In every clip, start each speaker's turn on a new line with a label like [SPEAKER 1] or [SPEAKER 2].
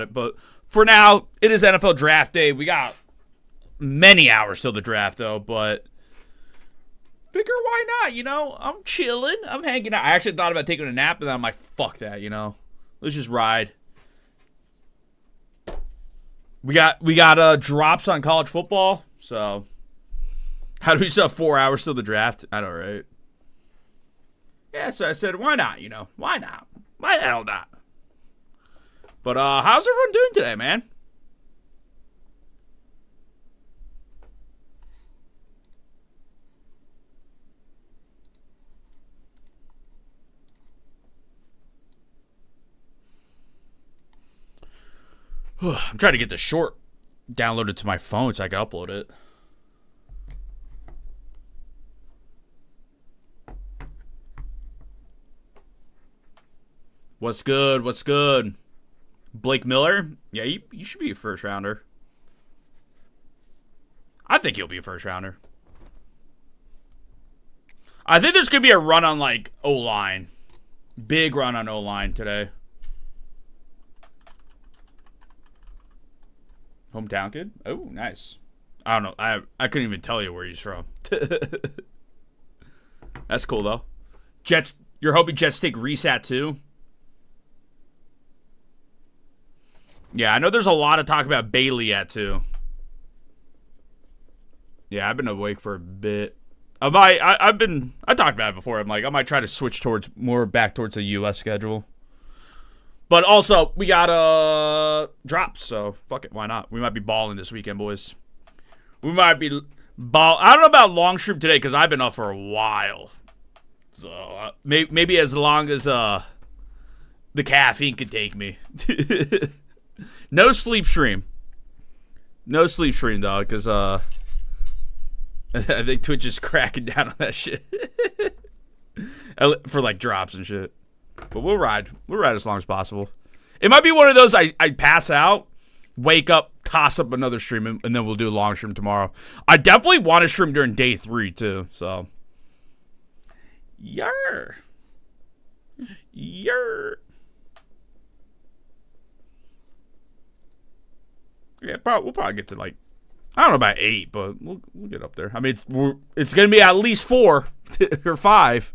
[SPEAKER 1] it. But for now, it is NFL Draft Day. We got many hours till the draft, though. But figure why not? I'm chilling. I'm hanging out. I actually thought about taking a nap, and then I'm like, fuck that. Let's just ride. We got drops on college football. So how do we still have 4 hours till the draft? I know, right? Yeah, so I said, why not? Why not? Why the hell not? But how's everyone doing today, man? I'm trying to get the short downloaded to my phone so I can upload it. What's good? What's good? Blake Miller? Yeah, you should be a first rounder. I think he'll be a first rounder. I think there's going to be a run on, like, O-line. Big run on O-line today. Hometown kid? Oh, nice. I don't know. I couldn't even tell you where he's from. That's cool, though. Jets. You're hoping Jets take Reset, too? Yeah, I know there's a lot of talk about Bailey yet, too. Yeah, I've been awake for a bit. I talked about it before. I'm like, I might try to switch back towards the U.S. schedule. But also, we got drops, so fuck it, why not? We might be balling this weekend, boys. We might be I don't know about long stream today because I've been up for a while. So maybe as long as the caffeine could take me. No sleep stream. No sleep stream, dog, because I think Twitch is cracking down on that shit. For like drops and shit. But we'll ride. We'll ride as long as possible. It might be one of those I pass out, wake up, toss up another stream, and then we'll do a long stream tomorrow. I definitely want to stream during day 3, too. So, Yer. Yeah, we'll probably get to, like, I don't know about 8, but we'll get up there. I mean, it's going to be at least 4 or 5.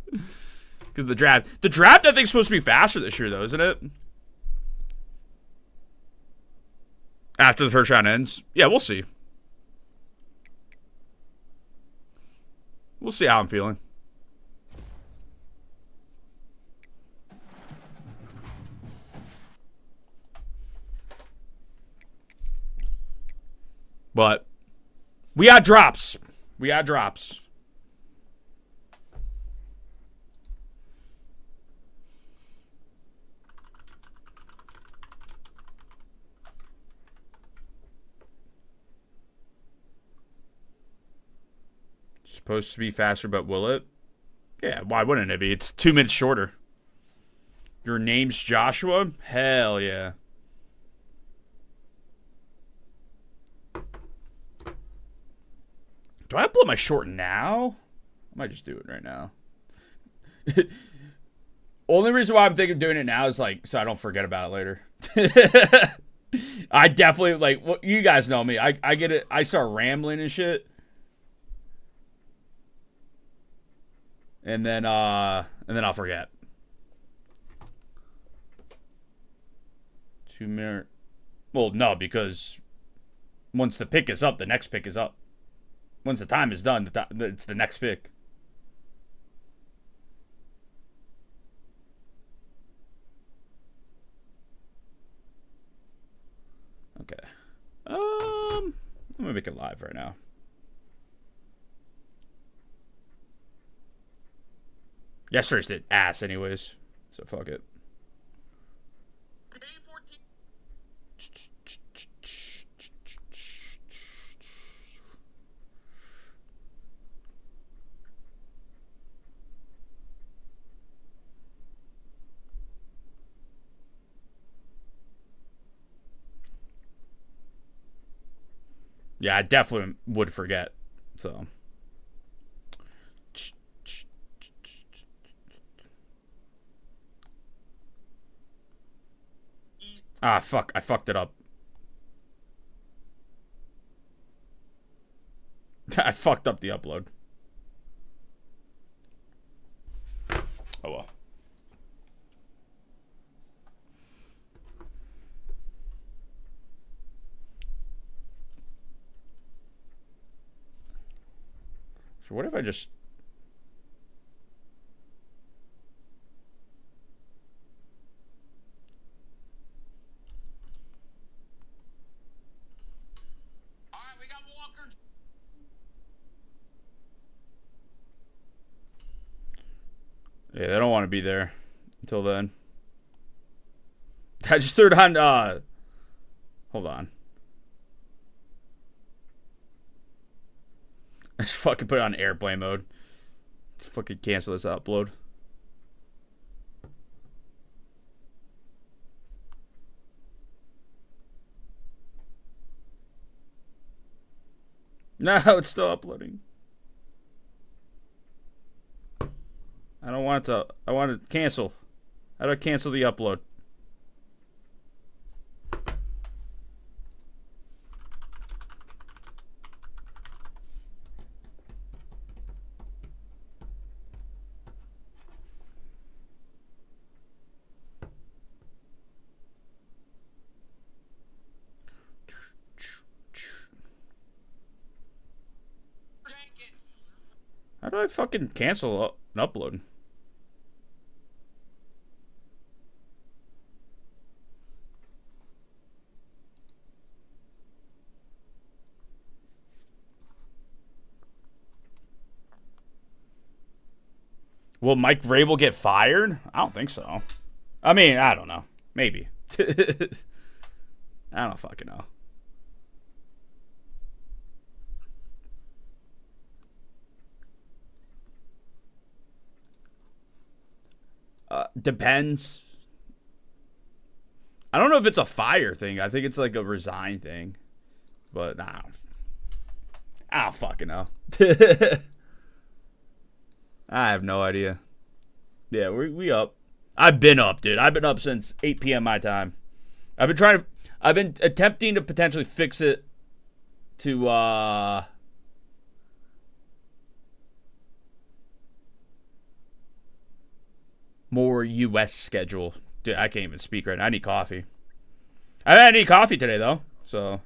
[SPEAKER 1] Because the draft, I think, is supposed to be faster this year, though, isn't it? After the first round ends. Yeah, we'll see. We'll see how I'm feeling. But we got drops. We got drops. Supposed to be faster, but will it? Yeah, why wouldn't it be? It's 2 minutes shorter. Your name's Joshua? Hell yeah. Do I upload my short now? I might just do it right now. Only reason why I'm thinking of doing it now is like so I don't forget about it later. I definitely like you guys know me. I get it. I start rambling and shit. And then I'll forget. 2 minutes. Well, no, because once the pick is up, the next pick is up. Once the time is done, it's the next pick. Okay. I'm gonna make it live right now. Yesterday's did ass anyways, so fuck it. Yeah, I definitely would forget, so. Ah, fuck. I fucked it up. I fucked up the upload. Oh, well. So what if I just... Yeah, they don't want to be there until then. I just threw it on, hold on. I just fucking put it on airplane mode. Let's fucking cancel this upload. No, it's still uploading. I don't want it to. I want to cancel. How do I cancel the upload? How do I fucking cancel an upload? Will Mike Vrabel get fired? I don't think so. I mean, I don't know. Maybe. I don't fucking know. Depends. I don't know if it's a fire thing. I think it's like a resign thing. But nah, I don't fucking know. I have no idea. Yeah, we up. I've been up, dude. I've been up since 8 p.m. my time. I've been attempting to potentially fix it to more U.S. schedule. Dude, I can't even speak right now. I need coffee. I haven't had any coffee today, though. So.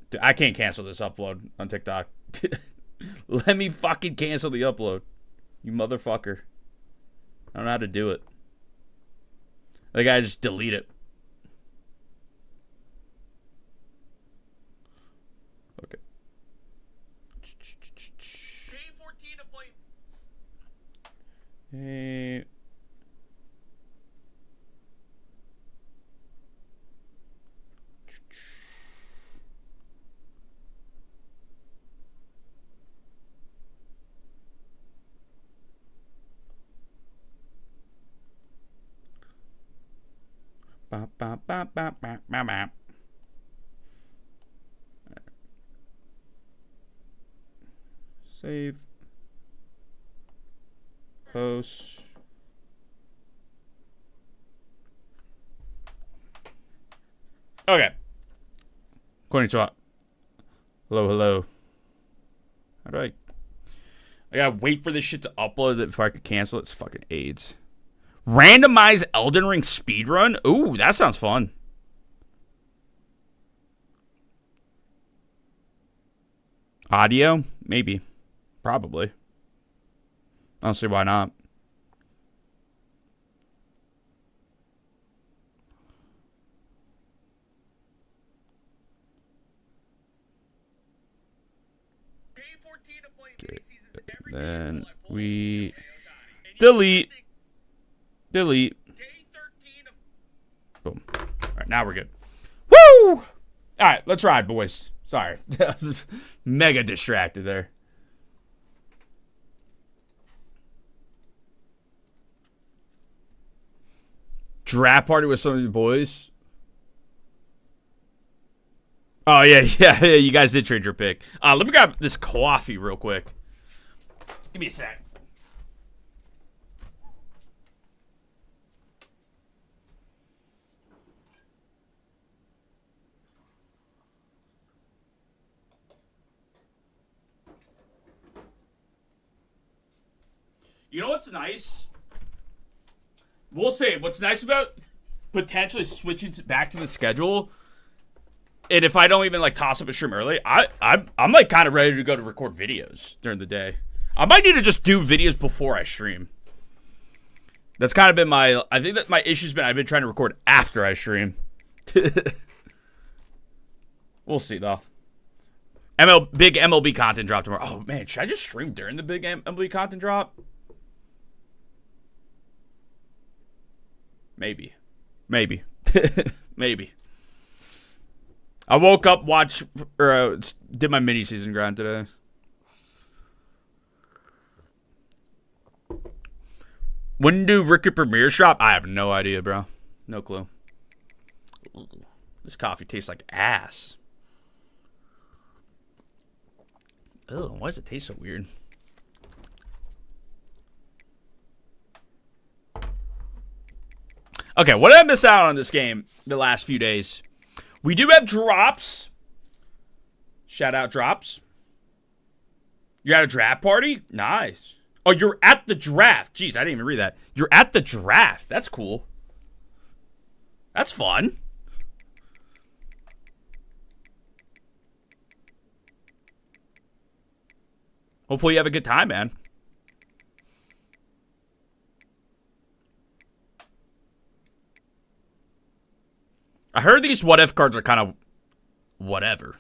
[SPEAKER 1] Dude, I can't cancel this upload on TikTok. Let me fucking cancel the upload. You motherfucker. I don't know how to do it. The guy just delete it. Okay.
[SPEAKER 2] K14 to play.
[SPEAKER 1] Hey. Ba, ba, ba, ba, ba, ba, ba. Save. Post. Okay. Konnichiwa. Hello, hello. How do I gotta wait for this shit to upload it before I could cancel it. It's fucking AIDS. Randomize Elden Ring speedrun? Ooh, that sounds fun. Audio? Maybe. Probably. I don't see why not. Then we delete. Delete. Boom. All right, now we're good. Woo! All right, let's ride, boys. Sorry. Mega distracted there. Draft party with some of the boys. Oh, yeah. You guys did trade your pick. Let me grab this coffee real quick. Give me a sec. You know what's nice? We'll say what's nice about potentially switching back to the schedule. And if I don't even like toss up a stream early, I'm like kind of ready to go to record videos during the day. I might need to just do videos before I stream. That's kind of been I think that my issue's been I've been trying to record after I stream. We'll see though. Big MLB content drop tomorrow. Oh man, should I just stream during the big MLB content drop? Maybe. Maybe. I woke up, did my mini season grind today. When do Ricky Premiere shop? I have no idea, bro. No clue. Ooh, this coffee tastes like ass. Ugh, why does it taste so weird? Okay, what did I miss out on this game the last few days? We do have drops. Shout out drops. You're at a draft party? Nice. Oh, you're at the draft. Jeez, I didn't even read that. You're at the draft. That's cool. That's fun. Hopefully you have a good time, man. I heard these what-if cards are kind of whatever.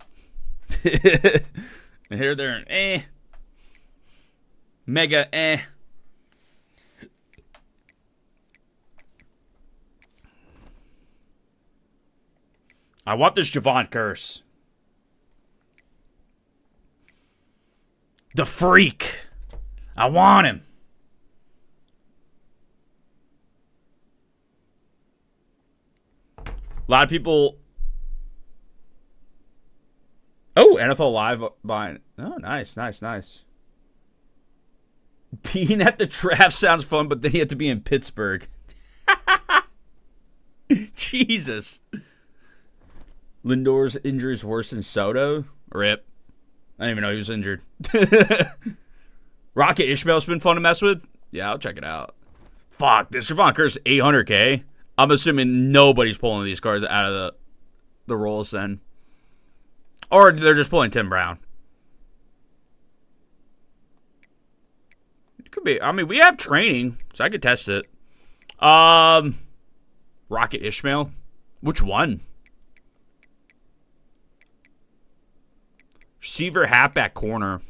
[SPEAKER 1] And here they're mega I want this Javon Curse. The freak. I want him. A lot of people. Oh, NFL Live buying. Oh, nice. Being at the draft sounds fun, but then you have to be in Pittsburgh. Jesus. Lindor's injury is worse than Soto. Rip. I didn't even know he was injured. Rocket Ishmael's been fun to mess with. Yeah, I'll check it out. Fuck, this Javon Curse 800K. I'm assuming nobody's pulling these cards out of the rolls then. Or they're just pulling Tim Brown. It could be. I mean, we have training, so I could test it. Rocket Ishmael? Which one? Receiver, halfback, corner.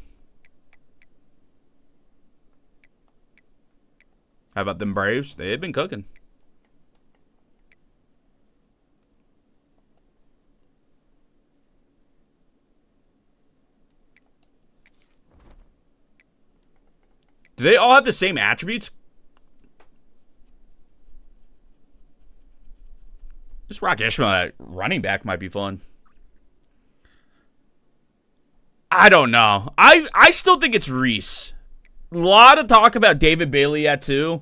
[SPEAKER 1] How about them Braves? They've been cooking. Do they all have the same attributes? This Rocket Ishmael at running back might be fun. I don't know. I still think it's Reese. A lot of talk about David Bailey at 2.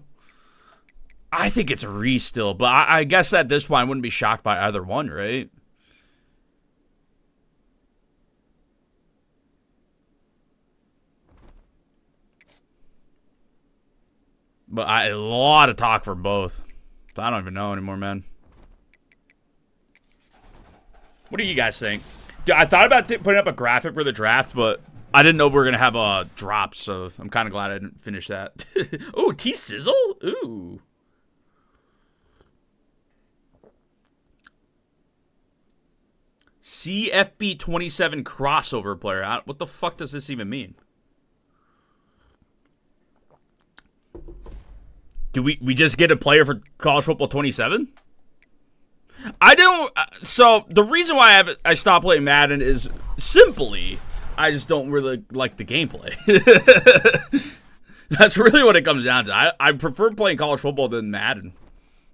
[SPEAKER 1] I think it's Reese still, but I guess at this point I wouldn't be shocked by either one, right? But a lot of talk for both. So I don't even know anymore, man. What do you guys think? Dude, I thought about putting up a graphic for the draft, but I didn't know we were going to have a drop, so I'm kind of glad I didn't finish that. Ooh, T-Sizzle? Ooh. CFB 27 crossover player. What the fuck does this even mean? Do we just get a player for College Football 27? I don't. So the reason why I stopped playing Madden is simply I just don't really like the gameplay. That's really what it comes down to. I prefer playing college football than Madden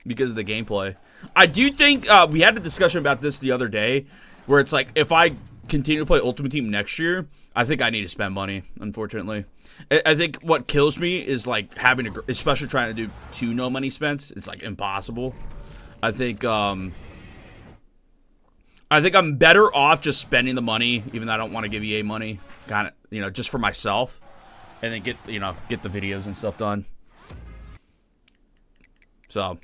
[SPEAKER 1] because of the gameplay. I do think we had a discussion about this the other day where it's like if I continue to play Ultimate Team next year, I think I need to spend money, unfortunately. I think what kills me is like having to, especially trying to do 2 no money spends. It's like impossible. I think I'm better off just spending the money, even though I don't want to give EA money, kind of, just for myself, and then get the videos and stuff done. So,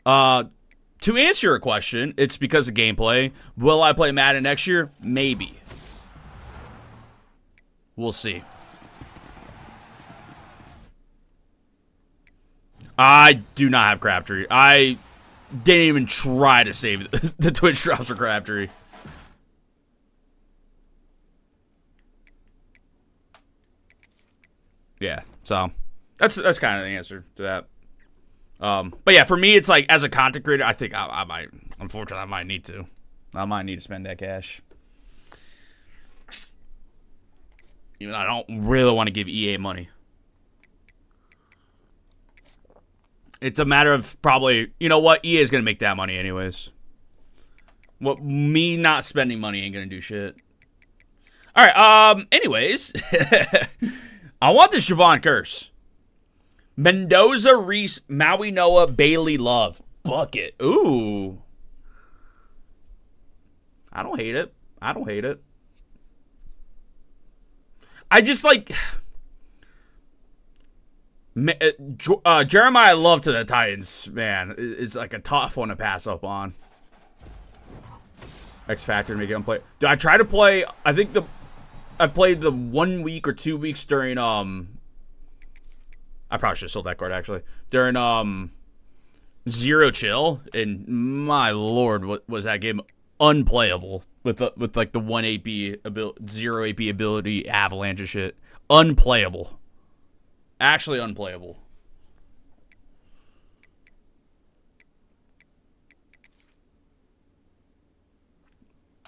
[SPEAKER 1] to answer your question, it's because of gameplay. Will I play Madden next year? Maybe. We'll see. I do not have Crabtree. I didn't even try to save the Twitch drops for Crabtree. Yeah, so that's kind of the answer to that. But yeah, for me, it's like as a content creator, I think I might. Unfortunately, I might need to. I might need to spend that cash. Even though I don't really want to give EA money. It's a matter of probably, you know what, EA is gonna make that money anyways. What me not spending money ain't gonna do shit. All right. Anyways, I want this Javon Curse. Mendoza, Reese, Maui Noah, Bailey Love. Bucket. Ooh. I don't hate it. I don't hate it. I just like... Jeremiah Love to the Titans, man, is like a tough one to pass up on. X Factor to make it unplay. Dude, I try to play... I think I played the 1 week or 2 weeks during... I probably should have sold that card, actually. During Zero Chill, and my lord, what was that game unplayable with like the 1 AP ability, 0 AP ability avalanche and shit. Unplayable. Actually unplayable.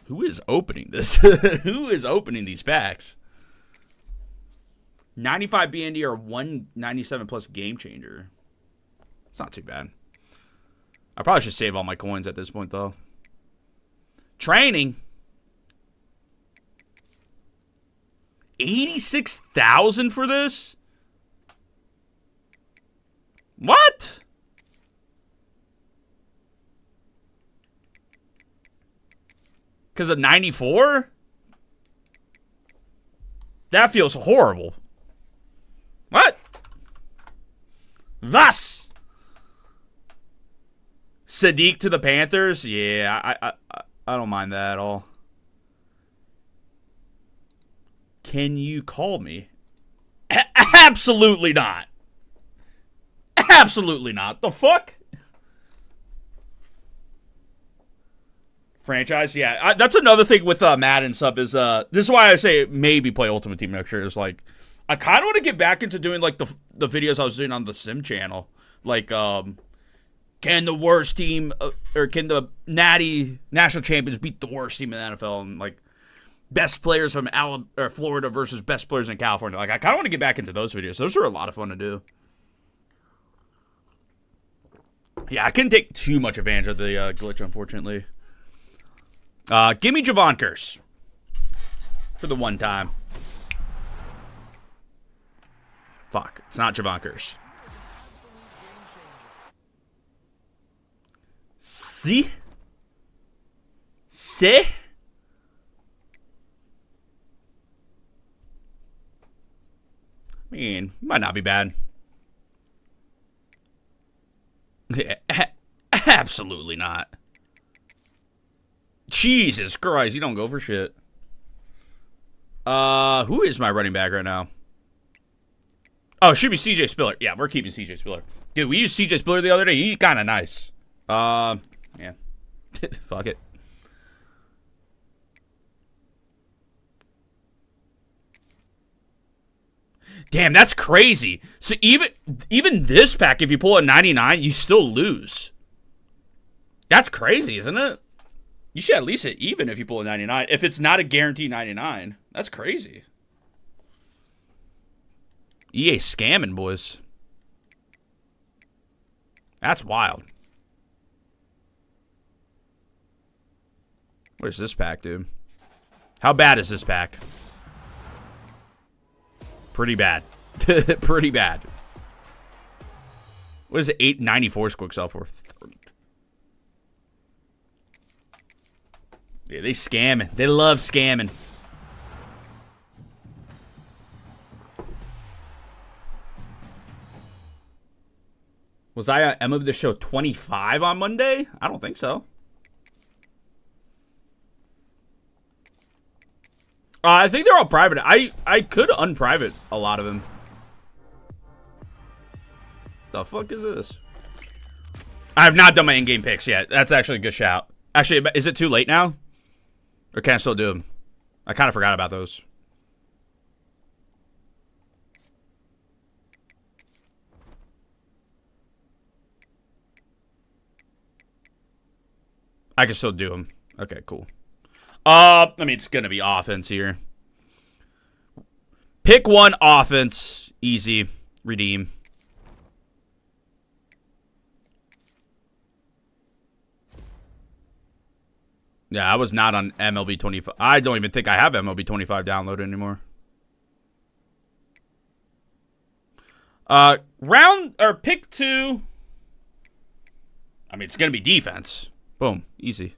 [SPEAKER 1] Who is opening this? Who is opening these packs? 95 BND or 197 plus game changer. It's not too bad. I probably should save all my coins at this point, though. Training. 86,000 for this? What? Because of 94? That feels horrible. What? Thus, Sadiq to the Panthers? Yeah, I don't mind that at all. Can you call me? Absolutely not. Absolutely not. The fuck? Franchise? Yeah, that's another thing with Madden stuff is, this is why I say maybe play Ultimate Team next year. Is like, I kind of want to get back into doing like the videos I was doing on the Sim channel. Like, can the worst team, or can the Natty National Champions beat the worst team in the NFL? And like, best players from Florida versus best players in California. Like, I kind of want to get back into those videos. Those are a lot of fun to do. Yeah, I couldn't take too much advantage of the glitch, unfortunately. Give me Javon Curse for the one time. Fuck, it's not Javon Curse. See? I mean, might not be bad. Absolutely not. Jesus Christ, you don't go for shit. Who is my running back right now? Oh, it should be CJ Spiller. Yeah, we're keeping CJ Spiller. Dude, we used CJ Spiller the other day. He's kind of nice. Yeah. Fuck it. Damn, that's crazy. So even this pack, if you pull a 99, you still lose. That's crazy, isn't it? You should at least hit even if you pull a 99. If it's not a guaranteed 99, that's crazy. EA scamming, boys. That's wild. Where's this pack, dude? How bad is this pack? Pretty bad. Pretty bad. What is it? 894 quick sell for? 30. Yeah, they scamming. They love scamming. Was I at MLB The Show 25 on Monday? I don't think so. I think they're all private. I could unprivate a lot of them. The fuck is this? I have not done my in-game picks yet. That's actually a good shout. Actually, is it too late now? Or can I still do them? I kind of forgot about those. I can still do them. Okay, cool. I mean, it's going to be offense here. Pick one offense. Easy. Redeem. Yeah, I was not on MLB 25. I don't even think I have MLB 25 downloaded anymore. Round or pick two. I mean, it's going to be defense. Boom. Easy.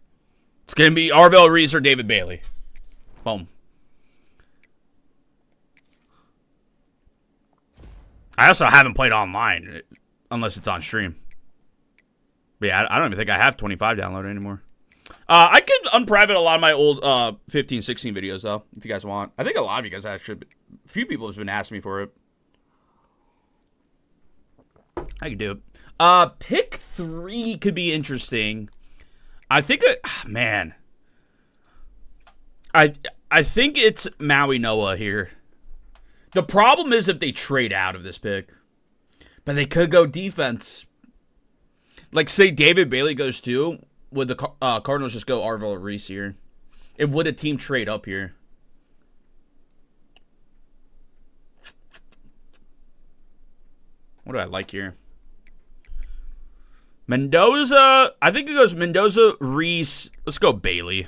[SPEAKER 1] It's going to be Arvell Reese or David Bailey. Boom. I also haven't played online unless it's on stream. But yeah, I don't even think I have 25 downloaded anymore. I could unprivate a lot of my old 15, 16 videos, though, if you guys want. I think a lot of you guys actually, a few people have been asking me for it. I could do it. Pick three could be interesting. I think, man. I think it's Maui Noah here. The problem is if they trade out of this pick. But they could go defense. Like, say David Bailey goes too. Would the Cardinals just go Arvell Reese here? It would a team trade up here. What do I like here? Mendoza. I think it goes Mendoza, Reese. Let's go Bailey.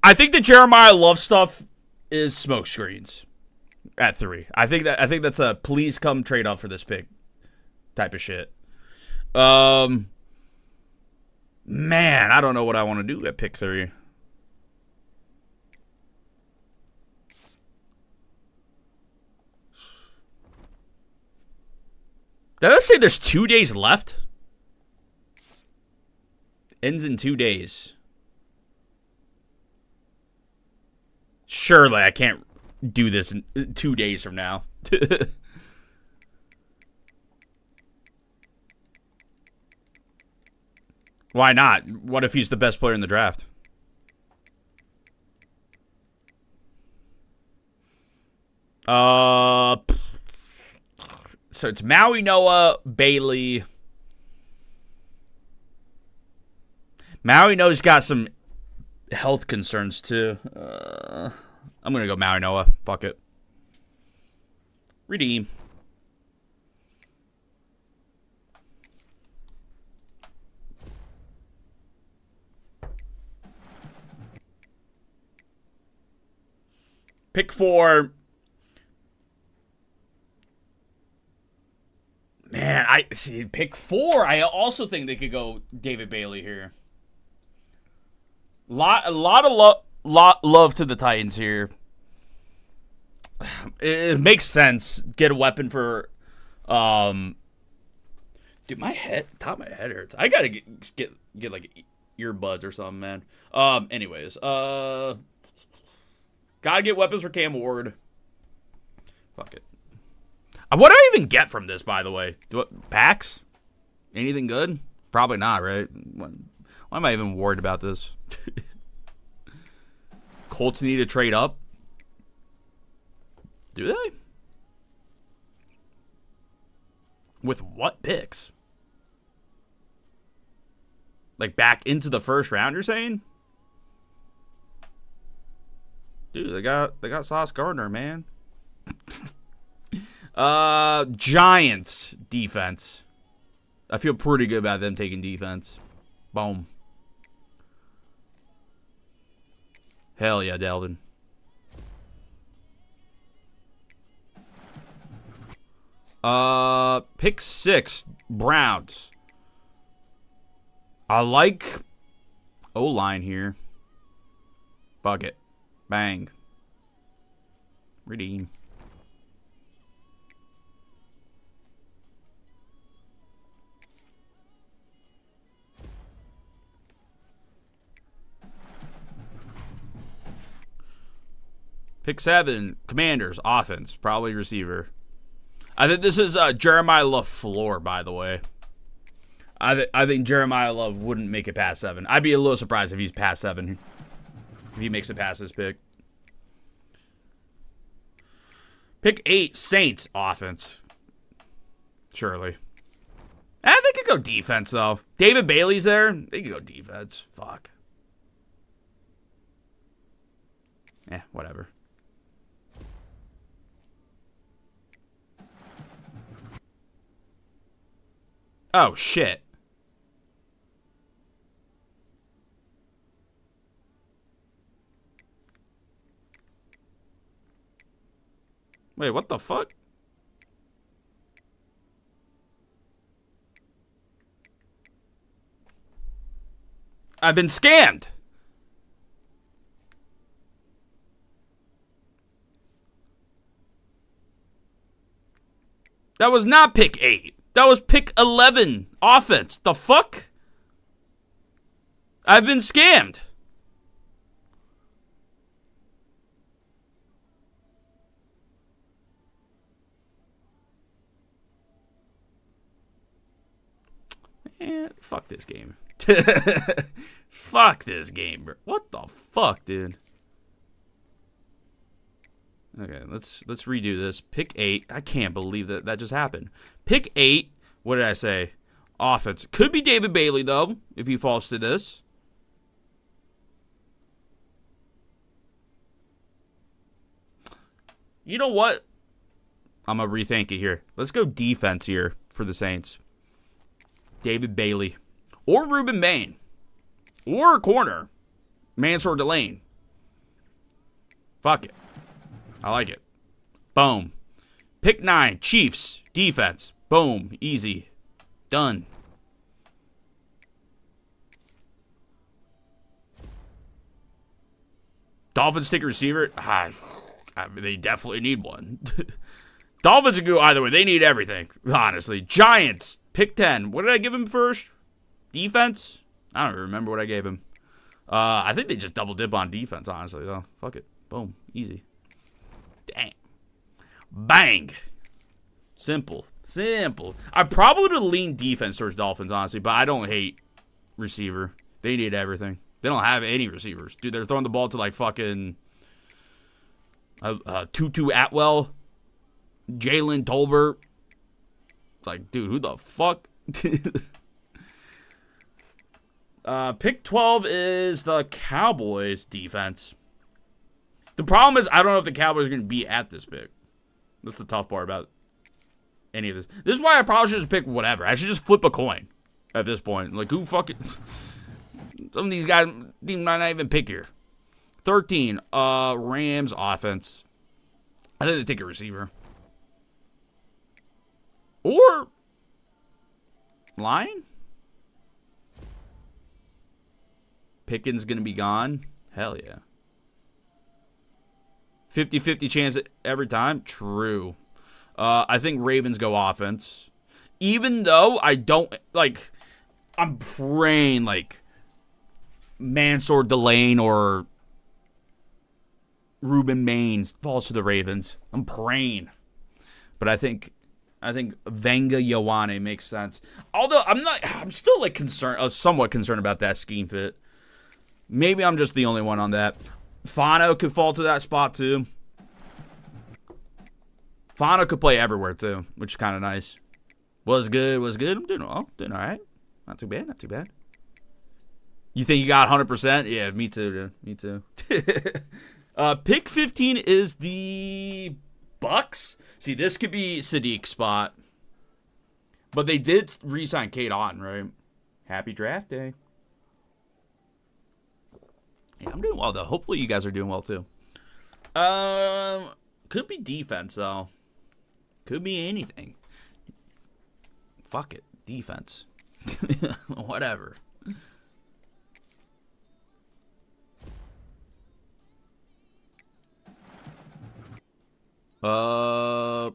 [SPEAKER 1] I think the Jeremiah Love stuff is smoke screens. At 3. I think that's a please come trade up for this pick type of shit. Man, I don't know what I want to do at pick 3. Did I say there's 2 days left? Ends in 2 days. Surely I can't do this in 2 days from now. Why not? What if he's the best player in the draft? So it's Maui Noah, Bailey. Maui Noah's got some health concerns too. I'm going to go Maui Noah. Fuck it. Redeem. Pick 4. Man, I see. Pick 4. I also think they could go David Bailey here. A lot of love to the Titans here. It makes sense. Get a weapon for, dude. My head, top of my head hurts. I gotta get like earbuds or something, man. Anyways, gotta get weapons for Cam Ward. Fuck it. What do I even get from this, by the way? Packs? Anything good? Probably not, right? Why am I even worried about this? Colts need to trade up. Do they? With what picks? Like back into the first round, you're saying? Dude, they got Sauce Gardner, man. Giants defense. I feel pretty good about them taking defense. Boom. Hell yeah, Delvin. Pick 6, Browns. I like O-line here. Fuck it. Bang. Redeem. Pick 7. Commanders. Offense. Probably receiver. I think this is Jeremiah LaFleur, by the way. I think Jeremiah Love wouldn't make it past 7. I'd be a little surprised if he's past 7. If he makes it past this pick. Pick 8. Saints. Offense. Surely. They could go defense, though. David Bailey's there. They could go defense. Fuck. Whatever. Oh, shit. Wait, what the fuck? I've been scammed. That was not pick 8. That was pick 11. Offense. The fuck? I've been scammed. Fuck this game. Fuck this game, bro. What the fuck, dude? Okay, let's redo this. Pick 8. I can't believe that just happened. Pick 8. What did I say? Offense. Could be David Bailey, though, if he falls to this. You know what? I'm going to rethink it here. Let's go defense here for the Saints. David Bailey. Or Ruben Bain. Or a corner. Mansour Delane. Fuck it. I like it. Boom. Pick 9. Chiefs. Defense. Boom. Easy. Done. Dolphins take a receiver. They definitely need one. Dolphins can go either way. They need everything, honestly. Giants. Pick 10. What did I give him first? Defense? I don't even remember what I gave him. I think they just double dip on defense, honestly, though. Fuck it. Boom. Easy. Damn. Bang. Simple. I probably would have leaned defense towards Dolphins, honestly, but I don't hate receiver. They need everything. They don't have any receivers. Dude, they're throwing the ball to like fucking Tutu Atwell, Jalen Tolbert. It's like, dude, who the fuck? Pick 12 is the Cowboys defense. The problem is I don't know if the Cowboys are going to be at this pick. That's the tough part about any of this. This is why I probably should just pick whatever. I should just flip a coin at this point. Like, who fucking... Some of these guys might not even pick here. 13, Rams offense. I think they take a receiver. Or line? Pickens going to be gone? Hell yeah. 50-50 chance every time? True. I think Ravens go offense. Even though I don't, like, I'm praying, like, Mansour Delane or Ruben Bain falls to the Ravens. I'm praying. But I think Venga Ioane makes sense. Although I'm still like concerned, somewhat concerned about that scheme fit. Maybe I'm just the only one on that. Fano could fall to that spot too. Fano could play everywhere too, which is kind of nice. Was good. I'm doing all right. Not too bad. You think you got 100%? Yeah, me too, dude. Me too. Pick 15 is the Bucks. See, this could be Sadiq's spot. But they did re-sign Kate Otten, right? Happy draft day. Yeah, I'm doing well, though. Hopefully you guys are doing well, too. Could be defense, though. Could be anything. Fuck it. Defense. Whatever.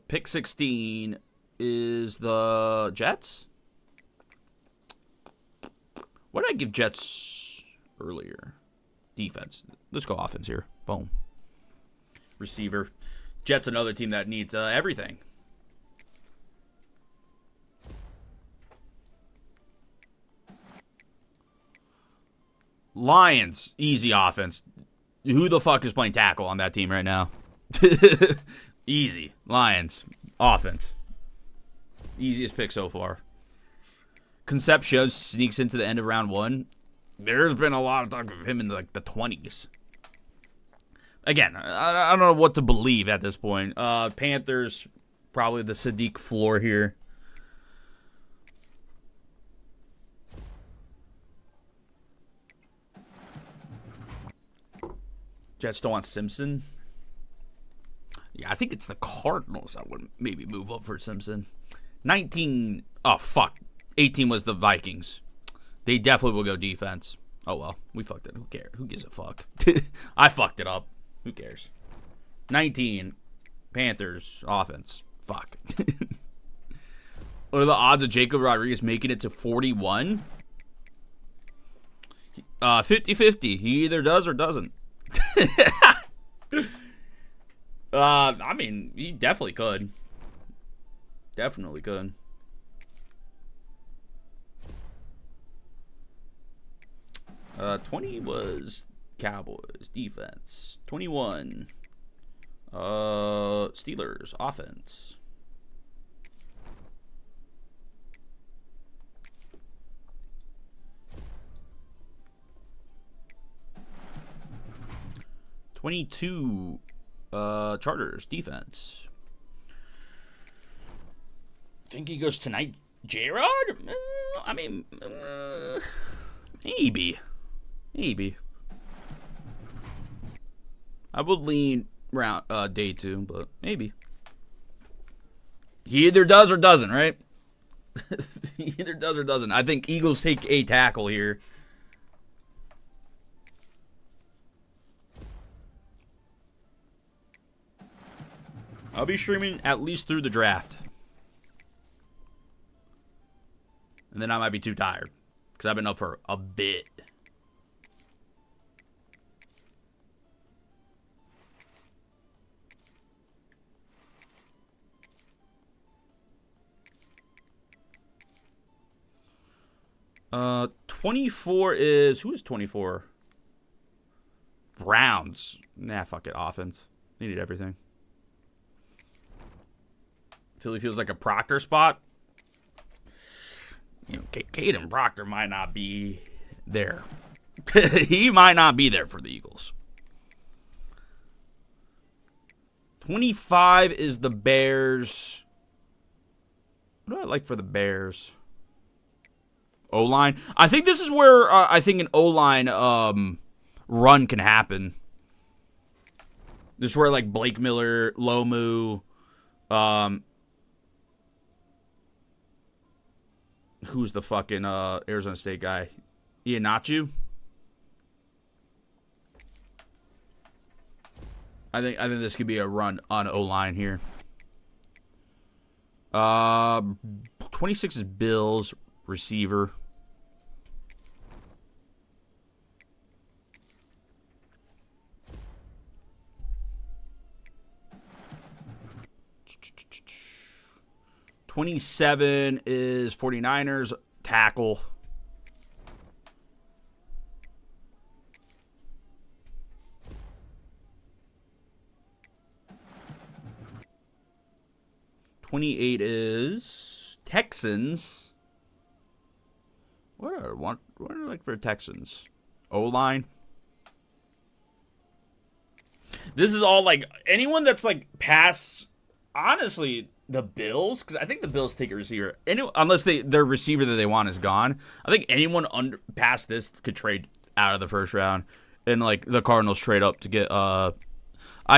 [SPEAKER 1] Pick 16 is the Jets. What did I give Jets earlier? Defense. Let's go offense here. Boom. Receiver. Jets, another team that needs everything. Lions, easy offense. Who the fuck is playing tackle on that team right now? Easy. Lions, offense. Easiest pick so far. Concepcion sneaks into the end of round 1. There's been a lot of talk of him in like the 20s. Again, I don't know what to believe at this point. Panthers, probably the Sadiq floor here. Jets still want Simpson. Yeah, I think it's the Cardinals that would maybe move up for Simpson. 19. Oh, fuck. 18 was the Vikings. They definitely will go defense. Oh, well. We fucked it. Who cares? Who gives a fuck? I fucked it up. Who cares? 19. Panthers. Offense. Fuck. What are the odds of Jacob Rodriguez making it to 41? 50-50. He either does or doesn't. I mean, he definitely could. Definitely could. Uh, 20 was Cowboys defense. 21. Steelers offense. $22. Chargers defense. Think he goes tonight, J-Rod? I mean, maybe. I would lean round day 2, but maybe. He either does or doesn't, right? He either does or doesn't. I think Eagles take a tackle here. I'll be streaming at least through the draft. And then I might be too tired. Because I've been up for a bit. Uh, 24 is... Who's 24? Browns. Nah, fuck it. Offense. They need everything. Philly feels like a Proctor spot. You know, Caden Proctor might not be there. He might not be there for the Eagles. 25 is the Bears. What do I like for the Bears? O-line. I think this is where I think an O-line run can happen. This is where like Blake Miller, Lomu, who's the fucking Arizona State guy? Iheanacho? I think this could be a run on O-line here. 26 is Bills receiver. $27 is 49ers tackle. $28 is Texans. What do I like for Texans? O-line. This is all like anyone that's like past. Honestly, the Bills, because I think the Bills take a receiver. Unless their receiver that they want is gone. I think anyone past this could trade out of the first round, and like the Cardinals trade up to get. I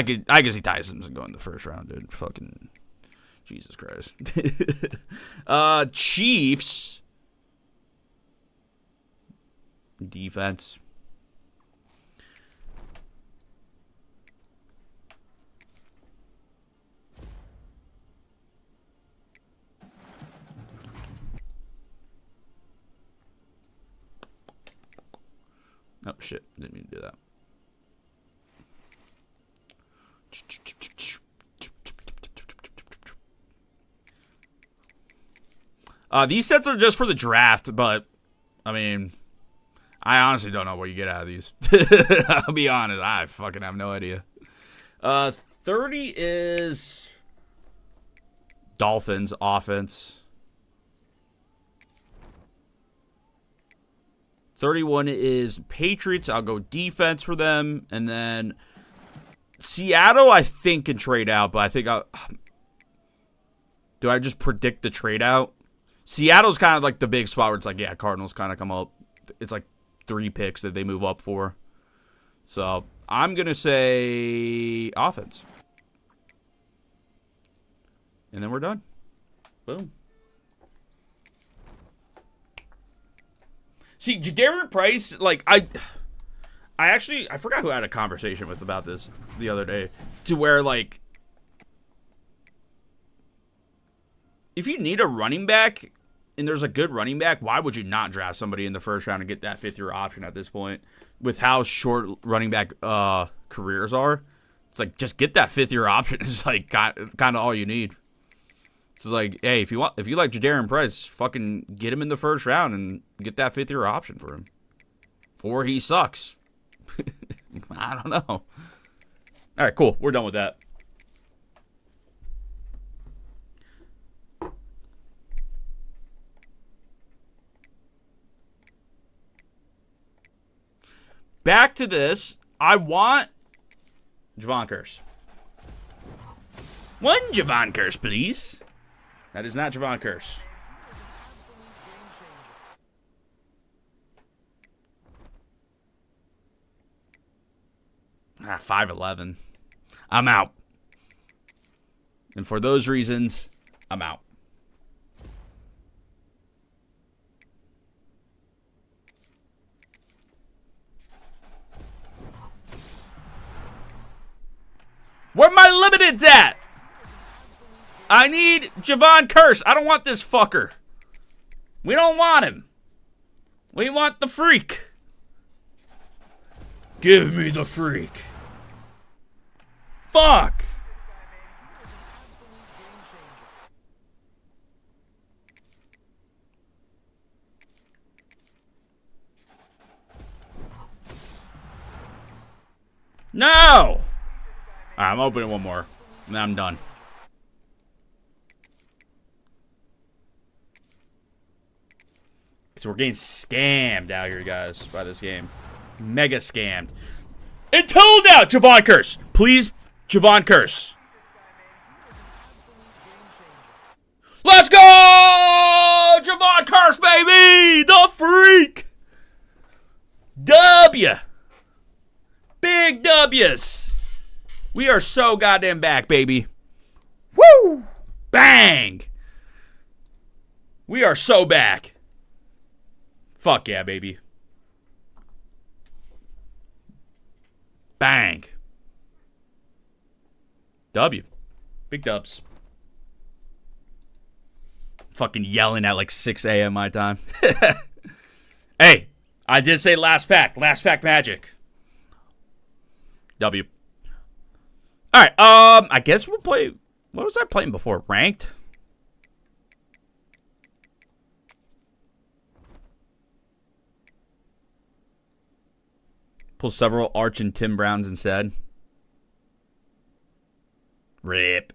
[SPEAKER 1] could see Ty Simpson going in the first round, dude. Fucking Jesus Christ. Chiefs defense. Oh, shit. Didn't mean to do that. These sets are just for the draft, but, I mean, I honestly don't know what you get out of these. I'll be honest. I fucking have no idea. 30 is Dolphins offense. 31 is Patriots. I'll go defense for them. And then Seattle, I think, can trade out, but I think do I just predict the trade out? Seattle's kind of like the big spot where it's like, yeah, Cardinals kind of come up. It's like 3 picks that they move up for. So I'm going to say offense. And then we're done. Boom. See, Jadarian Price, like, I forgot who I had a conversation with about this the other day, to where, like, if you need a running back and there's a good running back, why would you not draft somebody in the first round and get that 5th-year option at this point? With how short running back careers are, it's like, just get that 5th-year option. It's like kind of all you need. It's like, hey, if you like Jadarian Price, fucking get him in the first round and get that 5th-year option for him. Or he sucks. I don't know. All right, cool. We're done with that. Back to this. I want Javon Curse. One Javon Curse, please. That is not Javon Curse. Ah, 5'11". I'm out. And for those reasons, I'm out. Where my limiteds at? I need Javon Curse. I don't want this fucker. We don't want him. We want the freak. Give me the freak. Fuck. No. All right, I'm opening one more, and then I'm done. So we're getting scammed out here, guys, by this game. Mega scammed. Until now, Javon Curse. Please, Javon Curse. Let's go! Javon Curse, baby! The freak! W. Big W's. We are so goddamn back, baby. Woo! Bang! We are so back. Fuck yeah, baby. Bang. W. Big dubs. Fucking yelling at like 6 a.m. my time. Hey, I did say last pack. Last pack magic. W. Alright, I guess we'll play... What was I playing before? Ranked? Pull several Arch and Tim Browns instead. Rip.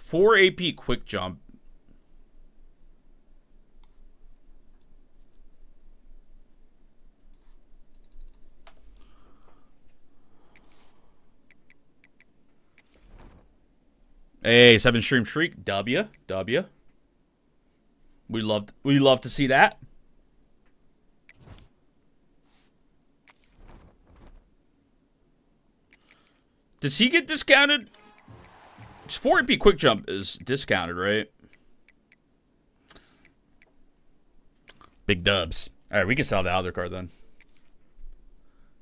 [SPEAKER 1] Four AP quick jump. Hey, 7 stream streak. W. We love to see that. Does he get discounted? 4AP quick jump is discounted, right? Big dubs. All right, we can sell the other card then.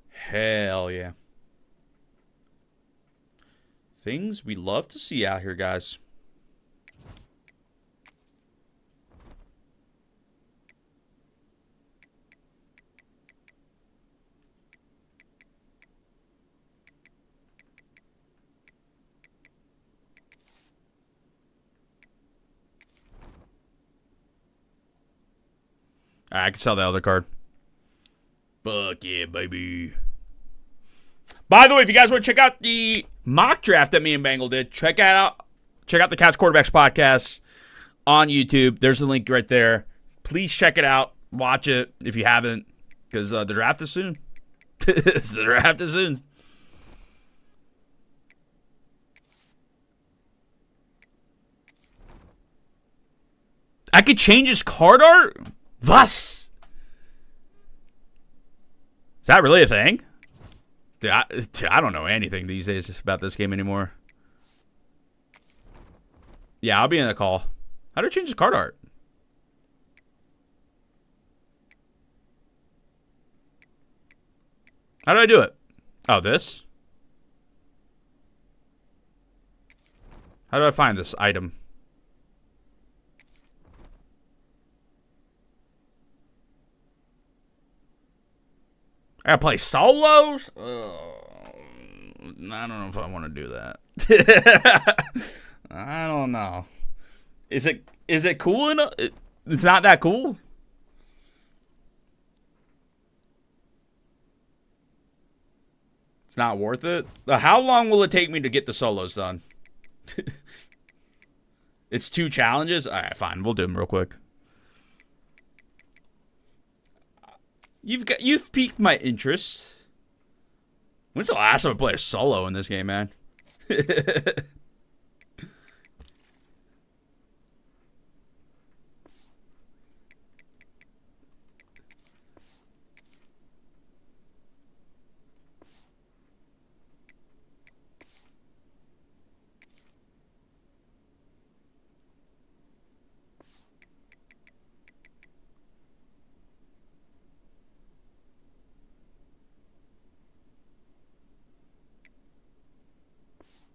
[SPEAKER 1] Hell yeah. Things we love to see out here, guys. All right, I can sell the other card. Fuck yeah, baby. By the way, if you guys want to check out the mock draft that me and Bangle did, check out the Couch Quarterbacks podcast on YouTube. There's the link right there. Please check it out. Watch it if you haven't, because the draft is soon. The draft is soon. I could change his card art? Was? Is that really a thing? Dude, I don't know anything these days about this game anymore. Yeah, I'll be in the call. How do I change his card art? How do I do it? Oh, this? How do I find this item? I gotta play solos? I don't know if I want to do that. I don't know. Is it cool enough? It's not that cool? It's not worth it? How long will it take me to get the solos done? It's 2 challenges? Alright, fine. We'll do them real quick. You've piqued my interest. When's the last time I played a solo in this game, man?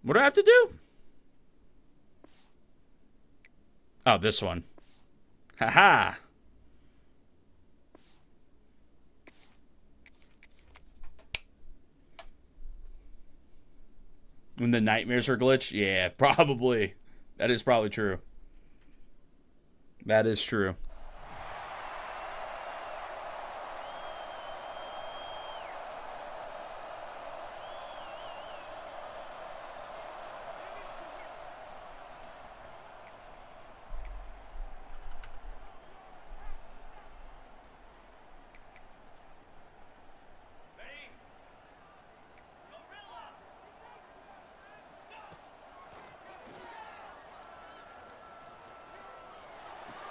[SPEAKER 1] What do I have to do? Oh, this one. Haha. When the nightmares are glitched? Yeah, probably. That is probably true. That is true.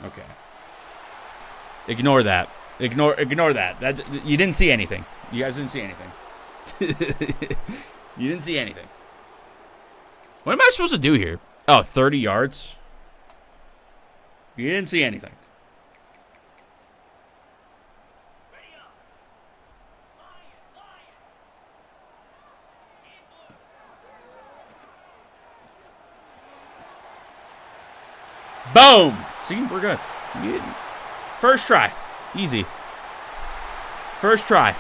[SPEAKER 1] Okay. Ignore that. Ignore that. That you didn't see anything. You guys didn't see anything. You didn't see anything. What am I supposed to do here? Oh, 30 yards. You didn't see anything. Boom! See, we're good. First try. Easy. First try.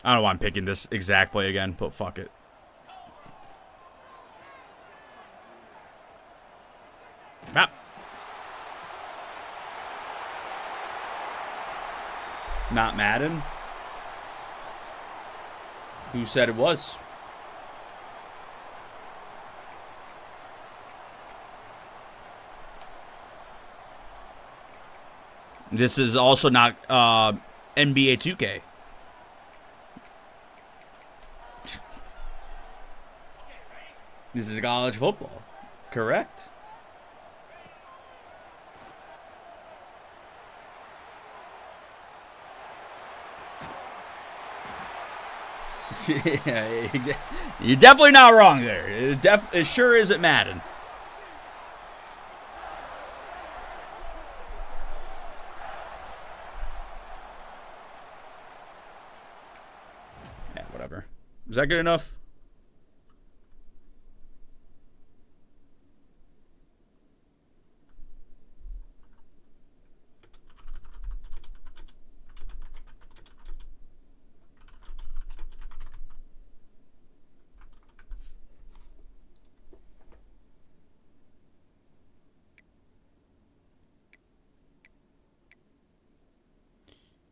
[SPEAKER 1] I don't know why I'm picking this exact play again, but fuck it. Not Madden? Who said it was? This is also not NBA 2K. This is college football. Correct. Yeah, exactly. You're definitely not wrong there. It sure isn't Madden. Yeah, whatever. Is that good enough?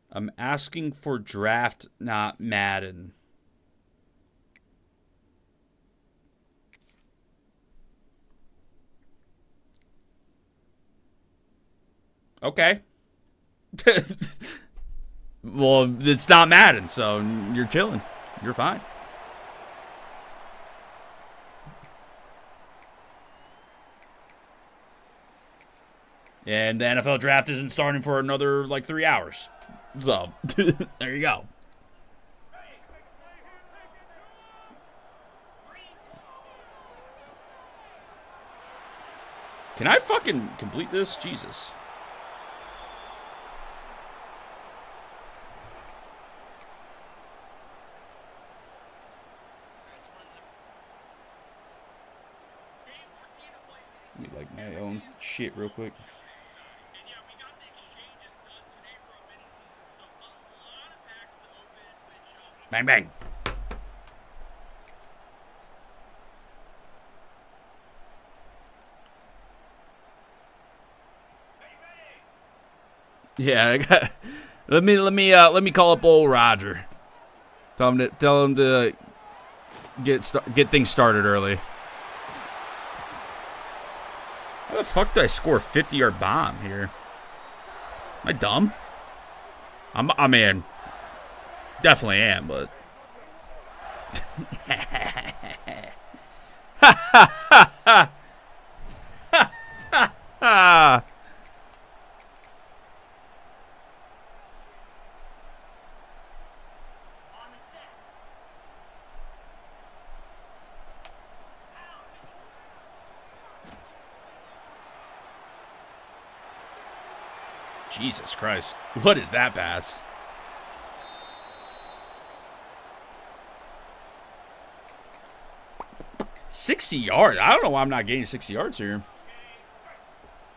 [SPEAKER 1] I'm asking for draft, not Madden. Okay. Well, it's not Madden, so you're chilling. You're fine. And the NFL draft isn't starting for another, like, 3 hours. So, there you go. Can I fucking complete this? Jesus. Let me, like, my own shit real quick. Bang, bang. Yeah, I got, let me call up old Roger. Tell him to get things started early. How the fuck did I score a 50-yard bomb here? Am I dumb? I mean, definitely am, but. Jesus Christ. What is that pass? $60 yards. I don't know why I'm not getting 60 yards here.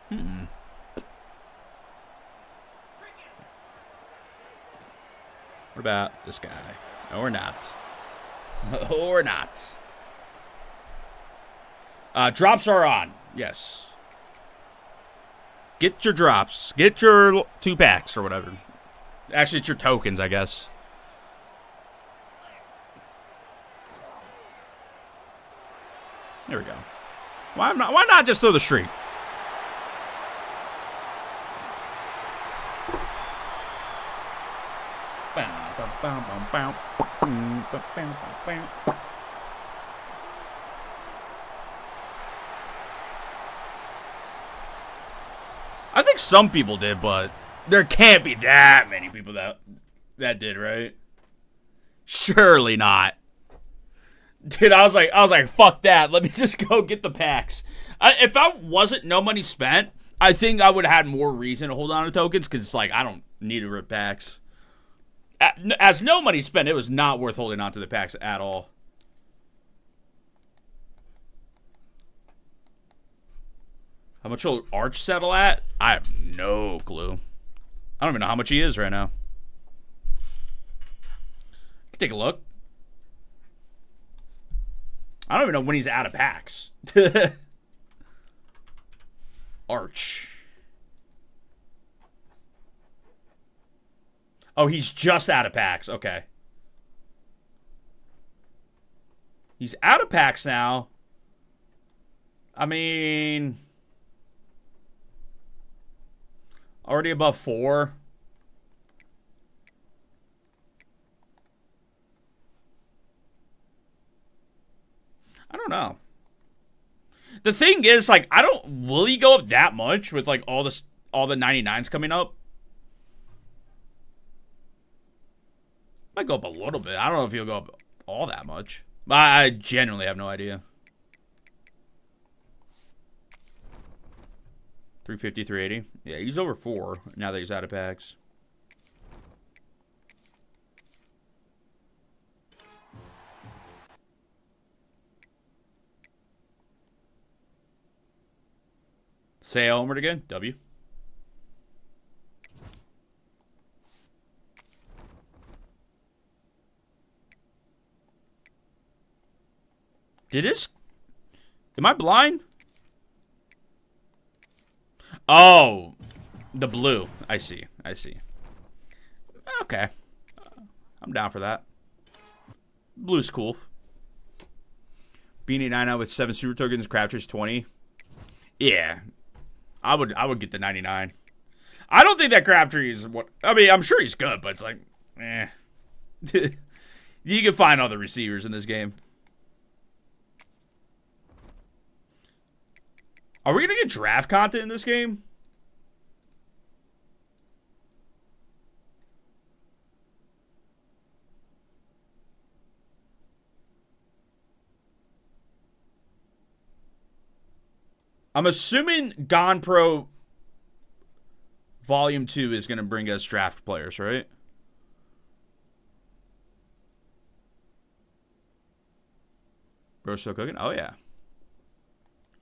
[SPEAKER 1] What about this guy? Or not. Or not. Drops are on. Yes. Get your drops. Get your 2 packs or whatever. Actually, it's your tokens, I guess. There we go. Why not just throw the streak? I think some people did, but there can't be that many people that did, right? Surely not. Dude, I was like, fuck that. Let me just go get the packs. If I wasn't no money spent, I think I would have had more reason to hold on to tokens because it's like I don't need to rip packs. As no money spent, it was not worth holding on to the packs at all. How much will Arch settle at? I have no clue. I don't even know how much he is right now. Take a look. I don't even know when he's out of packs. Arch. Oh, he's just out of packs. Okay. He's out of packs now. I mean, already above 4. I don't know. The thing is, like, I don't. Will he go up that much with like all the 99s coming up? Might go up a little bit. I don't know if he'll go up all that much. I genuinely have no idea. 350, 380. Yeah, he's over 4 now that he's out of packs. Say homered again. W. Did this? Am I blind? Oh, the blue. I see. I see. Okay. I'm down for that. Blue's cool. Beanie 9 out with 7 super tokens. Crabtree's 20. Yeah. I would get the 99. I don't think that Crabtree is what. I mean, I'm sure he's good, but it's like, eh. You can find other receivers in this game. Are we gonna get draft content in this game? I'm assuming Gone Pro Volume 2 is going to bring us draft players, right? Bro still cooking? Oh, yeah.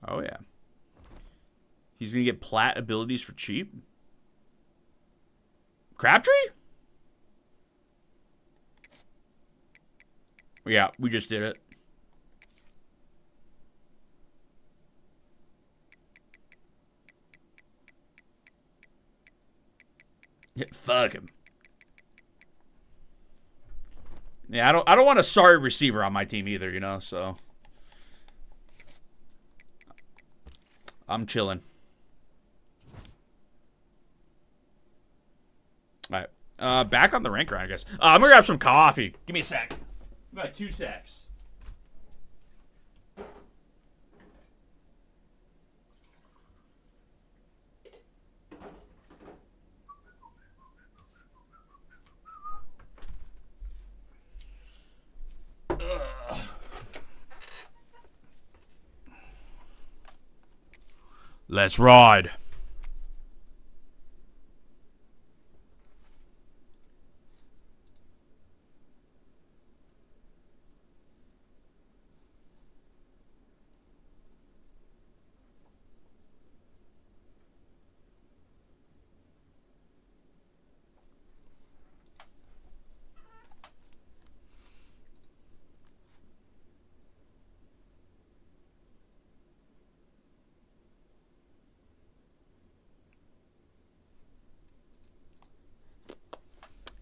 [SPEAKER 1] Oh, yeah. He's going to get plat abilities for cheap? Crabtree? Yeah, we just did it. Yeah, fuck him. Yeah, I don't want a sorry receiver on my team either, you know, so I'm chilling. All right. Back on the rank round, I guess. I'm gonna grab some coffee. Give me a sec. About 2 secs. Let's ride.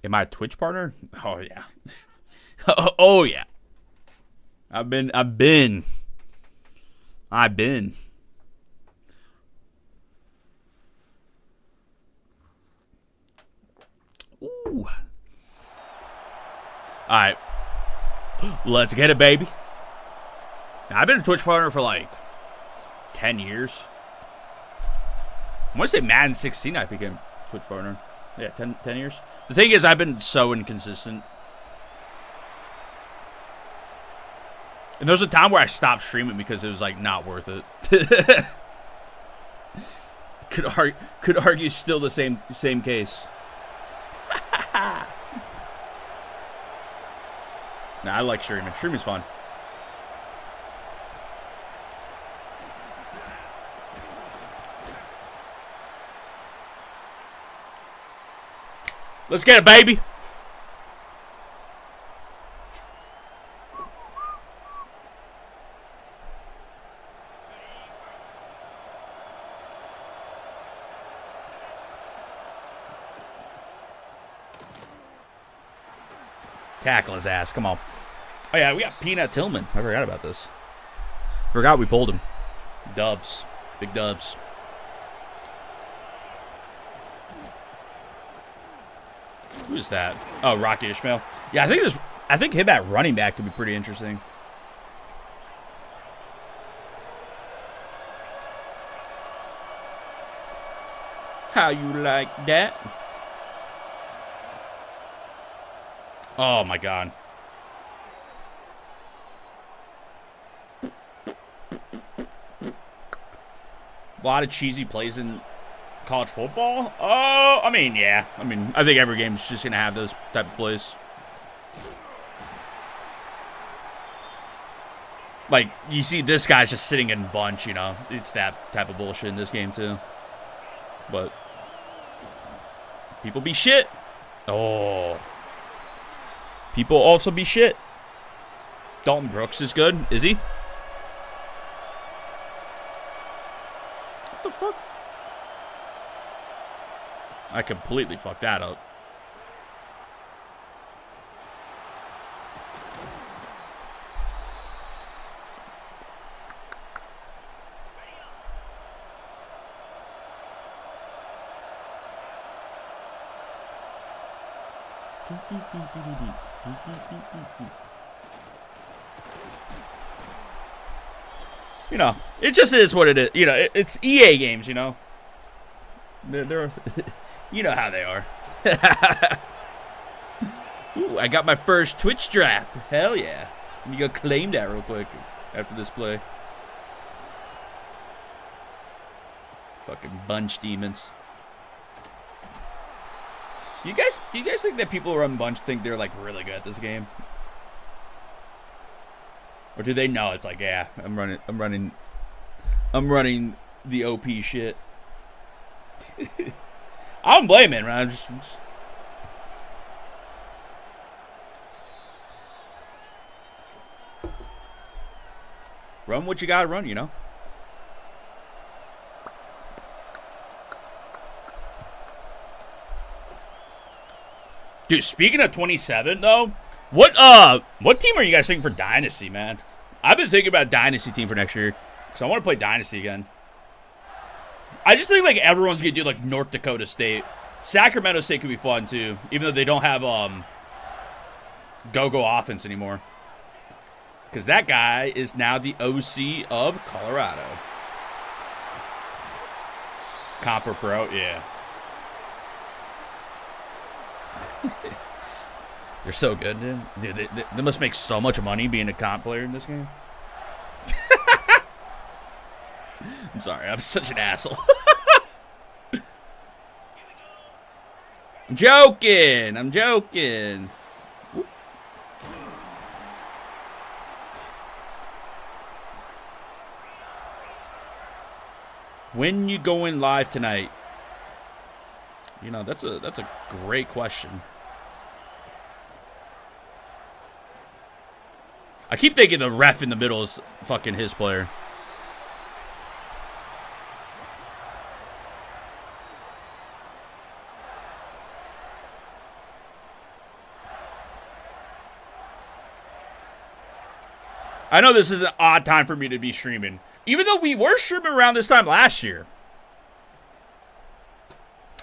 [SPEAKER 1] Am I a Twitch partner? Oh yeah. Oh yeah. I've been. Ooh. Alright. Let's get it, baby. Now, I've been a Twitch partner for like 10 years. I want to say Madden 16 I became Twitch partner. Yeah, 10 years. The thing is, I've been so inconsistent. And there was a time where I stopped streaming because it was, like, not worth it. Could argue still the same case. Nah, I like streaming. Streaming's fun. Let's get it, baby. Tackle his ass. Come on. Oh, yeah, we got Peanut Tillman. I forgot about this. Forgot we pulled him. Dubs. Big dubs. Who is that? Oh, Rocky Ishmael. Yeah, I think him at running back could be pretty interesting. How you like that? Oh my god. A lot of cheesy plays in college football? Oh, I mean, yeah. I mean, I think every game's just going to have those type of plays. Like, you see this guy's just sitting in bunch, you know. It's that type of bullshit in this game, too. But people be shit. Oh. People also be shit. Dalton Brooks is good. Is he? What the fuck? I completely fucked that up. You know, it just is what it is. You know, it's EA games, you know. They're you know how they are. Ooh, I got my first Twitch drop. Hell yeah. Let me go claim that real quick after this play. Fucking bunch demons. Do you guys think that people who run bunch think they're like really good at this game? Or do they know it's like, yeah, I'm running the OP shit. I don't blame it, man. Just run what you gotta run, you know. Dude, speaking of 27 though, what team are you guys thinking for Dynasty, man? I've been thinking about Dynasty team for next year because I want to play Dynasty again. I just think like everyone's gonna do like North Dakota State. Sacramento State could be fun too, even though they don't have go-go offense anymore. Because that guy is now the OC of Colorado. Copper Pro, yeah. They're so good, dude. Dude, they must make so much money being a comp player in this game. I'm sorry, I'm such an asshole. I'm joking. When you going live tonight? You know, that's a great question. I keep thinking the ref in the middle is fucking his player. I know this is an odd time for me to be streaming, even though we were streaming around this time last year.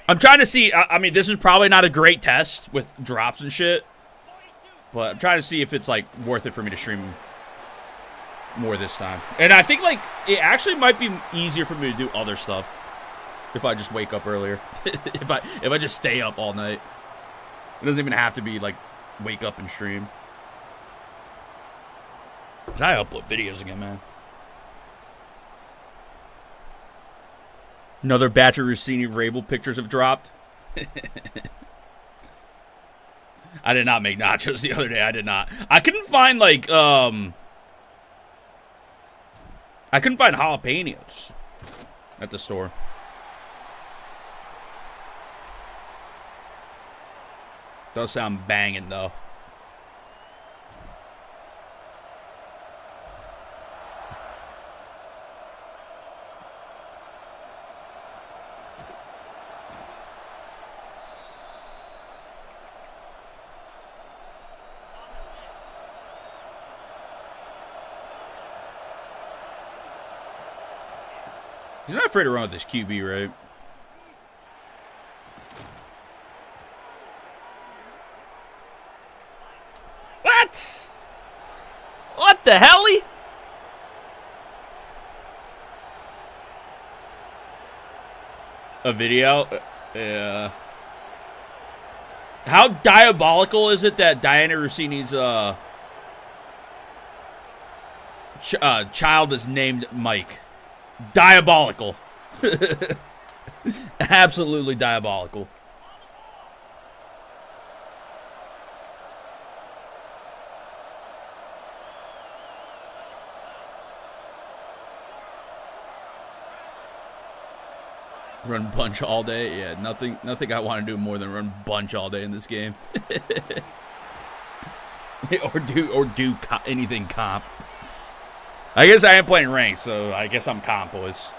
[SPEAKER 1] I'm trying to see, I mean, this is probably not a great test with drops and shit, but I'm trying to see if it's, like, worth it for me to stream more this time. And I think, like, it actually might be easier for me to do other stuff if I just wake up earlier. if I just stay up all night. It doesn't even have to be, like, wake up and stream. Because I upload videos again, man. Another batch of Rossini Vrabel pictures have dropped. I did not make nachos the other day. I did not. I couldn't find, like, I couldn't find jalapenos at the store. Does sound banging, though. He's not afraid to run with this QB, right? What? What the hell? A video? Yeah. How diabolical is it that Diana Rossini's child is named Mike? Diabolical. Absolutely diabolical. Run bunch all day? Yeah, nothing I want to do more than run bunch all day in this game. or do anything comp. I guess I am playing ranked, so I guess I'm comp, boys.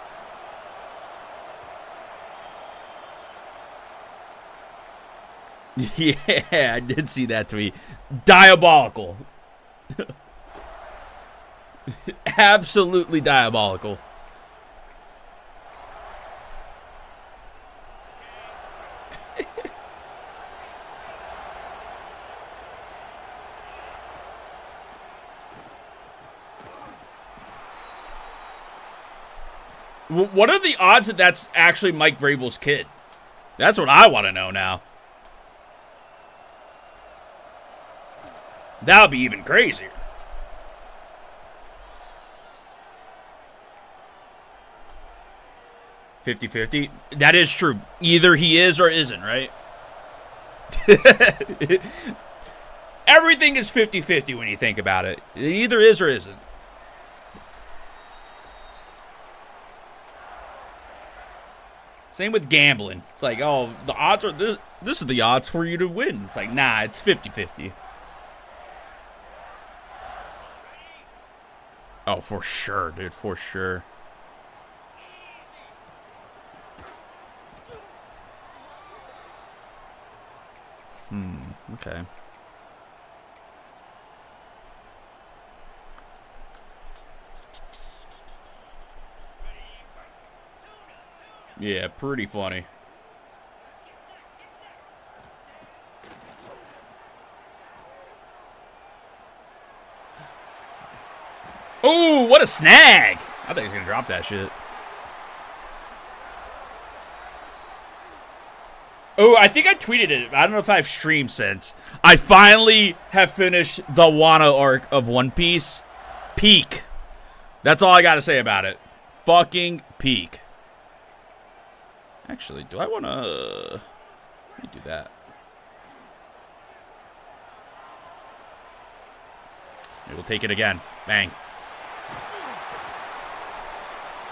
[SPEAKER 1] Yeah, I did see that tweet. Diabolical. Absolutely diabolical. What are the odds that that's actually Mike Vrabel's kid? That's what I want to know now. That would be even crazier. $50-50. That is true. Either he is or isn't, right? Everything is 50-50 when you think about it. It either is or isn't. Same with gambling. It's like, oh, the odds are this. This is the odds for you to win. It's like, nah, it's 50-50. Oh, for sure, dude. For sure. Okay. Yeah, pretty funny. Oh, what a snag! I thought he was going to drop that shit. Oh, I think I tweeted it. I don't know if I've streamed since. I finally have finished the Wano arc of One Piece. Peak. That's all I got to say about it. Fucking peak. Actually, do I want to... Let me do that. We'll take it again. Bang.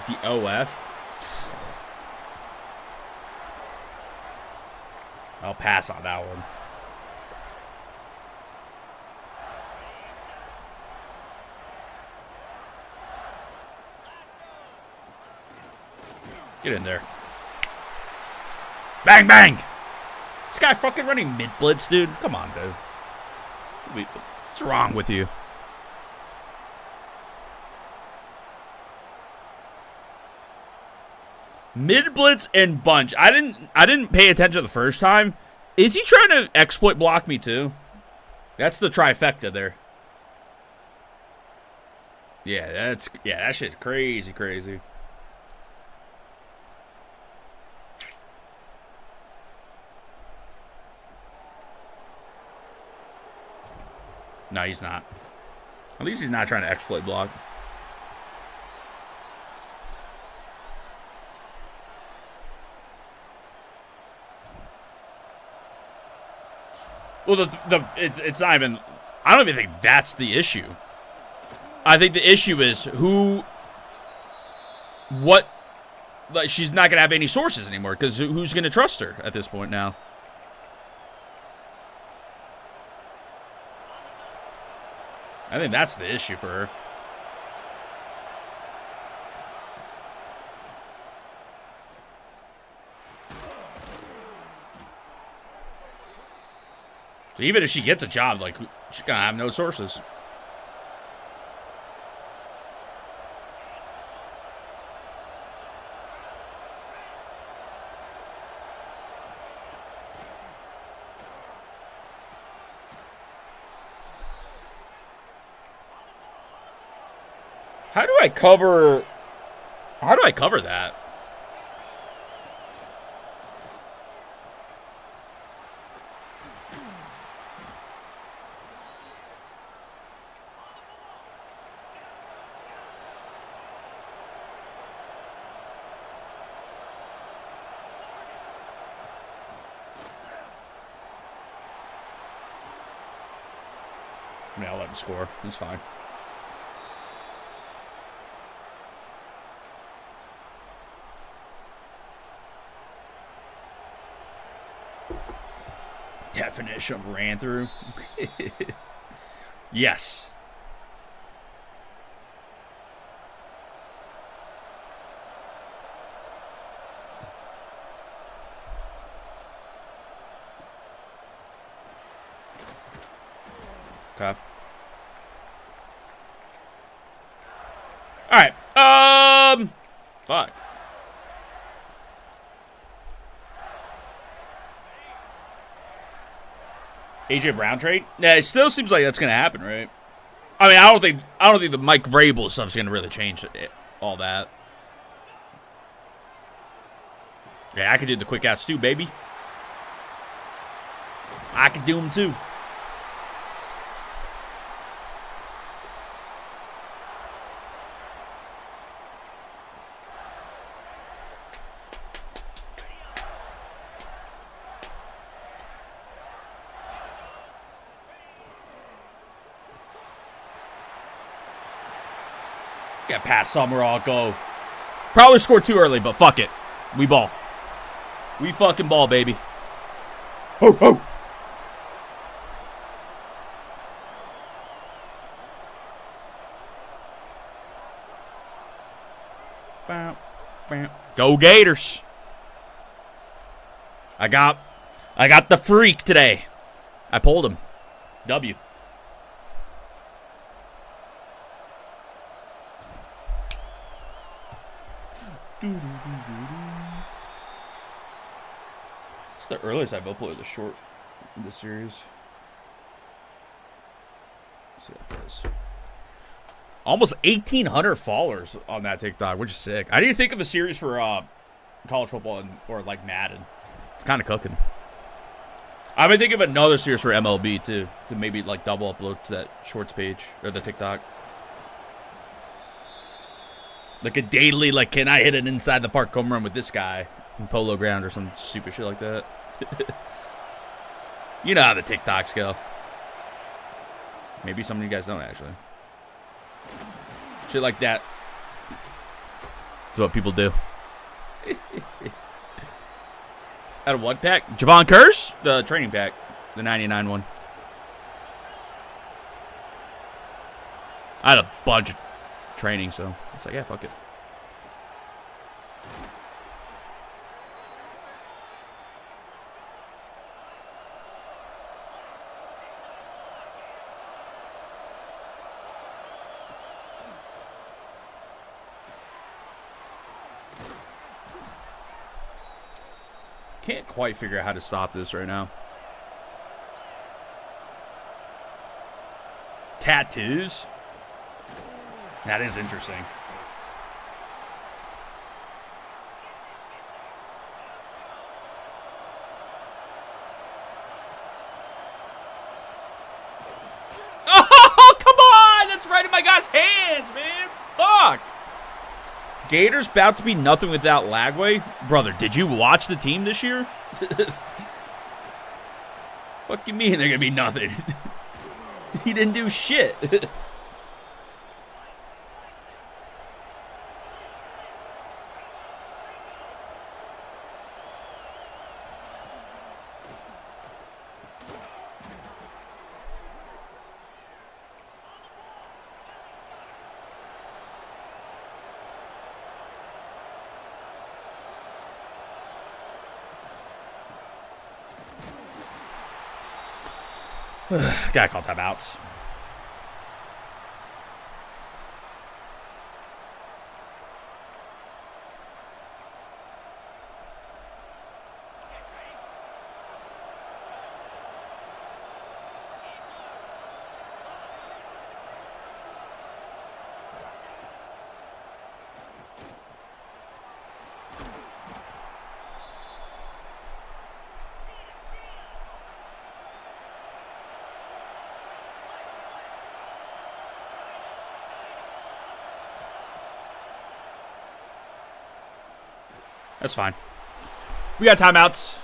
[SPEAKER 1] The OF. I'll pass on that one. Get in there. Bang, bang! This guy fucking running mid-blitz, dude. Come on, dude. What's wrong with you? Mid-blitz and bunch. I didn't pay attention the first time. Is he trying to exploit block me too? That's the trifecta there. Yeah, that shit's crazy, crazy. No, he's not. At least he's not trying to exploit block. Well, it's not even... I don't even think that's the issue. I think the issue is what... Like, she's not going to have any sources anymore, because who's going to trust her at this point now? I think that's the issue for her. So even if she gets a job, like, she's going to have no sources. How do I cover that? I mean, I'll let him score. It's fine. Definition of ran through. Yes. Okay. All right. Fuck. AJ Brown trade? Yeah, it still seems like that's gonna happen, right? I mean, I don't think the Mike Vrabel stuff's gonna really change all that. Yeah, I could do the quick outs too, baby. I could do them too. Got past Summer, I'll go. Probably scored too early, but fuck it. We ball. We fucking ball, baby. Ho, ho. Go Gators. I got the freak today. I pulled him. W. It's the earliest I've uploaded the short in this series. Let's see what that is. Almost 1,800 followers on that TikTok, which is sick. I need to think of a series for college football or like Madden. It's kind of cooking. I'm gonna think of another series for MLB too, to maybe like double upload to that shorts page or the TikTok. Like a daily, like, can I hit an inside the park home run with this guy in Polo Ground or some stupid shit like that? You know how the TikToks go. Maybe some of you guys don't actually. Shit like that. That's what people do. Out of what pack? Javon Curse? The training pack. The 99 one. I had a bunch of training, so it's like, yeah, fuck it. Can't quite figure out how to stop this right now. Tattoos? That is interesting. Oh, come on! That's right in my guy's hands, man. Fuck. Gators about to be nothing without Lagway. Brother, did you watch the team this year? Fuck you mean they're going to be nothing? He didn't do shit. Gotta call timeouts. That's fine. We got timeouts.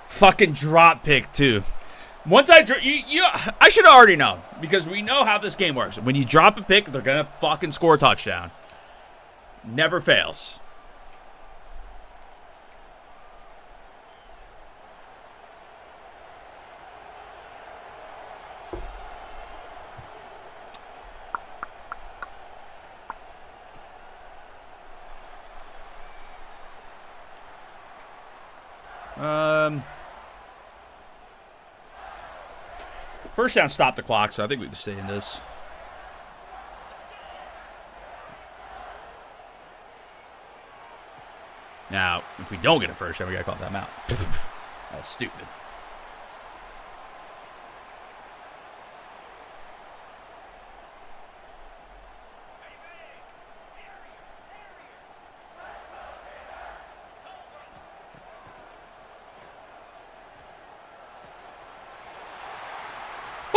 [SPEAKER 1] Fucking drop pick, too. Once I I should already know, because we know how this game works. When you drop a pick, they're going to fucking score a touchdown. Never fails. First down, stop the clock, so I think we can stay in this. Now, if we don't get a first down, we got to call them out. That was stupid.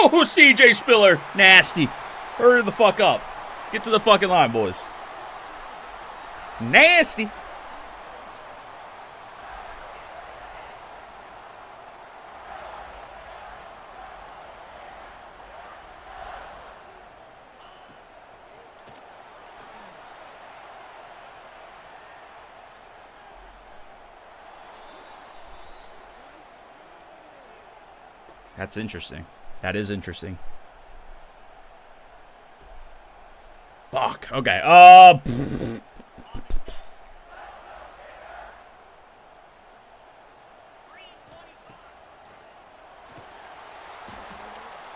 [SPEAKER 1] Oh, CJ Spiller. Nasty. Hurry the fuck up. Get to the fucking line, boys. Nasty. That's interesting. That is interesting. Fuck. Okay.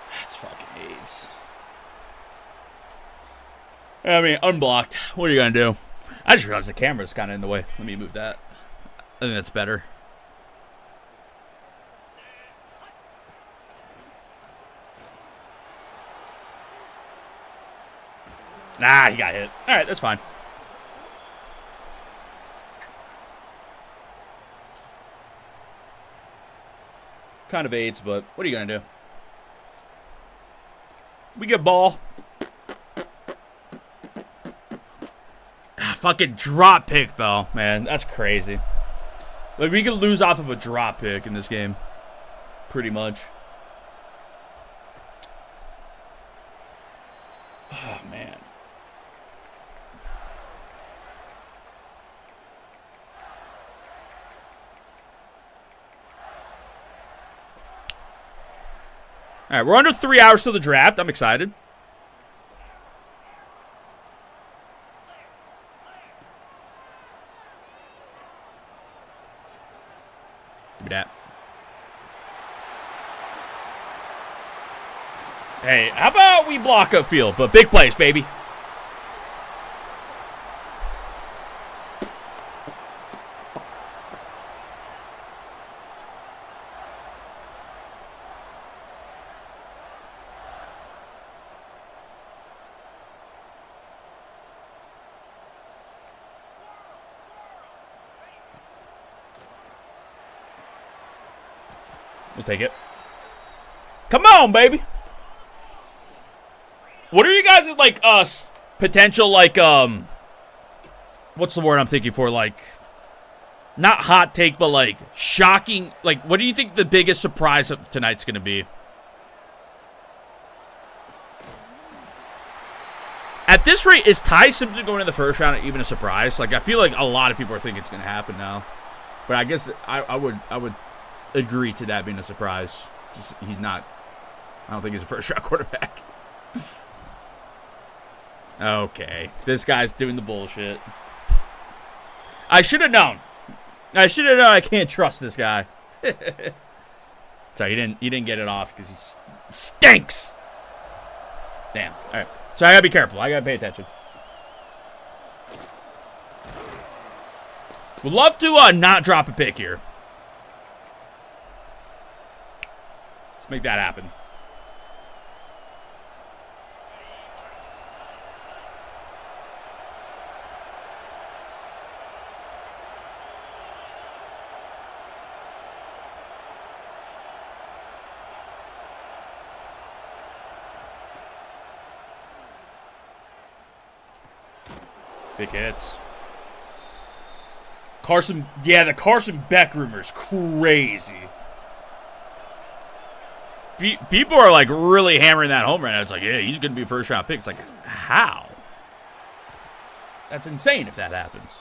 [SPEAKER 1] That's fucking AIDS. I mean, unblocked. What are you gonna do? I just realized the camera's kind of in the way. Let me move that. I think that's better. Nah, he got hit. All right, that's fine. Kind of AIDS, but what are you going to do? We get ball. Fucking drop pick, though, man. That's crazy. Like, we could lose off of a drop pick in this game. Pretty much. Oh, man. All right, we're under 3 hours till the draft. I'm excited. Give me that. Hey, how about we block up field, but big plays, baby. We'll take it. Come on, baby. What are you guys' like potential like what's the word I'm thinking for, like not hot take but like shocking, like what do you think the biggest surprise of tonight's going to be? At this rate, is Ty Simpson going to the first round even a surprise? Like I feel like a lot of people are thinking it's going to happen now. But I guess I would agree to that being a surprise. Just, he's not. I don't think he's a first-round quarterback. Okay, this guy's doing the bullshit. I should have known. I should have known. I can't trust this guy. Sorry, he didn't get it off because he stinks. Damn. All right. So I gotta be careful. I gotta pay attention. Would love to not drop a pick here. Let's make that happen. Big hits. Carson, yeah, the Carson Beck rumor is crazy. People are like really hammering that home right now. It's like, yeah, he's going to be a first round pick. It's like, how? That's insane if that happens.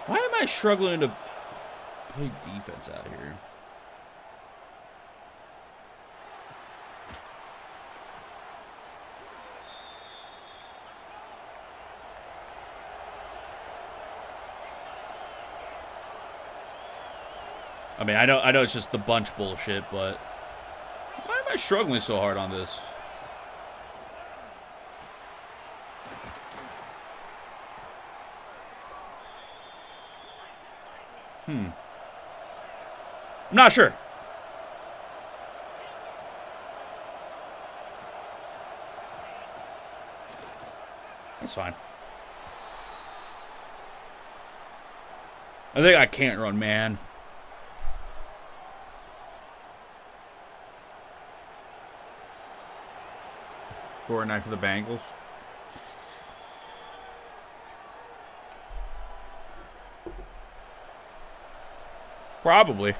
[SPEAKER 1] Why am I struggling to play defense out here? I mean, I know it's just the bunch bullshit, but why am I struggling so hard on this? I'm not sure. That's fine. I think I can't run, man. Fortnite for the Bengals. Probably.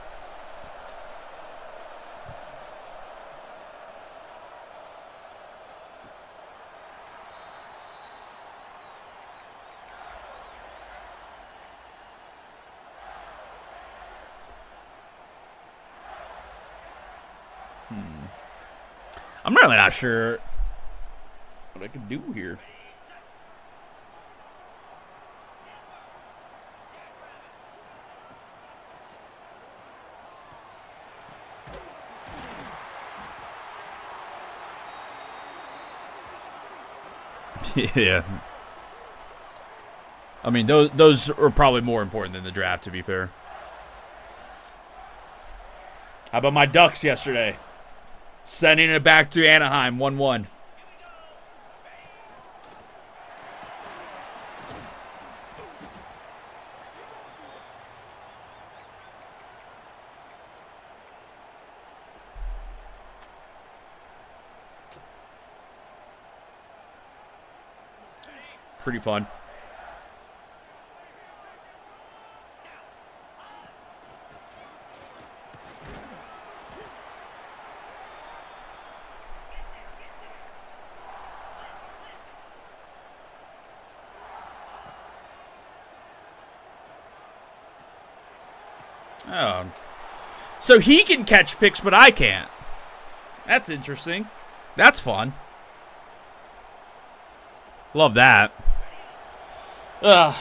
[SPEAKER 1] I'm really not sure what I can do here. Yeah. I mean, those are probably more important than the draft, to be fair. How about my Ducks yesterday? Sending it back to Anaheim, 1-1. Pretty fun. Oh. So he can catch picks, but I can't. That's interesting. That's fun. Love that. Ugh.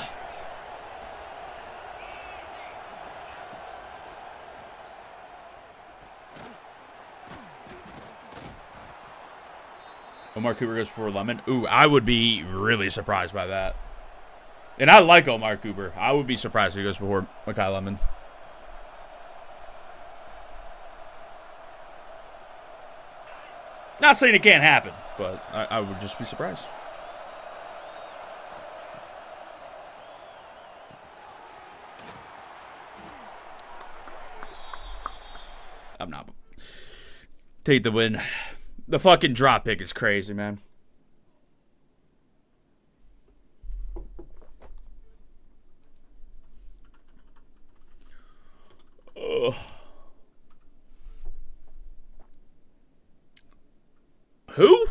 [SPEAKER 1] Omar Cooper goes for Lemon. Ooh, I would be really surprised by that. And I like Omar Cooper. I would be surprised if he goes before Mekhi Lemon. Not saying it can't happen, but I would just be surprised. I'm not. Take the win. The fucking drop pick is crazy, man. Ugh. Who?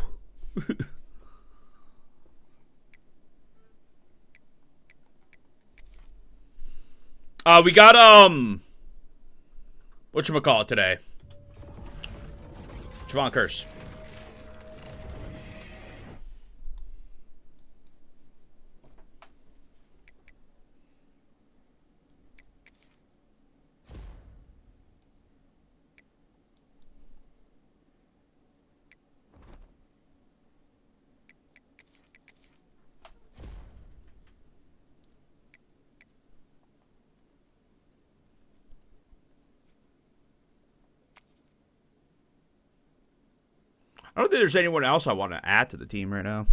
[SPEAKER 1] We got whatchamacallit today? Javon Curse. I don't think there's anyone else I want to add to the team right now.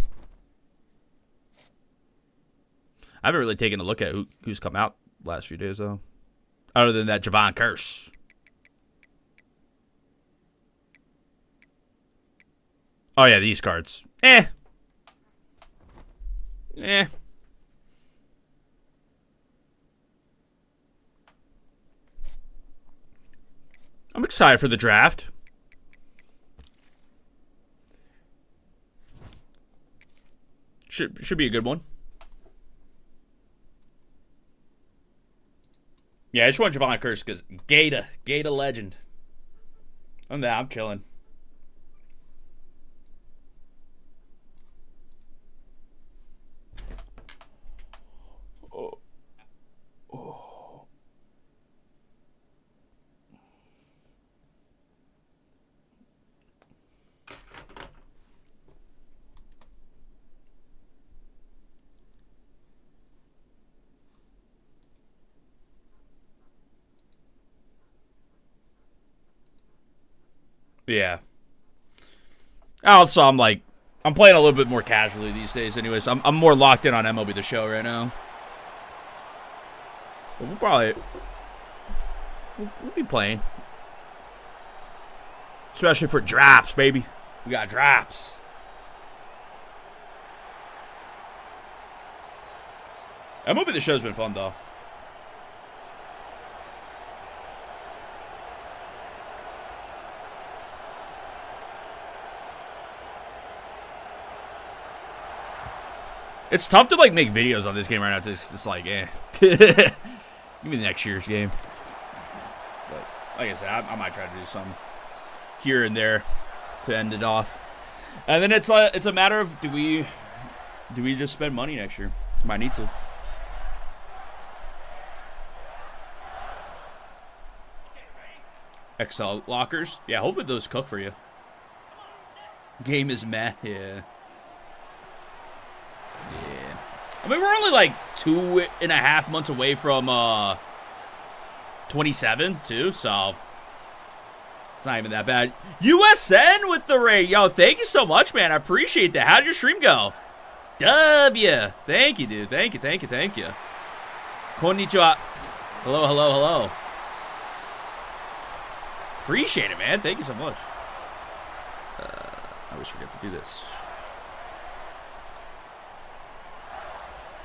[SPEAKER 1] I haven't really taken a look at who's come out last few days, though. Other than that Javon Curse. Oh, yeah, these cards. Eh. I'm excited for the draft. Should be a good one. Yeah, I just want Javon Curse because Gata legend. I'm chilling. Yeah. Also, I'm playing a little bit more casually these days. Anyways, I'm more locked in on MLB The Show right now. But we'll be playing, especially for drops, baby. We got drops. MLB The Show's been fun though. It's tough to like make videos on this game right now. It's like, eh. Give me next year's game. But like I said, I might try to do something here and there to end it off. And then it's a matter of do we just spend money next year? Might need to. XL lockers, yeah. Hopefully those cook for you. Game is meh, yeah. Yeah. I mean, we're only like 2.5 months away from 27, too, so it's not even that bad. USN with the raid. Yo, thank you so much, man. I appreciate that. How'd your stream go? W. Thank you, dude. Thank you. Konnichiwa. Hello. Appreciate it, man. Thank you so much. I always forget to do this.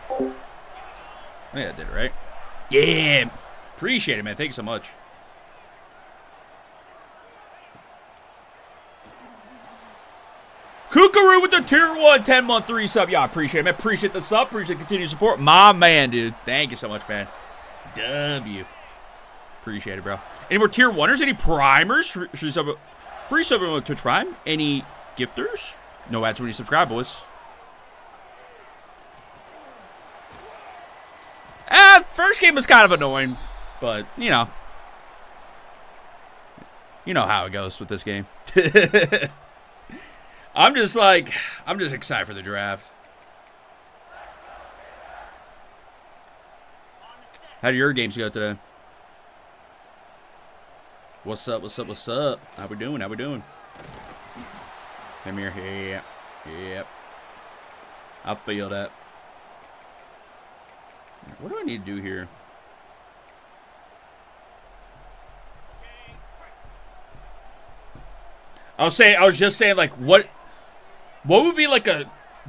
[SPEAKER 1] I think I did it right. Yeah. Appreciate it, man. Thank you so much. Kookaroo with the tier 1 10-month 3 sub. Yeah, I appreciate it, man. Appreciate the sub. Appreciate the continued support. My man, dude. Thank you so much, man. W. Appreciate it, bro. Any more tier 1ers? Any primers? Free sub on Twitch Prime? Any gifters? No ads when you subscribe, boys. First game was kind of annoying, but, you know how it goes with this game. I'm just excited for the draft. How did your games go today? What's up? How we doing? Come here. Yep. I feel that. What do I need to do here? I was just saying, like, what would be like a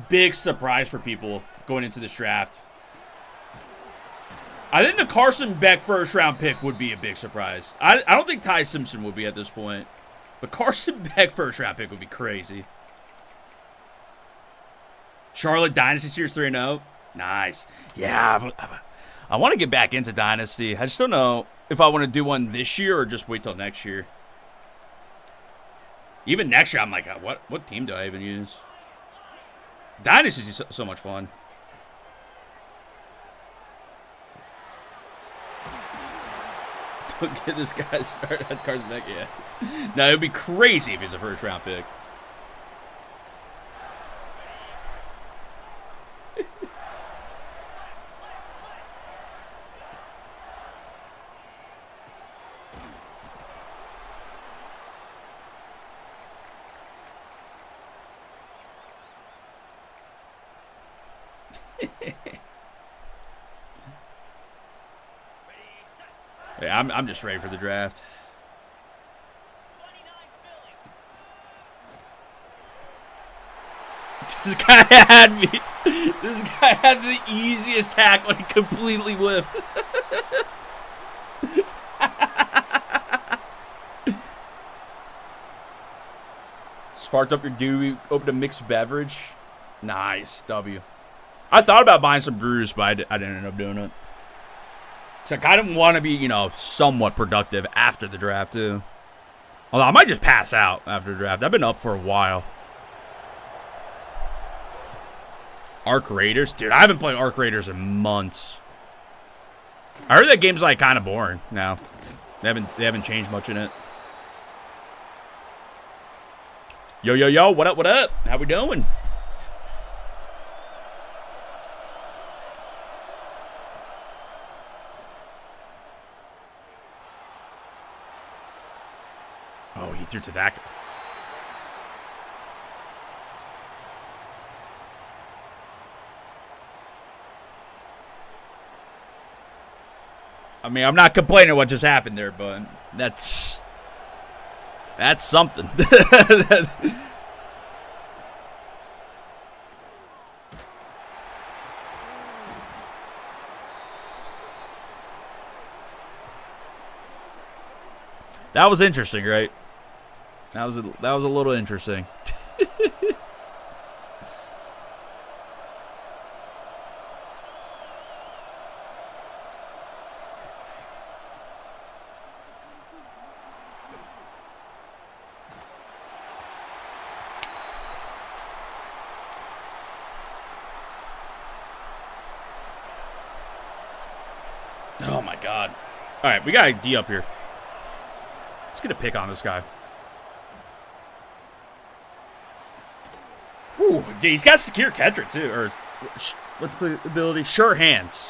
[SPEAKER 1] big surprise for people going into this draft? I think the Carson Beck first round pick would be a big surprise. I don't think Ty Simpson would be at this point, but Carson Beck first round pick would be crazy. Charlotte Dynasty Series 3-0. Nice. Yeah, I want to get back into Dynasty. I just don't know if I want to do one this year or just wait till next year. Even next year, I'm like, what team do I even use? Dynasty is so much fun. Don't get this guy started on Carson Beck yet. No, it would be crazy if he's a first round pick. Yeah, I'm just ready for the draft. This guy had me. This guy had the easiest tackle and he completely whiffed. Sparked up your Dewey, opened a mixed beverage. Nice, W. I thought about buying some brews, but I didn't end up doing it. It's like I didn't want to be, you know, somewhat productive after the draft, too. Although I might just pass out after the draft. I've been up for a while. Arc Raiders? Dude, I haven't played Arc Raiders in months. I heard that game's, like, kind of boring now. They haven't changed much in it. Yo, yo, yo, what up, what up? How we doing? Oh, he threw to that. I mean, I'm not complaining what just happened there, but that's something. That was interesting, right? That was a little interesting. Oh my god. All right, we got a D up here. Let's get a pick on this guy. Whew, dude, he's got secure catcher too, or what's the ability? Sure hands.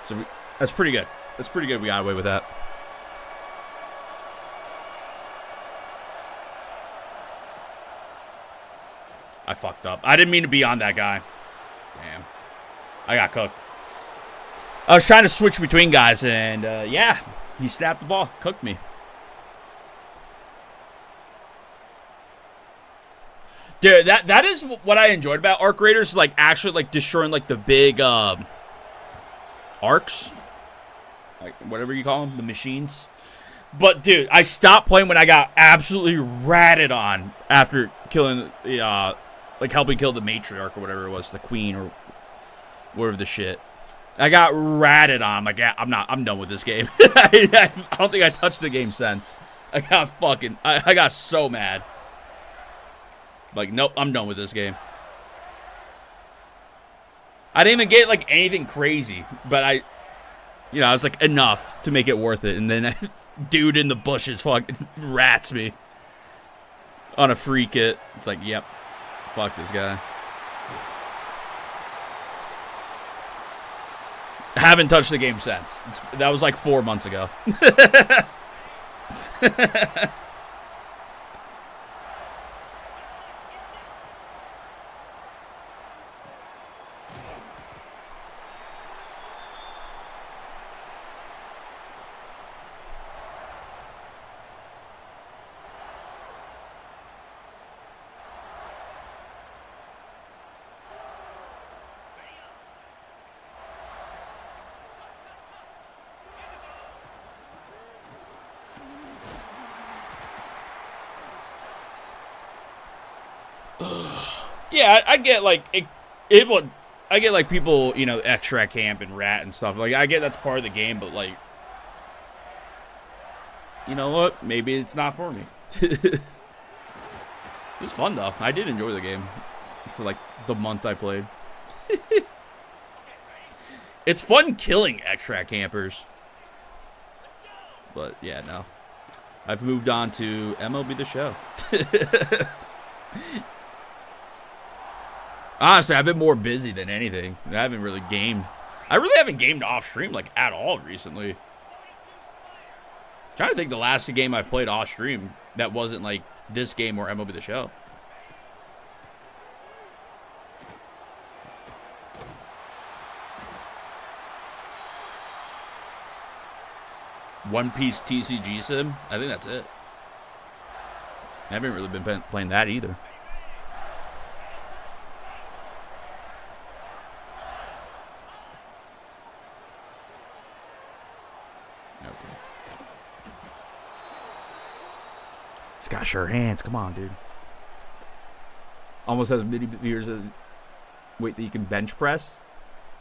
[SPEAKER 1] So that's pretty good. That's pretty good. We got away with that. I fucked up. I didn't mean to be on that guy. Damn. I got cooked. I was trying to switch between guys, and yeah, he snapped the ball, cooked me. Dude, that is what I enjoyed about Arc Raiders, like actually like destroying like the big arcs, like whatever you call them, the machines. But dude, I stopped playing when I got absolutely ratted on after killing the like helping kill the matriarch or whatever it was, the queen or whatever the shit. I got ratted on. I'm like, yeah, I'm done with this game. I don't think I touched the game since. I got so mad. Like, nope, I'm done with this game. I didn't even get, like, anything crazy. But I was like, enough to make it worth it. And then dude in the bushes fucking rats me on a free kit. It's like, yep, fuck this guy. I haven't touched the game since. That was like 4 months ago. Yeah, I get like I get like people, you know, extract camp and rat and stuff. Like I get that's part of the game, but like, you know what? Maybe it's not for me. It was fun though. I did enjoy the game for like the month I played. It's fun killing extract campers. But yeah, no. I've moved on to MLB The Show. Honestly, I've been more busy than anything. I haven't really gamed. I really haven't gamed off stream like at all recently. I'm trying to think the last game I played off stream that wasn't like this game or MLB The Show. One Piece TCG Sim. I think that's it. I haven't really been playing that either. He's got sure hands. Come on, dude. Almost has many years as weight that you can bench press.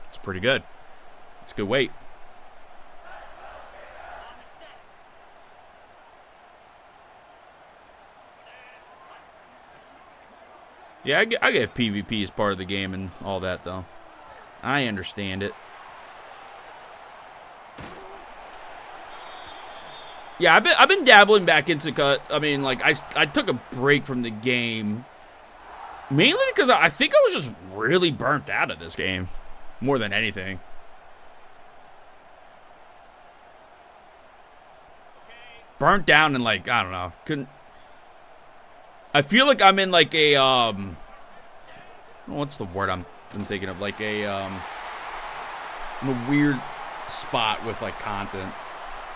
[SPEAKER 1] It's pretty good. It's good weight. Yeah, I get PvP as part of the game and all that, though. I understand it. Yeah, I've been dabbling back into cut. I mean, like I took a break from the game, mainly because I think I was just really burnt out of this game, more than anything. Burnt down and like I don't know, couldn't. I feel like I'm in like a what's the word I'm thinking of? Like a in a weird spot with like content.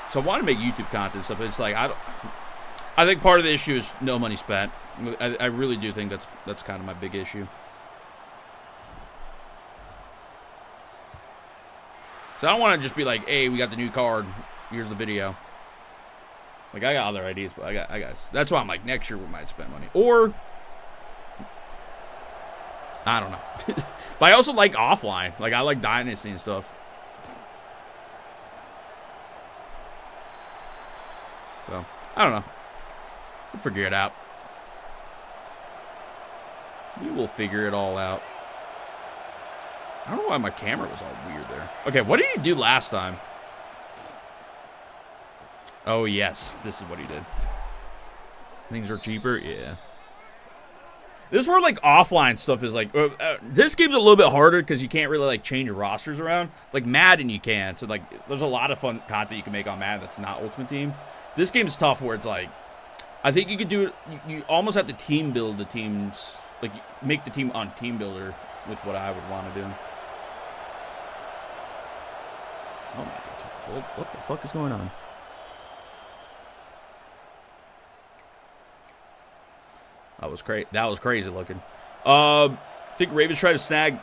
[SPEAKER 1] So I want to make YouTube content and stuff, but it's like I think part of the issue is no money spent. I really do think that's kind of my big issue. So I don't want to just be like, hey, we got the new card. Here's the video. Like I got other ideas, but I got. That's why I'm like next year we might spend money, or I don't know. But I also like offline. Like I like Dynasty and stuff. So, I don't know. We'll figure it out. We will figure it all out. I don't know why my camera was all weird there. Okay, what did he do last time? Oh, yes. This is what he did. Things are cheaper? Yeah. This is where, like, offline stuff is, like... this game's a little bit harder because you can't really, like, change rosters around. Like, Madden you can. So, like, there's a lot of fun content you can make on Madden that's not Ultimate Team. This game's tough where it's, like... I think you could do it... You almost have to team build the teams... Like, make the team on Team Builder with what I would want to do. Oh, my God. What the fuck is going on? That was crazy looking. I think Ravens try to snag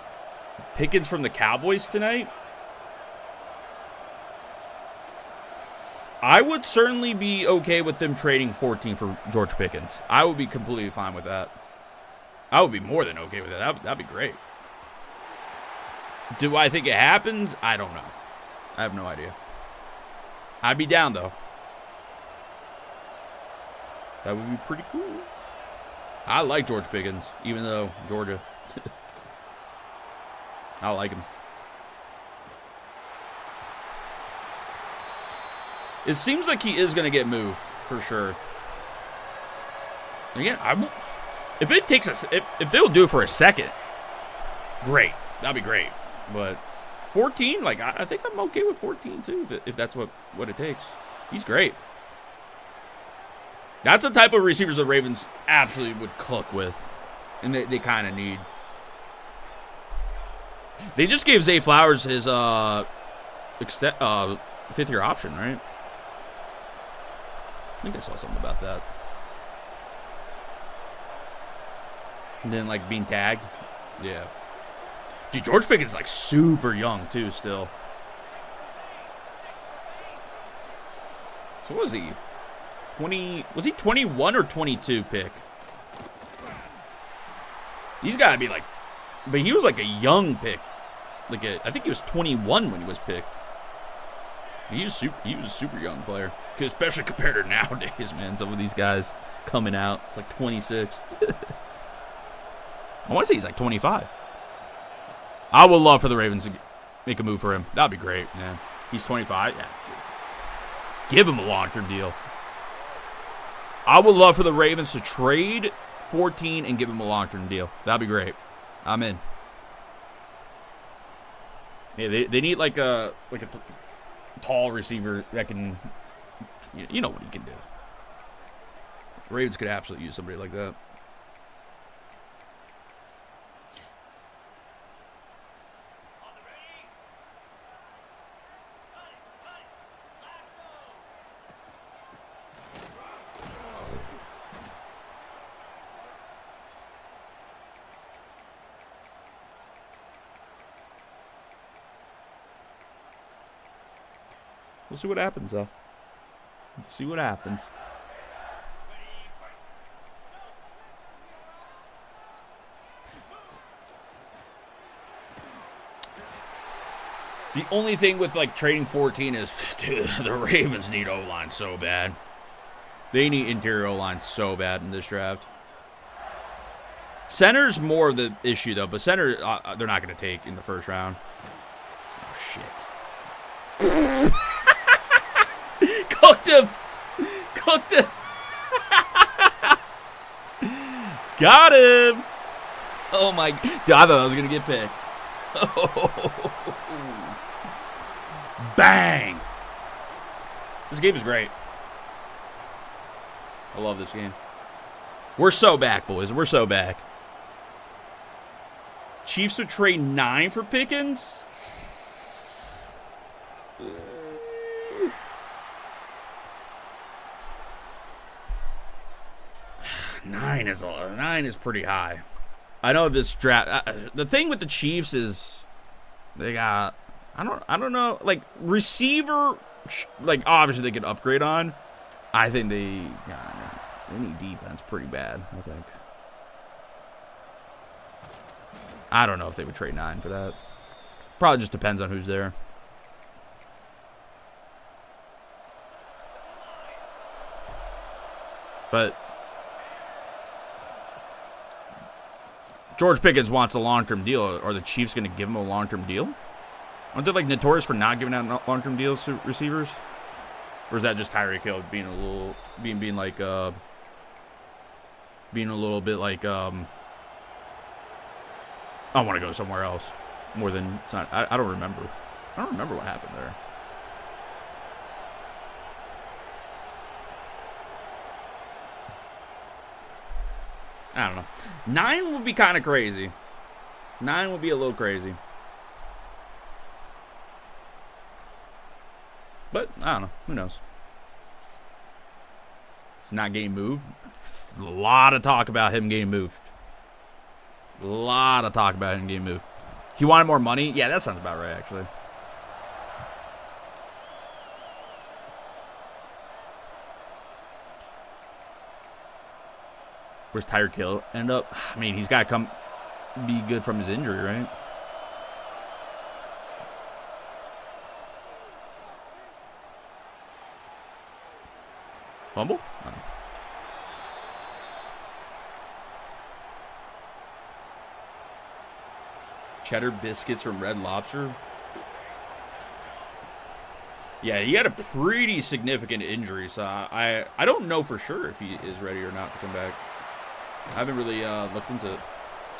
[SPEAKER 1] Pickens from the Cowboys tonight. I would certainly be okay with them trading 14 for George Pickens. I would be completely fine with that. I would be more than okay with that. That'd be great. Do I think it happens? I don't know. I have no idea. I'd be down, though. That would be pretty cool. I like George Pickens, even though Georgia. I like him. It seems like he is going to get moved, for sure. Again, if it takes us, if they'll do it for a second, great. That'd be great. But 14, like, I think I'm okay with 14, too, if that's what it takes. He's great. That's the type of receivers the Ravens absolutely would cook with. And they kind of need. They just gave Zay Flowers his 5th-year option, right? I think I saw something about that. And then, like, being tagged. Yeah. Dude, George Pickens is, like, super young, too, still. So what was he? Was he 21 or 22 pick? He's got to be like, but he was like a young pick. Like I think he was 21 when he was picked. He was a super young player, especially compared to nowadays, man. Some of these guys coming out, it's like 26. I want to say he's like 25. I would love for the Ravens to make a move for him. That'd be great, man. He's 25. Yeah, dude. Give him a long-term deal. I would love for the Ravens to trade 14 and give him a long-term deal. That'd be great. I'm in. Yeah, they need like a tall receiver that can, you know what he can do. The Ravens could absolutely use somebody like that. We'll see what happens, though. We'll see what happens. The only thing with, like, trading 14 is, dude, the Ravens need O-line so bad. They need interior O-line so bad in this draft. Center's more of the issue, though, but center, they're not going to take in the first round. Oh, shit. Cooked him! Cooked him! Got him! Oh, my... Dude, I thought I was going to get picked. Oh. Bang! This game is great. I love this game. We're so back, boys. We're so back. Chiefs would trade 9 for Pickens? 9 is pretty high. I know this draft. The thing with the Chiefs is they got. I don't know. Like receiver, like obviously they could upgrade on. I think they need defense pretty bad. I think. I don't know if they would trade 9 for that. Probably just depends on who's there. But George Pickens wants a long-term deal. Are the Chiefs going to give him a long-term deal? Aren't they like notorious for not giving out long-term deals to receivers? Or is that just Tyreek Hill being a little, being like, being a little bit like, I want to go somewhere else more than it's not. I don't remember. I don't remember what happened there. I don't know. 9 would be kind of crazy. 9 would be a little crazy. But, I don't know. Who knows? It's not getting moved. A lot of talk about him getting moved. A lot of talk about him getting moved. He wanted more money? Yeah, that sounds about right, actually. Where's Tyreek Hill end up? I mean, he's got to come be good from his injury, right? Fumble? Oh. Cheddar biscuits from Red Lobster. Yeah, he had a pretty significant injury, so I don't know for sure if he is ready or not to come back. I haven't really looked into it.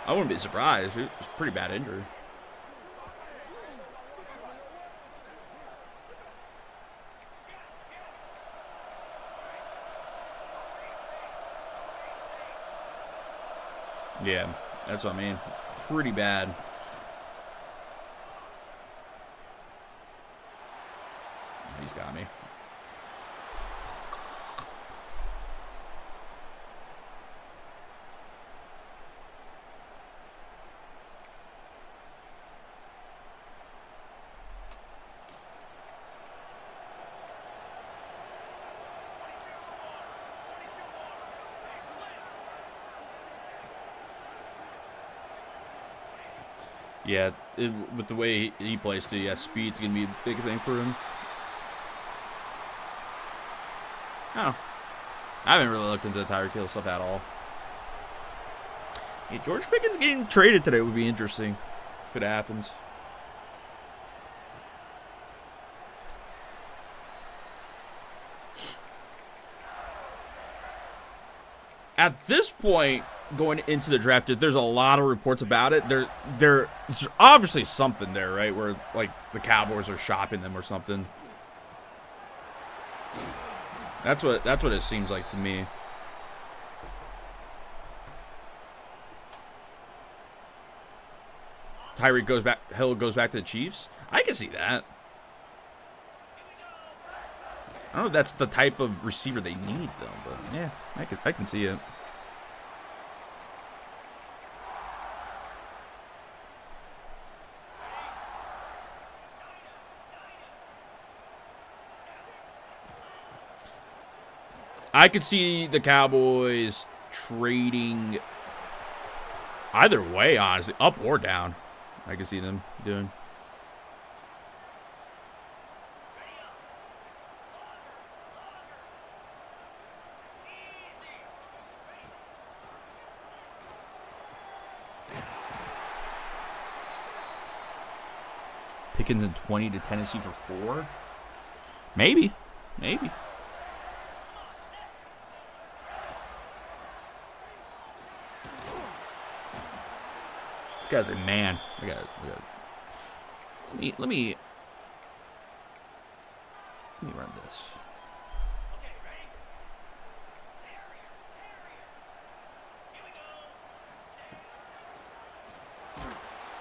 [SPEAKER 1] I wouldn't be surprised. It was a pretty bad injury. Yeah, that's what I mean. It's pretty bad. He's got me. Yeah, with the way he plays too, yeah, speed's going to be a big thing for him. Oh. I haven't really looked into the Tyreek Hill stuff at all. Yeah, George Pickens getting traded today would be interesting if it happens. At this point, going into the draft, there's a lot of reports about it. There's obviously something there, right? Where like the Cowboys are shopping them or something. That's what it seems like to me. Hill goes back to the Chiefs. I can see that. I don't know if that's the type of receiver they need though, but yeah, I can see it. I could see the Cowboys trading either way, honestly, up or down. I could see them doing. Pickens and 20 to Tennessee for 4. Maybe. Maybe. This guy's a man. Let me run this.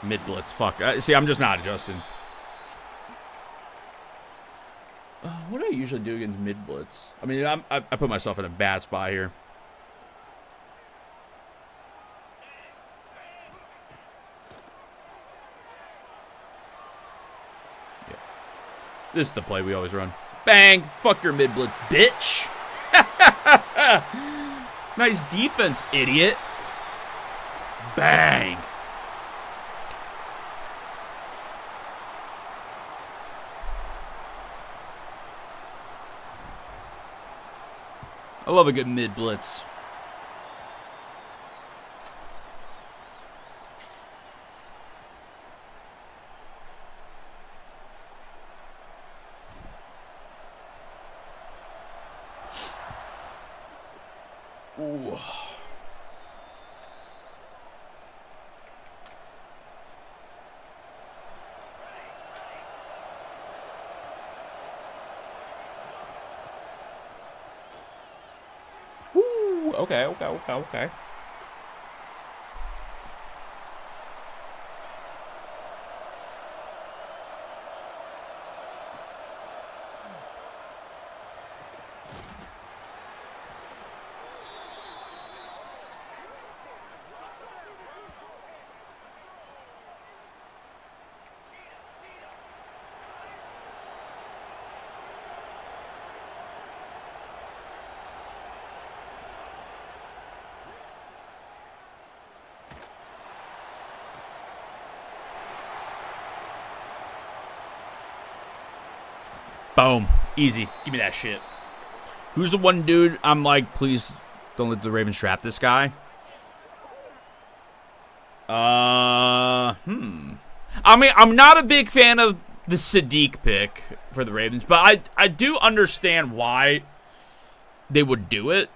[SPEAKER 1] Mid blitz. Fuck. See, I'm just not adjusting. What do I usually do against mid blitz? I mean, I put myself in a bad spot here. Yeah. This is the play we always run. Bang! Fuck your mid blitz, bitch! Nice defense, idiot. Bang! I love a good mid blitz. Ooh. Okay. Boom. Easy. Give me that shit. Who's the one dude I'm like, please don't let the Ravens trap this guy? I mean, I'm not a big fan of the Sadiq pick for the Ravens, but I do understand why they would do it.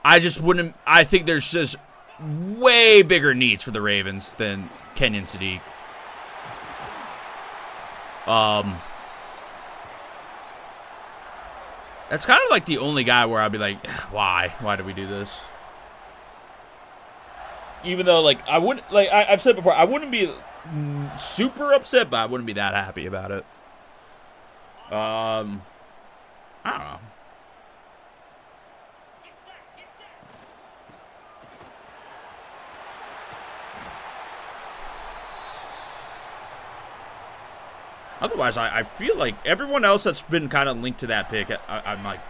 [SPEAKER 1] I just wouldn't. I think there's just way bigger needs for the Ravens than Kenyon Sadiq. That's kind of like the only guy where I'd be like, why? Why do we do this? Even though, like, I wouldn't, like, I've said before, I wouldn't be super upset, but I wouldn't be that happy about it. I don't know. Otherwise, I feel like everyone else that's been kind of linked to that pick, I'm like,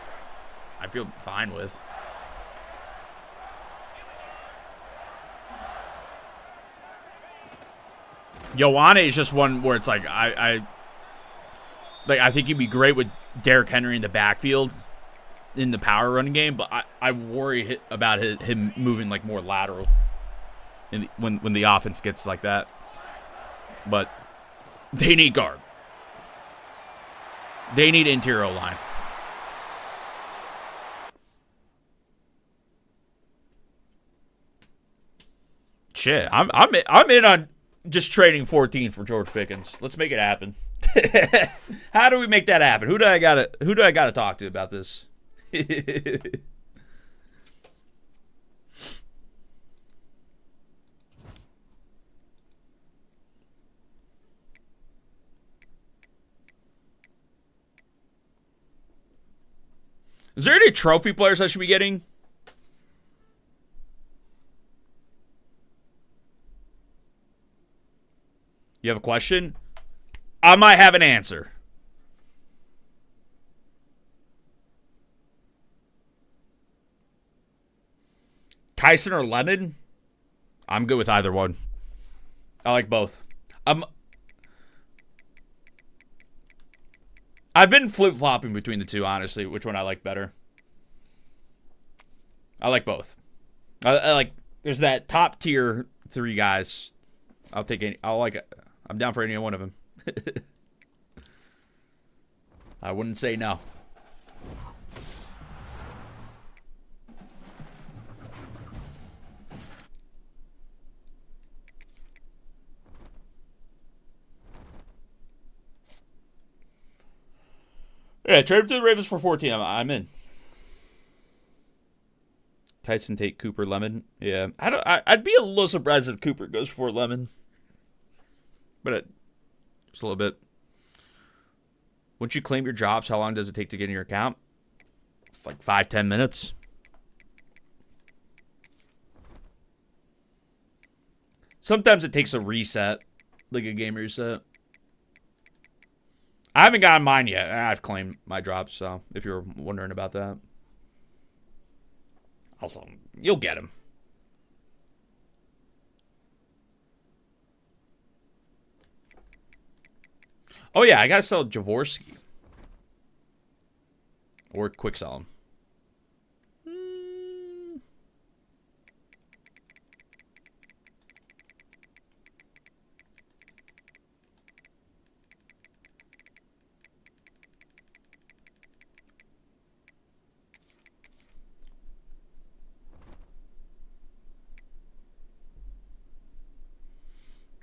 [SPEAKER 1] I feel fine with. Ioane is just one where it's like, I think he'd be great with Derrick Henry in the backfield in the power running game, but I worry about him moving like more lateral when the offense gets like that. But they need guard. They need interior line. Shit, I'm in on just trading 14 for George Pickens. Let's make it happen. How do we make that happen? Who do I gotta talk to about this? Is there any trophy players I should be getting? You have a question? I might have an answer. Tyson or Lemon? I'm good with either one. I like both. I've been flip-flopping between the two, honestly, which one I like better. I like both. I like, there's that top tier 3 guys. I'll take any, I'll like it. I'm down for any one of them. I wouldn't say no. Yeah, trade him to the Ravens for 14. I'm in. Tyson take Cooper Lemon. Yeah, I'd be a little surprised if Cooper goes for Lemon, but just a little bit. Once you claim your drops, how long does it take to get in your account? It's like 5-10 minutes. Sometimes it takes a reset, like a game reset. I haven't gotten mine yet. I've claimed my drops, so if you're wondering about that. Also, you'll get him. Oh, yeah, I got to sell Jaworski. Or quick sell him.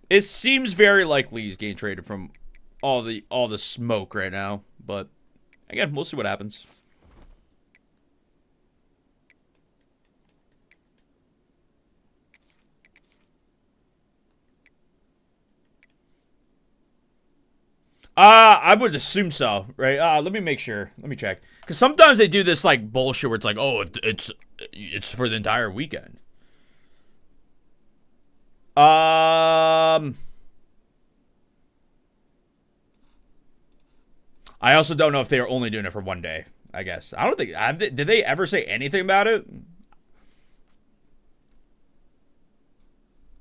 [SPEAKER 1] It seems very likely he's getting traded from all the smoke right now, but again, we'll see what happens. I would assume so, right? Let me make sure. Let me check. Because sometimes they do this like bullshit where it's like, oh, it's for the entire weekend. I also don't know if they are only doing it for one day. I guess I don't think. Did they ever say anything about it?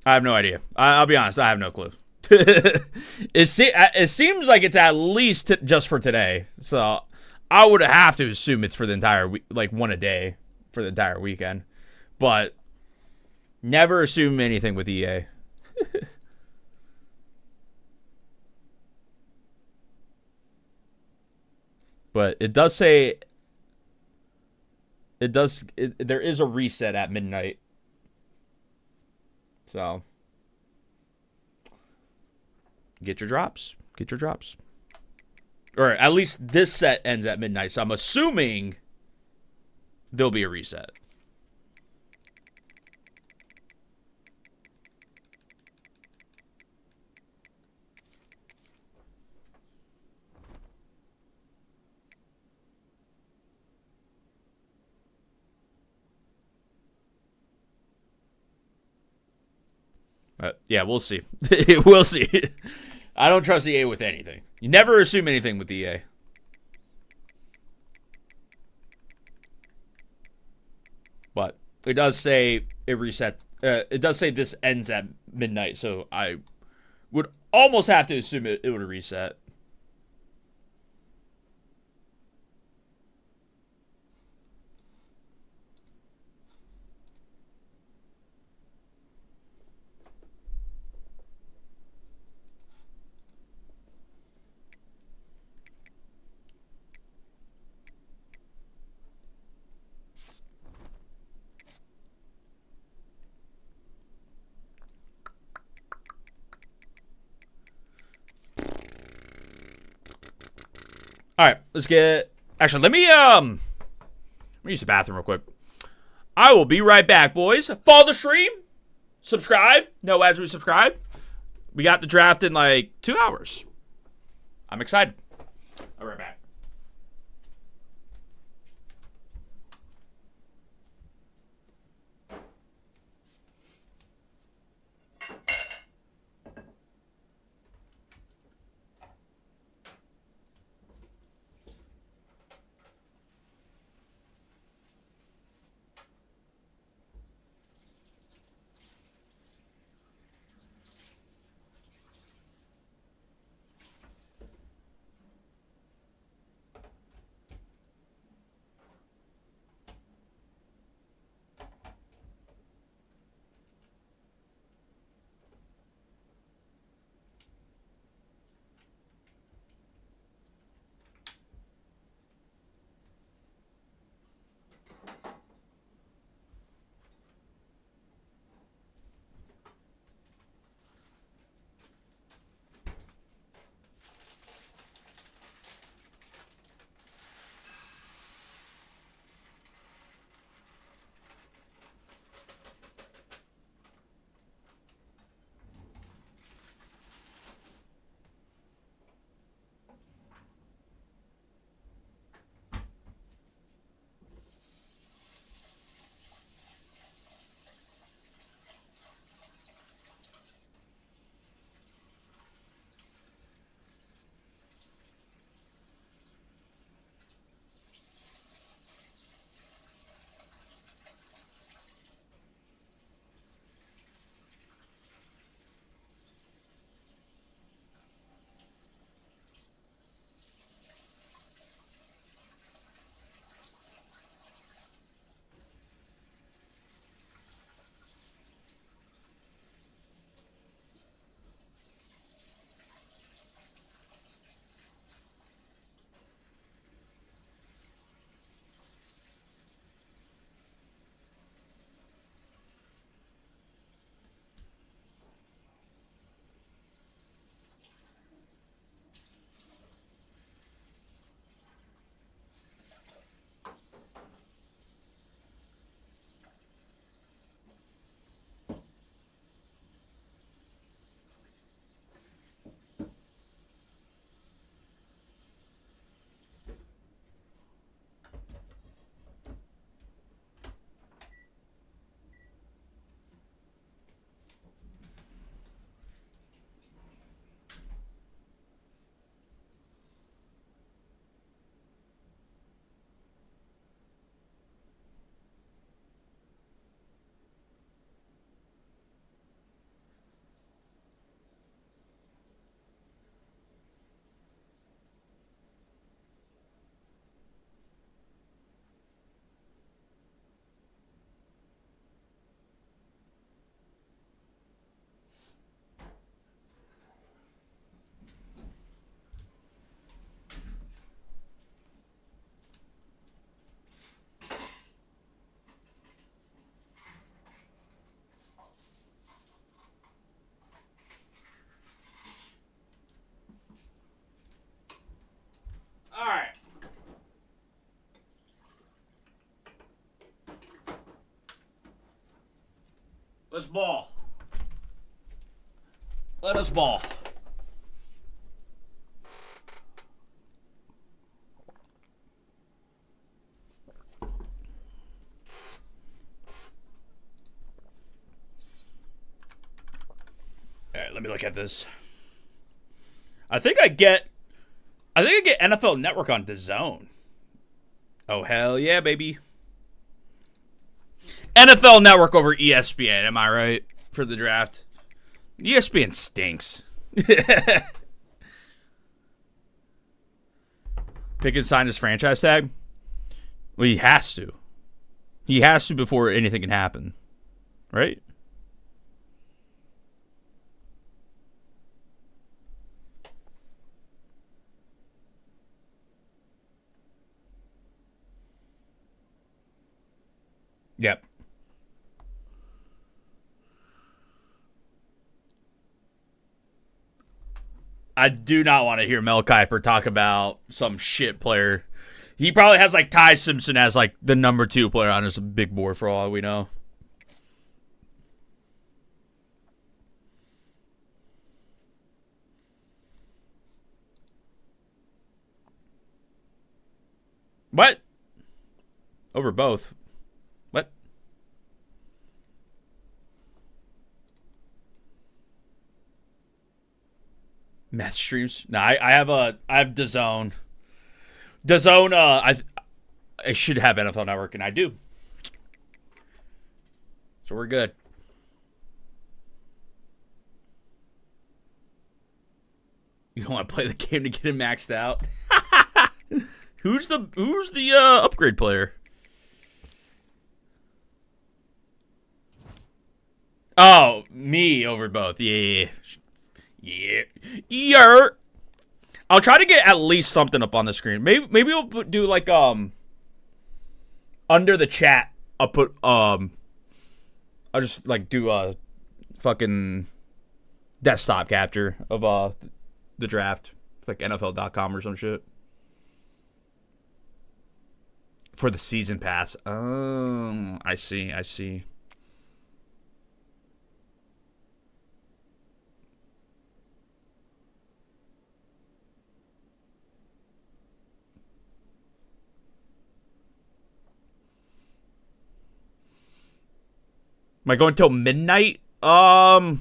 [SPEAKER 1] I have no idea. I'll be honest. I have no clue. It seems like it's at least just for today. So I would have to assume it's for the entire week, like one a day for the entire weekend. But never assume anything with EA. But it does say there is a reset at midnight. So get your drops. Get your drops. Or at least this set ends at midnight. So I'm assuming there'll be a reset. Yeah, we'll see. We'll see. I don't trust EA with anything. You never assume anything with EA. But it does say it reset. It does say this ends at midnight, so I would almost have to assume it would reset. All right, let's get. Actually, let me use the bathroom real quick. I will be right back, boys. Follow the stream, subscribe. No ads, we subscribe. We got the draft in like 2 hours. I'm excited. I'll be right back. Let's ball. Let us ball. All right, let me look at this. I think I get NFL Network on DAZN. Oh hell yeah, baby. NFL Network over ESPN, am I right? For the draft. ESPN stinks. Pickens signed his franchise tag? Well, he has to. He has to before anything can happen. Right? Yep. I do not want to hear Mel Kiper talk about some shit player. He probably has like Ty Simpson as like the number 2 player on his big board for all we know. What? Over both. What? Meth streams? No, I have DAZN. DAZN, I should have NFL Network, and I do. So we're good. You don't want to play the game to get him maxed out. Who's the upgrade player? Oh, me over both. Yeah. I'll try to get at least something up on the screen. Maybe we'll do like under the chat. I'll just like do a fucking desktop capture of the draft, like NFL.com or some shit. For the season pass. Oh, I see. Am I going till midnight? I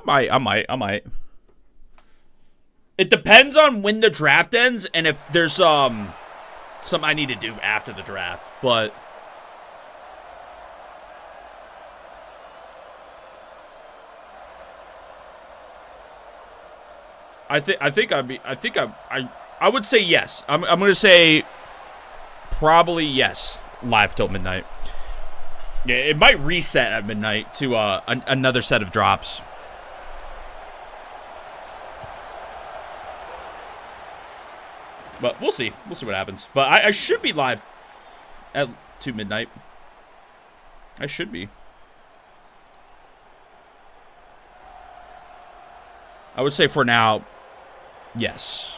[SPEAKER 1] might. It depends on when the draft ends and if there's something I need to do after the draft. But I would say yes. I'm going to say probably yes. Live till midnight. Yeah, it might reset at midnight to another set of drops. But we'll see. We'll see what happens. But I should be live to midnight. I should be. I would say for now, yes.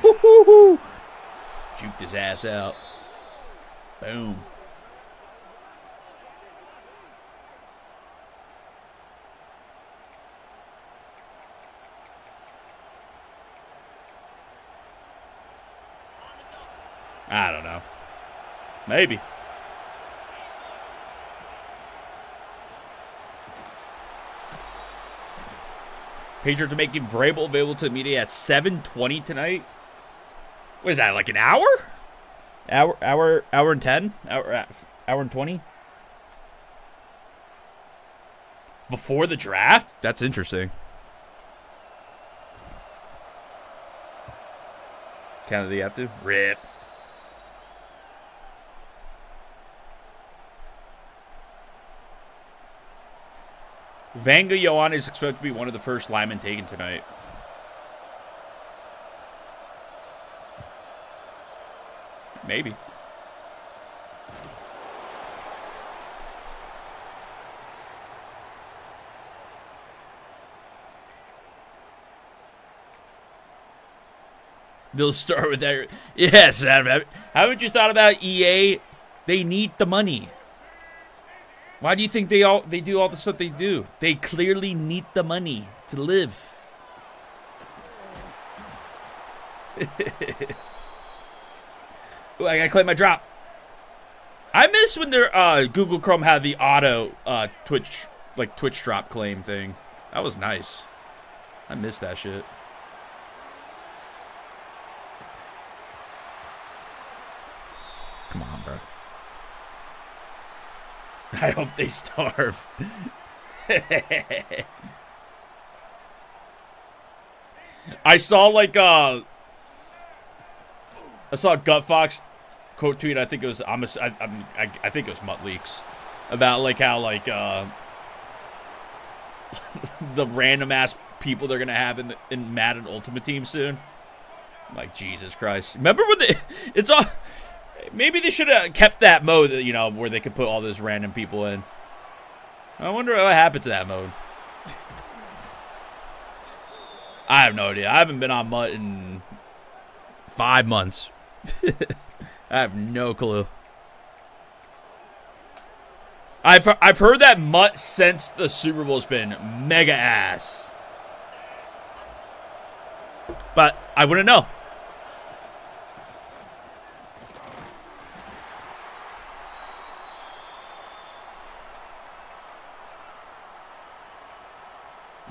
[SPEAKER 1] Woo-hoo-hoo. Juked his ass out. Boom. I don't know. Maybe. Patriots are making Vrabel available to the media at 7:20 tonight. What is that, like an hour? Hour and 10? Hour and 20? Before the draft? That's interesting. Canada, you have to? Rip. Vanga Yohan is expected to be one of the first linemen taken tonight. Maybe. They'll start with that. Yes, haven't you thought about EA? They need the money. Why do you think they do all the stuff they do? They clearly need the money to live. Ooh, I gotta claim my drop. I miss when their Google Chrome had the auto Twitch drop claim thing. That was nice. I miss that shit. Come on, bro. I hope they starve. I saw I saw Gut Fox quote tweet. I think it was I think it was Mutt Leaks about how the random ass people they're gonna have in Madden Ultimate Team soon. I'm like, Jesus Christ! Remember when it's all. Maybe they should have kept that mode, where they could put all those random people in. I wonder what happened to that mode. I have no idea. I haven't been on Mutt in 5 months. I have no clue. I've heard that Mutt since the Super Bowl has been mega ass. But I wouldn't know.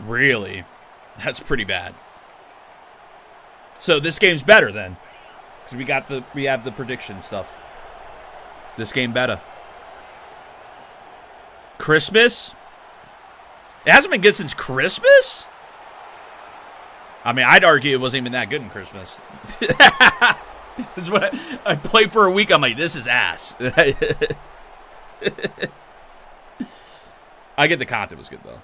[SPEAKER 1] Really? That's pretty bad. So this game's better then. Because we have the prediction stuff. This game better. Christmas? It hasn't been good since Christmas? I mean, I'd argue it wasn't even that good in Christmas. That's what I played for a week. I'm like, this is ass. I get the content was good though.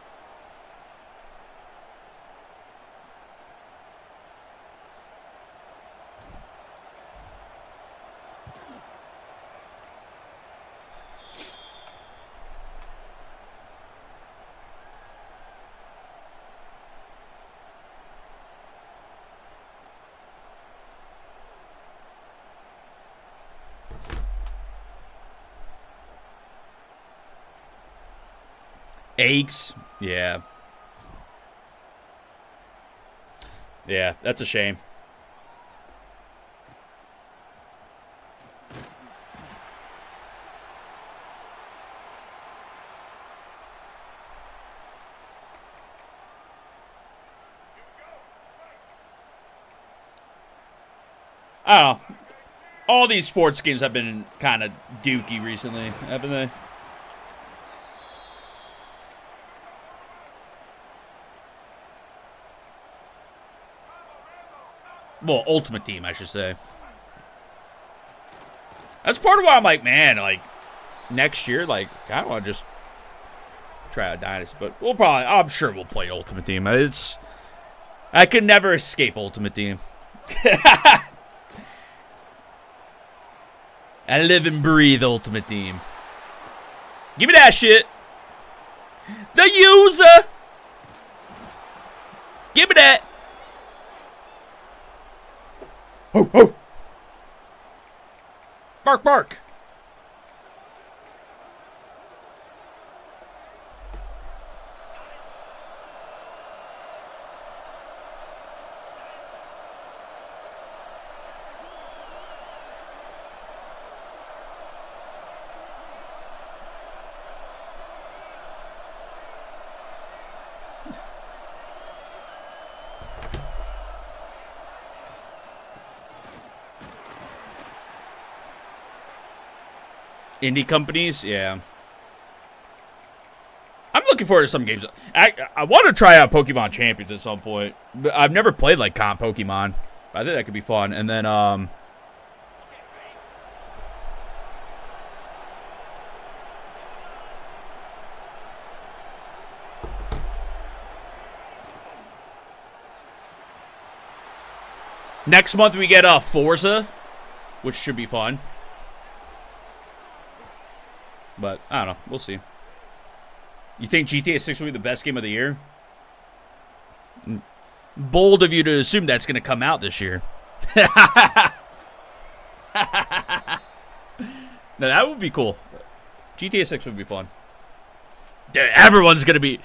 [SPEAKER 1] Eggs? Yeah. Yeah, that's a shame. I don't know. All these sports games have been kind of dookie recently, haven't they? Well, Ultimate Team, I should say. That's part of why I'm like, man, next year, I don't want to just try out Dynasty, but I'm sure we'll play Ultimate Team. I can never escape Ultimate Team. I live and breathe Ultimate Team. Give me that shit. The user. Give me that. Ho, ho. Bark, bark. Indie companies, yeah. I'm looking forward to some games. I want to try out Pokemon Champions at some point. But I've never played comp Pokemon. I think that could be fun. And then Next month we get Forza, which should be fun. But I don't know. We'll see. You think GTA 6 will be the best game of the year? Bold of you to assume that's going to come out this year. No, that would be cool. GTA 6 would be fun. Dude, everyone's going to be...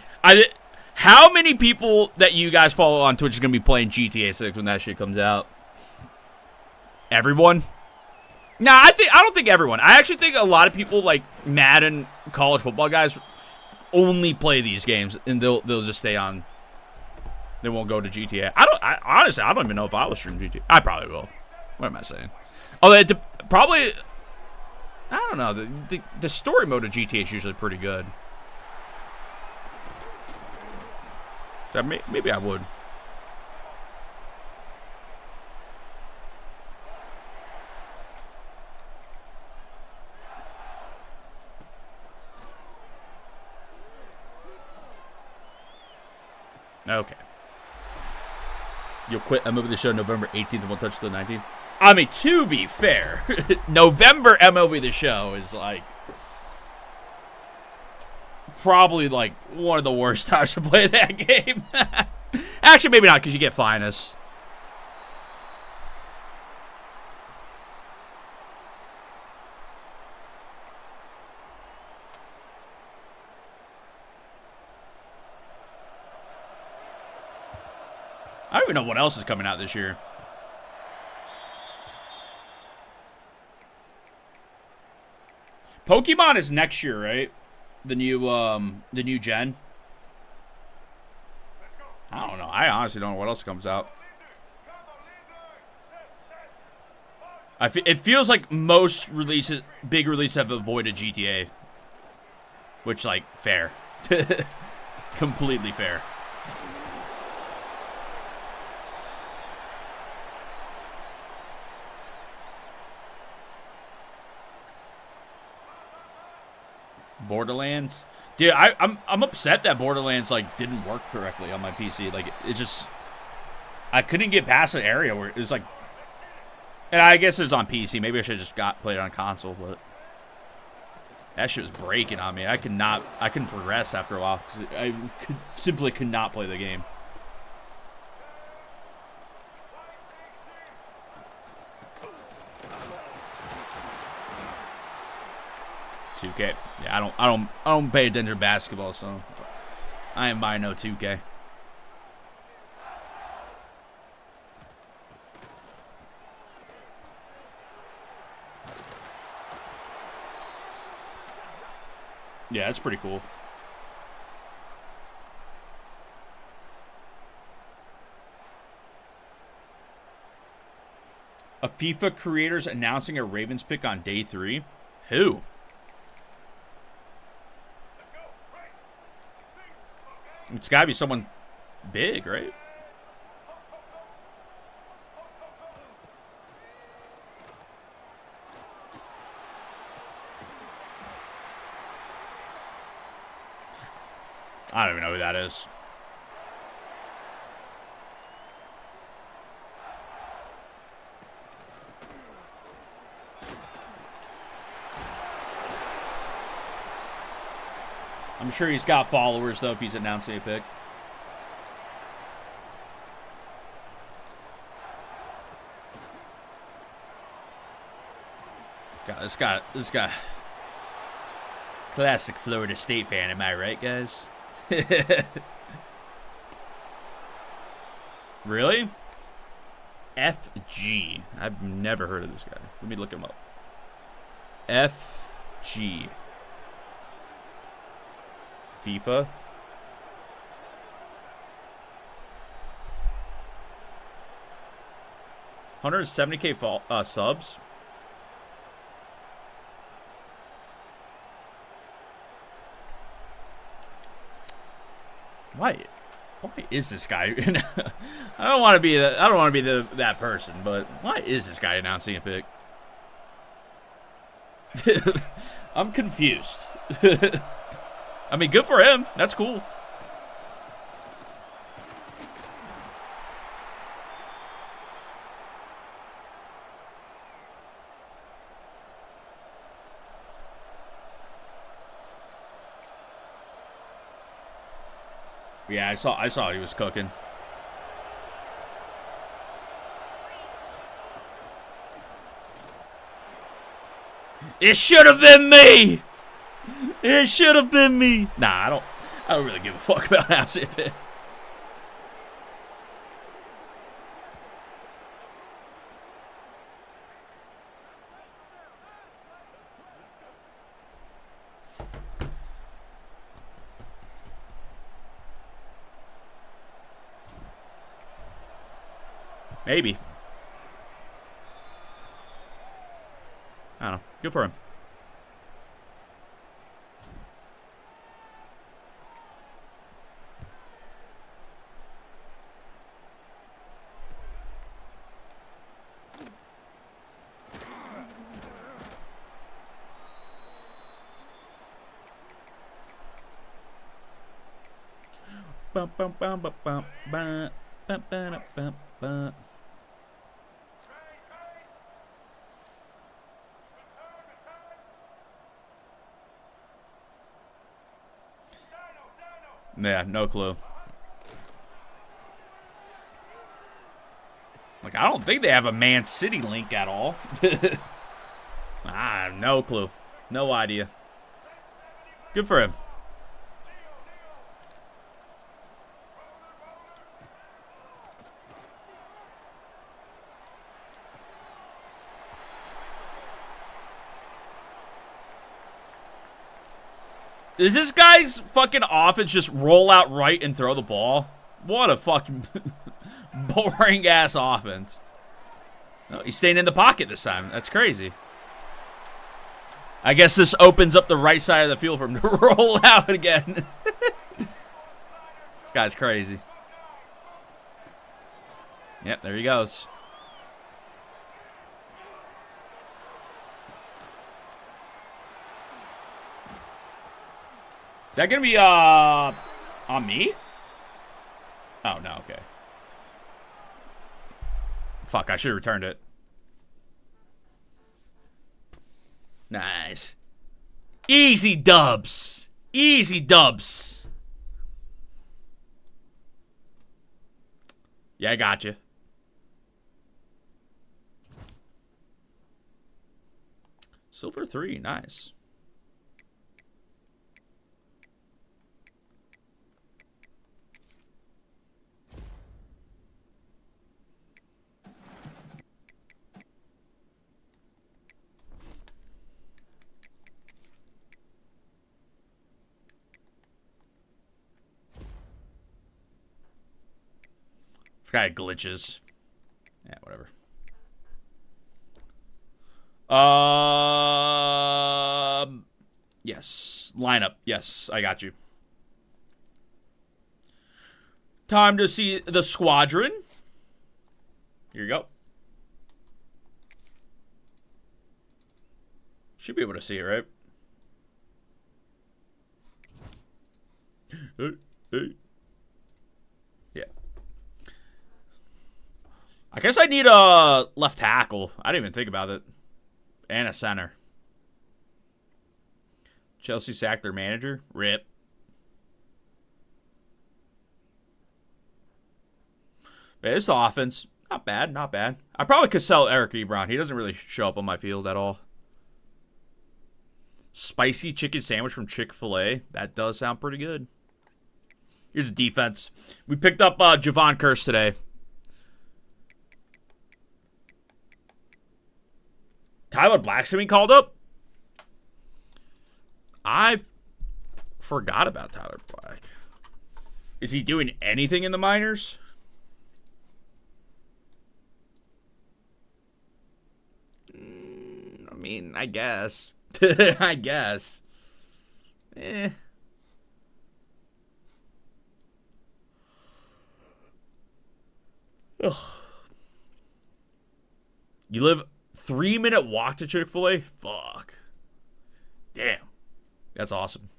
[SPEAKER 1] how many people that you guys follow on Twitch is going to be playing GTA 6 when that shit comes out? Everyone? Nah, I don't think everyone. I actually think a lot of people like Madden college football guys only play these games and they'll just stay on. They won't go to GTA. Honestly, I don't even know if I will stream GTA. I probably will. What am I saying? Oh, probably... I don't know. The story mode of GTA is usually pretty good. So maybe I would. Okay. You'll quit MLB The Show November 18th and won't touch the 19th. I mean, to be fair, November MLB The Show is like probably like one of the worst times to play that game. Actually, maybe not because you get finest. I don't even know what else is coming out this year. Pokemon is next year, right? The new gen. I don't know. I honestly don't know what else comes out. It feels like most releases, big releases, have avoided GTA. Which, like, fair. Completely fair. Borderlands, dude, I'm upset that Borderlands like didn't work correctly on my PC. Like it just, I couldn't get past an area where it was like, and I guess it was on PC. Maybe I should have just played it on console, but that shit was breaking on me. I couldn't progress after a while because I simply could not play the game. $2K. Yeah, I don't pay attention to basketball, so I ain't buying no 2K. Yeah, that's pretty cool. A FIFA creator's announcing a Ravens pick on day 3. Who? It's got to be someone big, right? I don't even know who that is. I'm sure he's got followers, though, if he's announcing a pick. God, this guy. Classic Florida State fan, am I right, guys? Really? FG. I've never heard of this guy. Let me look him up. FG. FIFA. $170K subs. Why is this guy? I don't want to be that person, but why is this guy announcing a pick? I'm confused. I mean, good for him. That's cool. Yeah, I saw he was cooking. It should have been me. It should have been me. Nah, I don't really give a fuck about how's it been. Maybe. I don't know. Good for him. Bum, bum, bum, bum, bum, bum, bum, bum, bum, bum. Yeah, no clue. Like, I don't think they have a Man City link at all. I have no clue. No idea. Good for him. Is this guy's fucking offense just roll out right and throw the ball? What a fucking boring ass offense. No, he's staying in the pocket this time. That's crazy. I guess this opens up the right side of the field for him to roll out again. This guy's crazy. Yep, there he goes. Is that gonna be on me? Oh no, okay. Fuck, I should have returned it. Nice. Easy dubs. Easy dubs. Yeah, I got you. Silver 3, nice. Forgot glitches. Yeah, whatever. Yes. Lineup. Yes, I got you. Time to see the squadron. Here you go. Should be able to see it, right? Hey. Yeah. I guess I need a left tackle. I didn't even think about it. And a center. Chelsea sacked their manager. Rip. But this offense, not bad, not bad. I probably could sell Eric Ebron. He doesn't really show up on my field at all. Spicy chicken sandwich from Chick-fil-A. That does sound pretty good. Here's the defense. We picked up Javon Curse today. Tyler Black's being called up? I forgot about Tyler Black. Is he doing anything in the minors? I mean, I guess. I guess. Ugh. You live 3-minute walk to Chick-fil-A? Fuck. Damn. That's awesome.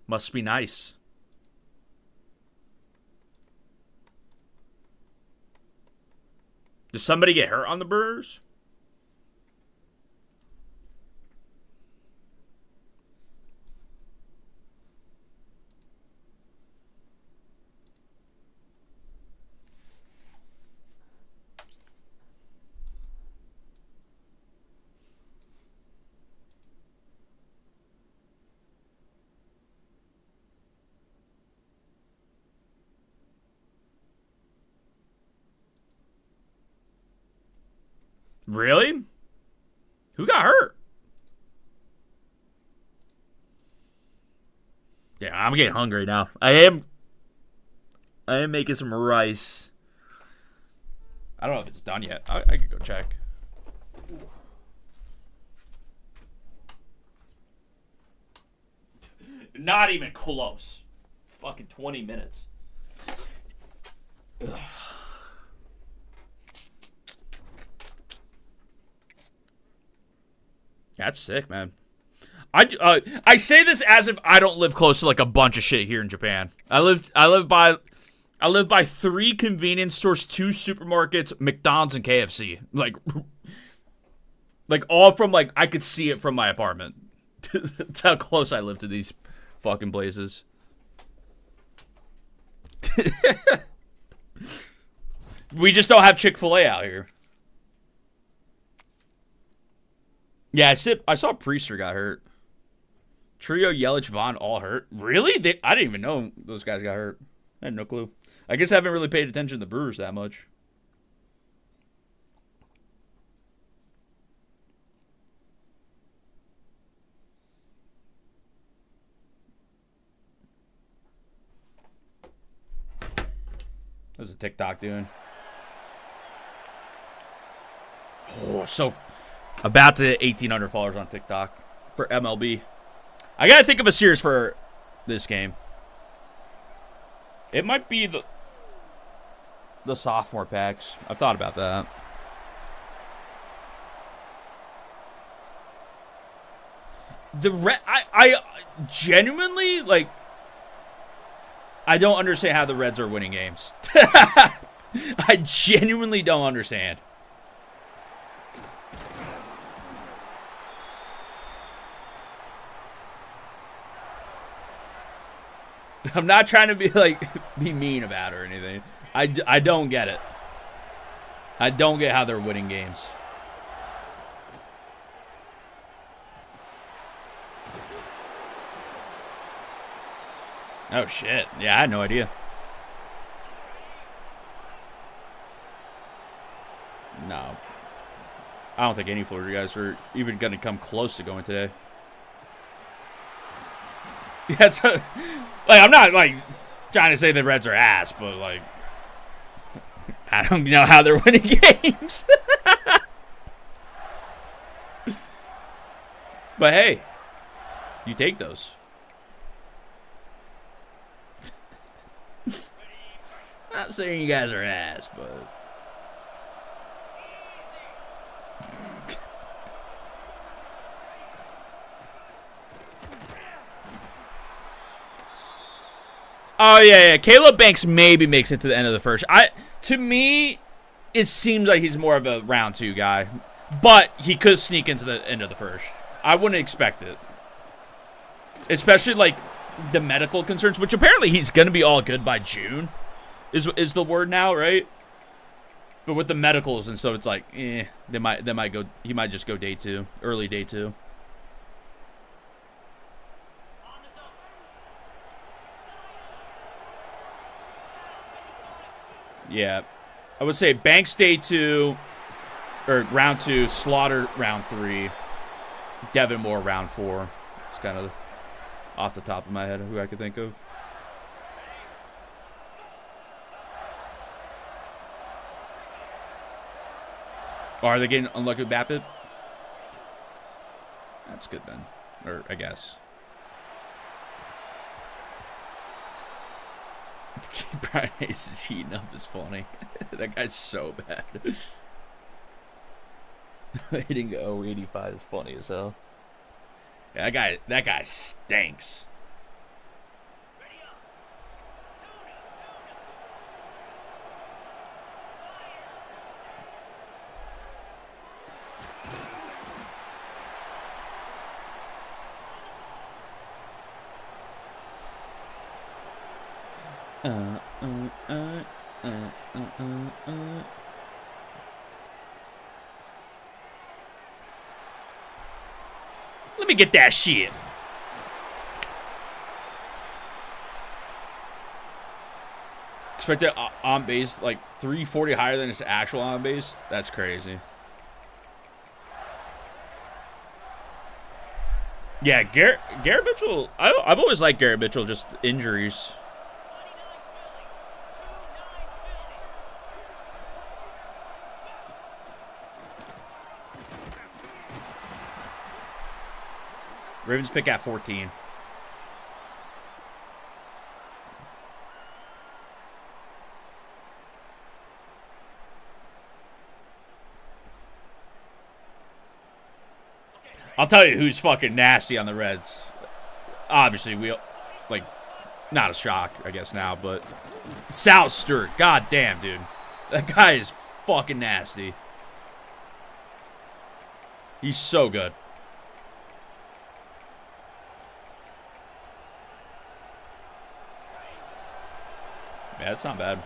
[SPEAKER 1] Must be nice. Did somebody get hurt on the Brewers? Really? Who got hurt? Yeah, I'm getting hungry now. I am making some rice. I don't know if it's done yet. I could go check. Not even close. It's fucking 20 minutes. Ugh. That's sick, man. I say this as if I don't live close to like a bunch of shit here in Japan. I live by 3 convenience stores, 2 supermarkets, McDonald's, and KFC. Like all from like I could see it from my apartment. That's how close I live to these fucking places. We just don't have Chick-fil-A out here. Yeah, I saw Priester got hurt. Trio, Yelich, Vaughn all hurt. Really? I didn't even know those guys got hurt. I had no clue. I guess I haven't really paid attention to the Brewers that much. What's a TikTok doing? Oh, so about to hit 1,800 followers on TikTok for MLB. I gotta think of a series for this game. It might be the sophomore packs. I've thought about that. I genuinely like. I don't understand how the Reds are winning games. I genuinely don't understand. I'm not trying to be mean about it or anything. I don't get it. I don't get how they're winning games. Oh shit. Yeah, I had no idea. No. I don't think any Florida guys are even going to come close to going today. Yeah, it's like I'm not like trying to say the Reds are ass, but like I don't know how they're winning games. But hey, you take those. Not saying you guys are ass, but oh yeah. Caleb Banks maybe makes it to the end of the first. To me, it seems like he's more of a round 2 guy, but he could sneak into the end of the first. I wouldn't expect it, especially like the medical concerns, which apparently he's gonna be all good by June, is the word now, right? But with the medicals and so it's like, they might go. He might just go day 2, early day 2. Yeah, I would say Banks day 2, or round 2, Slaughter round 3, Devin Moore round 4. It's kind of off the top of my head who I could think of. Oh, are they getting unlucky with BABIP? That's good then, or I guess. Brian Hayes is heating up is funny. That guy's so bad. Hitting 085 is funny as hell. Yeah, that guy stinks. Let me get that shit. Expected on base like 340 higher than his actual on base. That's crazy. Yeah, Garrett Mitchell. I've always liked Garrett Mitchell. Just injuries. Ravens pick at 14. I'll tell you who's fucking nasty on the Reds. Obviously, not a shock, I guess, now, but South Stewart. God damn, dude. That guy is fucking nasty. He's so good. Yeah, that's not bad.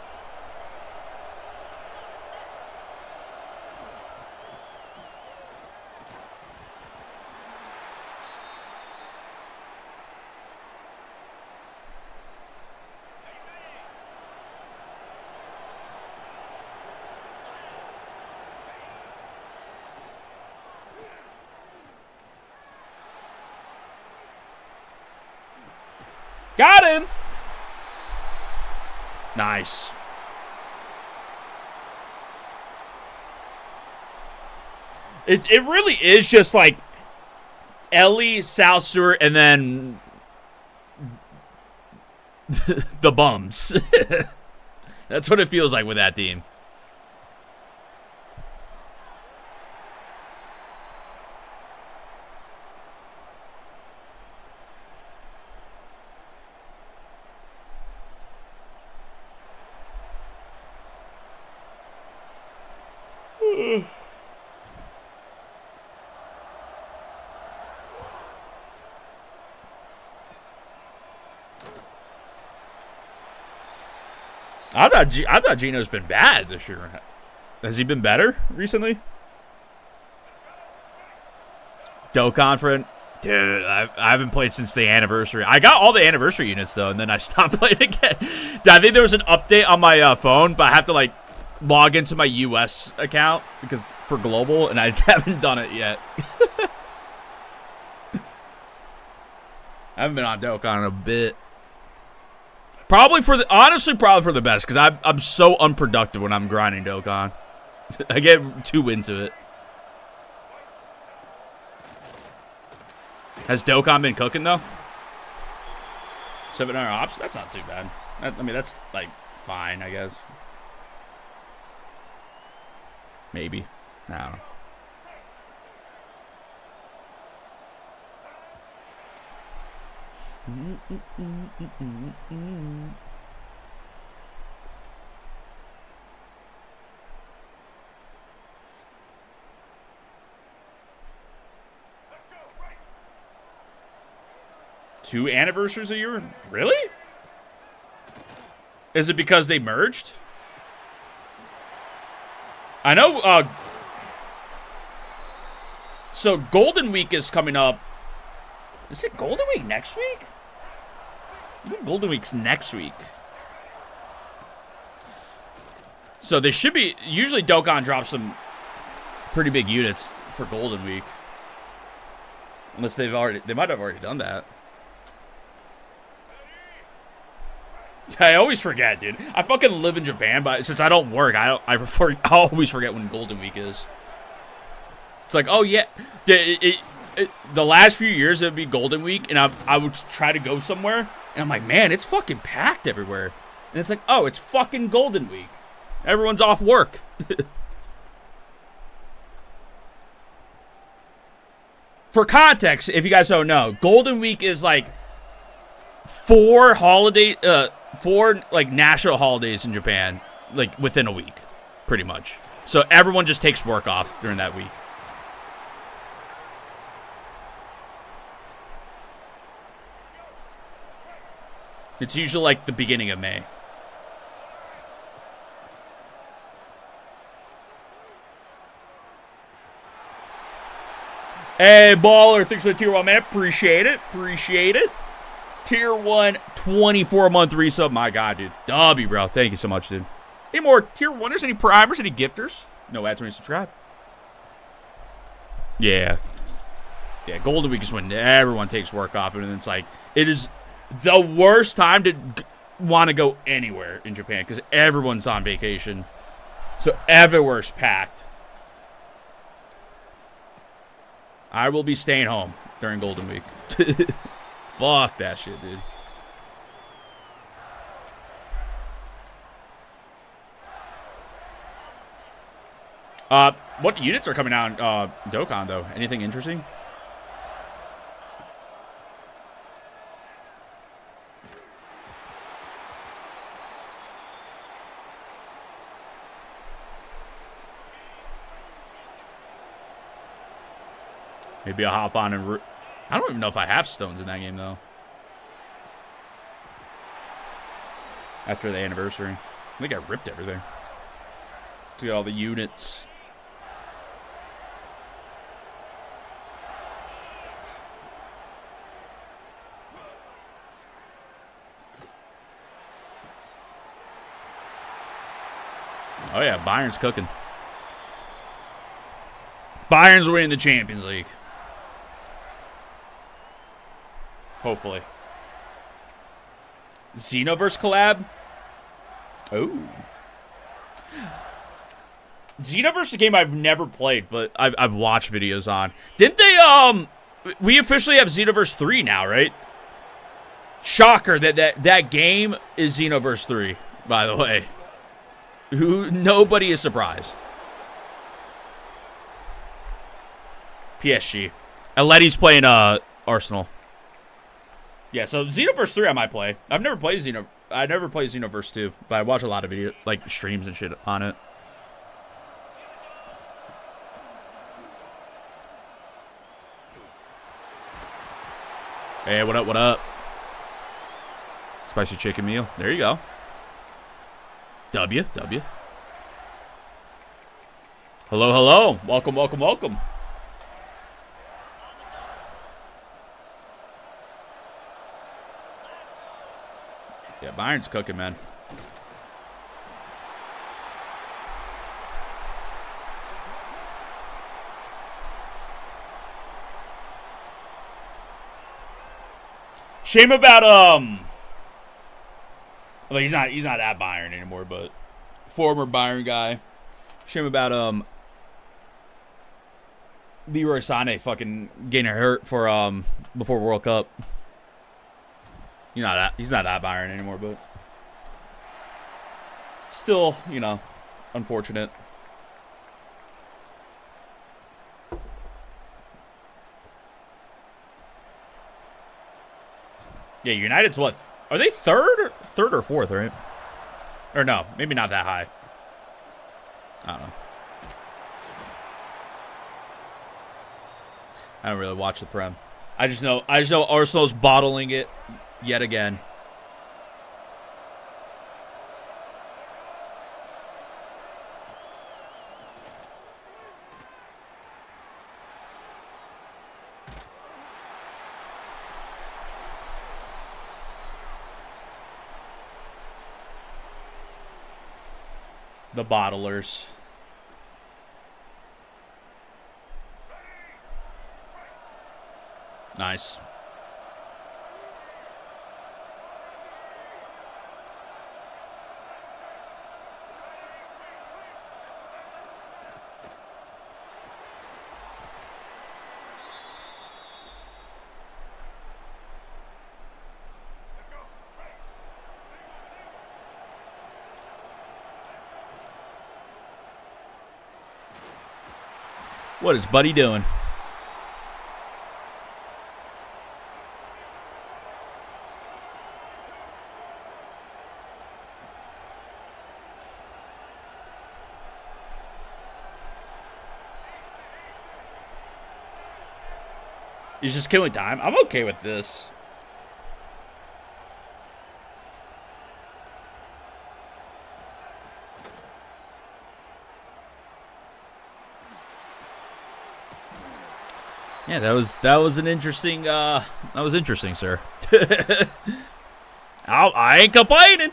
[SPEAKER 1] Got him! Nice. It really is just like Ellie, South Stewart, and then the bums. That's what it feels like with that team. I thought Gino's been bad this year. Has he been better recently? Dokkan friend. Dude, I haven't played since the anniversary. I got all the anniversary units, though, and then I stopped playing again. Dude, I think there was an update on my phone, but I have to, log into my US account for global, and I haven't done it yet. I haven't been on Dokkan in a bit. Honestly, probably for the best, because I'm so unproductive when I'm grinding Dokkan. I get too into it. Has Dokkan been cooking, though? 700 ops? That's not too bad. I mean, that's, fine, I guess. Maybe. I don't know. Two anniversaries a year? Really? Is it because they merged? I know, so Golden Week is coming up. Is it Golden Week next week? I think Golden Week's next week. So they should be, usually Dokkan drops some pretty big units for Golden Week. Unless they might have already done that. I always forget, dude. I fucking live in Japan, but since I don't work, I always forget when Golden Week is. It's like, oh yeah, the last few years it would be Golden Week, and I would try to go somewhere, and I'm like, man, it's fucking packed everywhere. And it's like, oh, it's fucking Golden Week. Everyone's off work. For context, if you guys don't know, Golden Week is like four national holidays in Japan, within a week, pretty much. So everyone just takes work off during that week. It's usually the beginning of May. Hey, Baller, thanks for the tier 1, man. Appreciate it. Tier 1, 24-month resub. My God, dude. W, bro. Thank you so much, dude. Any more tier 1ers? Any primers? Any gifters? No ads when you subscribe. Yeah. Yeah, Golden Week is when everyone takes work off, and it's like it is the worst time to want to go anywhere in Japan because everyone's on vacation, so everywhere's packed. I will be staying home during Golden Week. Fuck that shit, dude. What units are coming out on Dokkan, though? Anything interesting? Maybe I'll hop on and... I don't even know if I have stones in that game, though. After the anniversary. I think I ripped everything. To get all the units. Oh, yeah. Bayern's cooking. Bayern's winning the Champions League. Hopefully. Xenoverse collab? Oh. Xenoverse is a game I've never played, but I've watched videos on. Didn't they, we officially have Xenoverse 3 now, right? Shocker that game is Xenoverse 3, by the way. Nobody is surprised. PSG. Atleti's playing Arsenal. Yeah, so Xenoverse 3 I might play. I never played Xenoverse 2, but I watch a lot of video streams and shit on it. Hey, what up, what up? Spicy chicken meal. There you go. W. Hello, hello. Welcome, welcome, welcome. Yeah, Bayern's cooking, man. Shame about well, he's not at Bayern anymore, but former Bayern guy. Shame about Leroy Sané fucking getting hurt for before World Cup. He's not at Bayern anymore, but still, you know, unfortunate. Yeah, United's what? Are they third or fourth, right? Or no, maybe not that high. I don't know. I don't really watch the Prem. I just know Arsenal's bottling it yet again. The bottlers. Nice. What is Buddy doing? He's just killing time. I'm okay with this. Yeah, that was an interesting that was interesting, sir. I ain't complaining.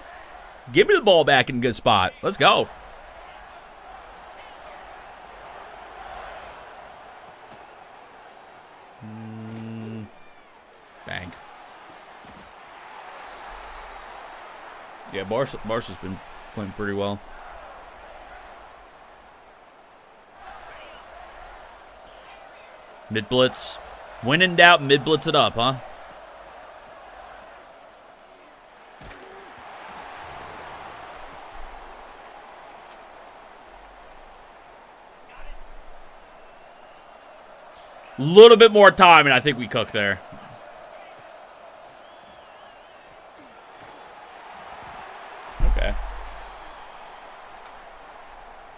[SPEAKER 1] Give me the ball back in a good spot. Let's go. Yeah, Barca's been playing pretty well. Mid blitz. When in doubt, mid blitz it up, huh? A little bit more time, and I think we cook there. Okay.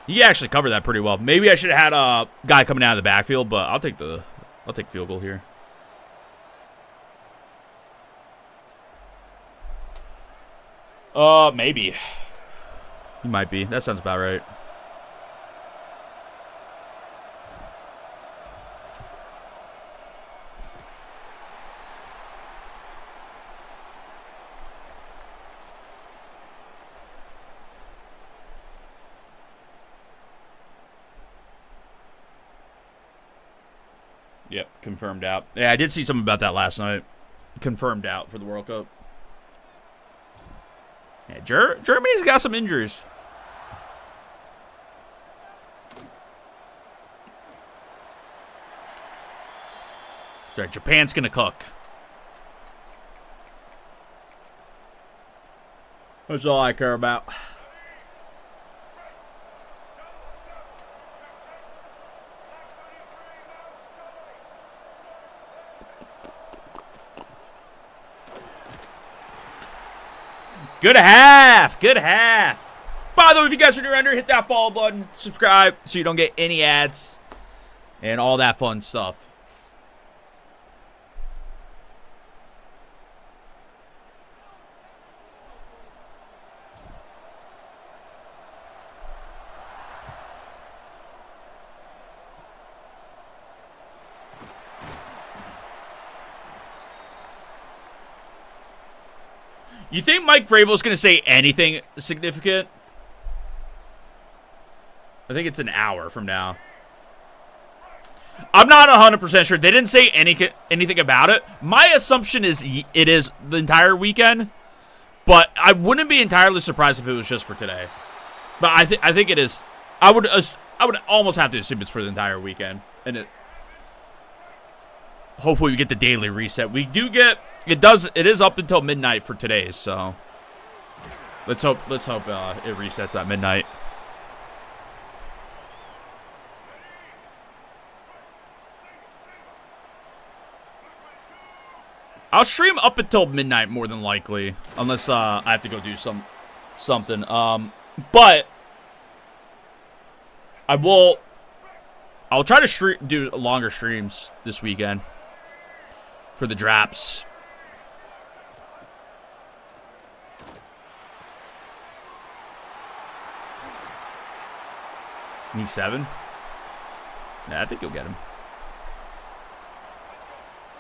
[SPEAKER 1] He actually covered that pretty well. Maybe I should have had a guy coming out of the backfield, but I'll take field goal here. Maybe. He might be. That sounds about right. Yep, confirmed out. Yeah, I did see something about that last night. Confirmed out for the World Cup. Yeah, Germany's got some injuries. Sorry, Japan's going to cook. That's all I care about. Good half. Good half. By the way, if you guys are new around here, hit that follow button. Subscribe so you don't get any ads. And all that fun stuff. You think Mike Vrabel's going to say anything significant? I think it's an hour from now. I'm not 100% sure. They didn't say anything about it. My assumption is it is the entire weekend, but I wouldn't be entirely surprised if it was just for today. But I think it is. I would almost have to assume it's for the entire weekend, and hopefully we get the daily reset. We do get. It is up until midnight for today, so let's hope it resets at midnight. I'll stream up until midnight more than likely, unless I have to go do something. But I'll try to do longer streams this weekend for the draps. Need 7? Yeah, I think you'll get him.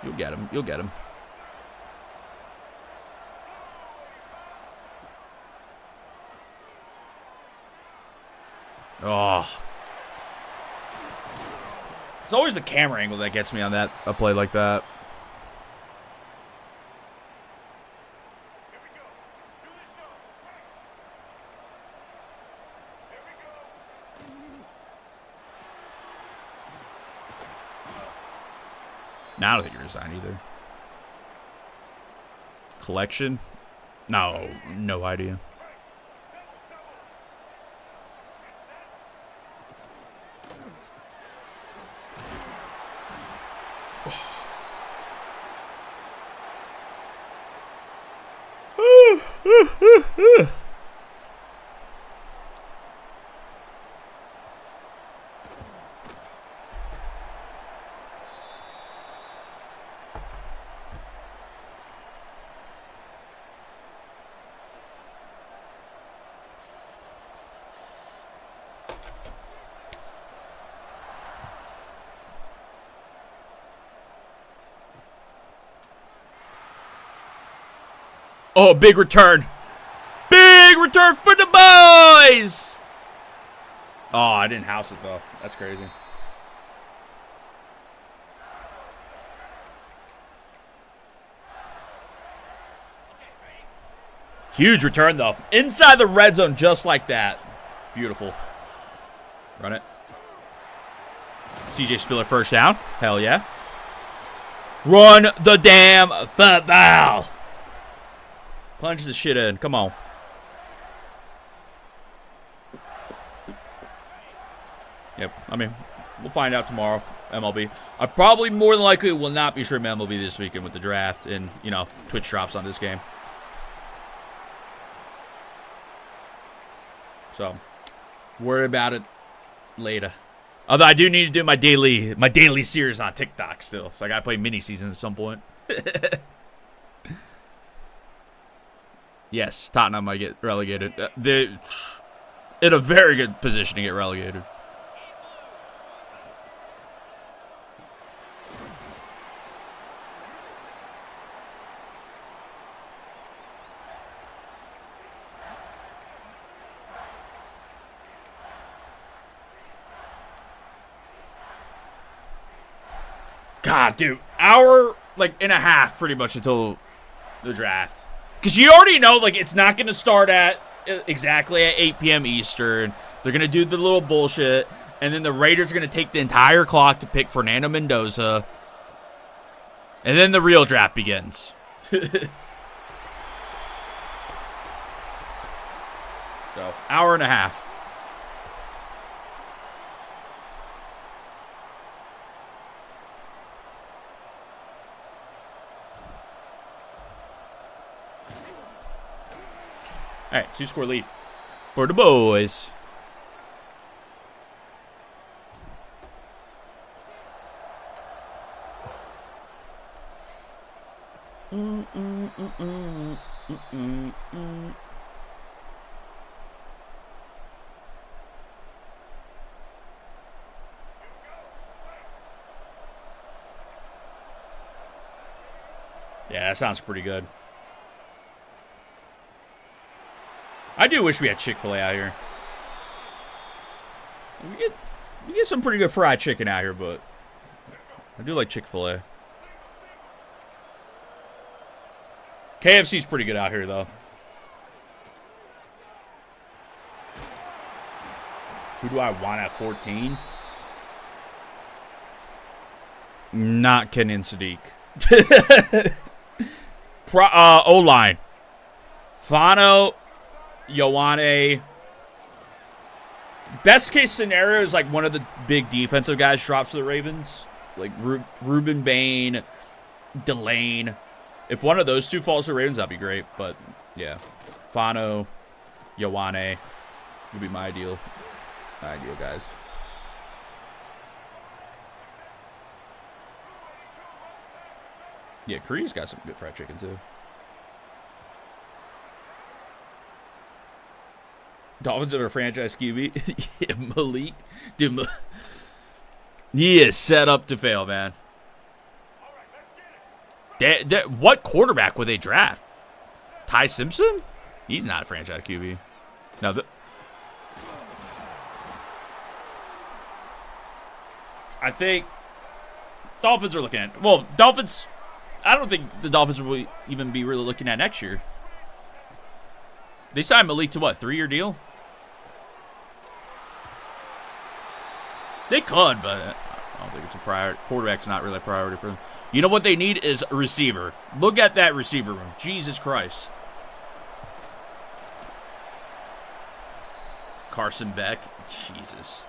[SPEAKER 1] You'll get him. You'll get him. Oh. It's always the camera angle that gets me on a play like that. Nah, I don't think you're resigned either. Collection? No idea. Oh, big return. Big return for the boys! Oh, I didn't house it, though. That's crazy. Huge return, though. Inside the red zone, just like that. Beautiful. Run it. CJ Spiller first down. Hell yeah. Run the damn football. Punch the shit in. Come on. Yep. I mean, we'll find out tomorrow. MLB. I probably more than likely will not be streaming MLB this weekend with the draft and, you know, Twitch drops on this game. So, worry about it later. Although I do need to do my daily series on TikTok still, so I gotta play mini season at some point. Yes, Tottenham might get relegated. They're in a very good position to get relegated. God, dude, hour and a half pretty much until the draft. Because you already know, it's not going to start at exactly at 8 p.m. Eastern. They're going to do the little bullshit. And then the Raiders are going to take the entire clock to pick Fernando Mendoza. And then the real draft begins. So, hour and a half. All right, 2-score lead for the boys. Yeah, that sounds pretty good. I do wish we had Chick-fil-A out here. We get some pretty good fried chicken out here, but I do like Chick-fil-A. KFC's pretty good out here, though. Who do I want at 14? Not Kenan Sadiq. O-line. Fano, Ioane. Best case scenario is one of the big defensive guys drops to the Ravens. Like Ruben Bain, Delane. If one of those two falls to the Ravens, that'd be great. But, yeah. Fano, Ioane would be my ideal guys. Yeah, Curry's got some good fried chicken, too. Dolphins have a franchise QB. Yeah, Malik. Dude, he is set up to fail, man. What quarterback would they draft? Ty Simpson? He's not a franchise QB. No, I think Dolphins are looking at... Well, Dolphins... I don't think the Dolphins will even be really looking at next year. They signed Malik to what, 3-year deal? They could, but I don't think it's a priority. Quarterback's not really a priority for them. You know what they need is a receiver. Look at that receiver room. Jesus Christ. Carson Beck. Jesus.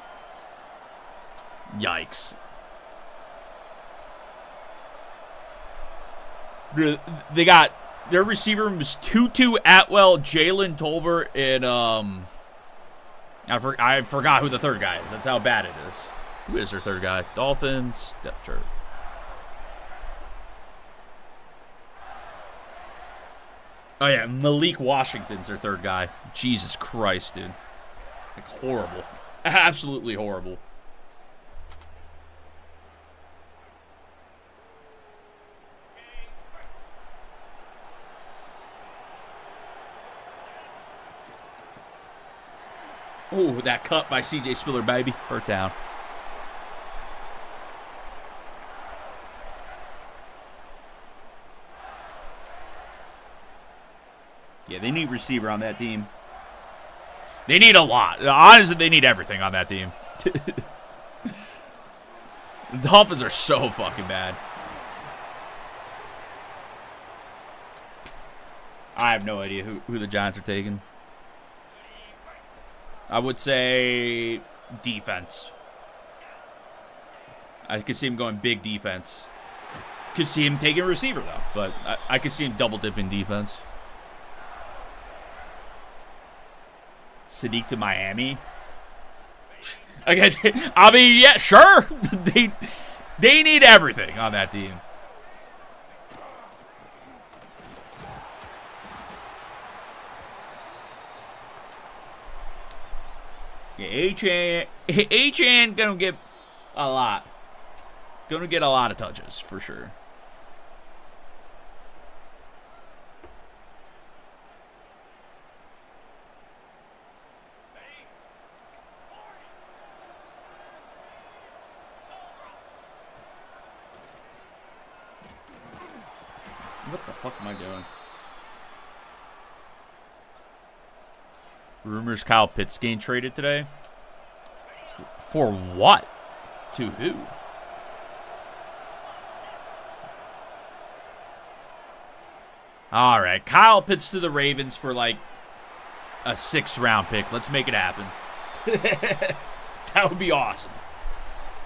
[SPEAKER 1] Yikes. They got their receiver room is Tutu Atwell, Jalen Tolbert, and I forgot who the third guy is. That's how bad it is. Who is their third guy? Dolphins depth chart. Oh yeah, Malik Washington's their third guy. Jesus Christ, dude. Horrible. Absolutely horrible. Ooh, that cut by CJ Spiller, baby. First down. Yeah, they need receiver on that team. They need a lot. Honestly, they need everything on that team. The Dolphins are so fucking bad. I have no idea who the Giants are taking. I would say defense. I could see him going big defense. Could see him taking a receiver, though. But I could see him double-dipping defense. Sadiq to Miami. Again, I mean, yeah, sure. They need everything on that team. Yeah, H.A.N. gonna get a lot. Gonna get a lot of touches, for sure. What the fuck am I doing? Rumors Kyle Pitts getting traded today. For what? To who? All right, Kyle Pitts to the Ravens for like a 6th round pick. Let's make it happen. That would be awesome.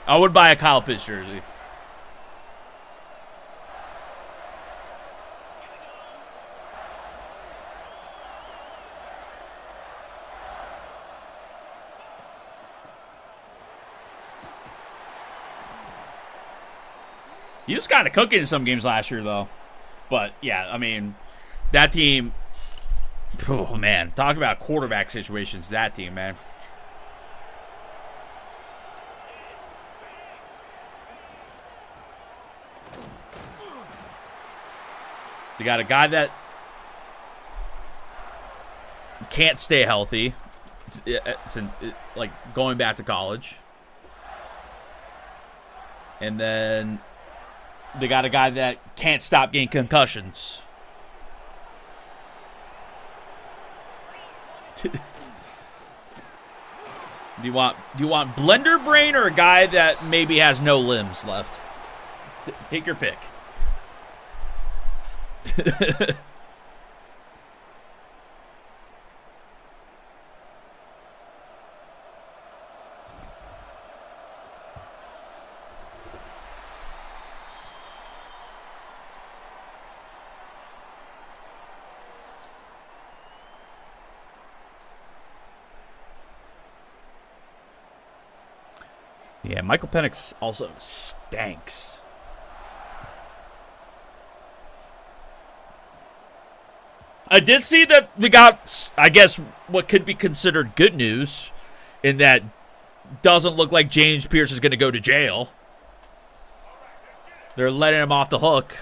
[SPEAKER 1] I would buy a Kyle Pitts jersey. He was kind of cooking in some games last year, though. But, yeah, I mean, that team, oh, man. Talk about quarterback situations, that team, man. They got a guy that can't stay healthy since, like, going back to college. And then they got a guy that can't stop getting concussions. Do you want blender brain or a guy that maybe has no limbs left? Take your pick. Yeah, Michael Penix also stinks. I did see that we got, I guess, what could be considered good news in that doesn't look like James Pierce is going to go to jail. They're letting him off the hook.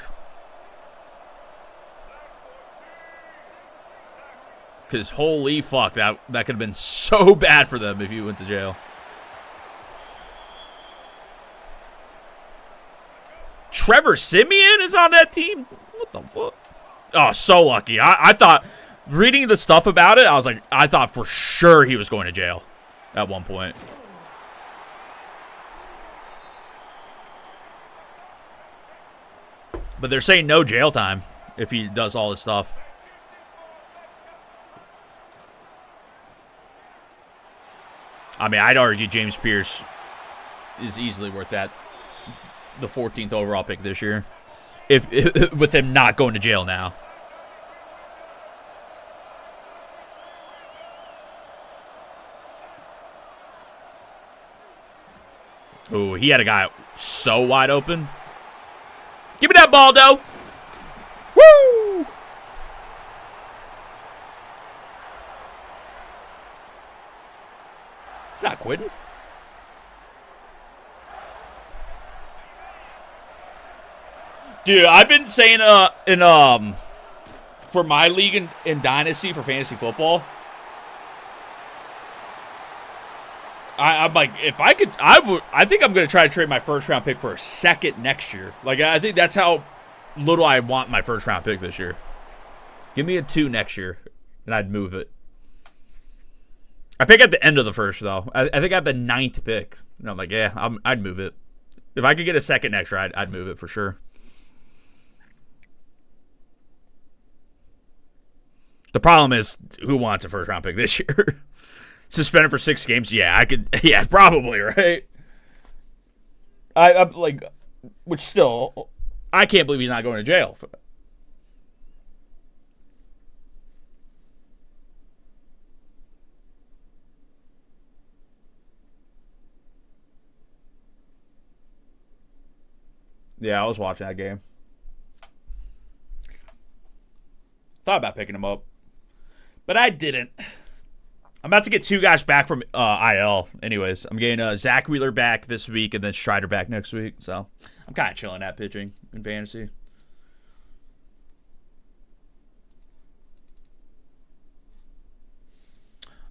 [SPEAKER 1] Because holy fuck, that could have been so bad for them if he went to jail. Trevor Siemian is on that team? What the fuck? Oh, so lucky. I thought, reading the stuff about it, I was like, I thought for sure he was going to jail at one point. But they're saying no jail time if he does all this stuff. I mean, I'd argue James Pierce is easily worth that. The 14th overall pick this year, if with him not going to jail now. Oh, he had a guy so wide open. Give me that ball, though. Woo! He's not quitting. Dude, I've been saying for my league in Dynasty for fantasy football, I'm like, if I could, I think I'm going to try to trade my 1st round pick for a 2nd next year. Like, I think that's how little I want my 1st round pick this year. Give me a 2 next year. and I'd move it. I pick at the end of the first, though. I think I have the 9th pick. And I'm like, yeah, I'd move it. If I could get a second extra, I'd move it for sure. The problem is, who wants a first round pick this year? Suspended for 6 games? Yeah, I could. Yeah, probably, right? I'm like, which still, I can't believe he's not going to jail. Yeah, I was watching that game. Thought about picking him up, but I didn't. I'm about to get 2 guys back from IL. Anyways, I'm getting Zach Wheeler back this week and then Strider back next week. So I'm kind of chilling at pitching in fantasy.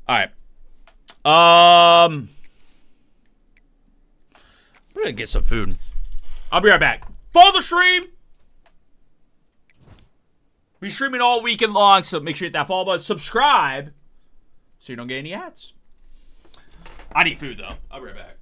[SPEAKER 1] All right. I'm gonna get some food. I'll be right back. Follow the stream. Be streaming all weekend long, so make sure you hit that follow button. Subscribe so you don't get any ads. I need food, though. I'll be right back.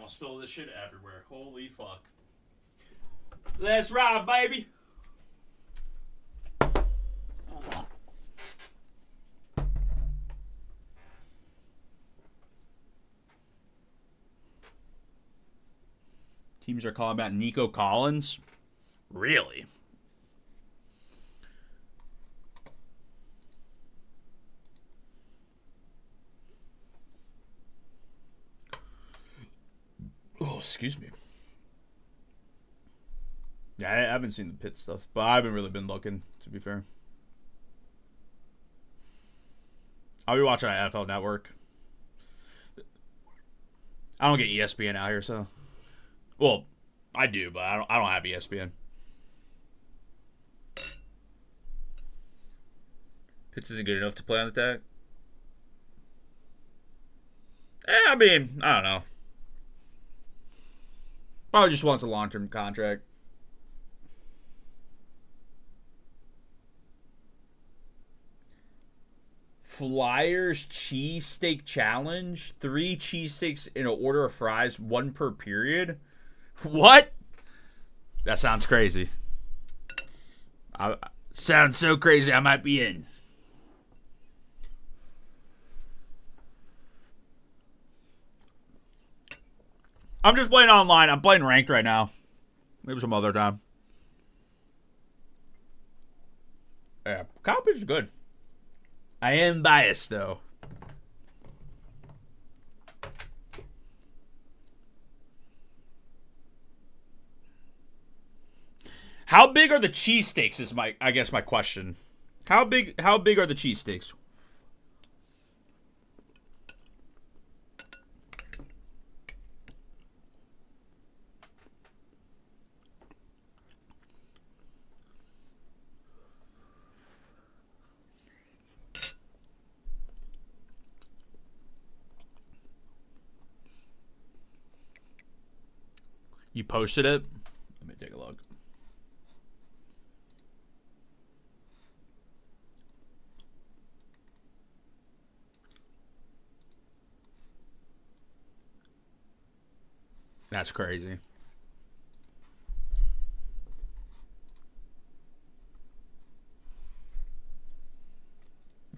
[SPEAKER 1] I'll spill this shit everywhere. Holy fuck. Let's ride, baby. Teams are calling about Nico Collins. Really? Oh, excuse me. Yeah, I haven't seen the Pitt stuff, but I haven't really been looking, to be fair. I'll be watching on NFL Network. I don't get ESPN out here, so. Well, I do, but I don't have ESPN. Pitts isn't good enough to play on the tag. I mean, I don't know. Probably just wants a long-term contract. Flyers cheesesteak challenge. 3 cheesesteaks in an order of fries, 1 per period. What? That sounds crazy. Sounds so crazy I might be in. I'm just playing online. I'm playing ranked right now. Maybe some other time. Yeah, Kyle Pitts is good. I am biased, though. How big are the cheesesteaks is my question. How big are the cheesesteaks? You posted it? Let me take a look. That's crazy.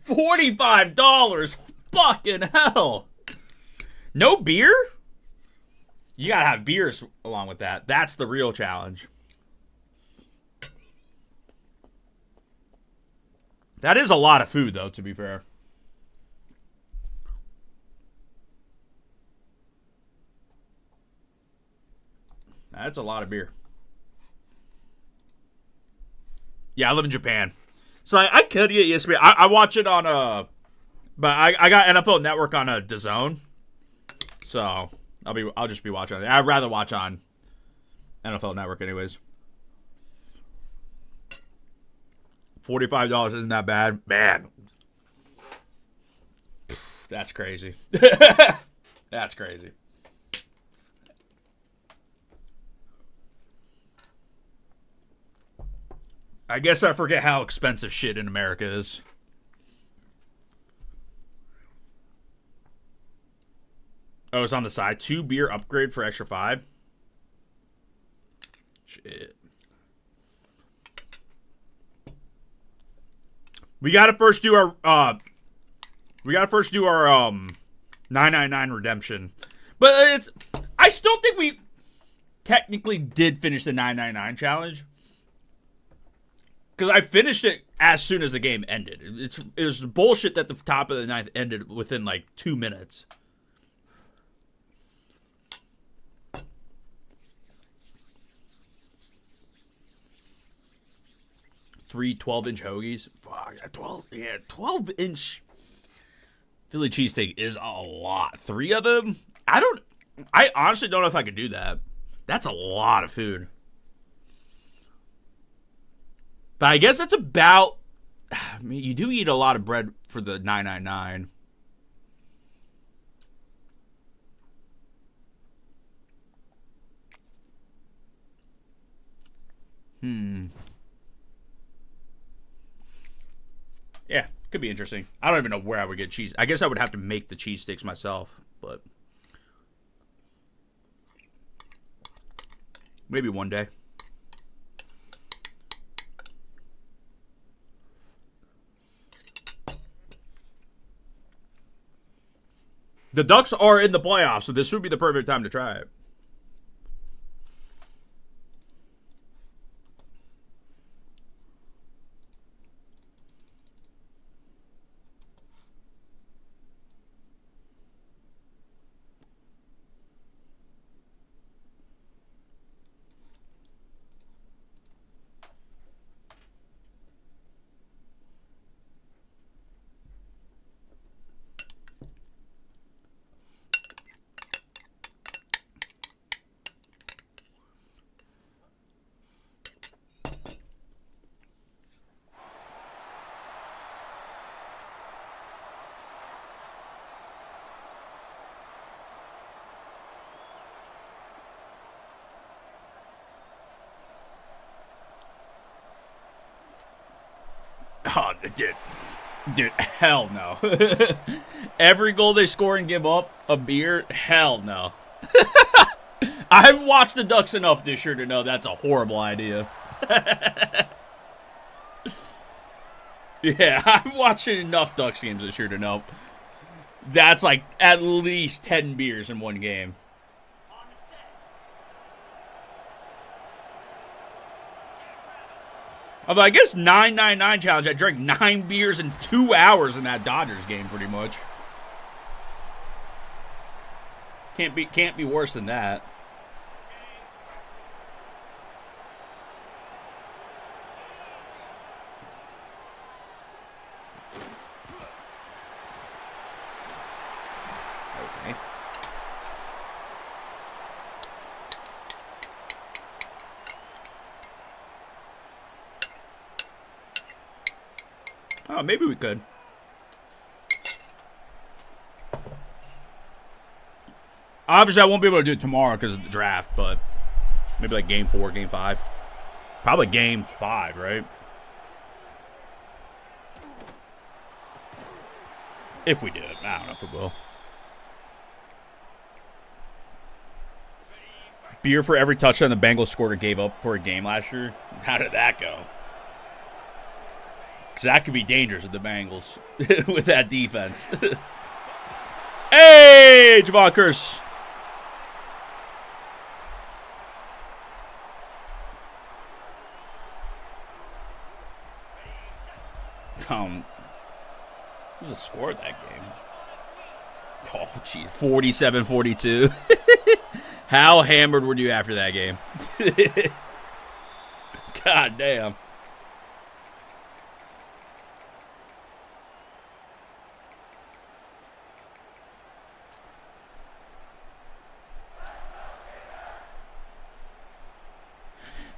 [SPEAKER 1] $45. Fucking hell. No beer? You gotta have beers along with that. That's the real challenge. That is a lot of food, though, to be fair. That's a lot of beer. Yeah, I live in Japan. So I could get ESPN. I watch it on but I got NFL Network on a DAZN. So I'll just be watching it. I'd rather watch on NFL Network anyways. $45 isn't that bad. Man. That's crazy. That's crazy. I guess I forget how expensive shit in America is. Oh, it's on the side. 2 beer upgrade for extra 5. Shit. We gotta first do our 999 redemption. But I still think we technically did finish the 999 challenge. Because I finished it as soon as the game ended. It was bullshit that the top of the 9th ended within like 2 minutes. Three 12-inch hoagies. Fuck, 12-inch Philly cheesesteak is a lot. 3 of them? I honestly don't know if I could do that. That's a lot of food. But I guess that's about... I mean, you do eat a lot of bread for the 999. Yeah, could be interesting. I don't even know where I would get cheese. I guess I would have to make the cheesesteaks myself, but... Maybe one day. The Ducks are in the playoffs, so this would be the perfect time to try it. Oh, dude, hell no. Every goal they score and give up a beer, hell no. I've watched the Ducks enough this year to know that's a horrible idea. Yeah, I'm watching enough Ducks games this year to know that's like at least 10 beers in one game. Although I guess 999 challenge, I drank 9 beers in 2 hours in that Dodgers game, pretty much. Can't be worse than that. Okay. Oh, maybe we could. Obviously, I won't be able to do it tomorrow because of the draft, but maybe like game 4, game 5. Probably game 5, right? If we do it. I don't know if we will. Beer for every touchdown the Bengals scored or gave up for a game last year. How did that go? Because that could be dangerous with the Bengals with that defense. Hey, Javon Curse. Who's the score of that game? Oh, geez. 47-42. How hammered were you after that game? God damn.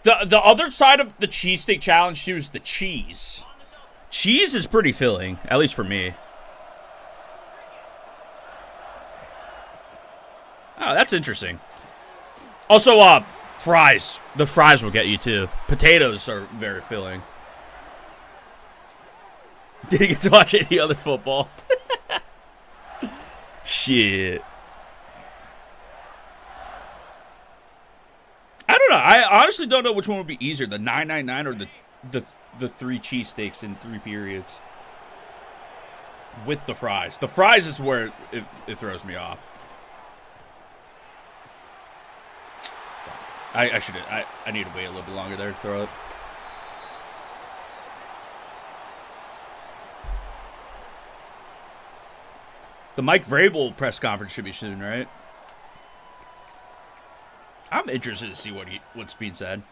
[SPEAKER 1] The other side of the cheesesteak challenge, too, is the cheese. Cheese is pretty filling, at least for me. Oh, that's interesting. Also, fries. The fries will get you, too. Potatoes are very filling. Did you get to watch any other football? Shit. I don't know. I honestly don't know which one would be easier, the 999 or the 3 cheesesteaks in 3 periods. With the fries. The fries is where it throws me off. I need to wait a little bit longer there to throw it. The Mike Vrabel press conference should be soon, right? I'm interested to see what's being said.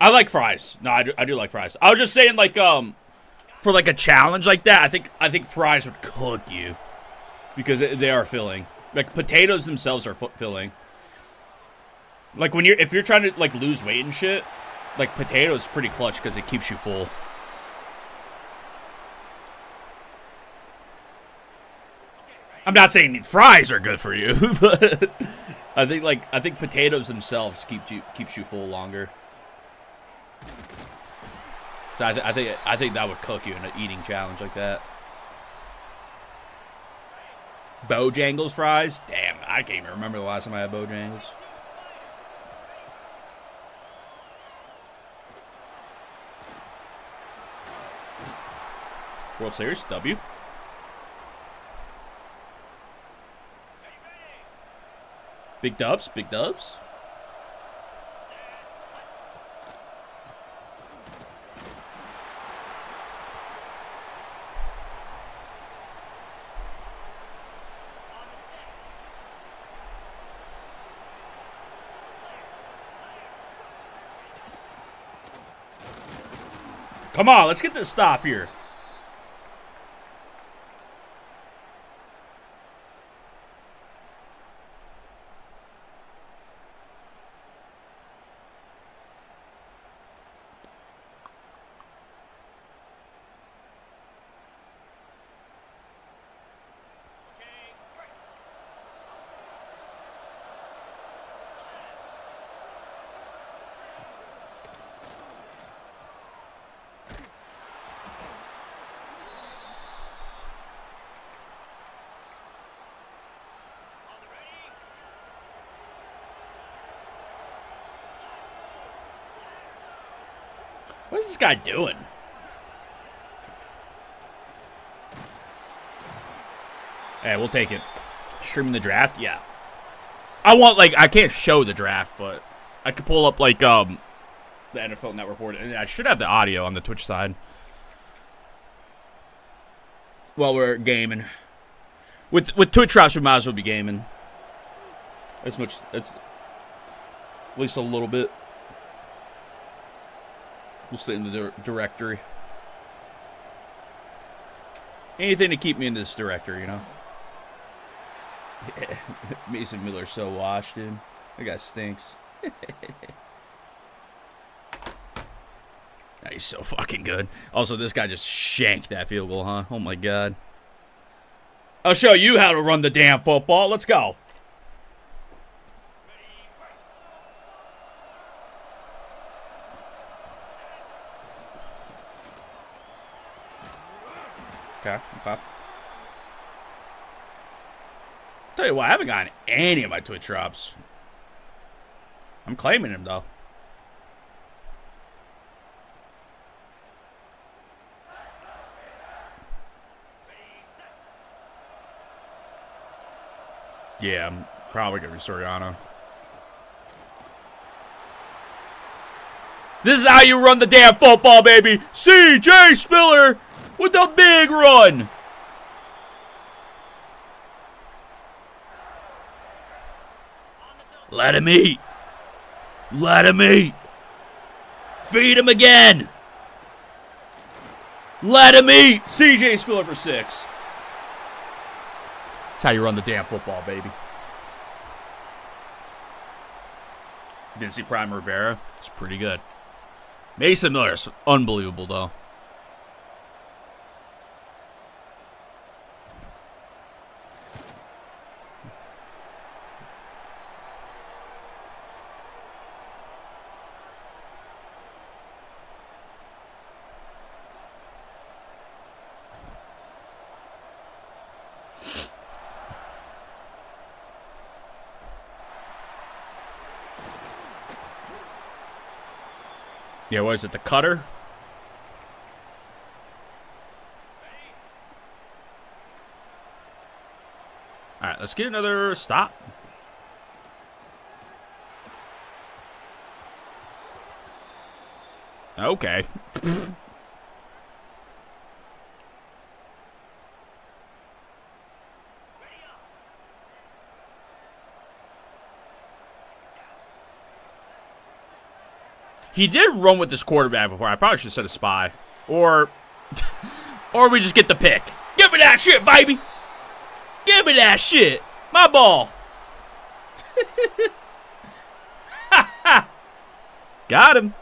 [SPEAKER 1] I like fries. No, I do like fries. I was just saying, like, for like a challenge like that, I think fries would cook you because they are filling. Like potatoes themselves are filling. Like if you're trying to like lose weight and shit, like potatoes pretty clutch because it keeps you full. I'm not saying fries are good for you, but I think potatoes themselves keeps you full longer. So I think that would cook you in an eating challenge like that. Bojangles fries? Damn, I can't even remember the last time I had Bojangles. World Series, W. Big dubs, big dubs. Come on, let's get this stop here. What is this guy doing? Hey, we'll take it. Streaming the draft? Yeah. I can't show the draft, but I could pull up, the NFL Network board, and I should have the audio on the Twitch side. While we're gaming. With Twitch drops, we might as well be gaming. At least a little bit. We'll stay in the directory. Anything to keep me in this directory, you know? Yeah. Mason Miller's so washed, dude. That guy stinks. He's so fucking good. Also, this guy just shanked that field goal, huh? Oh, my God. I'll show you how to run the damn football. Let's go. Okay. Tell you what, I haven't gotten any of my Twitch drops. I'm claiming him, though. Yeah, I'm probably going to be Soriano. This is how you run the damn football, baby. C.J. Spiller with a big run. Let him eat. Let him eat. Feed him again. Let him eat. C.J. Spiller for 6. That's how you run the damn football, baby. Didn't see Prime Rivera. It's pretty good. Mason Miller's unbelievable, though. Yeah, what is it, the cutter? All right, let's get another stop. Okay. He did run with this quarterback before. I probably should have said a spy. Or we just get the pick. Give me that shit, baby. Give me that shit. My ball. Got him.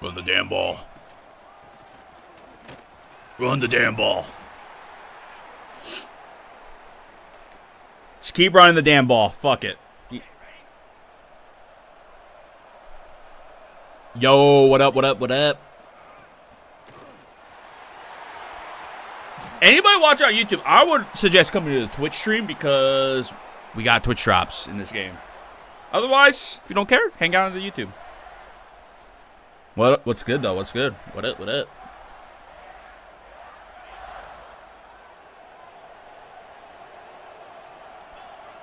[SPEAKER 1] Run the damn ball. Run the damn ball. Just keep running the damn ball. Fuck it. Yo, what up, what up, what up? Anybody watch on YouTube, I would suggest coming to the Twitch stream because we got Twitch drops in this game. Otherwise, if you don't care, hang out on the YouTube. What's good, though? What's good? What up, what up?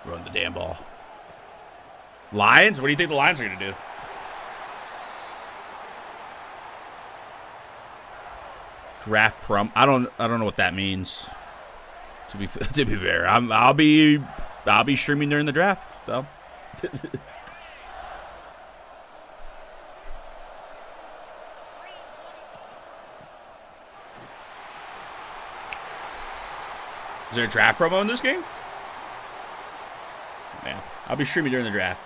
[SPEAKER 1] Run the damn ball. Lions? What do you think the Lions are going to do? Draft prom. I don't know what that means. To be fair, I'll be streaming during the draft though. Is there a draft promo in this game? Yeah, I'll be streaming during the draft.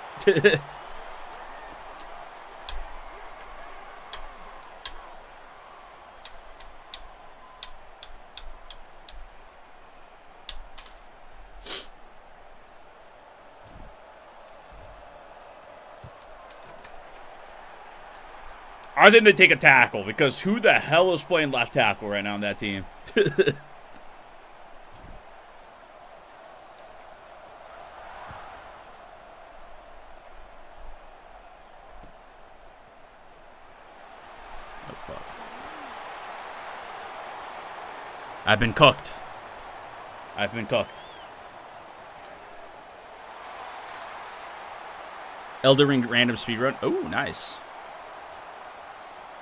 [SPEAKER 1] I think they take a tackle because who the hell is playing left tackle right now on that team? Oh, fuck. I've been cooked. I've been cooked. Elden Ring random speedrun. Oh, nice.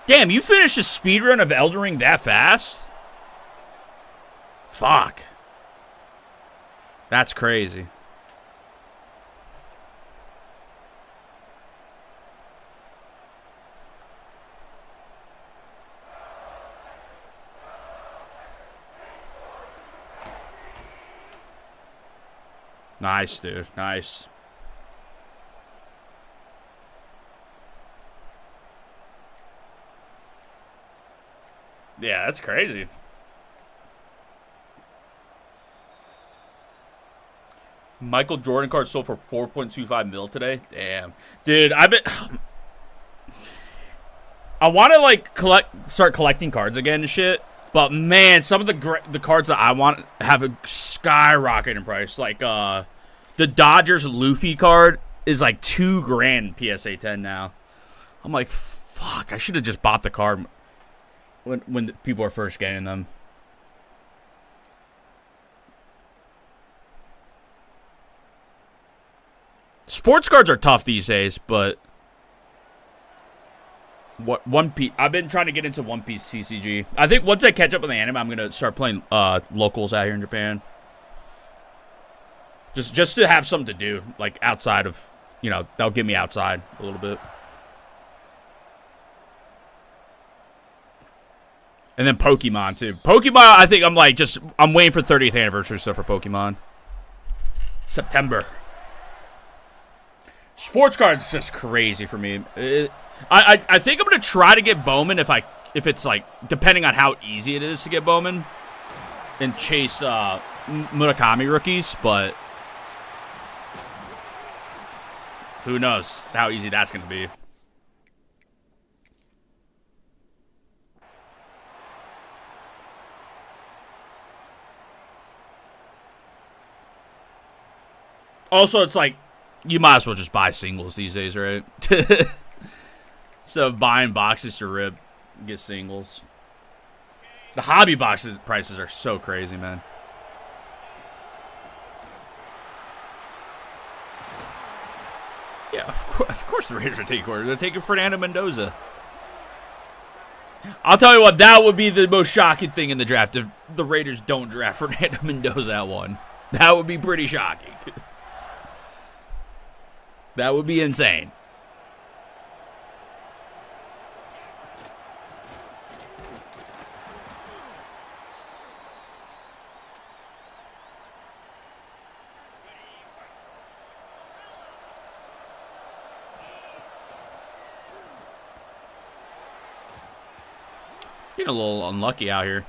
[SPEAKER 1] Damn, you finished a speedrun of Elden Ring that fast? Fuck. That's crazy. Nice, dude. Nice. Yeah, that's crazy. Michael Jordan card sold for 4.25 mil today. Damn, dude, I want to like start collecting cards again and shit. But man, some of the cards that I want have a skyrocket in price. Like the Dodgers Luffy card is like $2,000 PSA 10 now. I'm like, fuck, I should have just bought the card when people are first getting them. Sports cards are tough these days, but One Piece. I've been trying to get into One Piece CCG. I think once I catch up with the anime, I'm gonna start playing locals out here in Japan. Just to have something to do, like outside of, that'll get me outside a little bit. And then Pokemon, too. Pokemon, I think I'm waiting for 30th anniversary stuff for Pokemon. September. Sports cards just crazy for me. I think I'm going to try to get Bowman if it's, like, depending on how easy it is to get Bowman. And chase Murakami rookies, but who knows how easy that's going to be. Also, it's like, you might as well just buy singles these days, right? So buying boxes to rip, get singles. The hobby boxes prices are so crazy, man. Yeah, of course the Raiders are taking quarter. They're taking Fernando Mendoza. I'll tell you what, that would be the most shocking thing in the draft if the Raiders don't draft Fernando Mendoza at 1. That would be pretty shocking. That would be insane. Getting a little unlucky out here.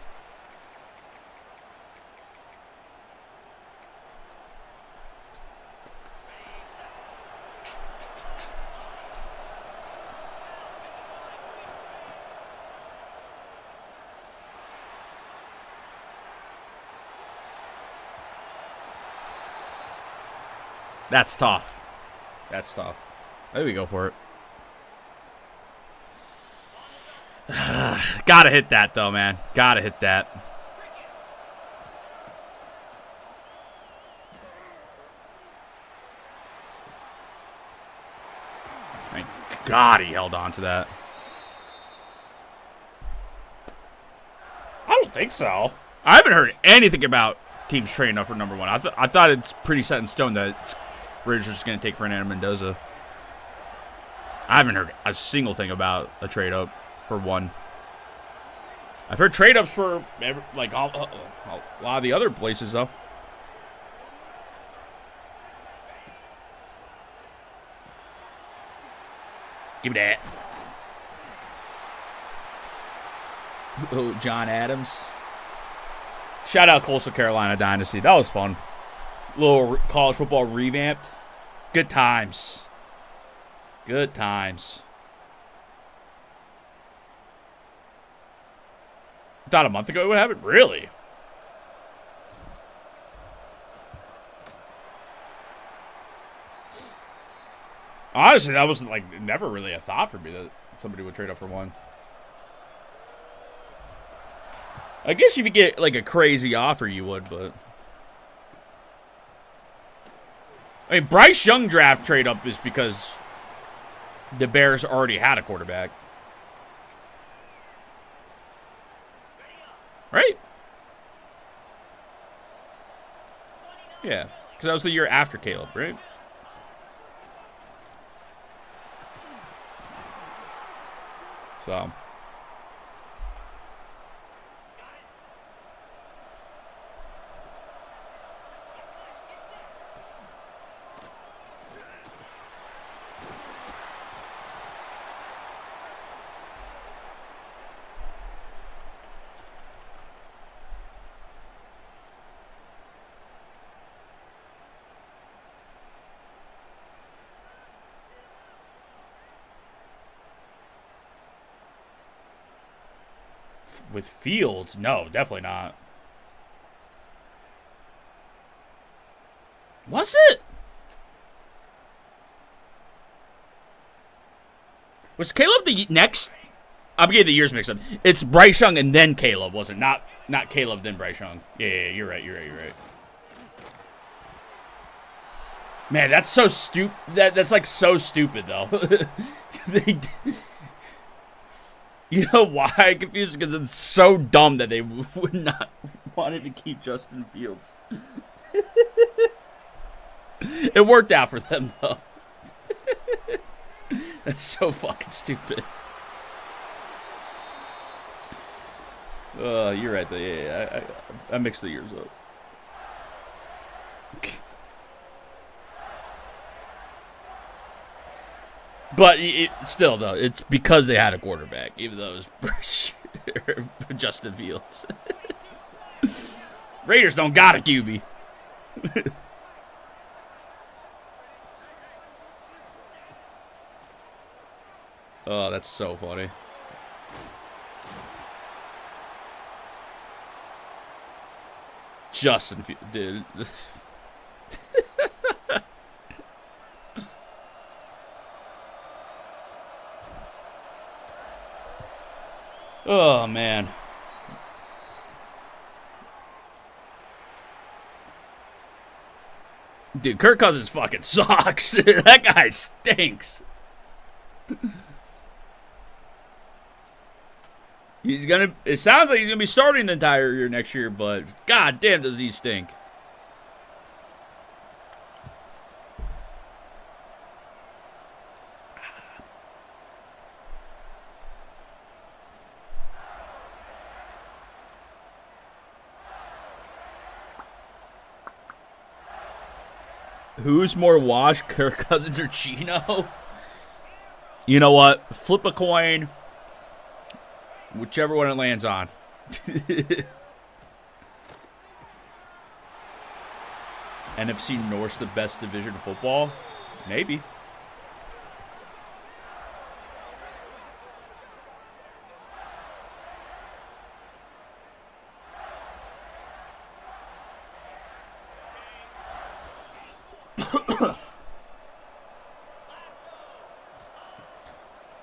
[SPEAKER 1] That's tough. That's tough. There we go for it. Gotta hit that, though, man. Gotta hit that. Thank God he held on to that. I don't think so. I haven't heard anything about teams trading up for number one. I thought it's pretty set in stone that Raiders are just going to take Fernando Mendoza. I haven't heard a single thing about a trade up for one. I've heard trade ups for like a lot of the other places though. Give me that. Oh, John Adams. Shout out Coastal Carolina Dynasty. That was fun. Little college football revamped. Good times. Good times. Thought a month ago it would happen? Really? Honestly, that was like never really a thought for me that somebody would trade up for one. I guess if you get like a crazy offer, you would, but I mean, Bryce Young draft trade up is because the Bears already had a quarterback. Right? Yeah, because that was the year after Caleb, right? So. With Fields? No, definitely not. Was it? Was Caleb the next? I'm getting the years mixed up. It's Bryce Young and then Caleb, wasn't it? Not Caleb then Bryce Young. Yeah, you're right. You're right. Man, that's so stupid. That's like so stupid though. You know why I'm confused? Because it's so dumb that they would not wanted to keep Justin Fields. It worked out for them, though. That's so fucking stupid. You're right, though. Yeah, I mixed the years up. But still, though, it's because they had a quarterback, even though it was Justin Fields. Raiders don't got a QB. Oh, that's so funny. Justin Fields, dude. Oh, man. Dude, Kirk Cousins fucking sucks. That guy stinks. It sounds like he's gonna be starting the entire year next year, but god damn does he stink. Who's more washed, Kirk Cousins or Geno? You know what? Flip a coin. Whichever one it lands on. NFC North's the best division of football? Maybe.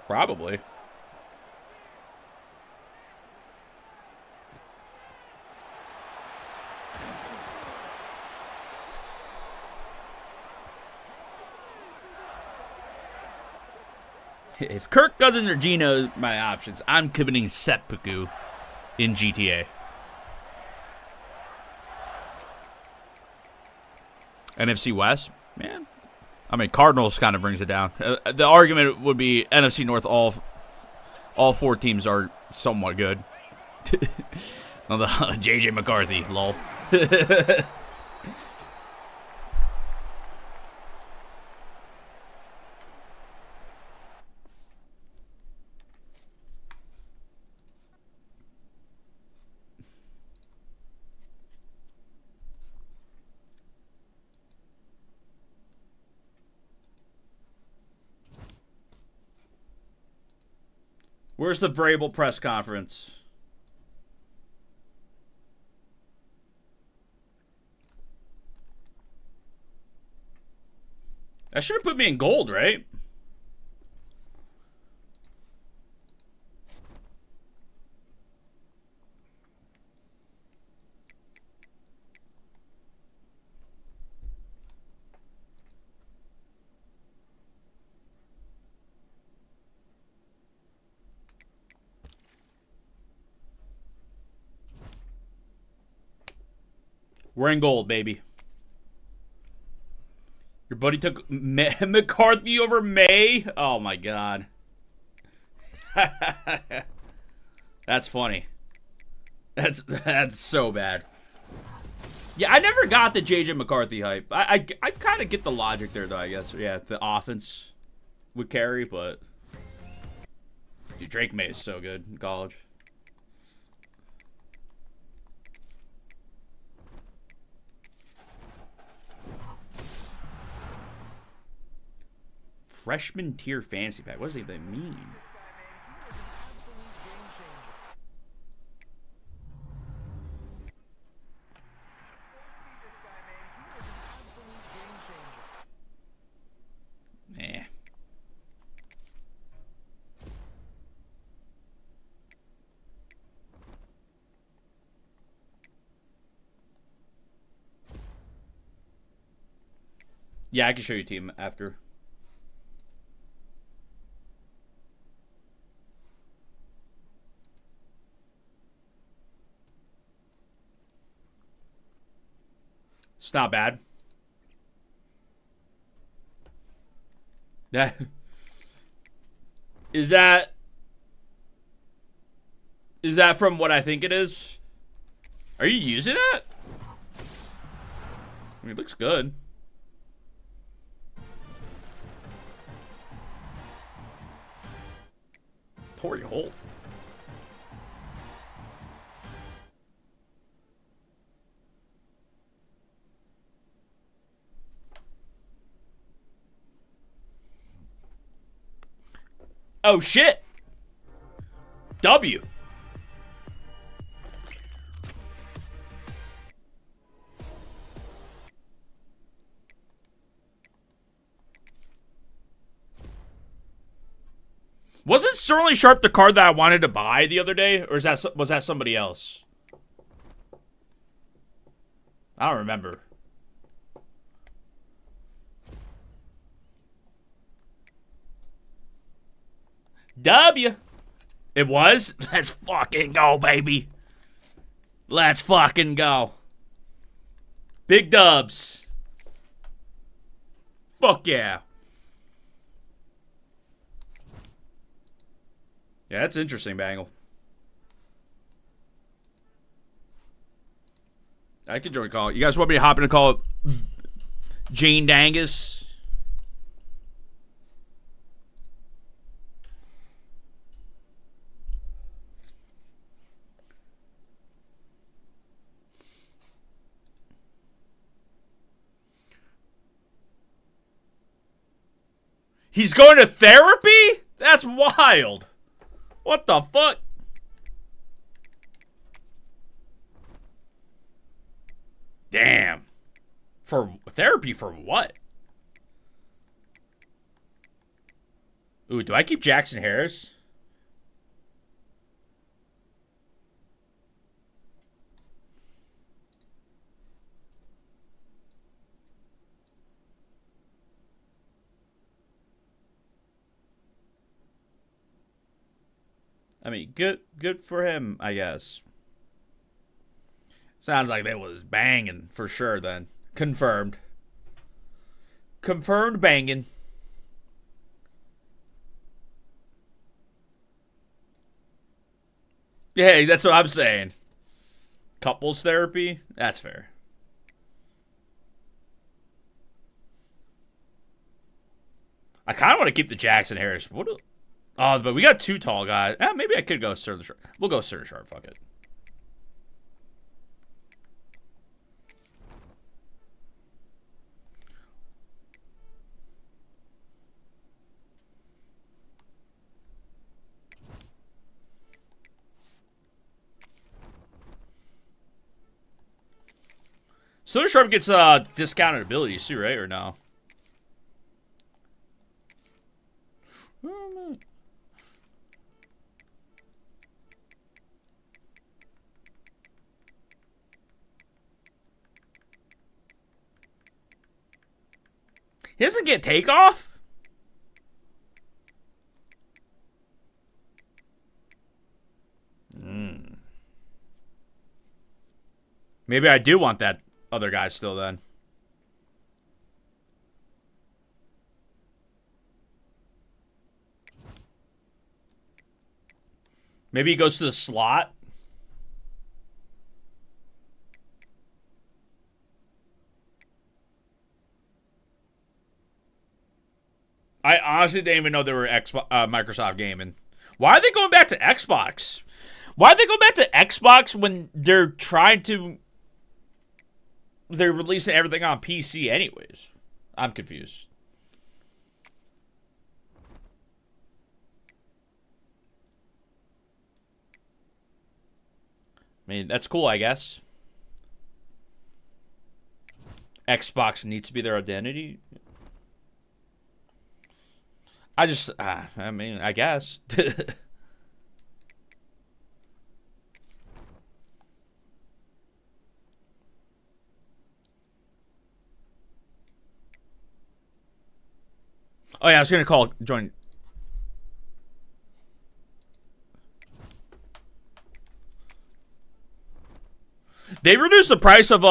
[SPEAKER 1] Probably. If Kirk Cousins or Geno my options, I'm committing seppuku in GTA. NFC West, man. I mean, Cardinals kind of brings it down. The argument would be NFC North. All four teams are somewhat good. JJ McCarthy, lol. Where's the Vrabel press conference? That should have put me in gold, right? We're in gold, baby. Your buddy took McCarthy over May? Oh, my God. That's funny. That's so bad. Yeah, I never got the JJ McCarthy hype. I kind of get the logic there, though, I guess. Yeah, the offense would carry, but... Dude, Drake May is so good in college. Freshman tier fantasy pack. What does that mean? Eh. Yeah, I can show you team after. It's not bad. Is that from what I think it is? Are you using it? I mean, it looks good. Torrey Holt. Oh, shit. W. Wasn't Sterling Sharp the card that I wanted to buy the other day? Or was that somebody else? I don't remember. W. It was? Let's fucking go, baby. Let's fucking go. Big dubs. Fuck yeah. Yeah, that's interesting, Bangle. I could join call it. You guys want me to hop in and call it Jane Dangus? He's going to therapy? That's wild. What the fuck? Damn. For therapy for what? Ooh, do I keep Jackson Harris? I mean, good for him, I guess. Sounds like they was banging for sure then. Confirmed. Confirmed banging. Yeah, that's what I'm saying. Couples therapy? That's fair. I kind of want to keep the Jackson Harris. What? Oh, but we got two tall guys. Maybe I could go Sterling Sharp. We'll go Sterling Sharp. Fuck it. Sterling Sharp gets discounted abilities too, right? Or no? He doesn't get takeoff? Maybe I do want that other guy still then. Maybe he goes to the slot. I honestly didn't even know they were Microsoft gaming. Why are they going back to Xbox? Why are they going back to Xbox when they're trying to... They're releasing everything on PC anyways. I'm confused. I mean, that's cool, I guess. Xbox needs to be their identity. I mean, I guess. Oh, yeah, I was going to join. They reduced the price of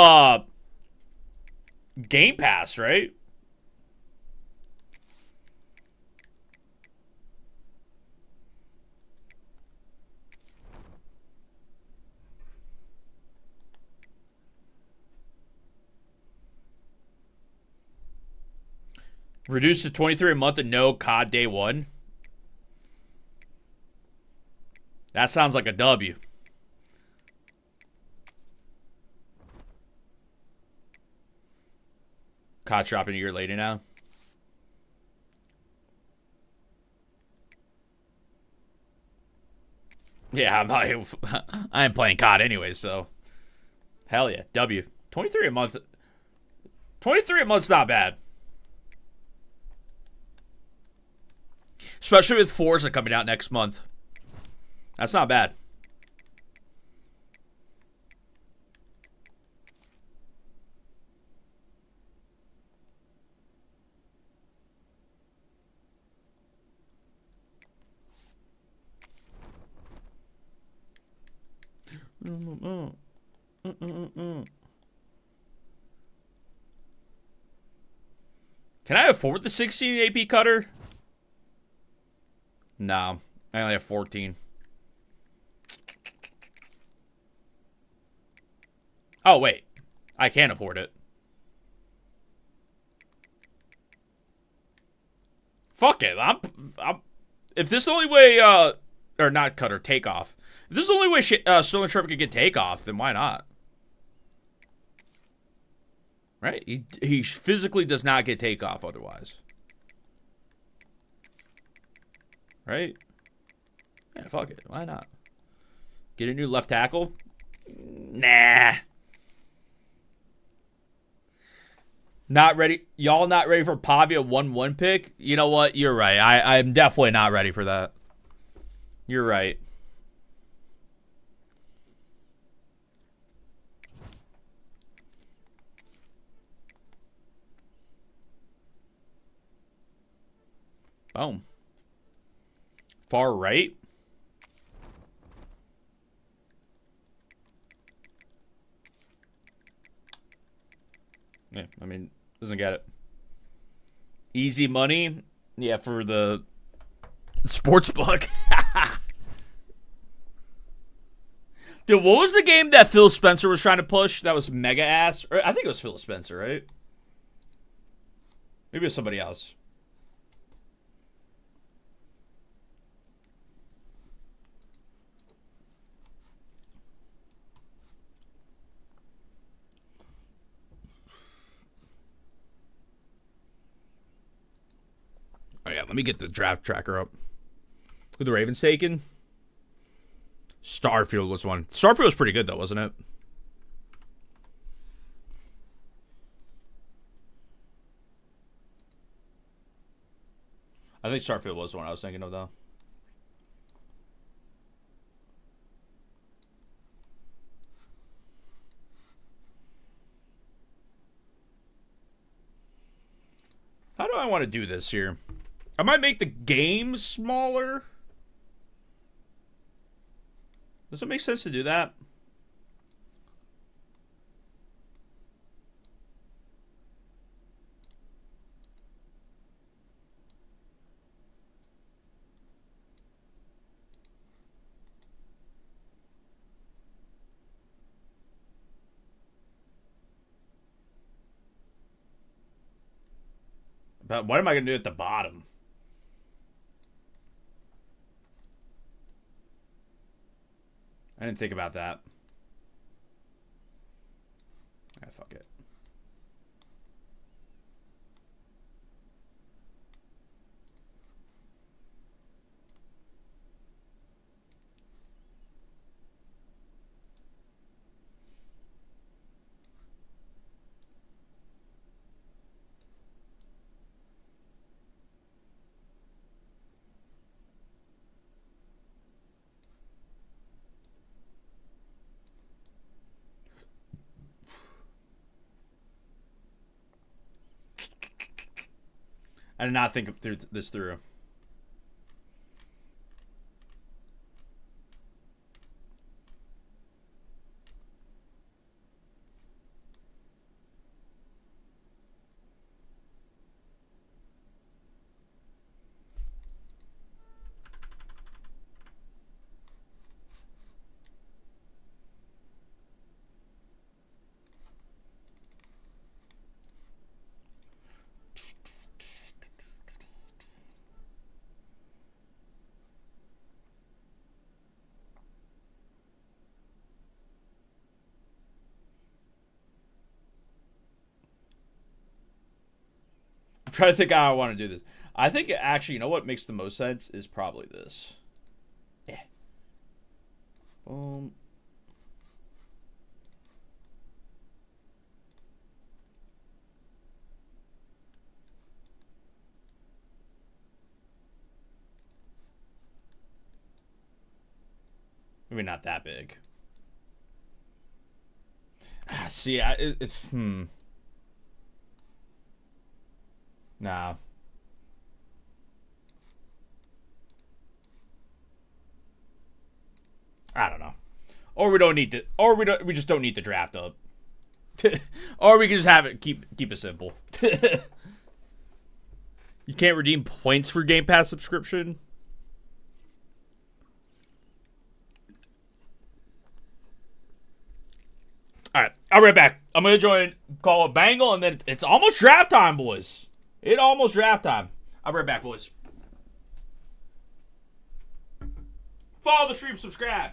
[SPEAKER 1] Game Pass, right? Reduced to $23 a month and no COD day one. That sounds like a W. COD dropping a year later now. Yeah, I am playing COD anyway, so hell yeah, W. 23 a month. 23 a month's not bad. Especially with Forza coming out next month. That's not bad. Can I afford the 16 AP cutter? No, I only have 14. Oh, wait. I can't afford it. Fuck it. If this is the only way, or not cutter, takeoff. If this is the only way Sterling Sharp could get takeoff, then why not? Right? He physically does not get takeoff otherwise. right? Yeah, fuck it. Why not? Get a new left tackle? Nah. Not ready. Y'all not ready for Pavia 1-1 pick? You know what? You're right. I'm definitely not ready for that. You're right. Boom. Far right? Yeah, I mean, doesn't get it. Easy money? Yeah, for the sports book. Dude, what was the game that Phil Spencer was trying to push? That was mega ass. Or I think it was Phil Spencer, right? Maybe it was somebody else. Oh yeah, let me get the draft tracker up. Who the Ravens taking? Starfield was one. Starfield was pretty good though, wasn't it? I think Starfield was the one I was thinking of though. How do I want to do this here? I might make the game smaller. Does it make sense to do that? But what am I going to do at the bottom? I didn't think about that. Ah, fuck it. I did not think this through. I'm trying to think how I want to do this. I think actually, you know what makes the most sense is probably this. Yeah. Maybe not that big. See, it's Nah. I don't know. Or we don't need to. Or we just don't need the draft up. Or we can just have it keep it simple. You can't redeem points for Game Pass subscription. All right, I'll be right back. I'm gonna join, call a bangle, and then it's almost draft time, boys. It almost draft time. I'll be right back, boys. Follow the stream, subscribe.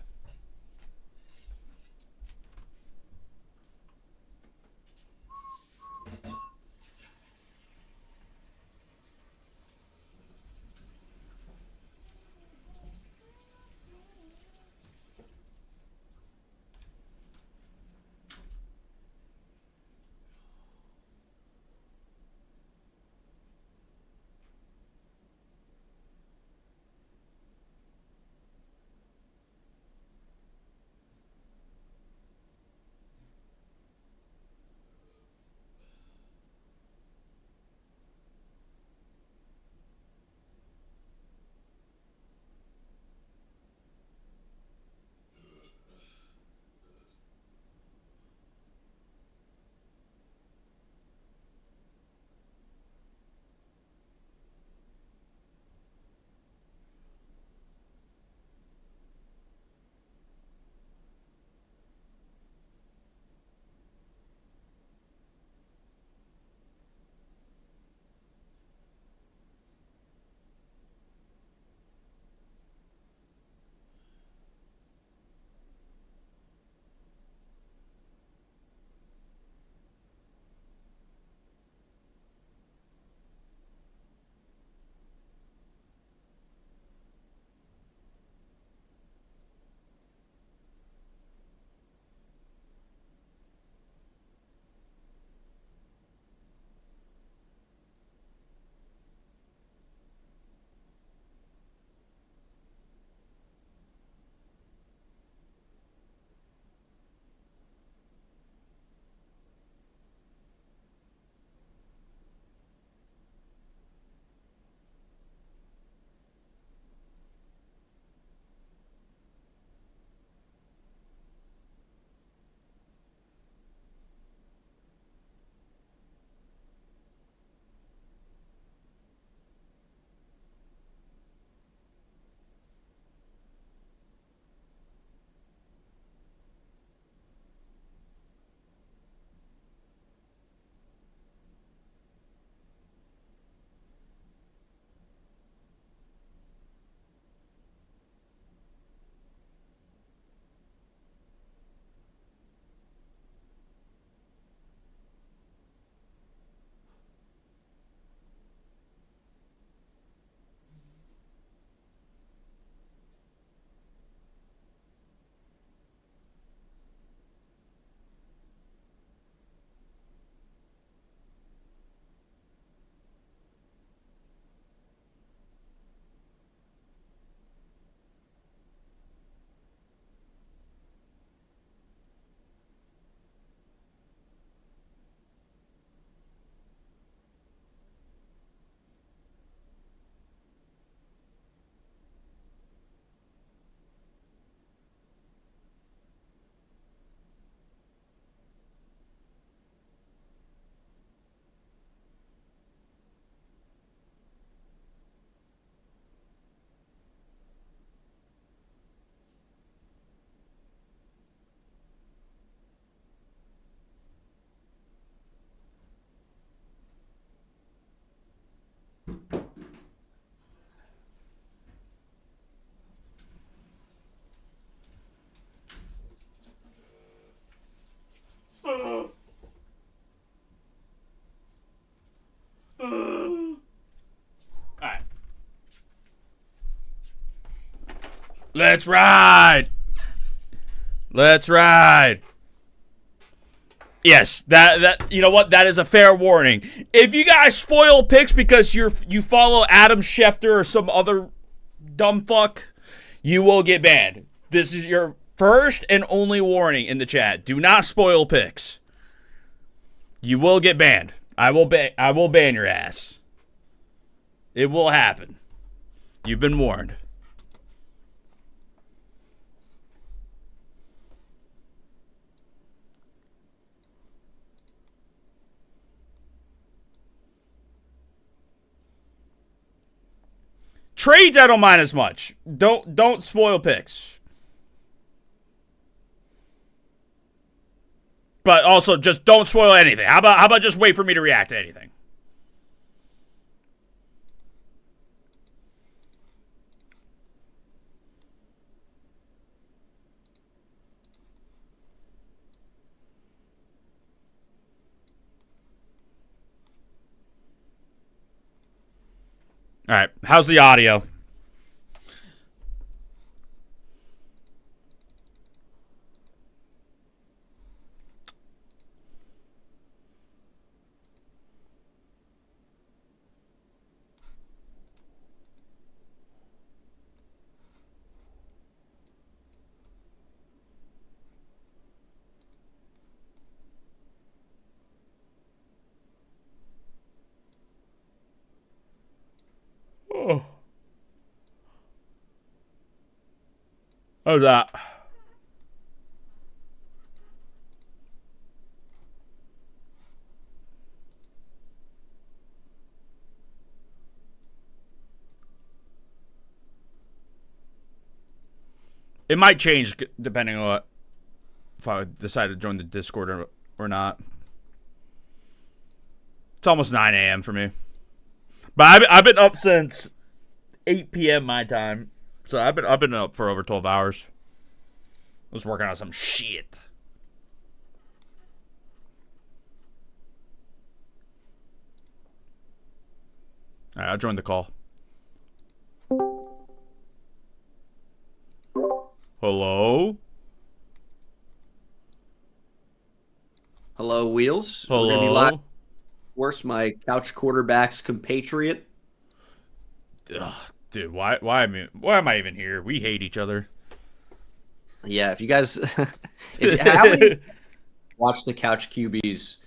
[SPEAKER 1] Let's ride. Let's ride. Yes, that you know what? That is a fair warning. If you guys spoil picks because you follow Adam Schefter or some other dumb fuck, you will get banned. This is your first and only warning in the chat. Do not spoil picks. You will get banned. I will ban your ass. It will happen. You've been warned. Trades I don't mind as much. Don't spoil picks. But also just don't spoil anything. How about just wait for me to react to anything? All right, how's the audio? Oh. How's that? It might change depending on what, if I decide to join the Discord or not. It's almost 9 a.m. for me. But I've been up since 8 p.m. my time. So I've been up for over 12 hours. I was working on some shit. All right, I'll join the call. Hello?
[SPEAKER 3] Hello, Wheelz.
[SPEAKER 1] Hello?
[SPEAKER 3] We're gonna be live. Of course, my couch quarterback's compatriot.
[SPEAKER 1] Ugh, dude, why am I even here? We hate each other.
[SPEAKER 3] Yeah, if you guys how many watch the Couch QB's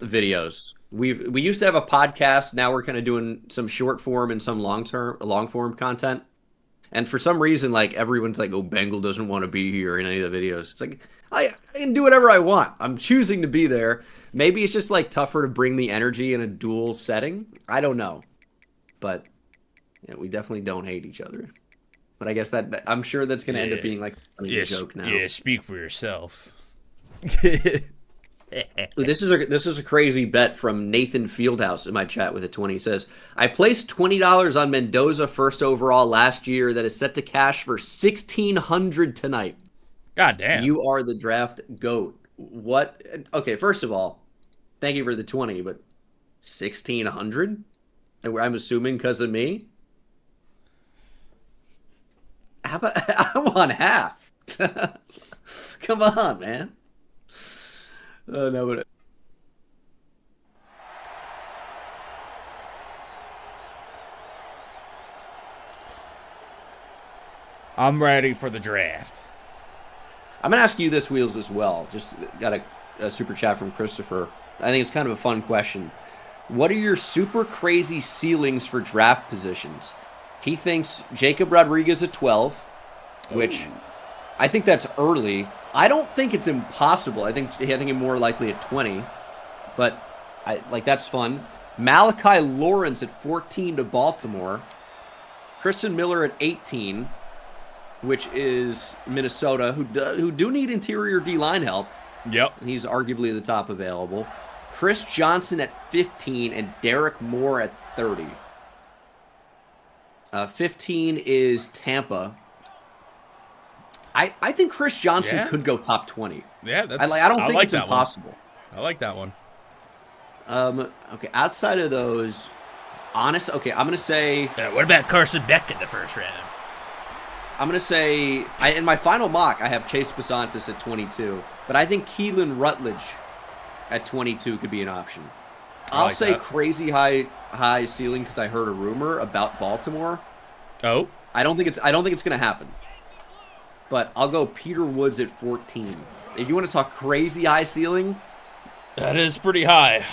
[SPEAKER 3] videos. We used to have a podcast. Now we're kind of doing some short form and some long form content. And for some reason, like everyone's like, "Oh, Bengal doesn't want to be here in any of the videos." It's like I can do whatever I want. I'm choosing to be there. Maybe it's just like tougher to bring the energy in a dual setting. I don't know, but yeah, we definitely don't hate each other. But I guess that I'm sure that's going to end up being like a funny joke now.
[SPEAKER 1] Yeah, speak for yourself.
[SPEAKER 3] This is a crazy bet from Nathan Fieldhouse in my chat with a 20. He says, I placed $20 on Mendoza first overall last year that is set to cash for $1,600 tonight.
[SPEAKER 1] God damn.
[SPEAKER 3] You are the draft GOAT. What? Okay, first of all, thank you for the 20, but $1,600? And I'm assuming because of me? How about I want half? Come on, man. Oh, no, but
[SPEAKER 1] I'm ready for the draft.
[SPEAKER 3] I'm going to ask you this, Wheelz, as well. Just got a super chat from Christopher. I think it's kind of a fun question. What are your super crazy ceilings for draft positions? He thinks Jacob Rodriguez at 12, which I think that's early. I don't think it's impossible. I think I'm more likely at 20, but that's fun. Malachi Lawrence at 14 to Baltimore. Christian Miller at 18, which is Minnesota, who do need interior D-line help.
[SPEAKER 1] Yep.
[SPEAKER 3] He's arguably the top available. Chris Johnson at 15 and Derek Moore at 30. 15 is Tampa. I think Chris Johnson could go top 20.
[SPEAKER 1] Yeah,
[SPEAKER 3] I don't think it's impossible.
[SPEAKER 1] I like that one.
[SPEAKER 3] Okay, outside of those, Honest. Okay, I'm gonna say.
[SPEAKER 1] What about Carson Beck in the first round?
[SPEAKER 3] I'm gonna say. In my final mock, I have Chase Besantis at 22, but I think Keelan Rutledge at 22 could be an option. I'll
[SPEAKER 1] like
[SPEAKER 3] say
[SPEAKER 1] that.
[SPEAKER 3] crazy high ceiling because I heard a rumor about Baltimore.
[SPEAKER 1] Oh,
[SPEAKER 3] I don't think it's gonna happen. But I'll go Peter Woods at 14. If you want to talk crazy high ceiling,
[SPEAKER 1] that is pretty high.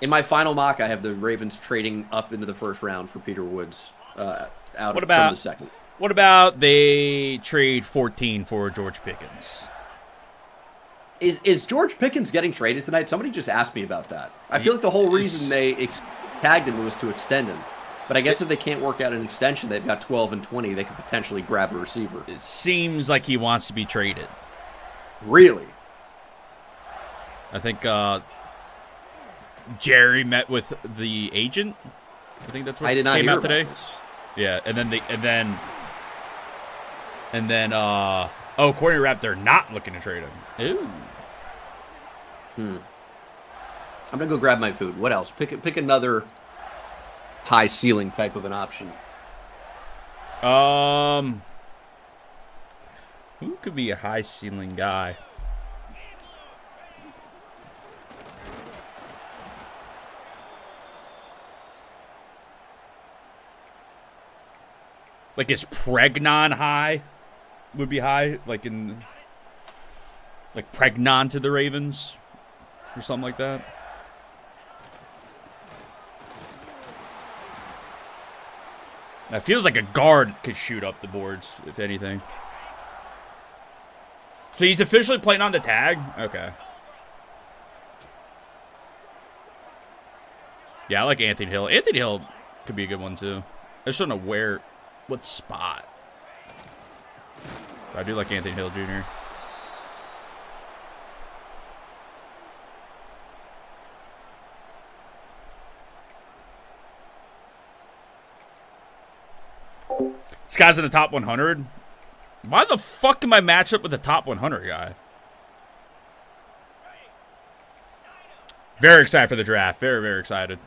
[SPEAKER 3] in my final mock, I have the Ravens trading up into the first round for Peter Woods from the second.
[SPEAKER 1] What about they trade 14 for George Pickens?
[SPEAKER 3] Is George Pickens getting traded tonight? Somebody just asked me about that. I feel like the whole reason they tagged him was to extend him. But I guess if they can't work out an extension, they've got 12 and 20, they could potentially grab a receiver.
[SPEAKER 1] It seems like he wants to be traded.
[SPEAKER 3] Really?
[SPEAKER 1] I think Jerry met with the agent. I think that's what
[SPEAKER 3] I did not
[SPEAKER 1] came
[SPEAKER 3] hear
[SPEAKER 1] out
[SPEAKER 3] about
[SPEAKER 1] today.
[SPEAKER 3] this.
[SPEAKER 1] Yeah, and then according to Rap, they're not looking to trade him. Ooh.
[SPEAKER 3] I'm gonna go grab my food. What else? Pick another high ceiling type of an option.
[SPEAKER 1] Who could be a high ceiling guy? Like, is Pregnon high? Would be high, like Pregnon to the Ravens or something like that. It feels like a guard could shoot up the boards, if anything. So he's officially playing on the tag? Okay. Yeah, I like Anthony Hill. Anthony Hill could be a good one, too. I just don't know what spot. But I do like Anthony Hill Jr. This guy's in the top 100. Why the fuck am I matched up with the top 100 guy? Very excited for the draft. Very, very excited.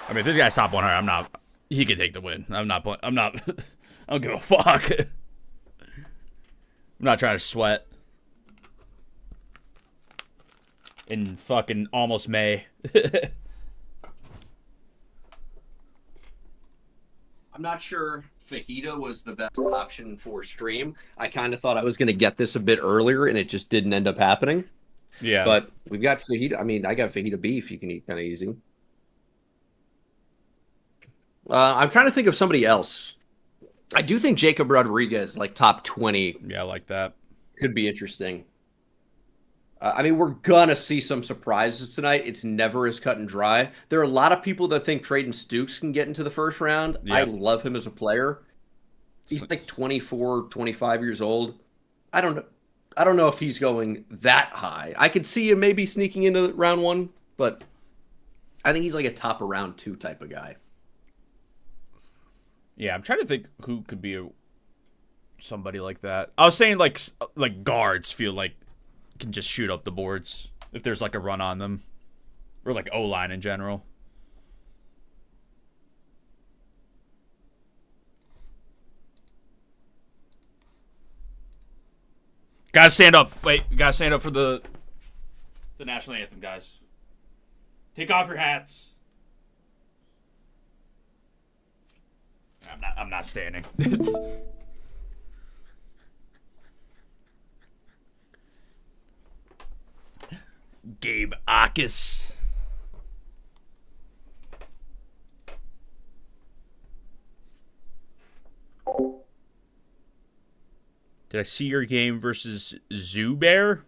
[SPEAKER 1] I mean, if this guy's top 100, I'm not. He can take the win. I'm not. I don't give a fuck. I'm not trying to sweat. In fucking almost May.
[SPEAKER 3] I'm not sure fajita was the best option for stream. I kind of thought I was going to get this a bit earlier, and it just didn't end up happening.
[SPEAKER 1] Yeah.
[SPEAKER 3] But we've got fajita. I mean, I got fajita beef you can eat kind of easy. I'm trying to think of somebody else. I do think Jacob Rodriguez, like top 20.
[SPEAKER 1] Yeah, I like that.
[SPEAKER 3] Could be interesting. I mean, we're going to see some surprises tonight. It's never as cut and dry. There are a lot of people that think Trayden Stukes can get into the first round.
[SPEAKER 1] Yeah.
[SPEAKER 3] I love him as a player. He's like 24, 25 years old. I don't know if he's going that high. I could see him maybe sneaking into round 1, but I think he's like a top of round 2 type of guy.
[SPEAKER 1] Yeah, I'm trying to think who could be somebody like that. I was saying like guards feel like can just shoot up the boards if there's like a run on them, or like O-line in general. Gotta stand up. Wait, gotta stand up for the national anthem, guys. Take off your hats. I'm not standing. Gabe Akis. Did I see your game versus Zubair?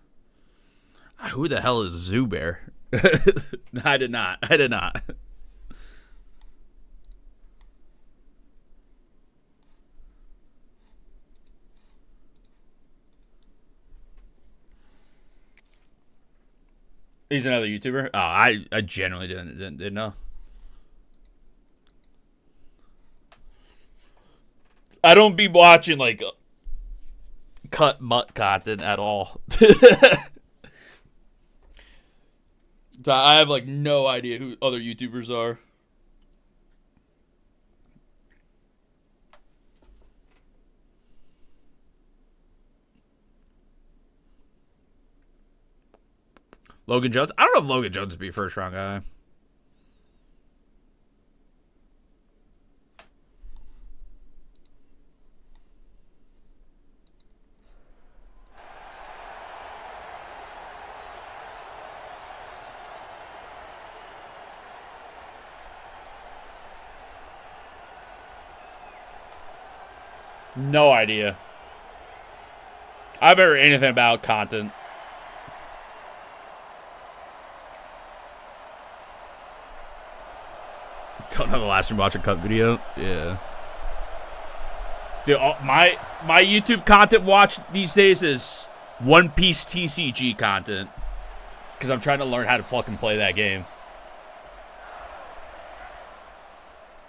[SPEAKER 1] Who the hell is Zubair? I did not. He's another YouTuber? Oh, I genuinely didn't know. I don't be watching, like, cut mutt content at all. I have like no idea who other YouTubers are. Logan Jones? I don't know if Logan Jones would be a first round guy. No idea. I haven't heard anything about content. Don't know the last time I watched a cut video. Yeah. Dude, my YouTube content watch these days is One Piece TCG content. Because I'm trying to learn how to fucking play that game.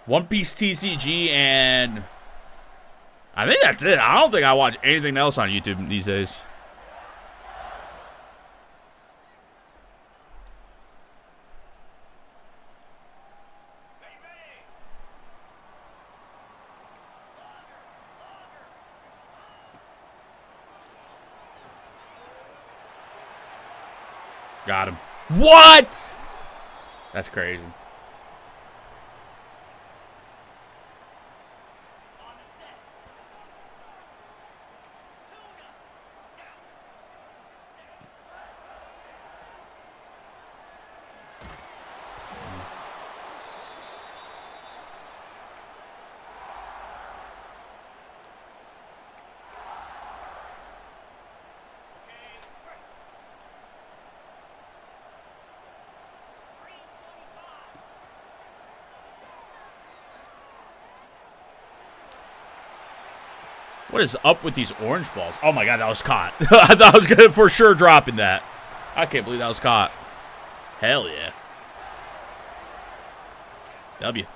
[SPEAKER 1] One Piece TCG and... I think that's it. I don't think I watch anything else on YouTube these days. Got him. What? That's crazy. What is up with these orange balls? Oh my god, that was caught. I thought I was gonna for sure dropping that. I can't believe that was caught. Hell yeah. W.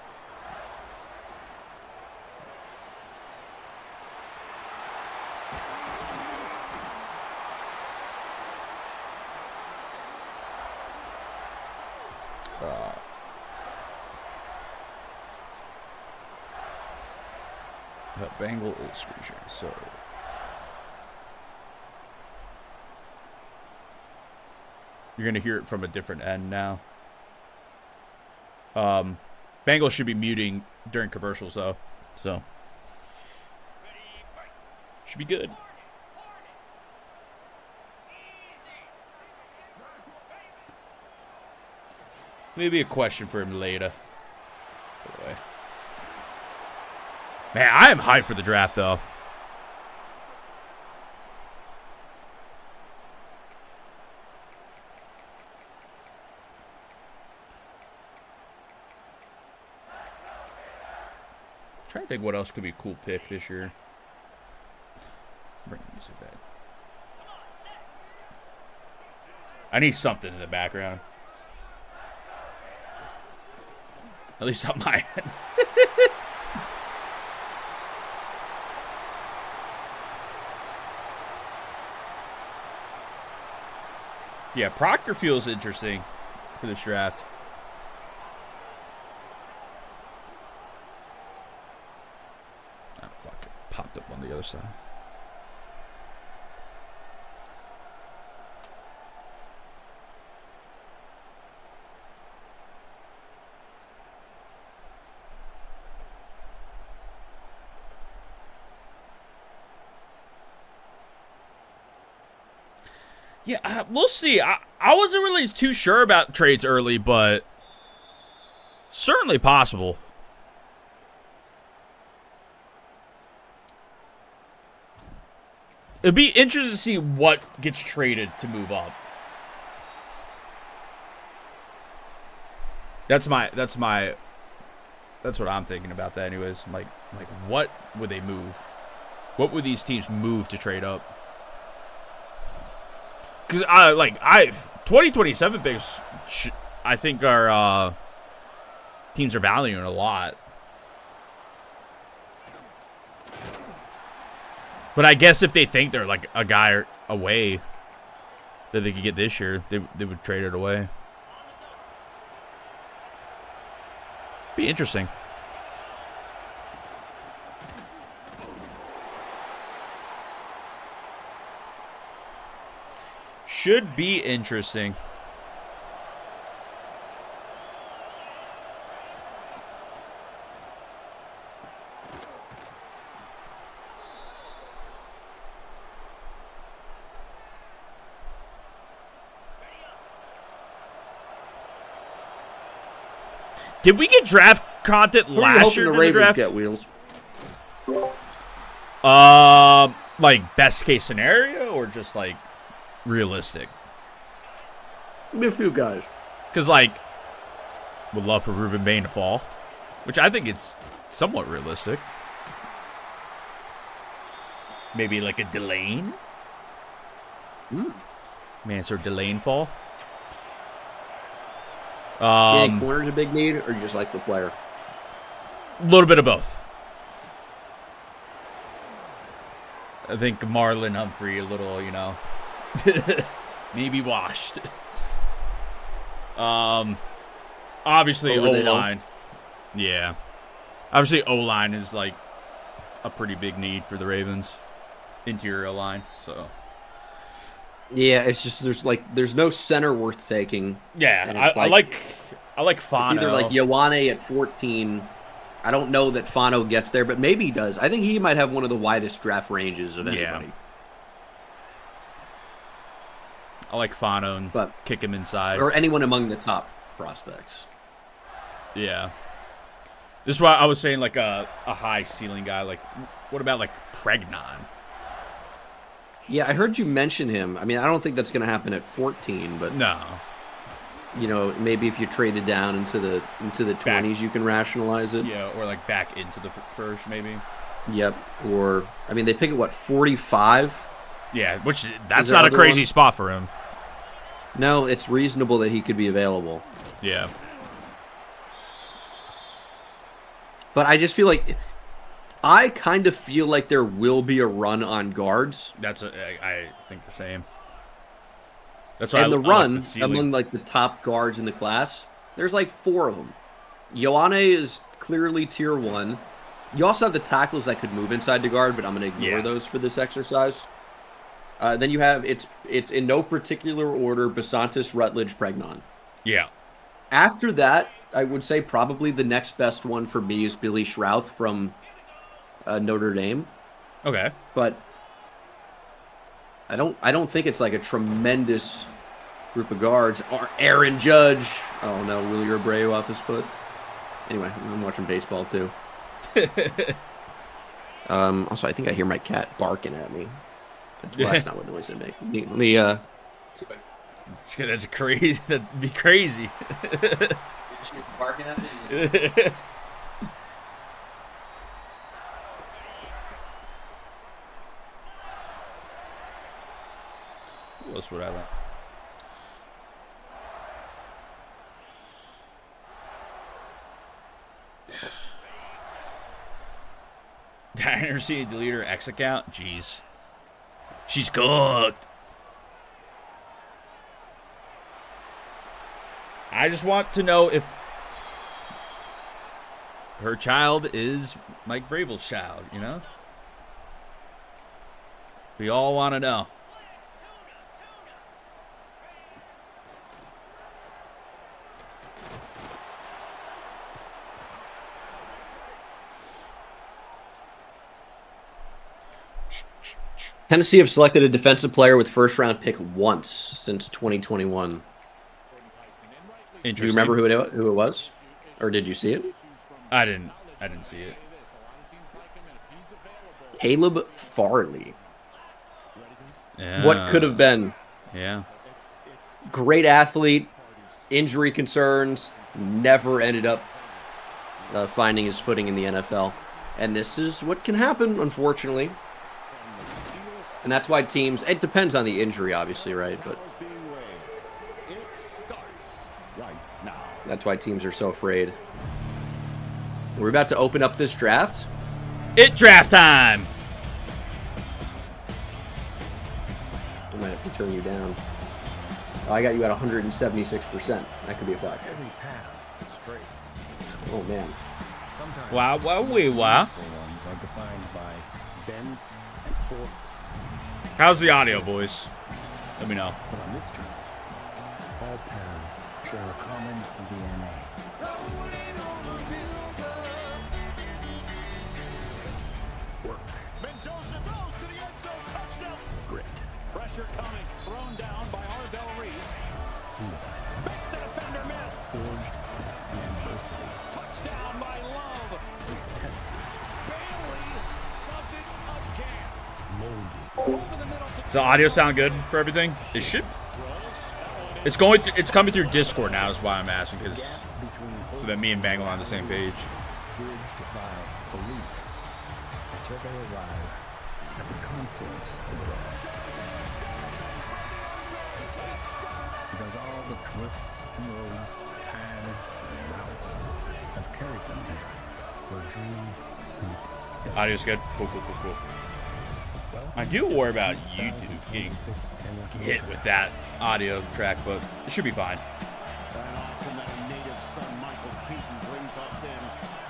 [SPEAKER 1] Bengal illustration. So you're gonna hear it from a different end now. Bengals should be muting during commercials though, so should be good. Maybe a question for him later. Anyway. Man, I am hyped for the draft, though. I'm trying to think what else could be a cool pick this year. Bring the music back. I need something in the background. At least on my end. Yeah, Proctor feels interesting for this draft. Oh, fuck. It popped up on the other side. Yeah, we'll see. I wasn't really too sure about trades early, but certainly possible. It'd be interesting to see what gets traded to move up. That's what I'm thinking about that anyways. Like what would they move? What would these teams move to trade up? Because 2027 picks, I think our teams are valuing a lot. But I guess if they think they're like a guy away that they could get this year, they would trade it away. Be interesting. Should be interesting. Did we get draft content
[SPEAKER 3] Who are you
[SPEAKER 1] last
[SPEAKER 3] hoping
[SPEAKER 1] year
[SPEAKER 3] the
[SPEAKER 1] in the
[SPEAKER 3] Ravens
[SPEAKER 1] draft?
[SPEAKER 3] get, Wheels?
[SPEAKER 1] Like best case scenario or just like realistic?
[SPEAKER 3] Give me a few guys.
[SPEAKER 1] Because like, would love for Ruben Bain to fall, which I think it's somewhat realistic. Maybe like a Delane. Mansour Delane fall.
[SPEAKER 3] Any corner's a big need, or you just like the player?
[SPEAKER 1] A little bit of both. I think Marlon Humphrey a little, you know, maybe washed. Obviously O-line. Yeah. Obviously O-line is like a pretty big need for the Ravens. Interior line, so.
[SPEAKER 3] Yeah, it's just there's no center worth taking.
[SPEAKER 1] Yeah, I like Fano.
[SPEAKER 3] Either like Ioane at 14. I don't know that Fano gets there, but maybe he does. I think he might have one of the widest draft ranges of anybody.
[SPEAKER 1] Yeah. I like Fano and kick him inside.
[SPEAKER 3] Or anyone among the top prospects.
[SPEAKER 1] Yeah. This is why I was saying like a high ceiling guy. Like, what about like Pregnon?
[SPEAKER 3] Yeah, I heard you mention him. I mean, I don't think that's going to happen at 14, but
[SPEAKER 1] no.
[SPEAKER 3] You know, maybe if you traded down into the 20s, you can rationalize it.
[SPEAKER 1] Yeah, or like back into the first, maybe.
[SPEAKER 3] Yep. Or I mean, they pick at what 45.
[SPEAKER 1] Yeah, which that's not a crazy spot for him.
[SPEAKER 3] No, it's reasonable that he could be available.
[SPEAKER 1] Yeah.
[SPEAKER 3] But I just feel like I kind of feel like there will be a run on guards.
[SPEAKER 1] I think the same. That's why
[SPEAKER 3] and the run
[SPEAKER 1] like the
[SPEAKER 3] among like the top guards in the class, there's like 4 of them. Ioane is clearly tier 1. You also have the tackles that could move inside the guard, but I'm going to ignore those for this exercise. Then you have it's in no particular order: Basantis, Rutledge, Pregnon.
[SPEAKER 1] Yeah.
[SPEAKER 3] After that, I would say probably the next best one for me is Billy Schrouth from Notre Dame.
[SPEAKER 1] Okay.
[SPEAKER 3] But I don't think it's like a tremendous group of guards. Or Aaron Judge. Oh no, Willie Abreu off his foot. Anyway, I'm watching baseball too. Also, I think I hear my cat barking at me. Well, that's not what noise I make. Let me
[SPEAKER 1] That's crazy. That'd be crazy.
[SPEAKER 3] barking at me?
[SPEAKER 1] What else would I like? I never seen a delete her X account. Jeez. She's cooked. I just want to know if her child is Mike Vrabel's child, you know? We all want to know.
[SPEAKER 3] Tennessee have selected a defensive player with first-round pick once since 2021.
[SPEAKER 1] Interesting.
[SPEAKER 3] Do you remember who it was? Or did you see it?
[SPEAKER 1] I didn't see it.
[SPEAKER 3] Caleb Farley.
[SPEAKER 1] Yeah.
[SPEAKER 3] What could have been?
[SPEAKER 1] Yeah.
[SPEAKER 3] Great athlete, injury concerns, never ended up finding his footing in the NFL. And this is what can happen, unfortunately. And that's why teams, it depends on the injury, obviously, right? But that's why teams are so afraid. We're about to open up this draft.
[SPEAKER 1] It's draft time.
[SPEAKER 3] I might have to turn you down. Oh, I got you at 176%. That could be a factor.
[SPEAKER 4] Every path is straight.
[SPEAKER 3] Oh man.
[SPEAKER 4] Sometimes
[SPEAKER 1] Wow, wow, wow.
[SPEAKER 4] meaningful ones are defined by bends and forks.
[SPEAKER 1] How's the audio, boys? Let me know.
[SPEAKER 4] But on this journey, all paths share a common DNA. Work.
[SPEAKER 5] Mendoza throws to the end zone, touchdown.
[SPEAKER 4] Grit.
[SPEAKER 5] Pressure coming, thrown down by Arvell Reese.
[SPEAKER 4] Steel.
[SPEAKER 5] Makes the defender miss.
[SPEAKER 4] Forged in adversity.
[SPEAKER 5] Touchdown by Love.
[SPEAKER 4] Tested.
[SPEAKER 5] Bailey does it again.
[SPEAKER 4] Molded.
[SPEAKER 5] Over the middle to
[SPEAKER 1] Does the audio sound good for everything? It should. It's going. It's coming through Discord now. Is why I'm asking, because
[SPEAKER 4] Gap between
[SPEAKER 1] so that me and Bangle are on the same page.
[SPEAKER 4] bridged by belief until they arrive at the confluence of it all. Because all the twists and roads, paths and routes have carried them here, where dreams meet destiny.
[SPEAKER 1] Audio's good. Cool, cool, cool, cool.
[SPEAKER 4] Well,
[SPEAKER 1] I do worry about YouTube getting
[SPEAKER 4] 2026 NFL
[SPEAKER 1] hit with that audio track, but it should be fine.
[SPEAKER 5] And awesome that a native son, Michael Keaton, brings us in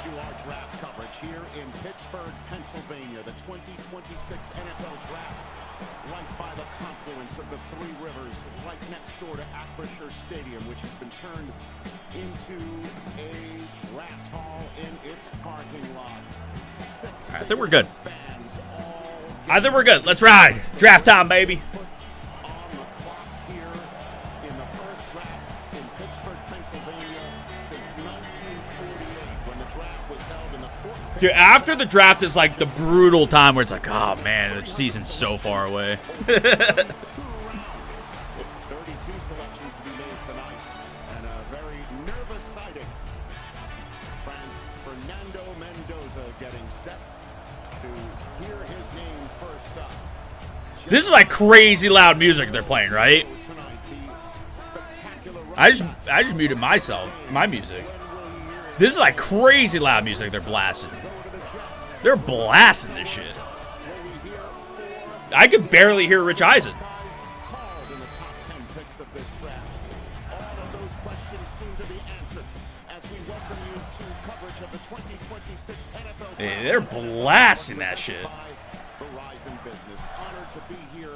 [SPEAKER 5] to our draft coverage here in Pittsburgh, Pennsylvania. The 2026 NFL Draft, right by the confluence of the Three Rivers, right next door to Acrisure Stadium, which has been turned into a draft hall in its parking lot.
[SPEAKER 1] I think we're good.
[SPEAKER 5] Fans all
[SPEAKER 1] I think we're good. Let's ride. Draft time, baby.
[SPEAKER 5] on the clock here in the first draft in Pittsburgh, Pennsylvania since 1948 when the draft was held in the fourth pick.
[SPEAKER 1] Dude, after the draft is like the brutal time where it's like, oh man, the season's so far away.
[SPEAKER 5] 2 rounds, 32 selections to be made tonight, and a very nervous sighting. Fernando Mendoza getting set to hear his name first up.
[SPEAKER 1] This is like crazy loud music they're playing, right?
[SPEAKER 5] Tonight, the spectacular
[SPEAKER 1] I just muted my music. This is like crazy loud music they're blasting. They're blasting this shit. I could barely hear Rich Eisen.
[SPEAKER 5] called in the top 10 picks of this draft. All of those questions soon to be answered as we welcome you to coverage of the 2026 NFL Draft.
[SPEAKER 1] Hey, they're blasting that shit.
[SPEAKER 5] By Verizon Business. Honored to be here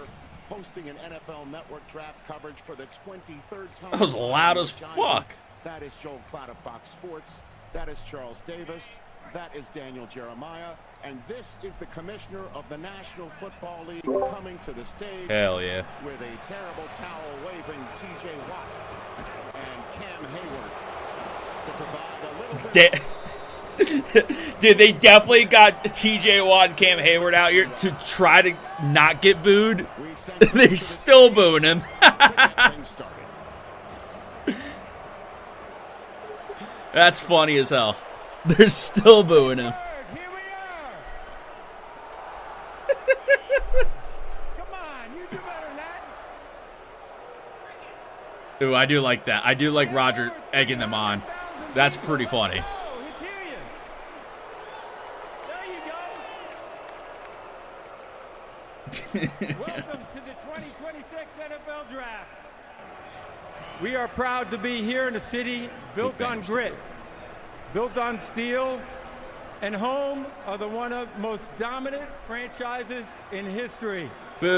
[SPEAKER 5] hosting an NFL Network draft coverage for the 23rd time.
[SPEAKER 1] That was loud as
[SPEAKER 5] Giants.
[SPEAKER 1] fuck.
[SPEAKER 5] That is Joel Klatt of Fox Sports. That is Charles Davis. That is Daniel Jeremiah. And this is the commissioner of the National Football League coming to the stage
[SPEAKER 1] Hell yeah.
[SPEAKER 5] with a terrible towel waving TJ Watt and Cam Hayward to provide a little bit
[SPEAKER 1] Dude, they definitely got TJ Watt and Cam Hayward out here to try to not get booed.
[SPEAKER 5] We send
[SPEAKER 1] They're still booing him.
[SPEAKER 5] to get things started.
[SPEAKER 1] That's funny as hell. They're still booing him.
[SPEAKER 6] Here we are. Come on, you do better than that.
[SPEAKER 1] Ooh, I do like that. I do like Roger egging them on. That's pretty funny.
[SPEAKER 6] Oh, it's here. There you go. Welcome to the 2026 NFL Draft. We are proud to be here in a city built on grit, built on steel, and home of the one of most dominant franchises in history.
[SPEAKER 1] Boo.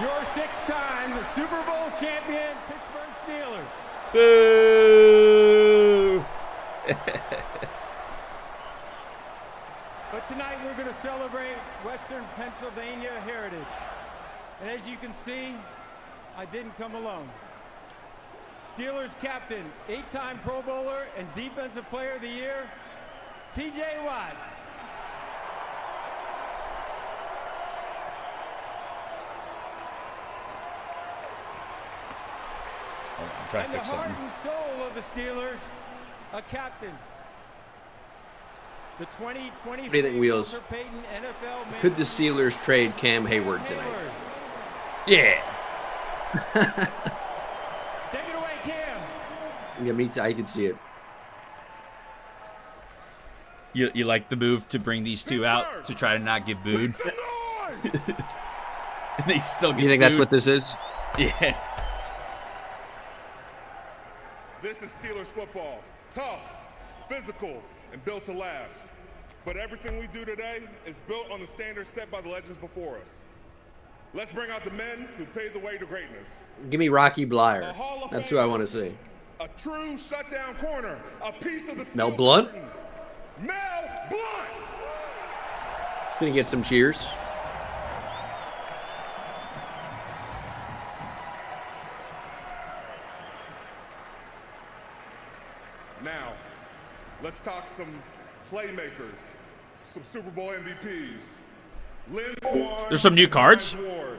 [SPEAKER 6] Your six-time Super Bowl champion Pittsburgh Steelers.
[SPEAKER 1] Boo.
[SPEAKER 6] But tonight we're going to celebrate Western Pennsylvania heritage. And as you can see, I didn't come alone. Steelers captain, 8-time Pro Bowler and Defensive Player of the Year, TJ Watt.
[SPEAKER 1] Hold on, I'm trying
[SPEAKER 6] And
[SPEAKER 1] to
[SPEAKER 6] the
[SPEAKER 1] fix
[SPEAKER 6] heart
[SPEAKER 1] something.
[SPEAKER 6] and soul of the Steelers, a captain. The 2023
[SPEAKER 3] What do you think, Wheels?
[SPEAKER 6] Walter Payton NFL
[SPEAKER 3] Could the Steelers trade Cam Hayward tonight?
[SPEAKER 6] Hayward.
[SPEAKER 1] Yeah.
[SPEAKER 6] Take it away, Cam.
[SPEAKER 3] Yeah, I can see it.
[SPEAKER 1] You like the move to bring these two out to try to not get booed? And they still get
[SPEAKER 3] You think that's
[SPEAKER 1] booed?
[SPEAKER 3] what this is?
[SPEAKER 1] Yeah.
[SPEAKER 7] This is Steelers football. Tough, physical, and built to last. But everything we do today is built on the standards set by the legends before us. Let's bring out the men who paved the way to greatness.
[SPEAKER 3] Give me Rocky Blyer. That's who I want to see.
[SPEAKER 7] A true shutdown corner. A piece of the
[SPEAKER 3] Mel
[SPEAKER 7] Steel
[SPEAKER 3] Blunt?
[SPEAKER 7] curtain. Mel Blunt!
[SPEAKER 3] He's going to get some cheers.
[SPEAKER 7] Now, let's talk some playmakers, some Super Bowl MVPs. Lynn Swann,
[SPEAKER 1] There's some new cards.
[SPEAKER 7] Mike Ward.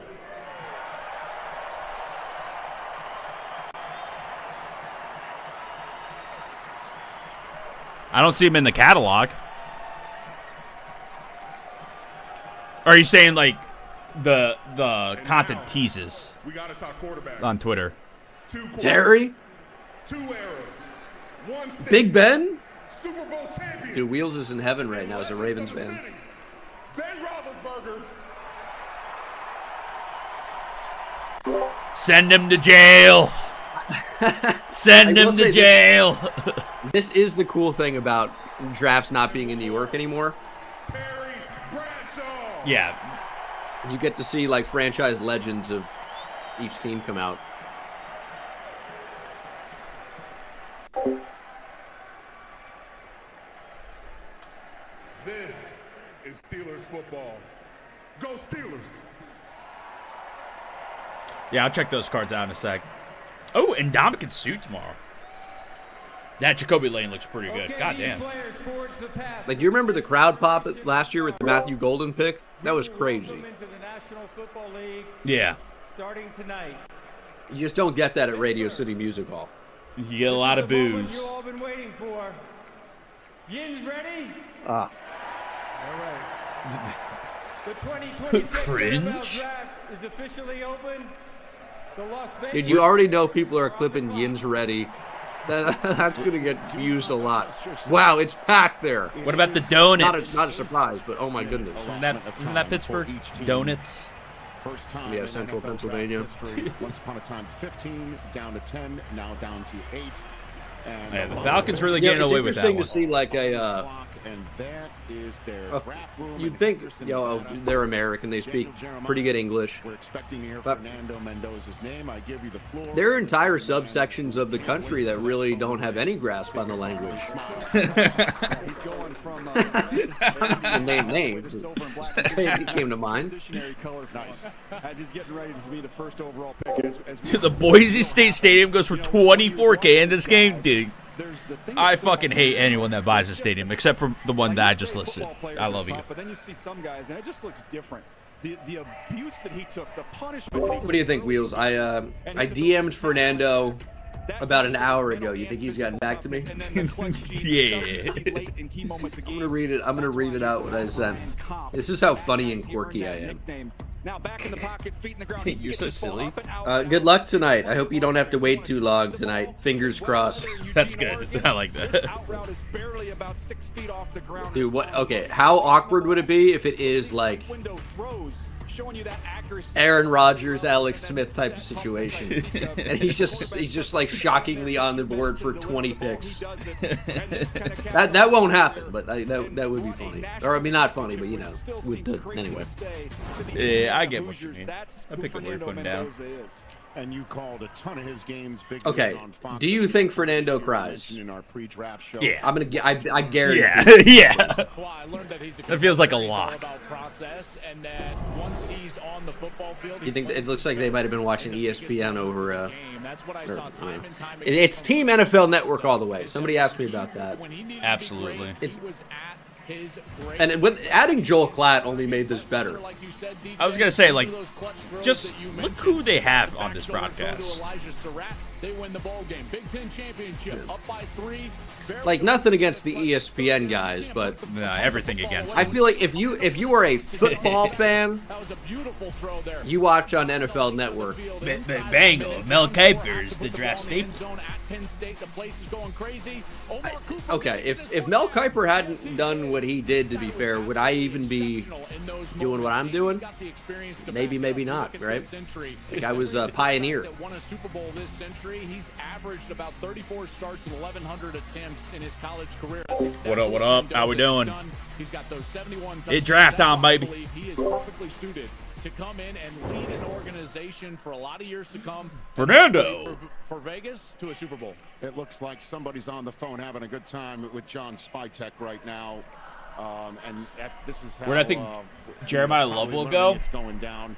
[SPEAKER 1] I don't see him in the catalog. Or are you saying like the content teases
[SPEAKER 7] We gotta talk quarterbacks.
[SPEAKER 1] on Twitter?
[SPEAKER 7] Two quarterbacks,
[SPEAKER 3] Terry?
[SPEAKER 7] 2 eras. 1 state.
[SPEAKER 3] Big Ben?
[SPEAKER 7] Super Bowl champion.
[SPEAKER 3] Dude, Wheels is in heaven right now as a Ravens fan.
[SPEAKER 7] Ben Roethlisberger.
[SPEAKER 1] Send him to jail. Send
[SPEAKER 3] I will
[SPEAKER 1] him
[SPEAKER 3] say
[SPEAKER 1] to
[SPEAKER 3] this-
[SPEAKER 1] jail.
[SPEAKER 3] This is the cool thing about drafts not being in New York anymore.
[SPEAKER 7] Terry Bradshaw.
[SPEAKER 1] Yeah.
[SPEAKER 3] You get to see like franchise legends of each team come out.
[SPEAKER 7] This is Steelers football. Go Steelers.
[SPEAKER 1] Yeah, I'll check those cards out in a sec. Oh, and Dominican suit tomorrow. That Jacoby Lane looks pretty good. God damn.
[SPEAKER 3] Like, you remember the crowd pop last year with the Matthew Golden pick? That was crazy.
[SPEAKER 6] Into the National Football League
[SPEAKER 1] Yeah.
[SPEAKER 6] starting tonight.
[SPEAKER 3] You just don't get that at Radio City Music Hall.
[SPEAKER 1] You get a lot of
[SPEAKER 6] The moment
[SPEAKER 1] booze.
[SPEAKER 6] you all been waiting for. Yin's ready?
[SPEAKER 3] Ah,
[SPEAKER 6] All right. The 2026
[SPEAKER 1] Cringe.
[SPEAKER 6] NFL Draft is officially open. The Las Vegas
[SPEAKER 3] dude, you already know people are clipping Yin's ready. That's gonna get used a lot. Wow, it's packed there.
[SPEAKER 1] What about the
[SPEAKER 3] Not
[SPEAKER 1] donuts?
[SPEAKER 3] a surprise, but oh my goodness.
[SPEAKER 1] Isn't that Pittsburgh? Donuts?
[SPEAKER 5] First time
[SPEAKER 3] Yeah,
[SPEAKER 5] in
[SPEAKER 3] Central
[SPEAKER 5] NFL draft
[SPEAKER 3] Pennsylvania.
[SPEAKER 5] history. Once upon a time, 15 down to 10, now down to 8. And
[SPEAKER 1] Yeah, the Falcons really
[SPEAKER 3] Yeah,
[SPEAKER 1] getting
[SPEAKER 3] it's
[SPEAKER 1] away with that
[SPEAKER 3] interesting
[SPEAKER 1] one.
[SPEAKER 3] to see like a.
[SPEAKER 5] and that is their
[SPEAKER 3] Uh,
[SPEAKER 5] draft room.
[SPEAKER 3] You'd
[SPEAKER 5] And
[SPEAKER 3] think,
[SPEAKER 5] Henderson,
[SPEAKER 3] you know,
[SPEAKER 5] Nevada.
[SPEAKER 3] they're American. They speak pretty good English.
[SPEAKER 5] We're expecting to hear
[SPEAKER 3] But-
[SPEAKER 5] Fernando Mendoza's name. I give you the floor.
[SPEAKER 3] There are entire subsections of the country that really don't have any grasp on the language.
[SPEAKER 5] He's going from
[SPEAKER 3] The name names it came to mind.
[SPEAKER 5] nice.
[SPEAKER 8] As he's getting ready to be the first overall pick. As
[SPEAKER 1] Dude, the Boise State Stadium goes for $24K in this game, dude. I fucking hate anyone that buys a stadium, except for the one that I just listed. I love you.
[SPEAKER 8] But then you see some guys, and it just looks different. The abuse that he took, the punishment that he
[SPEAKER 3] What do you think, Wheels? I DM'd Fernando about an hour ago. You think he's gotten back to me?
[SPEAKER 1] Yeah.
[SPEAKER 3] I'm gonna read it. I'm gonna read it out what I sent. This is how funny and quirky I am.
[SPEAKER 8] Now back in the pocket, feet in the ground.
[SPEAKER 1] You're so silly.
[SPEAKER 3] Good luck tonight. I hope you don't have to wait too long tonight. Fingers crossed.
[SPEAKER 1] That's good. I like that.
[SPEAKER 8] Is barely about 6 feet off the ground.
[SPEAKER 3] Dude, what? Okay, how awkward would it be if it is like
[SPEAKER 8] Window throws, showing you that accuracy.
[SPEAKER 3] Aaron Rodgers, Alex Smith type of situation, and he's just like shockingly on the board for 20 picks. That won't happen, but that would be funny. Or I mean, not funny, but you know, with the anyway.
[SPEAKER 1] Yeah, I get what you mean. I pick up what you're putting down.
[SPEAKER 5] And you called a ton of his games. Big
[SPEAKER 3] Okay,
[SPEAKER 5] win on Fox.
[SPEAKER 3] do you think Fernando cries?
[SPEAKER 5] In our pre-draft show.
[SPEAKER 1] Yeah.
[SPEAKER 3] I'm gonna. I guarantee.
[SPEAKER 1] Yeah, yeah.
[SPEAKER 9] Well, I learned that he's a
[SPEAKER 1] That feels like a
[SPEAKER 9] all
[SPEAKER 1] lock.
[SPEAKER 9] about process, and that once he's on the football field,
[SPEAKER 3] You think it looks like they might have been watching ESPN over?
[SPEAKER 9] game. That's what I saw time and time
[SPEAKER 3] It's Team NFL Network all the way. Somebody asked me about that.
[SPEAKER 9] when he needed
[SPEAKER 1] Absolutely.
[SPEAKER 9] To be great, he was at his great.
[SPEAKER 3] And with adding Joel Klatt only made this better.
[SPEAKER 9] Like you said, DJ,
[SPEAKER 1] I was gonna say, like,
[SPEAKER 9] those clutch throws
[SPEAKER 1] just
[SPEAKER 9] that you
[SPEAKER 1] look
[SPEAKER 9] mentioned.
[SPEAKER 1] who they have on
[SPEAKER 9] Back
[SPEAKER 1] this
[SPEAKER 9] shoulder throw to
[SPEAKER 1] broadcast.
[SPEAKER 9] Elijah Surratt. They win the ball game. Big Ten championship, up by 3.
[SPEAKER 3] Like nothing against the ESPN guys, but
[SPEAKER 1] Nah, everything against
[SPEAKER 3] I
[SPEAKER 1] them.
[SPEAKER 3] feel like if you are a football fan,
[SPEAKER 9] That was a beautiful throw there.
[SPEAKER 3] you watch on NFL Network.
[SPEAKER 1] Bangle, Mel Kiper's the draft staple.
[SPEAKER 3] Okay, if Mel Kiper hadn't done what he did, to be fair, would I even be doing what I'm doing? Maybe, maybe not, right? Like I was a pioneer.
[SPEAKER 9] history, he's averaged about 34 starts and 1,100 attempts in his college career. That's exactly
[SPEAKER 1] What up, what up? How we doing?
[SPEAKER 9] He's got those 71
[SPEAKER 1] It draft time, baby.
[SPEAKER 9] He is perfectly suited to come in and lead an organization for a lot of years to come.
[SPEAKER 1] Fernando.
[SPEAKER 9] For Vegas to a Super Bowl.
[SPEAKER 5] It looks like somebody's on the phone having a good time with John Spytek right now. This is how,
[SPEAKER 1] Where do I think Jeremiah Love will go?
[SPEAKER 5] It's going down.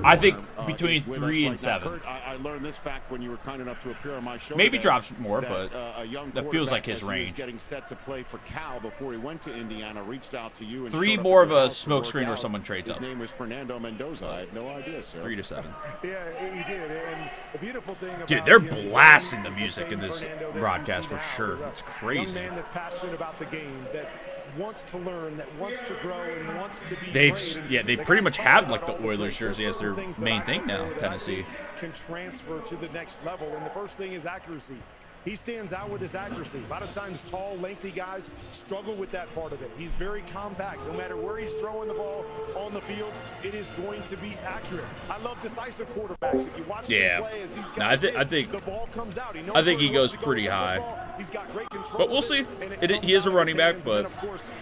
[SPEAKER 1] I think between
[SPEAKER 5] is with
[SPEAKER 1] 3
[SPEAKER 5] us
[SPEAKER 1] and
[SPEAKER 5] right now.
[SPEAKER 1] 7.
[SPEAKER 5] Kurt, I learned this fact when you were kind enough to appear on my show.
[SPEAKER 1] Maybe
[SPEAKER 5] today,
[SPEAKER 1] drops more,
[SPEAKER 5] that,
[SPEAKER 1] but
[SPEAKER 5] a young
[SPEAKER 1] that feels like
[SPEAKER 5] quarterback,
[SPEAKER 1] his
[SPEAKER 5] as he was
[SPEAKER 1] range.
[SPEAKER 5] getting set to play for Cal before he went to Indiana, reached out to you. And
[SPEAKER 1] 3
[SPEAKER 5] showed up
[SPEAKER 1] more
[SPEAKER 5] at
[SPEAKER 1] of
[SPEAKER 5] your
[SPEAKER 1] a
[SPEAKER 5] house to
[SPEAKER 1] smokescreen
[SPEAKER 5] work
[SPEAKER 1] or
[SPEAKER 5] out.
[SPEAKER 1] someone trades up.
[SPEAKER 5] His name was Fernando Mendoza. I had no idea, sir.
[SPEAKER 1] 3 to 7.
[SPEAKER 10] Yeah, he did. And the beautiful thing about
[SPEAKER 1] Dude, they're
[SPEAKER 10] him
[SPEAKER 1] blasting the
[SPEAKER 10] is
[SPEAKER 1] music
[SPEAKER 10] same
[SPEAKER 1] in this
[SPEAKER 10] Fernando that
[SPEAKER 1] broadcast
[SPEAKER 10] you
[SPEAKER 1] for
[SPEAKER 10] see
[SPEAKER 1] sure.
[SPEAKER 10] now.
[SPEAKER 1] It's
[SPEAKER 10] A
[SPEAKER 1] crazy.
[SPEAKER 10] young man that's passionate about the game, that wants to learn, that wants to grow, and wants to be
[SPEAKER 1] They've
[SPEAKER 10] great. And
[SPEAKER 1] they
[SPEAKER 10] the
[SPEAKER 1] pretty
[SPEAKER 10] guys
[SPEAKER 1] much
[SPEAKER 10] talk
[SPEAKER 1] have
[SPEAKER 10] about
[SPEAKER 1] like the
[SPEAKER 10] all the
[SPEAKER 1] Oilers
[SPEAKER 10] things.
[SPEAKER 1] jersey
[SPEAKER 10] There's
[SPEAKER 1] as their
[SPEAKER 10] certain things that
[SPEAKER 1] main
[SPEAKER 10] I
[SPEAKER 1] thing now,
[SPEAKER 10] know that I
[SPEAKER 1] Tennessee.
[SPEAKER 10] think can transfer to the next level, and the first thing is accuracy. He stands out with his accuracy. A lot of times tall, lengthy guys struggle with that part of it. He's very compact. No matter where he's throwing the ball on the field, it is going to be accurate. I love decisive quarterbacks. If you watch him play as these guys
[SPEAKER 1] I think
[SPEAKER 10] the ball comes out.
[SPEAKER 1] I think he goes pretty high.
[SPEAKER 10] He's got great control.
[SPEAKER 1] But we'll see. He is a running back, but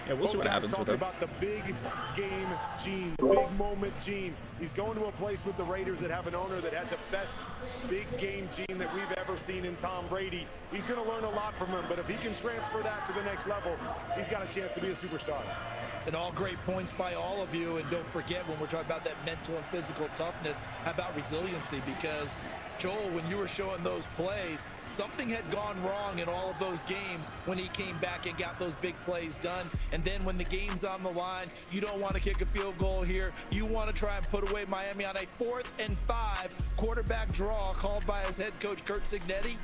[SPEAKER 1] yeah, we'll see what happens with him.
[SPEAKER 10] About the big game gene, the big moment gene. He's going to a place with the Raiders that have an owner that had the best big game gene that we've ever seen in Tom Brady. He's going to learn a lot from him, but if he can transfer that to the next level, he's got a chance to be a superstar.
[SPEAKER 11] And all great points by all of you. And don't forget, when we're talking about that mental and physical toughness, how about resiliency? Because, Joel, when you were showing those plays, something had gone wrong in all of those games when he came back and got those big plays done. And then when the game's on the line, you don't want to kick a field goal here. You want to try and put away Miami on a 4th and 5 quarterback draw called by his head coach, Kurt Signetti.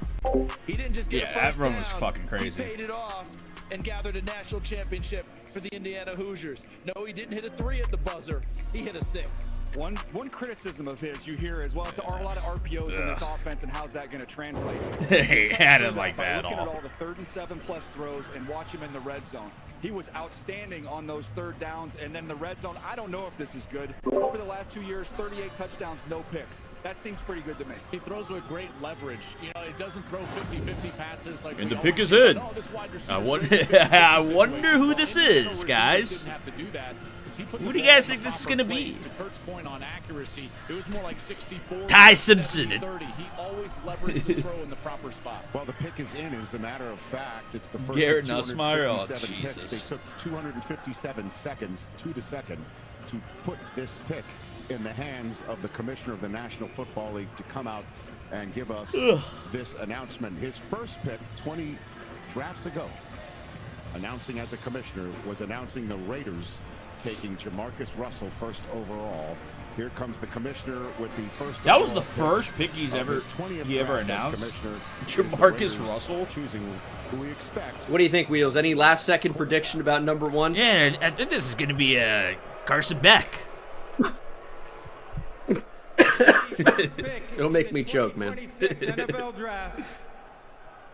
[SPEAKER 11] He didn't just get a first
[SPEAKER 1] that run was
[SPEAKER 11] down.
[SPEAKER 1] fucking crazy.
[SPEAKER 11] He paid it off and gathered a national championship for the Indiana Hoosiers. No, he didn't hit a 3 at the buzzer. He hit a 6.
[SPEAKER 8] One criticism of his you hear as well, it's a lot of RPOs in this offense, and how's that going to translate?
[SPEAKER 1] Hey, I didn't like that at
[SPEAKER 8] looking
[SPEAKER 1] all.
[SPEAKER 8] at all the 3rd and 7+ throws and watch him in the red zone. He was outstanding on those 3rd downs, and then the red zone, I don't know if this is good. Over the last 2 years, 38 touchdowns, no picks. That seems pretty good to me.
[SPEAKER 9] He throws with great leverage. You know, it doesn't throw 50-50 passes like.
[SPEAKER 1] And the pick is in. I wonder who this is, guys. Who do you guys think this is going to be?
[SPEAKER 9] To Kurt's point on accuracy, it was more like 64.
[SPEAKER 1] Ty Simpson.
[SPEAKER 9] 30. He always leveraged the throw in the proper spot.
[SPEAKER 5] Well, the pick is in. As a matter of fact, it's the first
[SPEAKER 1] Garrett
[SPEAKER 5] of
[SPEAKER 1] Nussmeier. Oh,
[SPEAKER 5] 257 picks.
[SPEAKER 1] Jesus.
[SPEAKER 5] They took 257 seconds to the second to put this pick in the hands of the commissioner of the National Football League to come out and give us this announcement. His first pick 20 drafts ago, announcing as a commissioner, was announcing the Raiders taking Jamarcus Russell first overall. Here comes the commissioner with the first.
[SPEAKER 1] That was the first pick he ever announced. Jamarcus Russell.
[SPEAKER 5] Choosing who we expect.
[SPEAKER 3] What do you think, Wheels? Any last-second prediction about number 1?
[SPEAKER 1] Yeah, I think this is going to be Carson Beck.
[SPEAKER 3] Don't make me choke, man.
[SPEAKER 6] 2026 NFL Draft.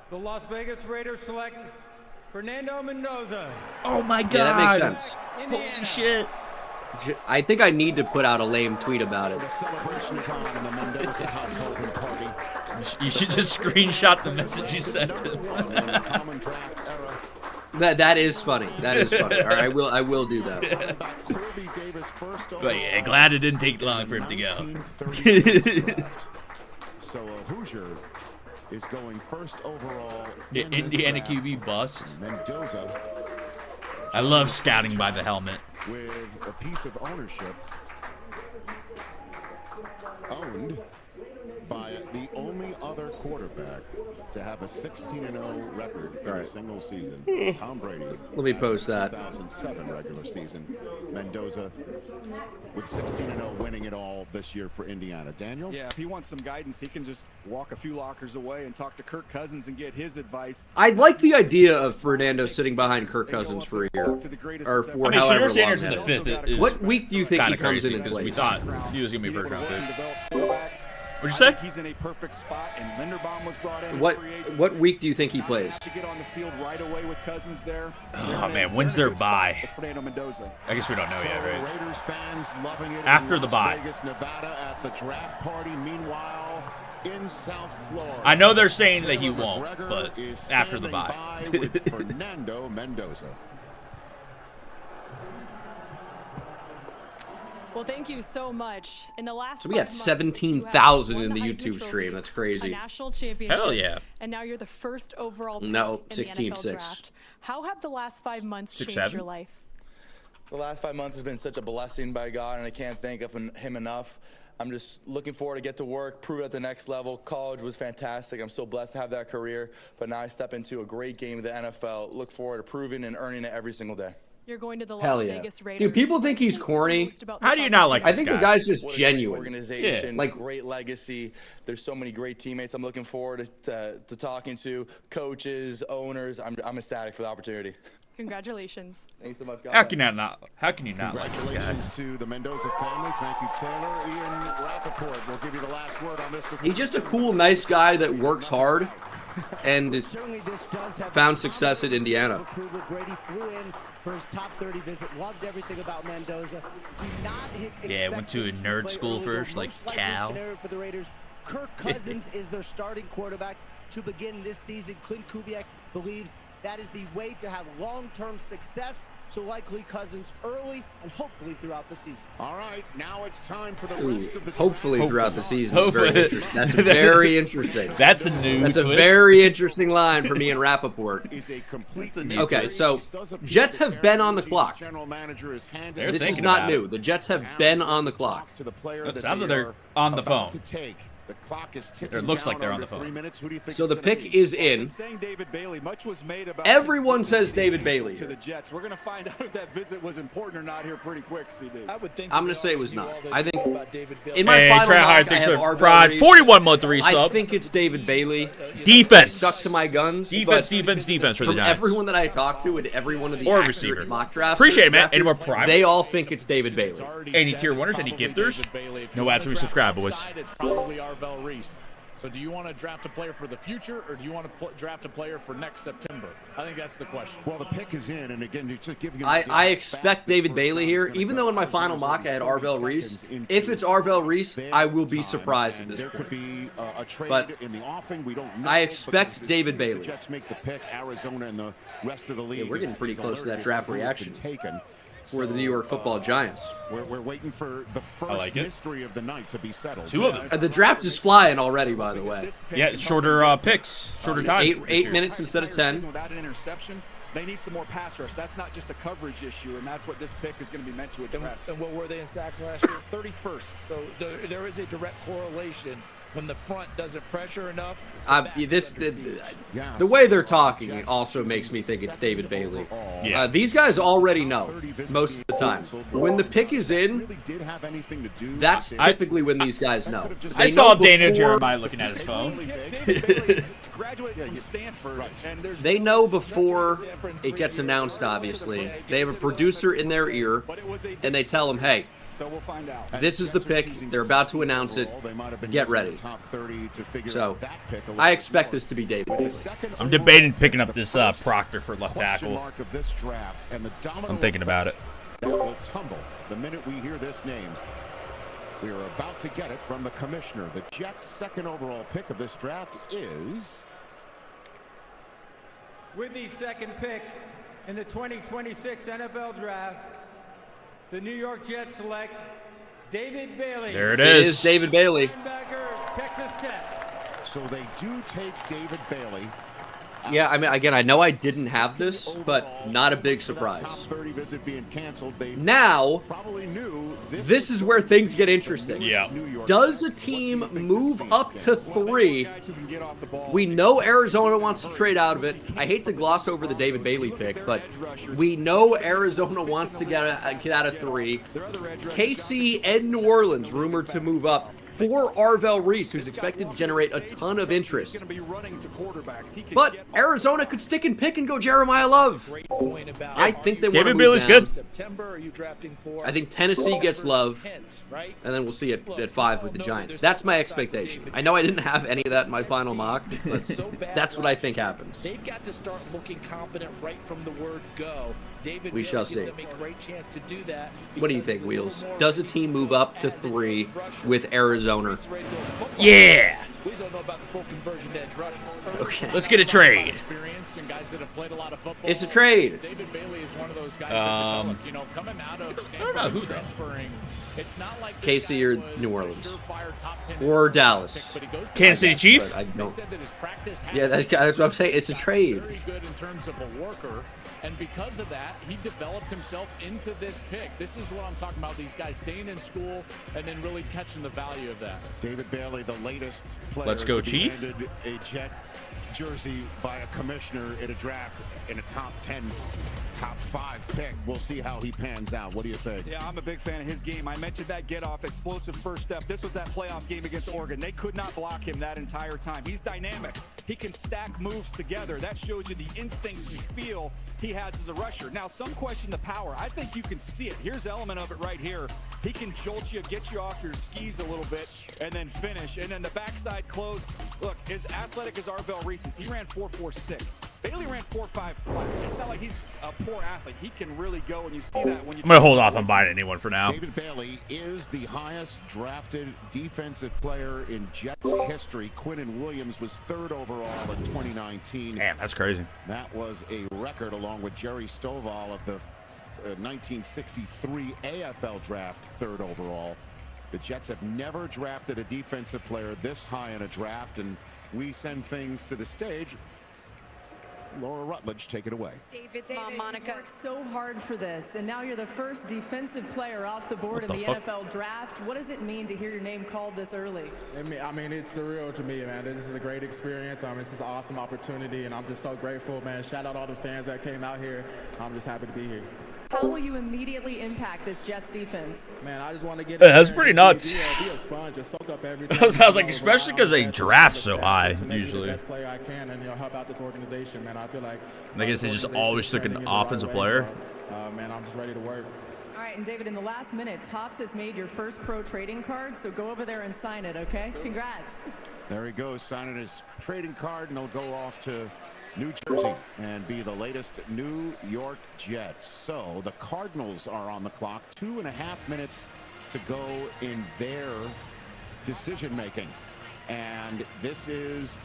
[SPEAKER 6] The Las Vegas Raiders select Fernando Mendoza.
[SPEAKER 1] Oh my God!
[SPEAKER 3] Yeah, that makes sense.
[SPEAKER 1] Holy shit!
[SPEAKER 3] I think I need to put out a lame tweet about it.
[SPEAKER 5] The celebration is on in the Mendoza household and party.
[SPEAKER 1] You should just screenshot the message you sent to him.
[SPEAKER 5] Common draft era.
[SPEAKER 3] That is funny. That is funny. All right, I will do that.
[SPEAKER 1] But yeah, glad it didn't take long for him to go.
[SPEAKER 5] So a Hoosier is going first overall.
[SPEAKER 1] The Indiana QB bust.
[SPEAKER 5] Mendoza.
[SPEAKER 1] I love scouting by the helmet.
[SPEAKER 5] With a piece of ownership owned by the only other quarterback to have a 16-0 record in a single season. Tom Brady.
[SPEAKER 3] Let me post that.
[SPEAKER 5] 2007 regular season. Mendoza with 16-0 winning it all this year for Indiana. Daniel?
[SPEAKER 8] Yeah, if he wants some guidance, he can just walk a few lockers away and talk to Kirk Cousins and get his advice.
[SPEAKER 3] I like the idea of Fernando sitting behind Kirk Cousins for a year. Or for however long.
[SPEAKER 1] Sanders in the 5th.
[SPEAKER 3] What week do you think he comes in and
[SPEAKER 1] because we
[SPEAKER 3] plays?
[SPEAKER 1] thought he was going to be first round pick. What'd you
[SPEAKER 8] I
[SPEAKER 1] say?
[SPEAKER 8] think he's in a perfect spot, and Linderbaum was brought in.
[SPEAKER 3] What week do you think he plays?
[SPEAKER 8] To get on the field right away with Cousins there.
[SPEAKER 1] Oh man, when's their bye?
[SPEAKER 8] Fernando Mendoza.
[SPEAKER 1] I guess we don't know yet, right?
[SPEAKER 5] Raiders fans loving it
[SPEAKER 1] After
[SPEAKER 5] in
[SPEAKER 1] the
[SPEAKER 5] Las
[SPEAKER 1] bye.
[SPEAKER 5] Vegas, Nevada at the draft party. Meanwhile, in South Florida.
[SPEAKER 1] I know they're saying that he
[SPEAKER 5] Taylor
[SPEAKER 1] won't,
[SPEAKER 5] McGregor
[SPEAKER 1] but
[SPEAKER 5] is
[SPEAKER 1] after the
[SPEAKER 5] standing
[SPEAKER 1] bye.
[SPEAKER 5] by with Fernando Mendoza.
[SPEAKER 12] Well, thank you so much. In the last
[SPEAKER 3] So we got
[SPEAKER 12] 5 months,
[SPEAKER 3] 17,000
[SPEAKER 12] you
[SPEAKER 3] in
[SPEAKER 12] have
[SPEAKER 3] the
[SPEAKER 12] won
[SPEAKER 3] YouTube
[SPEAKER 12] Heisman
[SPEAKER 3] stream.
[SPEAKER 12] Trophy,
[SPEAKER 3] That's crazy.
[SPEAKER 12] A national championship.
[SPEAKER 1] Hell yeah.
[SPEAKER 12] And now you're the first overall pick
[SPEAKER 3] No,
[SPEAKER 12] in
[SPEAKER 3] 16-6.
[SPEAKER 12] the NFL draft. How have the last 5 months
[SPEAKER 1] 6-7?
[SPEAKER 12] changed your life?
[SPEAKER 13] The last 5 months has been such a blessing by God, and I can't thank him enough. I'm just looking forward to get to work, prove it at the next level. College was fantastic. I'm so blessed to have that career, but now I step into a great game of the NFL. Look forward to proving and earning it every single day.
[SPEAKER 12] You're going to the
[SPEAKER 3] Hell
[SPEAKER 12] Las
[SPEAKER 3] yeah.
[SPEAKER 12] Vegas Raiders.
[SPEAKER 3] Dude, people think he's corny.
[SPEAKER 1] How do you not like
[SPEAKER 3] I
[SPEAKER 1] this
[SPEAKER 3] think
[SPEAKER 1] guy?
[SPEAKER 3] the guy's just
[SPEAKER 13] What a great
[SPEAKER 3] genuine.
[SPEAKER 13] organization,
[SPEAKER 3] Yeah, like
[SPEAKER 13] great legacy. There's so many great teammates. I'm looking forward to talking to coaches, owners. I'm ecstatic for the opportunity.
[SPEAKER 12] Congratulations.
[SPEAKER 13] Thanks so much, guys.
[SPEAKER 1] How can you not like this guy?
[SPEAKER 5] Congratulations to the Mendoza family. Thank you, Taylor. Ian Rappaport will give you the last word on this.
[SPEAKER 3] he's just a cool, nice guy that works hard and found success at Indiana.
[SPEAKER 14] Brady flew in for his top 30 visit. Loved everything about Mendoza.
[SPEAKER 1] Yeah, went to a nerd school first, like Cal.
[SPEAKER 14] For the Raiders, Kirk Cousins is their starting quarterback to begin this season. Clint Kubiak believes that is the way to have long-term success. So likely Cousins early and hopefully throughout the season.
[SPEAKER 5] All right, now it's time for the
[SPEAKER 3] Ooh,
[SPEAKER 5] rest of the
[SPEAKER 3] hopefully throughout the season.
[SPEAKER 1] Hopefully.
[SPEAKER 3] Very interesting. That's very interesting.
[SPEAKER 1] That's a new
[SPEAKER 3] That's a
[SPEAKER 1] twist.
[SPEAKER 3] very interesting line for me and Rappaport.
[SPEAKER 5] is a complete
[SPEAKER 3] Okay, so Jets have been on the clock.
[SPEAKER 5] General manager is handed
[SPEAKER 1] They're
[SPEAKER 3] This is
[SPEAKER 1] thinking
[SPEAKER 3] not
[SPEAKER 1] about
[SPEAKER 3] new.
[SPEAKER 1] it.
[SPEAKER 3] The Jets have been on the clock.
[SPEAKER 5] to the player
[SPEAKER 1] It
[SPEAKER 5] that
[SPEAKER 1] sounds
[SPEAKER 5] they
[SPEAKER 1] like they're
[SPEAKER 5] are
[SPEAKER 1] on the
[SPEAKER 5] about
[SPEAKER 1] phone.
[SPEAKER 5] to take. The clock is ticking.
[SPEAKER 1] It looks like
[SPEAKER 5] down
[SPEAKER 1] they're on
[SPEAKER 5] under
[SPEAKER 1] the phone.
[SPEAKER 5] 3 minutes. Who do you think
[SPEAKER 3] So
[SPEAKER 5] it's
[SPEAKER 3] the
[SPEAKER 5] gonna
[SPEAKER 3] pick
[SPEAKER 5] be?
[SPEAKER 3] is in.
[SPEAKER 8] Saying David Bailey, much was made about
[SPEAKER 3] Everyone says David Bailey.
[SPEAKER 8] to the Jets. We're going to find out if that visit was important or not here pretty quick, CD.
[SPEAKER 11] I would think
[SPEAKER 3] I'm going to say it was not. I think in
[SPEAKER 1] Hey,
[SPEAKER 3] my final
[SPEAKER 1] try hard
[SPEAKER 3] mock, I
[SPEAKER 1] things
[SPEAKER 3] have
[SPEAKER 1] for
[SPEAKER 3] RV
[SPEAKER 1] Prod.
[SPEAKER 3] Reese.
[SPEAKER 1] 41-month
[SPEAKER 3] I
[SPEAKER 1] resub.
[SPEAKER 3] think it's David Bailey.
[SPEAKER 1] Defense.
[SPEAKER 3] Stuck to my guns.
[SPEAKER 1] Defense
[SPEAKER 3] but
[SPEAKER 1] for the
[SPEAKER 3] from
[SPEAKER 1] Giants.
[SPEAKER 3] everyone that I talked to and every one of the
[SPEAKER 1] Or
[SPEAKER 3] accurate
[SPEAKER 1] receiver.
[SPEAKER 3] mock drafts,
[SPEAKER 1] Appreciate it, man.
[SPEAKER 3] drafters,
[SPEAKER 1] Any more primers?
[SPEAKER 3] They all think it's David Bailey.
[SPEAKER 1] Any tier winners? Any gifters? No ads, resubscribe, boys.
[SPEAKER 9] It's probably Arvell Reese. So do you want to draft a player for the future, or do you want to draft a player for next September? I think that's the question.
[SPEAKER 5] Well, the pick is in, and again, just giving you.
[SPEAKER 3] I expect David Bailey here, even though in my final mock I had Arvell Reese. If it's Arvell Reese, I will be surprised at this
[SPEAKER 5] There could
[SPEAKER 3] point.
[SPEAKER 5] be a trade
[SPEAKER 3] But
[SPEAKER 5] in the offing. We don't know.
[SPEAKER 3] I
[SPEAKER 5] but
[SPEAKER 3] expect
[SPEAKER 5] as
[SPEAKER 3] David
[SPEAKER 5] soon as
[SPEAKER 3] Bailey.
[SPEAKER 5] The Jets make the pick. Arizona and the rest of the league.
[SPEAKER 3] Yeah, we're getting pretty
[SPEAKER 5] is
[SPEAKER 3] close to that
[SPEAKER 5] alerted
[SPEAKER 3] draft
[SPEAKER 5] as to who's been
[SPEAKER 3] reaction
[SPEAKER 5] taken.
[SPEAKER 3] for the New York Football Giants.
[SPEAKER 5] We're waiting for the first
[SPEAKER 1] like it.
[SPEAKER 5] mystery of the night to be settled.
[SPEAKER 1] Two of them.
[SPEAKER 3] The draft is flying already, by the way.
[SPEAKER 1] Yeah, shorter picks, shorter time.
[SPEAKER 3] Eight minutes instead of 10.
[SPEAKER 8] Without an interception, they need some more pass rush. That's not just a coverage issue, and that's what this pick is going to be meant to address.
[SPEAKER 11] And what were they in sacks last year?
[SPEAKER 8] 31st.
[SPEAKER 11] So there is a direct correlation when the front doesn't pressure enough.
[SPEAKER 3] The way they're talking also makes me think it's David Bailey.
[SPEAKER 1] Yeah.
[SPEAKER 3] These guys already know most of the time. When the pick is in, that's typically when these guys know.
[SPEAKER 1] I
[SPEAKER 3] They
[SPEAKER 1] saw
[SPEAKER 3] know
[SPEAKER 1] Daniel
[SPEAKER 3] before-
[SPEAKER 1] Jeremiah looking at his phone.
[SPEAKER 8] Graduated from Stanford, and there's
[SPEAKER 3] They know before it gets announced, obviously. They have a producer in their ear, and they tell them, hey,
[SPEAKER 8] so we'll find out.
[SPEAKER 3] this is the pick. They're about to announce it. Get ready. So, I expect this to be David Bailey.
[SPEAKER 1] I'm debating picking up this Proctor for left tackle. I'm thinking about it.
[SPEAKER 5] That will tumble the minute we hear this name. We are about to get it from the commissioner. The Jets' second overall pick of this draft is.
[SPEAKER 6] With the second pick in the 2026 NFL Draft, the New York Jets select David Bailey.
[SPEAKER 1] There it
[SPEAKER 3] It
[SPEAKER 1] is.
[SPEAKER 3] is David Bailey.
[SPEAKER 6] Linebacker, Texas Tech.
[SPEAKER 5] So they do take David Bailey.
[SPEAKER 3] Yeah, I mean, again, I know I didn't have this, but not a big surprise.
[SPEAKER 5] Top 30 visit being canceled. They
[SPEAKER 3] Now,
[SPEAKER 5] probably knew
[SPEAKER 3] this is where things get interesting.
[SPEAKER 1] Yeah.
[SPEAKER 3] Does a team move up to 3? We know Arizona wants to trade out of it. I hate to gloss over the David Bailey pick, but we know Arizona wants to get out of 3. KC and New Orleans rumored to move up for Arvell Reese, who's expected to generate a ton of interest. But Arizona could stick and pick and go Jeremiah Love. I think they want to
[SPEAKER 1] David
[SPEAKER 3] move
[SPEAKER 1] Bailey's
[SPEAKER 3] down.
[SPEAKER 1] good.
[SPEAKER 11] September, are you drafting for?
[SPEAKER 3] I think Tennessee gets Love,
[SPEAKER 11] Right?
[SPEAKER 3] and then we'll see it at 5 with the Giants. That's my expectation. I know I didn't have any of that in my final mock, but that's what I think happens.
[SPEAKER 11] They've got to start looking confident right from the word go. David
[SPEAKER 3] We
[SPEAKER 11] Bailey
[SPEAKER 3] shall
[SPEAKER 11] gives
[SPEAKER 3] see.
[SPEAKER 11] them a great chance to do that.
[SPEAKER 3] What do you think, Wheels? Does a team move up to 3 with Arizona?
[SPEAKER 1] Yeah.
[SPEAKER 11] We don't know about the full conversion to edge rusher.
[SPEAKER 3] Okay.
[SPEAKER 1] Let's get a trade.
[SPEAKER 9] Experience and guys that have played a lot of football.
[SPEAKER 3] It's a trade.
[SPEAKER 9] David Bailey is one of those guys that developed, you know, coming out of Stanford, transferring. It's not like
[SPEAKER 3] KC or New Orleans
[SPEAKER 9] top 10
[SPEAKER 3] or Dallas.
[SPEAKER 1] Kansas City Chief.
[SPEAKER 3] I don't. Yeah, that's what I'm saying. It's a trade.
[SPEAKER 9] Very good in terms of a worker. And because of that, he developed himself into this pick. This is what I'm talking about, these guys staying in school and then really catching the value of that.
[SPEAKER 5] David Bailey, the latest player
[SPEAKER 1] Let's go,
[SPEAKER 5] to be
[SPEAKER 1] Chief.
[SPEAKER 5] handed a Jet jersey by a commissioner in a draft in a top 10, top 5 pick. We'll see how he pans out. What do you think?
[SPEAKER 8] Yeah, I'm a big fan of his game. I mentioned that get-off, explosive first step. This was that playoff game against Oregon. They could not block him that entire time. He's dynamic. He can stack moves together. That shows you the instincts you feel he has as a rusher. Now, some question the power. I think you can see it. Here's an element of it right here. He can jolt you, get you off your skis a little bit, and then finish. And then the backside close. Look, as athletic as Arvell Reese's, he ran 4.46. Bailey ran 4.5 flat. It's not like he's a poor athlete. He can really go, and you see that when you.
[SPEAKER 1] I'm gonna hold off on buying anyone for now.
[SPEAKER 5] David Bailey is the highest drafted defensive player in Jets history. Quinnen Williams was 3rd overall in 2019.
[SPEAKER 1] Damn, that's crazy.
[SPEAKER 5] That was a record along with Jerry Stovall of the 1963 AFL draft, 3rd overall. The Jets have never drafted a defensive player this high in a draft, and we send things to the stage. Laura Rutledge, take it away.
[SPEAKER 15] David's mom, Monica, worked so hard for this, and now you're the first defensive player off the board in the NFL draft. What does it mean to hear your name called this early?
[SPEAKER 16] I mean, it's surreal to me, man. This is a great experience. It's just an awesome opportunity, and I'm just so grateful, man. Shout out all the fans that came out here. I'm just happy to be here.
[SPEAKER 15] How will you immediately impact this Jets defense?
[SPEAKER 16] Man, I just want to get.
[SPEAKER 1] That's pretty nuts.
[SPEAKER 16] Be a sponge, just soak up everything.
[SPEAKER 1] I was like, especially because they draft so high usually.
[SPEAKER 16] The best player I can, and help out this organization, man. I feel like.
[SPEAKER 1] I guess they just always took an offensive player.
[SPEAKER 16] Man, I'm just ready to work.
[SPEAKER 15] All right, and David, in the last minute, Topps has made your first pro trading card, so go over there and sign it, okay? Congrats.
[SPEAKER 5] There he goes, signing his trading card, and he'll go off to New Jersey and be the latest New York Jets. So the Cardinals are on the clock. 2.5 minutes to go in their decision making. And this is,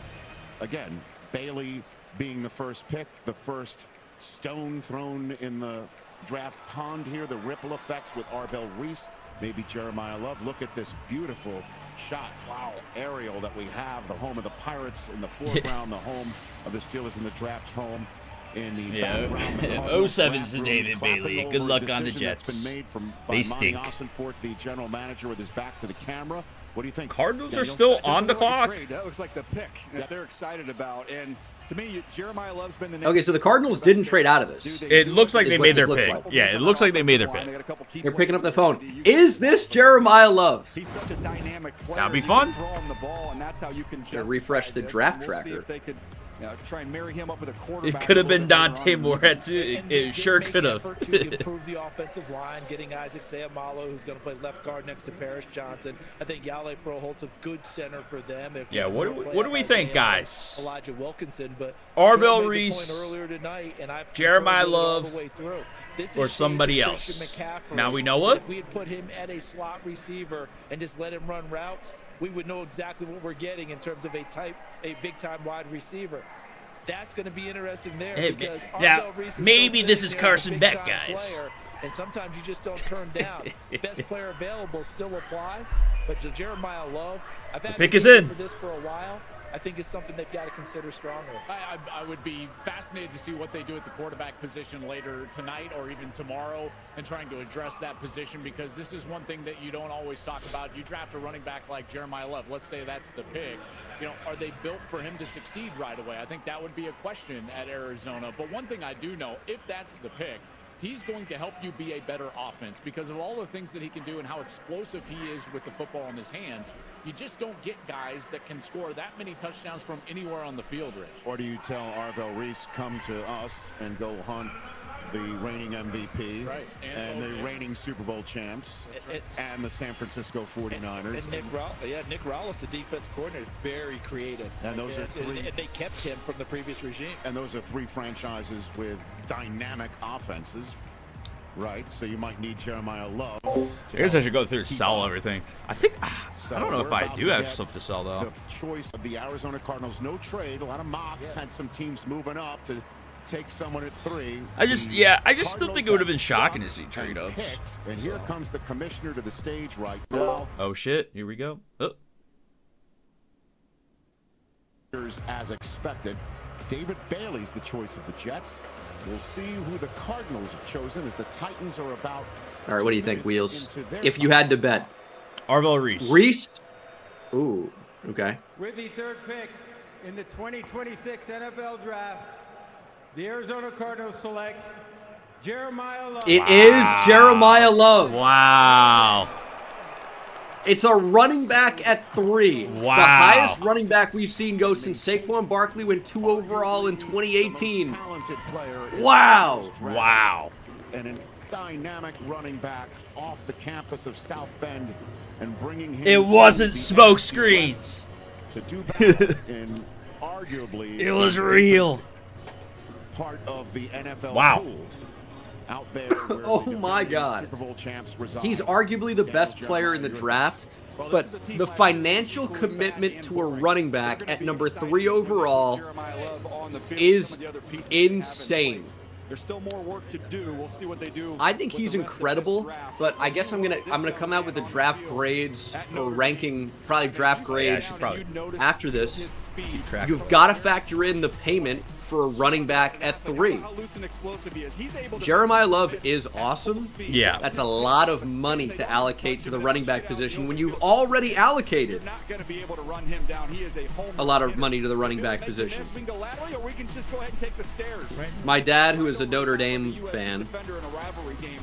[SPEAKER 5] again, Bailey being the first pick, the first stone thrown in the draft pond here. The ripple effects with Arvell Reese, maybe Jeremiah Love. Look at this beautiful shot. Wow, aerial that we have. The home of the Pirates in the foreground, the home of the Steelers in the draft home. In the background, the
[SPEAKER 1] 07's to David Bailey. Good luck on the Jets. They stink.
[SPEAKER 5] Austin, the general manager, with his back to the camera. What do you think?
[SPEAKER 1] Cardinals are still on the clock.
[SPEAKER 8] That looks like the pick that they're excited about. And to me, Jeremiah Love's been the name.
[SPEAKER 3] Okay, so the Cardinals didn't trade out of this.
[SPEAKER 1] It looks like they made their pick. Yeah, it looks like they made their pick.
[SPEAKER 3] They're picking up the phone. Is this Jeremiah Love?
[SPEAKER 8] He's such a dynamic player.
[SPEAKER 1] That'd be fun.
[SPEAKER 8] Throw him the ball, and that's how you can just
[SPEAKER 3] refresh the draft tracker.
[SPEAKER 8] See if they could try and marry him up with a quarterback.
[SPEAKER 1] It could have been Dante Moretz. It sure could have.
[SPEAKER 11] to improve the offensive line, getting Isaac Seumalo, who's going to play left guard next to Parrish Johnson. I think Yale Proholt's a good center for them.
[SPEAKER 1] Yeah, what do we think, guys?
[SPEAKER 11] Elijah Wilkinson, but
[SPEAKER 1] Arvell Reese,
[SPEAKER 11] earlier tonight, and
[SPEAKER 1] Jeremiah Love, or somebody else.
[SPEAKER 11] McCaffrey.
[SPEAKER 1] Now we know it.
[SPEAKER 11] If we had put him at a slot receiver and just let him run routes, we would know exactly what we're getting in terms of a big-time wide receiver. That's going to be interesting there. Because
[SPEAKER 1] now, maybe this is Carson Beck, guys.
[SPEAKER 11] And sometimes you just don't turn down. Best player available still applies, but to Jeremiah Love, I've had
[SPEAKER 1] pick is in
[SPEAKER 11] for this for a while. I think it's something they've got to consider strongly.
[SPEAKER 9] I would be fascinated to see what they do at the quarterback position later tonight or even tomorrow and trying to address that position, because this is one thing that you don't always talk about. You draft a running back like Jeremiah Love. Let's say that's the pick. Are they built for him to succeed right away? I think that would be a question at Arizona. But one thing I do know, if that's the pick, he's going to help you be a better offense because of all the things that he can do and how explosive he is with the football in his hands. You just don't get guys that can score that many touchdowns from anywhere on the field, Rich.
[SPEAKER 5] Or do you tell Arvell Reese, come to us and go hunt the reigning MVP,
[SPEAKER 11] right,
[SPEAKER 5] and the reigning Super Bowl champs, and the San Francisco 49ers.
[SPEAKER 11] And Nick Rallis, the defense coordinator, is very creative.
[SPEAKER 5] And those are three.
[SPEAKER 11] And they kept him from the previous regime.
[SPEAKER 5] And those are 3 franchises with dynamic offenses. Right, so you might need Jeremiah Love.
[SPEAKER 1] I guess I should go through and sell everything. I think I don't know if I do have stuff to sell though.
[SPEAKER 5] The choice of the Arizona Cardinals, no trade. A lot of mocks had some teams moving up to take someone at 3.
[SPEAKER 1] I just still think it would have been shocking to see trade ups.
[SPEAKER 5] And here comes the commissioner to the stage right now.
[SPEAKER 1] Oh shit! Here we go. Oh.
[SPEAKER 5] As expected, David Bailey's the choice of the Jets. We'll see who the Cardinals have chosen as the Titans are about.
[SPEAKER 3] All right, what do you think, Wheels? If you had to bet,
[SPEAKER 1] Arvell Reese.
[SPEAKER 3] Reese. Ooh. Okay.
[SPEAKER 6] With the 3rd pick in the 2026 NFL Draft, the Arizona Cardinals select Jeremiah Love.
[SPEAKER 3] It is Jeremiah Love.
[SPEAKER 1] Wow.
[SPEAKER 3] It's a running back at 3.
[SPEAKER 1] Wow.
[SPEAKER 3] The highest running back we've seen go since Saquon Barkley went 2 overall in 2018. Wow.
[SPEAKER 1] Wow.
[SPEAKER 5] And a dynamic running back off the campus of South Bend and bringing him.
[SPEAKER 1] It wasn't smoke screens.
[SPEAKER 5] To do better in arguably.
[SPEAKER 1] It was real.
[SPEAKER 5] Part of the NFL pool. Out there
[SPEAKER 3] oh my God.
[SPEAKER 5] Super Bowl champs reside.
[SPEAKER 3] He's arguably the best player in the draft, but the financial commitment to a running back at number 3 overall is insane.
[SPEAKER 8] There's still more work to do. We'll see what they do.
[SPEAKER 3] I think he's incredible, but I guess I'm gonna come out with the draft grades or ranking, probably draft grades after this. You've got to factor in the payment for a running back at 3. Jeremiah Love is awesome.
[SPEAKER 1] Yeah.
[SPEAKER 3] That's a lot of money to allocate to the running back position when you've already allocated a lot of money to the running back position. My dad, who is a Notre Dame fan,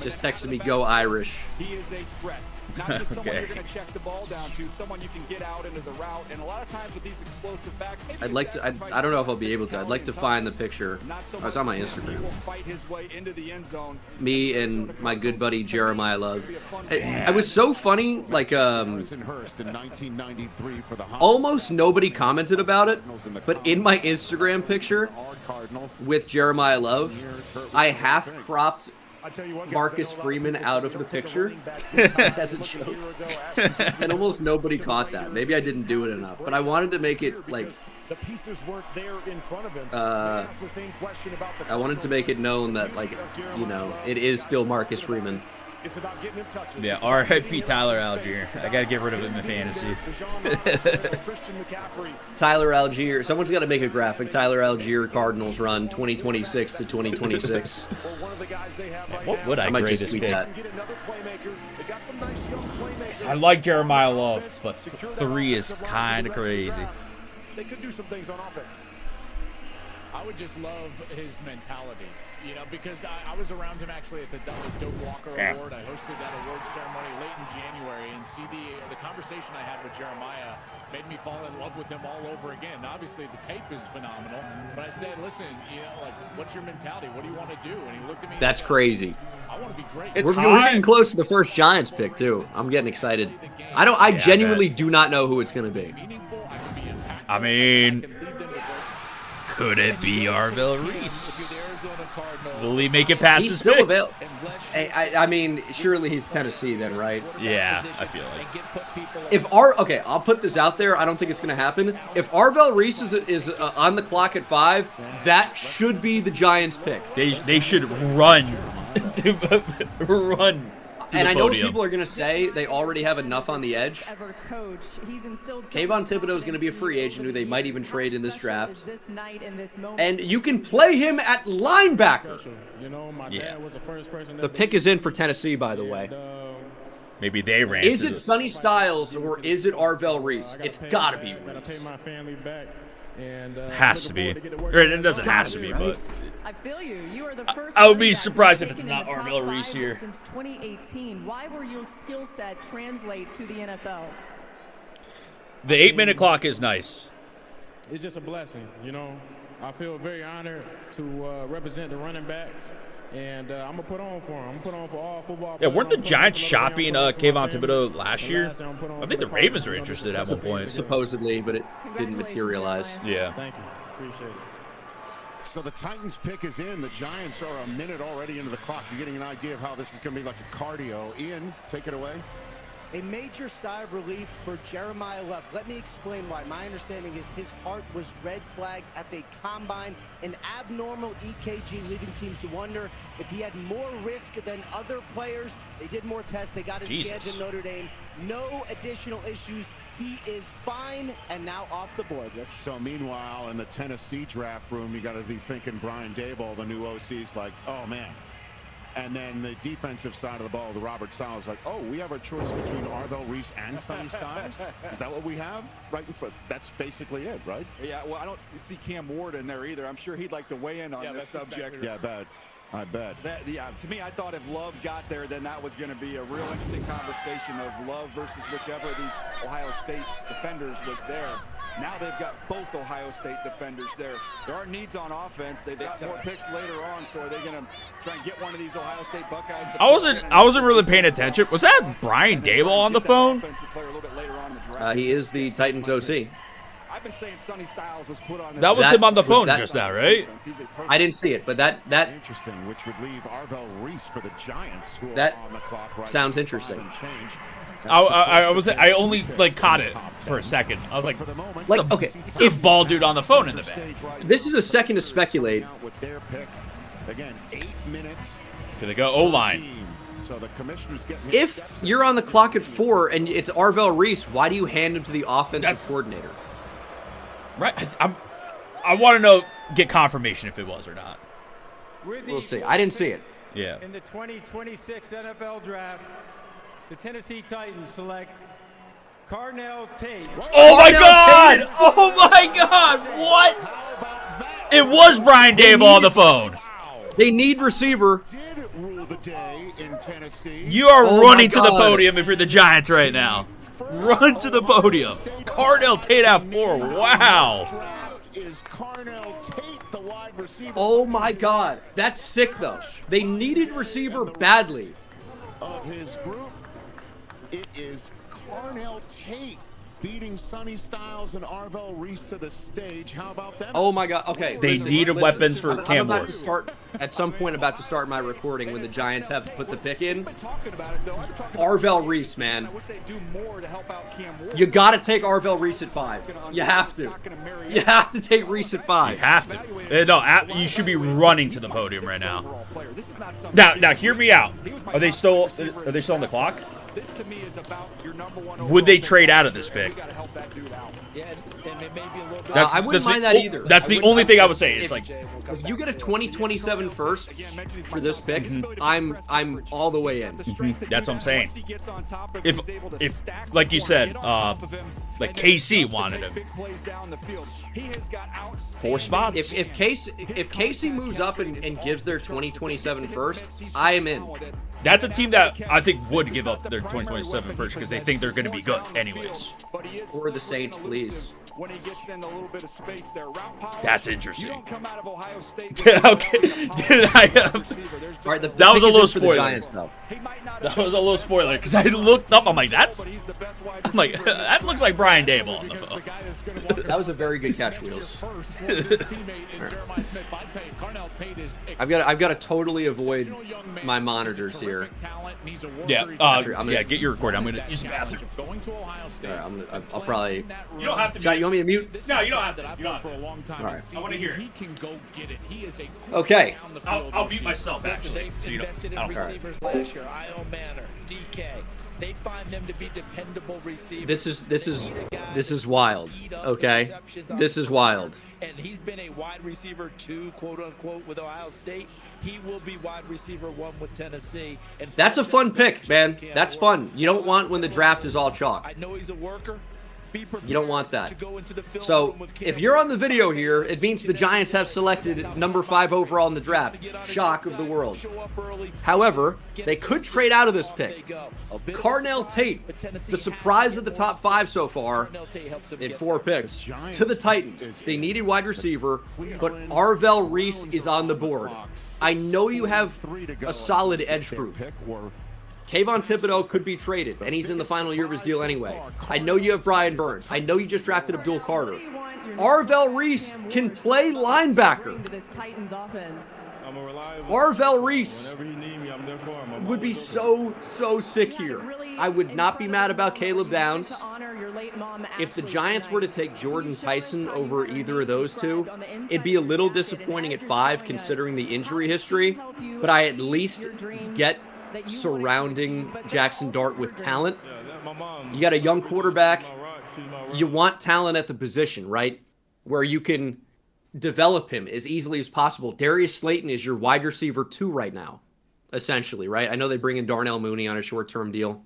[SPEAKER 3] just texted me, "Go Irish."
[SPEAKER 8] He is a threat. Not just someone you're going to check the ball down to, someone you can get out into the route. And a lot of times with these explosive backs,
[SPEAKER 3] I'd like to. I don't know if I'll be able to. I'd like to find the picture. Oh, it's on my Instagram. Me and my good buddy Jeremiah Love. It was so funny. Like almost nobody commented about it, but in my Instagram picture with Jeremiah Love, I half cropped Marcus Freeman out of the picture as a joke, and almost nobody caught that. Maybe I didn't do it enough, but I wanted to make it like
[SPEAKER 10] the pieces weren't there in front of him.
[SPEAKER 3] I wanted to make it known that, like, you know, it is still Marcus Freeman.
[SPEAKER 10] It's about getting in touches.
[SPEAKER 1] Yeah, R.I.P. Tyler Algier. I got to get rid of him in fantasy.
[SPEAKER 3] Tyler Algier. Someone's got to make a graphic. Tyler Algier Cardinals run 2026 to 2026.
[SPEAKER 1] What would I
[SPEAKER 3] might
[SPEAKER 1] grade
[SPEAKER 3] just
[SPEAKER 1] this
[SPEAKER 3] tweet
[SPEAKER 1] pick?
[SPEAKER 3] that.
[SPEAKER 1] I like Jeremiah Love, but 3 is kind of crazy.
[SPEAKER 10] They could do some things on offense.
[SPEAKER 9] I would just love his mentality, you know, because I was around him actually at the Doak Walker Award. I hosted that award ceremony late in January, and see the conversation I had with Jeremiah made me fall in love with him all over again. Obviously, the tape is phenomenal, but I said, listen, you know, like, what's your mentality? What do you want to do? And he looked at me.
[SPEAKER 3] That's crazy.
[SPEAKER 9] I want to be great.
[SPEAKER 3] We're getting close to the first Giants pick too. I'm getting excited. I genuinely do not know who it's going to be.
[SPEAKER 1] I mean, could it be Arvell Reese? Will he make it past
[SPEAKER 3] He's
[SPEAKER 1] his
[SPEAKER 3] still
[SPEAKER 1] pick?
[SPEAKER 3] available. I mean, surely he's Tennessee then, right?
[SPEAKER 1] Yeah, I feel like.
[SPEAKER 3] If okay, I'll put this out there. I don't think it's going to happen. If Arvell Reese is on the clock at 5, that should be the Giants' pick.
[SPEAKER 1] They should run to run.
[SPEAKER 3] And I know what people are going to say. They already have enough on the edge. Kayvon Thibodeau is going to be a free agent who they might even trade in this draft. And you can play him at linebacker.
[SPEAKER 1] Yeah.
[SPEAKER 3] The pick is in for Tennessee, by the way.
[SPEAKER 1] Maybe they ran.
[SPEAKER 3] Is it Sonny Styles or is it Arvell Reese? It's got to be Reese.
[SPEAKER 1] Has to be. Or it doesn't have to be, but
[SPEAKER 15] I feel you. You are the first.
[SPEAKER 1] I would be surprised if it's not Arvell Reese here.
[SPEAKER 15] Since 2018, why will your skill set translate to the NFL?
[SPEAKER 1] The 8-minute clock is nice.
[SPEAKER 16] It's just a blessing, you know. I feel very honored to represent the running backs, and I'm gonna put on for them. I'm gonna put on for all football.
[SPEAKER 1] Yeah, weren't the Giants shopping Kayvon Thibodeau last year? I think the Ravens were interested at one point.
[SPEAKER 3] Supposedly, but it didn't materialize.
[SPEAKER 1] Yeah.
[SPEAKER 16] Thank you. Appreciate it.
[SPEAKER 5] So the Titans pick is in. The Giants are a minute already into the clock. You're getting an idea of how this is going to be like a cardio. Ian, take it away.
[SPEAKER 14] A major sigh of relief for Jeremiah Love. Let me explain why. My understanding is his heart was red flagged at the combine, an abnormal EKG, leading teams to wonder if he had more risk than other players. They did more tests. They got his scans in Notre Dame. No additional issues. He is fine and now off the board, Rich.
[SPEAKER 5] So meanwhile, in the Tennessee draft room, you got to be thinking Brian Daboll, the new OC's like, oh man. And then the defensive side of the ball, the Robert Saleh's like, oh, we have a choice between Arvell Reese and Sonny Styles? Is that what we have right in front? That's basically it, right?
[SPEAKER 8] Yeah, well, I don't see Cam Ward in there either. I'm sure he'd like to weigh in on this subject.
[SPEAKER 5] Exactly right. Yeah, I bet.
[SPEAKER 8] To me, I thought if Love got there, then that was going to be a real interesting conversation of Love versus whichever of these Ohio State defenders was there. Now they've got both Ohio State defenders there. There are needs on offense. They've got more picks later on, so are they going to try and get one of these Ohio State Buckeyes?
[SPEAKER 1] I wasn't really paying attention. Was that Brian Daboll on the phone?
[SPEAKER 3] He is the Titans OC.
[SPEAKER 8] I've been saying Sonny Styles was put on.
[SPEAKER 1] That was him on the phone just now, right?
[SPEAKER 3] I didn't see it, but that
[SPEAKER 5] interesting, which would leave Arvell Reese for the Giants, who
[SPEAKER 3] that
[SPEAKER 5] are on the clock right
[SPEAKER 3] sounds
[SPEAKER 5] now.
[SPEAKER 3] interesting.
[SPEAKER 1] I only like caught it for a second. I was like
[SPEAKER 3] okay,
[SPEAKER 1] if ball dude on the phone in the back.
[SPEAKER 3] This is a second to speculate.
[SPEAKER 5] With their pick, again, 8 minutes.
[SPEAKER 1] Can they go O-line?
[SPEAKER 5] So the commissioner's getting.
[SPEAKER 3] If you're on the clock at 4 and it's Arvell Reese, why do you hand him to the offensive coordinator?
[SPEAKER 1] Right, I want to know, get confirmation if it was or not.
[SPEAKER 3] We'll see. I didn't see it.
[SPEAKER 1] Yeah.
[SPEAKER 6] In the 2026 NFL Draft, the Tennessee Titans select Carnell Tate.
[SPEAKER 1] Oh my God! Oh my God! What? It was Brian Daboll on the phone.
[SPEAKER 3] They need receiver.
[SPEAKER 5] Did rule the day in Tennessee.
[SPEAKER 1] You are running to the podium if you're the Giants right now. Run to the podium. Carnell Tate at 4. Wow.
[SPEAKER 5] Is Carnell Tate the wide receiver?
[SPEAKER 3] Oh my God. That's sick though. They needed receiver badly.
[SPEAKER 5] Of his group, it is Carnell Tate beating Sonny Styles and Arvell Reese to the stage. How about them?
[SPEAKER 3] Oh my God. Okay.
[SPEAKER 1] They needed weapons for Cam Ward.
[SPEAKER 3] I'm about to start at some point. About to start my recording when the Giants have to put the pick in. Arvell Reese, man. You got to take Arvell Reese at 5. You have to. You have to take Reese at 5.
[SPEAKER 1] You have to. No, you should be running to the podium right now. Now, hear me out. Are they still on the clock?
[SPEAKER 8] This to me is about your number one.
[SPEAKER 1] Would they trade out of this pick?
[SPEAKER 3] I wouldn't mind that either.
[SPEAKER 1] That's the only thing I would say. It's like
[SPEAKER 3] if you get a 2027 first for this pick, I'm all the way in.
[SPEAKER 1] That's what I'm saying. If like you said, like KC wanted him. 4 spots.
[SPEAKER 3] If KC moves up and gives their 2027 first, I am in.
[SPEAKER 1] That's a team that I think would give up their 2027 first because they think they're going to be good anyways.
[SPEAKER 3] Or the Saints, please.
[SPEAKER 8] When he gets in a little bit of space there,
[SPEAKER 1] that's interesting.
[SPEAKER 8] You don't come out of Ohio State.
[SPEAKER 1] Okay,
[SPEAKER 3] All right,
[SPEAKER 1] that was a little spoiler.
[SPEAKER 3] Giants,
[SPEAKER 1] that was a little spoiler because I looked up. I'm like, that looks like Brian Daboll on the phone.
[SPEAKER 3] That was a very good catch, Wheelz. I've got to totally avoid my monitors here.
[SPEAKER 1] Yeah, get your recording. I'm gonna use the bathroom.
[SPEAKER 3] I'll probably.
[SPEAKER 1] You don't have to.
[SPEAKER 3] You want me to mute?
[SPEAKER 1] No, you don't have to. You don't have
[SPEAKER 9] for a long time.
[SPEAKER 3] All right.
[SPEAKER 9] I want to hear it. He can go get it. He is a
[SPEAKER 3] okay.
[SPEAKER 1] I'll mute myself actually. So you
[SPEAKER 11] invested in receivers last year. Io Manor, DK. They find them to be dependable receivers.
[SPEAKER 3] This is wild. Okay, this is wild.
[SPEAKER 11] And he's been a wide receiver 2, quote unquote, with Ohio State. He will be wide receiver 1 with Tennessee. And
[SPEAKER 3] that's a fun pick, man. That's fun. You don't want when the draft is all chalk.
[SPEAKER 11] I know he's a worker.
[SPEAKER 3] You don't want that. So if you're on the video here, it means the Giants have selected number 5 overall in the draft. Shock of the world. However, they could trade out of this pick. Carnell Tate, the surprise of the top 5 so far in 4 picks, to the Titans. They needed wide receiver, but Arvell Reese is on the board. I know you have a solid edge group. Kayvon Thibodeau could be traded, and he's in the final year of his deal anyway. I know you have Brian Burns. I know you just drafted Abdul Carter. Arvell Reese can play linebacker.
[SPEAKER 15] To this Titans offense.
[SPEAKER 7] I'm a reliable.
[SPEAKER 3] Arvell Reese
[SPEAKER 7] Whenever you need me, I'm there for him. I'm
[SPEAKER 3] would be
[SPEAKER 7] always
[SPEAKER 3] so sick here. I would not be mad about Caleb Downs. If the Giants were to take Jordan Tyson over either of those two, it'd be a little disappointing at 5 considering the injury history, but I at least get surrounding Jackson Dart with talent. You got a young quarterback. You want talent at the position, right? Where you can develop him as easily as possible. Darius Slayton is your wide receiver 2 right now, essentially, right? I know they bring in Darnell Mooney on a short-term deal.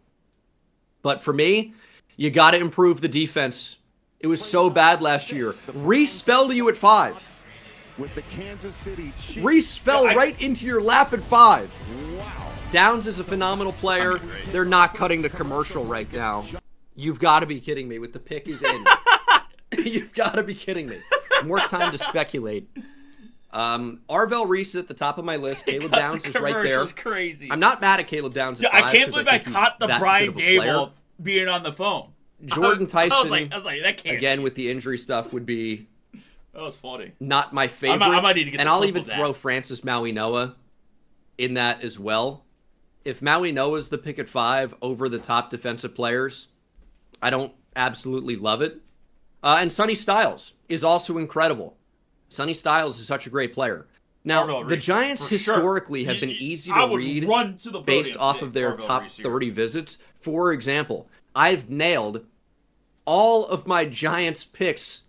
[SPEAKER 3] But for me, you got to improve the defense. It was so bad last year. Reese fell to you at 5.
[SPEAKER 5] With the Kansas City Chiefs.
[SPEAKER 3] Reese fell right into your lap at 5. Wow. Downs is a phenomenal player. They're not cutting the commercial right now. You've got to be kidding me with the pick is in. You've got to be kidding me. More time to speculate. Arvell Reese is at the top of my list. Caleb Downs is right there.
[SPEAKER 1] Crazy.
[SPEAKER 3] I'm not mad at Caleb Downs at 5.
[SPEAKER 1] I can't believe I caught the Brian Dable being on the phone.
[SPEAKER 3] Jordan Tyson,
[SPEAKER 1] I was like, that can't
[SPEAKER 3] again,
[SPEAKER 1] be.
[SPEAKER 3] with the injury stuff, would be
[SPEAKER 1] That was funny.
[SPEAKER 3] Not my favorite.
[SPEAKER 1] I might need to get
[SPEAKER 3] and
[SPEAKER 1] the
[SPEAKER 3] I'll
[SPEAKER 1] clip
[SPEAKER 3] even
[SPEAKER 1] of that.
[SPEAKER 3] throw Francis Maui-Noah in that as well. If Maui-Noah's the pick at 5 over the top defensive players, I don't absolutely love it. And Sonny Styles is also incredible. Sonny Styles is such a great player. Now, the Giants historically have been easy to read based off of their top 30 visits. For example, I've nailed all of my Giants picks.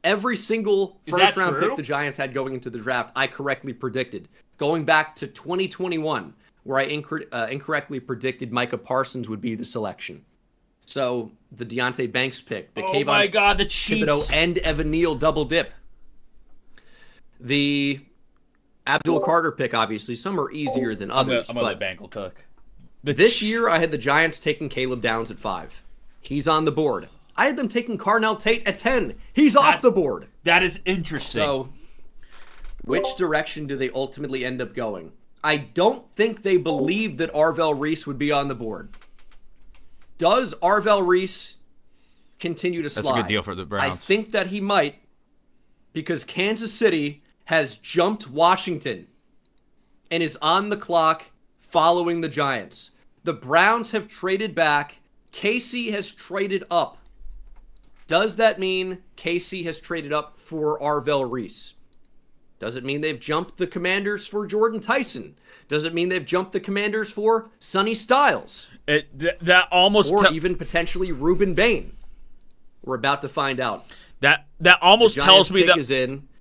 [SPEAKER 3] Every single first-round pick the Giants had going into the draft, I correctly predicted. Going back to 2021, where I incorrectly predicted Micah Parsons would be the selection. So, the Deonte Banks pick, the Kayvon Thibodeau and Evan Neal double dip. The Abdul Carter pick, obviously. Some are easier than others.
[SPEAKER 1] I'm gonna let Bangle cook.
[SPEAKER 3] This year, I had the Giants taking Caleb Downs at 5. He's on the board. I had them taking Carnell Tate at 10. He's off the board.
[SPEAKER 1] That is interesting.
[SPEAKER 3] So, which direction do they ultimately end up going? I don't think they believed that Arvell Reese would be on the board. Does Arvell Reese continue to slide?
[SPEAKER 1] That's a good deal for the Browns.
[SPEAKER 3] I think that he might, because Kansas City has jumped Washington and is on the clock following the Giants. The Browns have traded back. KC has traded up. Does that mean KC has traded up for Arvell Reese? Does it mean they've jumped the Commanders for Jordan Tyson? Does it mean they've jumped the Commanders for Sonny Styles?
[SPEAKER 1] That almost
[SPEAKER 3] or even potentially Reuben Bain. We're about to find out.
[SPEAKER 1] That almost tells me that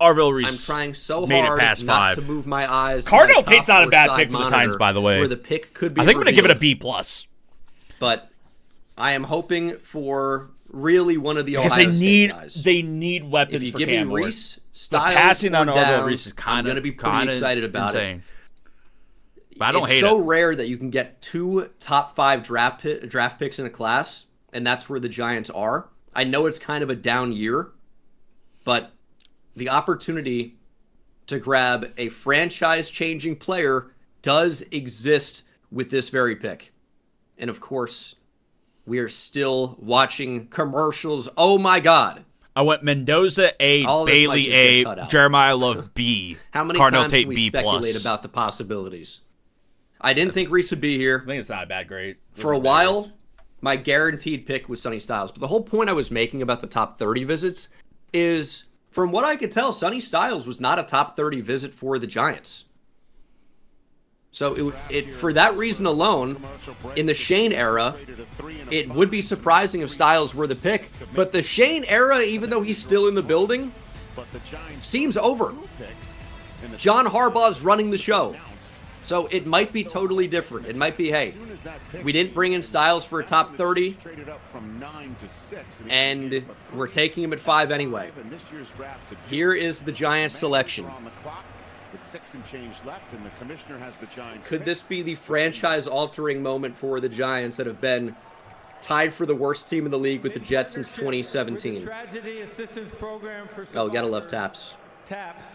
[SPEAKER 1] Arvell Reese
[SPEAKER 3] I'm trying so
[SPEAKER 1] made
[SPEAKER 3] hard
[SPEAKER 1] it past
[SPEAKER 3] not
[SPEAKER 1] 5.
[SPEAKER 3] to move my eyes.
[SPEAKER 1] Cardinal
[SPEAKER 3] to my
[SPEAKER 1] Tate's
[SPEAKER 3] top
[SPEAKER 1] not a bad
[SPEAKER 3] side
[SPEAKER 1] pick for the
[SPEAKER 3] monitor,
[SPEAKER 1] Titans, by the way.
[SPEAKER 3] Where the pick could be
[SPEAKER 1] I think I'm going to give it a
[SPEAKER 3] revealed.
[SPEAKER 1] B+.
[SPEAKER 3] But I am hoping for really one of the
[SPEAKER 1] because
[SPEAKER 3] Ohio State guys.
[SPEAKER 1] They need weapons
[SPEAKER 3] if you
[SPEAKER 1] for
[SPEAKER 3] give
[SPEAKER 1] Cam
[SPEAKER 3] me
[SPEAKER 1] Ward.
[SPEAKER 3] Reese,
[SPEAKER 1] The
[SPEAKER 3] Styles,
[SPEAKER 1] passing on
[SPEAKER 3] or
[SPEAKER 1] Arvell
[SPEAKER 3] Downs,
[SPEAKER 1] Reese is kind
[SPEAKER 3] I'm going to be pretty excited about
[SPEAKER 1] insane.
[SPEAKER 3] it.
[SPEAKER 1] But I don't hate
[SPEAKER 3] it's so
[SPEAKER 1] it.
[SPEAKER 3] rare that you can get 2 top 5 draft picks in a class, and that's where the Giants are. I know it's kind of a down year, but the opportunity to grab a franchise-changing player does exist with this very pick. And of course, we are still watching commercials. Oh my God.
[SPEAKER 1] I went Mendoza A, Bailey A, Jeremiah Love B,
[SPEAKER 3] How many
[SPEAKER 1] Cardinal
[SPEAKER 3] times
[SPEAKER 1] Tate
[SPEAKER 3] can we
[SPEAKER 1] B+.
[SPEAKER 3] speculate about the possibilities? I didn't think Reese would be here.
[SPEAKER 1] I think it's not a bad grade.
[SPEAKER 3] For a while, my guaranteed pick was Sonny Styles. But the whole point I was making about the top 30 visits is, from what I could tell, Sonny Styles was not a top 30 visit for the Giants. So for that reason alone, in the Shane era, it would be surprising if Styles were the pick. But the Shane era, even though he's still in the building, seems over. John Harbaugh's running the show. So it might be totally different. It might be, hey, we didn't bring in Styles for a top 30, and we're taking him at 5 anyway. Here is the Giants selection.
[SPEAKER 5] With 6 and change left, and the commissioner has the Giants.
[SPEAKER 3] Could this be the franchise-altering moment for the Giants that have been tied for the worst team in the league with the Jets since 2017?
[SPEAKER 6] Tragedy assistance program for
[SPEAKER 3] Oh, gotta love TAPS.
[SPEAKER 6] TAPS,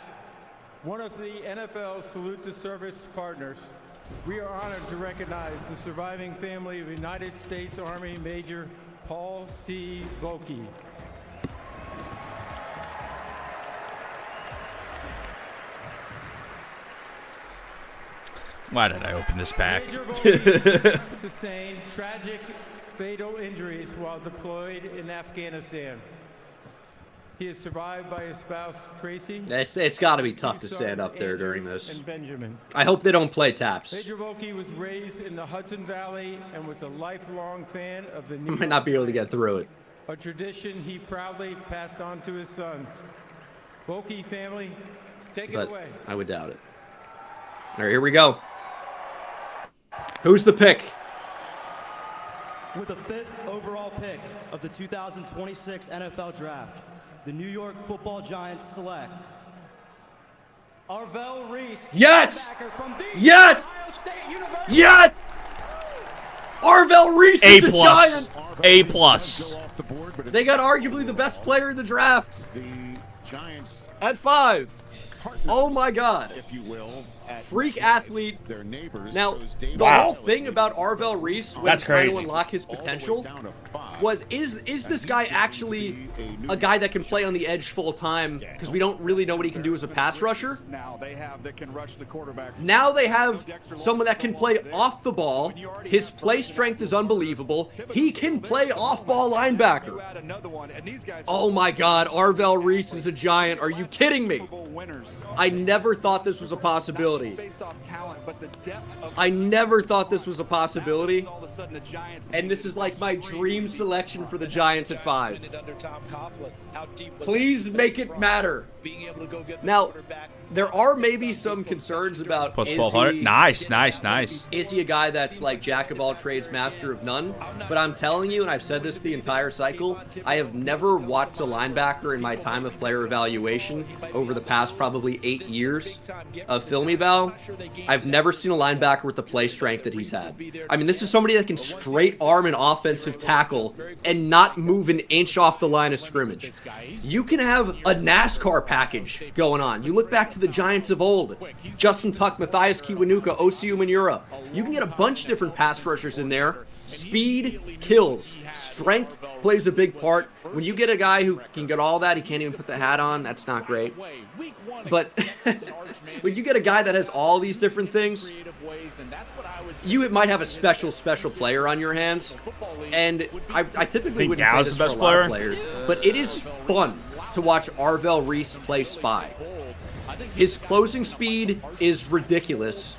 [SPEAKER 6] one of the NFL's Salute to Service partners. We are honored to recognize the surviving family of United States Army Major Paul C. Vokey.
[SPEAKER 1] Why did I open this pack?
[SPEAKER 6] Sustained tragic fatal injuries while deployed in Afghanistan. He is survived by his spouse, Tracy.
[SPEAKER 3] It's got to be tough to stand up there during this.
[SPEAKER 6] And Benjamin.
[SPEAKER 3] I hope they don't play taps.
[SPEAKER 6] Major Volkey was raised in the Hudson Valley and was a lifelong fan of the New
[SPEAKER 3] I might not be able to get through it.
[SPEAKER 6] A tradition he proudly passed on to his sons. Volkey family, take it away.
[SPEAKER 3] I would doubt it. All right, here we go. Who's the pick?
[SPEAKER 17] With the 5th overall pick of the 2026 NFL Draft, the New York Football Giants select Arvell Reese.
[SPEAKER 3] Yes! Yes! Yes! Arvell Reese is a Giant.
[SPEAKER 1] A plus.
[SPEAKER 3] They got arguably the best player in the draft.
[SPEAKER 5] The Giants
[SPEAKER 3] at 5. Oh my God.
[SPEAKER 5] If you will,
[SPEAKER 3] freak athlete.
[SPEAKER 5] Their neighbors.
[SPEAKER 3] Now, the whole thing about Arvell Reese when
[SPEAKER 1] that's
[SPEAKER 3] trying
[SPEAKER 1] crazy.
[SPEAKER 3] to unlock his potential was is this guy actually a guy that can play on the edge full time? Because we don't really know what he can do as a pass rusher.
[SPEAKER 8] Now they have that can rush the quarterback.
[SPEAKER 3] Now they have someone that can play off the ball. His play strength is unbelievable. He can play off-ball linebacker. Oh my God, Arvell Reese is a Giant. Are you kidding me? I never thought this was a possibility. I never thought this was a possibility. And this is like my dream selection for the Giants at 5. Please make it matter. Now, there are maybe some concerns about
[SPEAKER 1] Plus 1200. Nice, nice, nice.
[SPEAKER 3] Is he a guy that's like jack of all trades, master of none? But I'm telling you, and I've said this the entire cycle, I have never watched a linebacker in my time of player evaluation over the past probably 8 years of film eval. I've never seen a linebacker with the play strength that he's had. I mean, this is somebody that can straight arm an offensive tackle and not move an inch off the line of scrimmage. You can have a NASCAR package going on. You look back to the Giants of old. Justin Tuck, Matthias Kiwanuka, Osi Umenyiora. You can get a bunch of different pass rushers in there. Speed kills. Strength plays a big part. When you get a guy who can get all that, he can't even put the hat on, that's not great. But when you get a guy that has all these different things, you might have a special player on your hands. And I typically wouldn't say this for a lot of players, but it is fun to watch Arvell Reese play spy. His closing speed is ridiculous.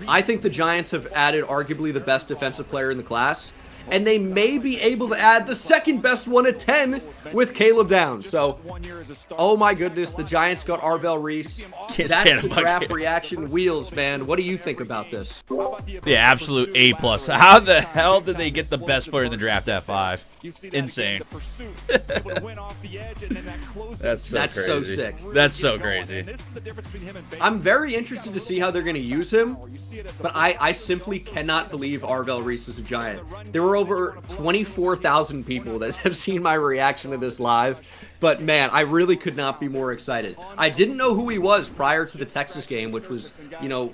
[SPEAKER 3] I think the Giants have added arguably the best defensive player in the class, and they may be able to add the second best one at 10 with Caleb Downs. So, oh my goodness, the Giants got Arvell Reese. That's the draft reaction. Wheels, man, what do you think about this?
[SPEAKER 1] Yeah, absolute A plus. How the hell did they get the best player in the draft at 5? Insane. That's so sick. That's so crazy.
[SPEAKER 3] I'm very interested to see how they're going to use him, but I simply cannot believe Arvell Reese is a Giant. There were over 24,000 people that have seen my reaction to this live, but man, I really could not be more excited. I didn't know who he was prior to the Texas game, which was, you know,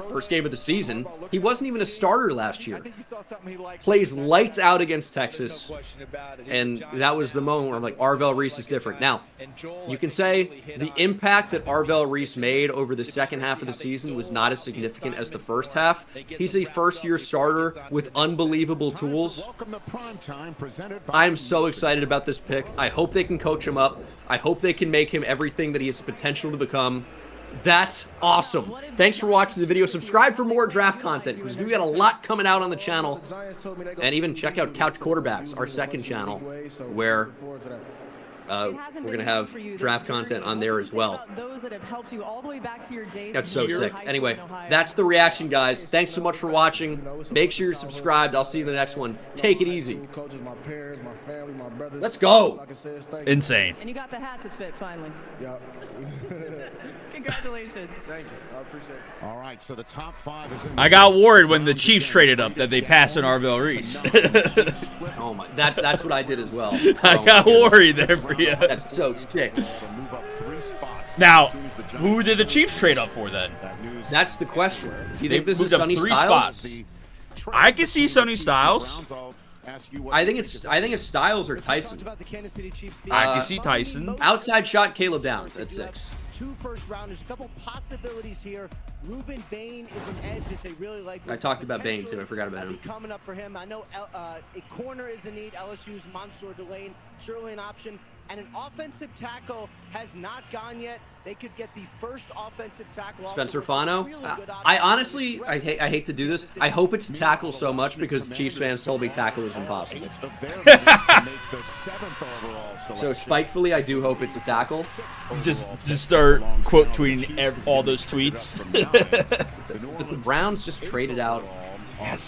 [SPEAKER 3] first game of the season. He wasn't even a starter last year. Plays lights out against Texas, and that was the moment where I'm like, Arvell Reese is different. Now, you can say the impact that Arvell Reese made over the second half of the season was not as significant as the first half. He's a first-year starter with unbelievable tools. I'm so excited about this pick. I hope they can coach him up. I hope they can make him everything that he has potential to become. That's awesome. Thanks for watching the video. Subscribe for more draft content because we got a lot coming out on the channel. And even check out Couch Quarterbacks, our second channel, where we're going to have draft content on there as well. That's so sick. Anyway, that's the reaction, guys. Thanks so much for watching. Make sure you're subscribed. I'll see you in the next one. Take it easy. Let's go.
[SPEAKER 1] Insane.
[SPEAKER 15] And you got the hat to fit finally.
[SPEAKER 10] Yeah.
[SPEAKER 15] Congratulations.
[SPEAKER 10] Thank you. I appreciate it.
[SPEAKER 5] All right, so the top 5 is in
[SPEAKER 1] I got worried when the Chiefs traded up that they passed on Arvell Reese.
[SPEAKER 3] Oh my, that's what I did as well.
[SPEAKER 1] I got worried there for you.
[SPEAKER 3] That's so sick.
[SPEAKER 1] Now, who did the Chiefs trade up for then?
[SPEAKER 3] That's the question. Do you think this is
[SPEAKER 1] moved up
[SPEAKER 3] Sonny
[SPEAKER 1] 3
[SPEAKER 3] Styles?
[SPEAKER 1] spots. I can see Sonny Styles.
[SPEAKER 3] I think it's Styles or Tyson.
[SPEAKER 1] I can see Tyson.
[SPEAKER 3] Outside shot Caleb Downs at 6.
[SPEAKER 14] 2 first-rounders. A couple possibilities here. Ruben Bain is an edge if they really like.
[SPEAKER 3] I talked about Bain too. I forgot about him.
[SPEAKER 14] Coming up for him. I know a corner is a need. LSU's Mansour Delane surely an option. And an offensive tackle has not gone yet. They could get the first offensive tackle.
[SPEAKER 3] Spencer Fano. I honestly, I hate to do this. I hope it's tackle so much because Chiefs fans told me tackle is impossible. So spitefully, I do hope it's a tackle.
[SPEAKER 1] Just start quote tweeting all those tweets.
[SPEAKER 3] But the Browns just traded out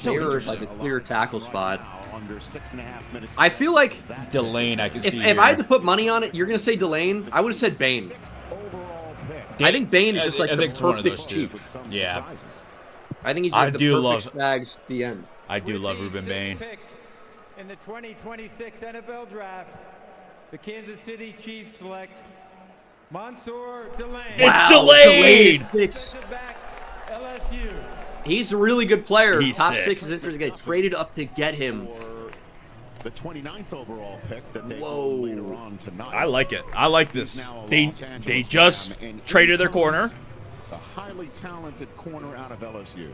[SPEAKER 3] they're like a clear tackle spot.
[SPEAKER 5] Under 6.5 minutes.
[SPEAKER 3] I feel like
[SPEAKER 1] Delane, I can see.
[SPEAKER 3] If I had to put money on it, you're going to say Delane. I would have said Bain. I think Bain is just like the perfect Chief.
[SPEAKER 1] Yeah.
[SPEAKER 3] I think he's like the perfect Spags at the end.
[SPEAKER 1] I do love Ruben Bain.
[SPEAKER 6] In the 2026 NFL Draft, the Kansas City Chiefs select Mansour Delane.
[SPEAKER 1] It's delayed.
[SPEAKER 6] LSU.
[SPEAKER 3] He's a really good player.
[SPEAKER 1] He's
[SPEAKER 3] Top
[SPEAKER 1] sick.
[SPEAKER 3] 6 is interesting. They traded up to get him.
[SPEAKER 5] The 29th overall pick that they
[SPEAKER 3] Whoa.
[SPEAKER 5] later on tonight.
[SPEAKER 1] I like it. I like this. They just traded their corner.
[SPEAKER 5] A highly talented corner out of LSU.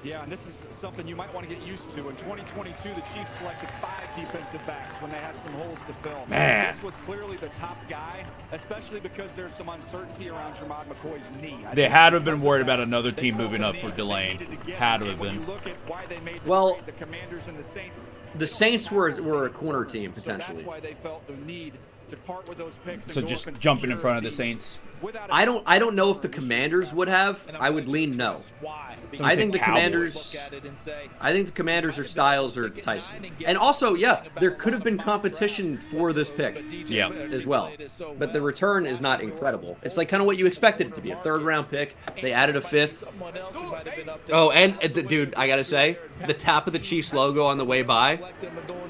[SPEAKER 8] Yeah, and this is something you might want to get used to. In 2022, the Chiefs selected 5 defensive backs when they had some holes to fill.
[SPEAKER 1] Man.
[SPEAKER 8] This was clearly the top guy, especially because there's some uncertainty around Jermod McCoy's knee.
[SPEAKER 1] They had to have been worried about another team moving up for Delane. Had to have been.
[SPEAKER 3] Well,
[SPEAKER 8] the Commanders and
[SPEAKER 3] the Saints were a corner team, potentially.
[SPEAKER 8] That's why they felt the need to part with those picks and
[SPEAKER 1] So
[SPEAKER 8] go
[SPEAKER 1] just
[SPEAKER 8] up and
[SPEAKER 1] jumping in
[SPEAKER 8] secure
[SPEAKER 1] front of the Saints.
[SPEAKER 3] I don't know if the Commanders would have. I would lean no. I think the Commanders. I think the Commanders are Styles or Tyson. And also, yeah, there could have been competition for this pick.
[SPEAKER 1] Yeah.
[SPEAKER 3] As well. But the return is not incredible. It's like kind of what you expected it to be. A 3rd-round pick. They added a 5th. Oh, and dude, I gotta say, the tap of the Chiefs logo on the way by,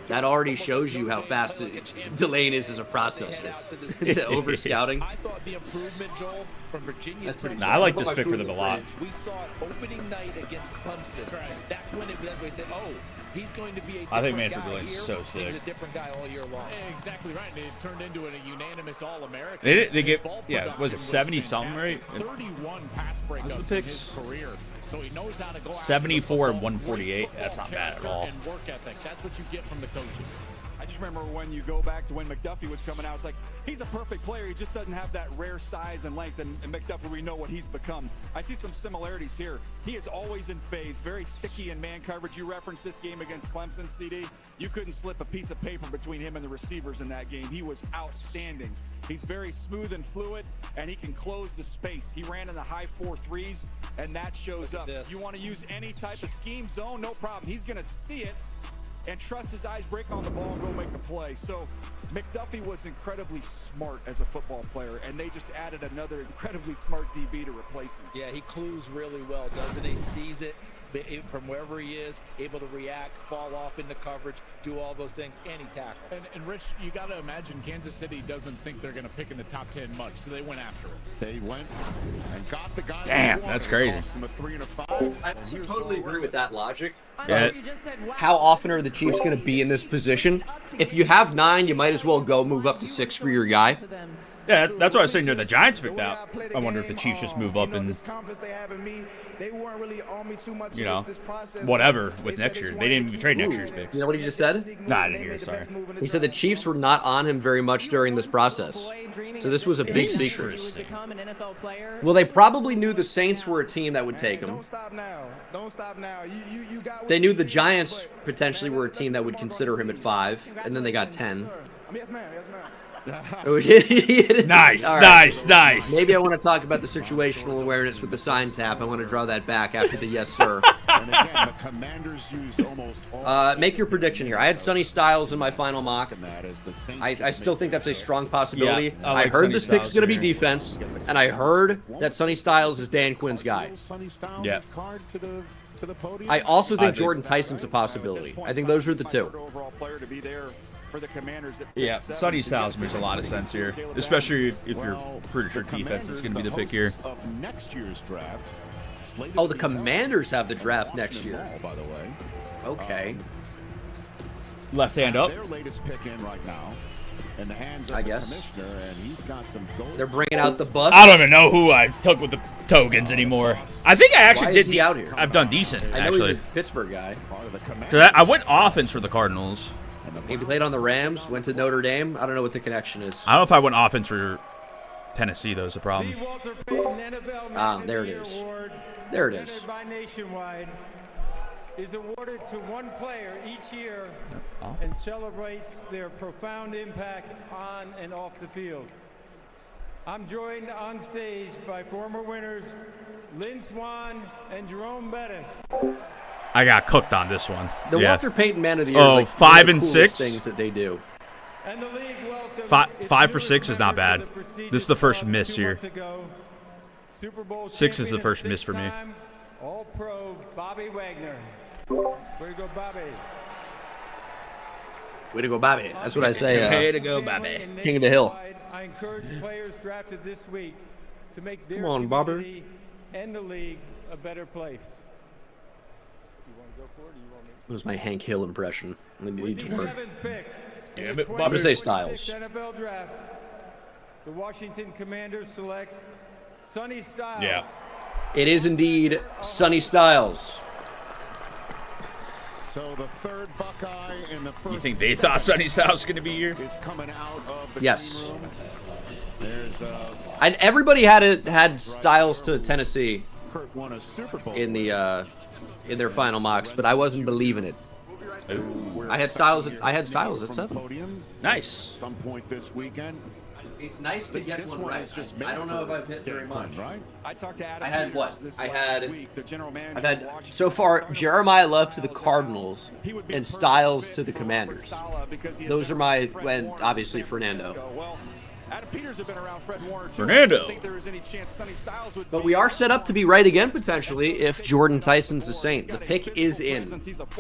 [SPEAKER 3] that already shows you how fast Delane is as a processor. The over scouting.
[SPEAKER 11] I thought the improvement, Joel, from Virginia.
[SPEAKER 1] I like this pick for them a lot.
[SPEAKER 11] We saw it opening night against Clemson. That's when we said, oh, he's going to be a different
[SPEAKER 1] I think Mansour
[SPEAKER 11] guy
[SPEAKER 1] Delane's
[SPEAKER 11] here.
[SPEAKER 1] so sick.
[SPEAKER 11] He's a different guy all year long.
[SPEAKER 9] Exactly right. And it turned into a unanimous All-American.
[SPEAKER 1] They get, yeah, was it 70-something, right?
[SPEAKER 9] 31 pass breakups in his career. So he knows how to go
[SPEAKER 1] 74 and 148. That's not bad at all.
[SPEAKER 9] And work ethic. That's what you get from the coaches.
[SPEAKER 8] I just remember when you go back to when McDuffie was coming out, it's like, he's a perfect player. He just doesn't have that rare size and length, and McDuffie, we know what he's become. I see some similarities here. He is always in phase, very sticky in man coverage. You referenced this game against Clemson, CD. You couldn't slip a piece of paper between him and the receivers in that game. He was outstanding. He's very smooth and fluid, and he can close the space. He ran in the high 4.3s, and that shows up. You want to use any type of scheme zone, no problem. He's going to see it and trust his eyes, break on the ball, and go make a play. So McDuffie was incredibly smart as a football player, and they just added another incredibly smart DB to replace him.
[SPEAKER 11] Yeah, he clues really well, doesn't he? Sees it from wherever he is, able to react, fall off into coverage, do all those things, and he tackles.
[SPEAKER 9] And Rich, you got to imagine Kansas City doesn't think they're going to pick in the top 10 much, so they went after it.
[SPEAKER 5] They went and got the guy.
[SPEAKER 1] Damn, that's crazy.
[SPEAKER 5] From a 3 and a 5.
[SPEAKER 3] I totally agree with that logic.
[SPEAKER 1] Yeah.
[SPEAKER 3] How often are the Chiefs going to be in this position? If you have 9, you might as well go move up to 6 for your guy.
[SPEAKER 1] Yeah, that's what I was saying. The Giants picked out. I wonder if the Chiefs just move up and, you know, whatever with next year. They didn't even trade next year's picks.
[SPEAKER 3] You know what he just said?
[SPEAKER 1] Nah, I didn't hear it, sorry.
[SPEAKER 3] He said the Chiefs were not on him very much during this process. So this was a big secret. Well, they probably knew the Saints were a team that would take him.
[SPEAKER 16] Don't stop now. Don't stop now. You got.
[SPEAKER 3] They knew the Giants potentially were a team that would consider him at 5, and then they got 10.
[SPEAKER 16] Yes, ma'am. Yes, ma'am.
[SPEAKER 1] Nice,
[SPEAKER 3] right.
[SPEAKER 1] nice.
[SPEAKER 3] Maybe I want to talk about the situational awareness with the sign tap. I want to draw that back after the yes, sir.
[SPEAKER 5] And again, the Commanders used almost all.
[SPEAKER 3] Make your prediction here. I had Sonny Styles in my final mock. I still think that's a strong possibility.
[SPEAKER 1] Yeah, I
[SPEAKER 3] I
[SPEAKER 1] like
[SPEAKER 3] heard
[SPEAKER 1] Sonny
[SPEAKER 3] this pick is
[SPEAKER 1] Styles
[SPEAKER 3] going to be
[SPEAKER 1] here.
[SPEAKER 3] defense, and I heard that Sonny Styles is Dan Quinn's guy.
[SPEAKER 1] Yeah.
[SPEAKER 5] Card to the podium.
[SPEAKER 3] I also think Jordan Tyson's a possibility. I think those are the two.
[SPEAKER 8] Overall player to be there for the Commanders.
[SPEAKER 1] Yeah, Sonny Styles makes a lot of sense here, especially if you're pretty sure defense is going to be the pick here.
[SPEAKER 5] Of next year's draft.
[SPEAKER 3] Oh, the Commanders have the draft next year.
[SPEAKER 5] By the way.
[SPEAKER 3] Okay.
[SPEAKER 1] Left hand up.
[SPEAKER 5] Their latest pick in right now. in the hands of
[SPEAKER 3] I
[SPEAKER 5] the
[SPEAKER 3] guess.
[SPEAKER 5] commissioner, and he's got some gold.
[SPEAKER 3] They're bringing out the bus.
[SPEAKER 1] I don't even know who I took with the tokens anymore. I think I actually
[SPEAKER 3] Why
[SPEAKER 1] did.
[SPEAKER 3] is he out here?
[SPEAKER 1] I've done decent,
[SPEAKER 3] I know
[SPEAKER 1] actually.
[SPEAKER 3] he's a Pittsburgh guy.
[SPEAKER 1] 'Cause I went offense for the Cardinals.
[SPEAKER 3] He played on the Rams, went to Notre Dame. I don't know what the connection is.
[SPEAKER 1] I don't know if I went offense for Tennessee, though, is the problem.
[SPEAKER 3] Ah, there it is. There it is.
[SPEAKER 6] Presented by Nationwide is awarded to one player each year and celebrates their profound impact on and off the field. I'm joined on stage by former winners Lynn Swan and Jerome Bettis.
[SPEAKER 1] I got cooked on this one.
[SPEAKER 3] The
[SPEAKER 1] Yeah.
[SPEAKER 3] Walter Payton Man of the Year
[SPEAKER 1] Oh,
[SPEAKER 3] is like
[SPEAKER 1] 5
[SPEAKER 3] one of
[SPEAKER 1] and
[SPEAKER 3] the coolest
[SPEAKER 1] 6
[SPEAKER 3] things that they do.
[SPEAKER 6] And the league welcomes
[SPEAKER 1] 5 for 6 is not bad. This is the first miss here.
[SPEAKER 6] Super Bowl
[SPEAKER 1] 6 is the
[SPEAKER 6] champion
[SPEAKER 1] first
[SPEAKER 6] and
[SPEAKER 1] miss for me.
[SPEAKER 6] six-time All-Pro Bobby Wagner. Way to go, Bobby.
[SPEAKER 3] Way to go, Bobby. That's what I say.
[SPEAKER 1] Way to go, Bobby.
[SPEAKER 3] King of the Hill.
[SPEAKER 6] I encourage players drafted this week to make their
[SPEAKER 3] Come on, Bobby.
[SPEAKER 6] community and the league a better place. You want to go for it, or you want me?
[SPEAKER 3] That was my Hank Hill impression. I need to work.
[SPEAKER 6] 7th pick.
[SPEAKER 1] Damn it,
[SPEAKER 3] I'm going to say
[SPEAKER 6] 2026
[SPEAKER 3] Styles.
[SPEAKER 6] NFL draft. The Washington Commanders select Sonny Styles.
[SPEAKER 1] Yeah.
[SPEAKER 3] It is indeed Sonny Styles.
[SPEAKER 5] So the third Buckeye in the first.
[SPEAKER 1] You think they thought Sonny Styles was going to be here?
[SPEAKER 5] Is coming out of the
[SPEAKER 3] Yes.
[SPEAKER 5] green room. There's
[SPEAKER 3] And everybody had Styles to Tennessee
[SPEAKER 5] Kurt won a Super Bowl
[SPEAKER 3] in their final mocks, but I wasn't believing it. I had Styles at 7.
[SPEAKER 5] Podium.
[SPEAKER 1] Nice.
[SPEAKER 5] Some point this weekend.
[SPEAKER 3] It's nice to get one right. I don't know if I've hit very much.
[SPEAKER 5] Right?
[SPEAKER 8] I talked to Adam
[SPEAKER 3] I had
[SPEAKER 8] Peters
[SPEAKER 3] what?
[SPEAKER 8] this
[SPEAKER 3] I
[SPEAKER 8] last
[SPEAKER 3] had
[SPEAKER 8] week, the general manager
[SPEAKER 3] I've
[SPEAKER 8] of
[SPEAKER 3] had
[SPEAKER 8] Washington.
[SPEAKER 3] so far Jeremiah Love to the Cardinals and Styles to the Commanders. Those are my, and obviously Fernando.
[SPEAKER 8] Well, Adam Peters had been around Fred Warner too.
[SPEAKER 1] Fernando.
[SPEAKER 8] I didn't think there was any chance Sonny Styles would
[SPEAKER 3] But we are set up to be right again potentially if Jordan Tyson's the Saint. The pick is in.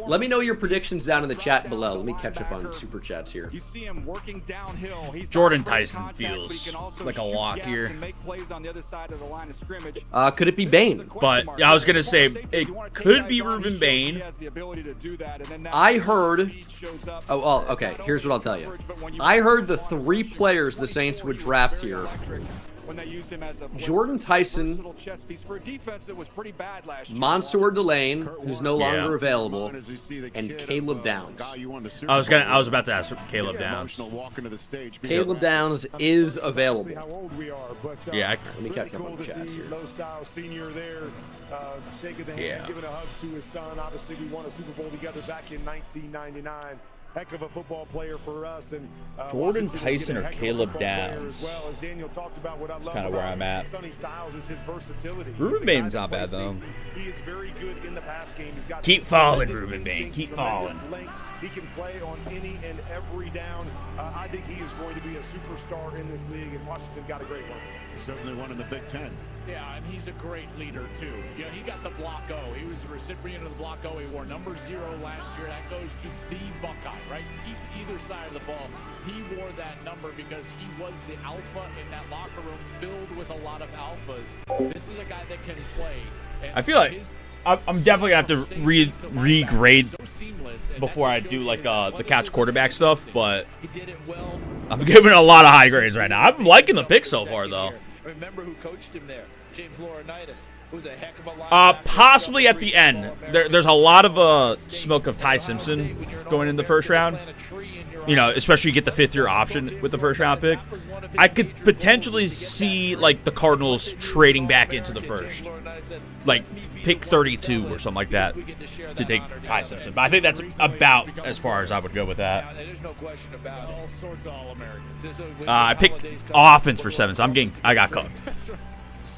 [SPEAKER 3] Let me know your predictions down in the chat below. Let me catch up on super chats here.
[SPEAKER 8] You see him working downhill. He's
[SPEAKER 1] Jordan
[SPEAKER 8] not afraid of
[SPEAKER 1] Tyson
[SPEAKER 8] contact, but he
[SPEAKER 1] feels
[SPEAKER 8] can also
[SPEAKER 1] like a
[SPEAKER 8] shoot
[SPEAKER 1] lock
[SPEAKER 8] gaps
[SPEAKER 1] here.
[SPEAKER 8] and make plays on the other side of the line of scrimmage.
[SPEAKER 3] Could it be Bain?
[SPEAKER 1] But yeah, I was going to say it could be Reuben Bain.
[SPEAKER 3] I heard. Oh, well, okay. Here's what I'll tell you. I heard the 3 players the Saints would draft here. Jordan Tyson, Mansour Delane, who's no longer available, and Caleb Downs.
[SPEAKER 1] I was about to ask Caleb Downs.
[SPEAKER 3] Caleb Downs is available.
[SPEAKER 1] Yeah,
[SPEAKER 3] let me catch up on the chats here.
[SPEAKER 10] Low Styles Senior there, shaking the hand,
[SPEAKER 1] Yeah.
[SPEAKER 10] giving a hug to his son. Obviously, we won a Super Bowl together back in 1999. Heck of a football player for us. And
[SPEAKER 1] Jordan
[SPEAKER 10] Washington is
[SPEAKER 1] Tyson
[SPEAKER 10] getting
[SPEAKER 1] or
[SPEAKER 10] a heck of a
[SPEAKER 1] Caleb
[SPEAKER 10] football player
[SPEAKER 1] Downs?
[SPEAKER 10] as well. As Daniel talked about, what I love
[SPEAKER 1] kind of where
[SPEAKER 10] about
[SPEAKER 1] I'm at.
[SPEAKER 10] Sonny Styles is his versatility.
[SPEAKER 1] Reuben
[SPEAKER 10] He's a
[SPEAKER 1] Bain's
[SPEAKER 10] guy
[SPEAKER 1] not
[SPEAKER 10] that
[SPEAKER 1] bad, though.
[SPEAKER 10] He is very good in the pass game. He's got
[SPEAKER 1] Keep falling,
[SPEAKER 10] tremendous
[SPEAKER 1] Reuben Bain.
[SPEAKER 10] instincts,
[SPEAKER 1] Keep
[SPEAKER 10] tremendous
[SPEAKER 1] falling.
[SPEAKER 10] length. He can play on any and every down. I think he is going to be a superstar in this league, and Washington got a great one.
[SPEAKER 5] Certainly one in the Big Ten.
[SPEAKER 9] Yeah, and he's a great leader, too. You know, he got the block O. He was the recipient of the block O. He wore number 0 last year. That goes to the Buckeye, right? Either side of the ball. He wore that number because he was the alpha in that locker room filled with a lot of alphas. This is a guy that can play. And
[SPEAKER 1] I feel like I'm definitely going to have to regrade before I do like the catch quarterback stuff, but I'm giving a lot of high grades right now. I'm liking the pick so far, though.
[SPEAKER 11] Remember who coached him there? James Laurinaitis, who's a heck of a linebacker.
[SPEAKER 1] Possibly at the end. There's a lot of smoke of Ty Simpson going in the first round. You know, especially you get the 5th-year option with the first-round pick. I could potentially see like the Cardinals trading back into the first, like pick 32 or something like that, to take Ty Simpson. But I think that's about as far as I would go with that.
[SPEAKER 11] There's no question about it. All sorts of All-Americans.
[SPEAKER 1] I picked offense for 7, so I got cooked.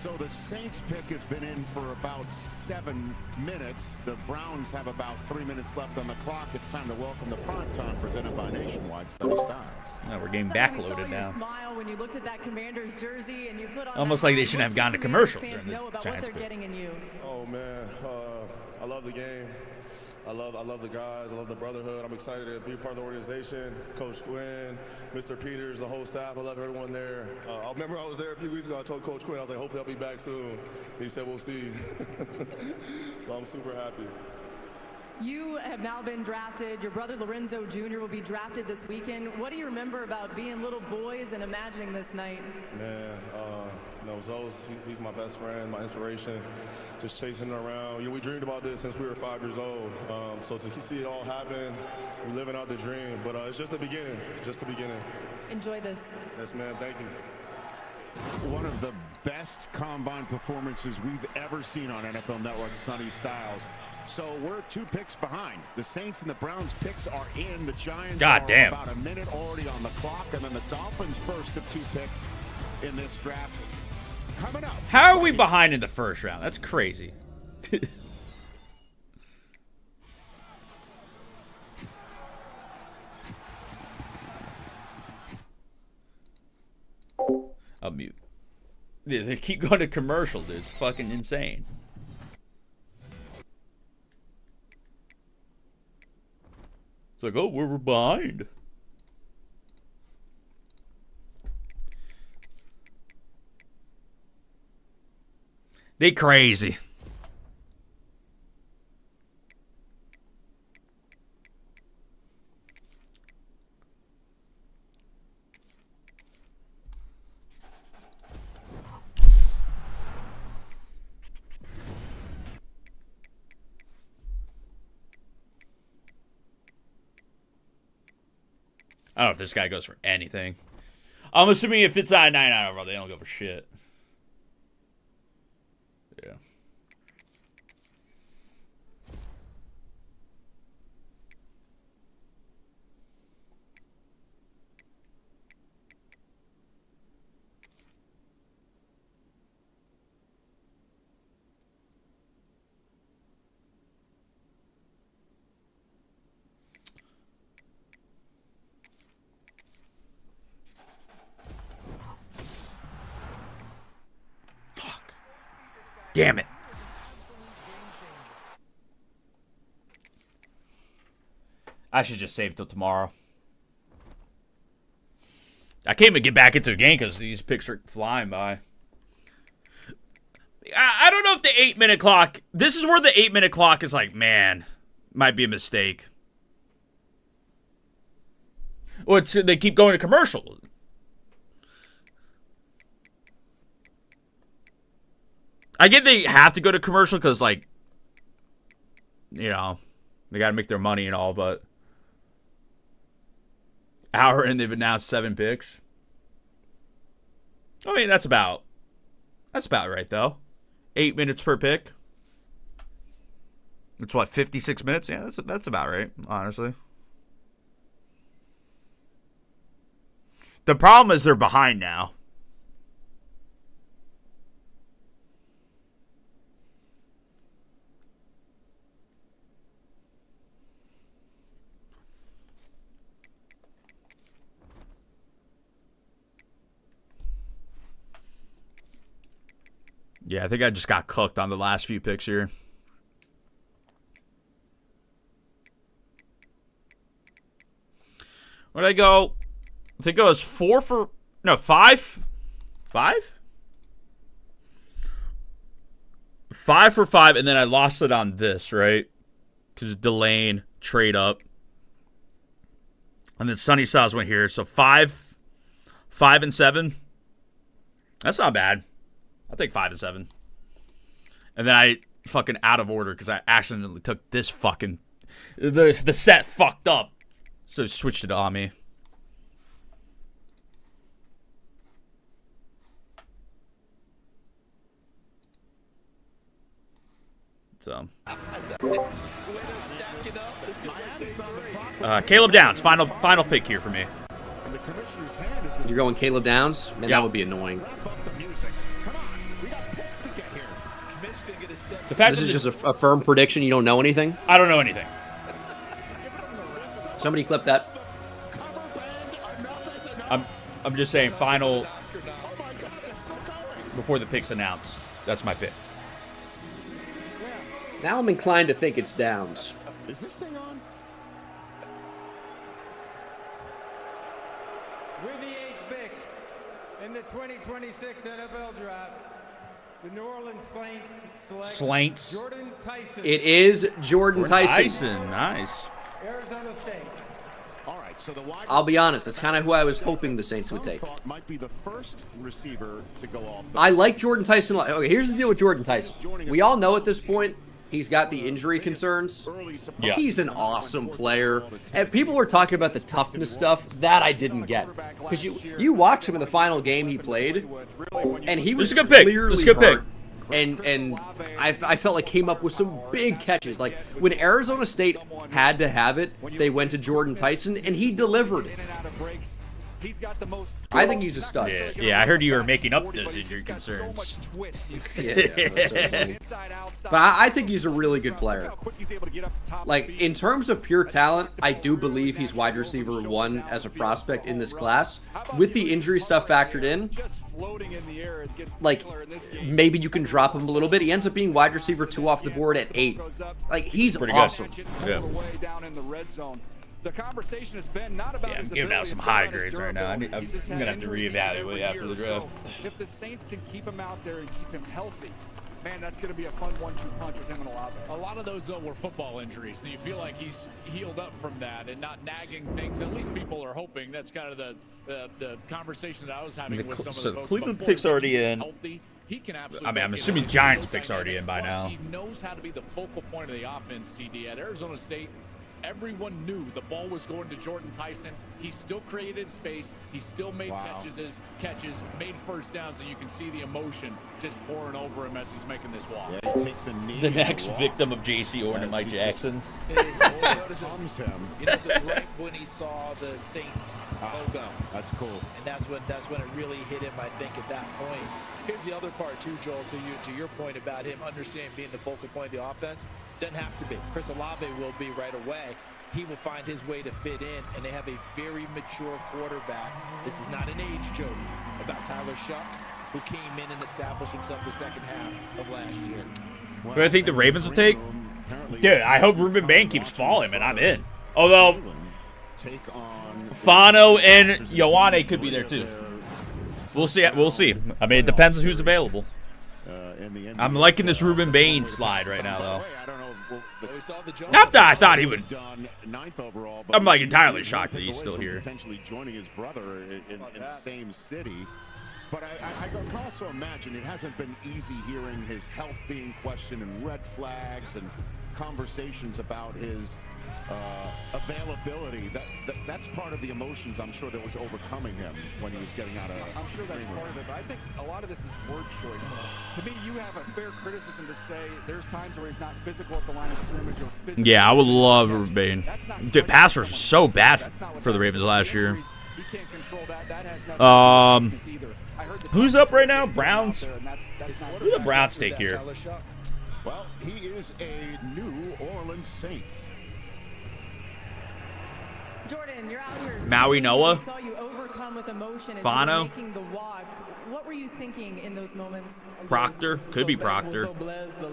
[SPEAKER 5] So the Saints pick has been in for about 7 minutes. The Browns have about 3 minutes left on the clock. It's time to welcome the prime time presented by Nationwide, Sonny Styles.
[SPEAKER 1] Now we're getting backloaded now.
[SPEAKER 15] Smile when you looked at that Commander's jersey and you put on
[SPEAKER 1] Almost
[SPEAKER 15] that
[SPEAKER 1] like they
[SPEAKER 15] helmet.
[SPEAKER 1] shouldn't have
[SPEAKER 15] What
[SPEAKER 1] gone
[SPEAKER 15] do
[SPEAKER 1] to commercial
[SPEAKER 15] Commanders
[SPEAKER 1] during
[SPEAKER 15] fans know
[SPEAKER 1] the
[SPEAKER 15] about what
[SPEAKER 1] Giants
[SPEAKER 15] they're
[SPEAKER 1] pick.
[SPEAKER 15] getting in you?
[SPEAKER 7] Oh man, I love the game. I love the guys. I love the brotherhood. I'm excited to be part of the organization. Coach Quinn, Mr. Peters, the whole staff. I love everyone there. I remember I was there a few weeks ago. I told Coach Quinn, I was like, hopefully I'll be back soon. He said, we'll see. So I'm super happy.
[SPEAKER 15] You have now been drafted. Your brother Lorenzo Jr. will be drafted this weekend. What do you remember about being little boys and imagining this night?
[SPEAKER 7] Man, Zoe's, he's my best friend, my inspiration. Just chasing him around. We dreamed about this since we were 5 years old. So to see it all happen, we're living out the dream. But it's just the beginning, just the beginning.
[SPEAKER 15] Enjoy this.
[SPEAKER 7] Yes, ma'am. Thank you.
[SPEAKER 5] One of the best combine performances we've ever seen on NFL Network, Sonny Styles. So we're 2 picks behind. The Saints and the Browns picks are in. The Giants
[SPEAKER 1] God
[SPEAKER 5] are
[SPEAKER 1] damn.
[SPEAKER 5] about a minute already on the clock. And then the Dolphins first of 2 picks in this draft. Coming up.
[SPEAKER 1] How are we behind in the first round? That's crazy. I'll mute. Yeah, they keep going to commercial, dude. It's fucking insane. It's like, oh, we're behind. They crazy. I don't know if this guy goes for anything. I'm assuming if it's a 99 overall, they don't go for shit. Yeah. Damn it. I should just save till tomorrow. I can't even get back into the game because these picks are flying by. I don't know if the 8-minute clock... This is where the 8-minute clock is like, man, might be a mistake. Well, they keep going to commercial. I get they have to go to commercial because, like, you know, they got to make their money and all, but hour and they've announced 7 picks. I mean, that's about right, though. 8 minutes per pick. It's what, 56 minutes? Yeah, that's about right, honestly. The problem is they're behind now. Yeah, I think I just got cooked on the last few picks here. Where'd I go? I think it was 5? 5? 5 for 5, and then I lost it on this, right? Because Delane, trade up. And then Sunny Styles went here. So 5 and 7. That's not bad. I'll take 5 and 7. And then I fucking out of order because I accidentally took this fucking... The set fucked up. So switched it on me. So... Caleb Downs, final pick here for me.
[SPEAKER 3] You're going Caleb Downs? Man,
[SPEAKER 1] Yeah.
[SPEAKER 3] that would be annoying.
[SPEAKER 1] The fact
[SPEAKER 3] This
[SPEAKER 1] that
[SPEAKER 3] is just a firm prediction. You don't know anything?
[SPEAKER 1] I don't know anything.
[SPEAKER 3] Somebody clip that.
[SPEAKER 1] I'm just saying final before the pick's announced. That's my pick.
[SPEAKER 3] Now I'm inclined to think it's Downs.
[SPEAKER 5] Is this thing on?
[SPEAKER 6] With the 8th pick in the 2026 NFL Draft, The New Orleans Saints select
[SPEAKER 1] Saints.
[SPEAKER 6] Jordan Tyson.
[SPEAKER 3] It is Jordan Tyson.
[SPEAKER 1] Tyson, nice.
[SPEAKER 6] Arizona State.
[SPEAKER 5] All right, so the wide
[SPEAKER 3] I'll be honest, that's kind of who I was hoping the Saints would take.
[SPEAKER 5] thought might be the first receiver to go off.
[SPEAKER 3] I like Jordan Tyson. Okay, here's the deal with Jordan Tyson. We all know at this point he's got the injury concerns.
[SPEAKER 1] Yeah.
[SPEAKER 3] He's an awesome player. And people were talking about the toughness stuff. That I didn't get. Because you watch him in the final game he played, and he was
[SPEAKER 1] This is a good pick.
[SPEAKER 3] clearly
[SPEAKER 1] This is a good pick.
[SPEAKER 3] hurt. And I felt like came up with some big catches. Like when Arizona State had to have it, they went to Jordan Tyson, and he delivered. I think he's a stud.
[SPEAKER 1] Yeah, I heard you were making up those injury concerns.
[SPEAKER 3] But I think he's a really good player. Like, in terms of pure talent, I do believe he's wide receiver 1 as a prospect in this class. With the injury stuff factored in, like, maybe you can drop him a little bit. He ends up being wide receiver 2 off the board at 8. Like, he's
[SPEAKER 1] pretty
[SPEAKER 3] awesome.
[SPEAKER 1] good. Yeah.
[SPEAKER 8] The conversation has been not about
[SPEAKER 1] I'm giving out some high grades right now. I'm going to have to reevaluate after the draft.
[SPEAKER 8] If the Saints can keep him out there and keep him healthy, man, that's going to be a fun 1-2 punch with him and Olave.
[SPEAKER 9] A lot of those, though, were football injuries, and you feel like he's healed up from that and not nagging things. At least people are hoping. That's kind of the conversation that I was having with some of the
[SPEAKER 1] So
[SPEAKER 9] folks.
[SPEAKER 1] Cleveland
[SPEAKER 9] before.
[SPEAKER 1] pick's already
[SPEAKER 9] He's
[SPEAKER 1] in.
[SPEAKER 9] healthy. He can absolutely.
[SPEAKER 1] I mean, I'm
[SPEAKER 9] make it
[SPEAKER 1] assuming
[SPEAKER 9] look
[SPEAKER 1] Giants
[SPEAKER 9] so
[SPEAKER 1] pick's already in by
[SPEAKER 9] dynamic.
[SPEAKER 1] now.
[SPEAKER 9] Plus, he knows how to be the focal point of the offense, CD. At Arizona State, everyone knew the ball was going to Jordan Tyson. He still created space. He still made catches, made first downs, and you can see the emotion just pouring over him as he's making this walk.
[SPEAKER 5] Yeah, he takes a knee
[SPEAKER 1] The next
[SPEAKER 5] walk.
[SPEAKER 1] victim of J.C. Horn and Mike Jackson.
[SPEAKER 11] He knows it right when he saw the Saints logo.
[SPEAKER 5] That's cool.
[SPEAKER 11] And that's when it really hit him, I think, at that point. Here's the other part too, Joel, to your point about him understanding being the focal point of the offense. Doesn't have to be. Chris Olave will be right away. He will find his way to fit in, and they have a very mature quarterback. This is not an age joke about Tyler Shuck, who came in and established himself the second half of last year.
[SPEAKER 1] Who do I think the Ravens will take? Dude, I hope Ruben Bain keeps falling, man. I'm in. Although, Fano and Ioane could be there too. We'll see. We'll see. I mean, it depends on who's available. I'm liking this Ruben Bain slide right now, though. Not that I thought he would. I'm like entirely shocked that he's still here.
[SPEAKER 5] Potentially joining his brother in the same city. But I can also imagine it hasn't been easy hearing his health being questioned and red flags and conversations about his availability. That's part of the emotions I'm sure that was overcoming him when he was getting out of.
[SPEAKER 8] I'm sure that's part of it, but I think a lot of this is word choice. To me, you have a fair criticism to say there's times where he's not physical at the line of scrimmage or physical.
[SPEAKER 1] Yeah, I would love Ruben Bain. Dude, pass rush was so bad for the Ravens last year.
[SPEAKER 8] He can't control that. That has nothing to do with either.
[SPEAKER 1] Who's up right now? Browns. Who's the Browns take here?
[SPEAKER 5] Well, he is a New Orleans Saint.
[SPEAKER 15] Jordan, you're out here.
[SPEAKER 1] Maui Noah.
[SPEAKER 15] We saw you overcome with emotion as
[SPEAKER 1] Fano.
[SPEAKER 15] you were making the walk. What were you thinking in those moments?
[SPEAKER 1] Proctor. Could be Proctor.
[SPEAKER 18] I'm so blessed. The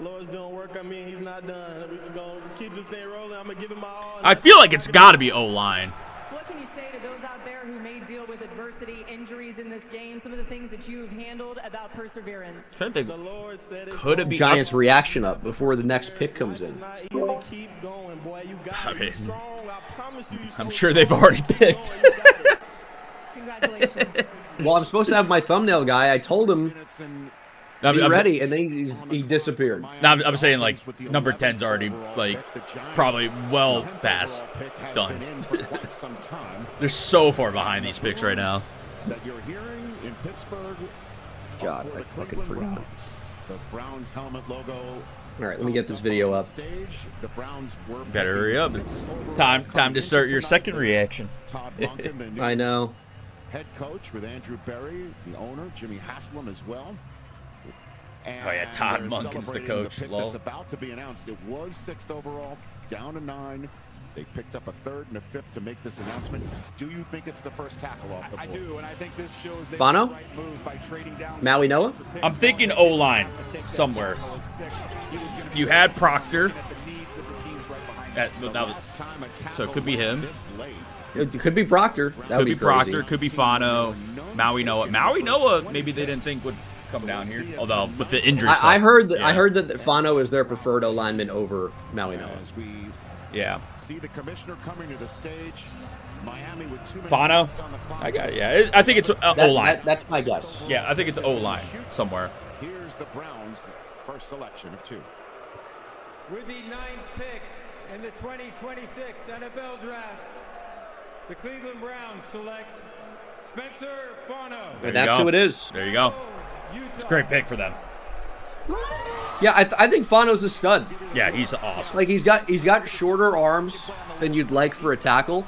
[SPEAKER 18] Lord's doing work on me. He's not done. We're just going to keep this thing rolling. I'm going to give him my all.
[SPEAKER 1] I feel like it's got to be O-line.
[SPEAKER 15] What can you say to those out there who may deal with adversity, injuries in this game, some of the things that you've handled about perseverance?
[SPEAKER 1] Could it be
[SPEAKER 3] Giants' reaction up before the next pick comes in?
[SPEAKER 18] Keep going, boy. You got
[SPEAKER 1] I mean,
[SPEAKER 18] strong. I promise you.
[SPEAKER 1] I'm sure they've already picked.
[SPEAKER 15] Congratulations.
[SPEAKER 3] Well, I'm supposed to have my thumbnail guy. I told him be ready, and then he disappeared.
[SPEAKER 1] No, I'm saying like number 10's already like probably well past done. They're so far behind these picks right now.
[SPEAKER 5] That you're hearing in Pittsburgh.
[SPEAKER 3] God, I fucking forgot.
[SPEAKER 5] The Browns helmet logo.
[SPEAKER 3] All right, let me get this video up.
[SPEAKER 5] The Browns were
[SPEAKER 1] Better hurry up. It's time to start your second reaction.
[SPEAKER 3] I know.
[SPEAKER 5] Head coach with Andrew Berry, the owner, Jimmy Haslam as well. And
[SPEAKER 1] Oh yeah, Todd
[SPEAKER 5] they're
[SPEAKER 1] Monken's the
[SPEAKER 5] celebrating
[SPEAKER 1] coach.
[SPEAKER 5] pick
[SPEAKER 1] Lol.
[SPEAKER 5] that's about to be announced. It was 6th overall, down to 9. They picked up a 3rd and a 5th to make this announcement. Do you think it's the first tackle off the board?
[SPEAKER 8] I do, and I think this shows they
[SPEAKER 3] Fano?
[SPEAKER 8] made the right move by trading down.
[SPEAKER 3] Maui Noah?
[SPEAKER 1] I'm thinking O-line somewhere. You had Proctor. So it could be him.
[SPEAKER 3] It could be Proctor. That
[SPEAKER 1] Could
[SPEAKER 3] would
[SPEAKER 1] be
[SPEAKER 3] crazy.
[SPEAKER 1] Proctor. Could be Fano. Maui Noah. Maui Noah, maybe they didn't think would come down here. Although with the injury stuff,
[SPEAKER 3] I heard that Fano is their preferred alignment over Maui Noah.
[SPEAKER 1] Yeah.
[SPEAKER 5] See the commissioner coming to the stage. Miami with 2 minutes
[SPEAKER 1] Fano?
[SPEAKER 5] left on the clock.
[SPEAKER 1] I think it's O-line.
[SPEAKER 3] That's my guess.
[SPEAKER 1] Yeah, I think it's O-line somewhere.
[SPEAKER 5] Here's the Browns' first selection of 2.
[SPEAKER 6] With the 9th pick in the 2026 NFL Draft, the Cleveland Browns select Spencer Fano.
[SPEAKER 3] And that's who it is.
[SPEAKER 1] There you go. It's a great pick for them.
[SPEAKER 3] Yeah, I think Fano's a stud.
[SPEAKER 1] Yeah, he's awesome.
[SPEAKER 3] Like he's got shorter arms than you'd like for a tackle,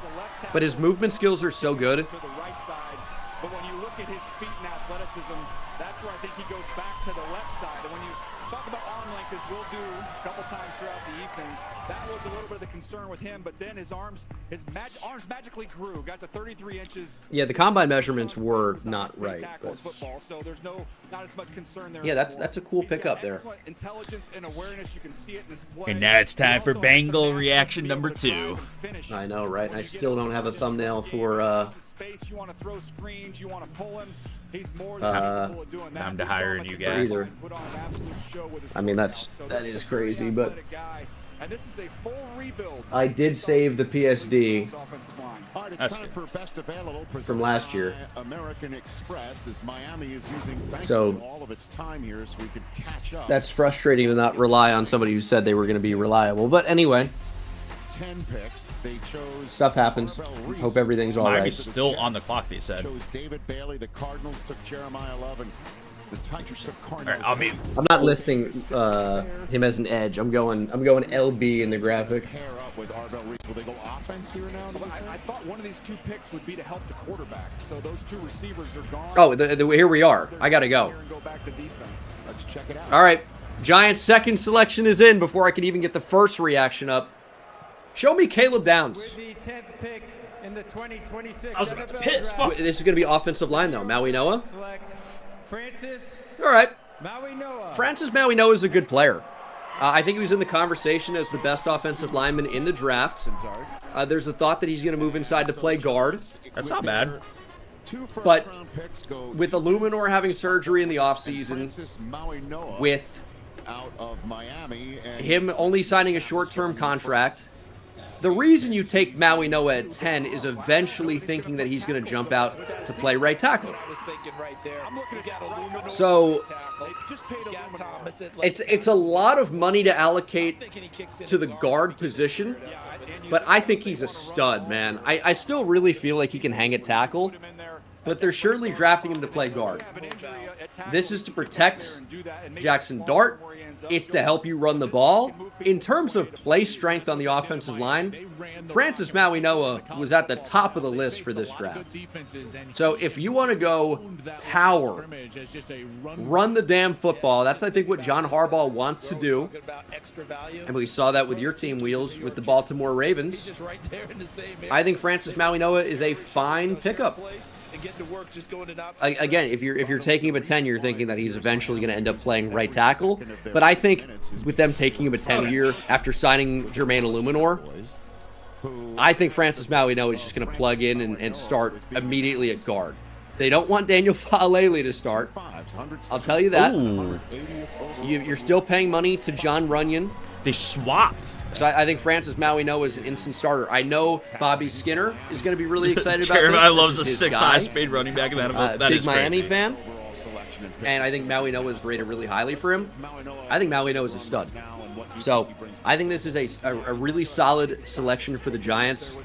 [SPEAKER 3] but his movement skills are so good.
[SPEAKER 8] To the right side, but when you look at his feet and athleticism, that's where I think he goes back to the left side. And when you talk about arm length, as we'll do a couple times throughout the evening, that was a little bit of the concern with him. But then his arms magically grew, got to 33 inches.
[SPEAKER 3] Yeah, the combine measurements were not right. But
[SPEAKER 8] Football, so there's not as much concern there.
[SPEAKER 3] yeah, that's a cool pickup there.
[SPEAKER 8] Intelligence and awareness, you can see it in his play.
[SPEAKER 1] And now it's time for Bengal reaction number 2.
[SPEAKER 3] I know, right? And I still don't have a thumbnail for
[SPEAKER 8] space. You want to throw screens, you want to pull him. He's more than capable of doing that.
[SPEAKER 1] Time to hire a new guy.
[SPEAKER 3] either. I mean, that is crazy, but
[SPEAKER 8] and this is a full rebuild.
[SPEAKER 3] I did save the PSD
[SPEAKER 5] That's time for best available
[SPEAKER 3] from last year.
[SPEAKER 5] American Express, as Miami is using
[SPEAKER 3] So
[SPEAKER 5] all of its time here, so we could catch up.
[SPEAKER 3] that's frustrating to not rely on somebody who said they were going to be reliable. But anyway,
[SPEAKER 5] 10 picks. They chose
[SPEAKER 3] stuff happens. Hope everything's all right.
[SPEAKER 1] Miami's still on the clock, they said.
[SPEAKER 5] Chose David Bailey. The Cardinals took Jeremiah Love, and the Tigers took Cardinals.
[SPEAKER 1] All right,
[SPEAKER 3] I'm not listing him as an edge. I'm going LB in the graphic.
[SPEAKER 5] Pair up with Arvell Reese. Will they go offense here now?
[SPEAKER 8] I thought one of these 2 picks would be to help the quarterback. So those 2 receivers are gone.
[SPEAKER 3] Oh, here we are. I gotta go.
[SPEAKER 8] Go back to defense.
[SPEAKER 5] Let's check it out.
[SPEAKER 3] All right, Giants' second selection is in before I can even get the first reaction up. Show me Caleb Downs.
[SPEAKER 6] With the 10th pick in the 2026
[SPEAKER 1] I was about to
[SPEAKER 6] NFL
[SPEAKER 1] piss.
[SPEAKER 6] Draft,
[SPEAKER 1] Fuck.
[SPEAKER 3] This is going to be offensive line, though. Maui Noah.
[SPEAKER 6] select Francis
[SPEAKER 3] All right.
[SPEAKER 6] Maui Noah.
[SPEAKER 3] Francis Maui Noah is a good player. I think he was in the conversation as the best offensive lineman in the draft. There's a thought that he's going to move inside to play guard.
[SPEAKER 1] That's not bad.
[SPEAKER 3] But with Illuminor having surgery in the offseason, with
[SPEAKER 5] out of Miami and
[SPEAKER 3] him only signing a short-term contract, the reason you take Maui Noah at 10 is eventually thinking that he's going to jump out to play right tackle. So it's a lot of money to allocate to the guard position, but I think he's a stud, man. I still really feel like he can hang at tackle, but they're surely drafting him to play guard. This is to protect Jackson Dart. It's to help you run the ball. In terms of play strength on the offensive line, Francis Maui Noah was at the top of the list for this draft. So if you want to go power, run the damn football, that's I think what John Harbaugh wants to do. And we saw that with your team, Wheelz, with the Baltimore Ravens. I think Francis Maui Noah is a fine pickup. Again, if you're taking him at 10, you're thinking that he's eventually going to end up playing right tackle. But I think with them taking him at 10 here after signing Jermaine Illuminor, I think Francis Maui Noah is just going to plug in and start immediately at guard. They don't want Daniel Faalele to start. I'll tell you that. You're still paying money to John Runyon.
[SPEAKER 1] They swapped.
[SPEAKER 3] So I think Francis Maui Noah is an instant starter. I know Bobby Skinner is going to be really excited about this.
[SPEAKER 1] Jeremiah loves
[SPEAKER 3] This
[SPEAKER 1] a
[SPEAKER 3] is his
[SPEAKER 1] 6
[SPEAKER 3] guy.
[SPEAKER 1] high-speed running back in that. That
[SPEAKER 3] Big
[SPEAKER 1] is
[SPEAKER 3] Miami
[SPEAKER 1] crazy.
[SPEAKER 3] fan. And I think Maui Noah is rated really highly for him. I think Maui Noah is a stud. So I think this is a really solid selection for the Giants.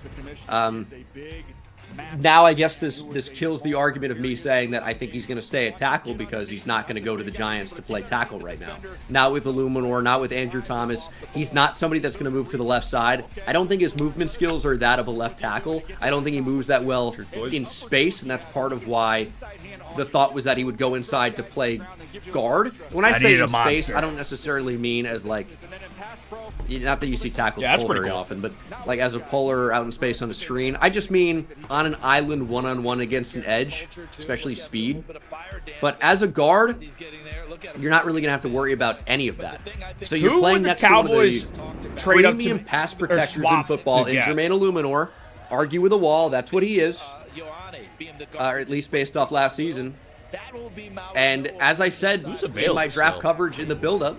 [SPEAKER 3] Now I guess this kills the argument of me saying that I think he's going to stay at tackle because he's not going to go to the Giants to play tackle right now. Not with Illuminor, not with Andrew Thomas. He's not somebody that's going to move to the left side. I don't think his movement skills are that of a left tackle. I don't think he moves that well in space, and that's part of why the thought was that he would go inside to play guard. When I say in space, I don't necessarily mean as like, not that you see tackles pull very often, but like as a puller out in space on the screen. I just mean on an island one-on-one against an edge, especially speed. But as a guard, you're not really going to have to worry about any of that. So you're playing next to one of the premium pass protectors in football in Jermaine Illuminor. Argue with a wall, that's what he is. Or at least based off last season.
[SPEAKER 11] That will be Maui
[SPEAKER 3] And
[SPEAKER 11] Noah.
[SPEAKER 3] as I said in my draft coverage in the build-up,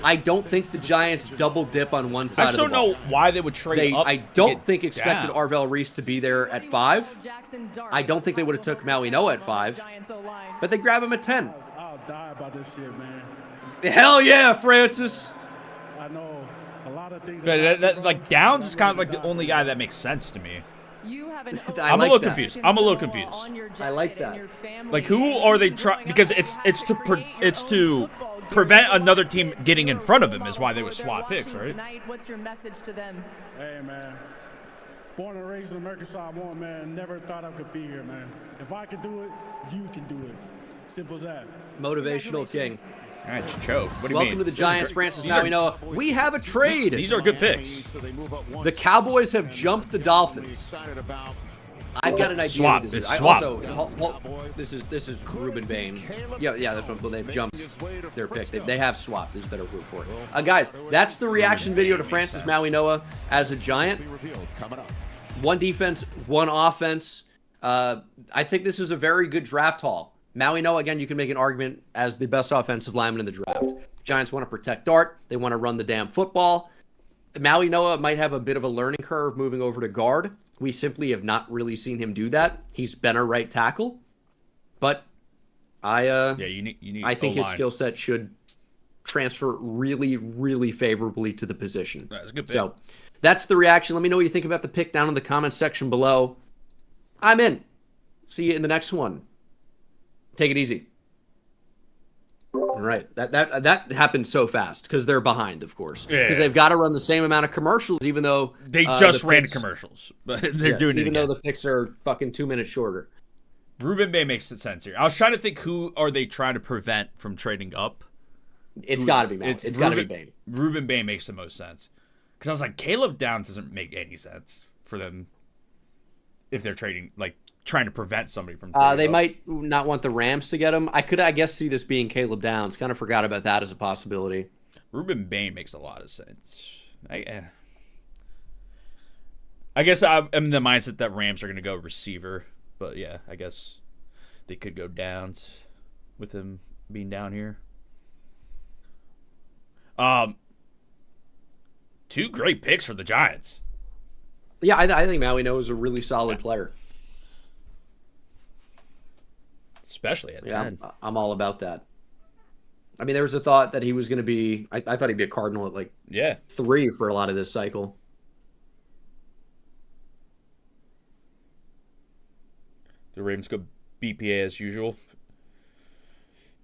[SPEAKER 3] I don't think the Giants double dip on one side of the ball.
[SPEAKER 1] I just don't know why they would trade up.
[SPEAKER 3] I don't think expected Arvell Reese to be there at 5. I don't think they would have took Maui Noah at 5. But they grab him at 10.
[SPEAKER 4] I'll die about this shit, man.
[SPEAKER 3] Hell yeah, Francis.
[SPEAKER 4] I know a lot of things.
[SPEAKER 1] Like Downs is kind of like the only guy that makes sense to me.
[SPEAKER 3] I'm
[SPEAKER 1] a little confused. I'm a little confused.
[SPEAKER 3] I like that.
[SPEAKER 1] Like, who are they trying? Because it's to prevent another team getting in front of him is why they would swap picks, right?
[SPEAKER 15] What's your message to them?
[SPEAKER 4] Hey, man. Born and raised in America, so I want, man. Never thought I could be here, man. If I can do it, you can do it. Simple as that.
[SPEAKER 3] Motivational king.
[SPEAKER 1] All right, choke. What do you
[SPEAKER 3] Welcome
[SPEAKER 1] mean?
[SPEAKER 3] to the Giants, Francis Maui Noah. We have a trade.
[SPEAKER 1] These are good picks.
[SPEAKER 3] The Cowboys have jumped the Dolphins. I've got an idea.
[SPEAKER 1] Swap.
[SPEAKER 3] This is.
[SPEAKER 1] It's swap.
[SPEAKER 3] This is Ruben Bain. Yeah, that's what they've jumped their pick. They have swapped. There's a better word for it. Guys, that's the reaction video to Francis Maui Noah as a Giant. One defense, one offense. I think this is a very good draft haul. Maui Noah, again, you can make an argument as the best offensive lineman in the draft. Giants want to protect Dart. They want to run the damn football. Maui Noah might have a bit of a learning curve moving over to guard. We simply have not really seen him do that. He's been a right tackle. But I think his skill set should transfer really, really favorably to the position.
[SPEAKER 1] That's a good pick.
[SPEAKER 3] So that's the reaction. Let me know what you think about the pick down in the comments section below. I'm in. See you in the next one. Take it easy. All right. That happened so fast because they're behind, of course. Because they've got to run the same amount of commercials, even though
[SPEAKER 1] they just ran commercials. But they're doing it
[SPEAKER 3] even
[SPEAKER 1] again.
[SPEAKER 3] though the picks are fucking 2 minutes shorter.
[SPEAKER 1] Ruben Bay makes sense here. I was trying to think, who are they trying to prevent from trading up?
[SPEAKER 3] It's got to be Matt. It's got to be Bain.
[SPEAKER 1] Ruben Bay makes the most sense. Because I was like, Caleb Downs doesn't make any sense for them if they're trading, like, trying to prevent somebody from trading
[SPEAKER 3] they
[SPEAKER 1] up.
[SPEAKER 3] might not want the Rams to get him. I guess, see this being Caleb Downs. Kind of forgot about that as a possibility.
[SPEAKER 1] Ruben Bain makes a lot of sense. I guess I'm in the mindset that Rams are going to go receiver. But, yeah, I guess they could go Downs with him being down here. Two great picks for the Giants.
[SPEAKER 3] Yeah, I think Maui Noah is a really solid player.
[SPEAKER 1] Especially at 10.
[SPEAKER 3] I'm all about that. I mean, there was a thought that he was going to be... I thought he'd be a Cardinal at, like, 3 for a lot of this cycle.
[SPEAKER 1] The Ravens go BPA as usual.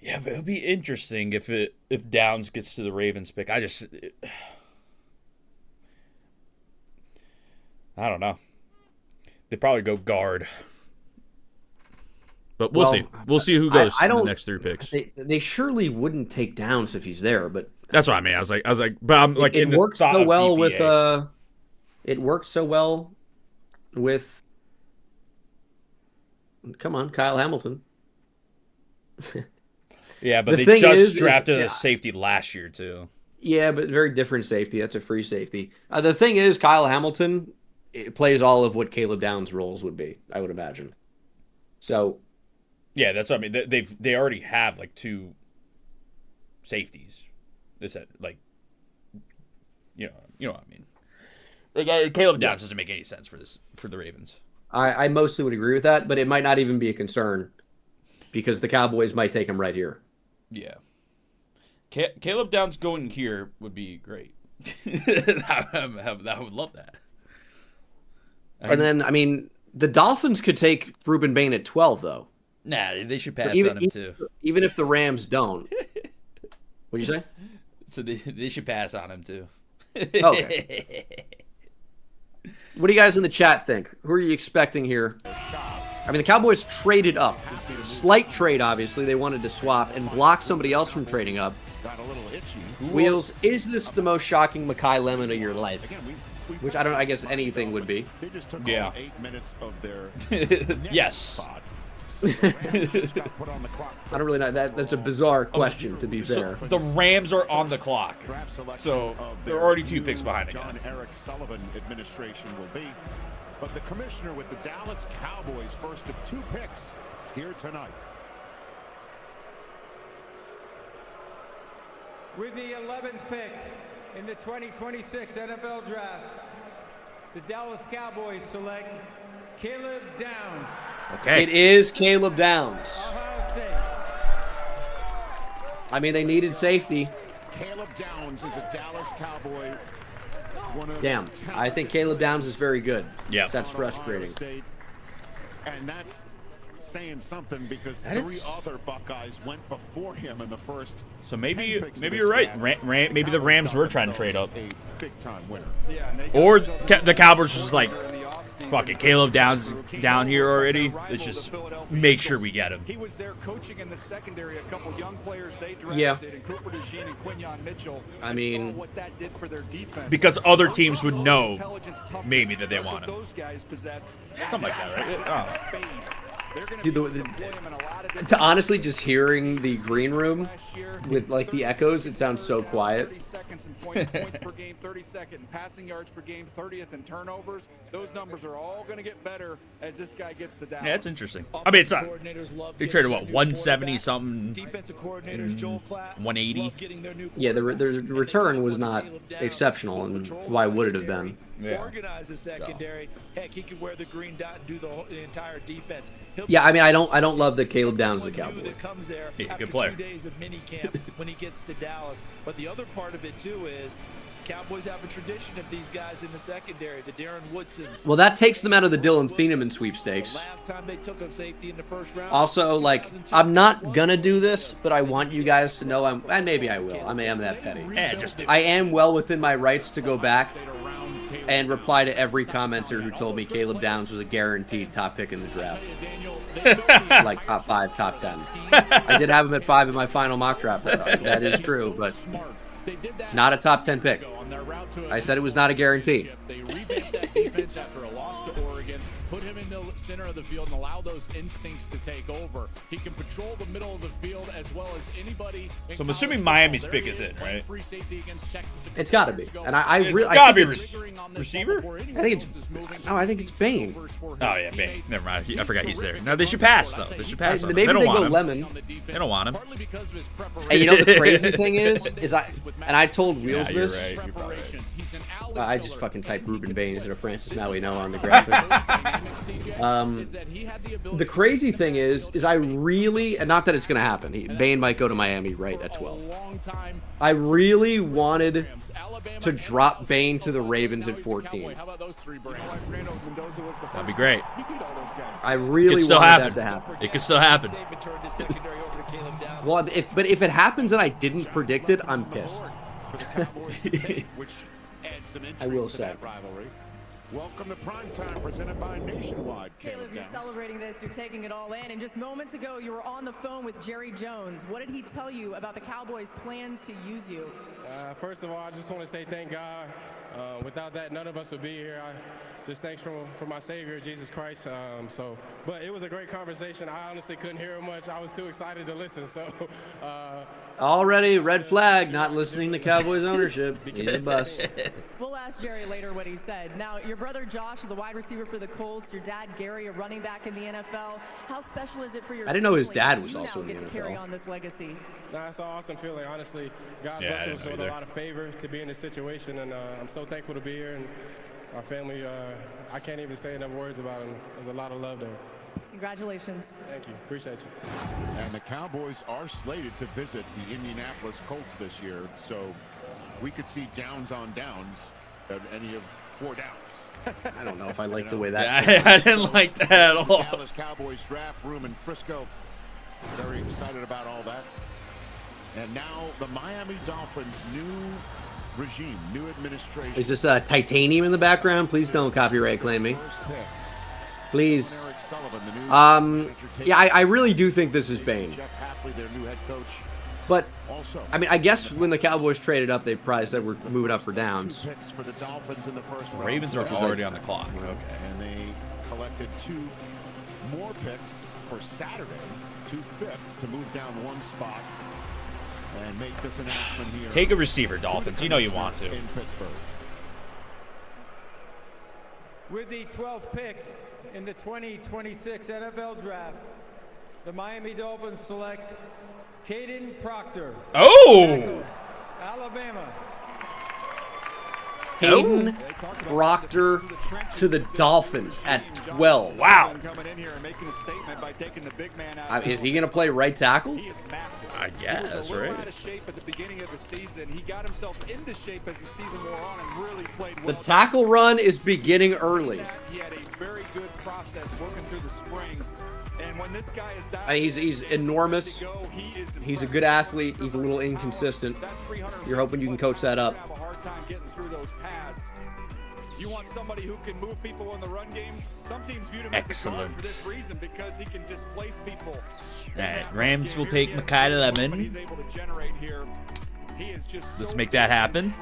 [SPEAKER 1] Yeah, but it'll be interesting if Downs gets to the Ravens pick. I don't know. They probably go guard. But we'll see. We'll see who goes in the next 3 picks.
[SPEAKER 3] They surely wouldn't take Downs if he's there, but
[SPEAKER 1] that's what I mean. I was like, but I'm like,
[SPEAKER 3] it worked so well with it worked so well with. Come on, Kyle Hamilton.
[SPEAKER 1] Yeah, but they just drafted a safety last year too.
[SPEAKER 3] Yeah, but very different safety. That's a free safety. The thing is, Kyle Hamilton plays all of what Caleb Downs' roles would be, I would imagine. So.
[SPEAKER 1] Yeah, that's what I mean. They already have like 2 safeties. They said like, you know what I mean. Like, Caleb Downs doesn't make any sense for the Ravens.
[SPEAKER 3] I mostly would agree with that, but it might not even be a concern because the Cowboys might take him right here.
[SPEAKER 1] Yeah, Caleb Downs going here would be great. I would love that.
[SPEAKER 3] And then, I mean, the Dolphins could take Ruben Bain at 12, though.
[SPEAKER 1] Nah, they should pass on him too.
[SPEAKER 3] Even if the Rams don't. What'd you say?
[SPEAKER 1] So they should pass on him too.
[SPEAKER 3] Okay. What do you guys in the chat think? Who are you expecting here? I mean, the Cowboys traded up. Slight trade, obviously. They wanted to swap and block somebody else from trading up. Wheels, is this the most shocking Mekhi Lemon of your life? Which I guess anything would be.
[SPEAKER 1] Yeah. Yes.
[SPEAKER 3] I don't really know. That's a bizarre question, to be fair.
[SPEAKER 1] So the Rams are on the clock, so they're already 2 picks behind again.
[SPEAKER 5] Eric Sullivan administration will be, but the commissioner with the Dallas Cowboys first of 2 picks here tonight.
[SPEAKER 6] With the 11th pick in the 2026 NFL Draft, the Dallas Cowboys select Caleb Downs.
[SPEAKER 1] Okay.
[SPEAKER 3] It is Caleb Downs.
[SPEAKER 6] Ohio State.
[SPEAKER 3] I mean, they needed safety.
[SPEAKER 5] Caleb Downs is a Dallas Cowboy.
[SPEAKER 3] Damn, I think Caleb Downs is very good.
[SPEAKER 1] Yeah.
[SPEAKER 3] So that's frustrating.
[SPEAKER 5] And that's saying something because
[SPEAKER 1] That
[SPEAKER 5] three
[SPEAKER 1] is-
[SPEAKER 5] other Buckeyes went before him in the first.
[SPEAKER 1] So
[SPEAKER 5] 10
[SPEAKER 1] maybe
[SPEAKER 5] picks of
[SPEAKER 1] maybe
[SPEAKER 5] this
[SPEAKER 1] you're right.
[SPEAKER 5] draft.
[SPEAKER 1] Maybe the Rams were trying to trade up.
[SPEAKER 5] A big-time winner.
[SPEAKER 1] Or the Cowboys just like, fuck it, Caleb Downs down here already. Let's just make sure we get him.
[SPEAKER 8] He was there coaching in the secondary, a couple young players they drafted,
[SPEAKER 3] Yeah.
[SPEAKER 8] and Cooper DeJean and Quinyon Mitchell.
[SPEAKER 3] I mean,
[SPEAKER 8] what that did for their defense.
[SPEAKER 1] Because other teams would know maybe that they want him.
[SPEAKER 8] Those guys possess.
[SPEAKER 1] Something like that, right? Oh.
[SPEAKER 3] Dude, to honestly just hearing the green room with like the echoes, it sounds so quiet.
[SPEAKER 8] 30 seconds in points per game, 32nd in passing yards per game, 30th in turnovers. Those numbers are all going to get better as this guy gets to Dallas.
[SPEAKER 1] Yeah, it's interesting. I mean, it's not. They traded what, 170 something,
[SPEAKER 8] Defensive coordinators Joel Klatt
[SPEAKER 1] 180.
[SPEAKER 3] Yeah, the return was not exceptional, and why would it have been?
[SPEAKER 11] Organize the secondary. Heck, he could wear the green dot and do the entire defense.
[SPEAKER 3] Yeah, I mean, I don't love that Caleb Downs is a Cowboy.
[SPEAKER 11] That comes there
[SPEAKER 1] Yeah,
[SPEAKER 11] after
[SPEAKER 1] good player.
[SPEAKER 11] 2 days of mini camp when he gets to Dallas. But the other part of it too is Cowboys have a tradition of these guys in the secondary, the Darren Woodsons.
[SPEAKER 3] Well, that takes them out of the Dylan Thieneman sweepstakes.
[SPEAKER 11] Last time they took a safety in the first round.
[SPEAKER 3] Also, like, I'm not gonna do this, but I want you guys to know and maybe I will. I am that petty.
[SPEAKER 1] Yeah, just
[SPEAKER 3] I am well within my rights to go back and reply to every commenter who told me Caleb Downs was a guaranteed top pick in the draft. Like top 5, top 10. I did have him at 5 in my final mock draft. That is true, but not a top 10 pick. I said it was not a guarantee.
[SPEAKER 9] They revamped that defense after a loss to Oregon, put him in the center of the field and allow those instincts to take over. He can patrol the middle of the field as well as anybody.
[SPEAKER 1] So I'm assuming Miami's pick is in, right?
[SPEAKER 3] It's got to be. And I
[SPEAKER 1] It's
[SPEAKER 3] really
[SPEAKER 1] gotta be
[SPEAKER 3] think
[SPEAKER 1] receiver.
[SPEAKER 3] I think it's no. I think it's Bane.
[SPEAKER 1] Oh yeah, Bane. Never mind. I forgot he's there. No, they should pass though. They should pass.
[SPEAKER 3] Maybe
[SPEAKER 1] They don't
[SPEAKER 3] they
[SPEAKER 1] want
[SPEAKER 3] go
[SPEAKER 1] him.
[SPEAKER 3] Lemon.
[SPEAKER 1] They don't want him.
[SPEAKER 3] And you know the crazy thing is I told Wheelz
[SPEAKER 1] Yeah, you're
[SPEAKER 3] this.
[SPEAKER 1] right. You're probably right.
[SPEAKER 3] I just fucking typed Ruben Bain instead of Francis Maui Noah on the graphic. The crazy thing is I really, and not that it's gonna happen. Bain might go to Miami right at 12. I really wanted to drop Bain to the Ravens at 14.
[SPEAKER 1] That'd be great.
[SPEAKER 3] I
[SPEAKER 1] It
[SPEAKER 3] really
[SPEAKER 1] could still
[SPEAKER 3] wanted
[SPEAKER 1] happen.
[SPEAKER 3] that to happen.
[SPEAKER 1] It could still happen.
[SPEAKER 3] Well, if it happens and I didn't predict it, I'm pissed. I will say.
[SPEAKER 5] Welcome to Primetime, presented by Nationwide.
[SPEAKER 15] Caleb, you're celebrating this. You're taking it all in. And just moments ago, you were on the phone with Jerry Jones. What did he tell you about the Cowboys' plans to use you?
[SPEAKER 18] First of all, I just want to say thank God. Without that, none of us would be here. Just thanks for my Savior, Jesus Christ. But it was a great conversation. I honestly couldn't hear him much. I was too excited to listen.
[SPEAKER 3] Already red flag, not listening to Cowboys ownership. He's a bust.
[SPEAKER 15] We'll ask Jerry later what he said. Now, your brother Josh is a wide receiver for the Colts. Your dad Gary, a running back in the NFL. How special is it for your
[SPEAKER 3] I didn't know his
[SPEAKER 15] family
[SPEAKER 3] dad
[SPEAKER 15] that
[SPEAKER 3] was
[SPEAKER 15] you
[SPEAKER 3] also
[SPEAKER 15] now
[SPEAKER 3] in the
[SPEAKER 15] get to
[SPEAKER 3] NFL.
[SPEAKER 15] carry on this legacy?
[SPEAKER 18] Nah, it's an awesome feeling, honestly. God's
[SPEAKER 1] Yeah, I
[SPEAKER 18] blessed
[SPEAKER 1] didn't
[SPEAKER 18] us
[SPEAKER 1] know
[SPEAKER 18] with a
[SPEAKER 1] either.
[SPEAKER 18] lot of favor to be in this situation, and I'm so thankful to be here. And our family, I can't even say enough words about them. There's a lot of love there.
[SPEAKER 15] Congratulations.
[SPEAKER 18] Thank you. Appreciate you.
[SPEAKER 5] And the Cowboys are slated to visit the Indianapolis Colts this year, so we could see downs on downs of any of 4 downs.
[SPEAKER 3] I don't know if I like the way that.
[SPEAKER 1] Yeah, I didn't like that at all.
[SPEAKER 5] Dallas Cowboys draft room in Frisco. Very excited about all that. And now the Miami Dolphins' new regime, new administration.
[SPEAKER 3] Is this titanium in the background? Please don't copyright claim me. Please. Yeah, I really do think this is Bane.
[SPEAKER 5] Jeff Hafley, their new head coach.
[SPEAKER 3] But, I mean, I guess when the Cowboys traded up, they probably said we're moving up for downs.
[SPEAKER 5] 2 picks for the Dolphins in the first round.
[SPEAKER 1] Ravens are already on the clock.
[SPEAKER 5] Okay. And they collected 2 more picks for Saturday, 2 5ths to move down 1 spot and make this announcement here.
[SPEAKER 1] Take a receiver, Dolphins. You know you want to.
[SPEAKER 5] In Pittsburgh.
[SPEAKER 6] With the 12th pick in the 2026 NFL Draft, the Miami Dolphins select Caden Proctor.
[SPEAKER 1] Oh!
[SPEAKER 3] Hayden Proctor to the Dolphins at 12.
[SPEAKER 1] Wow.
[SPEAKER 5] Coming in here and making a statement by taking the big man out.
[SPEAKER 3] Is he going to play right tackle?
[SPEAKER 5] He is massive.
[SPEAKER 1] I
[SPEAKER 5] He was
[SPEAKER 1] guess,
[SPEAKER 5] a little
[SPEAKER 1] right?
[SPEAKER 5] out of shape at the beginning of the season. He got himself into shape as the season wore on and really played well.
[SPEAKER 3] The tackle run is beginning early.
[SPEAKER 5] He had a very good process working through the spring. And when this guy is down,
[SPEAKER 3] He's enormous. He's a good athlete. He's a little inconsistent. You're hoping you can coach that up.
[SPEAKER 5] have a hard time getting through those pads. You want somebody who can move people in the run game. Some teams viewed him as a guard for this reason because he can displace people.
[SPEAKER 1] All right, Rams will take Mekhi Lemon.
[SPEAKER 5] He's able to generate here. He is just
[SPEAKER 1] Let's make that happen.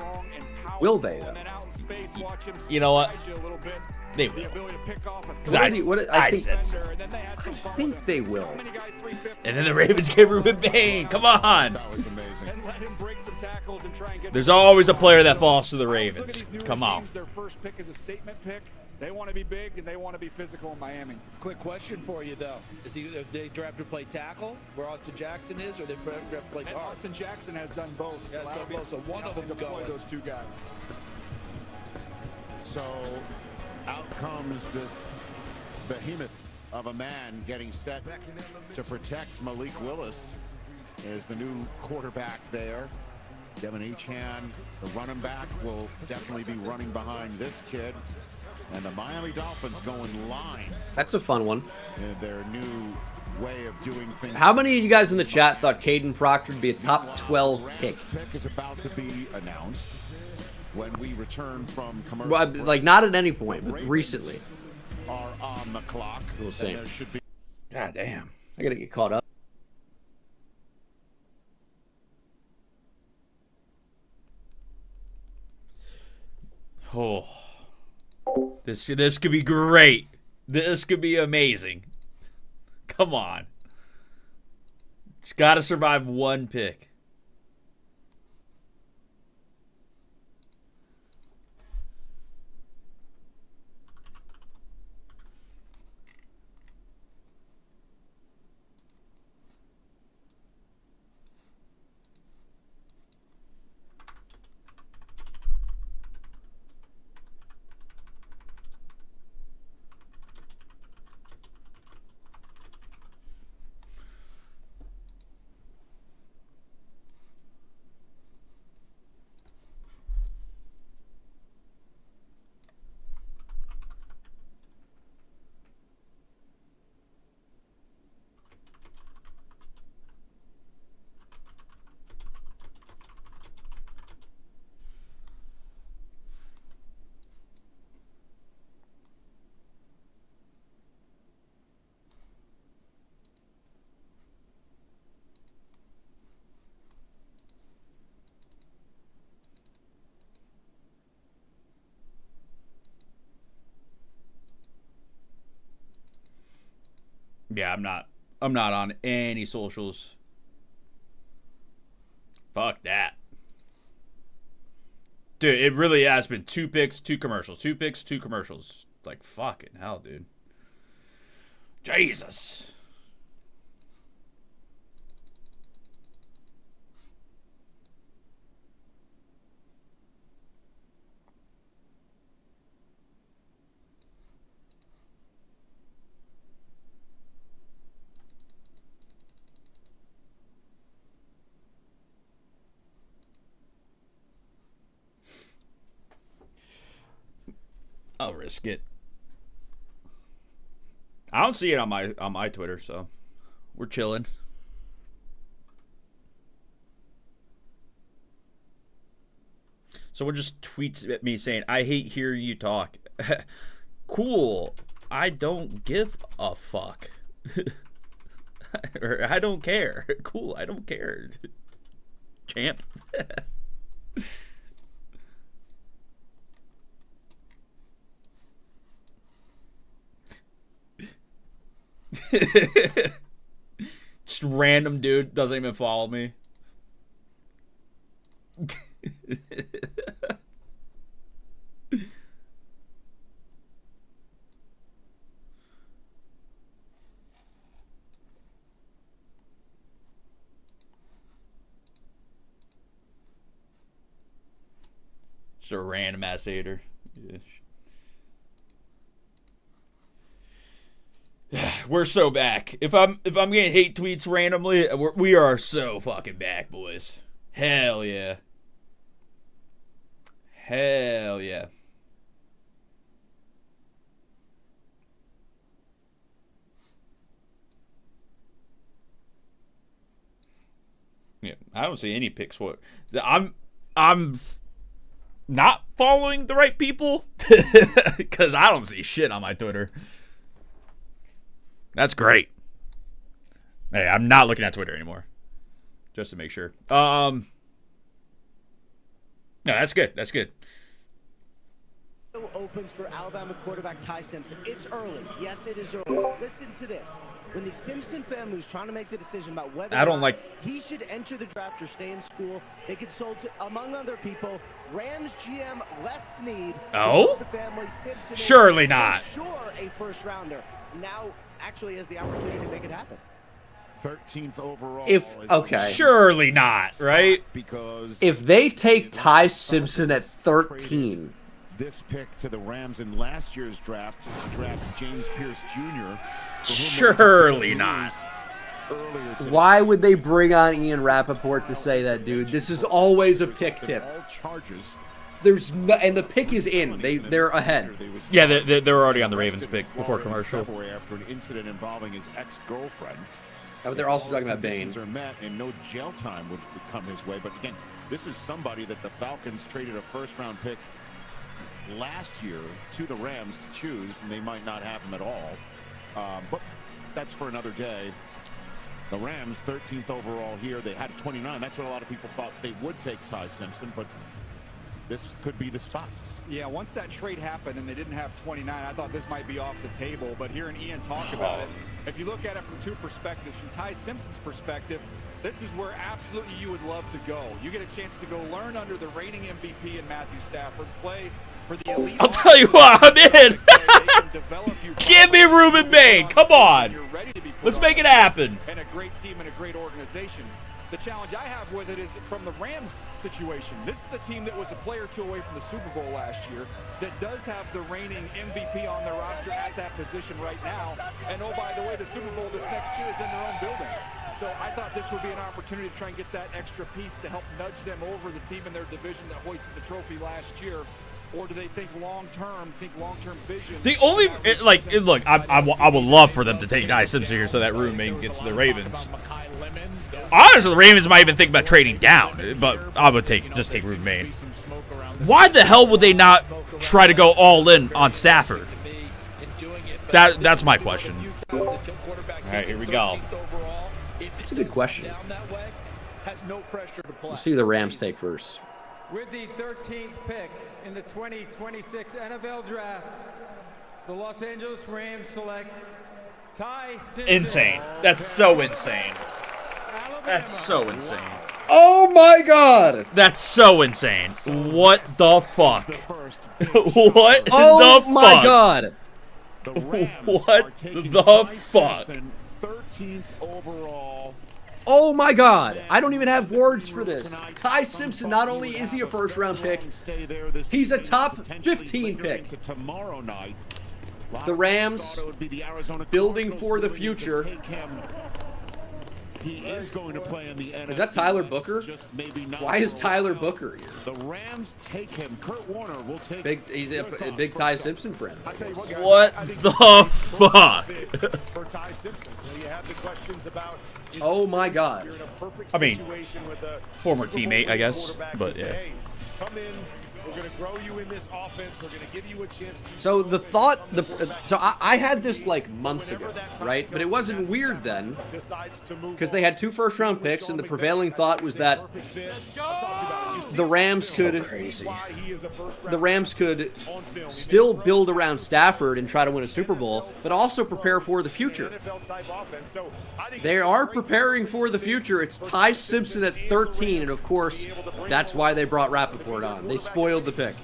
[SPEAKER 3] Will they, though?
[SPEAKER 1] You know what? They will. I
[SPEAKER 3] think they will.
[SPEAKER 1] And then the Ravens get Ruben Bain. Come on.
[SPEAKER 5] That was amazing. And let him break some tackles and try and get.
[SPEAKER 1] There's always a player that falls to the Ravens. Come on.
[SPEAKER 5] Their first pick is a statement pick. They want to be big and they want to be physical in Miami.
[SPEAKER 11] Quick question for you, though. Is he, if they draft to play tackle, where Austin Jackson is, or they draft to play guard?
[SPEAKER 5] Austin Jackson has done both.
[SPEAKER 11] So one of them
[SPEAKER 5] deploy those two guys. So out comes this behemoth of a man getting set to protect Malik Willis as the new quarterback there. Devin Echan, the running back, will definitely be running behind this kid. And the Miami Dolphins going line.
[SPEAKER 3] That's a fun one.
[SPEAKER 5] In their new way of doing things.
[SPEAKER 3] How many of you guys in the chat thought Caden Proctor would be a top 12 pick?
[SPEAKER 5] Pick is about to be announced when we return from commercial.
[SPEAKER 3] Well, like, not at any point, but recently.
[SPEAKER 5] Are on the clock.
[SPEAKER 3] We'll see.
[SPEAKER 5] There should be.
[SPEAKER 1] God damn.
[SPEAKER 3] I got to get caught up.
[SPEAKER 1] Oh. This could be great. This could be amazing. Come on. Just got to survive one pick. Yeah, I'm not on any socials. Fuck that. Dude, it really has been 2 picks, 2 commercials. 2 picks, 2 commercials. Like, fucking hell, dude. Jesus. I'll risk it. I don't see it on my Twitter, so we're chilling. Someone just tweets at me saying, "I hate hearing you talk." Cool. I don't give a fuck. Or I don't care. Cool. I don't care. Champ. Just random dude doesn't even follow me. Just a random ass hater. Yeah. We're so back. If I'm getting hate tweets randomly, we are so fucking back, boys. Hell yeah. Hell yeah. Yeah, I don't see any picks. What I'm not following the right people because I don't see shit on my Twitter. That's great. Hey, I'm not looking at Twitter anymore, just to make sure. No, that's good. That's good.
[SPEAKER 14] Opens for Alabama quarterback Ty Simpson. It's early. Yes, it is early. Listen to this. When the Simpson family was trying to make the decision about whether he should enter the draft or stay in school, they consulted, among other people, Rams GM Les Snead. The family Simpson
[SPEAKER 1] surely not.
[SPEAKER 14] Sure, a first rounder. Now actually has the opportunity to make it happen.
[SPEAKER 5] 13th overall.
[SPEAKER 1] Surely not, right?
[SPEAKER 5] Because
[SPEAKER 3] if they take Ty Simpson at 13.
[SPEAKER 5] This pick to the Rams in last year's draft to draft James Pierce Jr.
[SPEAKER 1] Surely not.
[SPEAKER 3] Why would they bring on Ian Rappaport to say that, dude? This is always a pick tip. There's no, and the pick is in. They're ahead.
[SPEAKER 1] Yeah, they're already on the Ravens pick before commercial.
[SPEAKER 5] After an incident involving his ex-girlfriend.
[SPEAKER 3] But they're also talking about Bane.
[SPEAKER 5] And no jail time would come his way. But again, this is somebody that the Falcons traded a first-round pick last year to the Rams to choose, and they might not have him at all. But that's for another day. The Rams, 13th overall here. They had 29. That's what a lot of people thought they would take Ty Simpson, but this could be the spot.
[SPEAKER 8] Yeah, once that trade happened and they didn't have 29, I thought this might be off the table. But hearing Ian talk about it, if you look at it from two perspectives, from Ty Simpson's perspective, this is where absolutely you would love to go. You get a chance to go learn under the reigning MVP in Matthew Stafford, play for the elite.
[SPEAKER 1] I'll tell you what, I'm in. Give me Reuben Bain. Come on. Let's make it happen.
[SPEAKER 8] And a great team and a great organization. The challenge I have with it is from the Rams situation. This is a team that was a player or two away from the Super Bowl last year that does have the reigning MVP on their roster at that position right now. And oh, by the way, the Super Bowl this next year is in their own building. So I thought this would be an opportunity to try and get that extra piece to help nudge them over the team in their division that hoisted the trophy last year. Or do they think long-term vision?
[SPEAKER 1] The only, look, I would love for them to take Ty Simpson here so that Reuben gets to the Ravens. Honestly, the Ravens might even think about trading down, but I would just take Reuben Bain. Why the hell would they not try to go all in on Stafford? That's my question. All right, here we go.
[SPEAKER 3] That's a good question. We'll see who the Rams take first.
[SPEAKER 6] With the 13th pick in the 2026 NFL Draft, the Los Angeles Rams select Ty Simpson.
[SPEAKER 1] Insane. That's so insane. That's so insane.
[SPEAKER 3] Oh my god!
[SPEAKER 1] That's so insane. What the fuck? What the fuck?
[SPEAKER 3] Oh my god!
[SPEAKER 1] What the fuck?
[SPEAKER 5] 13th overall.
[SPEAKER 3] Oh my god! I don't even have words for this. Ty Simpson, not only is he a first-round pick, he's a top 15 pick.
[SPEAKER 5] Tomorrow night,
[SPEAKER 3] the Rams building for the future.
[SPEAKER 5] He is going to play in the NFL.
[SPEAKER 3] Is that Tyler Booker? Why is Tyler Booker here?
[SPEAKER 5] The Rams take him. Kurt Warner will take.
[SPEAKER 3] He's a big Ty Simpson friend.
[SPEAKER 1] What the fuck?
[SPEAKER 10] For Ty Simpson, you have the questions about.
[SPEAKER 3] Oh my god!
[SPEAKER 1] I mean, former teammate, I guess, but yeah.
[SPEAKER 10] Come in. We're going to grow you in this offense. We're going to give you a chance to.
[SPEAKER 3] So the thought, I had this like months ago, right? But it wasn't weird then, because they had 2 first-round picks, and the prevailing thought was that the Rams could still build around Stafford and try to win a Super Bowl, but also prepare for the future. They are preparing for the future. It's Ty Simpson at 13, and of course, that's why they brought Rappaport on. They spoiled the pick.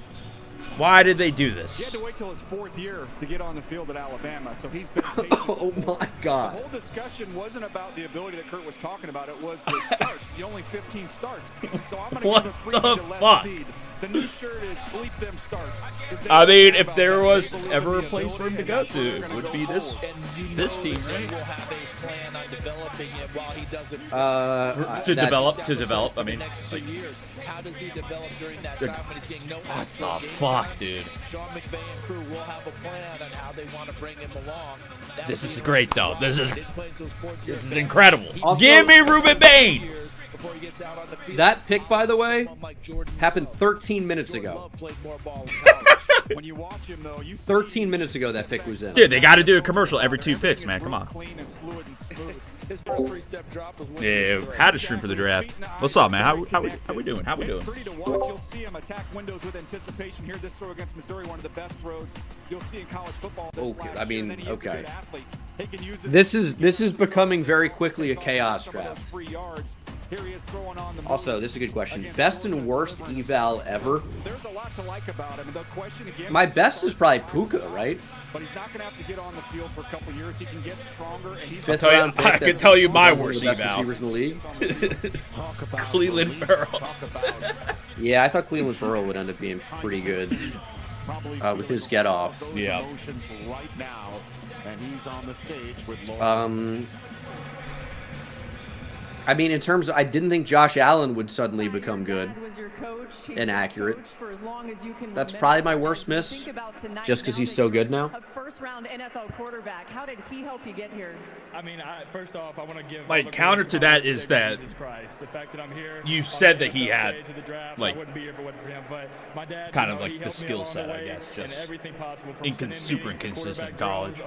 [SPEAKER 1] Why did they do this?
[SPEAKER 8] He had to wait till his 4th year to get on the field at Alabama, so he's been patient.
[SPEAKER 3] Oh my god.
[SPEAKER 8] The whole discussion wasn't about the ability that Kurt was talking about. It was the starts, the only 15 starts. So I'm going to give a freebie to Les Snead. The new shirt is bleep them starts.
[SPEAKER 1] I mean, if there was ever a place for him to go to, it would be this team, right?
[SPEAKER 11] Will have a plan on developing it while he doesn't.
[SPEAKER 1] To develop. I mean,
[SPEAKER 11] Next 2 years. How does he develop during that
[SPEAKER 1] Good.
[SPEAKER 11] time when he's getting no
[SPEAKER 1] what
[SPEAKER 11] actual
[SPEAKER 1] the
[SPEAKER 11] game
[SPEAKER 1] fuck,
[SPEAKER 11] time?
[SPEAKER 1] dude?
[SPEAKER 11] Sean McVay and crew will have a plan on how they want to bring him along. That
[SPEAKER 1] This
[SPEAKER 11] would
[SPEAKER 1] is
[SPEAKER 11] be
[SPEAKER 1] great, though. This is
[SPEAKER 11] did play until sports
[SPEAKER 1] this is
[SPEAKER 11] year.
[SPEAKER 1] incredible.
[SPEAKER 3] Also-
[SPEAKER 1] Give me Ruben Bain.
[SPEAKER 11] Before he gets out on the field.
[SPEAKER 3] That pick, by the way, happened 13 minutes ago.
[SPEAKER 8] Played more ball in college. When you watch him, though, you
[SPEAKER 3] 13 minutes ago that pick was in.
[SPEAKER 1] Dude, they got to do a commercial every 2 picks, man. Come on.
[SPEAKER 8] clean and fluid and smooth. His first three-step drop was
[SPEAKER 1] Yeah, had to stream for the draft. What's up, man? How we doing? How we doing?
[SPEAKER 8] It's pretty to watch. You'll see him attack windows with anticipation here. This throw against Missouri, one of the best throws you'll see in college football.
[SPEAKER 3] Okay, I mean, okay. This is becoming very quickly a chaos draft. Also, this is a good question. Best and worst eval ever?
[SPEAKER 8] There's a lot to like about him. The question again,
[SPEAKER 3] My best is probably Puka, right?
[SPEAKER 8] but he's not going to have to get on the field for a couple years. He can get stronger, and he's
[SPEAKER 3] Fifth
[SPEAKER 1] tell you-
[SPEAKER 3] round pick
[SPEAKER 1] I
[SPEAKER 3] that-
[SPEAKER 1] can tell you my
[SPEAKER 3] one of
[SPEAKER 1] worst
[SPEAKER 3] the best
[SPEAKER 1] eval.
[SPEAKER 3] receivers in the league.
[SPEAKER 1] Cleveland Farrell.
[SPEAKER 3] Yeah, I thought Cleveland Farrell would end up being pretty good with his get off.
[SPEAKER 1] Yeah.
[SPEAKER 5] Right now, and he's on the stage with Lauren.
[SPEAKER 3] I mean, in terms of, I didn't think Josh Allen would suddenly become good and accurate. That's probably my worst miss, just because he's so good now.
[SPEAKER 15] A first-round NFL quarterback. How did he help you get here?
[SPEAKER 19] I mean, first off, I want to give
[SPEAKER 1] Like, counter to that is that
[SPEAKER 19] Jesus Christ. The fact that I'm here,
[SPEAKER 1] you said that he had, like,
[SPEAKER 19] I wouldn't be here if it wasn't for him, but my dad,
[SPEAKER 1] kind
[SPEAKER 19] you
[SPEAKER 1] of
[SPEAKER 19] know,
[SPEAKER 1] like
[SPEAKER 19] he
[SPEAKER 1] the
[SPEAKER 19] helped me
[SPEAKER 1] skill
[SPEAKER 19] along
[SPEAKER 1] set,
[SPEAKER 19] the
[SPEAKER 1] I
[SPEAKER 19] way
[SPEAKER 1] guess,
[SPEAKER 19] and
[SPEAKER 1] just
[SPEAKER 19] everything possible from
[SPEAKER 1] super inconsistent in college.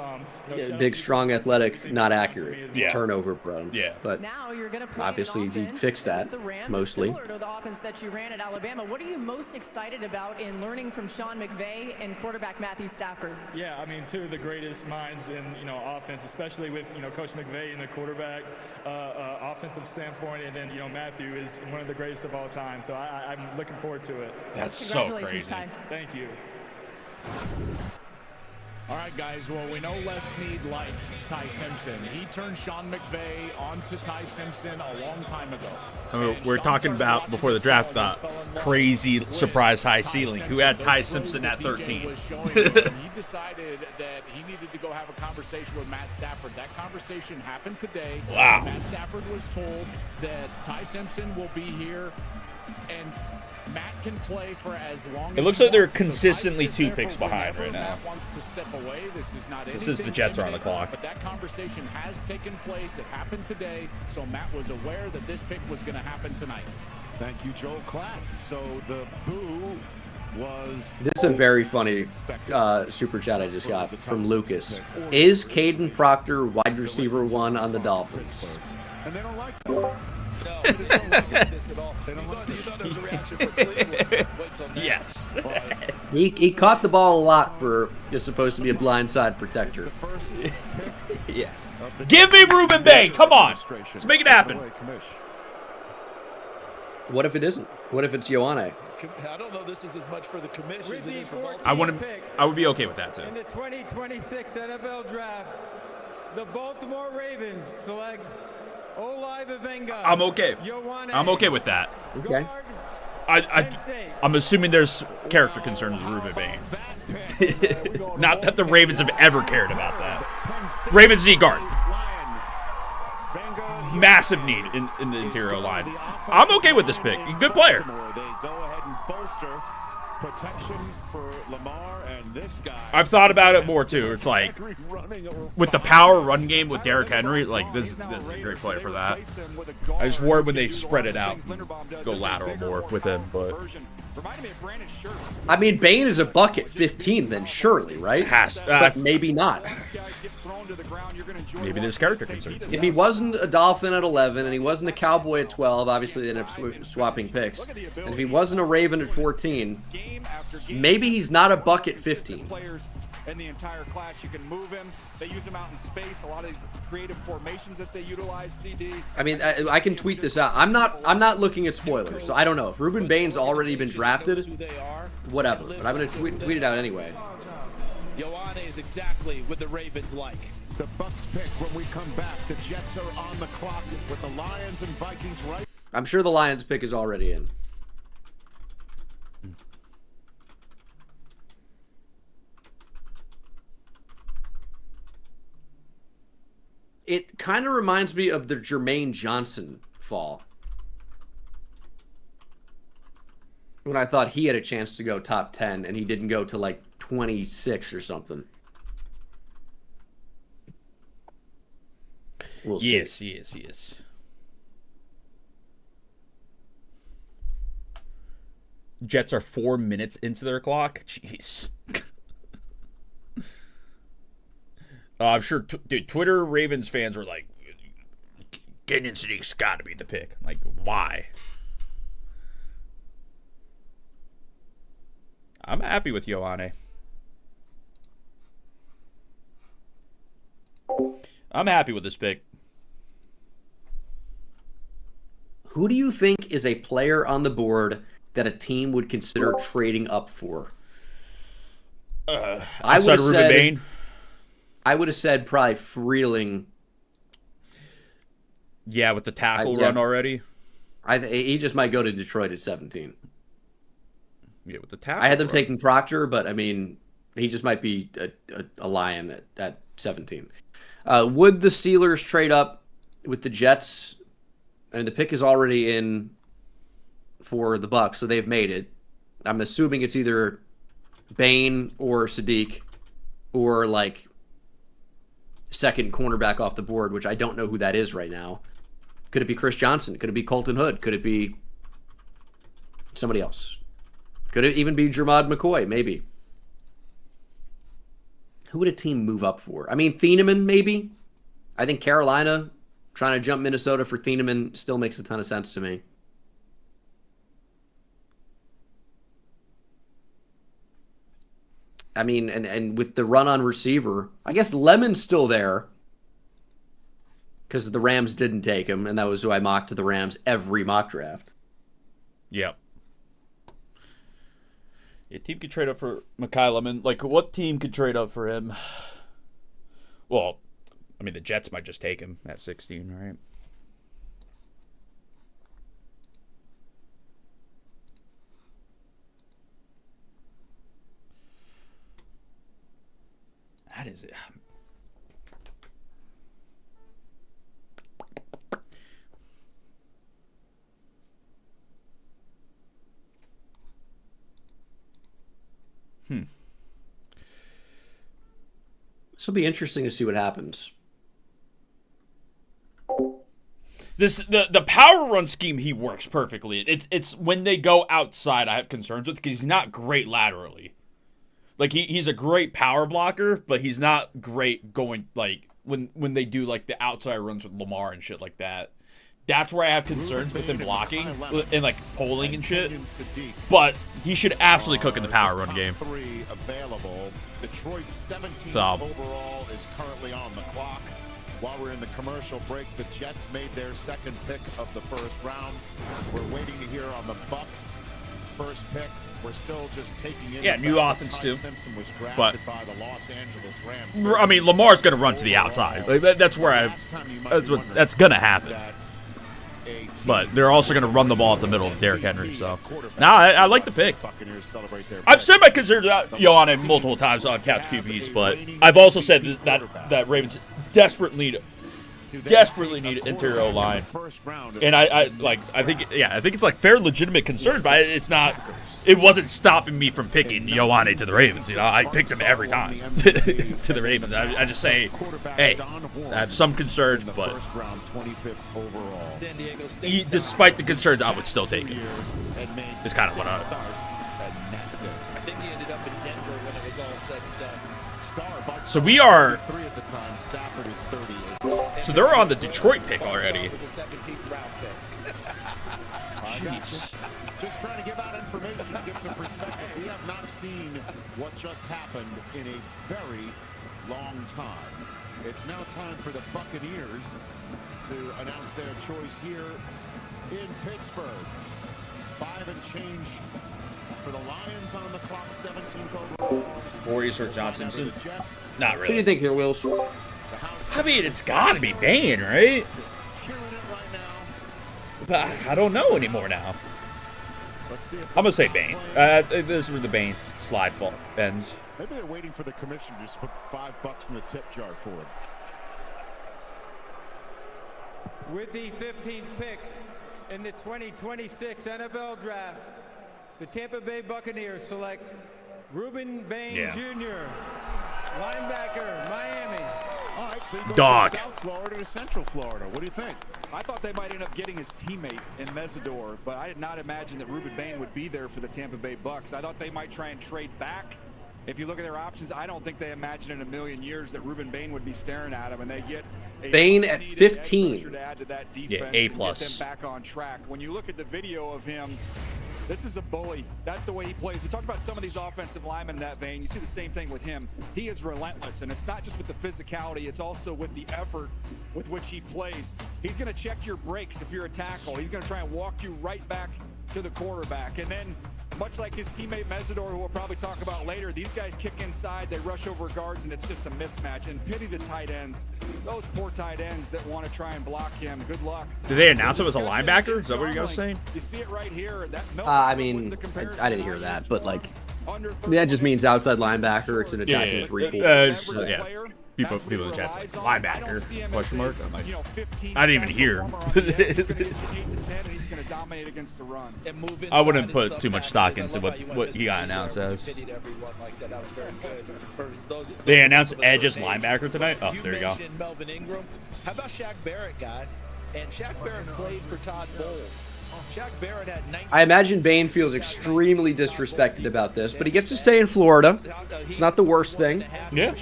[SPEAKER 3] Big, strong, athletic, not accurate.
[SPEAKER 1] Yeah.
[SPEAKER 3] Turnover prone.
[SPEAKER 1] Yeah.
[SPEAKER 3] But
[SPEAKER 15] Now you're going to play
[SPEAKER 3] obviously
[SPEAKER 15] an
[SPEAKER 3] he
[SPEAKER 15] offense
[SPEAKER 3] fixed that,
[SPEAKER 15] with the Rams,
[SPEAKER 3] mostly.
[SPEAKER 15] similar to the offense that you ran at Alabama. What are you most excited about in learning from Sean McVay and quarterback Matthew Stafford?
[SPEAKER 19] Yeah, I mean, two of the greatest minds in offense, especially with Coach McVay in the quarterback offensive standpoint, and then Matthew is one of the greatest of all time. So I'm looking forward to it.
[SPEAKER 1] That's so
[SPEAKER 15] Congratulations,
[SPEAKER 1] crazy.
[SPEAKER 15] Ty.
[SPEAKER 19] Thank you.
[SPEAKER 9] All right, guys. Well, we know Les Snead liked Ty Simpson. He turned Sean McVay onto Ty Simpson a long time ago.
[SPEAKER 1] I mean, we're talking about before the draft the crazy surprise high ceiling. Who had Ty Simpson at 13?
[SPEAKER 9] He decided that he needed to go have a conversation with Matt Stafford. That conversation happened today.
[SPEAKER 1] Wow.
[SPEAKER 9] Matt Stafford was told that Ty Simpson will be here and Matt can play for as long as
[SPEAKER 1] It looks
[SPEAKER 9] he
[SPEAKER 1] like they're
[SPEAKER 9] wants. So Ty
[SPEAKER 1] consistently
[SPEAKER 9] sits
[SPEAKER 1] 2
[SPEAKER 9] there
[SPEAKER 1] picks
[SPEAKER 9] for
[SPEAKER 1] behind
[SPEAKER 9] whenever
[SPEAKER 1] right now.
[SPEAKER 9] Matt wants to step away. This is not
[SPEAKER 1] This is the
[SPEAKER 9] anything
[SPEAKER 1] Jets are on the
[SPEAKER 9] imminent,
[SPEAKER 1] clock.
[SPEAKER 9] But that conversation has taken place. It happened today. So Matt was aware that this pick was going to happen tonight.
[SPEAKER 5] Thank you, Joel Klatt. So the boo was.
[SPEAKER 3] This is a very funny super chat I just got from Lucas. Is Caden Proctor wide receiver 1 on the Dolphins?
[SPEAKER 5] And they don't like that.
[SPEAKER 11] No, they don't look at this at all. You thought there was a reaction for Cleveland. Wait till next.
[SPEAKER 1] Yes.
[SPEAKER 3] He caught the ball a lot for is supposed to be a blindside protector.
[SPEAKER 1] Yes. Give me Ruben Bay. Come on. Let's make it happen.
[SPEAKER 3] What if it isn't? What if it's Ioane?
[SPEAKER 11] I don't know. This is as much for the commission as it is for Baltimore.
[SPEAKER 1] I would be okay with that too.
[SPEAKER 6] In the 2026 NFL Draft, the Baltimore Ravens select Olai Bavenga.
[SPEAKER 1] I'm okay.
[SPEAKER 6] Ioane,
[SPEAKER 1] I'm okay with that.
[SPEAKER 3] Okay.
[SPEAKER 1] I'm assuming there's character concerns with Ruben Bain. Not that the Ravens have ever cared about that. Ravens need guard. Massive need in the interior line. I'm okay with this pick. Good player.
[SPEAKER 5] They go ahead and bolster protection for Lamar and this guy.
[SPEAKER 1] I've thought about it more too. It's like with the power run game with Derrick Henry, like this is a great player for that. I just worry when they spread it out, and go lateral more with him. But
[SPEAKER 3] I mean, Bain is a buck at 15, then surely, right? But maybe not.
[SPEAKER 1] Maybe there's character concerns.
[SPEAKER 3] If he wasn't a Dolphin at 11 and he wasn't a Cowboy at 12, obviously they end up swapping picks. And if he wasn't a Raven at 14, maybe he's not a buck at 15.
[SPEAKER 8] Players in the entire class, you can move him. They use him out in space. A lot of these creative formations that they utilize. CD.
[SPEAKER 3] I mean, I can tweet this out. I'm not looking at spoilers, so I don't know if Ruben Bain's already been drafted. Whatever, but I'm gonna tweet it out anyway.
[SPEAKER 11] Ioane is exactly what the Ravens like.
[SPEAKER 5] The Bucks pick when we come back. The Jets are on the clock with the Lions and Vikings right.
[SPEAKER 3] I'm sure the Lions pick is already in. It kind of reminds me of the Jermaine Johnson fall, when I thought he had a chance to go top 10 and he didn't go to like 26 or something. We'll see.
[SPEAKER 1] Yes. Jets are 4 minutes into their clock. Jeez. I'm sure, dude, Twitter Ravens fans were like, Kenyon Sadeek's got to be the pick. Like, why? I'm happy with Ioane. I'm happy with this pick.
[SPEAKER 3] Who do you think is a player on the board that a team would consider trading up for? I would have said, I would have said probably Freeling.
[SPEAKER 1] Yeah, with the tackle run already.
[SPEAKER 3] He just might go to Detroit at 17.
[SPEAKER 1] Yeah, with the tackle.
[SPEAKER 3] I had them taking Proctor, but I mean, he just might be a Lion at 17. Would the Steelers trade up with the Jets? I mean, the pick is already in for the Bucs, so they've made it. I'm assuming it's either Bain or Sadeek, or like second cornerback off the board, which I don't know who that is right now. Could it be Chris Johnson? Could it be Colton Hood? Could it be somebody else? Could it even be Jermod McCoy? Maybe. Who would a team move up for? I mean, Thieneman, maybe. I think Carolina trying to jump Minnesota for Thieneman still makes a ton of sense to me. I mean, and with the run on receiver, I guess Lemon's still there because the Rams didn't take him, and that was who I mocked to the Rams every mock draft.
[SPEAKER 1] Yep. Yeah, team could trade up for Mekhi Lemon. Like, what team could trade up for him? Well, I mean, the Jets might just take him at 16, right? That is it.
[SPEAKER 3] This will be interesting to see what happens.
[SPEAKER 1] The power run scheme, he works perfectly. It's when they go outside I have concerns with, because he's not great laterally. Like he's a great power blocker, but he's not great going like when they do like the outside runs with Lamar and shit like that. That's where I have concerns with him blocking and like polling and shit. But he should absolutely cook in the power run game.
[SPEAKER 5] Detroit 17
[SPEAKER 1] So.
[SPEAKER 5] overall is currently on the clock. While we're in the commercial break, the Jets made their second pick of the first round. We're waiting to hear on the Bucs' first pick. We're still just taking in.
[SPEAKER 1] New offense too.
[SPEAKER 5] Simpson was drafted
[SPEAKER 1] But
[SPEAKER 5] by the Los Angeles Rams.
[SPEAKER 1] I mean, Lamar's gonna run to the outside. Like, that's where that's gonna happen. But they're also going to run the ball at the middle of Derrick Henry. So, now I like the pick. I've said my concerns about Ioane multiple times on Caps QBs, but I've also said that Ravens desperately need interior O-line. And I think it's like fair, legitimate concern, but it wasn't stopping me from picking Ioane to the Ravens. You know, I picked him every time to the Ravens. I just say, hey, I have some concerns, but despite the concerns, I would still take him. It's kind of what I
[SPEAKER 11] think he ended up in Denver when it was all said and done.
[SPEAKER 1] So we are. So they're on the Detroit pick already. Jeez.
[SPEAKER 5] Just trying to give out information, give some perspective. We have not seen what just happened in a very long time. It's now time for the Buccaneers to announce their choice here in Pittsburgh. 5 and change for the Lions on the clock, 17th overall.
[SPEAKER 1] Warriors or John Simpson? Not really.
[SPEAKER 3] What do you think here, Wheelz?
[SPEAKER 1] I mean, it's got to be Bain, right? But I don't know anymore now. I'm going to say Bain. This is where the Bain slide fall ends.
[SPEAKER 5] Maybe they're waiting for the commission to just put $5 in the tip jar for it.
[SPEAKER 6] With the 15th pick in the 2026 NFL Draft, the Tampa Bay Buccaneers select Ruben Bain Jr., linebacker, Miami.
[SPEAKER 5] All right, so you go
[SPEAKER 1] Dog.
[SPEAKER 5] from South Florida to Central Florida. What do you think?
[SPEAKER 8] I thought they might end up getting his teammate in Mesidor, but I did not imagine that Ruben Bain would be there for the Tampa Bay Bucks. I thought they might try and trade back. If you look at their options, I don't think they imagined in a million years that Ruben Bain would be staring at him, and they get a
[SPEAKER 3] Bain at 15.
[SPEAKER 8] to add to that defense
[SPEAKER 1] Yeah, A+.
[SPEAKER 8] and get them back on track. When you look at the video of him, this is a bully. That's the way he plays. We talked about some of these offensive linemen in that vein. You see the same thing with him. He is relentless, and it's not just with the physicality, it's also with the effort with which he plays. He's going to check your brakes if you're a tackle. He's going to try and walk you right back to the quarterback. And then, much like his teammate Mesidor, who we'll probably talk about later, these guys kick inside, they rush over guards, and it's just a mismatch. And pity the tight ends. Those poor tight ends that want to try and block him. Good luck.
[SPEAKER 1] Did they announce it was a linebacker? Is that what you guys saying?
[SPEAKER 8] You see it right here. That
[SPEAKER 3] I mean, I didn't hear that, but like, that just means outside linebacker. It's an attacking 3-4.
[SPEAKER 1] Yeah. People in the chat like, linebacker? Question mark. I'm like, I didn't even hear. I wouldn't put too much stock into what he got announced as. They announced Edge as linebacker tonight. Oh, there you go.
[SPEAKER 11] Melvin Ingram. How about Shaq Barrett, guys? And Shaq Barrett played for Todd Bowles. Shaq Barrett had 19.
[SPEAKER 3] I imagine Bain feels extremely disrespected about this, but he gets to stay in Florida. It's not the worst thing.
[SPEAKER 1] Yeah.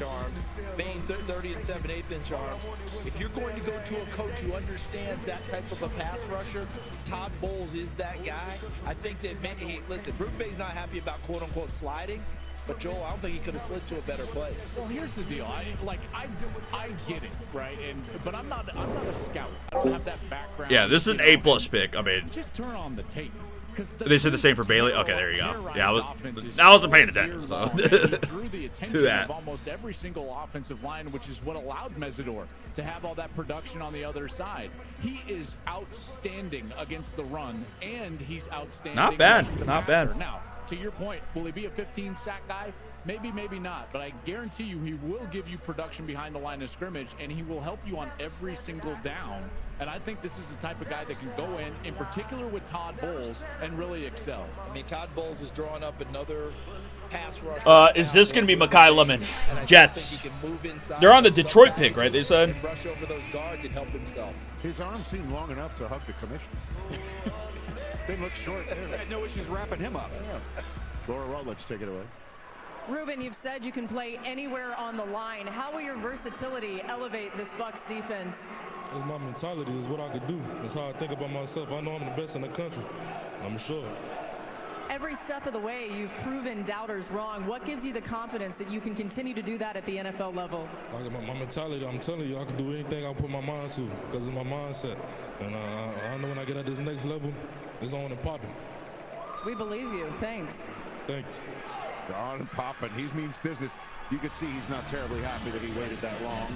[SPEAKER 11] Bain 30 and 7/8 inch arms. If you're going to go to a coach who understands that type of a pass rusher, Todd Bowles is that guy. I think that, hey, listen, Ruben Bain's not happy about quote unquote sliding, but Joel, I don't think he could have slid to a better place.
[SPEAKER 9] Well, here's the deal. I get it, right? But I'm not a scout. I don't have that background.
[SPEAKER 1] Yeah, this is an A+ pick. I mean,
[SPEAKER 9] just turn on the tape.
[SPEAKER 1] They said the same for Bailey. Okay, there you go. Yeah, I wasn't paying attention. So.
[SPEAKER 9] Drew the attention of almost every single offensive line, which is what allowed Mesidor to have all that production on the other side. He is outstanding against the run, and he's outstanding.
[SPEAKER 1] Not bad.
[SPEAKER 9] Not bad. Now, to your point, will he be a 15-sack guy? Maybe, maybe not. But I guarantee you he will give you production behind the line of scrimmage, and he will help you on every single down. And I think this is the type of guy that can go in particular with Todd Bowles, and really excel.
[SPEAKER 11] I mean, Todd Bowles is drawing up another pass rush.
[SPEAKER 1] Is this going to be Mekhi Lemon? Jets. They're on the Detroit pick, right? They said.
[SPEAKER 11] Rush over those guards and help himself.
[SPEAKER 5] His arm seemed long enough to hug the commissioner. Didn't look short there.
[SPEAKER 8] I had no issues wrapping him up.
[SPEAKER 5] Yeah. Laura Rutledge, take it away.
[SPEAKER 15] Ruben, you've said you can play anywhere on the line. How will your versatility elevate this Bucs defense?
[SPEAKER 20] It's my mentality. It's what I could do. It's how I think about myself. I know I'm the best in the country. I'm sure.
[SPEAKER 15] Every step of the way, you've proven doubters wrong. What gives you the confidence that you can continue to do that at the NFL level?
[SPEAKER 20] Like my mentality, I'm telling you, I can do anything I put my mind to because it's my mindset. And I know when I get at this next level, it's on and popping.
[SPEAKER 15] We believe you. Thanks.
[SPEAKER 20] Thank you.
[SPEAKER 5] On and popping. He means business. You can see he's not terribly happy that he waited that long,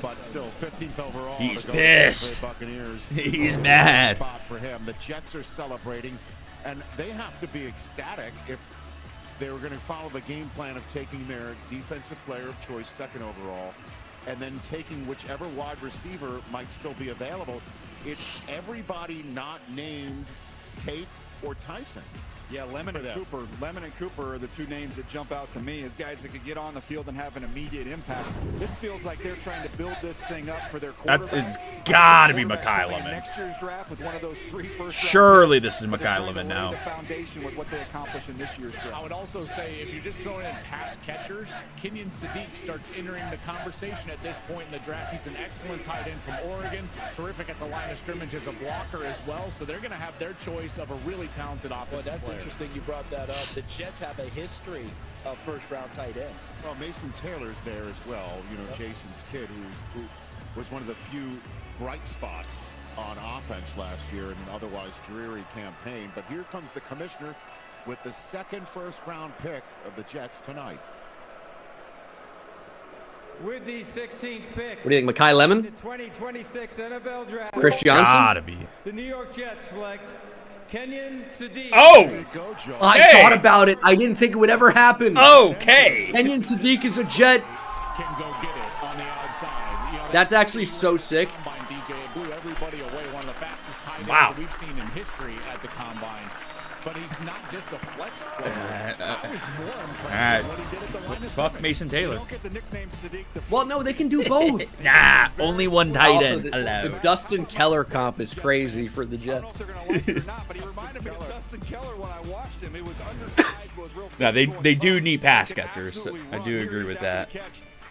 [SPEAKER 5] but still 15th overall.
[SPEAKER 1] He's pissed.
[SPEAKER 5] Buccaneers.
[SPEAKER 1] He's mad.
[SPEAKER 5] Spot for him. The Jets are celebrating, and they have to be ecstatic if they were going to follow the game plan of taking their defensive player of choice, second overall, and then taking whichever wide receiver might still be available. It's everybody not named Tate or Tyson.
[SPEAKER 8] Yeah, Lemon and Cooper are the two names that jump out to me as guys that could get on the field and have an immediate impact. This feels like they're trying to build this thing up for their quarterback.
[SPEAKER 1] It's got to be Mekhi Lemon.
[SPEAKER 8] Next year's draft with one of those 3 first-round
[SPEAKER 1] Surely
[SPEAKER 8] picks.
[SPEAKER 1] this is Mekhi Lemon now.
[SPEAKER 8] The foundation with what they accomplished in this year's draft.
[SPEAKER 9] I would also say if you're just throwing in pass catchers, Kenyon Sadiq starts entering the conversation at this point in the draft. He's an excellent tight end from Oregon, terrific at the line of scrimmage as a blocker as well. So they're going to have their choice of a really talented offensive player.
[SPEAKER 11] Interesting you brought that up. The Jets have a history of first-round tight ends.
[SPEAKER 5] Well, Mason Taylor's there as well. You know, Jason's kid, who was one of the few bright spots on offense last year in an otherwise dreary campaign. But here comes the commissioner with the second first-round pick of the Jets tonight.
[SPEAKER 6] With the 16th pick.
[SPEAKER 3] What do you think, Mekhi Lemon?
[SPEAKER 6] The 2026 NFL Draft.
[SPEAKER 3] Chris Johnson?
[SPEAKER 1] Gotta be.
[SPEAKER 6] The New York Jets select Kenyon Sadiq.
[SPEAKER 1] Oh!
[SPEAKER 3] I thought about it. I didn't think it would ever happen.
[SPEAKER 1] Okay.
[SPEAKER 3] Kenyon Sadiq is a Jet.
[SPEAKER 9] Can go get it on the outside.
[SPEAKER 3] That's actually so sick.
[SPEAKER 9] DJ blew everybody away. things
[SPEAKER 1] Wow.
[SPEAKER 9] that we've seen in history at the combine. But he's not just a flex player. I was more impressed with what he did at the line of
[SPEAKER 1] Fuck
[SPEAKER 9] scrimmage.
[SPEAKER 1] Mason Taylor.
[SPEAKER 3] Well, no, they can do both.
[SPEAKER 1] Nah, only one tight
[SPEAKER 3] Also,
[SPEAKER 1] end
[SPEAKER 3] the
[SPEAKER 1] allowed.
[SPEAKER 3] Dustin Keller comp is crazy for the Jets.
[SPEAKER 8] Dustin Keller when I watched him. It was undersized, was real.
[SPEAKER 1] No, they do need pass catchers. I do agree with that.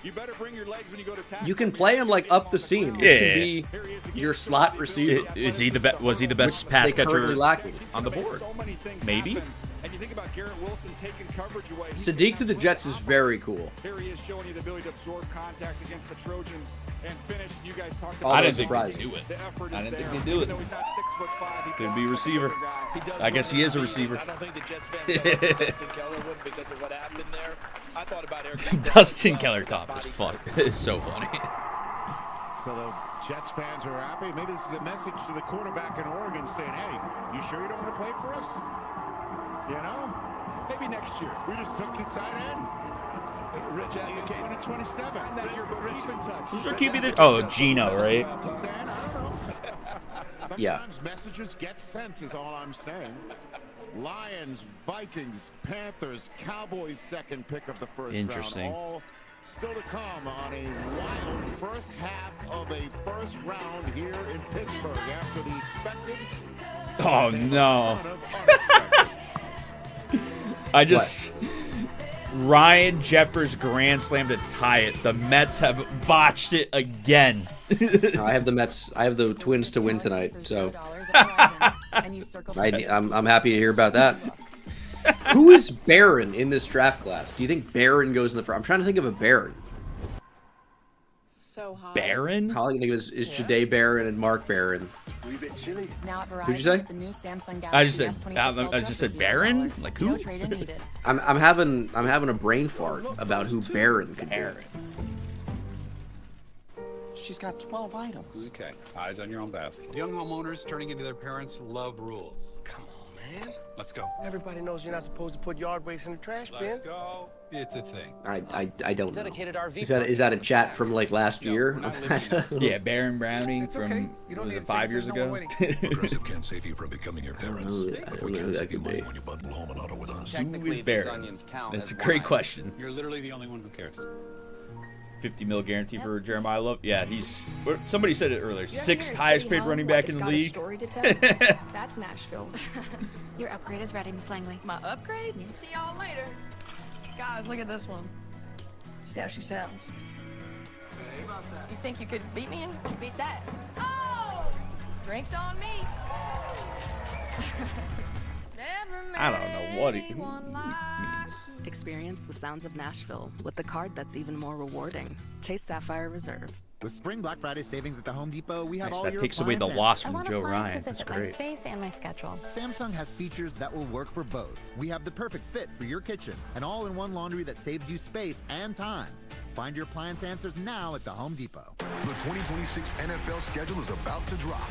[SPEAKER 8] You better bring your legs when you go to tackle.
[SPEAKER 3] You can play him like up the seam. This can be your slot receiver.
[SPEAKER 1] Is he the best? Was he the best
[SPEAKER 3] Which
[SPEAKER 1] pass
[SPEAKER 3] they currently
[SPEAKER 1] catcher
[SPEAKER 3] lacking.
[SPEAKER 1] on the board? Maybe.
[SPEAKER 8] And you think about Garrett Wilson taking coverage away.
[SPEAKER 3] Sadiq to the Jets is very cool.
[SPEAKER 8] Here he is showing you the ability to absorb contact against the Trojans and finish. You guys talked
[SPEAKER 3] All
[SPEAKER 8] about
[SPEAKER 1] I
[SPEAKER 3] those
[SPEAKER 1] didn't think
[SPEAKER 3] surprises.
[SPEAKER 1] they do it.
[SPEAKER 8] the effort
[SPEAKER 1] I
[SPEAKER 8] is
[SPEAKER 1] didn't think
[SPEAKER 8] there.
[SPEAKER 1] they do it.
[SPEAKER 8] Even though he's not 6'5", he
[SPEAKER 1] Could be
[SPEAKER 8] blocks like a
[SPEAKER 1] receiver.
[SPEAKER 8] bigger guy.
[SPEAKER 1] I guess he is a receiver.
[SPEAKER 11] I don't think the Jets fans know Dustin Keller would because of what happened there. I thought about Eric.
[SPEAKER 1] Dustin Keller comp is fun. It's so funny.
[SPEAKER 5] So the Jets fans are happy. Maybe this is a message to the quarterback in Oregon saying, hey, you sure you don't want to play for us? You know?
[SPEAKER 8] Maybe next year.
[SPEAKER 5] We just took you tight end.
[SPEAKER 8] Rich advocate.
[SPEAKER 5] 2027.
[SPEAKER 8] Find that yearbook. Keep in touch.
[SPEAKER 1] Who's our QB there? Oh, Gino, right?
[SPEAKER 3] Yeah.
[SPEAKER 5] Sometimes messages get sent is all I'm saying. Lions, Vikings, Panthers, Cowboys second pick of the first
[SPEAKER 1] Interesting.
[SPEAKER 5] round. All still to come on a wild first half of a first round here in Pittsburgh after the expected.
[SPEAKER 1] Oh no. I just Ryan Jeffers grand slam to tie it. The Mets have botched it again.
[SPEAKER 3] I have the Mets. I have the Twins to win tonight. So I'm happy to hear about that. Who is Barron in this draft class? Do you think Barron goes in the first? I'm trying to think of a Barron.
[SPEAKER 12] So hot.
[SPEAKER 1] Barron?
[SPEAKER 3] All I can think of is Jahdae Barron and Mark Barron.
[SPEAKER 21] We bit chilly.
[SPEAKER 22] Now at Verizon,
[SPEAKER 3] Who'd you say?
[SPEAKER 22] with the new Samsung Galaxy
[SPEAKER 1] I just said
[SPEAKER 22] S26
[SPEAKER 1] I just said Barron? Like who?
[SPEAKER 22] No trade-in needed.
[SPEAKER 3] I'm having a brain fart about who Barron could be.
[SPEAKER 21] She's got 12 items.
[SPEAKER 23] Okay, eyes on your own basket. Young homeowners turning into their parents love rules.
[SPEAKER 21] Come on, man.
[SPEAKER 23] Let's go.
[SPEAKER 21] Everybody knows you're not supposed to put yard waste in the trash bin.
[SPEAKER 23] Let's go. It's a thing.
[SPEAKER 3] I don't know.
[SPEAKER 21] Dedicated RV
[SPEAKER 3] Is that a chat from like last year?
[SPEAKER 1] Yeah, Baron Browning
[SPEAKER 21] It's
[SPEAKER 1] from
[SPEAKER 21] okay. You don't
[SPEAKER 1] was
[SPEAKER 21] need
[SPEAKER 1] it
[SPEAKER 21] to
[SPEAKER 1] 5
[SPEAKER 21] take
[SPEAKER 1] years
[SPEAKER 21] it, no
[SPEAKER 1] ago?
[SPEAKER 21] winning.
[SPEAKER 24] Progressive can't save you from becoming your parents, but we can save you money when you bundle home and auto with us.
[SPEAKER 1] Who is Baron? That's a great question.
[SPEAKER 23] You're literally the only one who cares.
[SPEAKER 1] 50 mil guarantee for Jeremiah Love. Yeah, he's. Somebody said it earlier. 6th highest paid running back in the league.
[SPEAKER 25] Story to tell. That's Nashville. Your upgrade is ready, Miss Langley.
[SPEAKER 26] My upgrade? See y'all later. Guys, look at this one. See how she sounds. You think you could beat me in? Beat that. Oh! Drinks on me.
[SPEAKER 1] I don't know what it means.
[SPEAKER 22] Experience the sounds of Nashville with the card that's even more rewarding. Chase Sapphire Reserve.
[SPEAKER 27] With Spring Black Friday savings at the Home Depot, we have
[SPEAKER 1] Nice,
[SPEAKER 27] all
[SPEAKER 1] that
[SPEAKER 27] your
[SPEAKER 1] takes away the
[SPEAKER 27] appliance
[SPEAKER 1] loss
[SPEAKER 27] answers.
[SPEAKER 1] from Joe Ryan. That's
[SPEAKER 25] My
[SPEAKER 1] great.
[SPEAKER 25] space and my schedule.
[SPEAKER 27] Samsung has features that will work for both. We have the perfect fit for your kitchen, an all-in-one laundry that saves you space and time. Find your appliance answers now at the Home Depot.
[SPEAKER 24] The 2026 NFL schedule is about to drop.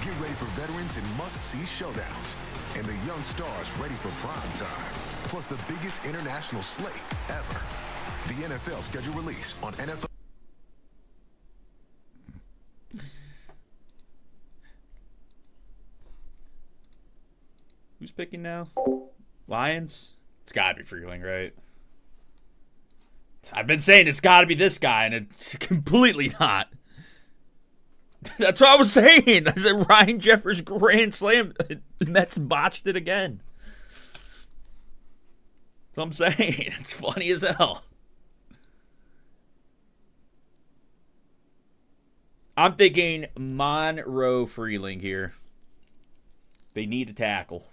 [SPEAKER 24] Get ready for veterans and must-see showdowns, and the young stars ready for prime time. Plus the biggest international slate ever. The NFL schedule release on NFL.
[SPEAKER 1] Who's picking now? Lions? It's gotta be Freeling, right? I've been saying it's gotta be this guy, and it's completely not. That's what I was saying. I said Ryan Jeffers grand slam. The Mets botched it again. That's what I'm saying. It's funny as hell. I'm thinking Monroe Freeling here. They need a tackle.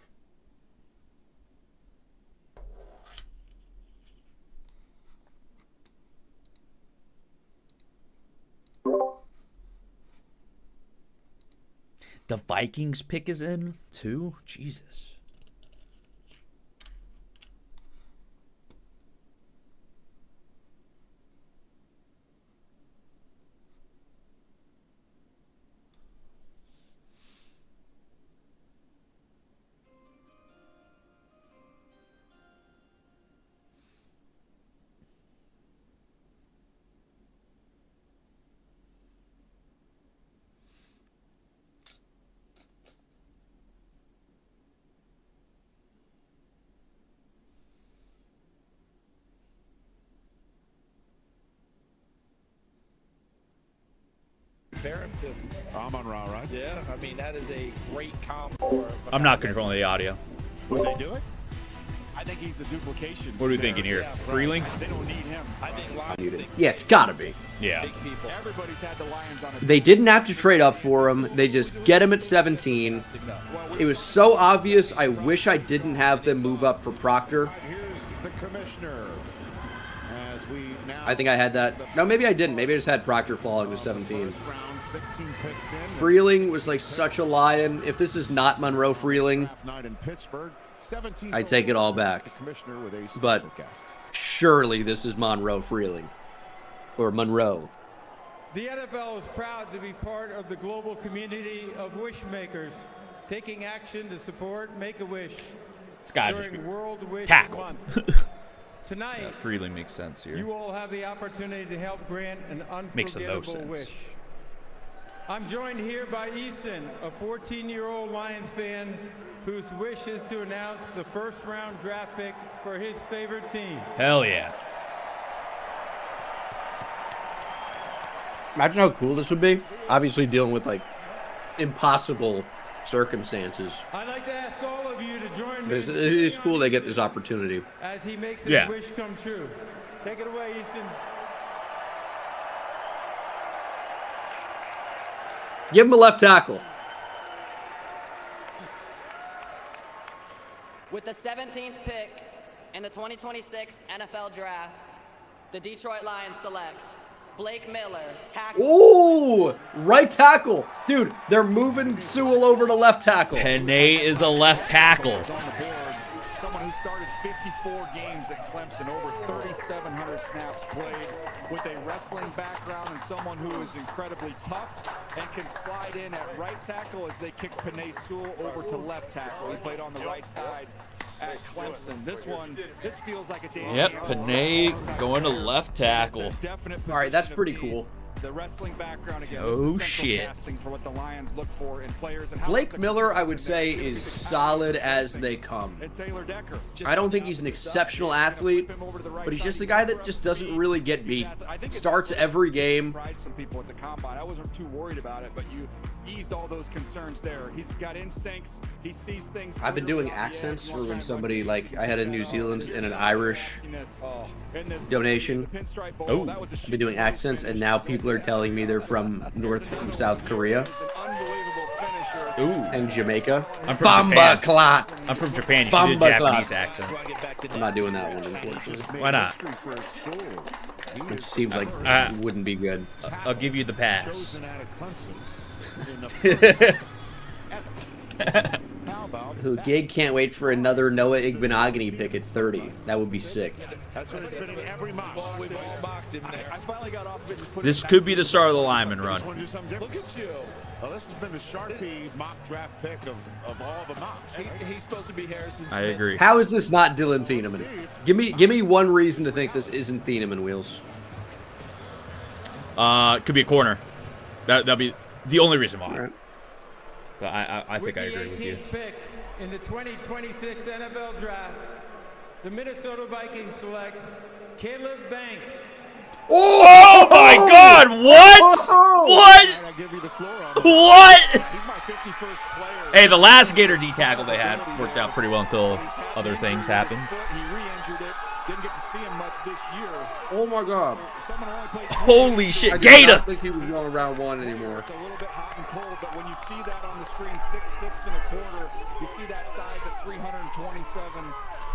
[SPEAKER 1] The Vikings pick is in too? Jesus.
[SPEAKER 11] compare him to?
[SPEAKER 10] Amon-Ra, right?
[SPEAKER 11] Yeah, I mean, that is a great comp for
[SPEAKER 1] I'm not controlling the audio.
[SPEAKER 10] Would they do it?
[SPEAKER 8] I think he's a duplication.
[SPEAKER 1] What are we thinking here? Freeling?
[SPEAKER 8] They don't need him.
[SPEAKER 11] I think Lions
[SPEAKER 3] Yeah, it's gotta be.
[SPEAKER 1] Yeah.
[SPEAKER 11] big people.
[SPEAKER 8] Everybody's had the Lions on a
[SPEAKER 3] They didn't have to trade up for him. They just get him at 17. It was so obvious. I wish I didn't have them move up for Proctor.
[SPEAKER 10] Here's the commissioner. As we now
[SPEAKER 3] I think I had that. No, maybe I didn't. Maybe I just had Proctor falling to 17.
[SPEAKER 10] first round, 16 picks in.
[SPEAKER 3] Freeling was like such a lion. If this is not Monroe Freeling,
[SPEAKER 10] Draft night in Pittsburgh. 17
[SPEAKER 3] I take it all back.
[SPEAKER 10] The commissioner with a
[SPEAKER 3] But
[SPEAKER 10] special guest.
[SPEAKER 3] surely this is Monroe Freeling. Or Monroe.
[SPEAKER 6] The NFL is proud to be part of the global community of wish makers, taking action to support Make-A-Wish
[SPEAKER 1] This guy just
[SPEAKER 6] during World Wish
[SPEAKER 1] tackled.
[SPEAKER 6] Month. Tonight,
[SPEAKER 1] Yeah, Freeling makes sense here.
[SPEAKER 6] you all have the opportunity to help grant an
[SPEAKER 1] Makes no
[SPEAKER 6] unforgettable
[SPEAKER 1] sense.
[SPEAKER 6] wish. I'm joined here by Easton, a 14-year-old Lions fan whose wish is to announce the first-round draft pick for his favorite team.
[SPEAKER 1] Hell yeah.
[SPEAKER 3] Imagine how cool this would be. Obviously dealing with like impossible circumstances.
[SPEAKER 6] I'd like to ask all of you to join
[SPEAKER 3] But
[SPEAKER 6] me
[SPEAKER 3] it is cool they get this opportunity.
[SPEAKER 6] as he makes his
[SPEAKER 1] Yeah.
[SPEAKER 6] wish come true. Take it away, Easton.
[SPEAKER 3] Give him a left tackle.
[SPEAKER 2] With the 17th pick in the 2026 NFL Draft, the Detroit Lions select Blake Miller, tackle.
[SPEAKER 3] Ooh, right tackle. Dude, they're moving Sewell over to left tackle.
[SPEAKER 1] Panay is a left tackle.
[SPEAKER 8] on the board. Someone who started 54 games at Clemson, over 3,700 snaps played, with a wrestling background, and someone who is incredibly tough and can slide in at right tackle as they kick Panay Sewell over to left tackle. He played on the right side at Clemson. This feels like a damn
[SPEAKER 1] Yep,
[SPEAKER 8] game.
[SPEAKER 1] Panay going to left tackle.
[SPEAKER 8] Definite
[SPEAKER 3] All right, that's
[SPEAKER 8] position
[SPEAKER 3] pretty
[SPEAKER 8] of need.
[SPEAKER 3] cool.
[SPEAKER 8] The wrestling background again.
[SPEAKER 1] Oh,
[SPEAKER 8] this is central
[SPEAKER 1] shit.
[SPEAKER 8] casting for what the Lions look for in players and how
[SPEAKER 3] Blake Miller, I would say, is solid as they come.
[SPEAKER 8] and Taylor Decker.
[SPEAKER 3] I don't think he's an exceptional athlete, but he's just a guy that just doesn't really get beat. Starts every game.
[SPEAKER 8] Surprised some people at the combine. I wasn't too worried about it, but you eased all those concerns there. He's got instincts. He sees things.
[SPEAKER 3] I've been doing accents for when somebody, like, I had a New Zealand and an Irish donation.
[SPEAKER 1] Oh,
[SPEAKER 3] I've been doing accents, and now people are telling me they're from North and South Korea.
[SPEAKER 1] Ooh.
[SPEAKER 3] And Jamaica.
[SPEAKER 1] I'm from
[SPEAKER 3] Bamba
[SPEAKER 1] Japan.
[SPEAKER 3] clot.
[SPEAKER 1] I'm from Japan. You should do a
[SPEAKER 3] Bamba
[SPEAKER 1] Japanese
[SPEAKER 3] clot.
[SPEAKER 1] accent.
[SPEAKER 3] I'm not doing that one, unfortunately.
[SPEAKER 1] Why not?
[SPEAKER 3] It seems like it wouldn't be good.
[SPEAKER 1] I'll give you the pass.
[SPEAKER 3] Who Gig can't wait for another Noah Igbenogany pick at 30. That would be sick.
[SPEAKER 10] That's what it's been in every mock.
[SPEAKER 11] We've all mocked him there.
[SPEAKER 8] I finally got off of it. Just put
[SPEAKER 1] This
[SPEAKER 8] it
[SPEAKER 1] could
[SPEAKER 8] back
[SPEAKER 1] be
[SPEAKER 8] to
[SPEAKER 1] the start of the lineman run.
[SPEAKER 10] Want to do something different?
[SPEAKER 11] Look at you.
[SPEAKER 10] Well, this has been the Sharpie mock draft pick of all the mocks. Right?
[SPEAKER 11] He's supposed to be Harrison Smith.
[SPEAKER 1] I agree.
[SPEAKER 3] How is this not Dylan Thieneman? Give me one reason to think this isn't Thieneman, Wheels.
[SPEAKER 1] Could be a corner. That'd be the only reason why.
[SPEAKER 3] Right.
[SPEAKER 1] But I think I agree with you.
[SPEAKER 6] With the 18th pick in the 2026 NFL Draft, the Minnesota Vikings select Caleb Banks.
[SPEAKER 1] Oh my God! What? What?
[SPEAKER 10] I'll give you the floor on
[SPEAKER 1] What?
[SPEAKER 8] He's my 51st player.
[SPEAKER 1] Hey, the last Gator D tackle they had worked out pretty well until other things happened.
[SPEAKER 8] He re-injured it. Didn't get to see him much this year.
[SPEAKER 3] Oh my God.
[SPEAKER 8] Someone only played
[SPEAKER 1] Holy shit,
[SPEAKER 3] I
[SPEAKER 1] Gator!
[SPEAKER 3] don't think he was going round one anymore.
[SPEAKER 8] It's a little bit hot and cold, but when you see that on the screen, 6'6" and a quarter, you see that size at 327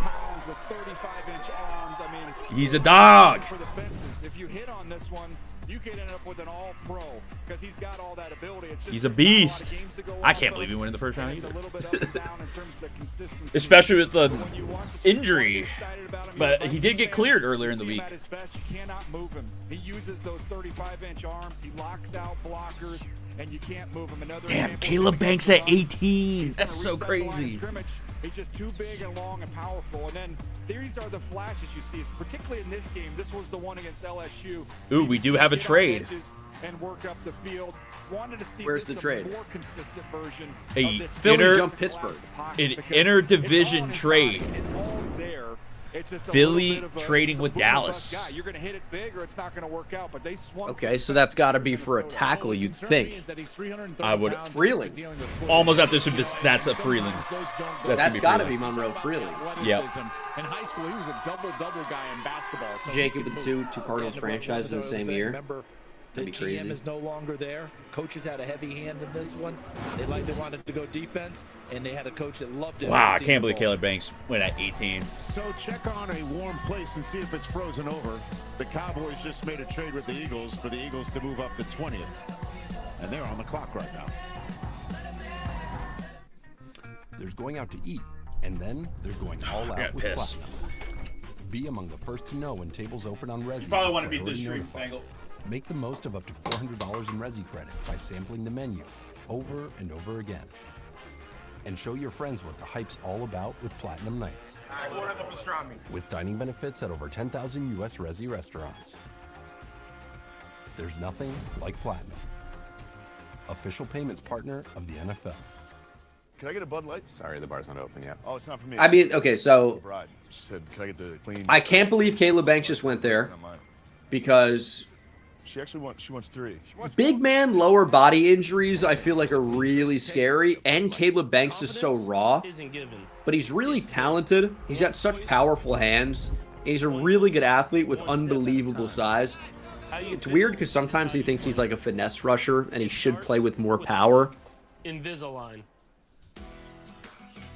[SPEAKER 8] pounds with 35-inch arms. I mean,
[SPEAKER 1] He's a dog.
[SPEAKER 8] For the fences. If you hit on this one, you could end up with an all-pro because he's got all that ability. It's just
[SPEAKER 1] He's a
[SPEAKER 8] there's not lot of
[SPEAKER 1] beast.
[SPEAKER 8] games to go
[SPEAKER 1] I
[SPEAKER 8] off
[SPEAKER 1] can't
[SPEAKER 8] of.
[SPEAKER 1] believe he went in the first round
[SPEAKER 8] He's a
[SPEAKER 1] either.
[SPEAKER 8] little bit up and down in terms of the consistency.
[SPEAKER 1] Especially with the
[SPEAKER 8] When you watch the
[SPEAKER 1] injury. But he did get cleared earlier in the
[SPEAKER 8] see him
[SPEAKER 1] week.
[SPEAKER 8] at his best, you cannot move him. He uses those 35-inch arms. He locks out blockers, and you can't move him. Another
[SPEAKER 1] Damn,
[SPEAKER 8] example,
[SPEAKER 1] Caleb
[SPEAKER 8] when he
[SPEAKER 1] Banks
[SPEAKER 8] gets
[SPEAKER 1] at
[SPEAKER 8] the run,
[SPEAKER 1] 18.
[SPEAKER 8] he's
[SPEAKER 1] That's
[SPEAKER 8] gonna
[SPEAKER 1] so
[SPEAKER 8] reset the line of
[SPEAKER 1] crazy.
[SPEAKER 8] scrimmage. He's just too big and long and powerful. And then these are the flashes you see, particularly in this game. This was the one against LSU.
[SPEAKER 1] Ooh, we do have a trade.
[SPEAKER 8] And work up the field. Wanted to see
[SPEAKER 3] Where's
[SPEAKER 8] this
[SPEAKER 3] the trade?
[SPEAKER 8] a more consistent version
[SPEAKER 1] A
[SPEAKER 8] of this
[SPEAKER 3] Philly
[SPEAKER 1] inter-
[SPEAKER 3] jump Pittsburgh.
[SPEAKER 1] An interdivision trade.
[SPEAKER 8] It's all there. It's just a
[SPEAKER 1] Philly
[SPEAKER 8] little bit of
[SPEAKER 1] trading
[SPEAKER 8] it's a
[SPEAKER 1] with
[SPEAKER 8] boom or bust
[SPEAKER 1] Dallas.
[SPEAKER 8] guy. You're going to hit it big or it's not going to work out, but they swung.
[SPEAKER 3] Okay, so that's got to be for a tackle, you'd think.
[SPEAKER 1] I would.
[SPEAKER 3] Freeling.
[SPEAKER 1] Almost have to assume that's a Freeling.
[SPEAKER 3] That's got to be Monroe Freeling.
[SPEAKER 1] Yep.
[SPEAKER 9] In high school, he was a double-double guy in basketball. So
[SPEAKER 3] Jacob with two Cardinals franchises in the same year.
[SPEAKER 11] Remember, the
[SPEAKER 3] That'd be
[SPEAKER 11] GM
[SPEAKER 3] crazy.
[SPEAKER 11] is no longer there. Coaches had a heavy hand in this one. They wanted to go defense, and they had a coach that loved it.
[SPEAKER 1] Wow, I can't believe Caleb Banks went at 18.
[SPEAKER 10] So check on a warm place and see if it's frozen over. The Cowboys just made a trade with the Eagles for the Eagles to move up to 20th. And they're on the clock right now.
[SPEAKER 4] There's going out to eat, and then there's going all out with
[SPEAKER 1] piss.
[SPEAKER 4] Platinum. Be among the first to know when tables open on Resi.
[SPEAKER 1] You probably want to beat
[SPEAKER 4] Already
[SPEAKER 1] this stream,
[SPEAKER 4] notified.
[SPEAKER 1] Fangle.
[SPEAKER 4] Make the most of up to $400 in Resi credit by sampling the menu over and over again. And show your friends what the hype's all about with Platinum Nights.
[SPEAKER 21] I ordered the pastrami.
[SPEAKER 4] With dining benefits at over 10,000 U.S. Resi restaurants. There's nothing like Platinum. Official payments partner of the NFL.
[SPEAKER 10] Can I get a Bud Light?
[SPEAKER 7] Sorry, the bar's not open yet.
[SPEAKER 10] Oh, it's not for me.
[SPEAKER 3] I mean, okay, so
[SPEAKER 10] Bride. She said, can I get the clean?
[SPEAKER 3] I can't believe Caleb Banks just went there because
[SPEAKER 10] She actually wants. She wants 3.
[SPEAKER 3] big man lower body injuries I feel like are really scary, and Caleb Banks is so raw, but he's really talented. He's got such powerful hands, and he's a really good athlete with unbelievable size. It's weird because sometimes he thinks he's like a finesse rusher and he should play with more power.
[SPEAKER 13] Invisalign.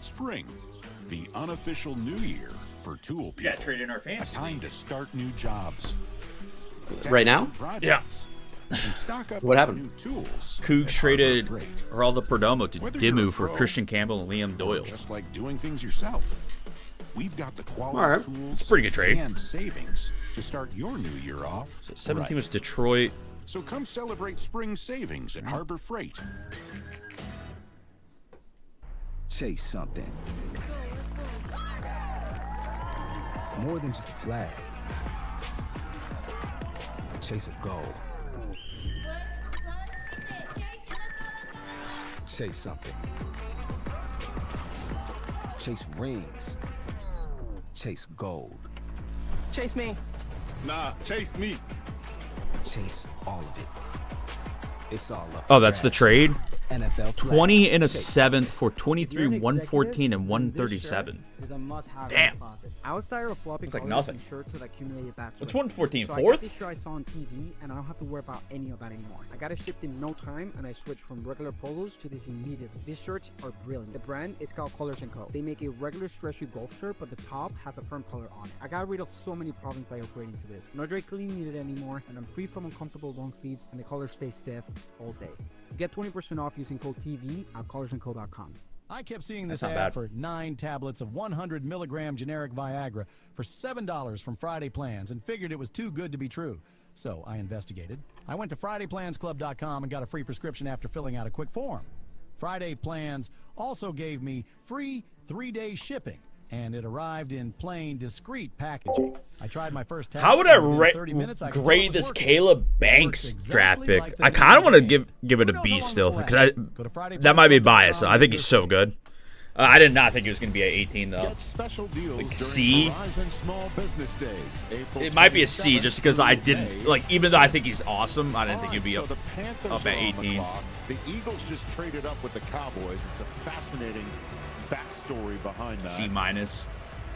[SPEAKER 5] Spring, the unofficial new year for tool people.
[SPEAKER 1] Yeah, trade in our fans.
[SPEAKER 5] A time to start new jobs.
[SPEAKER 3] Right now?
[SPEAKER 1] Yeah.
[SPEAKER 5] And stock up
[SPEAKER 3] What
[SPEAKER 5] on
[SPEAKER 3] happened?
[SPEAKER 5] new tools.
[SPEAKER 1] Cougs
[SPEAKER 5] at
[SPEAKER 1] traded
[SPEAKER 5] Harbor Freight.
[SPEAKER 1] Geraldo Perdomo to
[SPEAKER 5] Whether you're
[SPEAKER 1] Dimmu
[SPEAKER 5] a
[SPEAKER 1] for
[SPEAKER 5] pro
[SPEAKER 1] Christian Campbell and Liam
[SPEAKER 5] or
[SPEAKER 1] Doyle.
[SPEAKER 5] just like doing things yourself, we've got the quality
[SPEAKER 1] All right.
[SPEAKER 5] tools
[SPEAKER 1] It's a pretty good trade.
[SPEAKER 5] and savings to start your new year off.
[SPEAKER 1] So 17
[SPEAKER 5] right.
[SPEAKER 1] was Detroit.
[SPEAKER 5] So come celebrate spring savings at Harbor Freight.
[SPEAKER 14] Chase something. More than just a flag. Chase a goal. Chase something. Chase rings. Chase gold.
[SPEAKER 21] Chase me.
[SPEAKER 10] Nah, chase me.
[SPEAKER 14] Chase all of it. It's all up.
[SPEAKER 1] Oh, that's the trade?
[SPEAKER 14] NFL
[SPEAKER 1] 20 and a
[SPEAKER 14] Chase
[SPEAKER 1] 7th for 23, 114, and 137.
[SPEAKER 16] Is a must-have
[SPEAKER 1] Damn.
[SPEAKER 16] in the closet. I was tired of flopping
[SPEAKER 1] It's like
[SPEAKER 16] colors
[SPEAKER 1] nothing.
[SPEAKER 16] and shirts that accumulated bad
[SPEAKER 1] What's
[SPEAKER 16] sweats.
[SPEAKER 1] 114,
[SPEAKER 16] So I
[SPEAKER 1] fourth?
[SPEAKER 16] got this shirt I saw on TV, and I don't have to worry about any of that anymore. I got it shipped in no time, and I switched from regular polos to this immediately. These shirts are brilliant. The brand is called Colors & Co. They make a regular stretchy golf shirt, but the top has a firm color on it. I got rid of so many problems by upgrading to this. No dry cleaning needed anymore, and I'm free from uncomfortable long sleeves, and the colors stay stiff all day. Get 20% off using code TV at colorsandco.com.
[SPEAKER 17] I kept seeing this
[SPEAKER 1] That's not
[SPEAKER 17] ad
[SPEAKER 1] bad.
[SPEAKER 17] for 9 tablets of 100 milligram generic Viagra for $7 from Friday Plans and figured it was too good to be true. So I investigated. I went to FridayPlansClub.com and got a free prescription after filling out a quick form. Friday Plans also gave me free 3-day shipping, and it arrived in plain, discreet packaging. I tried my first tablet.
[SPEAKER 1] How would I
[SPEAKER 17] and within 30 minutes, I could tell it
[SPEAKER 1] grade
[SPEAKER 17] was
[SPEAKER 1] this
[SPEAKER 17] working.
[SPEAKER 1] Caleb Banks
[SPEAKER 17] Works
[SPEAKER 1] draft
[SPEAKER 17] exactly
[SPEAKER 1] pick?
[SPEAKER 17] like the
[SPEAKER 1] I kind of
[SPEAKER 17] name
[SPEAKER 1] want to
[SPEAKER 17] of the
[SPEAKER 1] give it a
[SPEAKER 17] Who knows
[SPEAKER 1] B
[SPEAKER 17] how long
[SPEAKER 1] still
[SPEAKER 17] this will
[SPEAKER 1] because
[SPEAKER 17] last? Go to Friday
[SPEAKER 1] that might be biased.
[SPEAKER 17] Plans.com
[SPEAKER 1] I think he's so good. I did not think he was going to be at 18 though.
[SPEAKER 10] Get special deals
[SPEAKER 1] Like
[SPEAKER 10] during
[SPEAKER 1] C?
[SPEAKER 10] Verizon Small Business Days. April
[SPEAKER 1] It might be a C
[SPEAKER 10] 27th
[SPEAKER 1] just because
[SPEAKER 10] through
[SPEAKER 1] I
[SPEAKER 10] May.
[SPEAKER 1] didn't like. Even though I think he's awesome, I didn't think he'd be
[SPEAKER 10] So
[SPEAKER 1] up
[SPEAKER 10] the Panthers
[SPEAKER 1] at
[SPEAKER 10] are on the
[SPEAKER 1] 18.
[SPEAKER 10] clock. The Eagles just traded up with the Cowboys. It's a fascinating backstory behind that.
[SPEAKER 1] C minus.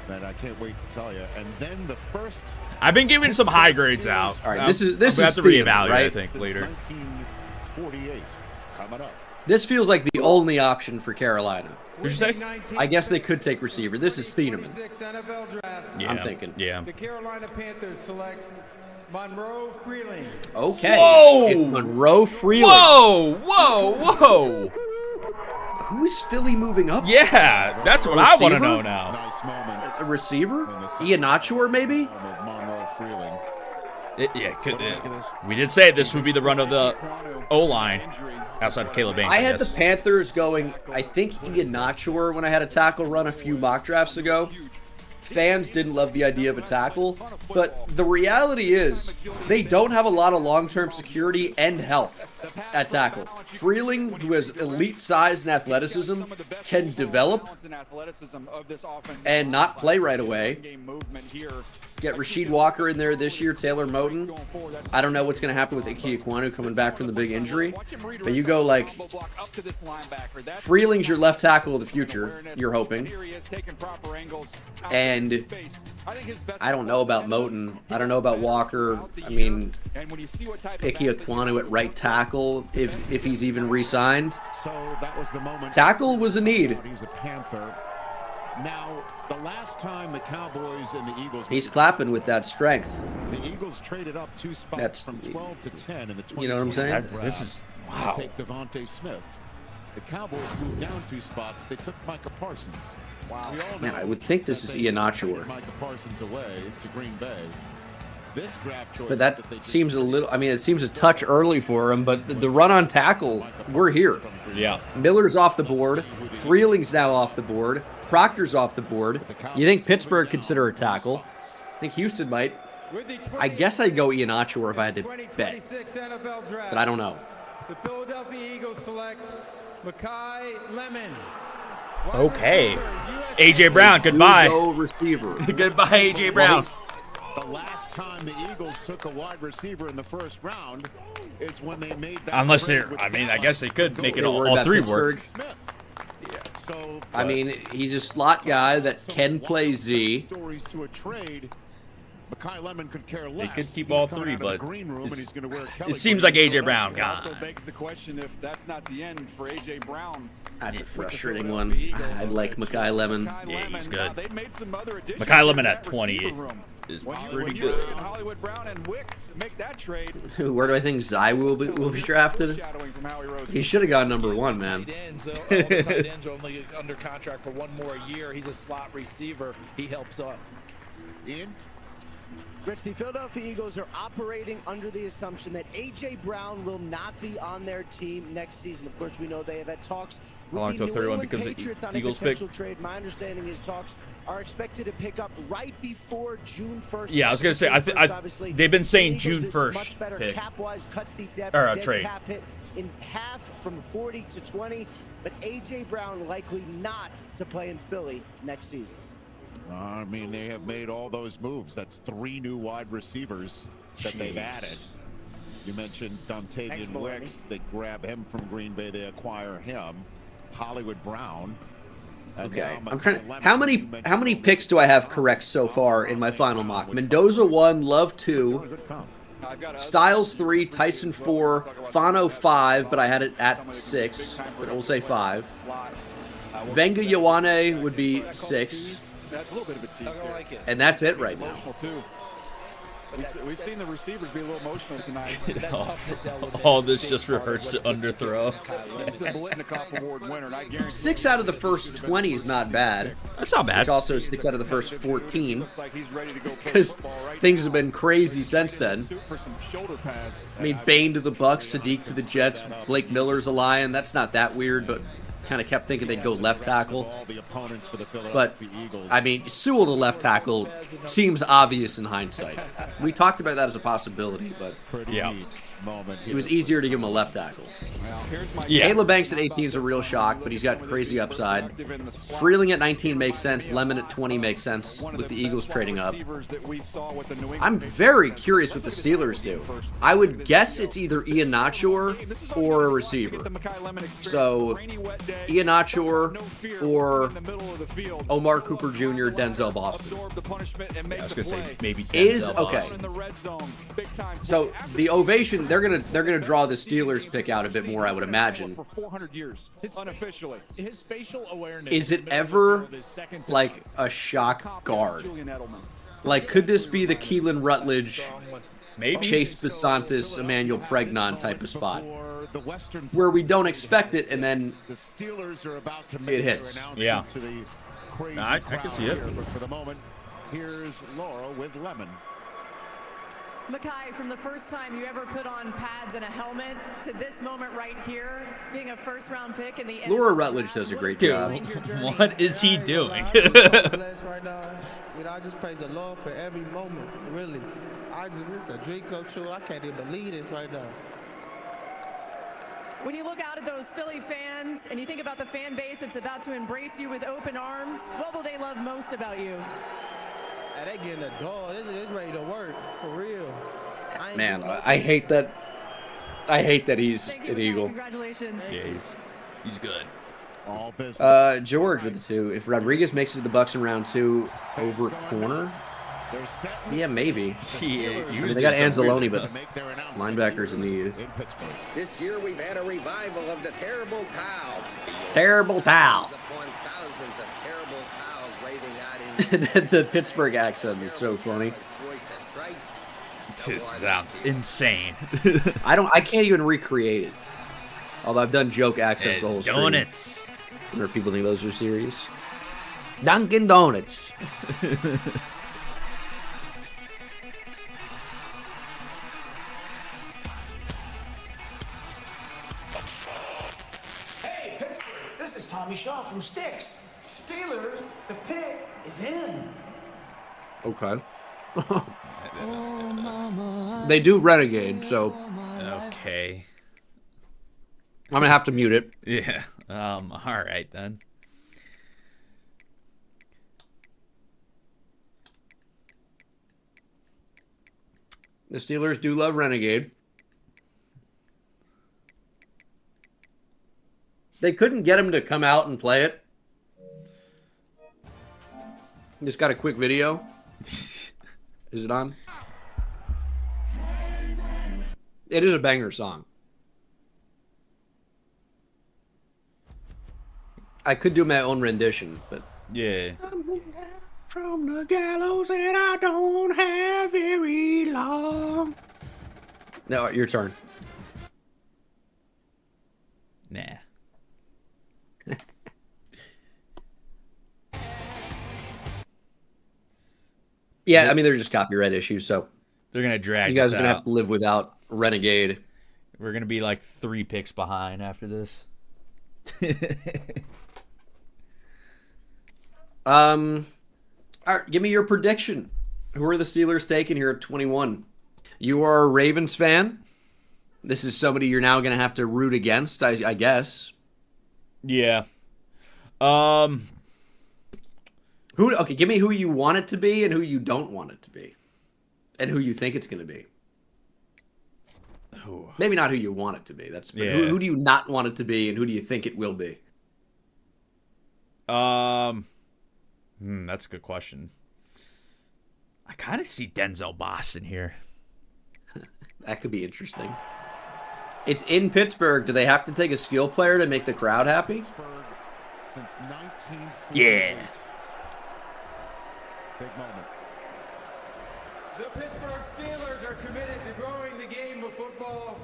[SPEAKER 10] That I can't wait to tell you. And then the first.
[SPEAKER 1] I've been giving some high grades out.
[SPEAKER 3] All right, this is
[SPEAKER 1] I'm gonna have to
[SPEAKER 3] themed,
[SPEAKER 1] reevaluate.
[SPEAKER 3] right?
[SPEAKER 1] I think
[SPEAKER 10] Since
[SPEAKER 1] later.
[SPEAKER 10] 1948 coming up.
[SPEAKER 3] This feels like the only option for Carolina.
[SPEAKER 1] What'd you say?
[SPEAKER 3] I guess they could take receiver. This is Thieneman.
[SPEAKER 6] NFL draft.
[SPEAKER 1] Yeah,
[SPEAKER 3] I'm thinking.
[SPEAKER 1] Yeah.
[SPEAKER 6] The Carolina Panthers select Monroe Freeling.
[SPEAKER 3] Okay.
[SPEAKER 1] Whoa!
[SPEAKER 3] It's Monroe Freeling.
[SPEAKER 1] Whoa! Whoa! Whoa!
[SPEAKER 3] Who's Philly moving up?
[SPEAKER 1] Yeah, that's what I want to
[SPEAKER 3] Receiver?
[SPEAKER 1] know now.
[SPEAKER 10] Nice moment.
[SPEAKER 3] A receiver? Iheanacho, maybe?
[SPEAKER 10] Of Monroe Freeling.
[SPEAKER 1] We did say this would be the run of the O-line outside of Caleb Banks.
[SPEAKER 3] I had the
[SPEAKER 1] guess.
[SPEAKER 3] Panthers going, I think Iheanacho when I had a tackle run a few mock drafts ago. Fans didn't love the idea of a tackle, but the reality is they don't have a lot of long-term security and health at tackle. Freeling, who has elite size and athleticism, can develop and not play right away. Get Rasheed Walker in there this year, Taylor Moton. I don't know what's going to happen with Ike Ekwonu coming back from the big injury. But you go like, Freeling's your left tackle of the future, you're hoping. And I don't know about Moton. I don't know about Walker. I mean, Ike Ekwonu at right tackle, if he's even re-signed. Tackle was a need.
[SPEAKER 5] He's a Panther. Now, the last time the Cowboys and the Eagles...
[SPEAKER 3] He's clapping with that strength.
[SPEAKER 5] The Eagles traded up 2 spots from 12 to 10 in the 20.
[SPEAKER 3] You know what I'm saying?
[SPEAKER 1] This is... Wow.
[SPEAKER 5] Take Devontae Smith. The Cowboys moved down 2 spots. They took Micah Parsons. Wow.
[SPEAKER 3] Man, I would think this is Iheanacho.
[SPEAKER 5] Micah Parsons away to Green Bay. This draft choice...
[SPEAKER 3] But that seems a little... I mean, it seems a touch early for him, but the run on tackle, we're here.
[SPEAKER 1] Yeah.
[SPEAKER 3] Miller's off the board. Freeling's now off the board. Proctor's off the board. You think Pittsburgh consider a tackle? I think Houston might. I guess I'd go Iheanacho if I had to bet. But I don't know.
[SPEAKER 6] The Philadelphia Eagles select Makai Lemon.
[SPEAKER 1] Okay. A.J. Brown, goodbye.
[SPEAKER 3] Receiver.
[SPEAKER 1] Goodbye, A.J. Brown.
[SPEAKER 5] The last time the Eagles took a wide receiver in the first round is when they made that.
[SPEAKER 1] Unless they're... I mean, I guess they could make it all 3 work.
[SPEAKER 5] So,
[SPEAKER 3] I mean, he's a slot guy that can play Z.
[SPEAKER 5] Stories to a trade. Makai Lemon could care less.
[SPEAKER 1] They could keep all 3, but
[SPEAKER 5] it
[SPEAKER 1] seems like A.J. Brown gone.
[SPEAKER 8] Also begs the question if that's not the end for A.J. Brown.
[SPEAKER 3] That's a frustrating one. I like Makai Lemon.
[SPEAKER 1] Yeah, he's good.
[SPEAKER 8] They've made some other additions.
[SPEAKER 1] Makai Lemon at 20 is pretty good.
[SPEAKER 8] Hollywood Brown and Wicks make that trade.
[SPEAKER 3] Where do I think Zai will be drafted? He should have gone number 1, man.
[SPEAKER 11] Tight ends are only under contract for 1 more year. He's a slot receiver. He helps up.
[SPEAKER 5] Ian?
[SPEAKER 7] Rich, the Philadelphia Eagles are operating under the assumption that A.J. Brown will not be on their team next season. Of course, we know they have had talks with the New England Patriots on a potential trade. My understanding is talks are expected to pick up right before June 1st.
[SPEAKER 1] Yeah, I was going to say, they've been saying June 1st
[SPEAKER 7] much better
[SPEAKER 1] pick.
[SPEAKER 7] Cap-wise, cuts the dead
[SPEAKER 1] trade.
[SPEAKER 7] cap hit in half from 40 to 20, but A.J. Brown likely not to play in Philly next season.
[SPEAKER 5] I mean, they have made all those moves. That's 3 new wide receivers that they've added. You mentioned Dontavian Wicks. They grab him from Green Bay. They acquire him. Hollywood Brown.
[SPEAKER 3] Okay, I'm trying. How many picks do I have correct so far in my final mock? Mendoza 1, Love 2, Styles 3, Tyson 4, Fano 5, but I had it at 6, but we'll say 5. Venga Ioane would be 6.
[SPEAKER 8] That's a little bit of a tease here.
[SPEAKER 3] And that's it right now.
[SPEAKER 8] We've seen the receivers be a little emotional tonight.
[SPEAKER 1] All this just for Hurts to underthrow.
[SPEAKER 8] He's the Blitnikoff Award winner, and I guarantee
[SPEAKER 3] 6 out of the first 20 is not bad.
[SPEAKER 1] That's not bad.
[SPEAKER 3] It's also 6 out of the first 14. Because things have been crazy since then. I mean, Bane to the Bucks, Sadiq to the Jets, Blake Miller's a Lion. That's not that weird, but kind of kept thinking they'd go left tackle. But, I mean, Sewell to left tackle seems obvious in hindsight. We talked about that as a possibility, but
[SPEAKER 1] yeah,
[SPEAKER 3] it was easier to give him a left tackle. Caleb Banks at 18 is a real shock, but he's got crazy upside. Freeling at 19 makes sense. Lemon at 20 makes sense with the Eagles trading up. I'm very curious what the Steelers do. I would guess it's either Iheanacho or a receiver. So, Iheanacho or Omar Cooper Jr., Denzel Boston.
[SPEAKER 1] Yeah, I was gonna say maybe
[SPEAKER 3] Denzel
[SPEAKER 1] Boston.
[SPEAKER 3] So the ovation, they're gonna draw the Steelers pick out a bit more, I would imagine.
[SPEAKER 8] For 400 years, unofficially.
[SPEAKER 9] His spatial awareness.
[SPEAKER 3] Is it ever like a shock guard? Like, could this be the Keelan Rutledge,
[SPEAKER 1] maybe
[SPEAKER 3] Chase Besantis, Emmanuel Pregnon type of spot, where we don't expect it and then it hits?
[SPEAKER 1] Yeah, I can see it.
[SPEAKER 5] But for the moment, here's Laura with Lemon.
[SPEAKER 12] Makai, from the first time you ever put on pads and a helmet to this moment right here, being a first-round pick in the
[SPEAKER 3] Laura Rutledge does a great job.
[SPEAKER 1] What is he doing?
[SPEAKER 13] Right now, I just praise the Lord for every moment. Really, it's a dream come true. I can't even believe this right now.
[SPEAKER 12] When you look out at those Philly fans and you think about the fan base that's about to embrace you with open arms, what will they love most about you?
[SPEAKER 13] They getting a dog. This ready to work for real.
[SPEAKER 3] Man, I hate that. I hate that he's an Eagle.
[SPEAKER 12] Congratulations.
[SPEAKER 1] Yeah, he's good.
[SPEAKER 5] All business.
[SPEAKER 3] George with the 2. If Rodriguez makes it to the Bucks in round 2 over corner, yeah, maybe. They got Anzalone, but linebackers in need.
[SPEAKER 15] This year we've had a revival of the terrible towel.
[SPEAKER 3] Terrible towel.
[SPEAKER 15] Upon thousands of terrible towels waving out in
[SPEAKER 3] The Pittsburgh accent is so funny.
[SPEAKER 1] This sounds insane.
[SPEAKER 3] I can't even recreate it. Although I've done joke accents the whole stream.
[SPEAKER 1] Donuts.
[SPEAKER 3] Where people think those are serious. Dunkin' Donuts.
[SPEAKER 18] Hey, Pittsburgh, this is Tommy Shaw from Sticks. Steelers, the pick is in.
[SPEAKER 3] Okay. They do Renegade, so.
[SPEAKER 1] Okay.
[SPEAKER 3] I'm going to have to mute it.
[SPEAKER 1] Yeah. All right, then.
[SPEAKER 3] The Steelers do love Renegade. They couldn't get him to come out and play it. Just got a quick video. Is it on? It is a banger song. I could do my own rendition, but
[SPEAKER 1] yeah.
[SPEAKER 3] From the gallows and I don't have very long. No, your turn.
[SPEAKER 1] Nah.
[SPEAKER 3] Yeah, I mean, they're just copyright issues, so
[SPEAKER 1] they're going to drag
[SPEAKER 3] you guys
[SPEAKER 1] us
[SPEAKER 3] are going to
[SPEAKER 1] out.
[SPEAKER 3] have to live without Renegade.
[SPEAKER 1] We're going to be like 3 picks behind after this.
[SPEAKER 3] All right, give me your prediction. Who are the Steelers taking here at 21? You are a Ravens fan. This is somebody you're now going to have to root against, I guess.
[SPEAKER 1] Yeah.
[SPEAKER 3] Okay, give me who you want it to be and who you don't want it to be. And who you think it's going to be. Maybe not who you want it to be. That's who do you not want it to be and who do you think it will be?
[SPEAKER 1] That's a good question. I kind of see Denzel Boston here.
[SPEAKER 3] That could be interesting. It's in Pittsburgh. Do they have to take a skill player to make the crowd happy?
[SPEAKER 5] Since 1948.
[SPEAKER 1] Yeah.
[SPEAKER 5] Big moment.
[SPEAKER 6] The Pittsburgh Steelers are committed to growing the game of football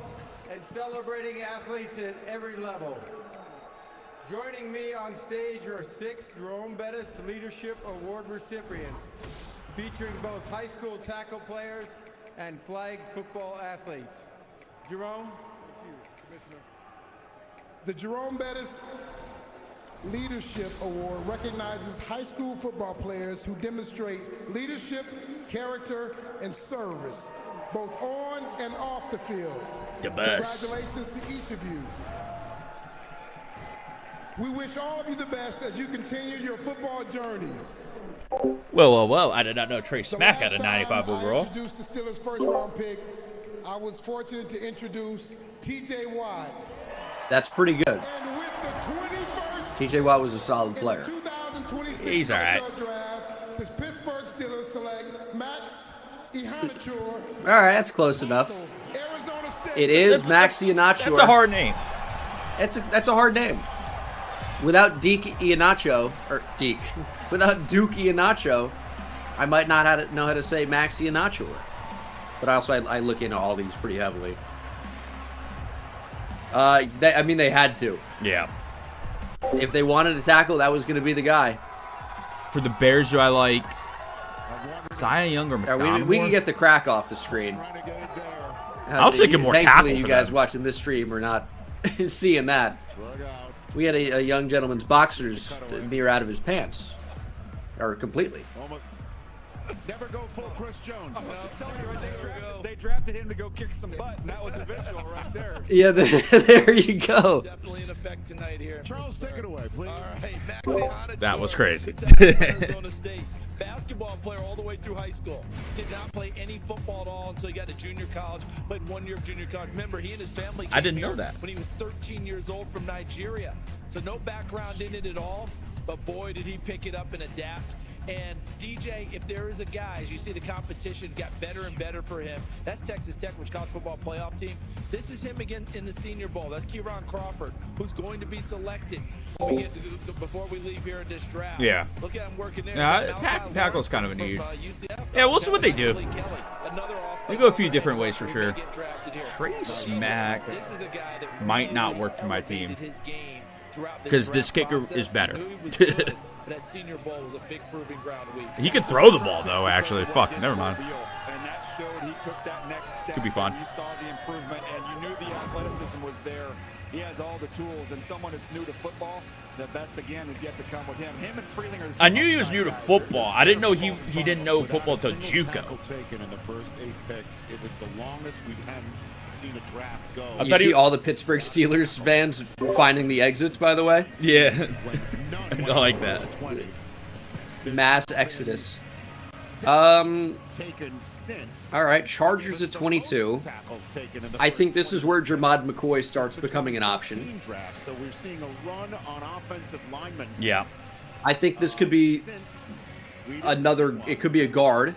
[SPEAKER 6] and celebrating athletes at every level. Joining me on stage are 6 Jerome Bettis Leadership Award recipients, featuring both high school tackle players and flag football athletes. Jerome?
[SPEAKER 10] Thank you, Commissioner. The Jerome Bettis Leadership Award recognizes high school football players who demonstrate leadership, character, and service, both on and off the field.
[SPEAKER 1] The best.
[SPEAKER 10] Congratulations to each of you. We wish all of you the best as you continue your football journeys.
[SPEAKER 1] Whoa. I did not know Trey Smack had a 95 overall.
[SPEAKER 10] I introduced the Steelers' first-round pick. I was fortunate to introduce T.J. Watt.
[SPEAKER 3] That's pretty good.
[SPEAKER 10] And with the 21st
[SPEAKER 3] T.J. Watt was a solid player.
[SPEAKER 10] 2026
[SPEAKER 1] He's all right.
[SPEAKER 10] draft, the Pittsburgh Steelers select Max Iheanacho.
[SPEAKER 3] All right, that's close enough.
[SPEAKER 10] Arizona State.
[SPEAKER 3] It is Max Iheanacho.
[SPEAKER 1] That's a hard name.
[SPEAKER 3] That's a hard name. Without Deke Iheanacho, without Duke Iheanacho, I might not know how to say Max Iheanacho. But also, I look into all these pretty heavily. They had to.
[SPEAKER 1] Yeah.
[SPEAKER 3] If they wanted to tackle, that was going to be the guy.
[SPEAKER 1] For the Bears, do I like Zion Young or McDonald?
[SPEAKER 3] We can get the crack off the screen.
[SPEAKER 1] I was thinking more tackle.
[SPEAKER 3] Thankfully, you
[SPEAKER 1] for
[SPEAKER 3] guys
[SPEAKER 1] them.
[SPEAKER 3] watching this stream are not seeing that. We had a young gentleman's boxers veer out of his pants, or completely.
[SPEAKER 5] Never go full Chris Jones.
[SPEAKER 8] They drafted him to go kick some butt, and that was a visual right there.
[SPEAKER 3] Yeah, there you go.
[SPEAKER 11] Definitely in effect tonight here.
[SPEAKER 5] Charles, take it away, please.
[SPEAKER 8] All right, Max Iheanacho.
[SPEAKER 1] That was crazy.
[SPEAKER 11] Arizona State. basketball player all the way through high school. Did not play any football at all until he got to junior college. Played 1 year of junior college. Remember, he and his family
[SPEAKER 1] I didn't
[SPEAKER 11] came
[SPEAKER 1] know
[SPEAKER 11] here
[SPEAKER 1] that.
[SPEAKER 11] when he was 13 years old from Nigeria. So no background in it at all. But boy, did he pick it up and adapt. And DJ, if there is a guy, as you see the competition got better and better for him, that's Texas Tech, which college football playoff team. This is him again in the Senior Bowl. That's Kieran Crawford, who's going to be selected before we leave here in this draft.
[SPEAKER 1] Yeah.
[SPEAKER 11] Look at him working there.
[SPEAKER 1] Yeah, tackle's kind of a need. Yeah, we'll see what they do. They go a few different ways for sure. Trey Smack might not work for my team because this kicker is better.
[SPEAKER 11] That Senior Bowl was a big proving ground week.
[SPEAKER 1] He could throw the ball though. Actually, fuck, never mind.
[SPEAKER 8] And that showed he took that next step.
[SPEAKER 1] Could be fun.
[SPEAKER 8] You saw the improvement, and you knew the athleticism was there. He has all the tools, and someone that's new to football, the best again is yet to come with him. Him and Freeling are.
[SPEAKER 1] I knew he was new to football. I didn't know he didn't know football till JUCO.
[SPEAKER 5] Taken in the first 8 picks. It was the longest we hadn't seen a draft go.
[SPEAKER 3] You see all the Pittsburgh Steelers fans finding the exits, by the way?
[SPEAKER 1] Yeah. I like that.
[SPEAKER 3] Mass exodus. All right, Chargers at 22. I think this is where Jermod McCoy starts becoming an option.
[SPEAKER 5] So we're seeing a run on offensive linemen.
[SPEAKER 1] Yeah.
[SPEAKER 3] I think this could be another, it could be a guard.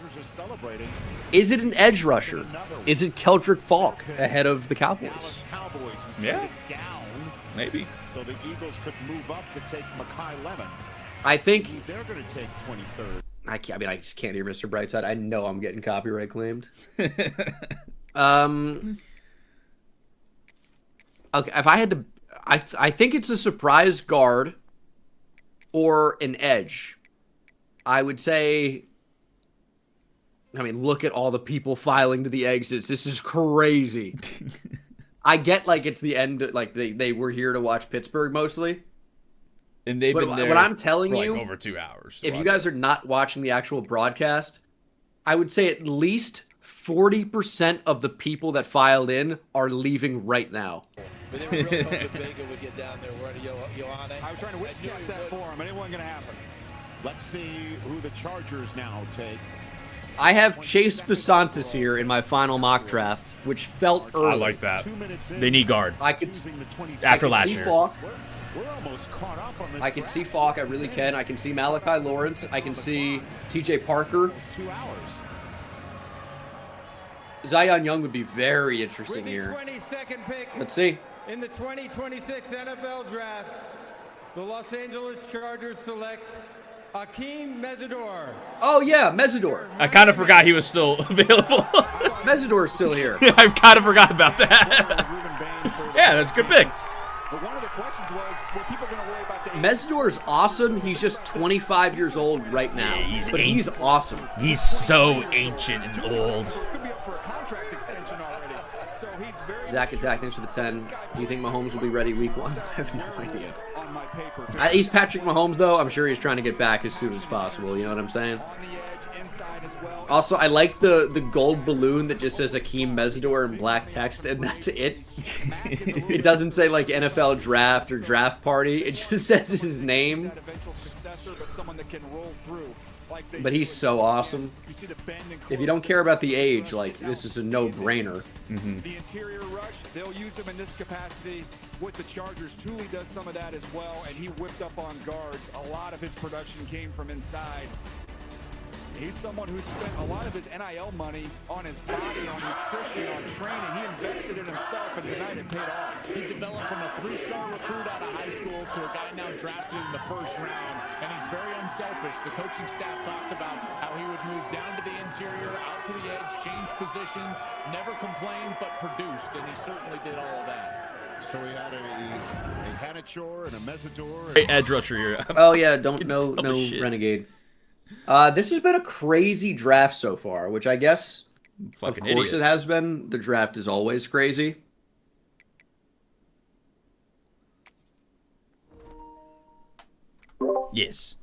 [SPEAKER 3] Is it an edge rusher? Is it Keldrick Falk ahead of the Cowboys?
[SPEAKER 1] Yeah. Maybe.
[SPEAKER 5] So the Eagles could move up to take Mekhi Lemon.
[SPEAKER 3] I think
[SPEAKER 5] they're going to take 23rd.
[SPEAKER 3] I mean, I just can't hear Mr. Brightside. I know I'm getting copyright claimed. Okay, if I had to, I think it's a surprise guard or an edge. I would say, I mean, look at all the people filing to the exits. This is crazy. I get like it's the end, like they were here to watch Pittsburgh mostly.
[SPEAKER 1] And they've been there
[SPEAKER 3] what I'm telling
[SPEAKER 1] for
[SPEAKER 3] you,
[SPEAKER 1] like over 2 hours.
[SPEAKER 3] If you guys are not watching the actual broadcast, I would say at least 40% of the people that filed in are leaving right now.
[SPEAKER 11] But they were real hoping Vega would get down there. We're Ioane.
[SPEAKER 8] I was trying to witness that for him, and it wasn't going to happen.
[SPEAKER 5] Let's see who the Chargers now take.
[SPEAKER 3] I have Chase Basantis here in my final mock draft, which felt early.
[SPEAKER 1] I like that. They need guard.
[SPEAKER 3] I could
[SPEAKER 1] after last year.
[SPEAKER 3] Falk.
[SPEAKER 5] We're almost caught up on this.
[SPEAKER 3] I can see Falk. I really can. I can see Malachi Lawrence. I can see T.J. Parker.
[SPEAKER 5] 2 hours.
[SPEAKER 3] Zion Young would be very interesting
[SPEAKER 6] With the
[SPEAKER 3] here.
[SPEAKER 6] 22nd pick
[SPEAKER 3] Let's see.
[SPEAKER 6] in the 2026 NFL Draft, the Los Angeles Chargers select Akeem Mesidor.
[SPEAKER 3] Oh yeah, Mesidor.
[SPEAKER 1] I kind of forgot he was still available.
[SPEAKER 3] Mesidor's still here.
[SPEAKER 1] I've kind of forgot about that. Yeah, that's a good pick.
[SPEAKER 8] But one of the questions was, were people going to worry about the
[SPEAKER 3] Mesidor is awesome. He's just 25 years old right now.
[SPEAKER 1] Yeah,
[SPEAKER 3] he's awesome.
[SPEAKER 1] He's so ancient and old.
[SPEAKER 8] could be up for a contract extension already. So he's very
[SPEAKER 3] Zach Attack, thanks for the 10. Do you think Mahomes will be ready week 1? I have no idea.
[SPEAKER 8] on my paper.
[SPEAKER 3] He's Patrick Mahomes, though. I'm sure he's trying to get back as soon as possible. You know what I'm saying?
[SPEAKER 8] On the edge, inside as well.
[SPEAKER 3] Also, I like the gold balloon that just says Akeem Mesidor in black text, and that's it. It doesn't say, like, NFL Draft or Draft Party. It just says his name.
[SPEAKER 8] That eventual successor, but someone that can roll through.
[SPEAKER 3] But he's so awesome. If you don't care about the age, like, this is a no-brainer.
[SPEAKER 8] The interior rush, they'll use him in this capacity with the Chargers. Tooley does some of that as well, and he whipped up on guards. A lot of his production came from inside. He's someone who spent a lot of his NIL money on his body, on nutrition, on training. He invested in himself, and tonight it paid off.
[SPEAKER 9] He developed from a 3-star recruit out of high school to a guy now drafted in the first round, and he's very unselfish. The coaching staff talked about how he would move down to the interior, out to the edge, change positions, never complained, but produced, and he certainly did all of that.
[SPEAKER 5] So we had a Hanachor and a Mesidor.
[SPEAKER 1] Hey, edge rusher here.
[SPEAKER 3] Oh, yeah, no Renegade. This has been a crazy draft so far, which I guess,
[SPEAKER 1] Fucking
[SPEAKER 3] of course
[SPEAKER 1] idiot.
[SPEAKER 3] it has been. The draft is always crazy.
[SPEAKER 1] Yes.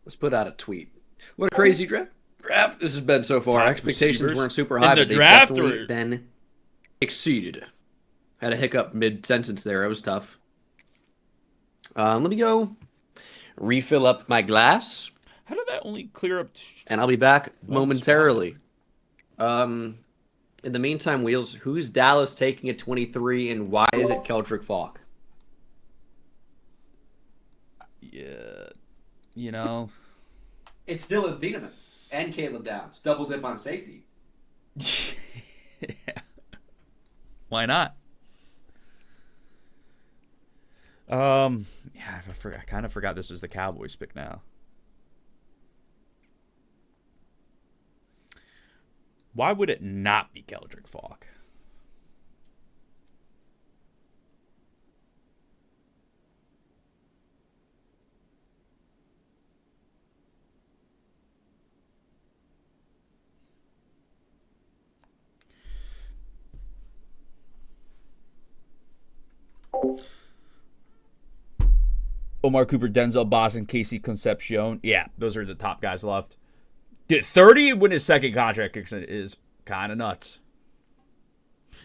[SPEAKER 3] Let's put out a tweet. What a crazy draft draft this has been so far.
[SPEAKER 1] Top
[SPEAKER 3] Expectations
[SPEAKER 1] receivers
[SPEAKER 3] weren't super
[SPEAKER 1] in
[SPEAKER 3] high,
[SPEAKER 1] the
[SPEAKER 3] but they've
[SPEAKER 1] draft
[SPEAKER 3] definitely
[SPEAKER 1] or-
[SPEAKER 3] been exceeded. Had a hiccup mid-sentence there. It was tough. Let me go refill up my glass.
[SPEAKER 1] How did that only clear up?
[SPEAKER 3] And I'll be back
[SPEAKER 1] One
[SPEAKER 3] momentarily. In the meantime, Wheels, who's Dallas taking at 23, and why is it Keldrick Falk?
[SPEAKER 1] Yeah, you know.
[SPEAKER 3] It's Dylan Thieneman and Caleb Downs. Double dip on safety.
[SPEAKER 1] Yeah. Why not? Yeah, I kind of forgot this was the Cowboys pick now. Why would it not be Keldrick Falk? Omar Cooper, Denzel Boston, Casey Concepcion. Yeah, those are the top guys left. Dude, 30 when his second contract kicks in is kind of nuts.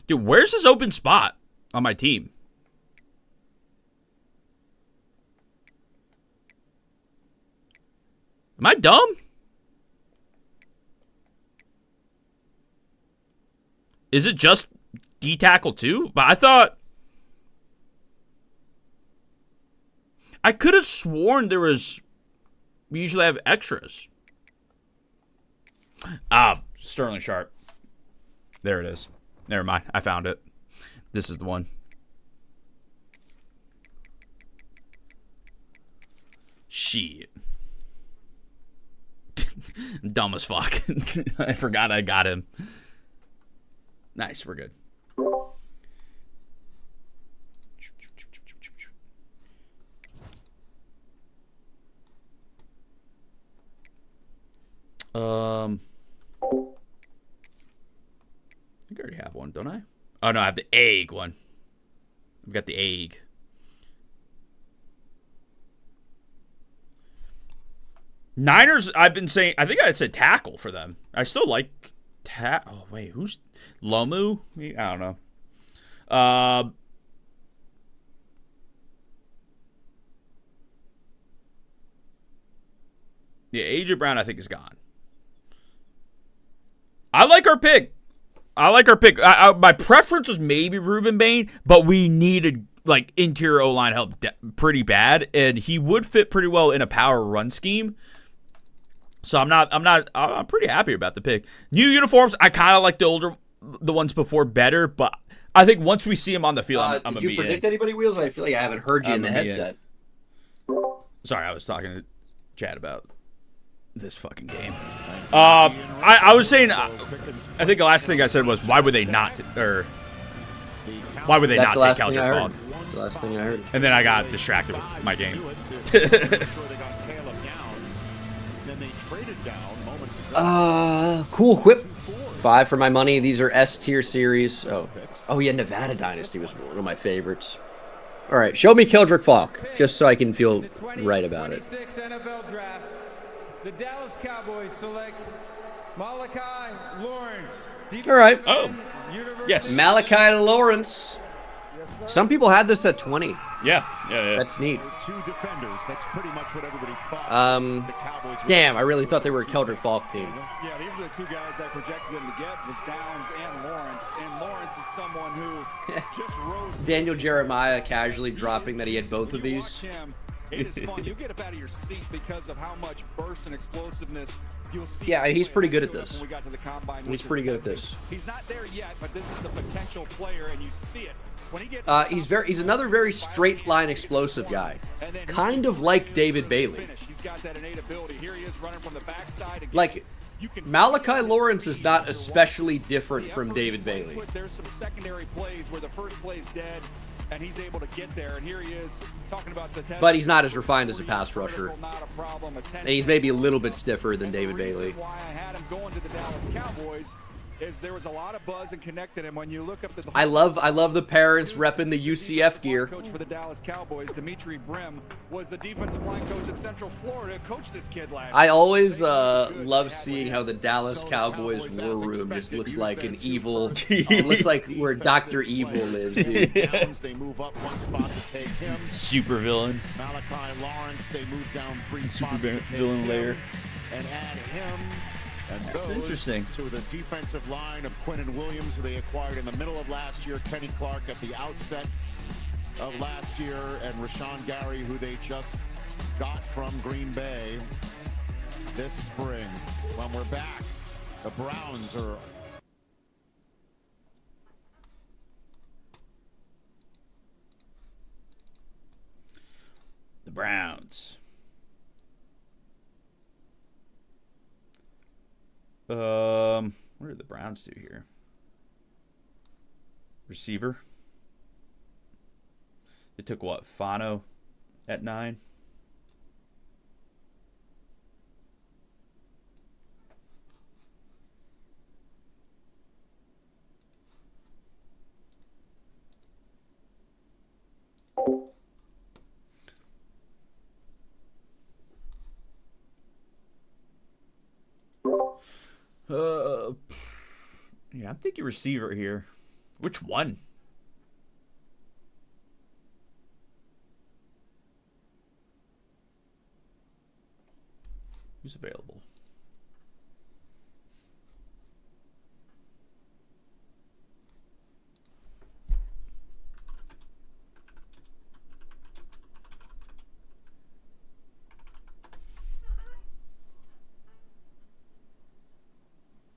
[SPEAKER 1] Dude, where's his open spot on my team? Am I dumb? Is it just D-tackle too? But I thought... I could have sworn there was... We usually have extras. Sterling Sharp. There it is. Never mind. I found it. This is the one. Shit. Dumb as fuck. I forgot I got him. Nice. We're good. I think I already have one, don't I? Oh, no, I have the egg one. I've got the egg. Niners, I've been saying, I think I said tackle for them. I still like oh, wait, who's Lomu? I don't know. Yeah, AJ Brown, I think, is gone. I like our pick. My preference was maybe Reuben Bain, but we needed like interior O-line help pretty bad, and he would fit pretty well in a power run scheme. So I'm pretty happy about the pick. New uniforms, I kind of like the ones before better, but I think once we see him on the field, I'm gonna be in.
[SPEAKER 3] Did you predict anybody, Wheels? I feel like I haven't heard you in the headset.
[SPEAKER 1] Sorry, I was talking to Chad about this fucking game. I was saying, I think the last thing I said was, why would they not take Keldrick Falk?
[SPEAKER 3] That's the last thing I heard.
[SPEAKER 1] And then I got distracted with my game.
[SPEAKER 3] Cool whip. 5 for my money. These are S tier series. Oh yeah, Nevada Dynasty was one of my favorites. All right, show me Keldrick Falk, just so I can feel right about it.
[SPEAKER 6] NFL Draft. The Dallas Cowboys select Malachi Lawrence.
[SPEAKER 3] All right.
[SPEAKER 1] Oh, yes.
[SPEAKER 3] Malachi Lawrence. Some people had this at 20.
[SPEAKER 1] Yeah.
[SPEAKER 3] That's neat.
[SPEAKER 5] Two defenders. That's pretty much what everybody thought.
[SPEAKER 3] Damn, I really thought they were a Keldrick Falk team.
[SPEAKER 8] Yeah, these are the two guys I projected them to get, was Downs and Lawrence. And Lawrence is someone who just rose.
[SPEAKER 3] Daniel Jeremiah casually dropping that he had both of these.
[SPEAKER 8] It is fun. You get up out of your seat because of how much burst and explosiveness you'll see.
[SPEAKER 3] Yeah, he's pretty good at this.
[SPEAKER 8] When we got to the combine,
[SPEAKER 3] He's pretty good at this.
[SPEAKER 8] He's not there yet, but this is a potential player, and you see it. When he gets
[SPEAKER 3] he's another very straight line explosive guy, kind of like David Bailey.
[SPEAKER 8] He's got that innate ability. Here he is running from the backside.
[SPEAKER 3] Like Malachi Lawrence is not especially different from David Bailey.
[SPEAKER 8] There's some secondary plays where the first play's dead, and he's able to get there. And here he is talking about the.
[SPEAKER 3] But he's not as refined as a pass rusher. And he's maybe a little bit stiffer than David Bailey.
[SPEAKER 8] Why I had him going to the Dallas Cowboys. is there was a lot of buzz and connected, and when you look up the
[SPEAKER 3] I love the parents repping the UCF gear.
[SPEAKER 8] coach for the Dallas Cowboys, Dimitri Brim, was the defensive line coach at Central Florida, coached this kid last year.
[SPEAKER 3] I always love seeing how the Dallas Cowboys war room just looks like an evil. It looks like where Dr. Evil lives, dude.
[SPEAKER 5] They move up one spot to take him.
[SPEAKER 1] Super villain.
[SPEAKER 5] Malachi Lawrence, they move down 3
[SPEAKER 1] Super
[SPEAKER 5] spots to take
[SPEAKER 1] villain
[SPEAKER 5] him
[SPEAKER 1] layer.
[SPEAKER 5] and add him. And
[SPEAKER 1] That's
[SPEAKER 5] those
[SPEAKER 1] interesting.
[SPEAKER 5] to the defensive line of Quinnen Williams, who they acquired in the middle of last year, Kenny Clark at the outset of last year, and Rashawn Gary, who they just got from Green Bay this spring. When we're back, the Browns are
[SPEAKER 1] The Browns. What did the Browns do here? Receiver. They took what? Fano at 9. Yeah, I'm thinking receiver here. Which one? Who's available?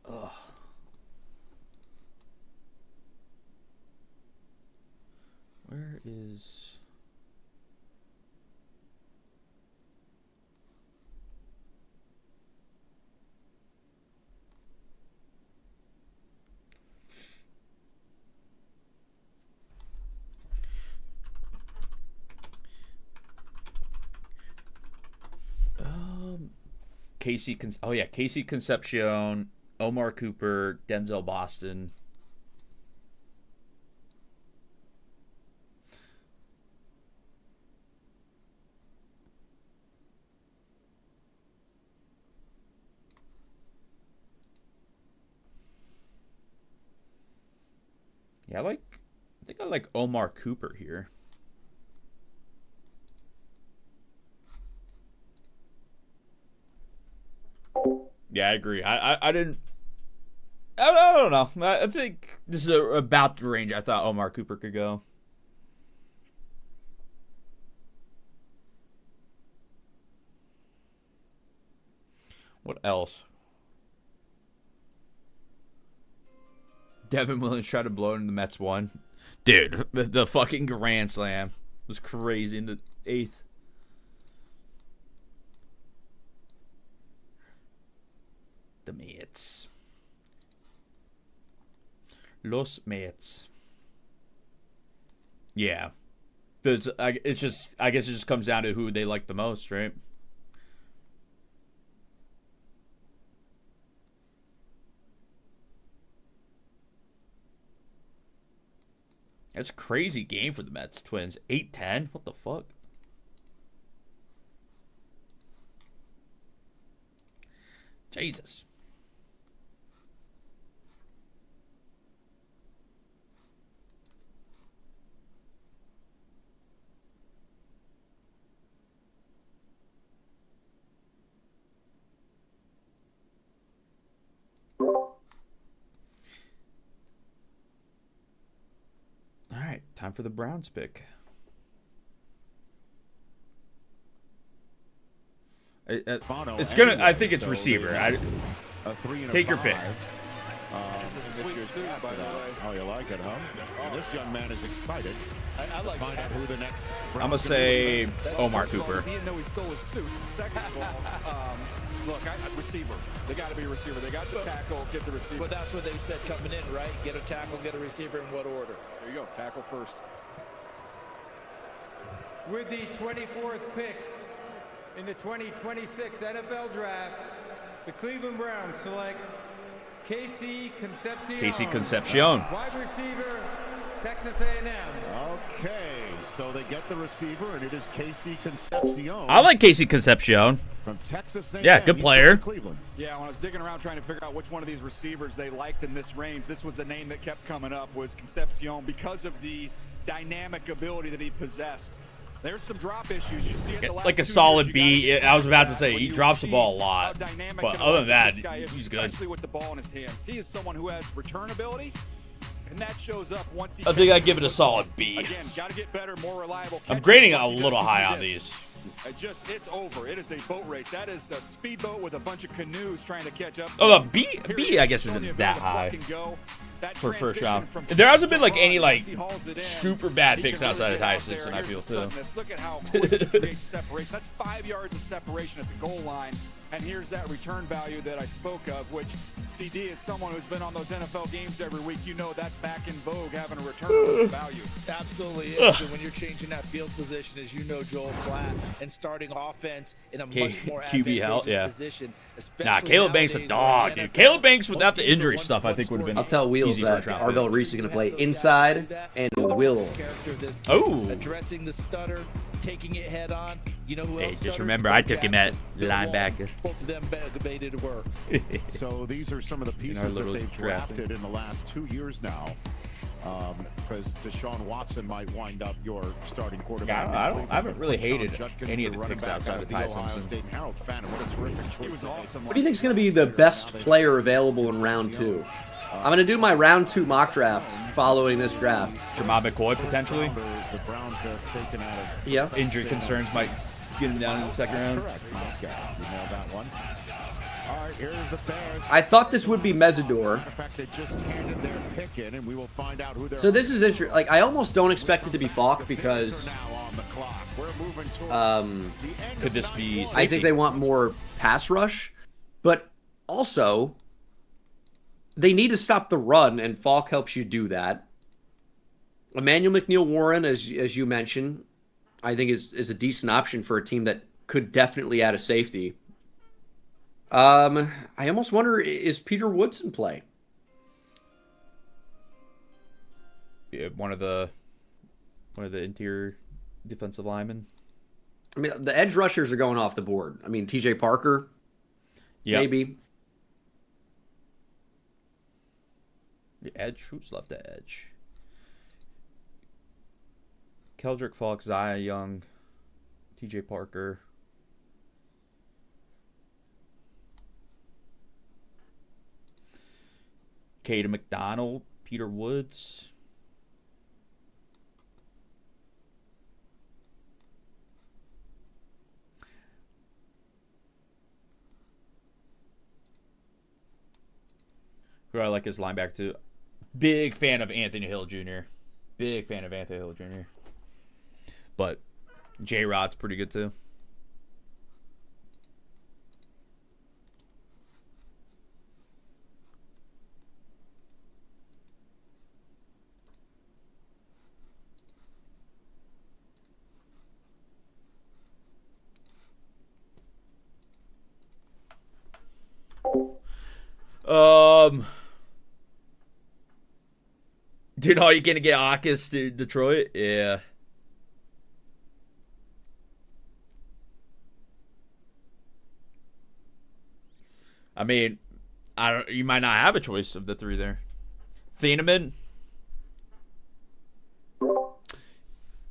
[SPEAKER 1] Ugh. Where is... Casey Concepcion, Omar Cooper, Denzel Boston. Yeah, I think I like Omar Cooper here. Yeah, I agree. I don't know. I think this is about the range I thought Omar Cooper could go. What else? Devin Williams tried to blow it in the Mets 1. Dude, the fucking grand slam was crazy in the 8th. The Mets. Los Mets. Yeah. But I guess it just comes down to who they like the most, right? That's a crazy game for the Mets Twins. 8-10? What the fuck? Jesus. All right, time for the Browns pick. It's gonna. I think it's receiver. Take your pick.
[SPEAKER 5] Oh, you like it, huh? This young man is excited.
[SPEAKER 8] I like
[SPEAKER 5] find out who the next.
[SPEAKER 1] I'm gonna say Omar Cooper.
[SPEAKER 8] He didn't know he stole his suit. Second of all, look, receiver. They got to be a receiver. They got the tackle, get the receiver.
[SPEAKER 11] But that's what they said coming in, right? Get a tackle, get a receiver. In what order?
[SPEAKER 8] There you go. Tackle first.
[SPEAKER 6] With the 24th pick in the 2026 NFL Draft, the Cleveland Browns select Casey Concepcion.
[SPEAKER 1] Casey Concepcion.
[SPEAKER 6] Wide receiver, Texas A&M.
[SPEAKER 5] Okay, so they get the receiver, and it is Casey Concepcion.
[SPEAKER 1] I like Casey Concepcion.
[SPEAKER 5] From Texas A&M.
[SPEAKER 1] Yeah, good player.
[SPEAKER 5] Cleveland.
[SPEAKER 8] Yeah, when I was digging around trying to figure out which one of these receivers they liked in this range, this was the name that kept coming up, was Concepcion, because of the dynamic ability that he possessed. There's some drop issues. You see it the last
[SPEAKER 1] Like a
[SPEAKER 8] 2
[SPEAKER 1] solid
[SPEAKER 8] years,
[SPEAKER 1] B. I was about to say, he drops the ball a lot. But other than that, he's good.
[SPEAKER 8] Especially with the ball in his hands. He is someone who has return ability, and that shows up once he...
[SPEAKER 1] I think I'd give it a solid B.
[SPEAKER 8] Again, got to get better, more reliable.
[SPEAKER 1] I'm grading a little high on these.
[SPEAKER 8] It's over. It is a boat race. That is a speedboat with a bunch of canoes trying to catch up.
[SPEAKER 1] Oh, B I guess isn't that high for first round. There hasn't been like any like super bad picks outside of Ty Simpson, I feel too.
[SPEAKER 8] Look at how quick he creates separation. That's 5 yards of separation at the goal line. And here's that return value that I spoke of, which CD is someone who's been on those NFL games every week. You know that's back in vogue, having a return value.
[SPEAKER 11] Absolutely is. And when you're changing that field position, as you know, Joel, flat, and starting offense in a much more advantageous position.
[SPEAKER 1] Nah, Caleb Banks a dog, dude. Caleb Banks without the injury stuff, I think would have been.
[SPEAKER 3] I'll tell Wheelz that Arvell Reese is going to play inside and will.
[SPEAKER 1] Oh.
[SPEAKER 11] Addressing the stutter, taking it head on. You know who else?
[SPEAKER 1] Hey, just remember, I took him at linebacker.
[SPEAKER 11] Both of them made it work.
[SPEAKER 5] So these are some of the pieces that they've drafted in the last 2 years now. Because Deshaun Watson might wind up your starting quarterback.
[SPEAKER 1] Yeah, I haven't really hated any of the picks outside of Ty Simpson.
[SPEAKER 3] What do you think is going to be the best player available in round 2? I'm going to do my round 2 mock draft following this draft.
[SPEAKER 1] Jamal McCoy, potentially.
[SPEAKER 5] The Browns have taken out of...
[SPEAKER 3] Yeah.
[SPEAKER 1] Injury concerns might get him down in the second round.
[SPEAKER 5] Okay, you nailed that one. All right, here's the Bears.
[SPEAKER 3] I thought this would be Mesidor.
[SPEAKER 5] In fact, they just handed their pick in, and we will find out who they're...
[SPEAKER 3] So this is interesting. Like, I almost don't expect it to be Falk because...
[SPEAKER 1] Could this be safety?
[SPEAKER 3] I think they want more pass rush, but also they need to stop the run, and Falk helps you do that. Emmanuel McNeil-Warren, as you mentioned, I think is a decent option for a team that could definitely add a safety. I almost wonder, is Peter Woods in play?
[SPEAKER 1] Yeah, one of the interior defensive linemen.
[SPEAKER 3] I mean, the edge rushers are going off the board. I mean, TJ Parker, maybe.
[SPEAKER 1] The edge? Who's left at edge? Keldrick Falk, Zaya Young, TJ Parker. Caden McDonald, Peter Woods. Who I like as linebacker too. Big fan of Anthony Hill Jr. Big fan of Anthony Hill Jr. But J-Rod's pretty good too. Dude, are you gonna get Akis to Detroit? Yeah. I mean, you might not have a choice of the three there. Thieneman.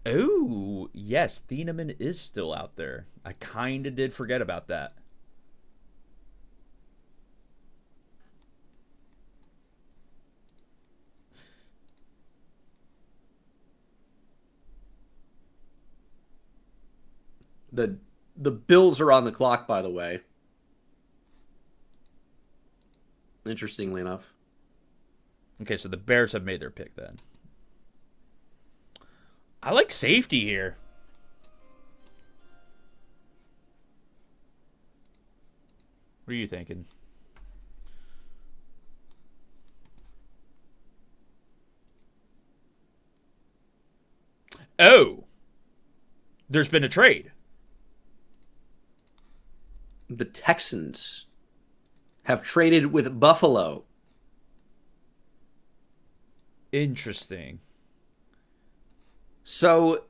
[SPEAKER 1] Oh, yes, Thieneman is still out there. I kind of did forget about that.
[SPEAKER 3] The Bills are on the clock, by the way. Interestingly enough.
[SPEAKER 1] Okay, so the Bears have made their pick then. I like safety here. What are you thinking? Oh. There's been a trade.
[SPEAKER 3] The Texans have traded with Buffalo
[SPEAKER 1] Interesting.
[SPEAKER 3] So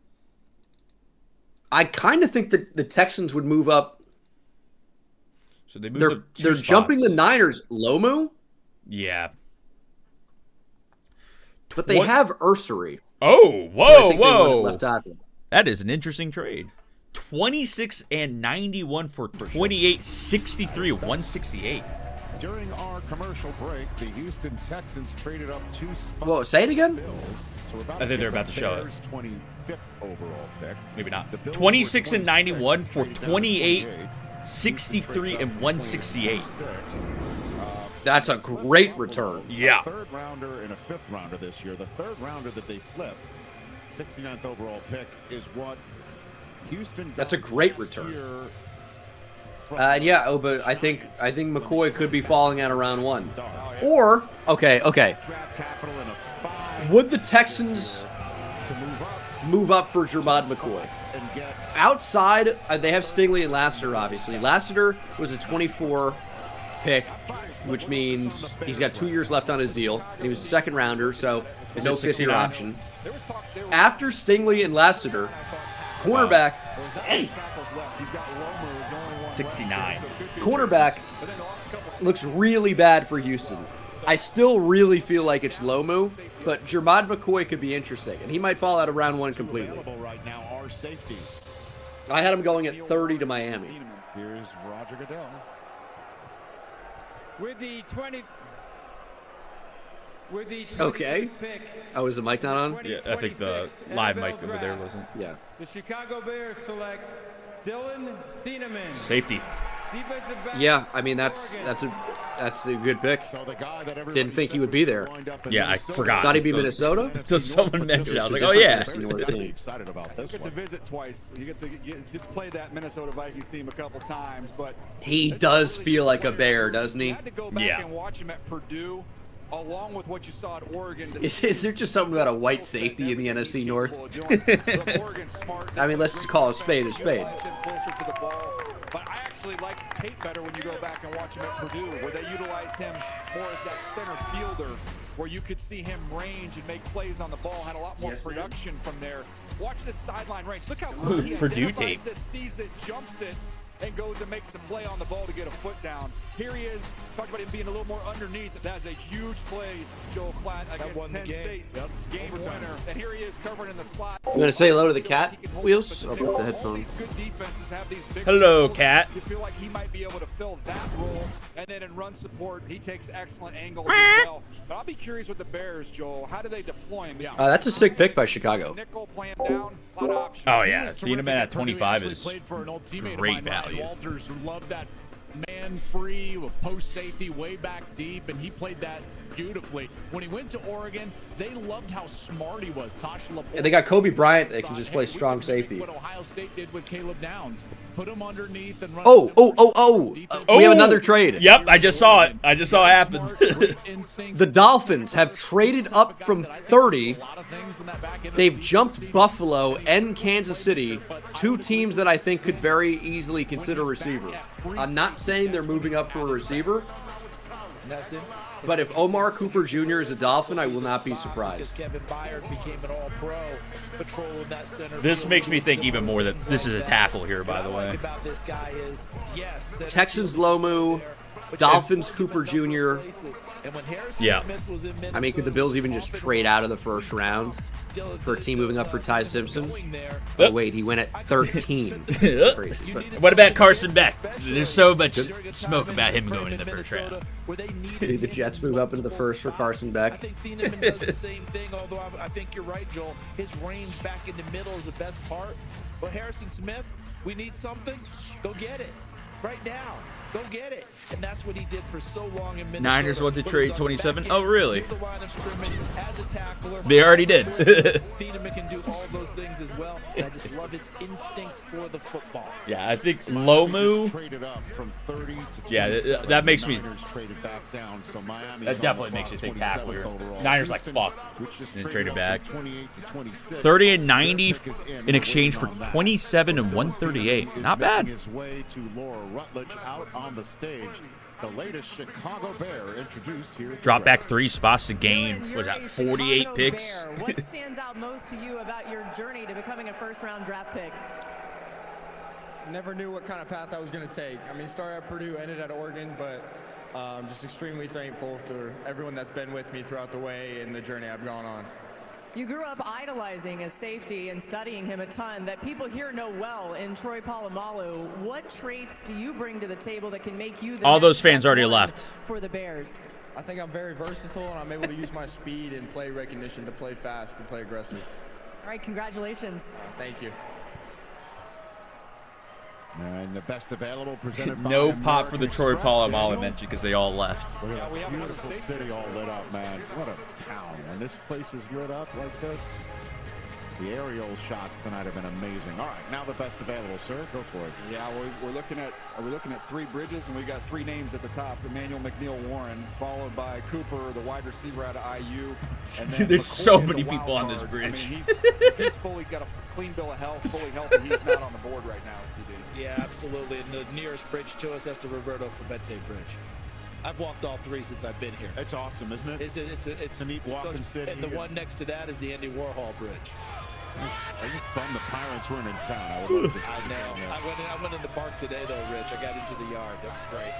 [SPEAKER 3] I kind of think that the Texans would move up.
[SPEAKER 1] So they moved
[SPEAKER 3] they're jumping the Niners. Lomu?
[SPEAKER 1] Yeah.
[SPEAKER 3] But they have Ursery.
[SPEAKER 1] Oh, whoa.
[SPEAKER 3] Left tackle.
[SPEAKER 1] That is an interesting trade. 26 and 91 for 28, 63, 168.
[SPEAKER 5] During our commercial break, the Houston Texans traded up 2 spots.
[SPEAKER 3] Whoa, say it again?
[SPEAKER 1] I think they're about to show it.
[SPEAKER 5] 25th overall pick.
[SPEAKER 1] Maybe not. 26 and 91 for 28, 63, and 168.
[SPEAKER 3] That's a great return.
[SPEAKER 1] Yeah.
[SPEAKER 5] A 3rd rounder and a 5th rounder this year. The 3rd rounder that they flipped, 69th overall pick, is what Houston got.
[SPEAKER 3] That's a great return. Yeah, but I think McCoy could be falling out of round 1. Or okay. Would the Texans move up for Jermod McCoy? Outside, they have Stingley and Lassiter, obviously. Lassiter was a 24 pick, which means he's got 2 years left on his deal. And he was a 2nd rounder, so there's no 5th-year option. After Stingley and Lassiter, cornerback,
[SPEAKER 1] 69.
[SPEAKER 3] Cornerback looks really bad for Houston. I still really feel like it's Lomu, but Jermod McCoy could be interesting, and he might fall out of round 1 completely. I had him going at 30 to Miami.
[SPEAKER 5] Here's Roger Goodell.
[SPEAKER 6] With the 20.
[SPEAKER 3] Okay. Oh, is the mic not on?
[SPEAKER 1] Yeah, I think the live mic over there wasn't.
[SPEAKER 3] Yeah.
[SPEAKER 6] The Chicago Bears select Dylan Thieneman.
[SPEAKER 1] Safety.
[SPEAKER 3] Yeah, I mean that's a good pick. Didn't think he would be there.
[SPEAKER 1] Yeah, I forgot.
[SPEAKER 3] Thought he'd be Minnesota.
[SPEAKER 1] Until someone mentioned it, I was like, oh yeah.
[SPEAKER 5] Excited about this.
[SPEAKER 8] You get to visit twice. You get to play that Minnesota Vikings team a couple times, but
[SPEAKER 3] he does feel like a Bear, doesn't he?
[SPEAKER 8] You had to go back and watch him at Purdue, along with what you saw at Oregon.
[SPEAKER 3] Is there just something about a white safety in the NFC North? I mean, let's just call a spade a spade.
[SPEAKER 8] But I actually like Tate better when you go back and watch him at Purdue, where they utilize him more as that center fielder, where you could see him range and make plays on the ball, had a lot more production from there. Watch this sideline range. Look how quick he identifies this, sees it, jumps it, and goes and makes the play on the ball to get a foot down. Here he is. Talked about him being a little more underneath. That's a huge play, Joel Klatt, against Penn State. Game winner. And here he is covering in the slot.
[SPEAKER 3] You want to say hello to the cat, Wheels? I'll put the headphones.
[SPEAKER 8] Good defenses have these big
[SPEAKER 1] hello, cat.
[SPEAKER 8] You feel like he might be able to fill that role. And then in run support, he takes excellent angles as well. But I'll be curious with the Bears, Joel. How do they deploy him?
[SPEAKER 3] That's a sick pick by Chicago.
[SPEAKER 8] Nickel playing down, a lot of options.
[SPEAKER 1] Oh yeah, Thieneman at 25 is great value.
[SPEAKER 9] Walters, who loved that man-free with post safety way back deep, and he played that beautifully. When he went to Oregon, they loved how smart he was.
[SPEAKER 3] And they got Kobe Bryant that can just play strong safety.
[SPEAKER 9] What Ohio State did with Caleb Downs. Put him underneath and run.
[SPEAKER 3] We have another trade.
[SPEAKER 1] Yep, I just saw it. I just saw it happen.
[SPEAKER 3] The Dolphins have traded up from 30. They've jumped Buffalo and Kansas City, 2 teams that I think could very easily consider receiver. I'm not saying they're moving up for a receiver, but if Omar Cooper Jr. is a Dolphin, I will not be surprised.
[SPEAKER 1] This makes me think even more that this is a tackle here, by the way.
[SPEAKER 3] Texans Lomu, Dolphins Cooper Jr.
[SPEAKER 1] Yeah.
[SPEAKER 3] I mean, could the Bills even just trade out of the first round for a team moving up for Ty Simpson? Oh, wait, he went at 13. That's crazy. But
[SPEAKER 1] what about Carson Beck? There's so much smoke about him going in the first round.
[SPEAKER 3] Dude, the Jets move up into the first for Carson Beck.
[SPEAKER 11] I think Thieneman does the same thing, although I think you're right, Joel. His range back in the middle is the best part. But Harrison Smith, we need something. Go get it. Right now. Go get it. And that's what he did for so long in Minnesota.
[SPEAKER 1] Niners want to trade 27. Oh, really? They already did.
[SPEAKER 11] Thieneman can do all those things as well. And I just love his instincts for the football.
[SPEAKER 1] Yeah, I think Lomu. Yeah, that makes me. That definitely makes you think tackle here. Niners like fuck. And then traded back. 30 and 90 in exchange for 27 and 138. Not bad.
[SPEAKER 5] On the stage, the latest Chicago Bear introduced here.
[SPEAKER 1] Drop back 3 spots to gain, was that 48
[SPEAKER 12] Chicago
[SPEAKER 1] picks?
[SPEAKER 12] Bear. What stands out most to you about your journey to becoming a first-round draft pick?
[SPEAKER 19] Never knew what kind of path I was going to take. I mean, started at Purdue, ended at Oregon, but I'm just extremely thankful to everyone that's been with me throughout the way and the journey I've gone on.
[SPEAKER 12] You grew up idolizing a safety and studying him a ton that people here know well in Troy Polamalu. What traits do you bring to the table that can make you the
[SPEAKER 1] All
[SPEAKER 12] next
[SPEAKER 1] those fans
[SPEAKER 12] best
[SPEAKER 1] already
[SPEAKER 12] one
[SPEAKER 1] left.
[SPEAKER 12] for the Bears?
[SPEAKER 19] I think I'm very versatile, and I'm able to use my speed and play recognition to play fast and play aggressive.
[SPEAKER 12] All right, congratulations.
[SPEAKER 19] Thank you.
[SPEAKER 5] And the best available presented by
[SPEAKER 1] No pop for
[SPEAKER 5] American
[SPEAKER 1] the Troy
[SPEAKER 5] Express,
[SPEAKER 1] Polamalu
[SPEAKER 5] Daniel.
[SPEAKER 1] mention because they all left.
[SPEAKER 5] Look at that beautiful city all lit up, man. What a town. When this place is lit up like this, the aerial shots tonight have been amazing. All right, now the best available, sir. Go for it.
[SPEAKER 8] Yeah, we're looking at 3 bridges, and we got 3 names at the top: Emmanuel McNeil Warren, followed by Cooper, the wide receiver out of IU. And then
[SPEAKER 1] There's
[SPEAKER 8] McCoy
[SPEAKER 1] so
[SPEAKER 8] is a
[SPEAKER 1] many
[SPEAKER 8] wild
[SPEAKER 1] people on this
[SPEAKER 8] card.
[SPEAKER 1] bridge.
[SPEAKER 8] I mean, if he's fully got a clean bill of health, fully healthy, he's not on the board right now, CD.
[SPEAKER 11] Yeah, absolutely. And the nearest bridge to us, that's the Roberto Clemente Bridge. I've walked all 3 since I've been here.
[SPEAKER 5] It's awesome, isn't it?
[SPEAKER 8] It's
[SPEAKER 5] a neat walking city.
[SPEAKER 11] And the one next to that is the Andy Warhol Bridge.
[SPEAKER 5] I just bummed the Pirates weren't in town. I would love to.
[SPEAKER 11] I know. I went in the park today, though, Rich. I got into the yard. That's great.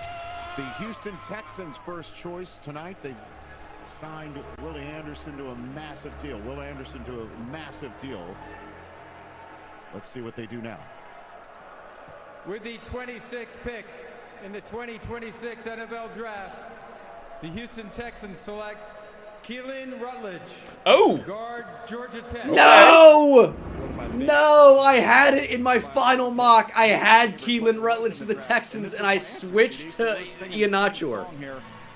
[SPEAKER 5] The Houston Texans' first choice tonight. They've signed Willie Anderson to a massive deal. Will Anderson to a massive deal. Let's see what they do now.
[SPEAKER 6] With the 26th pick in the 2026 NFL Draft, the Houston Texans select Keelan Rutledge.
[SPEAKER 1] Oh!
[SPEAKER 6] Guard, Georgia Tech.
[SPEAKER 3] No! No, I had it in my final mock. I had Keelan Rutledge to the Texans, and I switched to Iheanacho.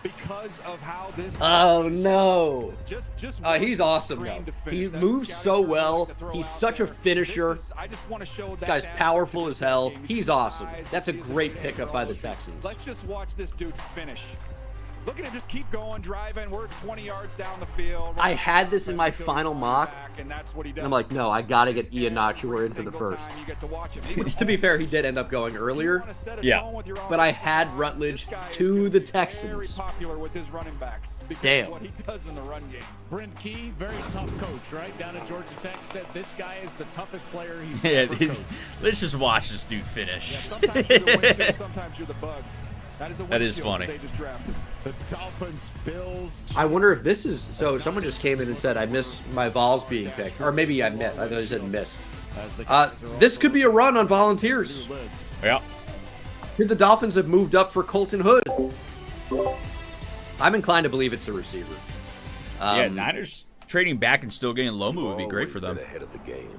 [SPEAKER 8] Because of how this.
[SPEAKER 3] Oh, no.
[SPEAKER 8] Just
[SPEAKER 3] He's awesome, though. He moves so well. He's such a finisher.
[SPEAKER 8] I just want to show
[SPEAKER 3] This
[SPEAKER 8] that
[SPEAKER 3] guy's powerful as hell. He's awesome. That's a great pickup by the Texans.
[SPEAKER 8] Let's just watch this dude finish. Look at him just keep going, driving. We're 20 yards down the field.
[SPEAKER 3] I had this in my final mock,
[SPEAKER 8] and that's what he does.
[SPEAKER 3] and I'm like, no, I got to get Iheanacho into the first. Which, to be fair, he did end up going earlier.
[SPEAKER 1] Yeah.
[SPEAKER 3] But I had Rutledge to the Texans.
[SPEAKER 8] Very popular with his running backs. Because
[SPEAKER 3] Damn.
[SPEAKER 8] of what he does in the run game.
[SPEAKER 9] Brent Key, very tough coach, right? Down at Georgia Tech, said this guy is the toughest player he's
[SPEAKER 1] Yeah,
[SPEAKER 9] ever coached.
[SPEAKER 1] let's just watch this dude finish.
[SPEAKER 8] Yeah, sometimes you're the windshield, sometimes you're the bug.
[SPEAKER 1] That is funny.
[SPEAKER 8] They just drafted.
[SPEAKER 5] The Dolphins, Bills.
[SPEAKER 3] I wonder if this is... So someone just came in and said, I missed my Vols being picked. Or maybe I missed. I thought he said missed. This could be a run on Volunteers.
[SPEAKER 1] Yeah.
[SPEAKER 3] Here the Dolphins have moved up for Colton Hood. I'm inclined to believe it's a receiver.
[SPEAKER 1] Yeah, Niners trading back and still getting Lomu would be great for them.
[SPEAKER 20] Ahead of the game.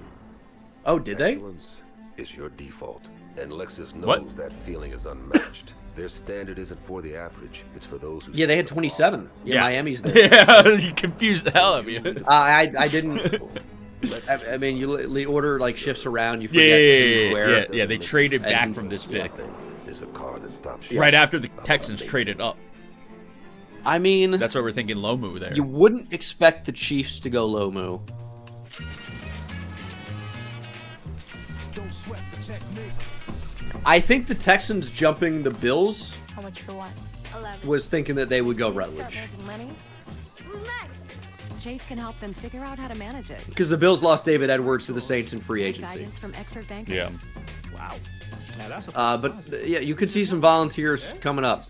[SPEAKER 3] Oh, did they?
[SPEAKER 20] Excellence is your default, and Lexus knows
[SPEAKER 1] What?
[SPEAKER 20] that feeling is unmatched. Their standard isn't for the average; it's for those who.
[SPEAKER 3] Yeah, they had 27. Yeah, Miami's there.
[SPEAKER 1] Yeah, you confused the hell out of me.
[SPEAKER 3] I didn't. I mean, you order like shifts around. You forget who's where.
[SPEAKER 1] Yeah, they traded back from this pick.
[SPEAKER 20] Is a car that stops
[SPEAKER 1] Right after the Texans traded up.
[SPEAKER 3] I mean,
[SPEAKER 1] that's why we're thinking Lomu there.
[SPEAKER 3] You wouldn't expect the Chiefs to go Lomu.
[SPEAKER 14] Don't sweat the technique.
[SPEAKER 3] I think the Texans jumping the Bills
[SPEAKER 22] How much for what? 11.
[SPEAKER 3] was thinking that they would go
[SPEAKER 22] Start
[SPEAKER 3] Rutledge.
[SPEAKER 22] making money? Who's next?
[SPEAKER 23] Chase can help them figure out how to manage it.
[SPEAKER 3] Because the Bills lost David Edwards to the Saints in free agency.
[SPEAKER 23] Guidance from expert bankers.
[SPEAKER 3] Yeah.
[SPEAKER 23] Wow.
[SPEAKER 25] Now that's a
[SPEAKER 3] But yeah, you could see some volunteers coming up.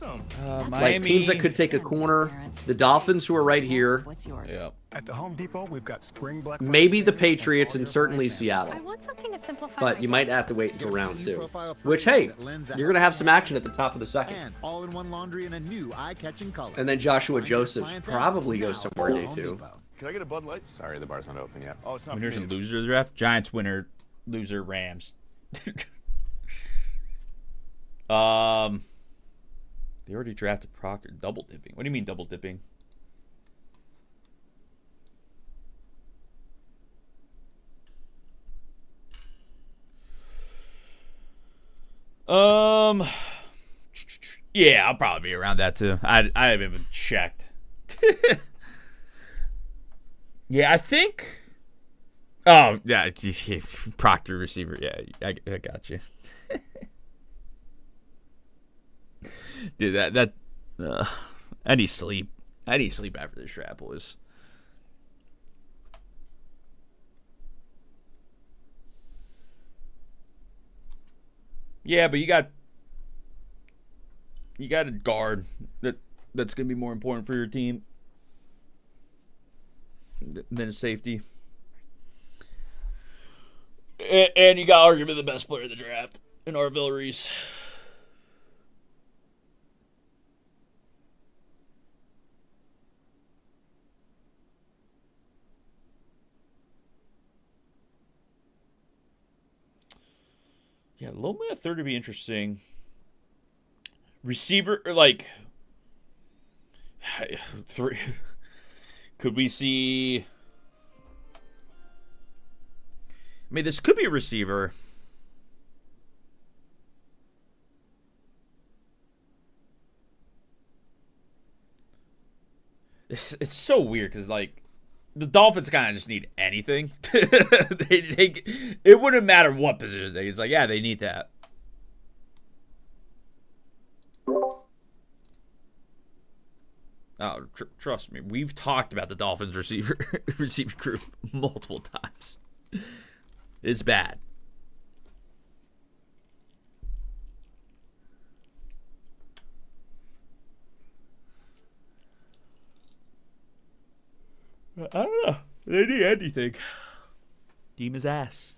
[SPEAKER 3] Like
[SPEAKER 1] Miami.
[SPEAKER 3] teams that could take a corner. The Dolphins, who are right here.
[SPEAKER 23] What's yours?
[SPEAKER 1] Yeah.
[SPEAKER 25] At the Home Depot, we've got spring Black Friday.
[SPEAKER 3] Maybe the Patriots and certainly Seattle.
[SPEAKER 22] I want something to simplify
[SPEAKER 3] But
[SPEAKER 22] my
[SPEAKER 3] you might have to wait until round 2. Which, hey, you're going to have some action at the top of the second.
[SPEAKER 26] And all-in-one laundry in a new eye-catching color.
[SPEAKER 3] And then Joshua Joseph probably goes somewhere day 2.
[SPEAKER 27] Can I get a Bud Light? Sorry, the bar's not open yet. Oh, it's not.
[SPEAKER 1] Winners and losers draft. Giants winner, loser Rams. They already drafted Proctor. Double dipping. What do you mean double dipping? Yeah, I'll probably be around that too. I haven't even checked. Yeah, I think. Oh yeah, Proctor receiver. Yeah, I got you. Dude, Any sleep. Any sleep after this draft, boys. Yeah, but you got a guard that's going to be more important for your team than a safety. And you got arguably the best player of the draft in Arvell Reese. Yeah, low man third would be interesting. Receiver, like, three. Could we see? I mean, this could be a receiver. It's so weird because, like, the Dolphins kind of just need anything. It wouldn't matter what position it's like, yeah, they need that. Oh, trust me, we've talked about the Dolphins receiver group multiple times. It's bad. I don't know. They need anything. Team his ass.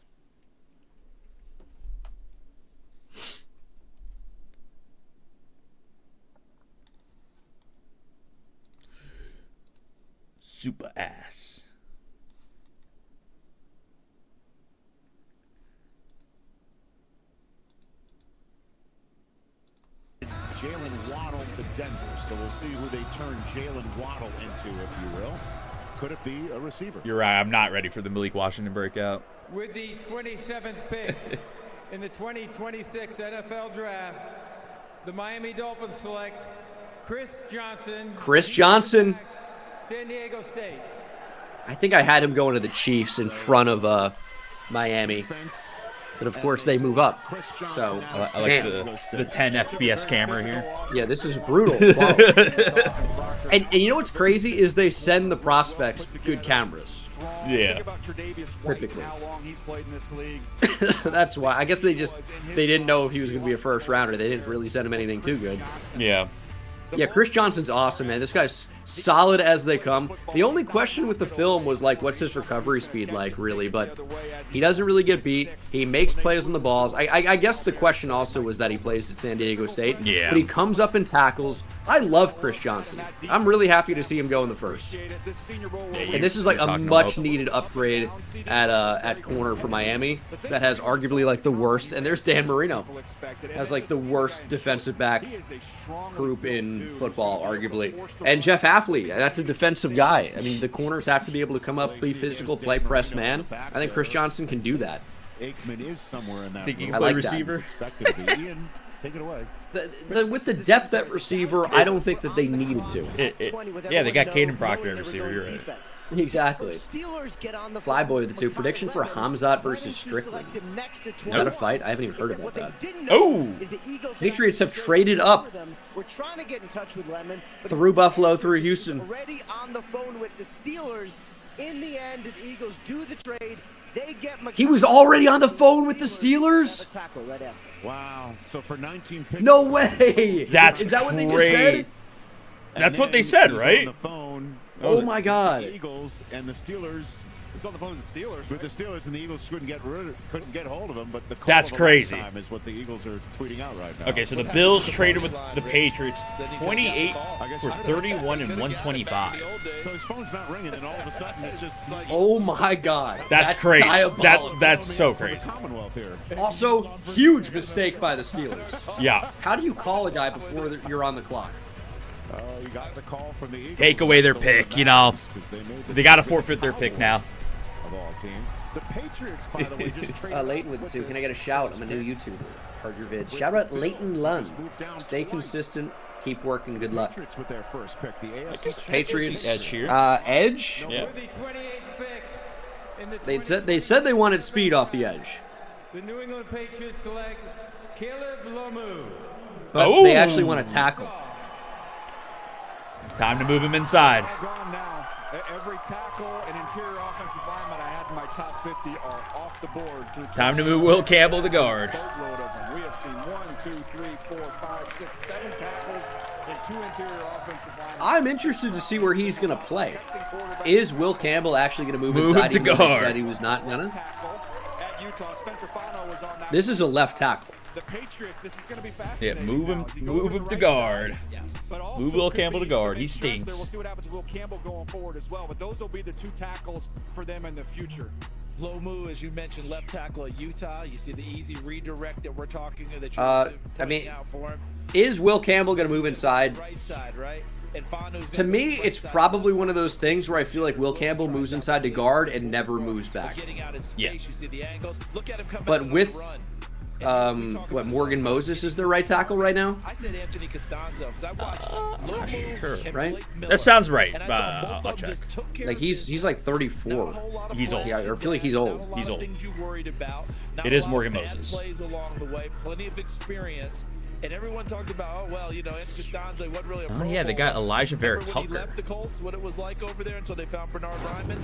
[SPEAKER 1] Super ass.
[SPEAKER 5] Jalen Waddle to Denver, so we'll see who they turn Jalen Waddle into, if you will. Could it be a receiver?
[SPEAKER 1] You're right. I'm not ready for the Malik Washington breakout.
[SPEAKER 6] With the 27th pick in the 2026 NFL Draft, the Miami Dolphins select Chris Johnson.
[SPEAKER 3] Chris Johnson.
[SPEAKER 6] San Diego State.
[SPEAKER 3] I think I had him going to the Chiefs in front of Miami. But of course they move up. So
[SPEAKER 1] I like the 10 FPS camera here.
[SPEAKER 3] Yeah, this is brutal. and you know what's crazy is they send the prospects good cameras.
[SPEAKER 1] Yeah.
[SPEAKER 3] Typically. So that's why. I guess they didn't know if he was going to be a first rounder. They didn't really send him anything too good.
[SPEAKER 1] Yeah.
[SPEAKER 3] Yeah, Chris Johnson's awesome, man. This guy's solid as they come. The only question with the film was, like, what's his recovery speed like, really? But he doesn't really get beat. He makes plays on the balls. I guess the question also was that he plays at San Diego State.
[SPEAKER 1] Yeah.
[SPEAKER 3] But he comes up and tackles. I love Chris Johnson. I'm really happy to see him go in the first. And this is, like, a much-needed upgrade at corner for Miami that has arguably, like, the worst. And there's Dan Marino. Has, like, the worst defensive back group in football, arguably. And Jeff Hafley, that's a defensive guy. I mean, the corners have to be able to come up, be physical, play press man. I think Chris Johnson can do that.
[SPEAKER 5] Aikman is somewhere in that.
[SPEAKER 1] Think you
[SPEAKER 5] room.
[SPEAKER 1] can play receiver?
[SPEAKER 5] Ian, take it away.
[SPEAKER 3] With the depth at receiver, I don't think that they needed to.
[SPEAKER 1] Yeah, they got Caden Proctor at receiver. You're right.
[SPEAKER 3] Exactly. Flyboy with the two. Prediction for Hamzat versus Strickland. Is that a fight? I haven't even heard about that.
[SPEAKER 1] Oh!
[SPEAKER 3] Patriots have traded up.
[SPEAKER 2] We're trying to get in touch with Lemon.
[SPEAKER 3] Through Buffalo, through Houston.
[SPEAKER 2] Already on the phone with the Steelers. In the end, the Eagles do the trade. They get
[SPEAKER 3] He was already on the phone with the Steelers?
[SPEAKER 5] Wow. So for 19 picks.
[SPEAKER 3] No way!
[SPEAKER 1] That's
[SPEAKER 3] Is that what they
[SPEAKER 1] great.
[SPEAKER 3] just said?
[SPEAKER 1] That's what they said, right?
[SPEAKER 5] On the phone.
[SPEAKER 3] Oh my God!
[SPEAKER 5] The Eagles and the Steelers.
[SPEAKER 8] He's on the phone with the Steelers.
[SPEAKER 5] With the Steelers, and the Eagles couldn't get hold of him. But the call
[SPEAKER 1] That's
[SPEAKER 5] of a
[SPEAKER 1] crazy.
[SPEAKER 5] lifetime is what the Eagles are tweeting out right now.
[SPEAKER 1] Okay, so the Bills traded with the Patriots 28 for 31 and 125.
[SPEAKER 5] So his phone's not ringing, and all of a sudden it's just like.
[SPEAKER 3] Oh my God!
[SPEAKER 1] That's crazy.
[SPEAKER 3] Diabolical.
[SPEAKER 1] That's so crazy.
[SPEAKER 5] Commonwealth here.
[SPEAKER 3] Also, huge mistake by the Steelers.
[SPEAKER 1] Yeah.
[SPEAKER 3] How do you call a guy before you're on the clock?
[SPEAKER 5] You got the call from the Eagles.
[SPEAKER 1] Take away their pick, you know. They got to forfeit their pick now.
[SPEAKER 5] Of all teams, the Patriots, by the way, just traded.
[SPEAKER 3] Leighton with the two. Can I get a shout? I'm a new YouTuber. Heard your vids. Shout out Leighton Lund. Stay consistent. Keep working. Good luck.
[SPEAKER 5] Patriots with their first pick. The AFC
[SPEAKER 3] Patriots.
[SPEAKER 1] Edge here.
[SPEAKER 3] Edge.
[SPEAKER 1] Yeah.
[SPEAKER 3] They said they wanted speed off the edge.
[SPEAKER 6] The New England Patriots select Caleb Lomu.
[SPEAKER 3] But they actually want to tackle.
[SPEAKER 1] Time to move him inside.
[SPEAKER 8] Gone now. Every tackle and interior offensive lineman I had in my top 50 are off the board.
[SPEAKER 1] Time to move Will Campbell to guard.
[SPEAKER 8] Boatload of them. We have seen 1, 2, 3, 4, 5, 6, 7 tackles and 2 interior offensive linemen.
[SPEAKER 3] I'm interested to see where he's going to play. Is Will Campbell actually going to move
[SPEAKER 1] Move
[SPEAKER 3] inside?
[SPEAKER 1] to
[SPEAKER 3] even though he
[SPEAKER 1] guard.
[SPEAKER 3] said he was not going to.
[SPEAKER 8] At Utah, Spencer Fano was on that.
[SPEAKER 3] This is a left tackle.
[SPEAKER 8] The Patriots, this is going to be
[SPEAKER 1] Yeah,
[SPEAKER 8] fascinating.
[SPEAKER 1] move him to guard. Move Will Campbell to guard. He stinks.
[SPEAKER 8] We'll see what happens with Will Campbell going forward as well, but those will be the 2 tackles for them in the future.
[SPEAKER 11] Lomu, as you mentioned, left tackle at Utah. You see the easy redirect that we're talking that out for him.
[SPEAKER 3] Is Will Campbell going to move inside?
[SPEAKER 11] Right side, right? And Fano's
[SPEAKER 3] To me, it's probably one of those things where I feel like Will Campbell moves inside to guard and never moves back.
[SPEAKER 1] Yeah.
[SPEAKER 11] You see the angles. Look at him come
[SPEAKER 3] But
[SPEAKER 11] back
[SPEAKER 3] with
[SPEAKER 11] on
[SPEAKER 3] Morgan Moses is their right tackle right now?
[SPEAKER 11] I said Anthony Costanzo because I watched Lomu
[SPEAKER 1] Sure.
[SPEAKER 11] and
[SPEAKER 3] Right?
[SPEAKER 11] Blake Miller.
[SPEAKER 1] That sounds right.
[SPEAKER 11] And I thought both
[SPEAKER 1] I'll
[SPEAKER 11] of them
[SPEAKER 1] check.
[SPEAKER 11] just took care
[SPEAKER 3] Like
[SPEAKER 11] of
[SPEAKER 3] he's like 34.
[SPEAKER 1] He's old.
[SPEAKER 3] Yeah, I feel like he's old.
[SPEAKER 11] Not a lot
[SPEAKER 1] He's
[SPEAKER 11] of
[SPEAKER 1] old.
[SPEAKER 11] things you worried about. Not
[SPEAKER 1] It
[SPEAKER 11] a
[SPEAKER 1] is
[SPEAKER 11] lot
[SPEAKER 1] Morgan
[SPEAKER 11] of bad
[SPEAKER 1] Moses.
[SPEAKER 11] Plays along the way, plenty of experience, and everyone talked about, oh well, you know, Anthony Costanzo wasn't really a
[SPEAKER 1] Oh
[SPEAKER 11] Pro
[SPEAKER 1] yeah, they
[SPEAKER 11] Bowler.
[SPEAKER 1] got Elijah Vera
[SPEAKER 11] Remember when he
[SPEAKER 1] Tucker.
[SPEAKER 11] left the Colts, what it was like over there until they found Bernard Ryman?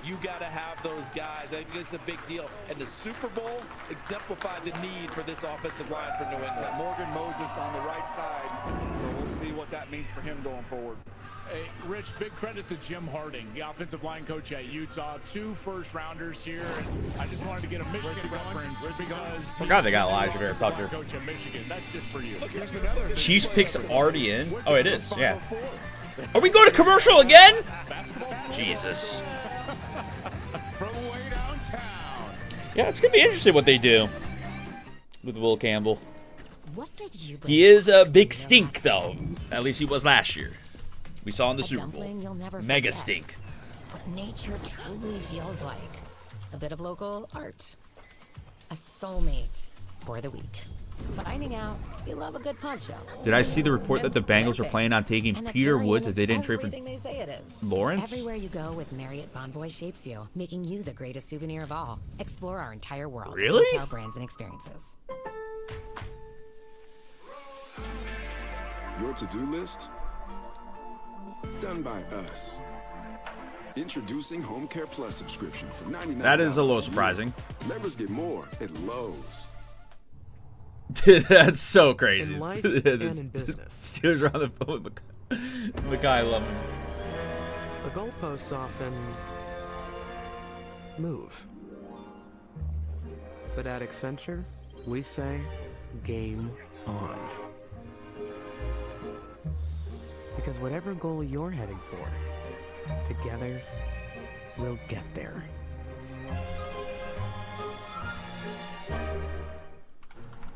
[SPEAKER 11] You got to have those guys. I think it's a big deal. And the Super Bowl exemplified the need for this offensive line for New England.
[SPEAKER 8] Morgan Moses on the right side, so we'll see what that means for him going forward.
[SPEAKER 9] Hey, Rich, big credit to Jim Harding, the offensive line coach at Utah. 2 first-rounders here. And I just wanted to get a Michigan reference because
[SPEAKER 1] Forgot they got Elijah Vera Tucker.
[SPEAKER 9] coach at Michigan. That's just for you.
[SPEAKER 1] Chiefs picks already in. Oh, it is. Yeah. Are we going to commercial again? Jesus.
[SPEAKER 5] From way downtown.
[SPEAKER 1] Yeah, it's gonna be interesting what they do with Will Campbell.
[SPEAKER 4] What did you
[SPEAKER 1] He is a big stink, though. At least he was last year. We saw in the Super Bowl.
[SPEAKER 4] dumpling you'll never
[SPEAKER 1] Mega
[SPEAKER 4] forget.
[SPEAKER 1] stink.
[SPEAKER 4] What nature truly feels like. A bit of local art. A soulmate for the week. Finding out you love a good poncho.
[SPEAKER 1] Did I see the report that the Bengals are planning on taking
[SPEAKER 4] And the
[SPEAKER 1] Peter
[SPEAKER 4] durian
[SPEAKER 1] Woods
[SPEAKER 4] is
[SPEAKER 1] if they didn't trade for
[SPEAKER 4] everything they say it is.
[SPEAKER 1] Lawrence?
[SPEAKER 4] Everywhere you go with Marriott Bonvoy shapes you, making you the greatest souvenir of all. Explore our entire world. of
[SPEAKER 1] Really?
[SPEAKER 4] Hotel brands and experiences.
[SPEAKER 7] Your to-do list? Done by us. Introducing Home Care Plus subscription for $99.
[SPEAKER 1] That is a little surprising.
[SPEAKER 7] Members get more at Lowe's.
[SPEAKER 1] That's so crazy.
[SPEAKER 13] In life and in business.
[SPEAKER 1] Steelers are on the phone with Mackay. I love him.
[SPEAKER 13] The goalposts often move. But at Accenture, we say game on. Because whatever goal you're heading for, together, we'll get there.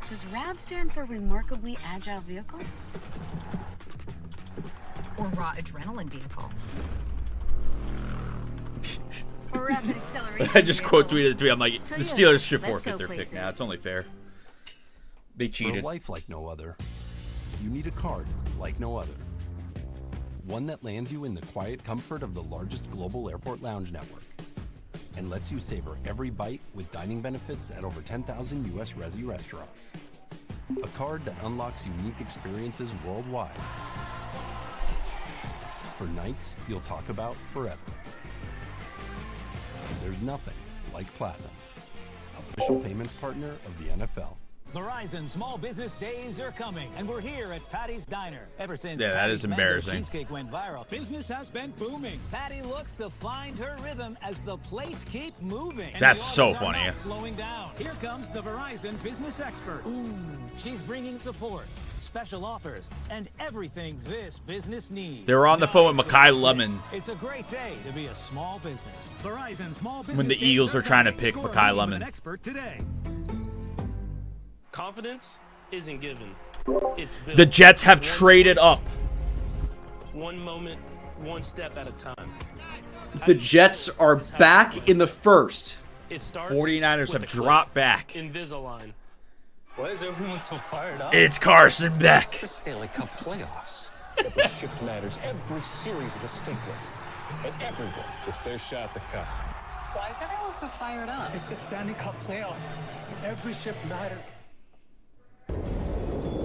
[SPEAKER 22] Does RAV stand for Remarkably Agile Vehicle? Or Raw Adrenaline Vehicle? Or Rapid Acceleration
[SPEAKER 1] I just
[SPEAKER 22] Vehicle?
[SPEAKER 1] quote tweeted the tweet. I'm like,
[SPEAKER 22] So
[SPEAKER 1] the
[SPEAKER 22] yeah,
[SPEAKER 1] Steelers should
[SPEAKER 22] let's
[SPEAKER 1] forfeit
[SPEAKER 22] go
[SPEAKER 1] their pick
[SPEAKER 22] places.
[SPEAKER 1] now. It's only fair. They
[SPEAKER 16] For a
[SPEAKER 1] cheated.
[SPEAKER 16] life like no other, you need a card like no other. One that lands you in the quiet comfort of the largest global airport lounge network and lets you savor every bite with dining benefits at over 10,000 U.S. Resi restaurants. A card that unlocks unique experiences worldwide. For nights you'll talk about forever. There's nothing like Platinum, official payments partner of the NFL.
[SPEAKER 17] Verizon Small Business Days are coming, and we're here at Patty's Diner. Ever since
[SPEAKER 1] Yeah, that
[SPEAKER 17] Patty's
[SPEAKER 1] is
[SPEAKER 17] mango
[SPEAKER 1] embarrassing.
[SPEAKER 17] cheesecake went viral, business has been booming. Patty looks to find her rhythm as the plates keep moving. And
[SPEAKER 1] That's
[SPEAKER 17] the
[SPEAKER 1] so
[SPEAKER 17] orders are
[SPEAKER 1] funny.
[SPEAKER 17] not slowing down. Here comes the Verizon business expert. Ooh, she's bringing support, special offers, and everything this business needs.
[SPEAKER 1] They were on the phone with Mackay Lemon
[SPEAKER 17] It's a great day to be a small business. Verizon Small Business
[SPEAKER 1] when the
[SPEAKER 17] Days
[SPEAKER 1] Eagles are trying to
[SPEAKER 17] coming.
[SPEAKER 1] pick
[SPEAKER 17] Score a
[SPEAKER 1] Mackay
[SPEAKER 17] meeting with
[SPEAKER 1] Lemon.
[SPEAKER 17] an expert today.
[SPEAKER 21] Confidence isn't given. It's built.
[SPEAKER 1] The Jets have
[SPEAKER 21] One
[SPEAKER 1] traded
[SPEAKER 21] choice,
[SPEAKER 1] up.
[SPEAKER 21] One moment, one step at a time.
[SPEAKER 3] The Jets are back in the first.
[SPEAKER 21] It starts
[SPEAKER 1] 49ers
[SPEAKER 21] with
[SPEAKER 1] have
[SPEAKER 21] a
[SPEAKER 1] dropped
[SPEAKER 21] click.
[SPEAKER 1] back.
[SPEAKER 21] Invisalign.
[SPEAKER 24] Why is everyone so fired up?
[SPEAKER 1] It's Carson Beck.
[SPEAKER 24] It's a Stanley Cup playoffs. Every shift matters. Every series is a statement. And everyone gets their shot to cup.
[SPEAKER 22] Why is everyone so fired up?
[SPEAKER 18] It's the Stanley Cup playoffs. Every shift matters.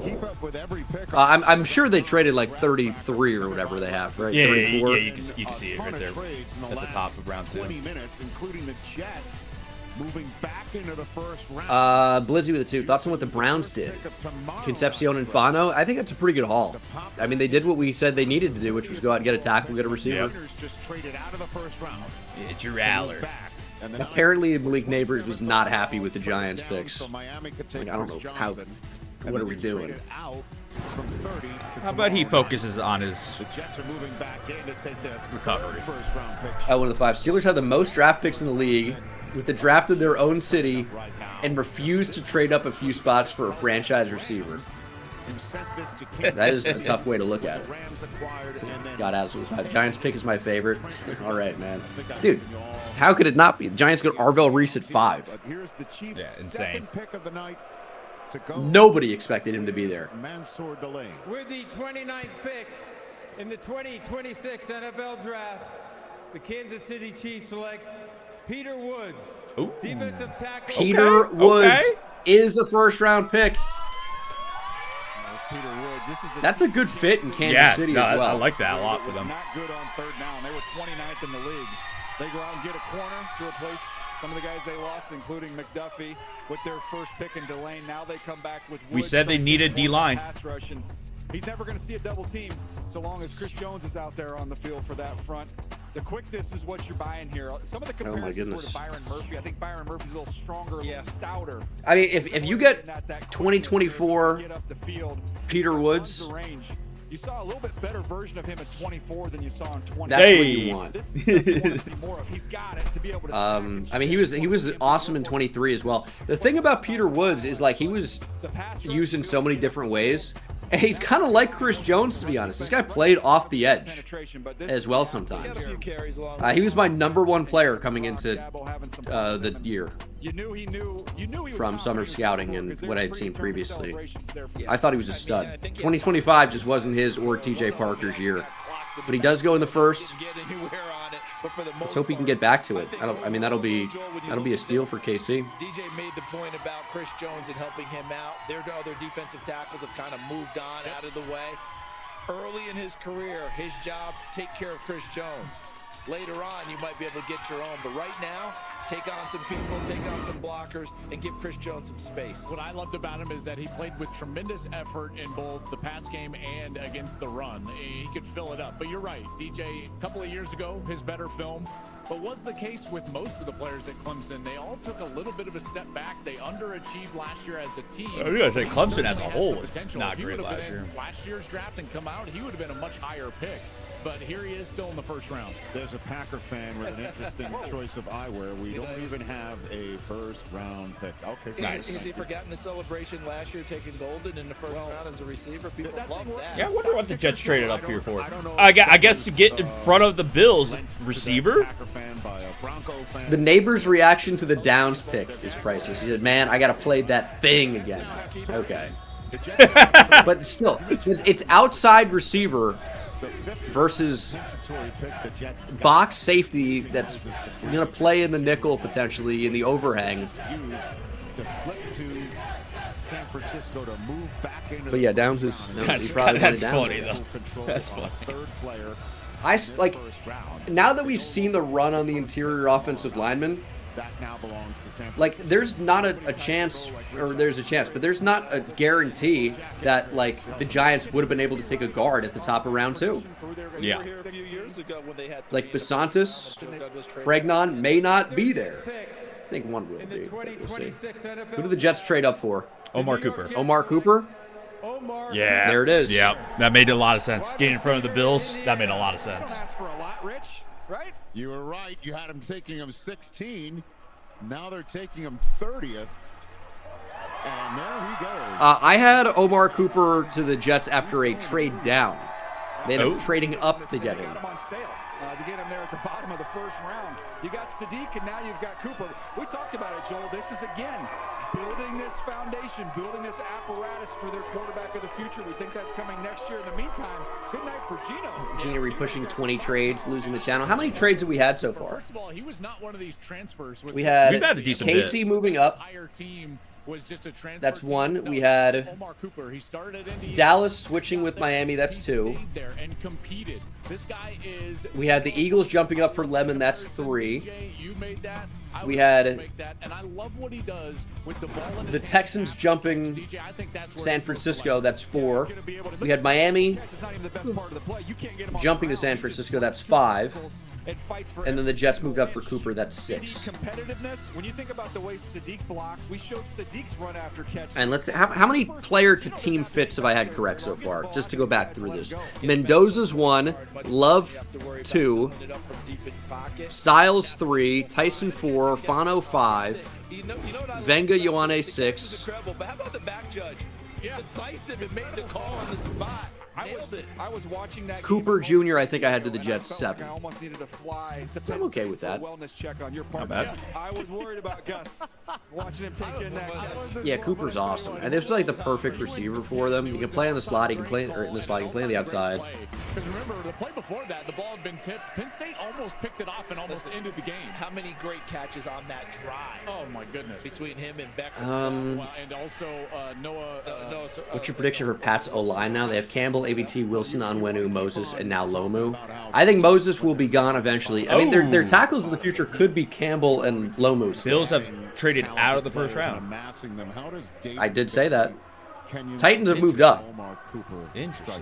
[SPEAKER 8] He
[SPEAKER 5] keep up with every pick.
[SPEAKER 3] I'm sure they traded like 33 or whatever they have, right?
[SPEAKER 1] Yeah,
[SPEAKER 3] 34.
[SPEAKER 1] you can see it right there at the top of round 2.
[SPEAKER 5] 20 minutes, including the Jets moving back into the first round.
[SPEAKER 3] Blizzy with a 2. Thoughts on what the Browns did? Concepcion and Fano? I think that's a pretty good haul. I mean, they did what we said they needed to do, which was go out and get a tackle, get a receiver.
[SPEAKER 5] Just traded out of the first round.
[SPEAKER 1] Yeah, Drew Aller.
[SPEAKER 3] Apparently, Malik Neighbors was not happy with the Giants picks. Like, I don't know how. What are we doing?
[SPEAKER 1] How about he focuses on his recovery?
[SPEAKER 3] One of the 5. Steelers have the most draft picks in the league, with the draft of their own city, and refuse to trade up a few spots for a franchise receiver. That is a tough way to look at it. God, Giants pick is my favorite. All right, man. Dude, how could it not be? The Giants got Arvell Reese at 5.
[SPEAKER 1] Yeah, insane.
[SPEAKER 3] Nobody expected him to be there.
[SPEAKER 6] With the 29th pick in the 2026 NFL Draft, the Kansas City Chiefs select Peter Woods,
[SPEAKER 1] Ooh.
[SPEAKER 6] defensive tackle.
[SPEAKER 3] Peter Woods is a first-round pick.
[SPEAKER 8] Peter Woods.
[SPEAKER 3] That's a good fit in Kansas City as well.
[SPEAKER 1] I like that a lot for them.
[SPEAKER 8] Not good on third down. They were 29th in the league. They go out and get a corner to replace some of the guys they lost, including McDuffie, with their first pick in Delane. Now they come back with Woods.
[SPEAKER 1] We said they needed D-line.
[SPEAKER 8] He's never going to see a double team so long as Chris Jones is out there on the field for that front. The quickness is what you're buying here. Some of the comparisons were to Byron Murphy. I think Byron Murphy's a little stronger, a little stouter.
[SPEAKER 3] I mean, if you get 2024 Peter Woods,
[SPEAKER 8] you saw a little bit better version of him at 24 than you saw in 20.
[SPEAKER 3] That's what you want.
[SPEAKER 8] This is what you want to see more of. He's got it to be able to.
[SPEAKER 3] I mean, he was awesome in 23 as well. The thing about Peter Woods is like he was used in so many different ways. And he's kind of like Chris Jones, to be honest. This guy played off the edge as well sometimes. He was my #1 player coming into the year from summer scouting and what I'd seen previously. I thought he was a stud. 2025 just wasn't his or TJ Parker's year. But he does go in the first. Let's hope he can get back to it. I mean, that'll be a steal for KC.
[SPEAKER 11] DJ made the point about Chris Jones and helping him out. Their other defensive tackles have kind of moved on out of the way. Early in his career, his job, take care of Chris Jones. Later on, you might be able to get your own. But right now, take on some people, take on some blockers, and give Chris Jones some space.
[SPEAKER 9] What I loved about him is that he played with tremendous effort in both the pass game and against the run. He could fill it up. But you're right, DJ, a couple of years ago, his better film. But was the case with most of the players at Clemson. They all took a little bit of a step back. They underachieved last year as a team.
[SPEAKER 1] I was going to say Clemson as a whole was not great last year.
[SPEAKER 9] Last year's draft and come out, he would have been a much higher pick. But here he is still in the first round.
[SPEAKER 5] There's a Packer fan with an interesting choice of eyewear. We don't even have a first-round pick. Okay,
[SPEAKER 11] nice. Has he forgotten the celebration last year taking Golden in the first round as a receiver? People love that.
[SPEAKER 1] Yeah, I wonder what the Jets traded up here for. I guess to get in front of the Bills receiver.
[SPEAKER 3] The neighbor's reaction to the Downs pick is priceless. He said, "Man, I got to play that thing again." Okay. But still, it's outside receiver versus box safety that's going to play in the nickel potentially in the overhang. But yeah, Downs is
[SPEAKER 1] that's funny though. That's funny.
[SPEAKER 3] I like now that we've seen the run on the interior offensive lineman. Like, there's not a chance, or there's a chance, but there's not a guarantee that, like, the Giants would have been able to take a guard at the top of round 2.
[SPEAKER 1] Yeah.
[SPEAKER 3] Like, Basantis, Pregnon may not be there. I think one will be. We'll see. Who do the Jets trade up for?
[SPEAKER 1] Omar Cooper.
[SPEAKER 3] Omar Cooper?
[SPEAKER 1] Yeah.
[SPEAKER 3] There it is.
[SPEAKER 1] Yeah. That made a lot of sense. Getting in front of the Bills, that made a lot of sense.
[SPEAKER 5] Right? You were right. You had him taking him 16. Now they're taking him 30th. And there he goes.
[SPEAKER 3] I had Omar Cooper to the Jets after a trade down. They ended up trading up to get him.
[SPEAKER 8] To get him there at the bottom of the first round. You got Sadiq, and now you've got Cooper. We talked about it, Joel. This is, again, building this foundation, building this apparatus for their quarterback of the future. We think that's coming next year. In the meantime, good night for Gino.
[SPEAKER 3] Gino pushing 20 trades, losing the channel. How many trades have we had so far?
[SPEAKER 9] First of all, he was not one of these transfers.
[SPEAKER 3] We've had
[SPEAKER 1] a decent
[SPEAKER 3] Casey
[SPEAKER 1] bit.
[SPEAKER 3] moving up.
[SPEAKER 9] was just a transfer.
[SPEAKER 3] That's one. We had
[SPEAKER 9] Omar Cooper. He started at Indiana.
[SPEAKER 3] Dallas switching with Miami. That's two.
[SPEAKER 9] There and competed. This guy is.
[SPEAKER 3] We had the Eagles jumping up for Lemon. That's three.
[SPEAKER 9] You made that.
[SPEAKER 3] We had
[SPEAKER 9] and I love what he does with the ball in
[SPEAKER 3] the Texans jumping San Francisco. That's 4. We had Miami jumping to San Francisco. That's 5. And then the Jets moved up for Cooper. That's 6.
[SPEAKER 8] Competitiveness. When you think about the way Sadiq blocks, we showed Sadiq's run after catch.
[SPEAKER 3] And let's see, how many player to team fits have I had correct so far? Just to go back through this. Mendoza's 1, Love 2, Styles 3, Tyson 4, Fano 5, Venga Ioane 6.
[SPEAKER 11] But how about the back judge? Decisive and made the call on the spot.
[SPEAKER 8] I was watching that.
[SPEAKER 3] Cooper Jr. I think I had to the Jets 7.
[SPEAKER 8] I almost needed to fly.
[SPEAKER 3] I'm okay with that.
[SPEAKER 8] Wellness check on your part.
[SPEAKER 3] Not bad.
[SPEAKER 8] I was worried about Gus watching him take in that catch.
[SPEAKER 3] Yeah, Cooper's awesome, and this is like the perfect receiver for them. You can play on the slot, you can play or in the slot, you can play on the outside.
[SPEAKER 9] Because remember, the play before that, the ball had been tipped. Penn State almost picked it off and almost ended the game.
[SPEAKER 11] How many great catches on that drive?
[SPEAKER 9] Oh my goodness!
[SPEAKER 11] Between him and Becker.
[SPEAKER 9] And also Noah.
[SPEAKER 3] What's your prediction for Pat's O-line now? They have Campbell, ABT, Wilson, Onwenu, Moses, and now Lomu. I think Moses will be gone eventually. I mean, their tackles of the future could be Campbell and Lomu.
[SPEAKER 1] Bills have traded out of the first round.
[SPEAKER 3] I did say that. Titans have moved up.
[SPEAKER 1] Interesting.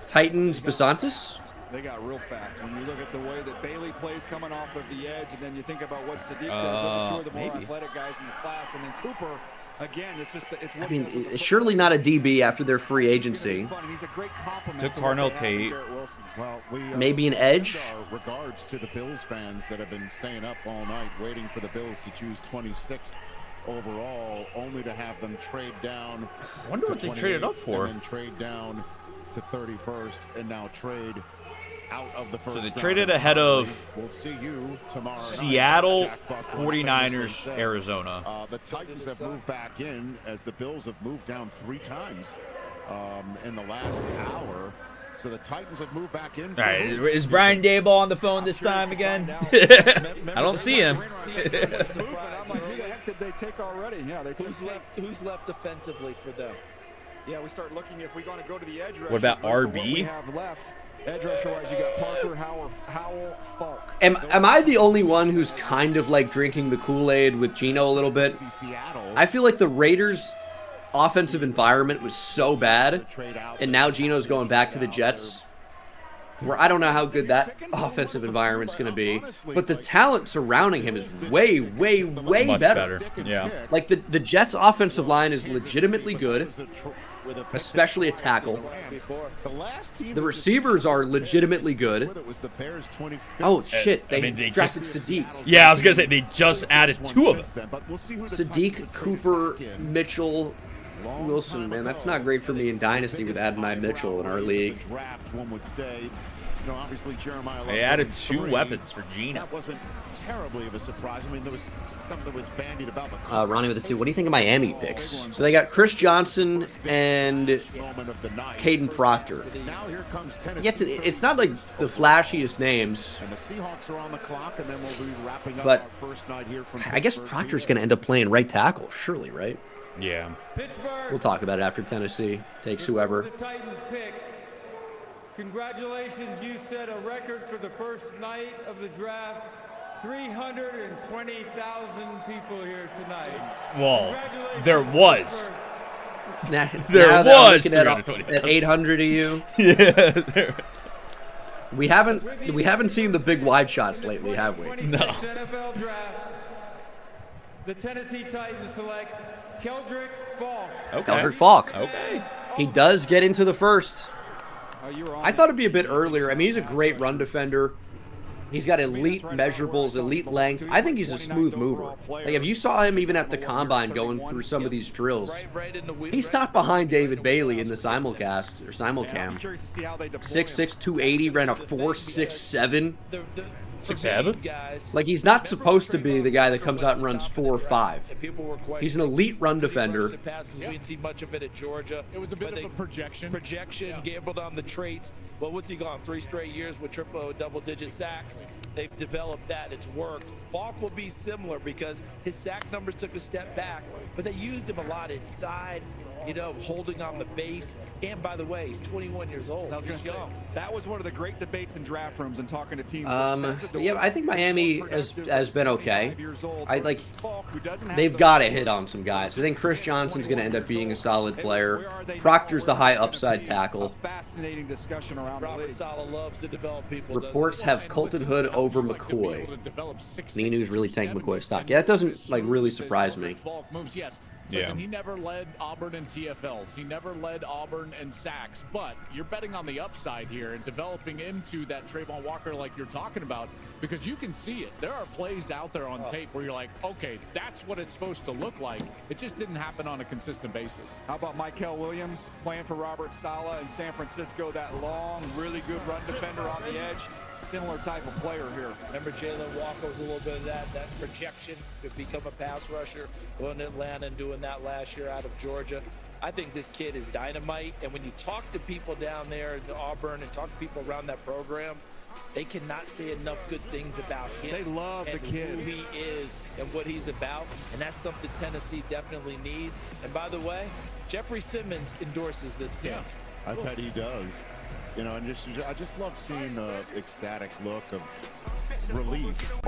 [SPEAKER 3] Titans, Besantis?
[SPEAKER 8] They got real fast. When you look at the way that Bailey plays coming off of the edge, and then you think about what Sadiq does, those are 2 of the more athletic guys in the class, and then Cooper. Again, it's just
[SPEAKER 3] I mean, it's surely not a DB after their free agency.
[SPEAKER 8] He's a great compliment.
[SPEAKER 1] Took Carnell Tate.
[SPEAKER 27] Well,
[SPEAKER 3] maybe an edge.
[SPEAKER 27] Regards to the Bills fans that have been staying up all night waiting for the Bills to choose 26th overall, only to have them trade down.
[SPEAKER 1] I wonder what they traded up for.
[SPEAKER 27] And then trade down to 31st, and now trade out of the first.
[SPEAKER 1] So they traded ahead of
[SPEAKER 27] we'll see you tomorrow
[SPEAKER 1] Seattle,
[SPEAKER 27] night,
[SPEAKER 1] 49ers, Arizona.
[SPEAKER 27] The Titans have moved back in as the Bills have moved down 3 times in the last hour. So the Titans have moved back in.
[SPEAKER 1] All right, is Brian Daboll on the phone this time again? I don't see him.
[SPEAKER 8] I'm like, who the heck did they take already? Yeah, they took
[SPEAKER 11] Who's left defensively for them?
[SPEAKER 8] Yeah, we start looking if we're going to go to the edge rush.
[SPEAKER 1] What about RB?
[SPEAKER 8] What we have left. Edge rusher-wise, you got Parker, Howell, Falk.
[SPEAKER 3] Am I the only one who's kind of like drinking the Kool-Aid with Geno a little bit? I feel like the Raiders' offensive environment was so bad, and now Geno's going back to the Jets, where I don't know how good that offensive environment's going to be, but the talent surrounding him is way, way, way
[SPEAKER 1] Much
[SPEAKER 3] better.
[SPEAKER 1] Yeah.
[SPEAKER 3] Like the Jets' offensive line is legitimately good, especially a tackle. The receivers are legitimately good. Oh shit! They drafted Sadiq.
[SPEAKER 1] Yeah, I was gonna say they just added 2 of them.
[SPEAKER 3] Sadiq, Cooper, Mitchell, Wilson. Man, that's not great for me in Dynasty with Adonai Mitchell in our league.
[SPEAKER 1] They added 2 weapons for Geno.
[SPEAKER 27] That wasn't terribly of a surprise. I mean, there was something that was bandied about the
[SPEAKER 3] Ronnie with the 2. What do you think of Miami picks? So they got Chris Johnson and Caden Proctor. Yet it's not like the flashiest names.
[SPEAKER 27] And the Seahawks are on the clock, and then we'll be wrapping up
[SPEAKER 3] But
[SPEAKER 27] our first night here from
[SPEAKER 3] I guess Proctor's going to end up playing right tackle, surely, right?
[SPEAKER 1] Yeah.
[SPEAKER 3] We'll talk about it after Tennessee takes whoever.
[SPEAKER 6] The Titans pick. Congratulations, you set a record for the first night of the draft. 320,000 people here tonight.
[SPEAKER 1] Well, there was.
[SPEAKER 3] There
[SPEAKER 1] was
[SPEAKER 3] at 800 of you.
[SPEAKER 1] Yeah.
[SPEAKER 3] We haven't seen the big wide shots lately, have we?
[SPEAKER 1] No.
[SPEAKER 6] NFL draft. The Tennessee Titans select Keldrick Falk.
[SPEAKER 3] Okay. Keldrick Falk.
[SPEAKER 1] Okay.
[SPEAKER 3] He does get into the first. I thought it'd be a bit earlier. I mean, he's a great run defender. He's got elite measurables, elite length. I think he's a smooth mover. Like, if you saw him even at the combine going through some of these drills, he's not behind David Bailey in the simulcast or simulcam. 6'6", 280, ran a 4.67.
[SPEAKER 1] 6'7"?
[SPEAKER 3] Like, he's not supposed to be the guy that comes out and runs 4.5. He's an elite run defender.
[SPEAKER 11] We didn't see much of it at Georgia.
[SPEAKER 9] It was a bit of a projection.
[SPEAKER 11] Gambled on the traits. Well, what's he gone? 3 straight years with double-digit sacks. They've developed that. It's worked. Falk will be similar because his sack numbers took a step back, but they used him a lot inside, you know, holding on the base. And by the way, he's 21 years old.
[SPEAKER 8] I was going to say, that was one of the great debates in draft rooms and talking to teams.
[SPEAKER 3] Yeah, I think Miami has been okay. They've got to hit on some guys. I think Chris Johnson's going to end up being a solid player. Proctor's the high upside tackle.
[SPEAKER 8] Fascinating discussion around
[SPEAKER 11] Robert Saleh loves to develop people.
[SPEAKER 3] Reports have Colton Hood over McCoy. News really tanked McCoy's stock. Yeah, that doesn't like really surprise me.
[SPEAKER 9] Listen, he never led Auburn in TFLs. He never led Auburn in sacks. But you're betting on the upside here and developing into that Trayvon Walker like you're talking about, because you can see it. There are plays out there on tape where you're like, okay, that's what it's supposed to look like. It just didn't happen on a consistent basis.
[SPEAKER 8] How about Michael Williams playing for Robert Saleh in San Francisco? That long, really good run defender on the edge. Similar type of player here.
[SPEAKER 11] Remember Jalen Walker was a little bit of that projection to become a pass rusher. Going to Atlanta and doing that last year out of Georgia. I think this kid is dynamite. And when you talk to people down there in Auburn and talk to people around that program, they cannot say enough good things about him.
[SPEAKER 8] They love the kid.
[SPEAKER 11] Who he is and what he's about. And that's something Tennessee definitely needs. And by the way, Jeffrey Simmons endorses this pick.
[SPEAKER 27] Yeah, I bet he does. You know, and I just love seeing the ecstatic look of relief.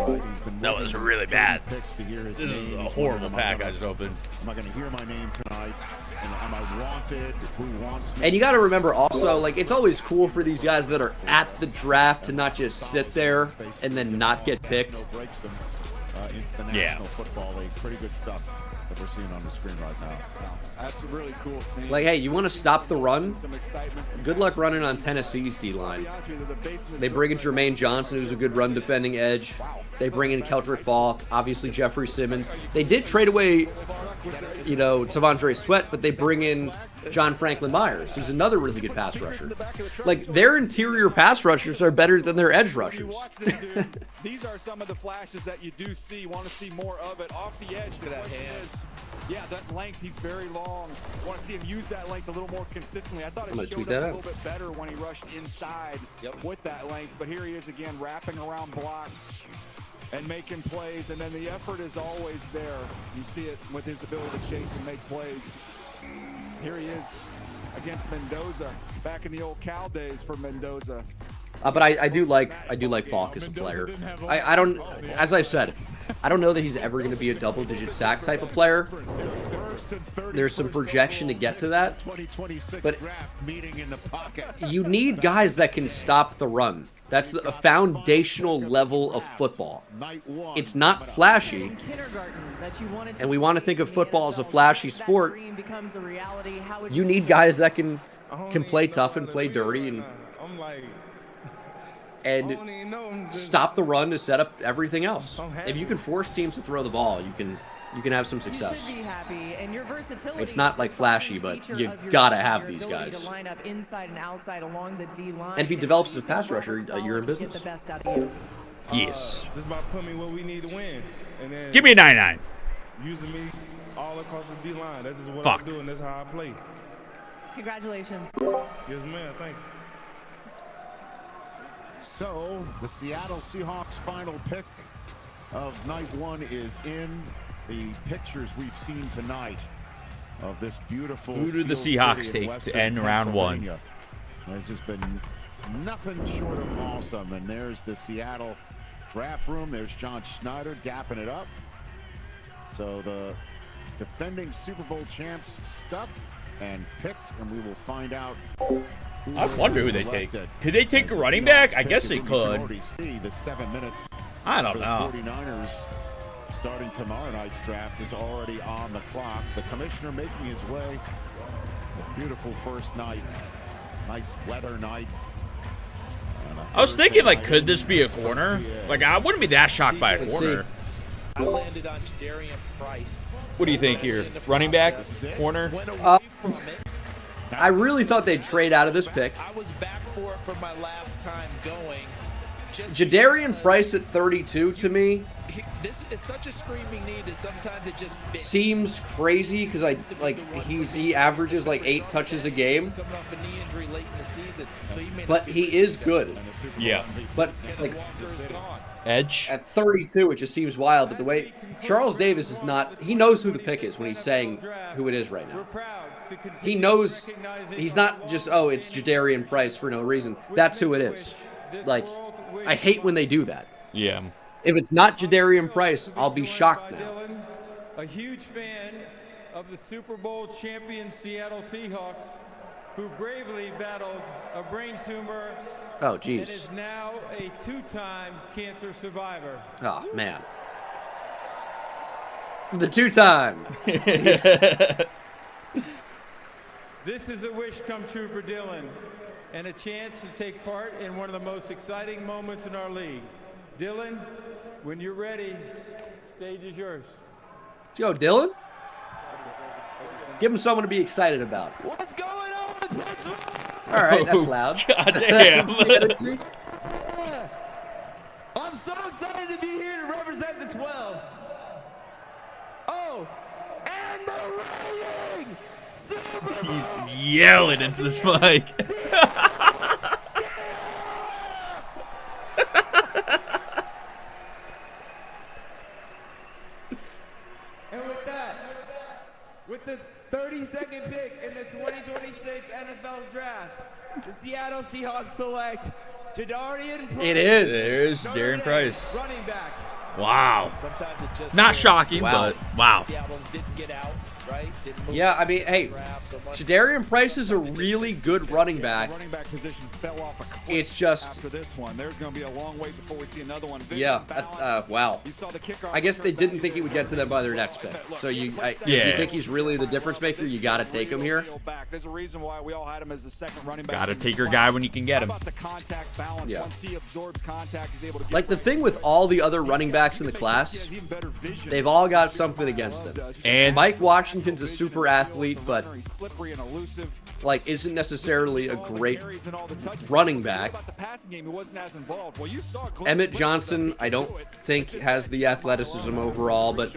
[SPEAKER 1] That was really bad. This is a horrible pack I just opened.
[SPEAKER 27] Am I going to hear my name tonight? Am I wanted? Who wants me?
[SPEAKER 3] And you got to remember also, like, it's always cool for these guys that are at the draft to not just sit there and then not get picked.
[SPEAKER 27] Into the National Football League. Pretty good stuff that we're seeing on the screen right now.
[SPEAKER 8] That's a really cool scene.
[SPEAKER 3] Like, hey, you want to stop the run? Good luck running on Tennessee's D-line. They bring in Jermaine Johnson, who's a good run defending edge. They bring in Keldrick Falk, obviously Jeffrey Simmons. They did trade away, you know, Tavondre Sweat, but they bring in John Franklin Myers, who's another really good pass rusher. Like, their interior pass rushers are better than their edge rushers.
[SPEAKER 8] These are some of the flashes that you do see. Want to see more of it off the edge. That hands. Yeah, that length, he's very long. Want to see him use that length a little more consistently. I thought it showed up a little bit better when he rushed inside with that length. But here he is again, wrapping around blocks and making plays. And then the effort is always there. You see it with his ability to chase and make plays. Here he is against Mendoza, back in the old Cal days for Mendoza.
[SPEAKER 3] But I do like Falk as a player. I don't, as I've said, I don't know that he's ever going to be a double-digit sack type of player. There's some projection to get to that, but you need guys that can stop the run. That's a foundational level of football. It's not flashy, and we want to think of football as a flashy sport. You need guys that can play tough and play dirty and stop the run to set up everything else. If you can force teams to throw the ball, you can have some success. It's not like flashy, but you gotta have these guys. And if he develops as a pass rusher, you're in business.
[SPEAKER 1] Yes.
[SPEAKER 10] Just about put me where we need to win. And then
[SPEAKER 1] give me a 99.
[SPEAKER 10] Using me all across the D-line. This is what
[SPEAKER 1] Fuck.
[SPEAKER 10] I do, and that's how I play.
[SPEAKER 12] Congratulations.
[SPEAKER 10] Yes, ma'am. Thank you.
[SPEAKER 27] So, the Seattle Seahawks final pick of night one is in. The pictures we've seen tonight of this beautiful
[SPEAKER 1] Who did the
[SPEAKER 27] Steel
[SPEAKER 1] Seahawks
[SPEAKER 27] City
[SPEAKER 1] take
[SPEAKER 27] of
[SPEAKER 1] to
[SPEAKER 27] Western
[SPEAKER 1] end round one?
[SPEAKER 27] Pennsylvania. There's just been nothing short of awesome. And there's the Seattle draft room. There's John Schneider dapping it up. So the defending Super Bowl champs stuck and picked, and we will find out.
[SPEAKER 1] I wonder who they take. Could they take a running back? I guess they could.
[SPEAKER 27] See the 7 minutes.
[SPEAKER 1] I don't know.
[SPEAKER 27] The 49ers starting tomorrow night's draft is already on the clock. The commissioner making his way. A beautiful first night. Nice weather night.
[SPEAKER 1] I was thinking, like, could this be a corner? Like, I wouldn't be that shocked by a corner.
[SPEAKER 11] I landed on Jadarian Price.
[SPEAKER 1] What do you think here? Running back? Corner?
[SPEAKER 3] I really thought they'd trade out of this pick.
[SPEAKER 11] I was back for it from my last time going.
[SPEAKER 3] Jadarian Price at 32 to me
[SPEAKER 11] This is such a screaming need that sometimes it just fits.
[SPEAKER 3] seems crazy because he averages like 8 touches a game,
[SPEAKER 11] Coming off a knee injury late in the season, so he may
[SPEAKER 3] but
[SPEAKER 11] not
[SPEAKER 3] he is good.
[SPEAKER 1] Yeah.
[SPEAKER 3] But like
[SPEAKER 1] Edge.
[SPEAKER 3] at 32, it just seems wild. But the way Charles Davis is not, he knows who the pick is when he's saying who it is right now. He knows he's not just, oh, it's Jadarian Price for no reason. That's who it is. Like, I hate when they do that.
[SPEAKER 1] Yeah.
[SPEAKER 3] If it's not Jadarian Price, I'll be shocked now.
[SPEAKER 6] A huge fan of the Super Bowl champion Seattle Seahawks, who bravely battled a brain tumor
[SPEAKER 3] Oh,
[SPEAKER 6] and
[SPEAKER 3] jeez.
[SPEAKER 6] is now a 2-time cancer survivor.
[SPEAKER 3] Oh, man. The 2-time.
[SPEAKER 6] This is a wish come true for Dylan and a chance to take part in one of the most exciting moments in our league. Dylan, when you're ready, stage is yours.
[SPEAKER 3] Let's go, Dylan. Give him someone to be excited about.
[SPEAKER 11] What's going on with Pittsburgh?
[SPEAKER 3] All right, that's loud.
[SPEAKER 1] God damn.
[SPEAKER 18] I'm so excited to be here to represent the 12s. Oh, and the reigning Super Bowl
[SPEAKER 1] He's yelling into this mic.
[SPEAKER 18] And with that, with the 32nd pick in the 2026 NFL Draft, the Seattle Seahawks select Jadarian Price.
[SPEAKER 3] It is.
[SPEAKER 1] There's
[SPEAKER 18] Notre
[SPEAKER 1] Darren
[SPEAKER 18] Dame
[SPEAKER 1] Price.
[SPEAKER 18] running back.
[SPEAKER 1] Wow.
[SPEAKER 11] Sometimes it just
[SPEAKER 1] Not
[SPEAKER 11] feels
[SPEAKER 1] shocking,
[SPEAKER 3] Wow.
[SPEAKER 1] but wow.
[SPEAKER 11] Seattle didn't get out, right? Didn't move
[SPEAKER 3] Yeah, I mean, hey,
[SPEAKER 11] draft so much.
[SPEAKER 3] Jadarian Price is a really good running back.
[SPEAKER 8] Running back position fell off a cliff.
[SPEAKER 3] It's just,
[SPEAKER 8] After this one, there's going to be a long wait before we see another one.
[SPEAKER 3] yeah, that's, wow.
[SPEAKER 8] You saw the kickoff
[SPEAKER 3] I guess they
[SPEAKER 8] return
[SPEAKER 3] didn't
[SPEAKER 8] back
[SPEAKER 3] think he would get to them by their next pick. So if you
[SPEAKER 1] Yeah.
[SPEAKER 3] think he's really the difference maker, you got to take him here.
[SPEAKER 8] There's a reason why we all had him as the second running back.
[SPEAKER 1] Gotta take your guy when you can get him.
[SPEAKER 8] How about the contact balance?
[SPEAKER 3] Yeah.
[SPEAKER 8] Once he absorbs contact, he's able to get
[SPEAKER 3] Like the thing with all the other running backs in the class,
[SPEAKER 8] even better vision.
[SPEAKER 3] they've all got something against them.
[SPEAKER 1] And
[SPEAKER 3] Mike Washington's a super athlete, but
[SPEAKER 8] He's slippery and elusive.
[SPEAKER 3] like isn't necessarily a great
[SPEAKER 8] Carries and all the touches.
[SPEAKER 3] running back.
[SPEAKER 8] About the passing game, he wasn't as involved. Well, you saw
[SPEAKER 3] Emmett Johnson, I don't think has the athleticism overall, but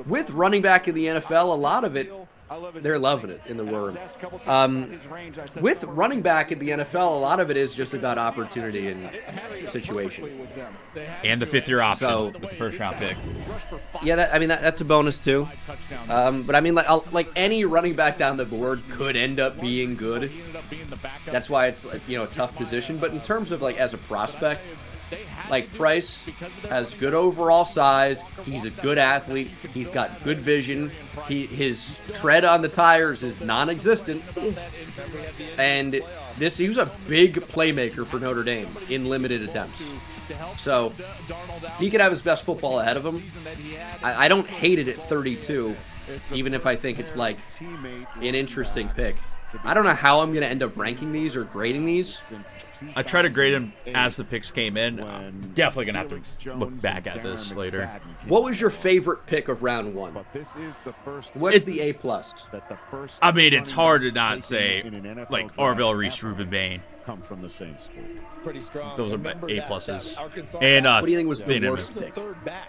[SPEAKER 3] with running back in the NFL, a lot of it, they're loving it in the worm. With running back in the NFL, a lot of it is just about opportunity and situation.
[SPEAKER 1] And the 5th-year option
[SPEAKER 3] So-
[SPEAKER 1] with the first-round pick.
[SPEAKER 3] Yeah, that's a bonus too. But I mean, like any running back down the board could end up being good. That's why it's like, a tough position. But in terms of like as a prospect, like Price has good overall size. He's a good athlete. He's got good vision. His tread on the tires is non-existent. And he was a big playmaker for Notre Dame in limited attempts. So he could have his best football ahead of him. I don't hate it at 32, even if I think it's like an interesting pick. I don't know how I'm going to end up ranking these or grading these.
[SPEAKER 1] I try to grade them as the picks came in. I'm definitely going to have to look back at this later.
[SPEAKER 3] What was your favorite pick of round 1? What's the A+?
[SPEAKER 1] I mean, it's hard to not say, like, Orville, Reese, Ruben Bain.
[SPEAKER 27] Come from the same school.
[SPEAKER 11] It's pretty strong.
[SPEAKER 1] Those are
[SPEAKER 11] Remember
[SPEAKER 1] A+.
[SPEAKER 11] that Arkansas
[SPEAKER 1] And,
[SPEAKER 3] What do you think was the
[SPEAKER 1] Dana
[SPEAKER 3] worst
[SPEAKER 1] Smith.
[SPEAKER 3] pick?
[SPEAKER 11] third back.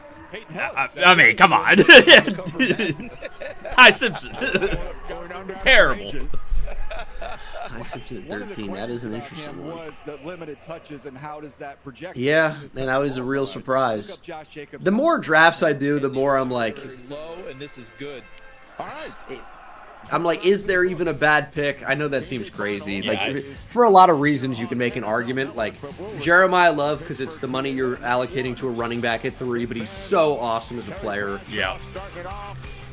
[SPEAKER 1] I mean, come on. Ty Simpson. Terrible.
[SPEAKER 3] Ty Simpson at 13. That is an interesting one.
[SPEAKER 8] Was the limited touches and how does that project?
[SPEAKER 3] Yeah, and that was a real surprise. The more drafts I do, the more I'm like,
[SPEAKER 11] Low, and this is good.
[SPEAKER 8] All right.
[SPEAKER 3] is there even a bad pick? I know that seems crazy.
[SPEAKER 1] Yeah,
[SPEAKER 3] Like, for a lot of reasons, you can make an argument. Like, Jeremiah Love, because it's the money you're allocating to a running back at 3, but he's so awesome as a player.
[SPEAKER 1] Yeah.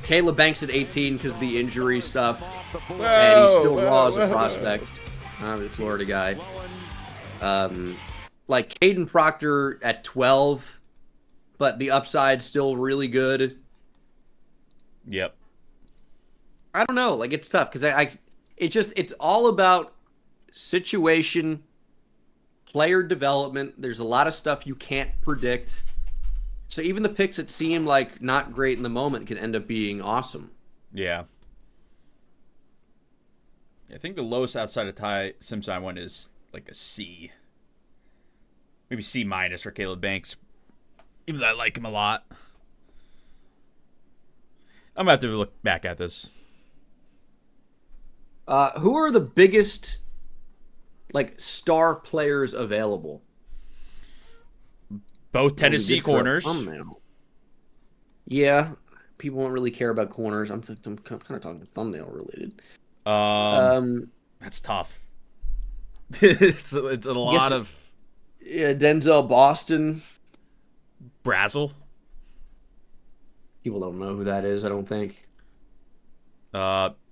[SPEAKER 3] Caleb Banks at 18 because of the injury stuff. And he's still raw as a prospect. I'm a Florida guy. Like, Caden Proctor at 12, but the upside's still really good.
[SPEAKER 1] Yep.
[SPEAKER 3] I don't know. Like, it's tough because it's all about situation, player development. There's a lot of stuff you can't predict. So even the picks that seem like not great in the moment can end up being awesome.
[SPEAKER 1] Yeah. I think the lowest outside of Ty Simpson I went is like a C. Maybe C- for Caleb Banks. Even though I like him a lot. I'm going to have to look back at this.
[SPEAKER 3] Who are the biggest, like, star players available?
[SPEAKER 1] Both Tennessee corners.
[SPEAKER 3] Yeah, people don't really care about corners. I'm kind of talking thumbnail related.
[SPEAKER 1] That's tough. it's a lot of...
[SPEAKER 3] Yeah, Denzel Boston.
[SPEAKER 1] Brazel.
[SPEAKER 3] People don't know who that is, I don't think.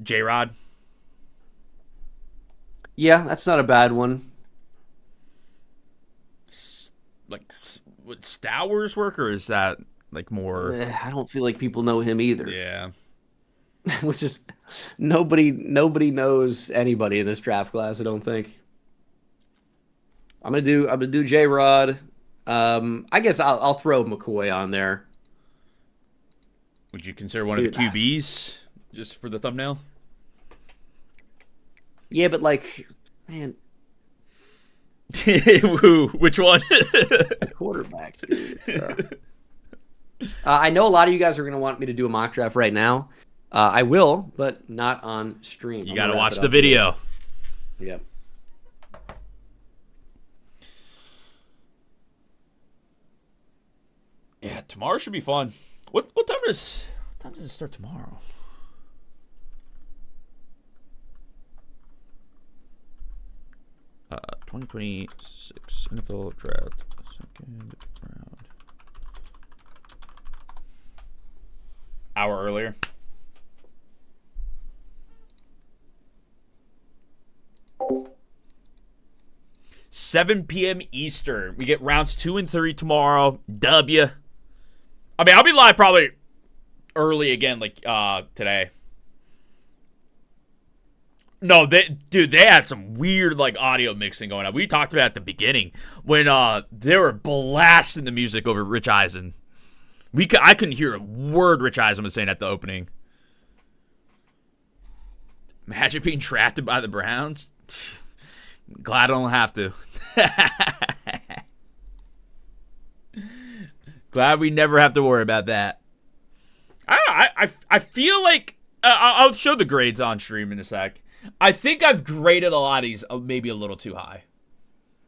[SPEAKER 1] J-Rod.
[SPEAKER 3] Yeah, that's not a bad one.
[SPEAKER 1] Would Stowers work, or is that like more?
[SPEAKER 3] I don't feel like people know him either.
[SPEAKER 1] Yeah.
[SPEAKER 3] Which is nobody knows anybody in this draft class, I don't think. I'm gonna do J-Rod. I guess I'll throw McCoy on there.
[SPEAKER 1] Would you consider one of the QBs just for the thumbnail?
[SPEAKER 3] Yeah, but like, man.
[SPEAKER 1] Which one?
[SPEAKER 3] It's the quarterbacks, dude. I know a lot of you guys are going to want me to do a mock draft right now. I will, but not on stream.
[SPEAKER 1] You got to watch the video.
[SPEAKER 3] Yep.
[SPEAKER 1] Yeah, tomorrow should be fun. What time does it start tomorrow? Uh, 2026 NFL draft, second round. Hour earlier. $7 p.m. Eastern. We get rounds 2 and 3 tomorrow. W. I mean, I'll be live probably early again, like today. No, they had some weird like audio mixing going on. We talked about it at the beginning when they were blasting the music over Rich Eisen. I couldn't hear a word Rich Eisen was saying at the opening. Imagine being drafted by the Browns. Glad I don't have to. Glad we never have to worry about that. I feel like I'll show the grades on stream in a sec. I think I've graded a lot of these maybe a little too high.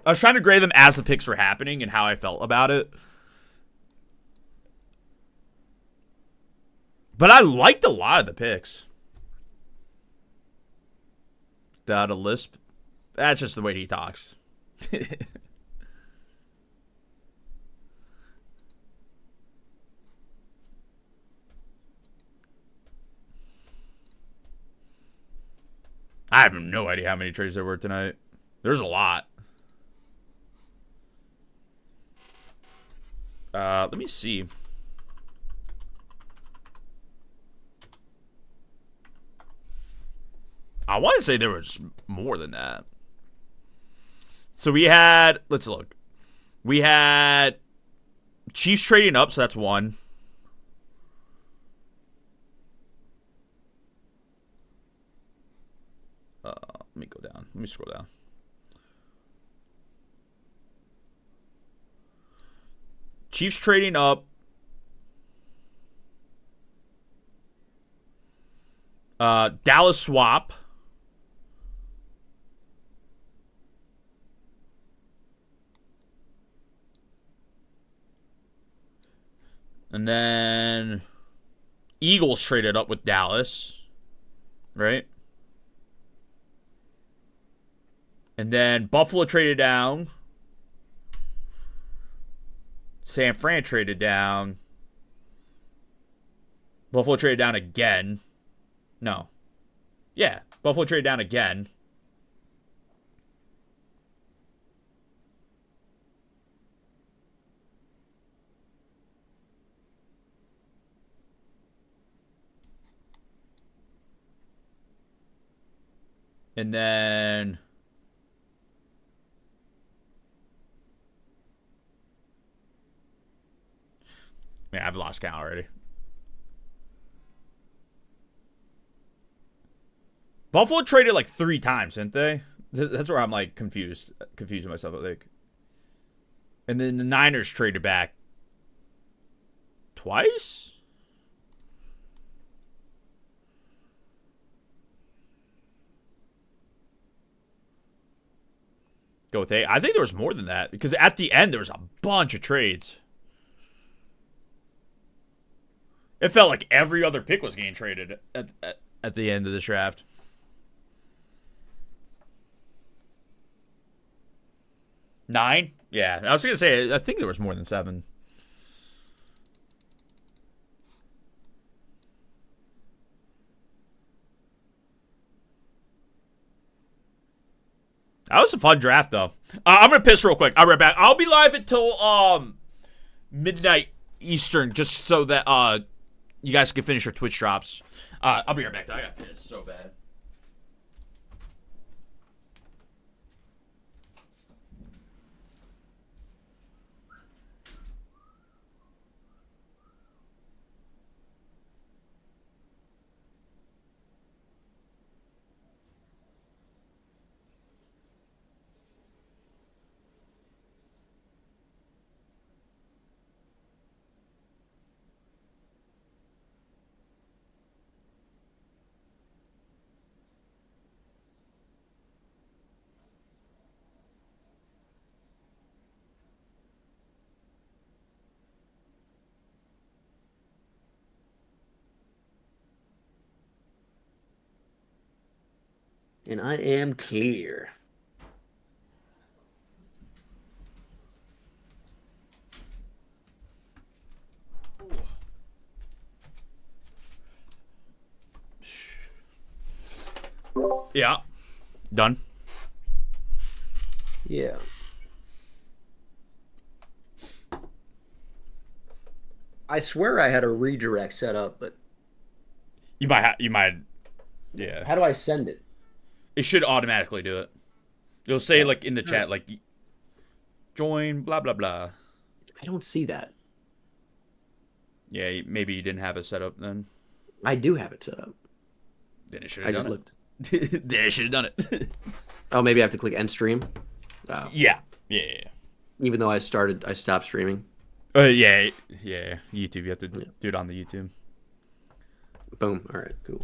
[SPEAKER 1] I was trying to grade them as the picks were happening and how I felt about it. But I liked a lot of the picks. Without a lisp. That's just the way he talks. I have no idea how many trades there were tonight. There's a lot. Let me see. I want to say there was more than that. So we had, let's look. We had Chiefs trading up, so that's one. Let me go down. Let me scroll down. Chiefs trading up. Dallas swap. And then Eagles traded up with Dallas. Right? And then Buffalo traded down. San Fran traded down. Buffalo traded down again. No. Yeah, Buffalo traded down again. And then yeah, I've lost count already. Buffalo traded like 3 times, didn't they? That's where I'm like confusing myself, I think. And then the Niners traded back twice? Go with 8. I think there was more than that because at the end there was a bunch of trades. It felt like every other pick was getting traded at the end of the draft. Nine? Yeah, I was going to say, I think there was more than 7. That was a fun draft, though. I'm going to piss real quick. I'll be right back. I'll be live until midnight Eastern, just so that you guys can finish your Twitch drops. I'll be right back, though. I got pissed so bad.
[SPEAKER 3] And I am clear.
[SPEAKER 1] Yeah. Done.
[SPEAKER 3] Yeah. I swear I had a redirect set up, but
[SPEAKER 1] You might. Yeah.
[SPEAKER 3] how do I send it?
[SPEAKER 1] It should automatically do it. You'll say like in the chat, like join, blah blah blah.
[SPEAKER 3] I don't see that.
[SPEAKER 1] Yeah, maybe you didn't have it set up then.
[SPEAKER 3] I do have it set up.
[SPEAKER 1] Then it should
[SPEAKER 3] I
[SPEAKER 1] have
[SPEAKER 3] just
[SPEAKER 1] done
[SPEAKER 3] looked.
[SPEAKER 1] it. Then it should have done it.
[SPEAKER 3] Oh, maybe I have to click end stream. Oh.
[SPEAKER 1] Yeah.
[SPEAKER 3] Even though I stopped streaming.
[SPEAKER 1] Yeah. YouTube, you have to do it on the YouTube.
[SPEAKER 3] Boom. All right, cool.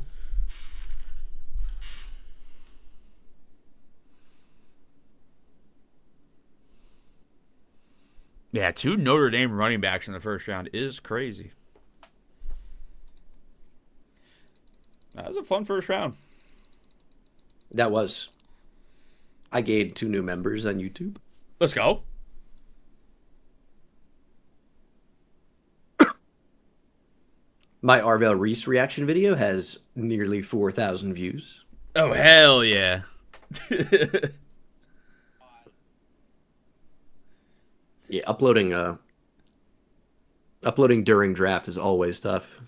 [SPEAKER 1] Yeah, 2 Notre Dame running backs in the first round is crazy. That was a fun first round.
[SPEAKER 3] That was. I gained 2 new members on YouTube.
[SPEAKER 1] Let's go.
[SPEAKER 3] My Arvell Reese reaction video has nearly 4,000 views.
[SPEAKER 1] Oh, hell yeah.
[SPEAKER 3] Yeah, uploading during draft is always tough.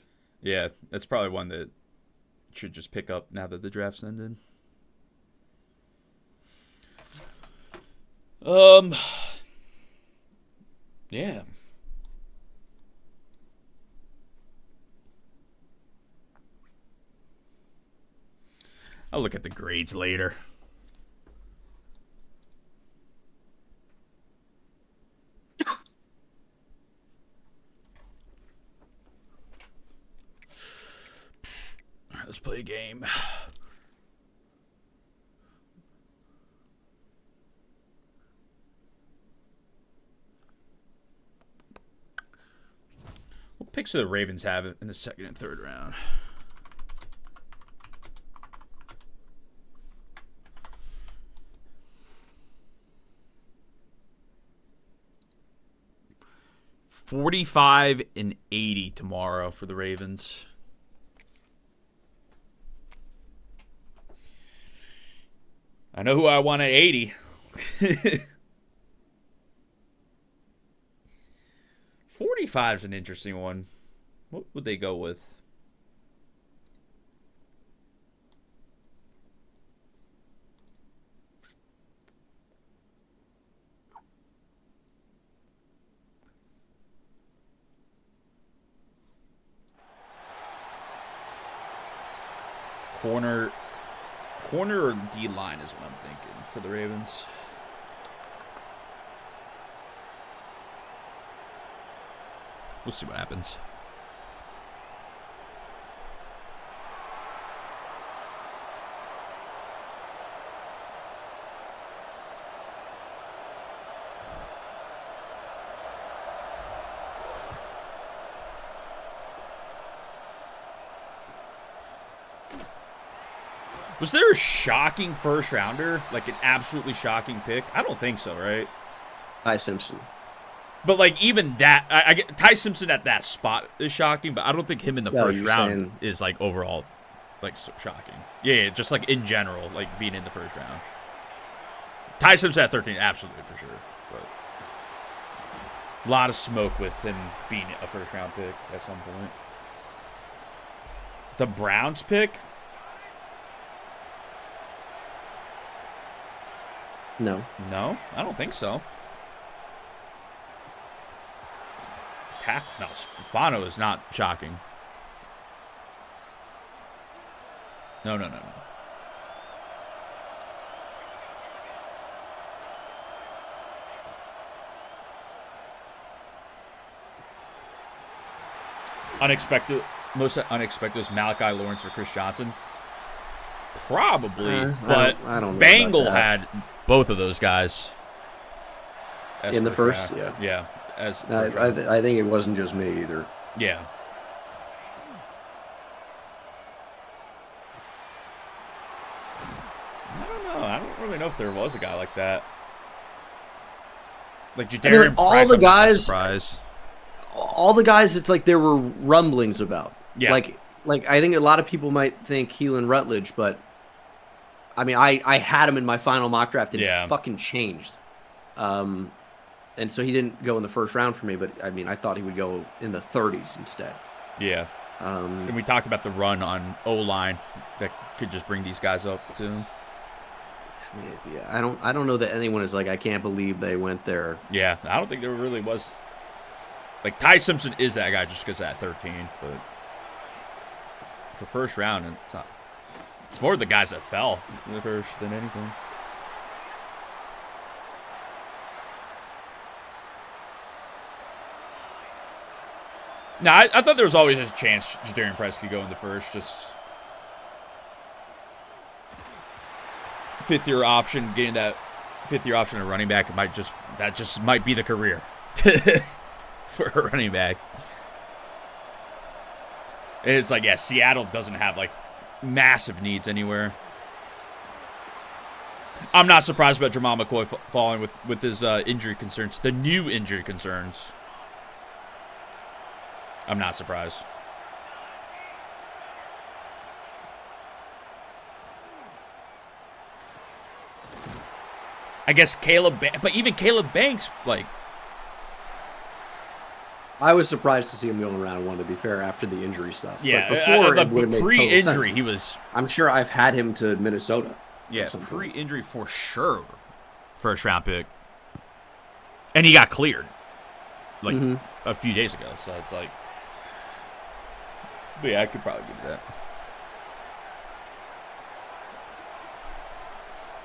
[SPEAKER 1] Yeah, that's probably one that should just pick up now that the draft's ended. Yeah. I'll look at the grades later. Let's play a game. What picks do the Ravens have in the second and third round? $45 and $80 tomorrow for the Ravens. I know who I want at 80. 45 is an interesting one. What would they go with? Corner or D-line is what I'm thinking for the Ravens. We'll see what happens. Was there a shocking first rounder? Like an absolutely shocking pick? I don't think so, right?
[SPEAKER 3] Ty Simpson.
[SPEAKER 1] But like even that, I get Ty Simpson at that spot is shocking, but I don't think him in the first round is like overall like shocking. Yeah, just like in general, like being in the first round. Ty Simpson at 13, absolutely for sure. But a lot of smoke with him being a first round pick at some point. The Browns pick?
[SPEAKER 3] No.
[SPEAKER 1] No, I don't think so. No, Fano is not shocking. No. Unexpected, most unexpected is Malachi Lawrence or Chris Johnson. Probably, but
[SPEAKER 3] I don't know
[SPEAKER 1] Bengal had both of those guys
[SPEAKER 3] in the first.
[SPEAKER 1] Yeah.
[SPEAKER 3] I think it wasn't just me either.
[SPEAKER 1] Yeah. I don't know. I don't really know if there was a guy like that. Like Jadarian Price,
[SPEAKER 3] all the guys, it's like there were rumblings about.
[SPEAKER 1] Yeah.
[SPEAKER 3] Like I think a lot of people might think Keelan Rutledge, but I mean, I had him in my final mock draft and it fucking changed. And so he didn't go in the first round for me, but I mean, I thought he would go in the 30s instead.
[SPEAKER 1] Yeah. And we talked about the run on O-line that could just bring these guys up too.
[SPEAKER 3] Yeah, I don't know that anyone is like, I can't believe they went there.
[SPEAKER 1] Yeah, I don't think there really was. Like Ty Simpson is that guy just because at 13, but for first round, it's more the guys that fell in the first than anything. No, I thought there was always a chance Jadarian Price could go in the first. Just fifth-year option, getting that fifth-year option at running back, that just might be the career for a running back. And it's like, yeah, Seattle doesn't have like massive needs anywhere. I'm not surprised about Jamal McCoy falling with his injury concerns, the new injury concerns. I'm not surprised. I guess but even Caleb Banks, like.
[SPEAKER 3] I was surprised to see him going around one, to be fair, after the injury stuff.
[SPEAKER 1] Yeah,
[SPEAKER 3] but before,
[SPEAKER 1] pre-injury, he was.
[SPEAKER 3] I'm sure I've had him to Minnesota.
[SPEAKER 1] Yeah, pre-injury for sure. First round pick. And he got cleared like a few days ago, so it's like. But yeah, I could probably give that.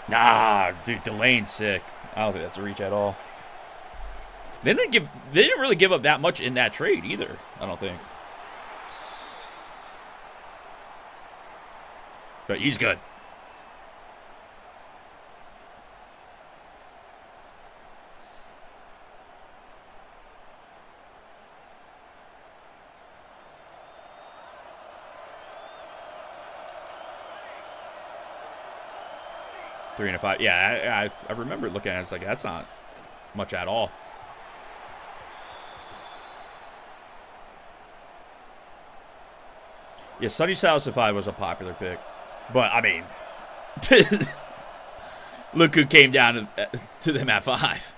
[SPEAKER 1] Nah, dude, Delane's sick. I don't think that's a reach at all. They didn't really give up that much in that trade either, I don't think. But he's good. $3 and a $5. Yeah, I remember looking at it. It's like, that's not much at all. Yeah, Sonny Salas at 5 was a popular pick. But, I mean, look who came down to them at 5.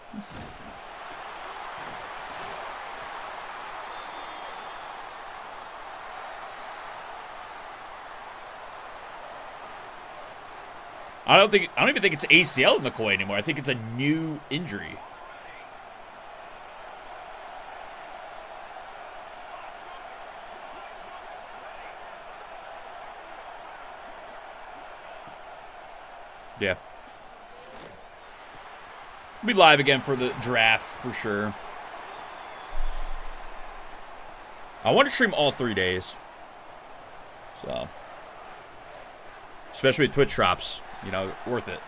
[SPEAKER 1] I don't even think it's ACL with McCoy anymore. I think it's a new injury. Yeah. We'll be live again for the draft for sure. I want to stream all 3 days. So, especially with Twitch drops, you know, worth it.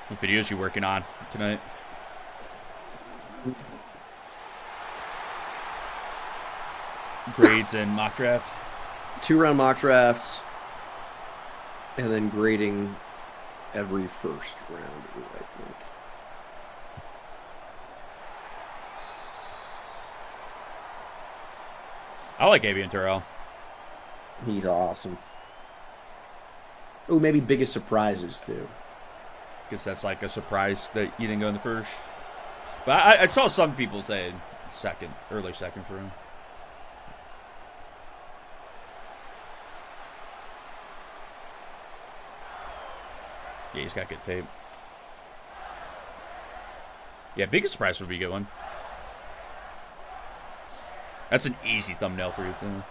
[SPEAKER 1] What videos you working on tonight? Grades and mock draft?
[SPEAKER 3] 2-round mock drafts, and then grading every first round, I think.
[SPEAKER 1] I like Avian Terrell.
[SPEAKER 3] He's awesome. Oh, maybe biggest surprises, too.
[SPEAKER 1] Guess that's like a surprise that you didn't go in the first. But I saw some people say second, early second for him. Yeah, he's got good tape. Yeah, biggest surprise would be a good one. That's an easy thumbnail for you, too.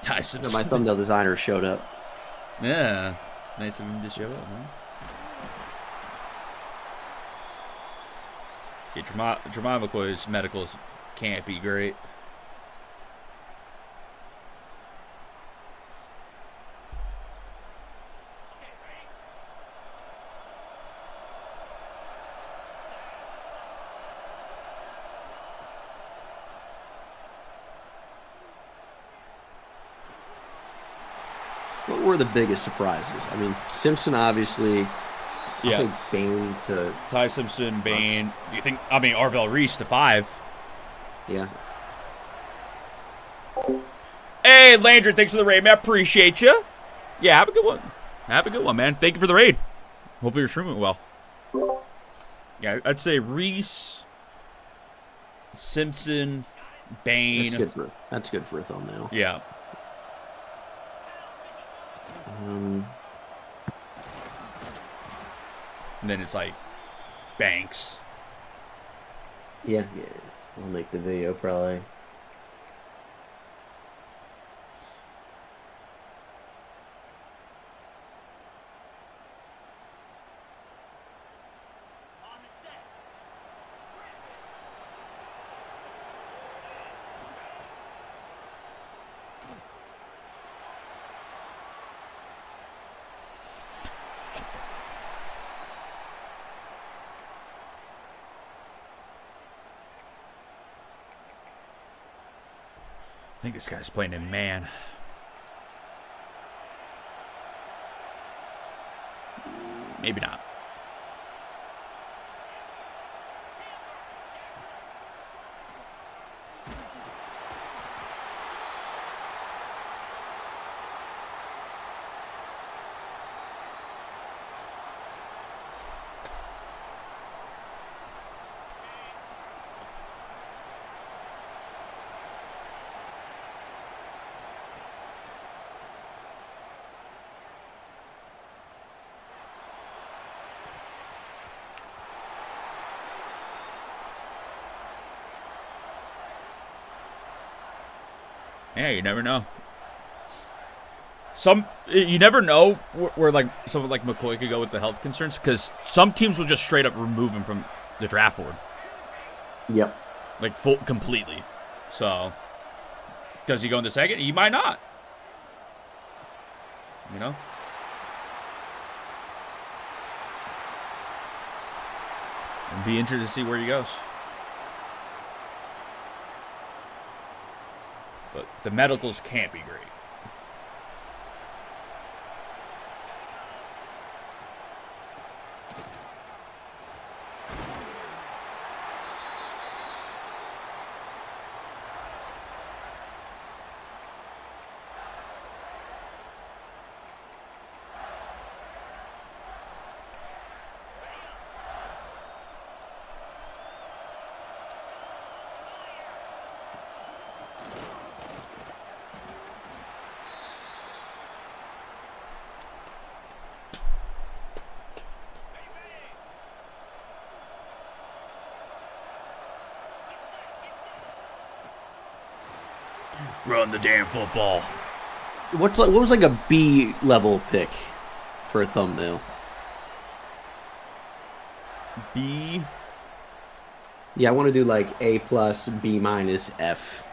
[SPEAKER 3] No, my thumbnail designer showed up.
[SPEAKER 1] Yeah. Nice of him to show up, man. Yeah, Jermai McCoy's medicals can't be great.
[SPEAKER 3] What were the biggest surprises? I mean, Simpson, obviously. I'll say Bane to
[SPEAKER 1] Ty Simpson, Bane. Do you think? I mean, Arvell Reese to 5.
[SPEAKER 3] Yeah.
[SPEAKER 1] Hey, Landry, thanks for the raid, man. I appreciate you. Yeah, have a good one. Have a good one, man. Thank you for the raid. Hopefully your stream went well. Yeah, I'd say Reese, Simpson, Bane.
[SPEAKER 3] That's good for a thumbnail.
[SPEAKER 1] Yeah. And then it's like Banks.
[SPEAKER 3] Yeah. I'll make the video probably.
[SPEAKER 1] I think this guy's playing in man. Maybe not. Yeah, you never know. You never know where like someone like McCoy could go with the health concerns, because some teams will just straight up remove him from the draft board.
[SPEAKER 3] Yep.
[SPEAKER 1] Like completely. So, does he go in the second? He might not. You know? I'd be interested to see where he goes. But the medicals can't be great. Run the damn football.
[SPEAKER 3] What was like a B level pick for a thumbnail?
[SPEAKER 1] B.
[SPEAKER 3] Yeah, I want to do like A+, B-, F.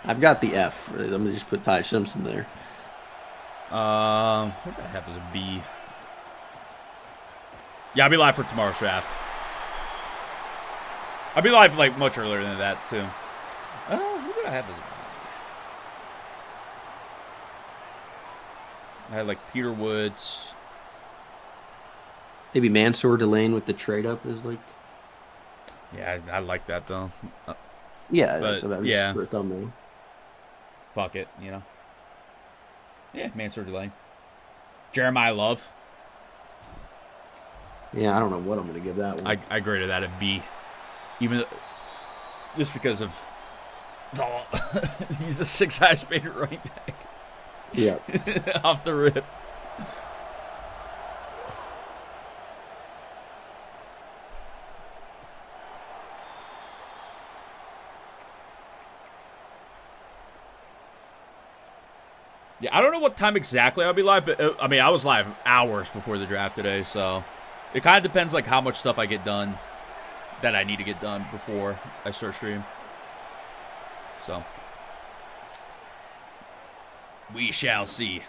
[SPEAKER 3] I've got the F. I'm gonna just put Ty Simpson there.
[SPEAKER 1] What do I have as a B? Yeah, I'll be live for tomorrow's draft. I'll be live like much earlier than that too. What did I have as a B? I had like Peter Woods.
[SPEAKER 3] Maybe Mansour Delane with the trade up is like.
[SPEAKER 1] Yeah, I like that though.
[SPEAKER 3] Yeah,
[SPEAKER 1] but,
[SPEAKER 3] so that was
[SPEAKER 1] yeah.
[SPEAKER 3] for a thumbnail.
[SPEAKER 1] Fuck it, you know. Yeah, Mansour Delane. Jeremiah Love.
[SPEAKER 3] Yeah, I don't know what I'm going to give that one.
[SPEAKER 1] I graded that a B. Even just because of it's all he's the 6th highest paid running back.
[SPEAKER 3] Yeah.
[SPEAKER 1] Off the rip. Yeah, I don't know what time exactly I'll be live, but I mean, I was live hours before the draft today, so it kind of depends like how much stuff I get done that I need to get done before I start stream. So we shall see.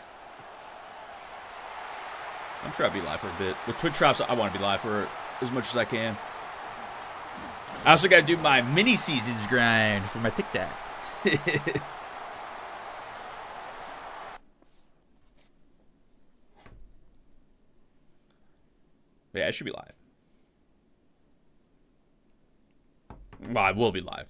[SPEAKER 1] I'm sure I'll be live for a bit. With Twitch drops, I want to be live for as much as I can. I also got to do my mini seasons grind for my TikTok. Yeah, I should be live. Well, I will be live.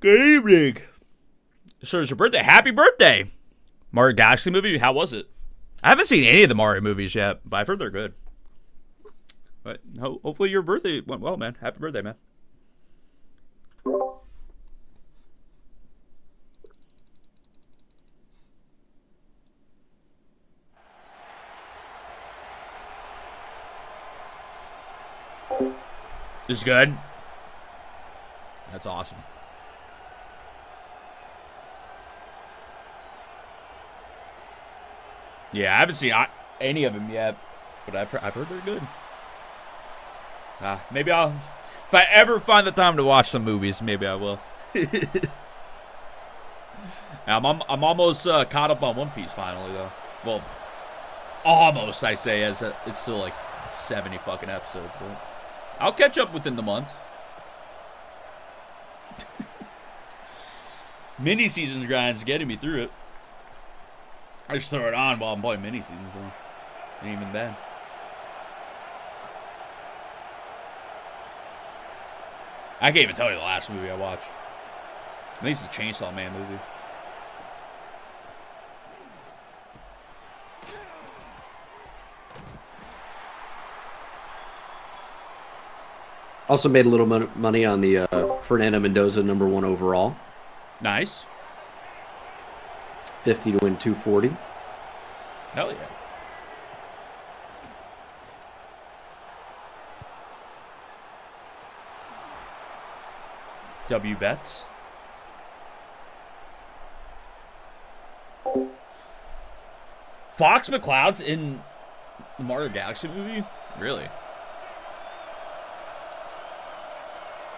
[SPEAKER 1] Good evening. So it's your birthday. Happy birthday. Mario Galaxy movie, how was it? I haven't seen any of the Mario movies yet, but I've heard they're good. But hopefully your birthday went well, man. Happy birthday, man. It's good. That's awesome. Yeah, I haven't seen any of them yet, but I've heard they're good. Maybe I'll, if I ever find the time to watch some movies, maybe I will. I'm almost caught up on One Piece finally, though. Well, almost, I say, as it's still like 70 fucking episodes, but I'll catch up within the month. Mini seasons grind's getting me through it. I just throw it on while I'm playing mini seasons, so. And even then. I can't even tell you the last movie I watched. I think it's the Chainsaw Man movie.
[SPEAKER 3] Also made a little money on the Fernando Mendoza #1 overall.
[SPEAKER 1] Nice.
[SPEAKER 3] 50 to win 240.
[SPEAKER 1] Hell yeah. W bets. Fox McCloud's in the Mario Galaxy movie? Really?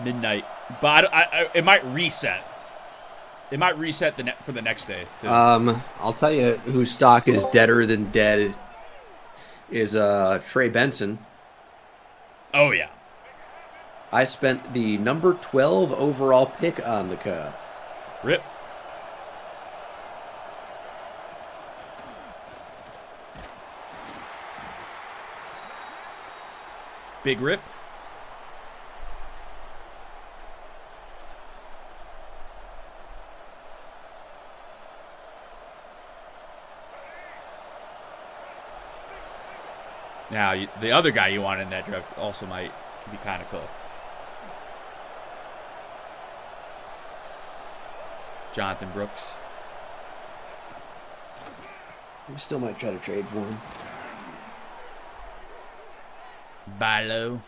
[SPEAKER 1] Midnight. But it might reset. It might reset for the next day, too.
[SPEAKER 3] I'll tell you whose stock is deader than dead is Trey Benson.
[SPEAKER 1] Oh, yeah.
[SPEAKER 3] I spent the number 12 overall pick on the car.
[SPEAKER 1] Rip. Big rip. Now, the other guy you want in that draft also might be kind of cooked. Jonathan Brooks.
[SPEAKER 3] We still might try to trade for him.
[SPEAKER 1] Buy low.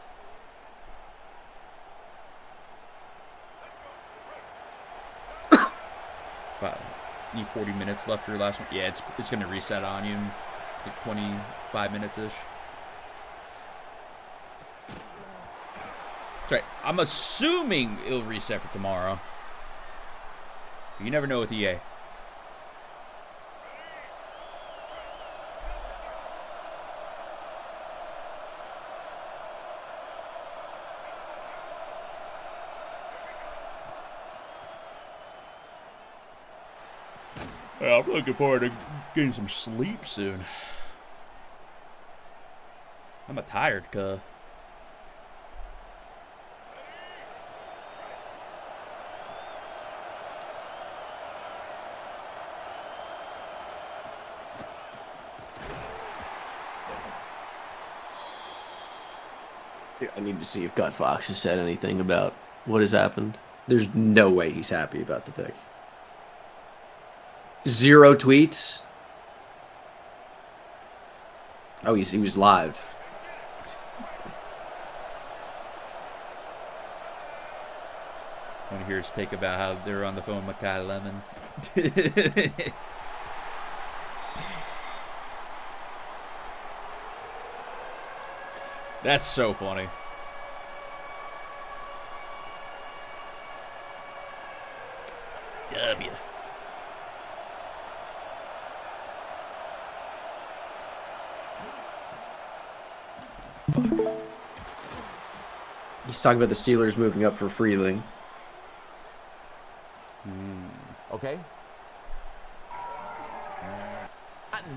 [SPEAKER 1] Wow. Need 40 minutes left for your last one. Yeah, it's going to reset on you in like 25 minutes-ish. That's right. I'm assuming it'll reset for tomorrow. You never know with EA. I'm looking forward to getting some sleep soon. I'm a tired cuh.
[SPEAKER 3] I need to see if God Fox has said anything about what has happened. There's no way he's happy about the pick. 0 tweets. Oh, he was live.
[SPEAKER 1] I want to hear his take about how they were on the phone with Kai Lemon. That's so funny. W.
[SPEAKER 3] Fuck. He's talking about the Steelers moving up for Freeling.
[SPEAKER 14] Okay.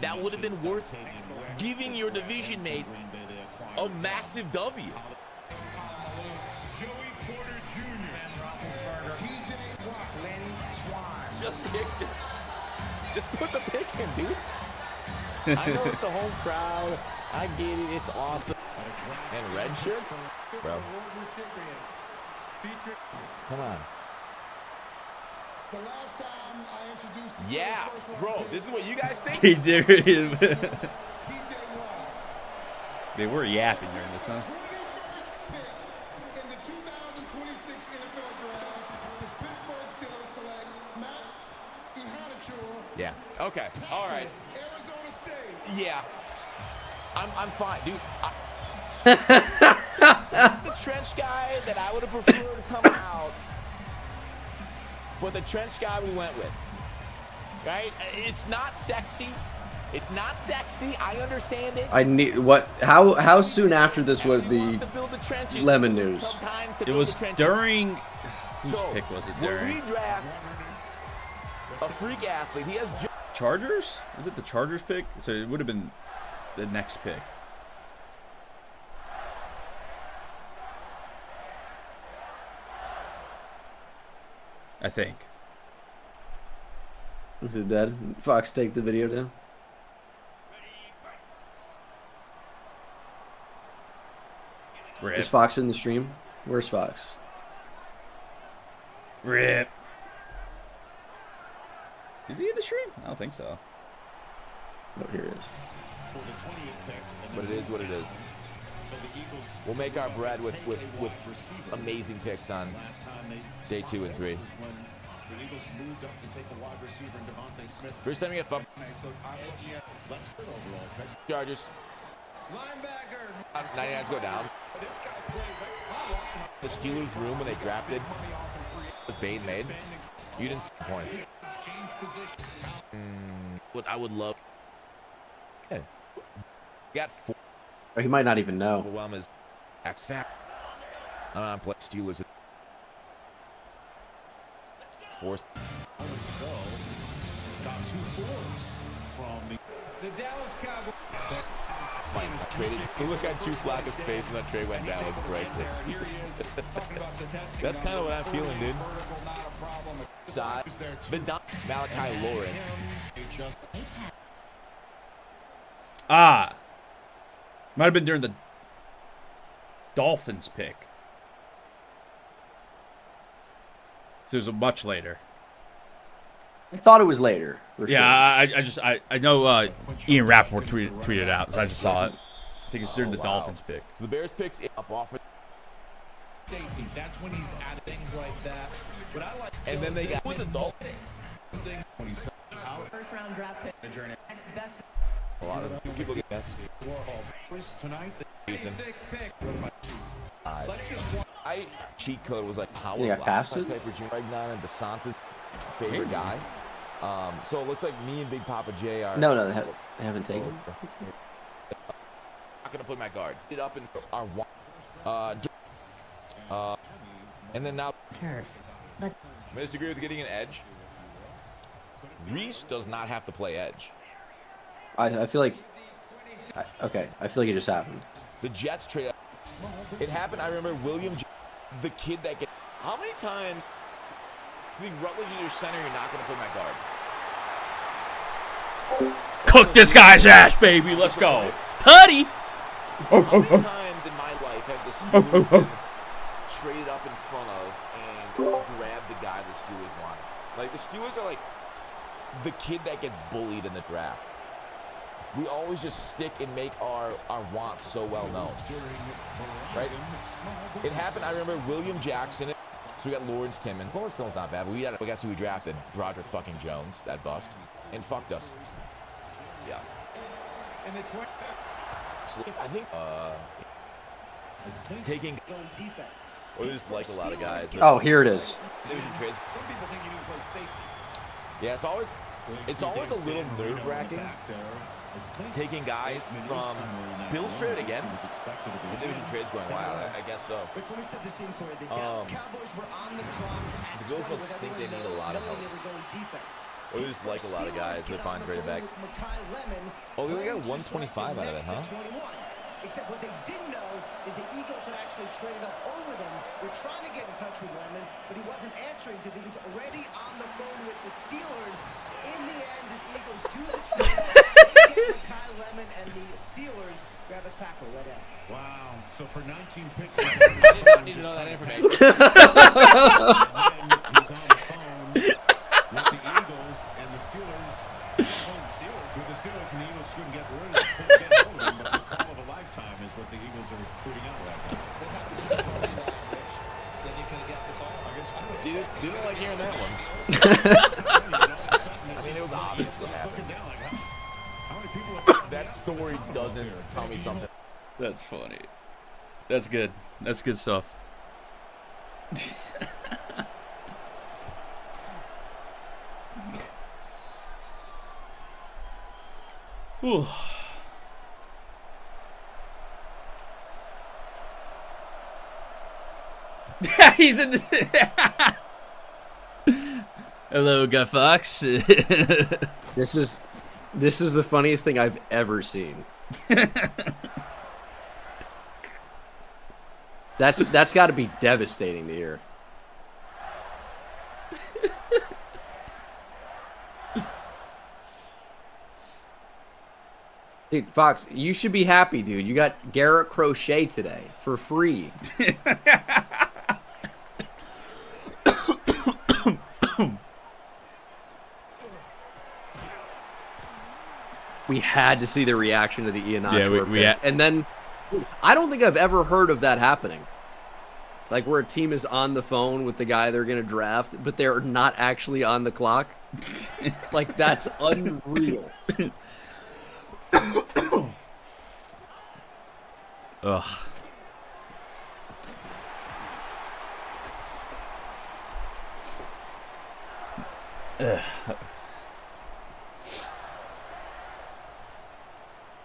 [SPEAKER 14] That would have been worth giving your division mate a massive W. Just put the pick in, dude. I know it's the home crowd. I get it. It's awesome. And red shirts, bro. Come on. Yeah, bro. This is what you guys think.
[SPEAKER 1] They were yapping during this, huh?
[SPEAKER 14] Yeah. Okay. All right. Yeah. I'm fine, dude. The trench guy that I would have preferred to come out, but the trench guy we went with. Right? It's not sexy. It's not sexy. I understand it.
[SPEAKER 3] I need what? How soon after this was the Lemon news?
[SPEAKER 1] It was during. Whose pick was it during?
[SPEAKER 14] When we draft a freak athlete, he has
[SPEAKER 1] Chargers? Was it the Chargers pick? So it would have been the next pick. I think.
[SPEAKER 3] Is it dead? Fox, take the video down.
[SPEAKER 1] Rip.
[SPEAKER 3] Is Fox in the stream? Where's Fox?
[SPEAKER 1] Rip. Is he in the stream? I don't think so.
[SPEAKER 3] Oh, here it is.
[SPEAKER 14] But it is what it is. We'll make our bread with amazing picks on day 2 and 3. First time you get fucked. Chargers. 99s go down. The Steelers room when they drafted was Bane made. You didn't see the point. What I would love. Yeah. Got 4.
[SPEAKER 3] He might not even know.
[SPEAKER 14] Overwhelm is X Factor. I'm playing Steelers. It's forced.
[SPEAKER 18] Got 2 4s from the Dallas Cowboys.
[SPEAKER 14] Traded. Look at two flat in space when that trade went down. It was priceless. That's kind of what I'm feeling, dude. Malachi Lawrence.
[SPEAKER 1] Might have been during the Dolphins pick. So it was much later.
[SPEAKER 3] I thought it was later.
[SPEAKER 1] Yeah, sure. I know Ian Rappaport tweeted out, so I just saw it. I think it's during the Dolphins pick.
[SPEAKER 14] So the Bears picks up off.
[SPEAKER 17] Safety. That's when he's added things like that. But I like.
[SPEAKER 14] And then they got with the Dolphins.
[SPEAKER 4] First round draft pick. Next best.
[SPEAKER 14] A lot of people get best.
[SPEAKER 17] Tonight, the 86 pick.
[SPEAKER 14] I cheat code was like power.
[SPEAKER 3] Yeah, pass it.
[SPEAKER 14] Regnon and DeSantis' favorite guy. So it looks like me and Big Papa J are.
[SPEAKER 3] No, they haven't taken.
[SPEAKER 14] Not gonna put my guard. It up in our one. And then now.
[SPEAKER 4] Turf.
[SPEAKER 14] I disagree with getting an edge. Reese does not have to play edge.
[SPEAKER 3] I feel like. Okay, I feel like it just happened.
[SPEAKER 14] The Jets trade. It happened. I remember William, the kid that get. How many times? I think Rutledge is your center. You're not going to put my guard.
[SPEAKER 1] Cook this guy's ass, baby. Let's go. Tutty.
[SPEAKER 14] How many times in my life have the Steelers been traded up in front of and grabbed the guy the Steelers wanted? Like, the Steelers are like the kid that gets bullied in the draft. We always just stick and make our wants so well known. Right? It happened. I remember William Jackson. So we got Lawrence Timmons. Lawrence Timmons not bad, but we guess who we drafted? Broderick fucking Jones, that bust. And fucked us. Yeah. So I think taking or just like a lot of guys.
[SPEAKER 3] Oh, here it is.
[SPEAKER 14] Division trades. Some people think you need to play safety. Yeah, it's always a little nerve-wracking taking guys from Bill's trade again. The division trade's going wild. I guess so. The Bills must think they need a lot of help. Or they just like a lot of guys they find great back. Oh, they only got 125 out of it, huh?
[SPEAKER 2] Except what they didn't know is the Eagles had actually traded up over them. We're trying to get in touch with Lemon, but he wasn't answering because he was already on the phone with the Steelers. In the end, the Eagles do the trade. Kyle Lemon and the Steelers grab a tackle right at.
[SPEAKER 27] Wow. So for 19 picks,
[SPEAKER 14] I did not need to know that information.
[SPEAKER 27] he's on the phone with the Eagles and the Steelers. With the Steelers and the Eagles couldn't get rid of him, but the call of a lifetime is what the Eagles are putting out right now.
[SPEAKER 14] Didn't like hearing that one. I mean, it was obvious what happened. That story doesn't tell me something.
[SPEAKER 1] That's funny. That's good. That's good stuff. Ooh. He's in the Hello, Guy Fox.
[SPEAKER 3] This is the funniest thing I've ever seen. That's got to be devastating to hear. Dude, Fox, you should be happy, dude. You got Garrett Crochet today for free. We had to see the reaction to the Ian Ochiltree and then I don't think I've ever heard of that happening. Like where a team is on the phone with the guy they're going to draft, but they're not actually on the clock. Like that's unreal.
[SPEAKER 1] Ugh.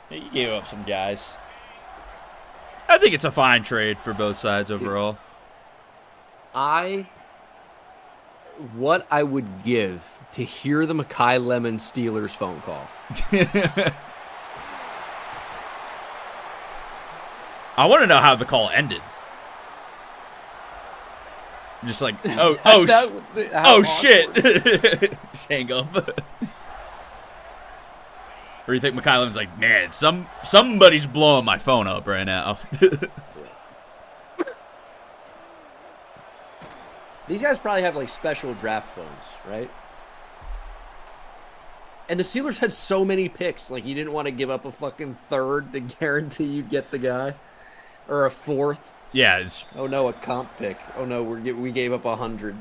[SPEAKER 1] He gave up some guys. I think it's a fine trade for both sides overall.
[SPEAKER 3] What I would give to hear the Makai Lemon Steelers phone call.
[SPEAKER 1] I want to know how the call ended. Just like, oh shit. Just hang up. Or you think McKyle's like, man, somebody's blowing my phone up right now.
[SPEAKER 3] These guys probably have like special draft phones, right? And the Steelers had so many picks. Like, you didn't want to give up a fucking third to guarantee you'd get the guy. Or a fourth.
[SPEAKER 1] Yeah.
[SPEAKER 3] Oh, no, a comp pick. Oh, no, we gave up 100.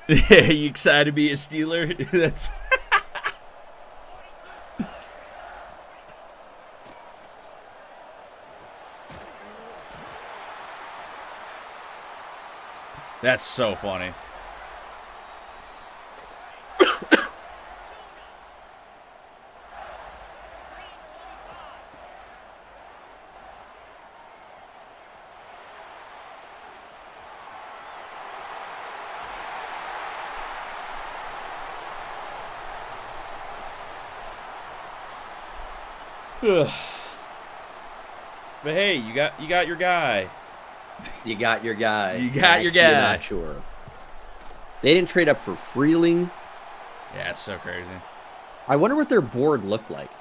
[SPEAKER 1] You excited to be a Steeler? That's... That's so funny. But hey, you got your guy.
[SPEAKER 3] You got your guy.
[SPEAKER 1] You got your guy.
[SPEAKER 3] Not sure. They didn't trade up for Freeling.
[SPEAKER 1] Yeah, it's so crazy.
[SPEAKER 3] I wonder what their board looked like.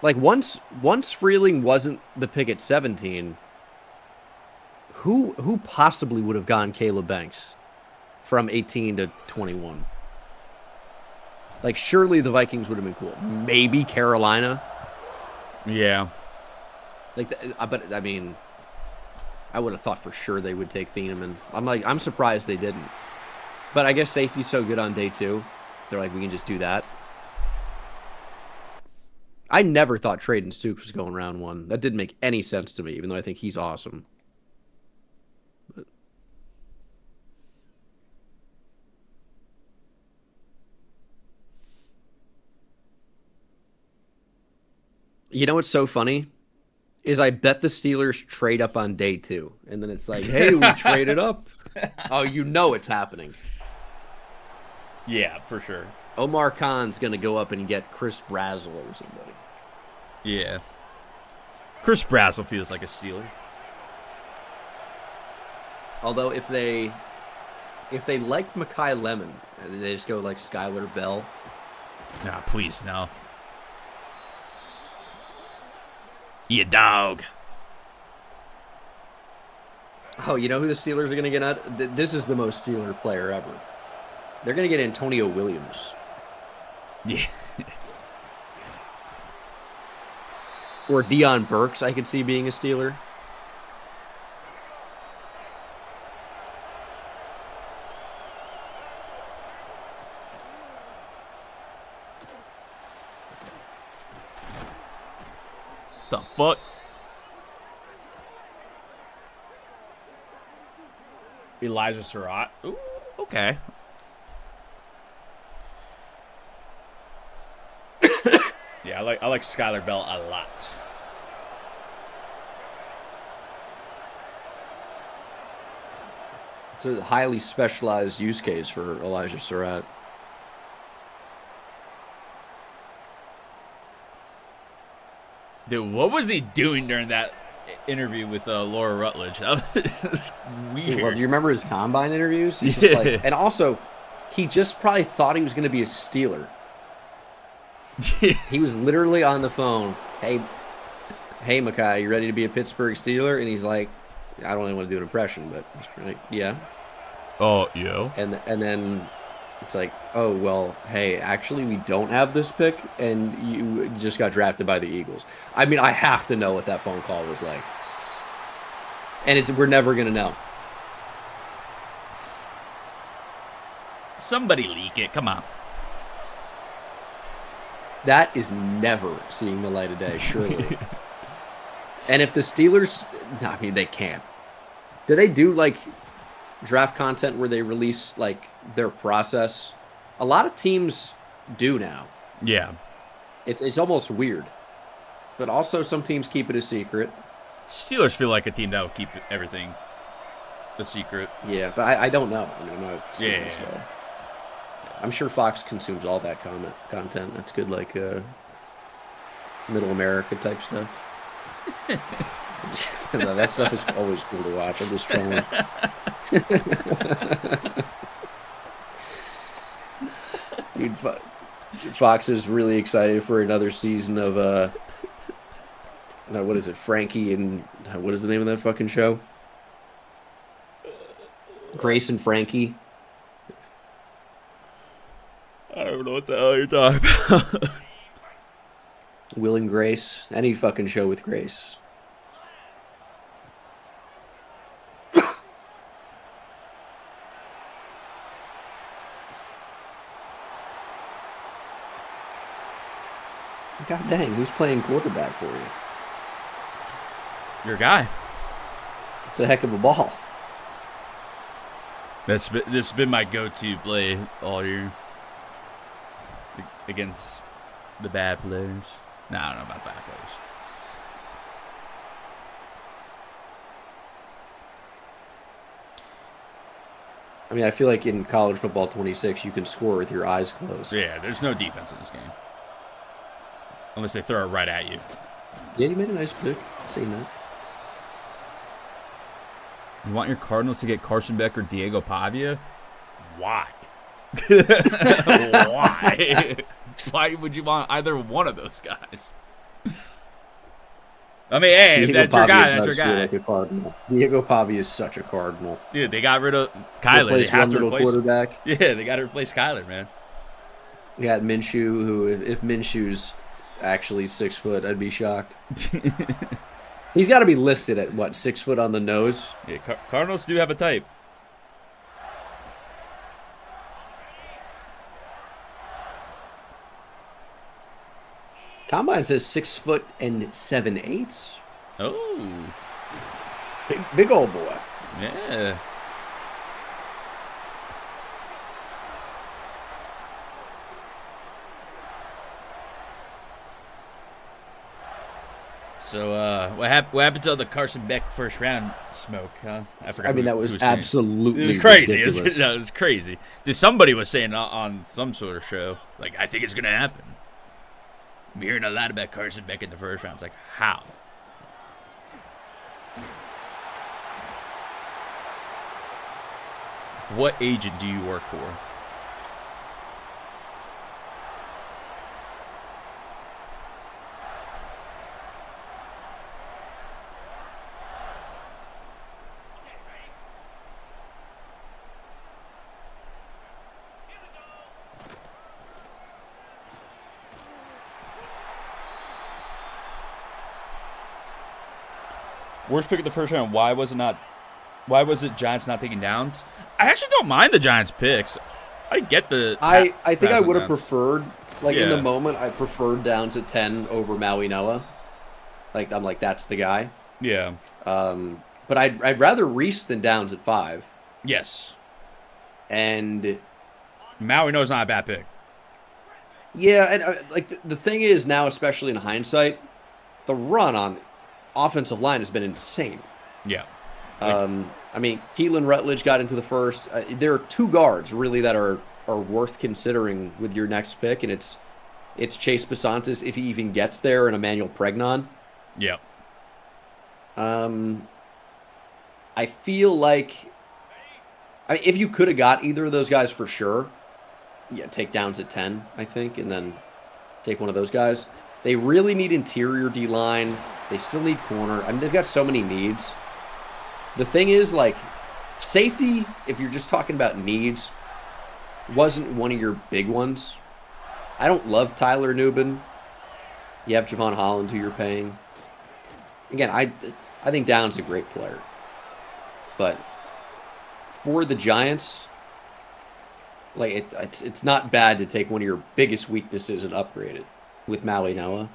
[SPEAKER 3] Like once Freeling wasn't the pick at 17, who possibly would have gone Caleb Banks from 18 to 21? Like, surely the Vikings would have been cool. Maybe Carolina.
[SPEAKER 1] Yeah.
[SPEAKER 3] Like, but I mean, I would have thought for sure they would take Thieneman. I'm surprised they didn't. But I guess safety's so good on day 2. They're like, we can just do that. I never thought Traden Stukes was going round 1. That didn't make any sense to me, even though I think he's awesome. But... You know what's so funny? Is I bet the Steelers trade up on day 2. And then it's like, hey, we traded up. Oh, you know it's happening.
[SPEAKER 1] Yeah, for sure.
[SPEAKER 3] Omar Khan's going to go up and get Chris Brazzell or somebody.
[SPEAKER 1] Yeah. Chris Brazzell feels like a Steeler.
[SPEAKER 3] Although if they like Mekhi Lemon, they just go like Skylar Bell.
[SPEAKER 1] Nah, please, no. You dog.
[SPEAKER 3] Oh, you know who the Steelers are going to get at? This is the most Steeler player ever. They're going to get Antonio Williams.
[SPEAKER 1] Yeah.
[SPEAKER 3] Or Deion Burks, I could see being a Steeler.
[SPEAKER 1] The fuck? Elijah Surratt. Ooh, okay. Yeah, I like Skylar Bell a lot.
[SPEAKER 3] It's a highly specialized use case for Elijah Surratt.
[SPEAKER 1] Dude, what was he doing during that interview with Laura Rutledge? That was weird.
[SPEAKER 3] Well, do you remember his combine interviews? He's just like, and also, he just probably thought he was going to be a Steeler. He was literally on the phone. Hey, Mekhi, you ready to be a Pittsburgh Steeler? And he's like, I don't really want to do an impression, but he's like, yeah.
[SPEAKER 1] Oh, yeah.
[SPEAKER 3] And then it's like, oh, well, hey, actually, we don't have this pick, and you just got drafted by the Eagles. I mean, I have to know what that phone call was like. And we're never going to know.
[SPEAKER 1] Somebody leak it. Come on.
[SPEAKER 3] That is never seeing the light of day, surely. And if the Steelers... I mean, they can't. Do they do, like, draft content where they release, like, their process? A lot of teams do now.
[SPEAKER 1] Yeah.
[SPEAKER 3] It's almost weird. But also some teams keep it a secret.
[SPEAKER 1] Steelers feel like a team that will keep everything a secret.
[SPEAKER 3] Yeah, but I don't know. I mean, I'm not Steelers,
[SPEAKER 1] yeah.
[SPEAKER 3] I'm sure Fox consumes all that content. That's good, like Middle America type stuff. No, that stuff is always cool to watch. I'm just trolling. Dude, Fox is really excited for another season of what is it, Frankie and what is the name of that fucking show? Grace and Frankie.
[SPEAKER 1] I don't know what the hell you're talking about.
[SPEAKER 3] Will and Grace. Any fucking show with Grace. God dang, who's playing quarterback for you?
[SPEAKER 1] Your guy.
[SPEAKER 3] It's a heck of a ball.
[SPEAKER 1] This has been my go-to play all year against the bad players. No, I don't know about bad players.
[SPEAKER 3] I mean, I feel like in college football 26, you can score with your eyes closed.
[SPEAKER 1] Yeah, there's no defense in this game. Unless they throw it right at you.
[SPEAKER 3] Yeah, you made a nice pick. Saying that.
[SPEAKER 1] You want your Cardinals to get Carson Beck or Diego Pavia? Why? Why? Why would you want either one of those guys? I mean, hey, if that's your guy, that's your guy.
[SPEAKER 3] Like a Cardinal. Diego Pavia is such a Cardinal.
[SPEAKER 1] Dude, they got rid of Kyler. They have to replace
[SPEAKER 3] quarterback.
[SPEAKER 1] Yeah, they got to replace Kyler, man.
[SPEAKER 3] You got Minshew, who, if Minshew's actually 6 foot, I'd be shocked. He's got to be listed at, what, 6 foot on the nose?
[SPEAKER 1] Yeah, Cardinals do have a type.
[SPEAKER 3] Combine says 6 foot and 7/8.
[SPEAKER 1] Oh.
[SPEAKER 3] Big old boy.
[SPEAKER 1] Yeah. So, what happened to the Carson Beck first round smoke, huh? I forgot.
[SPEAKER 3] I mean, that was absolutely
[SPEAKER 1] it was crazy.
[SPEAKER 3] ridiculous.
[SPEAKER 1] It was crazy. Dude, somebody was saying on some sort of show, like, I think it's going to happen. I'm hearing a lot about Carson Beck in the first round. It's like, how? What agent do you work for? Worst pick of the first round. Why was it Giants not taking downs? I actually don't mind the Giants picks. I get the.
[SPEAKER 3] I think I would have preferred, like, in the moment, I preferred Downs at 10 over Maui Noah. Like, I'm like, that's the guy.
[SPEAKER 1] Yeah.
[SPEAKER 3] But I'd rather Reese than Downs at 5.
[SPEAKER 1] Yes.
[SPEAKER 3] And
[SPEAKER 1] Maui Noah's not a bad pick.
[SPEAKER 3] Yeah, and like the thing is now, especially in hindsight, the run on offensive line has been insane.
[SPEAKER 1] Yeah.
[SPEAKER 3] I mean, Keelan Rutledge got into the first. There are 2 guards really that are worth considering with your next pick, and it's Chase Basantis if he even gets there, and Emmanuel Pregnon.
[SPEAKER 1] Yeah.
[SPEAKER 3] I feel like, I mean, if you could have got either of those guys for sure, yeah, take Downs at 10, I think, and then take one of those guys. They really need interior D-line. They still need corner. I mean, they've got so many needs. The thing is, like, safety, if you're just talking about needs, wasn't one of your big ones. I don't love Tyler Nubin. You have Javon Holland, who you're paying. Again, I think Downs a great player. But for the Giants, like, it's not bad to take one of your biggest weaknesses and upgrade it with Maui Noah.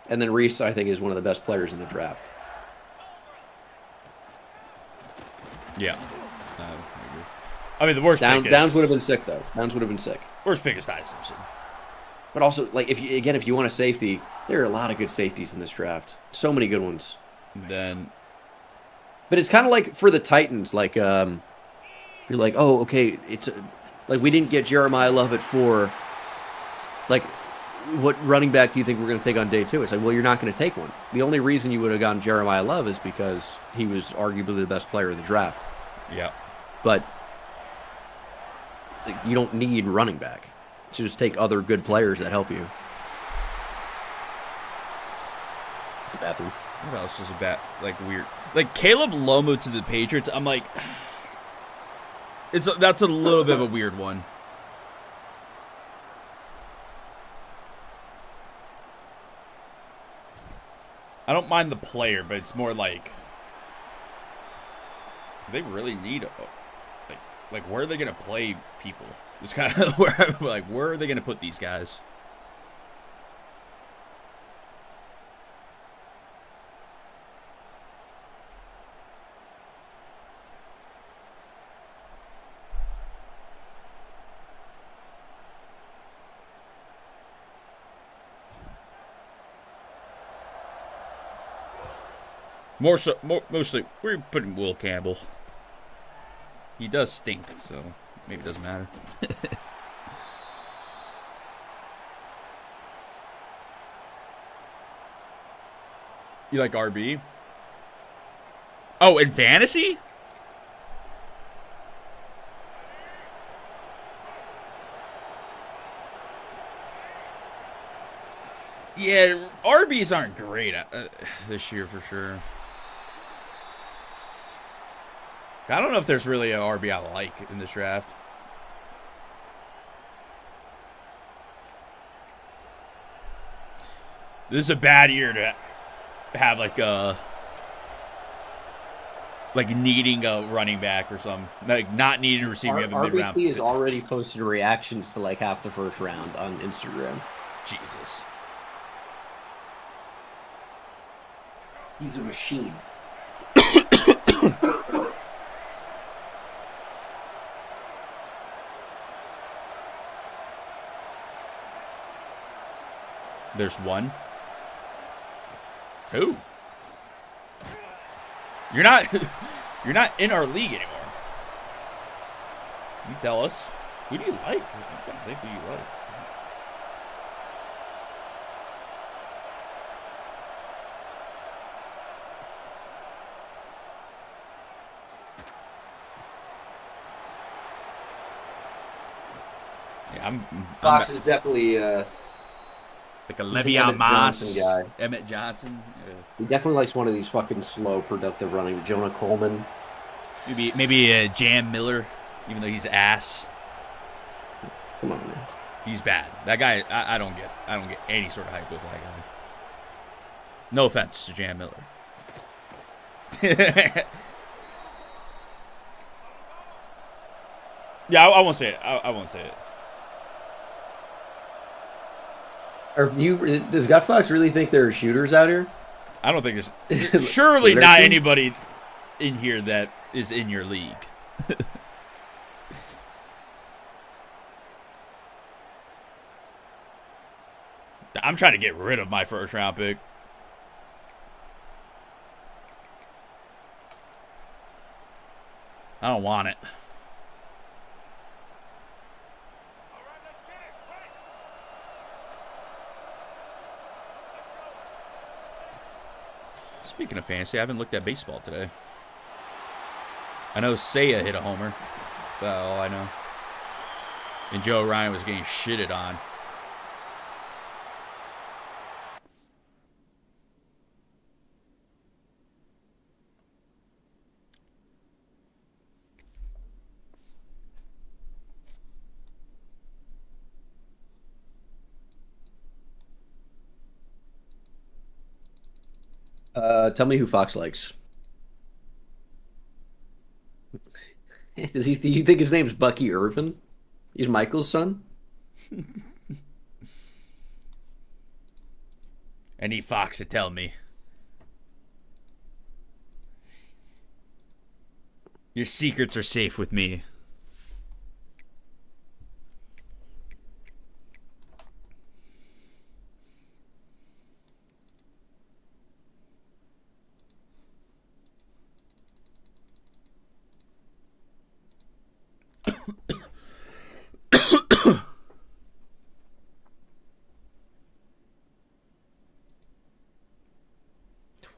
[SPEAKER 3] And then Reese, I think, is one of the best players in the draft.
[SPEAKER 1] Yeah. I mean, the worst pick is...
[SPEAKER 3] Downs would have been sick, though. Downs would have been sick.
[SPEAKER 1] Worst pick is Ty Simpson.
[SPEAKER 3] But also, like, if you want a safety, there are a lot of good safeties in this draft. So many good ones.
[SPEAKER 1] Then...
[SPEAKER 3] But it's kind of like for the Titans, like, you're like, oh, okay, it's... like, we didn't get Jeremiah Love at 4. Like, what running back do you think we're going to take on day 2? It's like, well, you're not going to take one. The only reason you would have gone Jeremiah Love is because he was arguably the best player of the draft.
[SPEAKER 1] Yeah.
[SPEAKER 3] But you don't need running back. So just take other good players that help you. The bathroom.
[SPEAKER 1] What else is weird? Like Caleb Lomu to the Patriots, I'm like, that's a little bit of a weird one. I don't mind the player, but it's more like they really need like where are they gonna play people? It's kind of where I'm like, where are they gonna put these guys? Mostly, we're putting Will Campbell. He does stink, so maybe it doesn't matter. You like RB? Oh, in fantasy? Yeah, RBs aren't great this year for sure. I don't know if there's really an RB I like in this draft. This is a bad year to have needing a running back or something. Like not needing a receiver. You have a mid-round.
[SPEAKER 3] RBT has already posted reactions to like half the first round on Instagram.
[SPEAKER 1] Jesus.
[SPEAKER 3] He's a machine.
[SPEAKER 1] There's one. Who? You're not in our league anymore. You tell us. Who do you like? I don't think who you like. Yeah,
[SPEAKER 3] Fox is definitely
[SPEAKER 1] like a Le'Veon Moss
[SPEAKER 3] guy.
[SPEAKER 1] Emmett Johnson. Yeah.
[SPEAKER 3] He definitely likes one of these fucking slow, productive running. Jonah Coleman.
[SPEAKER 1] Maybe Jam Miller, even though he's ass.
[SPEAKER 3] Come on, man.
[SPEAKER 1] He's bad. That guy, I don't get any sort of hype with that guy. No offense to Jam Miller. Yeah, I won't say it. I won't say it.
[SPEAKER 3] Does Gutfox really think there are shooters out here?
[SPEAKER 1] I don't think there's surely not anybody in here that is in your league. I'm trying to get rid of my first round pick. I don't want it. Speaking of fantasy, I haven't looked at baseball today. I know Seiya hit a homer. That's about all I know. And Joe Ryan was getting shitted on.
[SPEAKER 3] Tell me who Fox likes. Do you think his name's Bucky Irvin? He's Michael's son?
[SPEAKER 1] I need Fox to tell me. Your secrets are safe with me.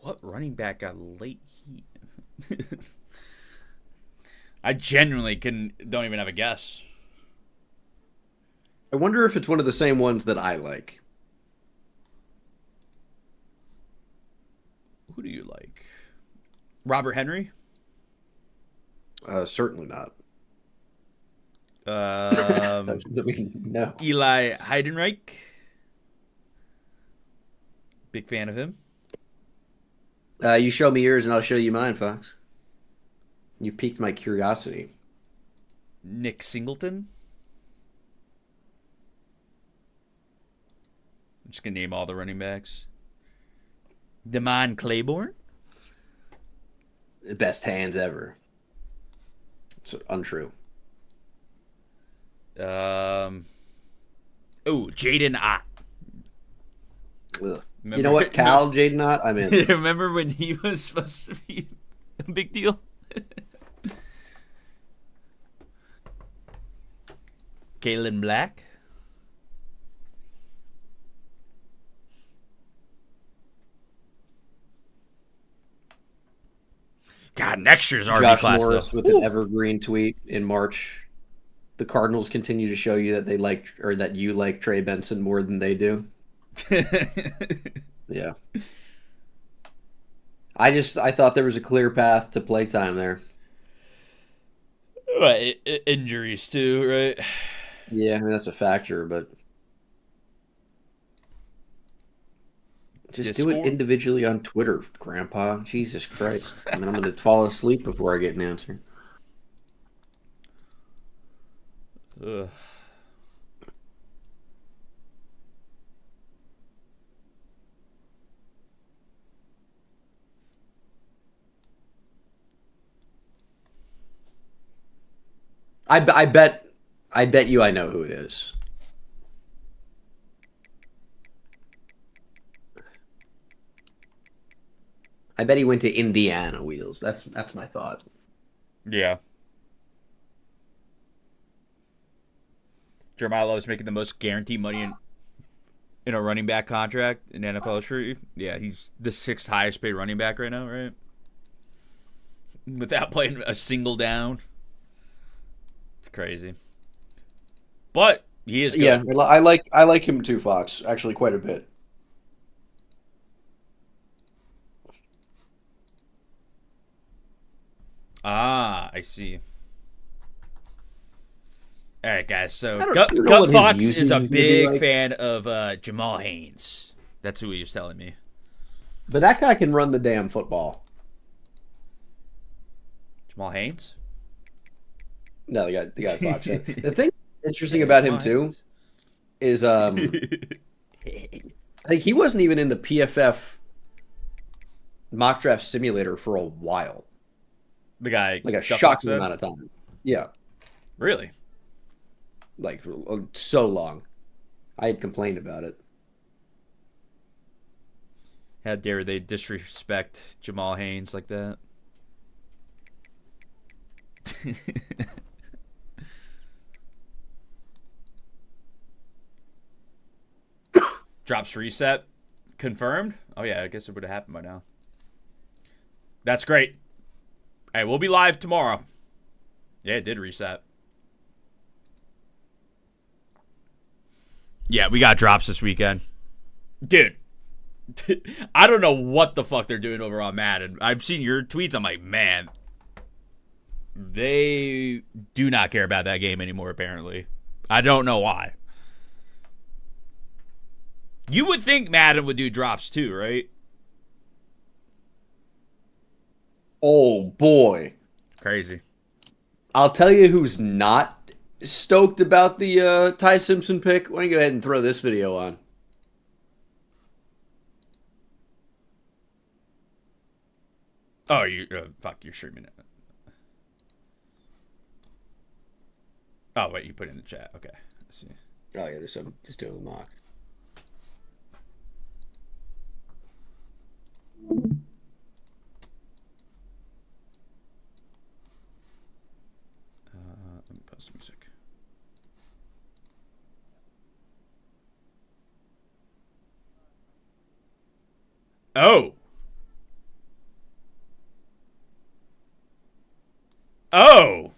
[SPEAKER 1] What running back got late heat? I genuinely don't even have a guess.
[SPEAKER 3] I wonder if it's one of the same ones that I like.
[SPEAKER 1] Who do you like? Robert Henry?
[SPEAKER 3] Certainly not. No.
[SPEAKER 1] Eli Heidenreich? Big fan of him.
[SPEAKER 3] You show me yours and I'll show you mine, Fox. You piqued my curiosity.
[SPEAKER 1] Nick Singleton? I'm just going to name all the running backs. Damon Claiborne?
[SPEAKER 3] The best hands ever. It's untrue.
[SPEAKER 1] Jaden Ott.
[SPEAKER 3] You know what, Cal Jaden Ott? I'm in.
[SPEAKER 1] Remember when he was supposed to be a big deal? Kalen Black. God, next year's RB
[SPEAKER 3] Josh
[SPEAKER 1] class,
[SPEAKER 3] Morris
[SPEAKER 1] though.
[SPEAKER 3] with an evergreen tweet in March. The Cardinals continue to show you that they like, or that you like Trey Benson more than they do. Yeah. I thought there was a clear path to playtime there.
[SPEAKER 1] Right, injuries too, right?
[SPEAKER 3] Yeah, I mean, that's a factor, but just do it individually on Twitter, Grandpa. Jesus Christ. I mean, I'm going to fall asleep before I get an answer.
[SPEAKER 1] Ugh.
[SPEAKER 3] I bet you I know who it is. I bet he went to Indiana, Wheelz. That's my thought.
[SPEAKER 1] Yeah. Jeremiah Love is making the most guaranteed money in a running back contract in NFL history. Yeah, he's the 6th highest paid running back right now, right? Without playing a single down. It's crazy. But he is good.
[SPEAKER 3] Yeah, I like him too, Fox. Actually, quite a bit.
[SPEAKER 1] Ah, I see. All right, guys. So
[SPEAKER 3] Gut
[SPEAKER 1] Fox is a big fan of Jamal Haynes. That's who he was telling me.
[SPEAKER 3] But that guy can run the damn football.
[SPEAKER 1] Jamal Haynes?
[SPEAKER 3] No, the guy Fox said. The thing interesting about him too is I think he wasn't even in the PFF mock draft simulator for a while.
[SPEAKER 1] The guy,
[SPEAKER 3] like a shocking amount of time. Yeah,
[SPEAKER 1] really,
[SPEAKER 3] like so long. I had complained about it.
[SPEAKER 1] How dare they disrespect Jamal Haynes like that? Drops reset. Confirmed? Oh, yeah, I guess it would have happened by now. That's great. Hey, we'll be live tomorrow. Yeah, it did reset. Yeah, we got drops this weekend. Dude, I don't know what the fuck they're doing over on Madden. I've seen your tweets. I'm like, man, they do not care about that game anymore, apparently. I don't know why. You would think Madden would do drops too, right?
[SPEAKER 3] Oh, boy.
[SPEAKER 1] Crazy.
[SPEAKER 3] I'll tell you who's not stoked about the Ty Simpson pick. Why don't you go ahead and throw this video on?
[SPEAKER 1] Oh, fuck, you're streaming it. Oh, wait, you put it in the chat. Okay, let's see.
[SPEAKER 3] Oh, yeah, there's some just doing a mock.
[SPEAKER 1] Let me post music. Oh. Oh.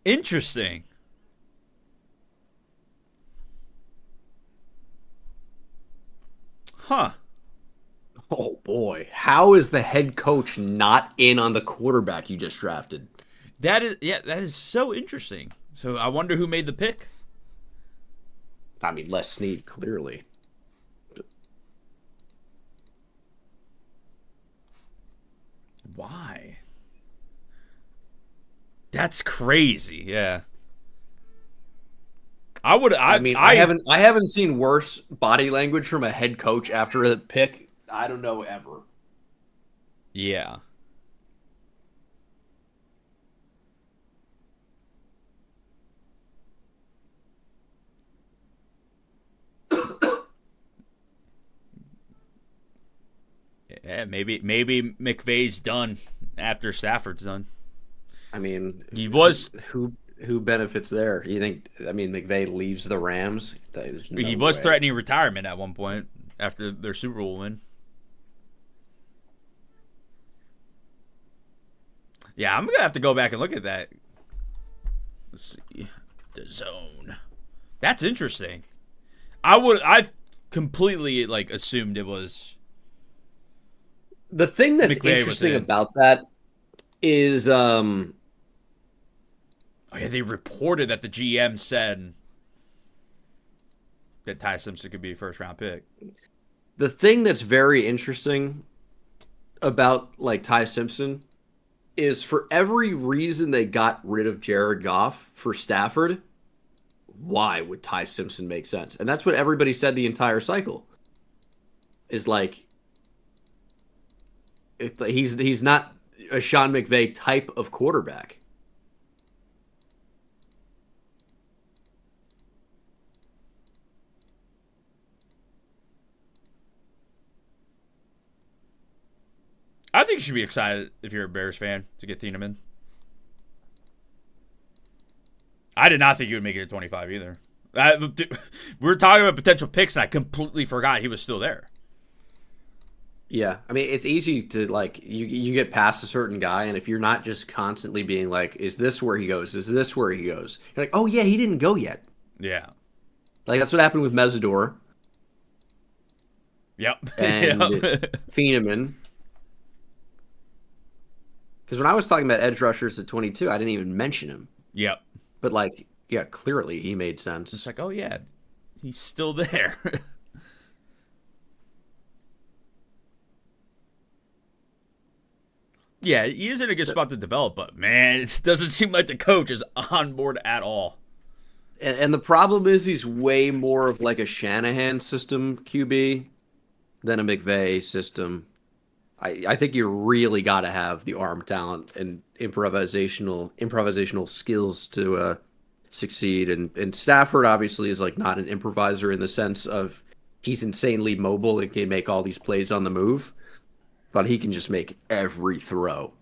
[SPEAKER 1] Interesting. Huh.
[SPEAKER 3] Oh boy, how is the head coach not in on the quarterback you just drafted?
[SPEAKER 1] That is so interesting. So I wonder who made the pick.
[SPEAKER 3] I mean, Les Snead, clearly.
[SPEAKER 1] Why? That's crazy. Yeah. I
[SPEAKER 3] haven't seen worse body language from a head coach after a pick. I don't know ever.
[SPEAKER 1] Yeah. Yeah, maybe McVay's done after Stafford's done.
[SPEAKER 3] I mean,
[SPEAKER 1] he was
[SPEAKER 3] who benefits there? You think? I mean, McVay leaves the Rams.
[SPEAKER 1] He was threatening retirement at one point after their Super Bowl win. Yeah, I'm gonna have to go back and look at that. Let's see, the zone. That's interesting. I completely assumed it was.
[SPEAKER 3] The thing that's
[SPEAKER 1] McVay
[SPEAKER 3] interesting about that is
[SPEAKER 1] oh yeah, they reported that the GM said that Ty Simpson could be a first-round pick.
[SPEAKER 3] The thing that's very interesting about Ty Simpson is for every reason they got rid of Jared Goff for Stafford, why would Ty Simpson make sense? And that's what everybody said the entire cycle. Is he's not a Sean McVay type of quarterback.
[SPEAKER 1] I think you should be excited if you're a Bears fan to get Thieneman. I did not think he would make it to 25 either. We were talking about potential picks, and I completely forgot he was still there.
[SPEAKER 3] Yeah, I mean, it's easy to you get past a certain guy, and if you're not just constantly being like, "Is this where he goes? Is this where he goes?" You're like, "Oh yeah, he didn't go yet."
[SPEAKER 1] Yeah,
[SPEAKER 3] that's what happened with Mesidor.
[SPEAKER 1] Yep,
[SPEAKER 3] and Thieneman. Because when I was talking about edge rushers at 22, I didn't even mention him.
[SPEAKER 1] Yep.
[SPEAKER 3] But clearly he made sense.
[SPEAKER 1] It's oh yeah, he's still there. Yeah, he is in a good spot to develop, but man, it doesn't seem like the coach is on board at all.
[SPEAKER 3] And the problem is he's way more of a Shanahan system QB than a McVay system. I think you really got to have the arm talent and improvisational skills to succeed. And Stafford obviously is not an improviser in the sense of he's insanely mobile and can make all these plays on the move, but he can just make every throw.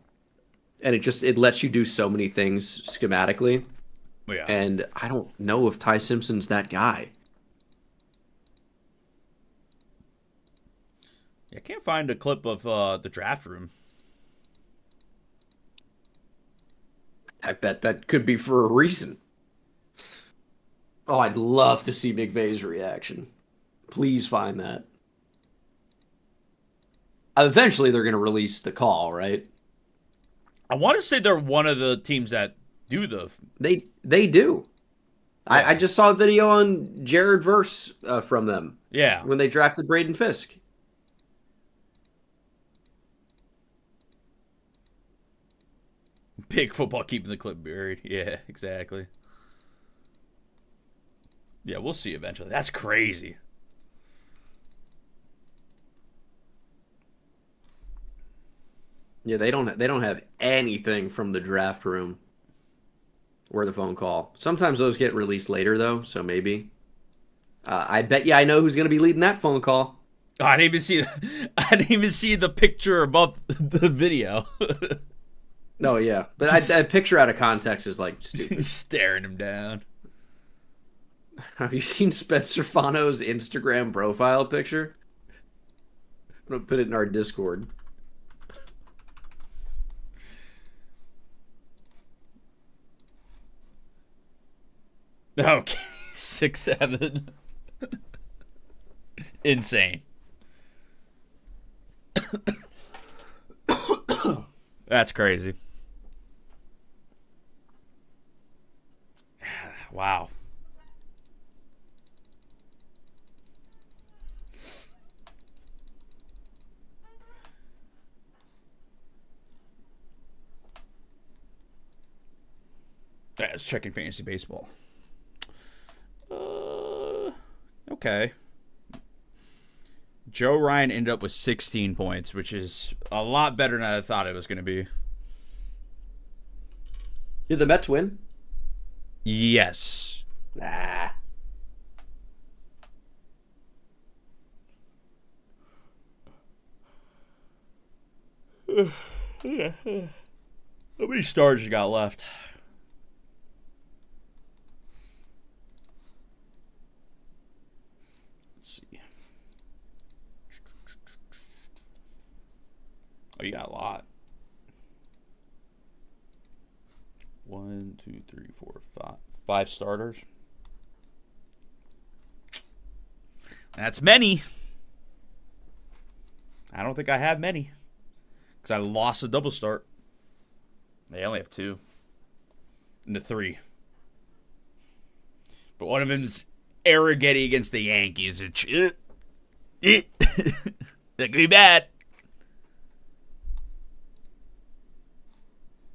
[SPEAKER 3] And it lets you do so many things schematically.
[SPEAKER 1] Yeah.
[SPEAKER 3] And I don't know if Ty Simpson's that guy.
[SPEAKER 1] I can't find a clip of the draft room.
[SPEAKER 3] I bet that could be for a reason. Oh, I'd love to see McVay's reaction. Please find that. Eventually, they're going to release the call, right?
[SPEAKER 1] I want to say they're one of the teams that do
[SPEAKER 3] They do. Yeah. I just saw a video on Jared Verse from them.
[SPEAKER 1] Yeah.
[SPEAKER 3] When they drafted Braden Fisk.
[SPEAKER 1] Big football keeping the clip buried. Yeah, exactly. Yeah, we'll see eventually. That's crazy.
[SPEAKER 3] Yeah, they don't have anything from the draft room or the phone call. Sometimes those get released later though, so maybe. I bet you I know who's going to be leading that phone call.
[SPEAKER 1] Oh, I didn't even see the picture above the video.
[SPEAKER 3] No, yeah. But a picture out of context is stupid.
[SPEAKER 1] Staring him down.
[SPEAKER 3] Have you seen Spencer Fano's Instagram profile picture? I'm going to put it in our Discord.
[SPEAKER 1] Okay, 6'7". Insane. That's crazy. Wow. That's checking fantasy baseball. Okay. Joe Ryan ended up with 16 points, which is a lot better than I thought it was going to be.
[SPEAKER 3] Did the Mets win?
[SPEAKER 1] Yes.
[SPEAKER 3] Nah.
[SPEAKER 1] How many stars you got left? Let's see. Oh, you got a lot. 1, 2, 3, 4, 5. 5 starters. That's many. I don't think I have many. Because I lost a double start. They only have 2. Into 3. But one of them's Arrighetti against the Yankees. That could be bad.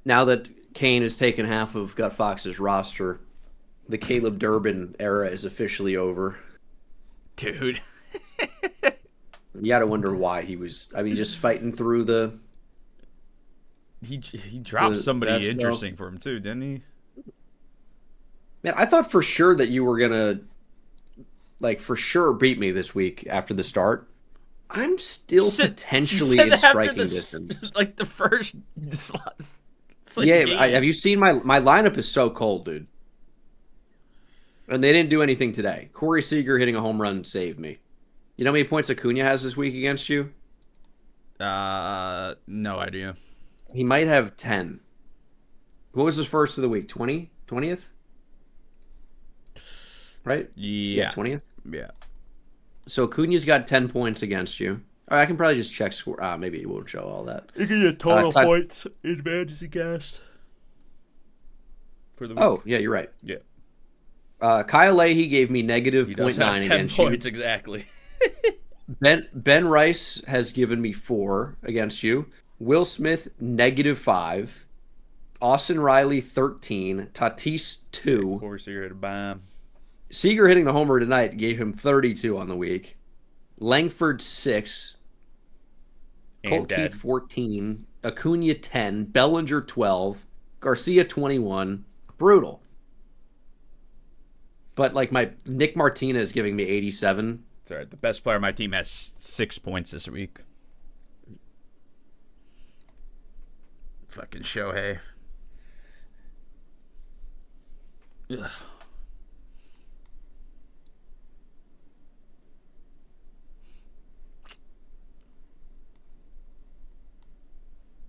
[SPEAKER 3] Now that Kane has taken half of Gut Fox's roster, the Caleb Durbin era is officially over.
[SPEAKER 1] Dude.
[SPEAKER 3] You gotta wonder why he was, just fighting through the...
[SPEAKER 1] He dropped somebody interesting for him too, didn't he?
[SPEAKER 3] Man, I thought for sure that you were gonna, for sure beat me this week after the start. I'm still potentially in striking distance.
[SPEAKER 1] Like the first...
[SPEAKER 3] Have you seen my lineup is so cold, dude. And they didn't do anything today. Corey Seager hitting a home run saved me. You know how many points Acuna has this week against you?
[SPEAKER 1] No idea.
[SPEAKER 3] He might have 10. What was his first of the week? 20? 20th? Right?
[SPEAKER 1] Yeah.
[SPEAKER 3] 20th?
[SPEAKER 1] Yeah.
[SPEAKER 3] So Acuna's got 10 points against you. I can probably just check score. Maybe it won't show all that.
[SPEAKER 1] You can get total points in fantasy cast for the week.
[SPEAKER 3] Oh, yeah, you're right.
[SPEAKER 1] Yeah.
[SPEAKER 3] Kyle Leahy gave me negative
[SPEAKER 1] He does
[SPEAKER 3] 0.9
[SPEAKER 1] have 10
[SPEAKER 3] against
[SPEAKER 1] points
[SPEAKER 3] you.
[SPEAKER 1] Exactly.
[SPEAKER 3] Ben Rice has given me 4 against you. Will Smith negative 5. Austin Riley 13. Tatis 2.
[SPEAKER 1] Of course, you're at a bomb.
[SPEAKER 3] Seager hitting the homer tonight gave him 32 on the week. Langford 6. Colt Keith 14. Acuna 10. Bellinger 12. Garcia 21. Brutal. But my Nick Martinez giving me 87.
[SPEAKER 1] It's all right. The best player on my team has 6 points this week. Fucking Shohei. Ugh.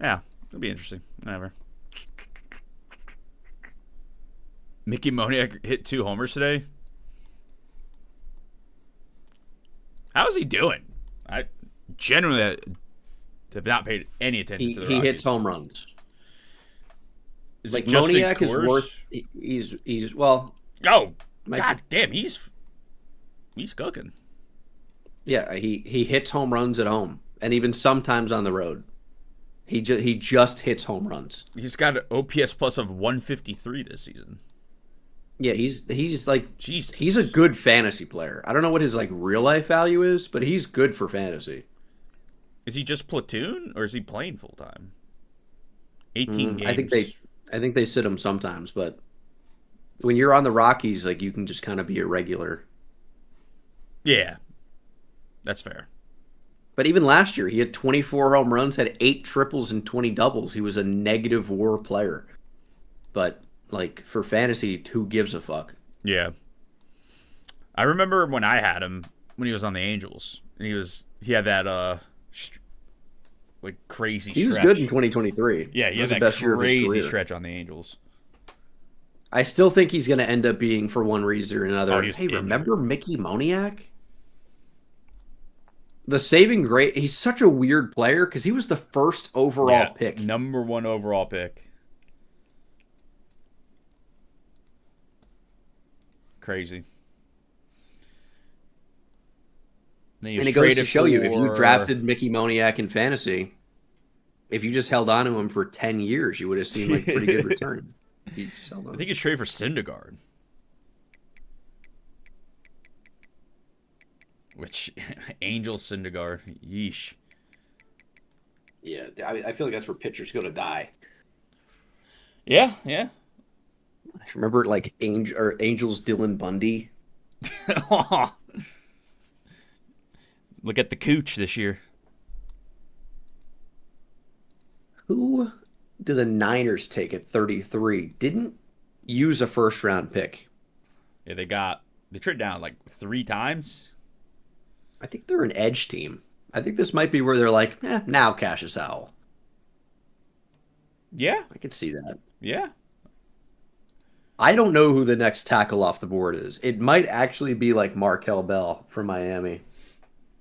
[SPEAKER 1] Yeah, it'll be interesting. Whatever. Mickey Moniak hit 2 homers today. How's he doing? I genuinely have not paid any attention to the Rockies.
[SPEAKER 3] He hits home runs.
[SPEAKER 1] Is it Justin
[SPEAKER 3] Moniak
[SPEAKER 1] Coors?
[SPEAKER 3] is worth. He's well.
[SPEAKER 1] Oh, God damn, he's cooking.
[SPEAKER 3] Yeah, he hits home runs at home, and even sometimes on the road. He just hits home runs.
[SPEAKER 1] He's got an OPS plus of 153 this season.
[SPEAKER 3] Yeah, he's like
[SPEAKER 1] Jesus.
[SPEAKER 3] He's a good fantasy player. I don't know what his real life value is, but he's good for fantasy.
[SPEAKER 1] Is he just platoon or is he playing full time? 18 games.
[SPEAKER 3] I think they sit him sometimes, but when you're on the Rockies, you can just kind of be a regular.
[SPEAKER 1] Yeah, that's fair.
[SPEAKER 3] But even last year, he had 24 home runs, had 8 triples and 20 doubles. He was a negative WAR player. But for fantasy, who gives a fuck?
[SPEAKER 1] Yeah. I remember when I had him when he was on the Angels, and he had that crazy stretch.
[SPEAKER 3] He was good in 2023.
[SPEAKER 1] Yeah, he had
[SPEAKER 3] the
[SPEAKER 1] that
[SPEAKER 3] best year of his
[SPEAKER 1] crazy
[SPEAKER 3] career.
[SPEAKER 1] stretch on the Angels.
[SPEAKER 3] I still think he's going to end up being for one reason or another.
[SPEAKER 1] Oh, he was
[SPEAKER 3] hey,
[SPEAKER 1] injured.
[SPEAKER 3] remember Mickey Moniak? The saving grace. He's such a weird player because he was the first overall pick.
[SPEAKER 1] Number 1 overall pick. Crazy.
[SPEAKER 3] And it goes to show you, if you drafted Mickey Moniak in fantasy, if you just held on to him for 10 years, you would have seen like pretty good return.
[SPEAKER 1] I think he's traded for Syndergaard. Which, Angel Syndergaard. Yeesh.
[SPEAKER 3] Yeah, I feel like that's where pitchers go to die.
[SPEAKER 1] Yeah, yeah.
[SPEAKER 3] Remember, like, Angels Dylan Bundy?
[SPEAKER 1] Look at the Cooch this year.
[SPEAKER 3] Who do the Niners take at 33? Didn't use a first-round pick.
[SPEAKER 1] Yeah, they traded down like 3 times.
[SPEAKER 3] I think they're an edge team. I think this might be where they're like, now Cassius Howell.
[SPEAKER 1] Yeah.
[SPEAKER 3] I could see that.
[SPEAKER 1] Yeah.
[SPEAKER 3] I don't know who the next tackle off the board is. It might actually be like Markel Bell from Miami.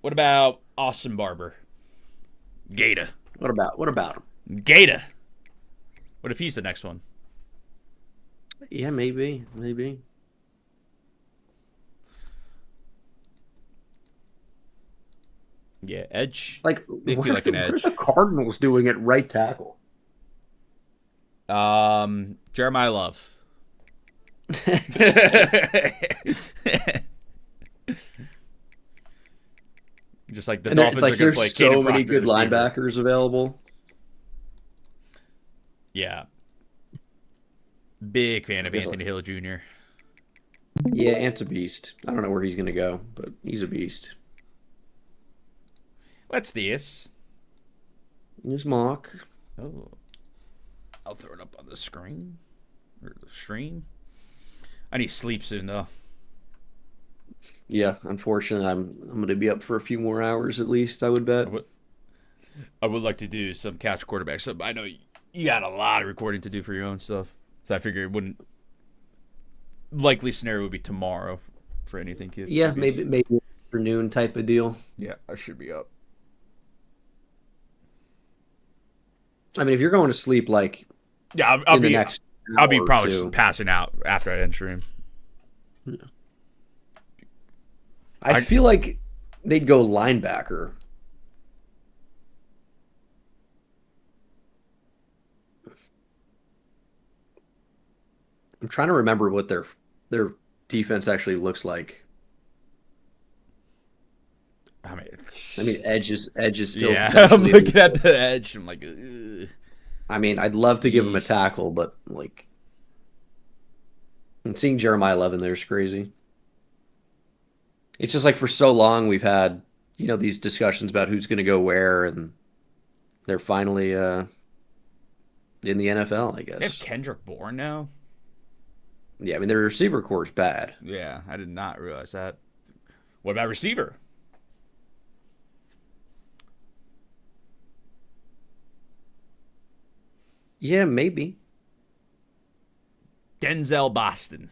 [SPEAKER 1] What about Austin Barber? Gator.
[SPEAKER 3] What about him?
[SPEAKER 1] Gator. What if he's the next one?
[SPEAKER 3] Yeah, maybe.
[SPEAKER 1] Yeah, edge.
[SPEAKER 3] Like,
[SPEAKER 1] they feel like an edge.
[SPEAKER 3] What are the Cardinals doing at right tackle?
[SPEAKER 1] Jeremiah Love. Just like the Dolphins are going to play.
[SPEAKER 3] There's so many good linebackers available.
[SPEAKER 1] Yeah. Big fan of Anthony Hill Jr.
[SPEAKER 3] Yeah, Ant's a beast. I don't know where he's going to go, but he's a beast.
[SPEAKER 1] What's this?
[SPEAKER 3] His mock.
[SPEAKER 1] Oh. I'll throw it up on the screen. Or the stream. I need sleep soon, though.
[SPEAKER 3] Yeah, unfortunately, I'm going to be up for a few more hours at least, I would bet.
[SPEAKER 1] I would like to do some couch quarterback stuff. I know you got a lot of recording to do for your own stuff. So I figure it wouldn't... Likely scenario would be tomorrow for anything, kid.
[SPEAKER 3] Yeah, maybe afternoon type of deal.
[SPEAKER 1] Yeah, I should be up.
[SPEAKER 3] I mean, if you're going to sleep, like...
[SPEAKER 1] Yeah, I'll be probably just passing out after I end stream.
[SPEAKER 3] Yeah. I feel like they'd go linebacker. I'm trying to remember what their defense actually looks like. I mean, edge is still.
[SPEAKER 1] Yeah, I'm looking at the edge. I'm like, ugh.
[SPEAKER 3] I mean, I'd love to give him a tackle, but like, and seeing Jeremiah Levin there is crazy. It's just like for so long we've had, these discussions about who's going to go where, and they're finally in the NFL, I guess.
[SPEAKER 1] They have Kendrick Bourne now?
[SPEAKER 3] Yeah, I mean, their receiver core is bad.
[SPEAKER 1] Yeah, I did not realize that. What about receiver?
[SPEAKER 3] Yeah, maybe.
[SPEAKER 1] Denzel Boston.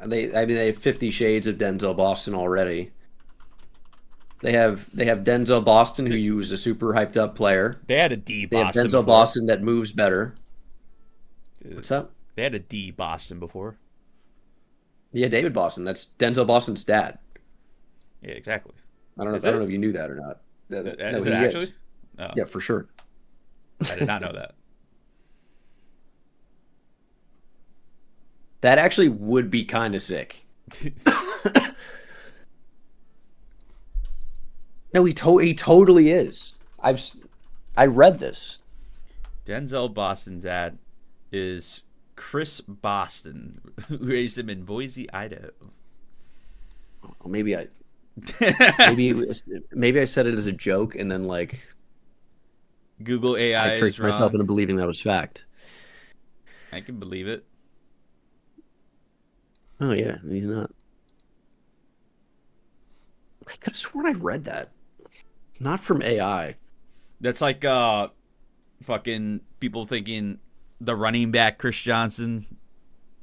[SPEAKER 3] They have 50 Shades of Denzel Boston already. They have Denzel Boston, who was a super hyped up player.
[SPEAKER 1] They had a D Boston.
[SPEAKER 3] They have Denzel Boston that moves better. Dude, what's up?
[SPEAKER 1] They had a D Boston before.
[SPEAKER 3] Yeah, David Boston. That's Denzel Boston's dad.
[SPEAKER 1] Yeah, exactly.
[SPEAKER 3] I don't know if you knew that or not.
[SPEAKER 1] Is it actually?
[SPEAKER 3] Oh. Yeah, for sure.
[SPEAKER 1] I did not know that.
[SPEAKER 3] That actually would be kind of sick. No, he totally is. I read this.
[SPEAKER 1] Denzel Boston's dad is Chris Boston, who raised him in Boise, Idaho.
[SPEAKER 3] Well, maybe I said it as a joke, and then like
[SPEAKER 1] Google AI.
[SPEAKER 3] I tricked myself into believing that was fact.
[SPEAKER 1] I can believe it.
[SPEAKER 3] Oh yeah, he's not. I could have sworn I read that. Not from AI.
[SPEAKER 1] That's like fucking people thinking the running back Chris Johnson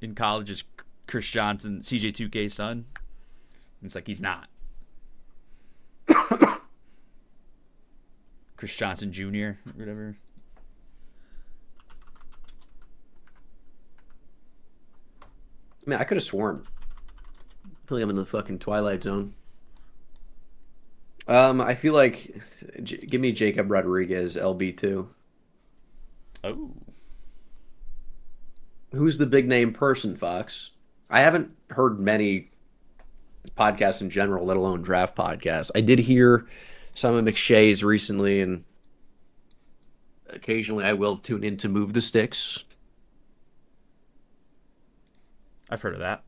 [SPEAKER 1] in college is Chris Johnson, CJ2K's son. It's like he's not. Chris Johnson Jr. or whatever.
[SPEAKER 3] Man, I could have sworn. I feel like I'm in the fucking Twilight Zone. I feel like give me Jacob Rodriguez, LB2.
[SPEAKER 1] Oh.
[SPEAKER 3] Who's the big name person, Fox? I haven't heard many podcasts in general, let alone draft podcasts. I did hear some of McShay's recently, and occasionally I will tune in to Move the Sticks.
[SPEAKER 1] I've heard of that.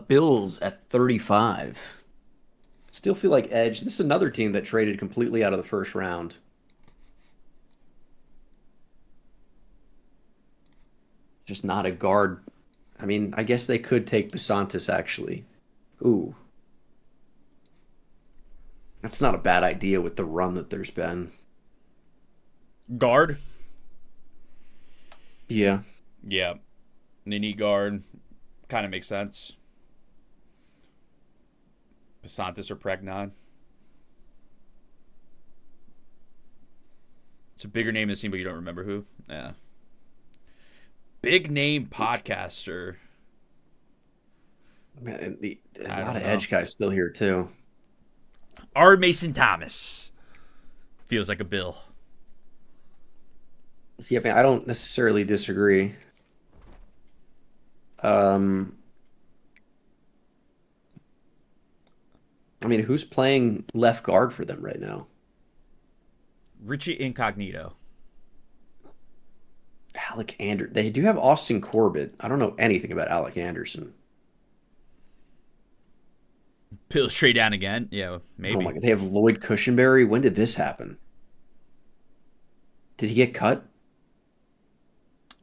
[SPEAKER 3] Bills at 35. Still feel like edge. This is another team that traded completely out of the first round. Just not a guard. I mean, I guess they could take Besantis, actually. Ooh. That's not a bad idea with the run that there's been.
[SPEAKER 1] Guard?
[SPEAKER 3] Yeah.
[SPEAKER 1] Yeah. They need guard. Kind of makes sense. Besantis or Pregnon. It's a bigger name than scene, but you don't remember who? Yeah. Big name podcaster.
[SPEAKER 3] Man, a lot of edge guys still here, too.
[SPEAKER 1] R. Mason Thomas. Feels like a Bill.
[SPEAKER 3] Yeah, man, I don't necessarily disagree. I mean, who's playing left guard for them right now?
[SPEAKER 1] Richie Incognito.
[SPEAKER 3] Alec Anderson. They do have Austin Corbett. I don't know anything about Alec Anderson.
[SPEAKER 1] Bill straight down again? Yeah, maybe.
[SPEAKER 3] Oh my God, they have Lloyd Cushenberry. When did this happen? Did he get cut?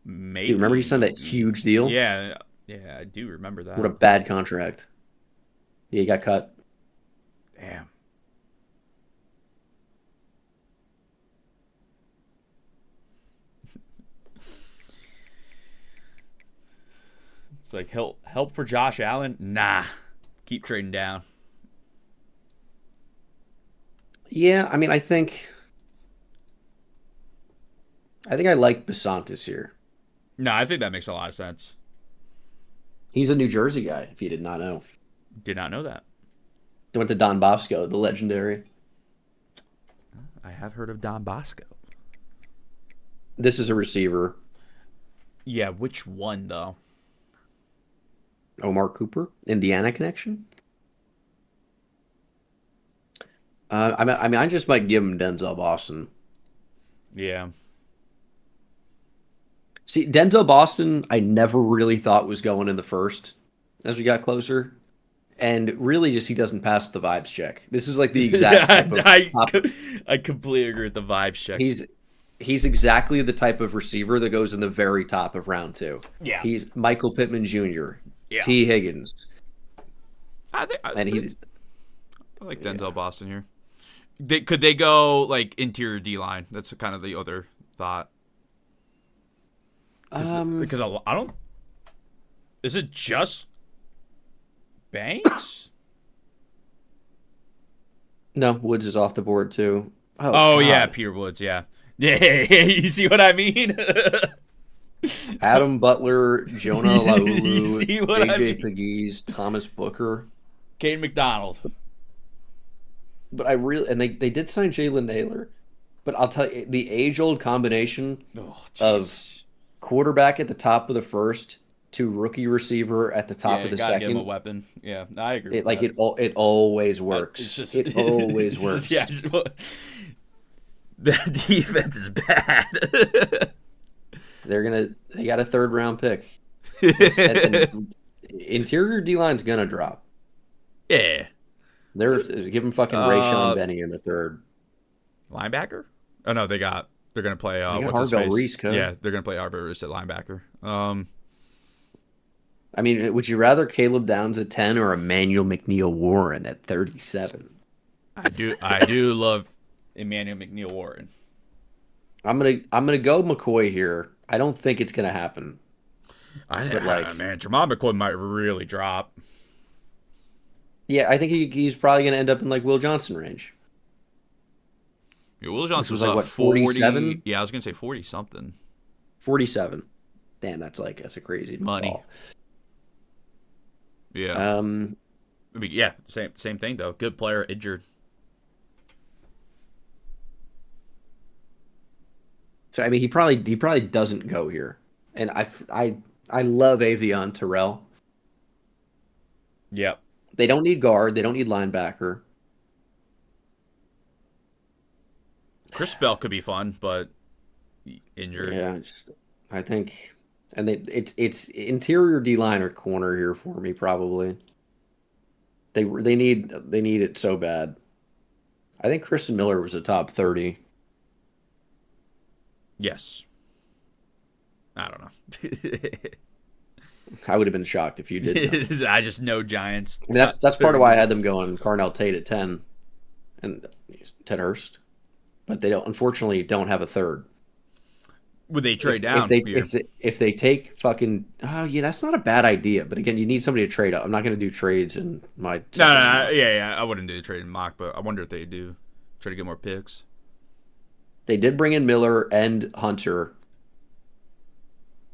[SPEAKER 1] Maybe.
[SPEAKER 3] Do you remember he signed that huge deal?
[SPEAKER 1] Yeah, I do remember that.
[SPEAKER 3] What a bad contract. Yeah, he got cut.
[SPEAKER 1] Damn. It's like help for Josh Allen? Nah. Keep trading down.
[SPEAKER 3] Yeah, I mean, I think I like Besantis here.
[SPEAKER 1] No, I think that makes a lot of sense.
[SPEAKER 3] He's a New Jersey guy, if you did not know.
[SPEAKER 1] Did not know that.
[SPEAKER 3] They went to Don Bosco, the legendary.
[SPEAKER 1] I have heard of Don Bosco.
[SPEAKER 3] This is a receiver.
[SPEAKER 1] Yeah, which one, though?
[SPEAKER 3] Omar Cooper, Indiana connection. I mean, I just might give him Denzel Boston.
[SPEAKER 1] Yeah.
[SPEAKER 3] See, Denzel Boston, I never really thought was going in the first as we got closer. And really just he doesn't pass the vibes check. This is like the exact type of
[SPEAKER 1] I completely agree with the vibes check.
[SPEAKER 3] He's exactly the type of receiver that goes in the very top of round 2.
[SPEAKER 1] Yeah.
[SPEAKER 3] He's Michael Pittman Jr.,
[SPEAKER 1] yeah.
[SPEAKER 3] T. Higgins.
[SPEAKER 1] I like Denzel
[SPEAKER 3] Yeah.
[SPEAKER 1] Boston here. Could they go like interior D line? That's kind of the other thought. Because I don't. Is it just Banks?
[SPEAKER 3] No, Woods is off the board too.
[SPEAKER 1] Oh yeah, Peter Woods. Yeah. You see what I mean?
[SPEAKER 3] Adam Butler, Jonah
[SPEAKER 1] You see
[SPEAKER 3] Laulu,
[SPEAKER 1] what I
[SPEAKER 3] AJ
[SPEAKER 1] mean?
[SPEAKER 3] Pegues, Thomas Booker.
[SPEAKER 1] Kane McDonald.
[SPEAKER 3] But they did sign Jalen Naylor. But I'll tell you, the age-old combination of quarterback at the top of the first to rookie receiver at the top of the
[SPEAKER 1] gotta
[SPEAKER 3] second.
[SPEAKER 1] give him a weapon. Yeah, I agree.
[SPEAKER 3] It always works.
[SPEAKER 1] It's just,
[SPEAKER 3] it always works.
[SPEAKER 1] Yeah, that defense is bad.
[SPEAKER 3] They got a 3rd-round pick. And interior D-line's gonna drop.
[SPEAKER 1] Yeah.
[SPEAKER 3] They're giving fucking Rayshon Benny in the 3rd.
[SPEAKER 1] Linebacker? Oh no, they're gonna play
[SPEAKER 3] what's his face? Reese,
[SPEAKER 1] yeah, they're gonna play Harvell Reese at linebacker.
[SPEAKER 3] I mean, would you rather Caleb Downs at 10 or Emmanuel McNeil Warren at 37?
[SPEAKER 1] I do love Emmanuel McNeil Warren.
[SPEAKER 3] I'm gonna go McCoy here. I don't think it's gonna happen.
[SPEAKER 1] Man, Jamal McCoy might really drop.
[SPEAKER 3] Yeah, I think he's probably gonna end up in like Will Johnson range.
[SPEAKER 1] Yeah, Will Johnson
[SPEAKER 3] was
[SPEAKER 1] was
[SPEAKER 3] like,
[SPEAKER 1] what,
[SPEAKER 3] what, 47?
[SPEAKER 1] Yeah, I was gonna say 40 something.
[SPEAKER 3] 47. Damn, that's a crazy
[SPEAKER 1] money.
[SPEAKER 3] Ball.
[SPEAKER 1] Yeah. I mean, yeah, same thing though. Good player, injured.
[SPEAKER 3] So I mean, he probably doesn't go here. And I love Avion Terrell.
[SPEAKER 1] Yep.
[SPEAKER 3] They don't need guard. They don't need linebacker.
[SPEAKER 1] Chris Bell could be fun, but injured.
[SPEAKER 3] Yeah, I think, and it's interior D line or corner here for me probably. They need it so bad. I think Kristen Miller was a top 30.
[SPEAKER 1] Yes. I don't know.
[SPEAKER 3] I would have been shocked if you did.
[SPEAKER 1] I just know Giants.
[SPEAKER 3] I mean, that's part of why I had them going Carnell Tate at 10 and Ted Hurst. But they unfortunately don't have a third.
[SPEAKER 1] Would they trade down?
[SPEAKER 3] If they take fucking that's not a bad idea. But again, you need somebody to trade up. I'm not going to do trades in my.
[SPEAKER 1] No, I wouldn't do the trade in mock, but I wonder if they do try to get more picks.
[SPEAKER 3] They did bring in Miller and Hunter.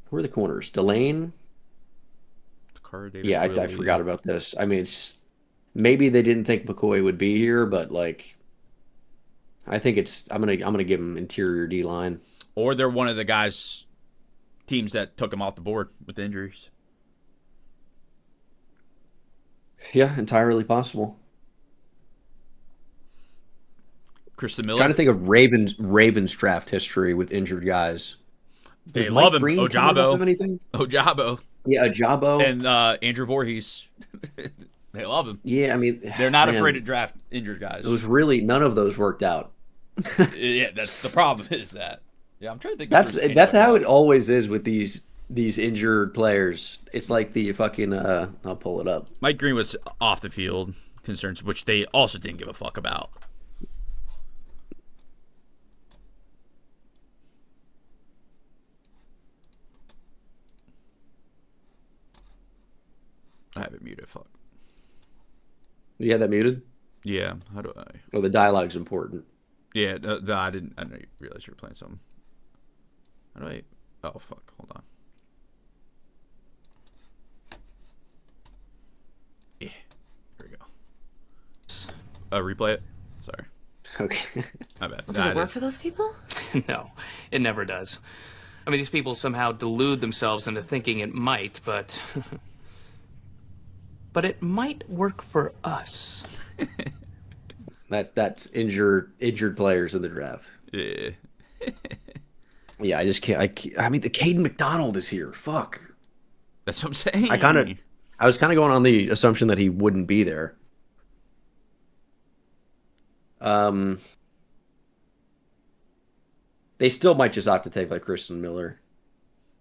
[SPEAKER 3] Who are the corners? Delane. Yeah, I forgot about this. I mean, maybe they didn't think McCoy would be here, but like, I think I'm gonna give him interior D line.
[SPEAKER 1] Or they're one of the teams that took him off the board with injuries.
[SPEAKER 3] Yeah, entirely possible.
[SPEAKER 1] Kristen Miller.
[SPEAKER 3] Trying to think of Ravens draft history with injured guys.
[SPEAKER 1] They love him. Ojabo.
[SPEAKER 3] Yeah, Ojabo.
[SPEAKER 1] And Andrew Voorhees. They love him.
[SPEAKER 3] Yeah, I mean,
[SPEAKER 1] they're not afraid to draft injured guys.
[SPEAKER 3] It was really none of those worked out.
[SPEAKER 1] Yeah, that's the problem. Is that? Yeah, I'm trying to think.
[SPEAKER 3] That's how it always is with these injured players. It's like the fucking. I'll pull it up.
[SPEAKER 1] Mike Green was off the field concerns, which they also didn't give a fuck about. I have it muted. Fuck.
[SPEAKER 3] You had that muted?
[SPEAKER 1] Yeah. How do I?
[SPEAKER 3] Oh, the dialogue's important.
[SPEAKER 1] Yeah. I didn't realize you were playing something. How do I? Oh fuck. Hold on. Yeah. Here we go. Replay it. Sorry.
[SPEAKER 3] Okay.
[SPEAKER 1] My bad.
[SPEAKER 7] Does it work for those people?
[SPEAKER 21] No, it never does. I mean, these people somehow delude themselves into thinking it might, but it might work for us.
[SPEAKER 3] That's injured players in the draft.
[SPEAKER 1] Yeah.
[SPEAKER 3] Yeah, I just can't. I mean, the Caden McDonald is here. Fuck.
[SPEAKER 1] That's what I'm saying.
[SPEAKER 3] I was kind of going on the assumption that he wouldn't be there. They still might just opt to take like Kristen Miller.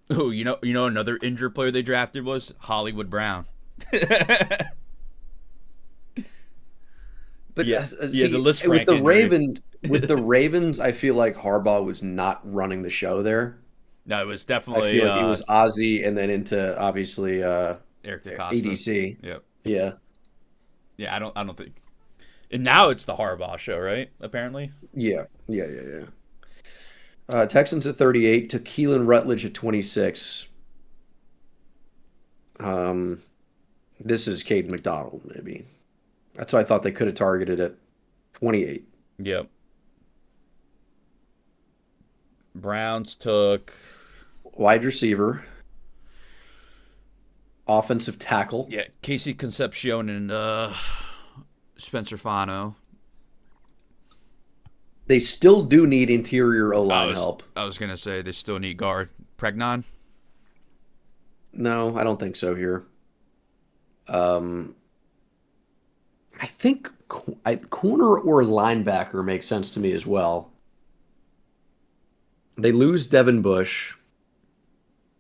[SPEAKER 1] Oh, you know another injured player they drafted was Hollywood Brown.
[SPEAKER 3] But
[SPEAKER 1] yeah,
[SPEAKER 3] see,
[SPEAKER 1] the list
[SPEAKER 3] with the Ravens, I feel like Harbaugh was not running the show there.
[SPEAKER 1] No, it was definitely.
[SPEAKER 3] I feel like it was Ozzie, and then into obviously
[SPEAKER 1] Eric DeCosta.
[SPEAKER 3] EDC.
[SPEAKER 1] Yep.
[SPEAKER 3] Yeah.
[SPEAKER 1] Yeah, I don't think. And now it's the Harbaugh show, right? Apparently.
[SPEAKER 3] Yeah. Texans at 38 to Keelan Rutledge at 26. This is Caden McDonald, maybe. That's why I thought they could have targeted at 28.
[SPEAKER 1] Yep. Browns took
[SPEAKER 3] wide receiver, offensive tackle.
[SPEAKER 1] Yeah, Casey Concepcion and Spencer Fano.
[SPEAKER 3] They still do need interior O-line help.
[SPEAKER 1] I was going to say they still need guard. Pregnon?
[SPEAKER 3] No, I don't think so here. I think corner or linebacker makes sense to me as well. They lose Devin Bush.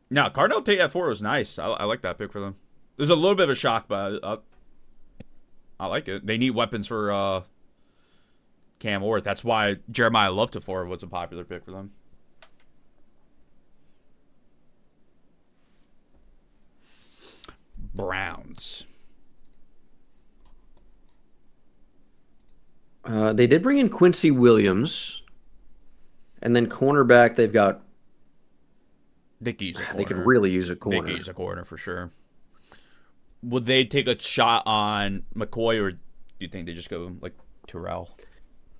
[SPEAKER 1] No, Cardinal Tate at 4 was nice. I like that pick for them. There's a little bit of a shock, but I like it. They need weapons for Cam Ward. That's why Jeremiah Love-Tafur was a popular pick for them. Browns.
[SPEAKER 3] They did bring in Quincy Williams. And then cornerback, they've got...
[SPEAKER 1] They could use a corner.
[SPEAKER 3] They could really use a corner.
[SPEAKER 1] They could use a corner for sure. Would they take a shot on McCoy, or do you think they just go like Terrell?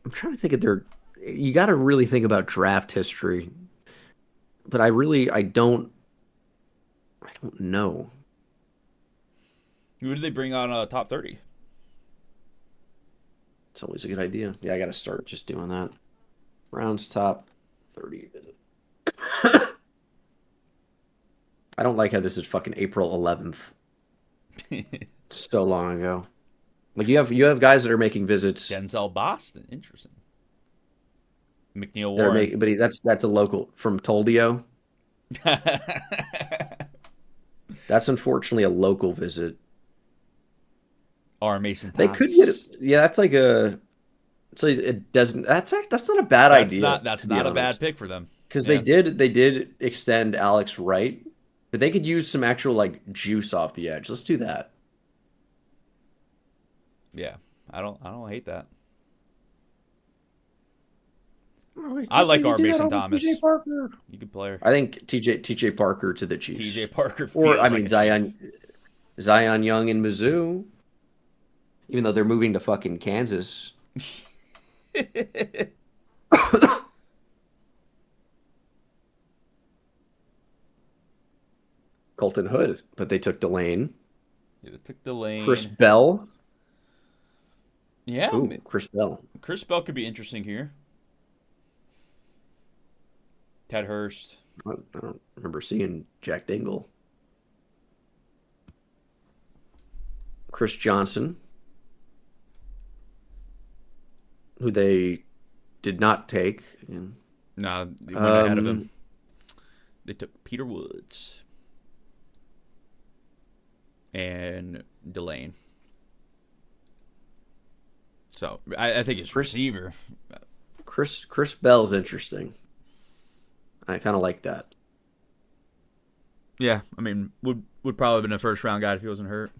[SPEAKER 3] I'm trying to think of their... You got to really think about draft history. But I don't know.
[SPEAKER 1] Who did they bring on top 30?
[SPEAKER 3] It's always a good idea. Yeah, I got to start just doing that. Browns top 30. I don't like how this is fucking April 11th. So long ago. Like you have guys that are making visits.
[SPEAKER 1] Denzel Boston, interesting. McNeil Warren,
[SPEAKER 3] but that's a local from Toldio. That's unfortunately a local visit.
[SPEAKER 1] Or Mason
[SPEAKER 3] They
[SPEAKER 1] Thomas.
[SPEAKER 3] could get that's like a. So it doesn't. That's not a bad idea.
[SPEAKER 1] That's not a bad pick for them.
[SPEAKER 3] Because they did extend Alex Wright, but they could use some actual like juice off the edge. Let's do that.
[SPEAKER 1] Yeah, I don't hate that. I like our Mason Thomas.
[SPEAKER 3] TJ Parker.
[SPEAKER 1] You good player.
[SPEAKER 3] I think TJ Parker to the Chiefs.
[SPEAKER 1] TJ Parker,
[SPEAKER 3] or I mean
[SPEAKER 1] like
[SPEAKER 3] Zion Young in Mizzou. Even though they're moving to fucking Kansas. Colton Hood, but they took Delane.
[SPEAKER 1] Yeah, they took Delane.
[SPEAKER 3] Chris Bell.
[SPEAKER 1] Yeah.
[SPEAKER 3] Ooh, Chris Bell.
[SPEAKER 1] Chris Bell could be interesting here. Ted Hurst.
[SPEAKER 3] I don't remember seeing Jack Dingle. Chris Johnson, who they did not take.
[SPEAKER 1] No, they went ahead of him. They took Peter Woods and Delane. So I think it's receiver.
[SPEAKER 3] Chris Bell's interesting. I kind of like that.
[SPEAKER 1] Yeah, I mean, would probably have been a first round guy if he wasn't hurt.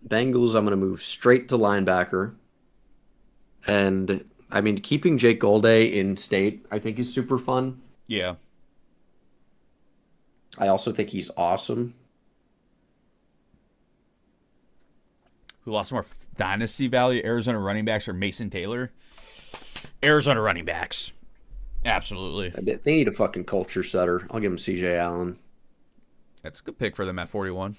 [SPEAKER 3] Bengals, I'm going to move straight to linebacker. And, I mean, keeping Jake Golday in state, I think is super fun.
[SPEAKER 1] Yeah.
[SPEAKER 3] I also think he's awesome.
[SPEAKER 1] Who lost more dynasty value, Arizona running backs or Mason Taylor? Arizona running backs. Absolutely.
[SPEAKER 3] They need a fucking culture setter. I'll give him CJ Allen.
[SPEAKER 1] That's a good pick for them at 41.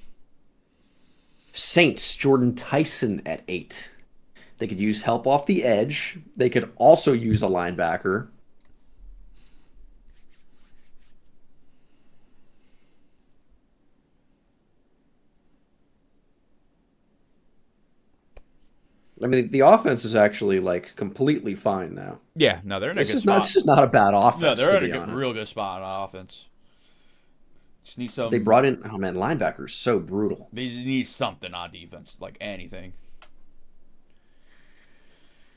[SPEAKER 3] Saints, Jordan Tyson at 8. They could use help off the edge. They could also use a linebacker. I mean, the offense is actually like completely fine now.
[SPEAKER 1] Yeah, no, they're in a good spot.
[SPEAKER 3] This is not a bad offense.
[SPEAKER 1] No, they're in a real good spot on offense. Just need some.
[SPEAKER 3] They brought in, oh man, linebackers so brutal.
[SPEAKER 1] They need something on defense, like anything.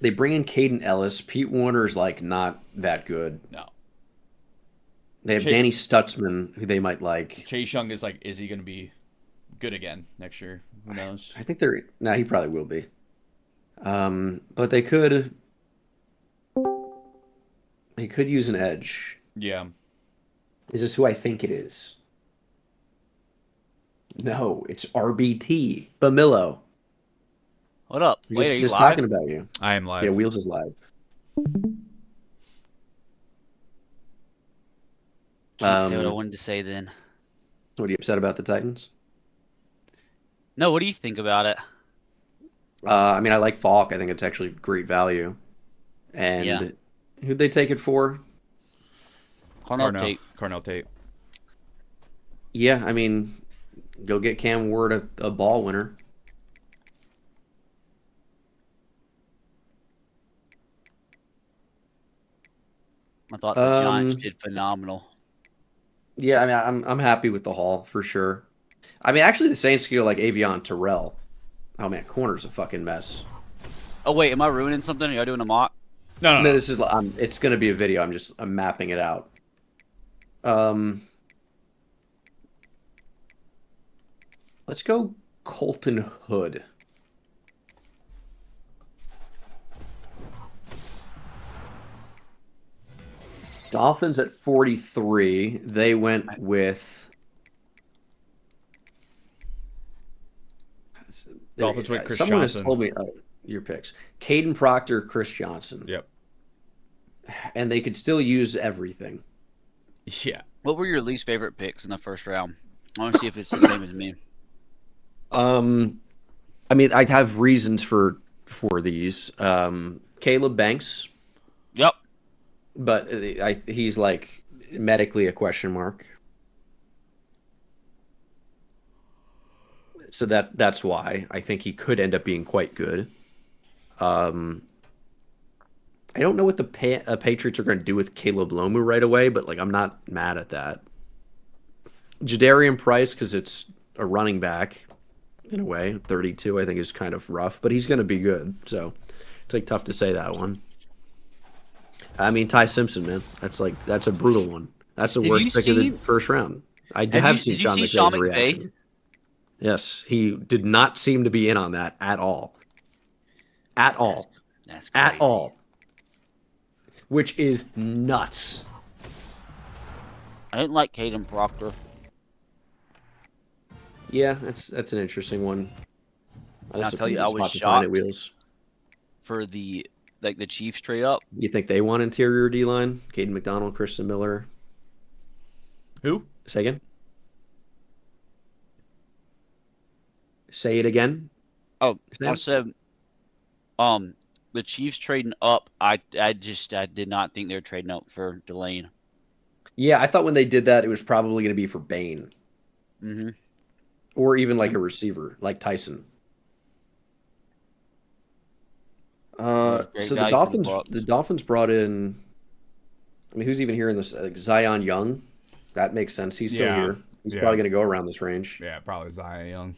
[SPEAKER 3] They bring in Caden Ellis. Pete Warner's like not that good.
[SPEAKER 1] No.
[SPEAKER 3] They have Danny Stutzman, who they might like.
[SPEAKER 1] Chase Young is like, is he going to be good again next year? Who knows?
[SPEAKER 3] I think they're. No, he probably will be. But they could use an edge.
[SPEAKER 1] Yeah.
[SPEAKER 3] Is this who I think it is? No, it's RBT Bamillo.
[SPEAKER 7] What up? Wait, are you
[SPEAKER 3] just
[SPEAKER 7] live?
[SPEAKER 3] talking about you.
[SPEAKER 1] I am live.
[SPEAKER 3] Yeah, Wheelz is live.
[SPEAKER 7] Can't say what I wanted to say then.
[SPEAKER 3] What, are you upset about the Titans?
[SPEAKER 7] No, what do you think about it?
[SPEAKER 3] I mean, I like Falk. I think it's actually great value. And who'd they take it for?
[SPEAKER 1] Carnell Tate.
[SPEAKER 3] Yeah, I mean, go get Cam Ward a ball winner.
[SPEAKER 7] I thought the Giants did phenomenal.
[SPEAKER 3] Yeah, I mean, I'm happy with the haul for sure. I mean, actually, the Saints go like Avion Terrell. Oh man, corner's a fucking mess.
[SPEAKER 7] Oh wait, am I ruining something? Are y'all doing a mock?
[SPEAKER 1] No.
[SPEAKER 3] This is it's going to be a video. I'm mapping it out. Let's go Colton Hood. Dolphins at 43. They went with
[SPEAKER 1] Dolphins went Chris
[SPEAKER 3] Someone
[SPEAKER 1] Johnson.
[SPEAKER 3] has told me your picks. Caden Proctor, Chris Johnson.
[SPEAKER 1] Yep.
[SPEAKER 3] And they could still use everything.
[SPEAKER 1] Yeah.
[SPEAKER 7] What were your least favorite picks in the first round? I want to see if it's the same as me.
[SPEAKER 3] I mean, I have reasons for these. Caleb Banks.
[SPEAKER 7] Yep.
[SPEAKER 3] But he's like medically a question mark. So that's why I think he could end up being quite good. I don't know what the Patriots are going to do with Caleb Lomu right away, but like I'm not mad at that. Jadarian Price, because it's a running back in a way. 32, I think, is kind of rough, but he's going to be good. So it's like tough to say that one. I mean, Ty Simpson, man, that's a brutal one. That's the worst pick of the first round. I have seen Sean McVay's reaction. Yes, he did not seem to be in on that at all. At all.
[SPEAKER 7] That's
[SPEAKER 3] at all. Which is nuts.
[SPEAKER 7] I didn't like Caden Proctor.
[SPEAKER 3] Yeah, that's an interesting one.
[SPEAKER 7] I'll tell you, I was shocked
[SPEAKER 3] Wheelz.
[SPEAKER 7] For the Chiefs trade up.
[SPEAKER 3] You think they want interior D-line? Caden McDonald, Christian Miller.
[SPEAKER 1] Who?
[SPEAKER 3] Say again? Say it again?
[SPEAKER 7] Oh, I said, the Chiefs trading up. I did not think they were trading up for Delane.
[SPEAKER 3] Yeah, I thought when they did that, it was probably going to be for Bain.
[SPEAKER 7] Mm-hmm.
[SPEAKER 3] Or even like a receiver, like Tyson. So the Dolphins brought in. I mean, who's even here in this? Zion Young. That makes sense. He's still here. He's probably going to go around this range.
[SPEAKER 1] Yeah, probably Zion Young.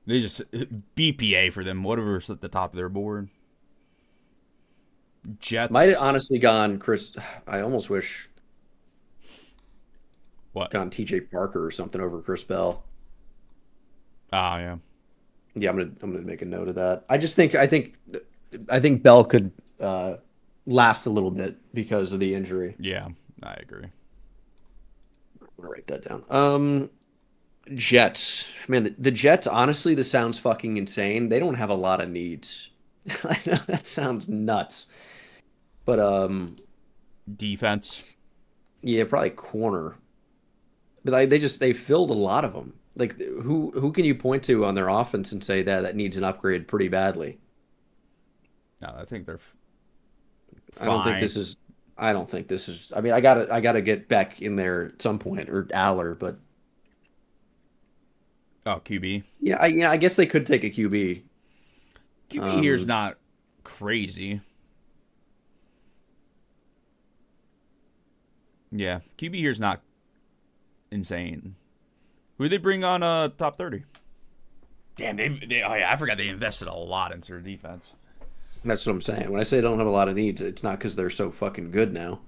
[SPEAKER 1] They just BPA for them. Whatever's at the top of their board. Jets
[SPEAKER 3] might have honestly gone Chris. I almost wish.
[SPEAKER 1] What?
[SPEAKER 3] Gone T.J. Parker or something over Chris Bell.
[SPEAKER 1] Ah, yeah.
[SPEAKER 3] Yeah, I'm gonna make a note of that. I think Bell could last a little bit because of the injury.
[SPEAKER 1] Yeah, I agree.
[SPEAKER 3] I'm gonna write that down. Jets. Man, the Jets, honestly, this sounds fucking insane. They don't have a lot of needs. I know that sounds nuts. But
[SPEAKER 1] defense.
[SPEAKER 3] Yeah, probably corner. But they filled a lot of them. Like who can you point to on their offense and say that needs an upgrade pretty badly?
[SPEAKER 1] No, I think they're fine.
[SPEAKER 3] I don't think this is. I mean, I gotta get Beck in there at some point or Aller, but
[SPEAKER 1] QB.
[SPEAKER 3] Yeah, I guess they could take a QB.
[SPEAKER 1] QB here's not crazy. Yeah, QB here's not insane. Who did they bring on top 30? Damn, I forgot they invested a lot into their defense.
[SPEAKER 3] That's what I'm saying. When I say they don't have a lot of needs, it's not because they're so fucking good now.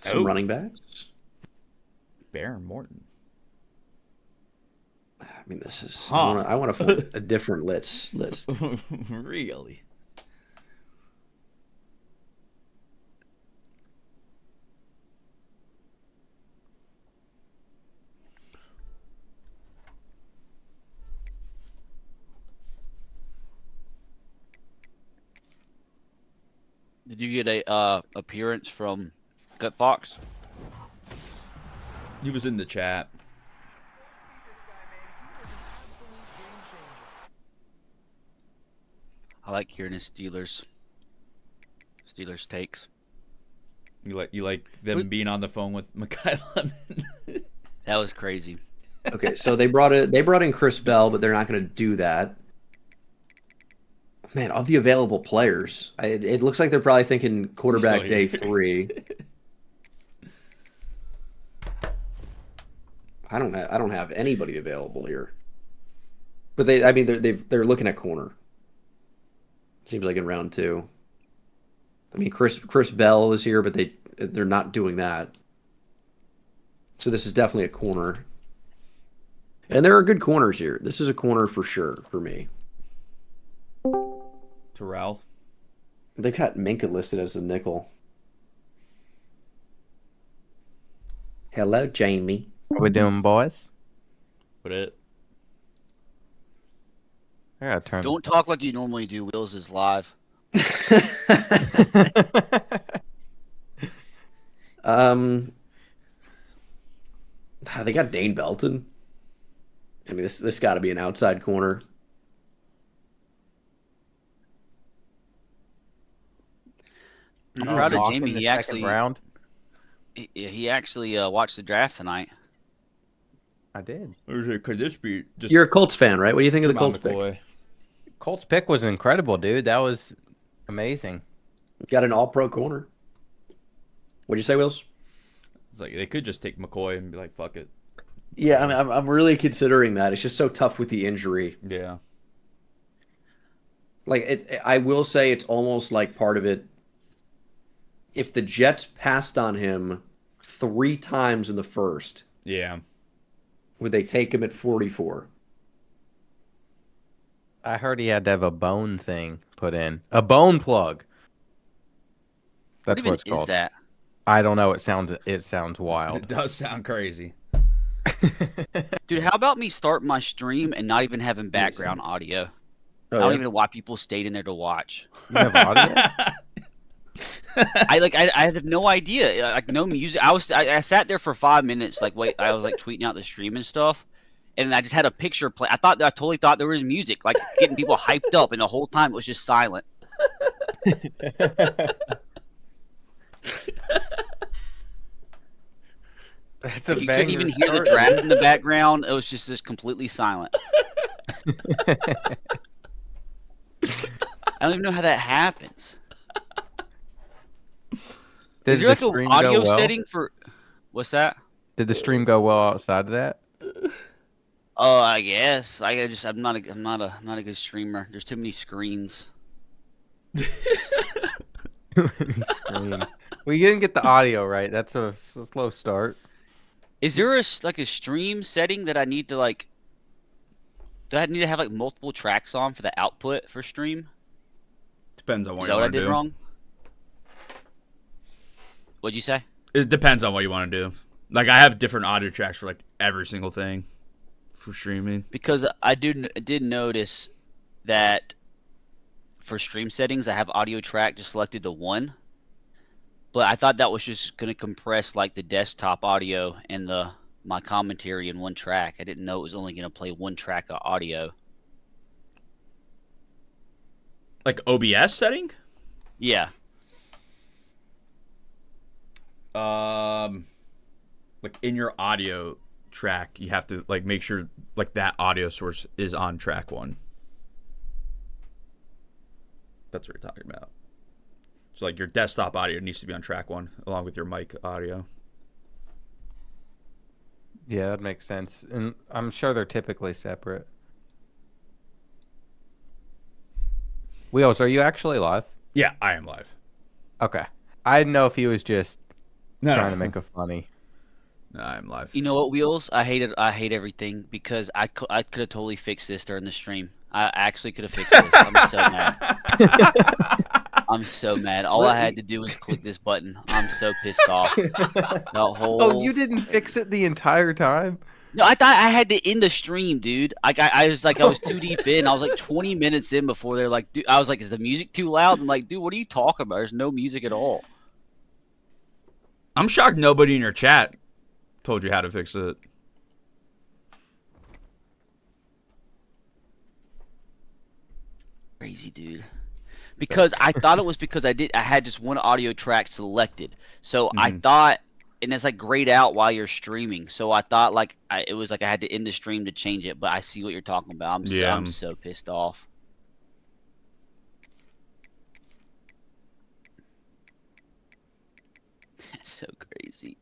[SPEAKER 3] Some running backs.
[SPEAKER 1] Baron Morton.
[SPEAKER 3] I mean, this is. I want to find a different list.
[SPEAKER 1] Really?
[SPEAKER 7] Did you get a appearance from Gut Fox?
[SPEAKER 1] He was in the chat.
[SPEAKER 7] I like hearing his Steelers takes.
[SPEAKER 1] You like them being on the phone with Mekhi Lemon?
[SPEAKER 7] That was crazy.
[SPEAKER 3] Okay, so they brought in Chris Bell, but they're not going to do that. Man, of the available players, it looks like they're probably thinking quarterback day 3. I don't have anybody available here. But they're looking at corner. Seems like in round 2. I mean, Chris Bell is here, but they're not doing that. So this is definitely a corner. And there are good corners here. This is a corner for sure for me.
[SPEAKER 1] Terrell.
[SPEAKER 3] They've got Minka listed as a nickel. Hello, Jamie.
[SPEAKER 13] What we doing, boys?
[SPEAKER 1] What it?
[SPEAKER 13] I gotta turn.
[SPEAKER 7] Don't talk like you normally do. Wheelz is live.
[SPEAKER 3] They got Dane Belton. I mean, this got to be an outside corner.
[SPEAKER 7] I'm proud of Jamie. He actually
[SPEAKER 13] round.
[SPEAKER 7] He actually watched the draft tonight.
[SPEAKER 13] I did.
[SPEAKER 1] Could this be just?
[SPEAKER 3] You're a Colts fan, right? What do you think of the Colts pick?
[SPEAKER 13] Colts pick was incredible, dude. That was amazing.
[SPEAKER 3] Got an all-pro corner. What'd you say, Wheelz?
[SPEAKER 1] It's like they could just take McCoy and be like, "Fuck it."
[SPEAKER 3] Yeah, I mean, I'm really considering that. It's just so tough with the injury.
[SPEAKER 1] Yeah.
[SPEAKER 3] Like I will say it's almost like part of it. If the Jets passed on him 3 times in the first,
[SPEAKER 1] yeah,
[SPEAKER 3] would they take him at 44?
[SPEAKER 13] I heard he had to have a bone thing put in. A bone plug. That's what it's called.
[SPEAKER 7] Is that?
[SPEAKER 13] I don't know. It sounds wild.
[SPEAKER 1] It does sound crazy.
[SPEAKER 7] Dude, how about me start my stream and not even having background audio?
[SPEAKER 3] Oh,
[SPEAKER 7] I don't
[SPEAKER 3] yeah?
[SPEAKER 7] even know why people stayed in there to watch.
[SPEAKER 13] You have audio?
[SPEAKER 7] I have no idea. Like no music. I sat there for 5 minutes. Like wait, I was like tweeting out the stream and stuff, and I just had a picture play. I totally thought there was music, like getting people hyped up, and the whole time it was just silent.
[SPEAKER 13] That's
[SPEAKER 7] Like, you couldn't even hear the draft in the background. It was just completely silent. I don't even know how that happens. Is there like an audio setting for? What's that?
[SPEAKER 13] Did the stream go well outside of that?
[SPEAKER 7] Oh, I guess. I'm not a good streamer. There's too many screens.
[SPEAKER 13] Screens. Well, you didn't get the audio right. That's a slow start.
[SPEAKER 7] Is there a stream setting that I need to like? Do I need to have like multiple tracks on for the output for stream?
[SPEAKER 1] Depends on what
[SPEAKER 7] Is
[SPEAKER 1] you
[SPEAKER 7] that what I
[SPEAKER 1] want to
[SPEAKER 7] did
[SPEAKER 1] do.
[SPEAKER 7] wrong? What'd you say?
[SPEAKER 1] It depends on what you want to do. Like I have different audio tracks for like every single thing for streaming.
[SPEAKER 7] Because I did notice that for stream settings, I have audio track just selected to 1. But I thought that was just going to compress like the desktop audio and my commentary in one track. I didn't know it was only going to play 1 track of audio.
[SPEAKER 1] Like OBS setting?
[SPEAKER 7] Yeah.
[SPEAKER 1] Like in your audio track, you have to like make sure like that audio source is on track 1. That's what you're talking about. So like your desktop audio needs to be on track 1 along with your mic audio.
[SPEAKER 13] Yeah, that makes sense. And I'm sure they're typically separate. Wheels, are you actually live?
[SPEAKER 1] Yeah, I am live.
[SPEAKER 13] Okay. I didn't know if he was just trying
[SPEAKER 1] No.
[SPEAKER 13] to make a funny.
[SPEAKER 1] No, I'm live.
[SPEAKER 7] You know what, Wheels? I hate everything because I could have totally fixed this during the stream. I actually could have fixed this. I'm so mad. I'm so mad. All I had to do was click this button. I'm so pissed off. The whole...
[SPEAKER 13] Oh, you didn't fix it the entire time?
[SPEAKER 7] No, I thought I had to end the stream, dude. I was too deep in. I was like 20 minutes in before they're like, dude. I was like, is the music too loud? I'm like, dude, what are you talking about? There's no music at all.
[SPEAKER 1] I'm shocked nobody in your chat told you how to fix it.
[SPEAKER 7] Crazy, dude. Because I thought it was because I had just one audio track selected. So I thought, and it's like grayed out while you're streaming. So I thought like it was like I had to end the stream to change it. But I see what you're talking about. I'm so pissed off. So crazy.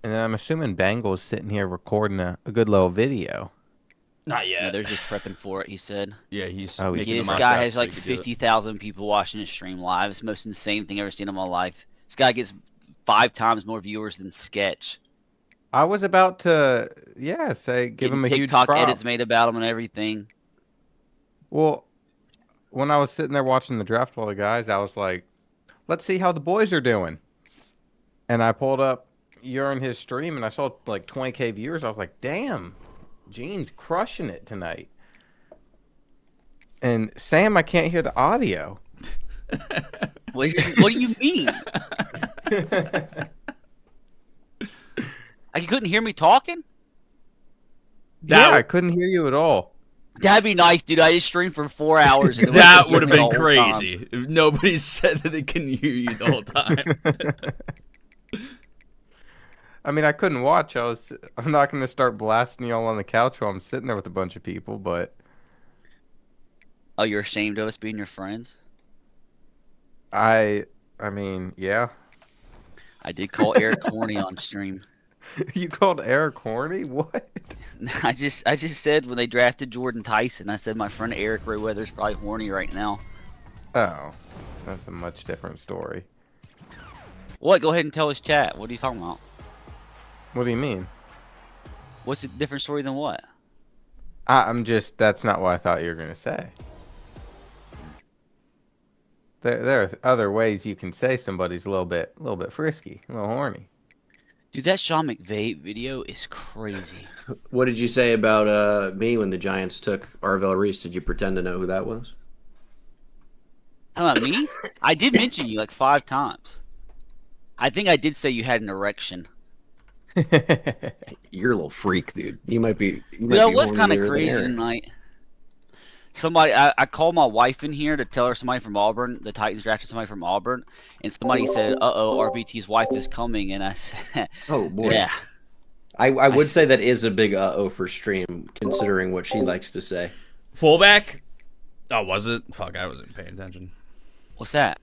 [SPEAKER 13] And then I'm assuming Bengals sitting here recording a good little video.
[SPEAKER 1] Not yet.
[SPEAKER 7] No, they're just prepping for it, he said.
[SPEAKER 1] Yeah, he's
[SPEAKER 7] Yeah, this guy has like 50,000 people watching his stream live. It's the most insane thing I've ever seen in my life. This guy gets 5 times more viewers than Sketch.
[SPEAKER 13] I was about to, say give him a huge
[SPEAKER 7] TikTok
[SPEAKER 13] prop.
[SPEAKER 7] edits made about him and everything.
[SPEAKER 13] Well, when I was sitting there watching the draft with all the guys, I was like, let's see how the boys are doing. And I pulled up you're in his stream, and I saw like 20K viewers. I was like, damn, Gene's crushing it tonight. And Sam, I can't hear the audio.
[SPEAKER 7] What do you mean? You couldn't hear me talking?
[SPEAKER 13] I couldn't hear you at all.
[SPEAKER 7] That'd be nice, dude. I just streamed for 4 hours. And
[SPEAKER 1] that would have been crazy if nobody said that they couldn't hear you the whole time.
[SPEAKER 13] I mean, I couldn't watch. I'm not going to start blasting y'all on the couch while I'm sitting there with a bunch of people, but...
[SPEAKER 7] Oh, you're ashamed of us being your friends?
[SPEAKER 13] I mean, yeah.
[SPEAKER 7] I did call Eric horny on stream.
[SPEAKER 13] You called Eric horny? What?
[SPEAKER 7] I just said when they drafted Jordan Tyson, I said my friend Eric Rayweather's probably horny right now.
[SPEAKER 13] Oh, that's a much different story.
[SPEAKER 7] What? Go ahead and tell his chat. What are you talking about?
[SPEAKER 13] What do you mean?
[SPEAKER 7] What's a different story than what?
[SPEAKER 13] That's not what I thought you were going to say. There are other ways you can say somebody's a little bit frisky, a little horny.
[SPEAKER 7] Dude, that Sean McVay video is crazy.
[SPEAKER 3] What did you say about me when the Giants took Arvell Reese? Did you pretend to know who that was?
[SPEAKER 7] About me? I did mention you like 5 times. I think I did say you had an erection.
[SPEAKER 3] You're a little freak, dude. You might be.
[SPEAKER 7] That was kind of crazy tonight. Somebody, I called my wife in here to tell her somebody from Auburn, the Titans drafted somebody from Auburn, and somebody said, "Uh-oh, RBT's wife is coming," and I said,
[SPEAKER 3] "Oh boy."
[SPEAKER 7] Yeah.
[SPEAKER 3] I would say that is a big uh-oh for stream, considering what she likes to say.
[SPEAKER 1] Fullback? Oh, was it? Fuck, I wasn't paying attention.
[SPEAKER 7] What's that?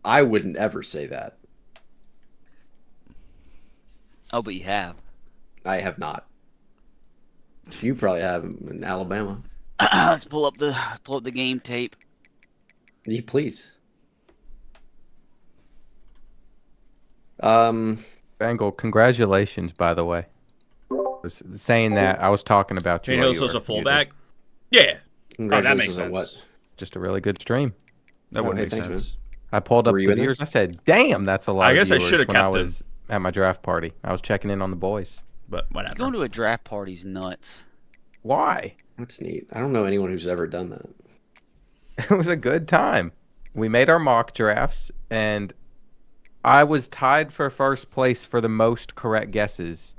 [SPEAKER 3] I wouldn't ever say that.
[SPEAKER 7] Oh, but you have.
[SPEAKER 3] I have not. You probably have in Alabama.
[SPEAKER 7] Let's pull up the game tape.
[SPEAKER 3] Yeah, please.
[SPEAKER 13] Bengal, congratulations, by the way. I was saying that I was talking about you.
[SPEAKER 1] Jane Hills was a fullback? Yeah. Oh, that makes sense. What?
[SPEAKER 13] Just a really good stream.
[SPEAKER 1] That would make sense.
[SPEAKER 3] Man.
[SPEAKER 13] I pulled up the viewers. I said, damn, that's a lot.
[SPEAKER 1] I guess
[SPEAKER 13] of
[SPEAKER 1] I should have kept
[SPEAKER 13] I was at my draft party. I was checking in on the boys.
[SPEAKER 1] But whatever.
[SPEAKER 7] Going to a draft party's nuts.
[SPEAKER 13] Why?
[SPEAKER 3] That's neat. I don't know anyone who's ever done that.
[SPEAKER 13] It was a good time. We made our mock drafts, and I was tied for first place for the most correct guesses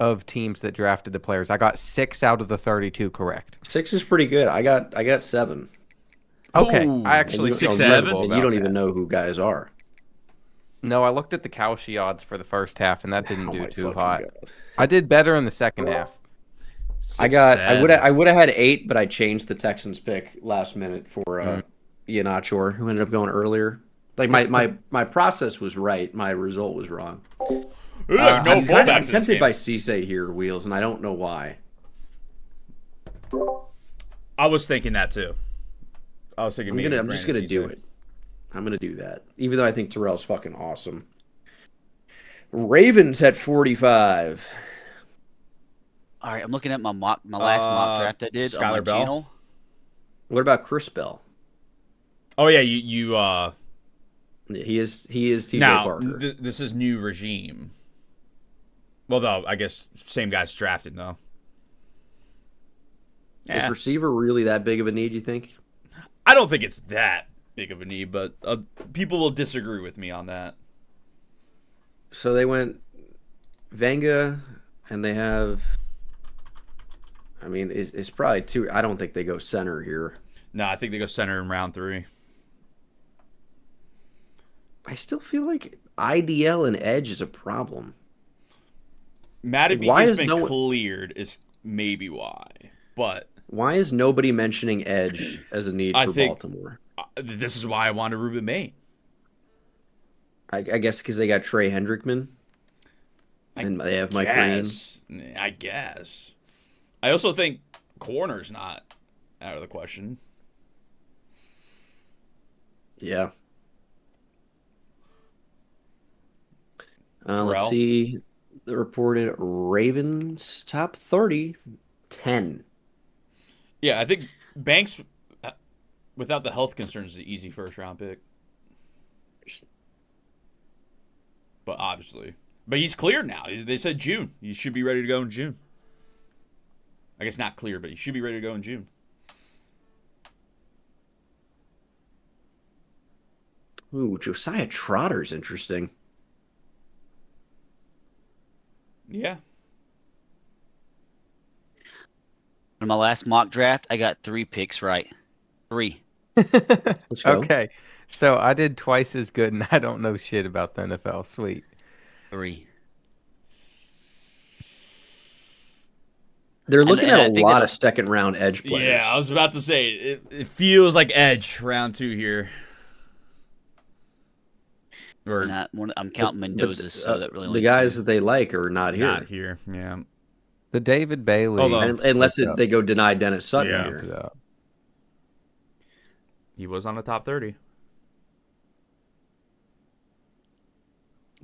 [SPEAKER 13] of teams that drafted the players. I got 6 out of the 32 correct.
[SPEAKER 3] 6 is pretty good. I got 7.
[SPEAKER 13] Okay,
[SPEAKER 1] Ooh,
[SPEAKER 13] I actually
[SPEAKER 1] 6, 7.
[SPEAKER 3] And you don't even know who guys are.
[SPEAKER 13] No, I looked at the Cowshy odds for the first half, and that didn't do too hot.
[SPEAKER 3] God.
[SPEAKER 13] I did better in the second half.
[SPEAKER 1] 6,
[SPEAKER 3] I would have had 8, but I changed the Texans pick last minute for Iheanacho, who ended up going earlier. Like my process was right, my result was wrong. I'm tempted by Cisse here, Wheels, and I don't know why.
[SPEAKER 1] I was thinking that too. I was thinking
[SPEAKER 3] I'm just gonna do it. I'm gonna do that, even though I think Terrell's fucking awesome. Ravens at 45.
[SPEAKER 7] All right, I'm looking at my last mock draft I did on my channel.
[SPEAKER 3] What about Chris Bell?
[SPEAKER 1] Oh yeah,
[SPEAKER 3] he is TJ
[SPEAKER 1] now,
[SPEAKER 3] Parker.
[SPEAKER 1] This is new regime. Well, though, I guess same guy's drafted though.
[SPEAKER 3] Is receiver really that big of a need, you think?
[SPEAKER 1] I don't think it's that big of a need, but people will disagree with me on that.
[SPEAKER 3] So they went Vanga, and they have... I mean, it's probably too... I don't think they go center here.
[SPEAKER 1] No, I think they go center in round 3.
[SPEAKER 3] I still feel like IDL and edge is a problem.
[SPEAKER 1] Madden has been cleared is maybe why, but...
[SPEAKER 3] Why is nobody mentioning edge as a need for Baltimore?
[SPEAKER 1] This is why I wanted Ruben May.
[SPEAKER 3] I guess because they got Trey Hendrickman. And they have Mike Green.
[SPEAKER 1] I guess. I also think corner's not out of the question.
[SPEAKER 3] Yeah. Let's see. The reported Ravens top 30, 10.
[SPEAKER 1] Yeah, I think Banks, without the health concerns, is an easy first-round pick. But obviously. But he's cleared now. They said June. He should be ready to go in June. I guess not clear, but he should be ready to go in June.
[SPEAKER 3] Ooh, Josiah Trotter's interesting.
[SPEAKER 1] Yeah.
[SPEAKER 7] In my last mock draft, I got 3 picks right. 3.
[SPEAKER 3] Let's go.
[SPEAKER 13] Okay. So I did twice as good, and I don't know shit about the NFL. Sweet.
[SPEAKER 7] 3.
[SPEAKER 3] They're looking at a lot of second-round edge players.
[SPEAKER 1] Yeah, I was about to say, it feels like edge round 2 here. Or
[SPEAKER 7] I'm counting Mendoza, so that really
[SPEAKER 3] the guys that they like are not here.
[SPEAKER 1] Not here, yeah.
[SPEAKER 13] The David Bailey.
[SPEAKER 3] Unless they go deny Dennis Sutton here.
[SPEAKER 1] He was on the top 30.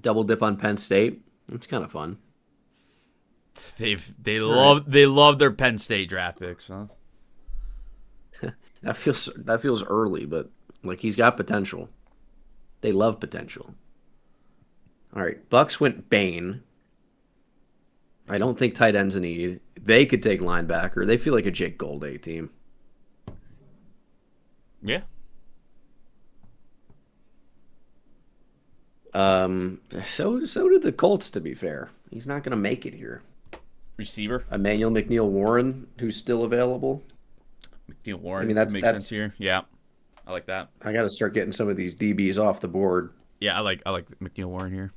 [SPEAKER 3] Double dip on Penn State. It's kind of fun.
[SPEAKER 1] They love their Penn State draft picks, huh?
[SPEAKER 3] That feels early, but like he's got potential. They love potential. All right, Bucks went Bane. I don't think tight end's a need. They could take linebacker. They feel like a Jake Golday team.
[SPEAKER 1] Yeah.
[SPEAKER 3] So did the Colts, to be fair. He's not going to make it here.
[SPEAKER 1] Receiver?
[SPEAKER 3] Emmanuel McNeil Warren, who's still available.
[SPEAKER 1] McNeil Warren makes sense here. Yeah. I like that.
[SPEAKER 3] I got to start getting some of these DBs off the board.
[SPEAKER 1] Yeah, I like McNeil Warren here.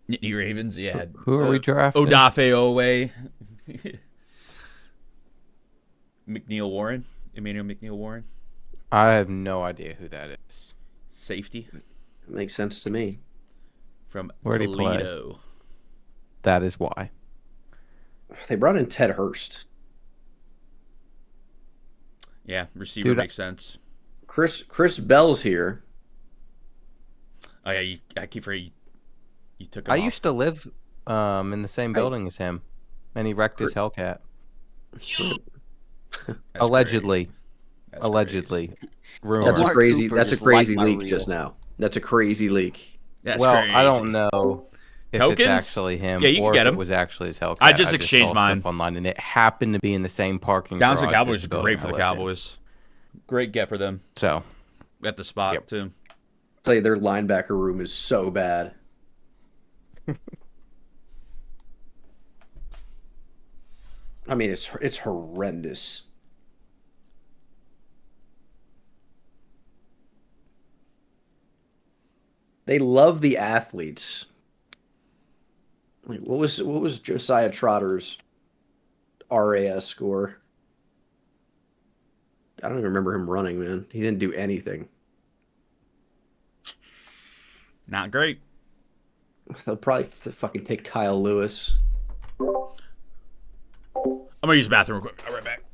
[SPEAKER 1] Nittany Ravens, yeah.
[SPEAKER 13] Who are we drafting?
[SPEAKER 1] Odafe Owe. McNeil Warren. Emmanuel McNeil Warren.
[SPEAKER 13] I have no idea who that is.
[SPEAKER 1] Safety.
[SPEAKER 3] Makes sense to me.
[SPEAKER 1] From
[SPEAKER 13] Where did he play?
[SPEAKER 1] Toledo.
[SPEAKER 13] That is why.
[SPEAKER 3] They brought in Ted Hurst.
[SPEAKER 1] Yeah, receiver makes sense.
[SPEAKER 3] Chris Bell's here.
[SPEAKER 1] Oh yeah, I keep forgetting you took him
[SPEAKER 13] I
[SPEAKER 1] off.
[SPEAKER 13] used to live in the same building as him, and he wrecked his Hellcat. Allegedly. Allegedly.
[SPEAKER 3] That's a crazy. That's a crazy leak just now. That's a crazy leak.
[SPEAKER 1] That's
[SPEAKER 13] well,
[SPEAKER 1] crazy.
[SPEAKER 13] I don't know if
[SPEAKER 1] Tokens?
[SPEAKER 13] it's actually him
[SPEAKER 1] Yeah, you
[SPEAKER 13] or
[SPEAKER 1] can get
[SPEAKER 13] if
[SPEAKER 1] him.
[SPEAKER 13] it was actually his Hellcat.
[SPEAKER 1] I just exchanged
[SPEAKER 13] saw
[SPEAKER 1] mine.
[SPEAKER 13] stuff online, and it happened to be in the same parking
[SPEAKER 1] Downs to
[SPEAKER 13] garage
[SPEAKER 1] Cowboys
[SPEAKER 13] as
[SPEAKER 1] is
[SPEAKER 13] the
[SPEAKER 1] great
[SPEAKER 13] building
[SPEAKER 1] for
[SPEAKER 13] I
[SPEAKER 1] the
[SPEAKER 13] lived in.
[SPEAKER 1] Cowboys. Great get for them.
[SPEAKER 13] So
[SPEAKER 1] at the spot too.
[SPEAKER 3] I'll tell you, their linebacker room is so bad. I mean, it's horrendous. They love the athletes. Like, what was Josiah Trotter's RAS score? I don't even remember him running, man. He didn't do anything.
[SPEAKER 1] Not great.
[SPEAKER 3] They'll probably fucking take Kyle Lewis.
[SPEAKER 1] I'm gonna use the bathroom real quick. I'll be right back.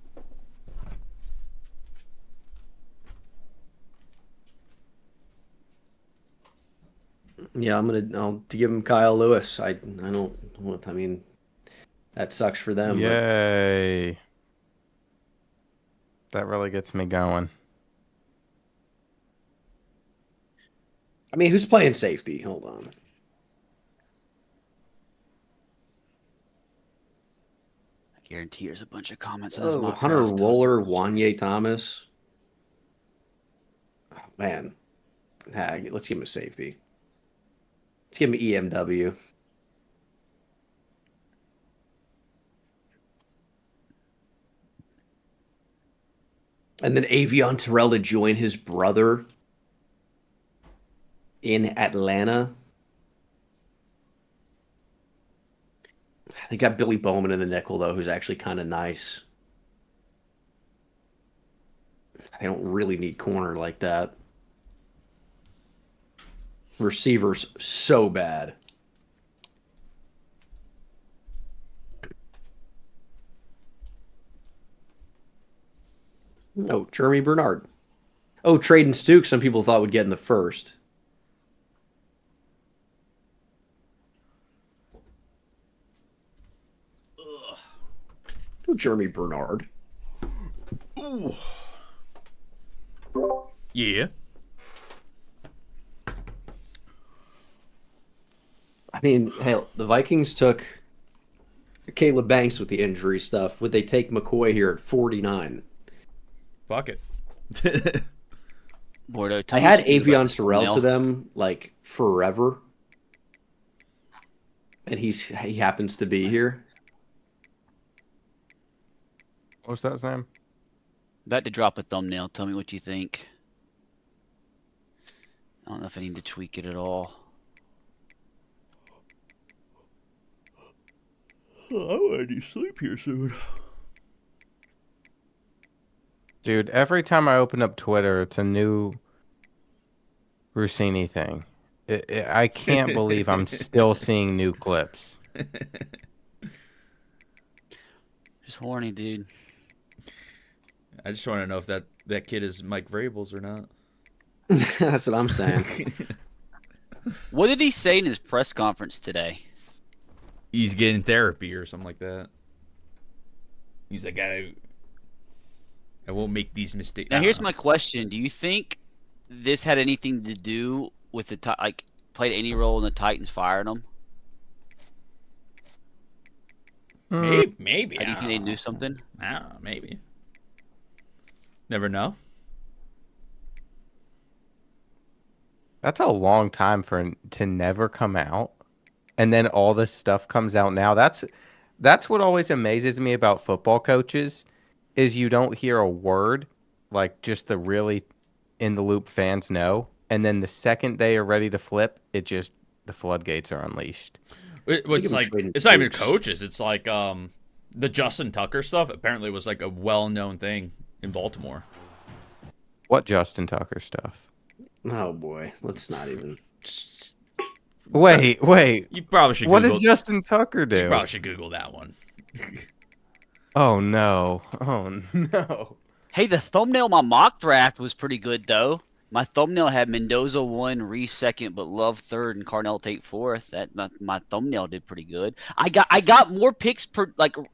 [SPEAKER 3] Yeah, I'll to give him Kyle Lewis. I mean, that sucks for them.
[SPEAKER 13] Yay. That really gets me going.
[SPEAKER 3] I mean, who's playing safety? Hold on.
[SPEAKER 7] I guarantee there's a bunch of comments on this mock
[SPEAKER 3] Hunter
[SPEAKER 7] draft.
[SPEAKER 3] Wooler, Wanye Thomas. Oh, man. Let's give him a safety. Let's give him EMW. And then Avion Terrell to join his brother in Atlanta. They got Billy Bowman in the nickel, though, who's actually kind of nice. They don't really need corner like that. receivers so bad. Oh, Jeremy Bernard. Oh, Traden Stukes, some people thought would get in the first. Oh, Jeremy Bernard.
[SPEAKER 1] Ooh. Yeah.
[SPEAKER 3] I mean, hell, the Vikings took Caleb Banks with the injury stuff. Would they take McCoy here at 49?
[SPEAKER 1] Fuck it.
[SPEAKER 7] Bordeaux,
[SPEAKER 3] I had Avion Sorrell to them like forever, and he happens to be here.
[SPEAKER 13] What's that, Sam?
[SPEAKER 7] About to drop a thumbnail. Tell me what you think. I don't know if I need to tweak it at all.
[SPEAKER 1] Oh, I need to sleep here soon.
[SPEAKER 13] Dude, every time I open up Twitter, it's a new Rossini thing. I can't believe I'm still seeing new clips.
[SPEAKER 7] Just horny, dude.
[SPEAKER 1] I just want to know if that kid is Mike Vrabel's or not.
[SPEAKER 3] That's what I'm saying.
[SPEAKER 7] What did he say in his press conference today?
[SPEAKER 1] He's getting therapy or something like that. He's like, I won't make these mistakes.
[SPEAKER 7] Now, here's my question: do you think this had anything to do with played any role in the Titans firing him?
[SPEAKER 1] Maybe.
[SPEAKER 7] Do you think they knew something?
[SPEAKER 1] I don't know, maybe. Never know.
[SPEAKER 13] That's a long time to never come out, and then all this stuff comes out now. That's what always amazes me about football coaches, is you don't hear a word, like just the really in the loop fans know, and then the second they are ready to flip, the floodgates are unleashed.
[SPEAKER 1] It's like it's not even coaches. It's like the Justin Tucker stuff. Apparently, was like a well-known thing in Baltimore.
[SPEAKER 13] What Justin Tucker stuff?
[SPEAKER 3] Oh boy, let's not even.
[SPEAKER 13] Wait.
[SPEAKER 1] You probably should.
[SPEAKER 13] What did Justin Tucker do?
[SPEAKER 1] You probably should Google that one.
[SPEAKER 13] Oh no!
[SPEAKER 7] Hey, the thumbnail of my mock draft was pretty good though. My thumbnail had Mendoza 1, Reese 2nd, but Love 3rd, and Carnell Tate 4th. My thumbnail did pretty good. I got more picks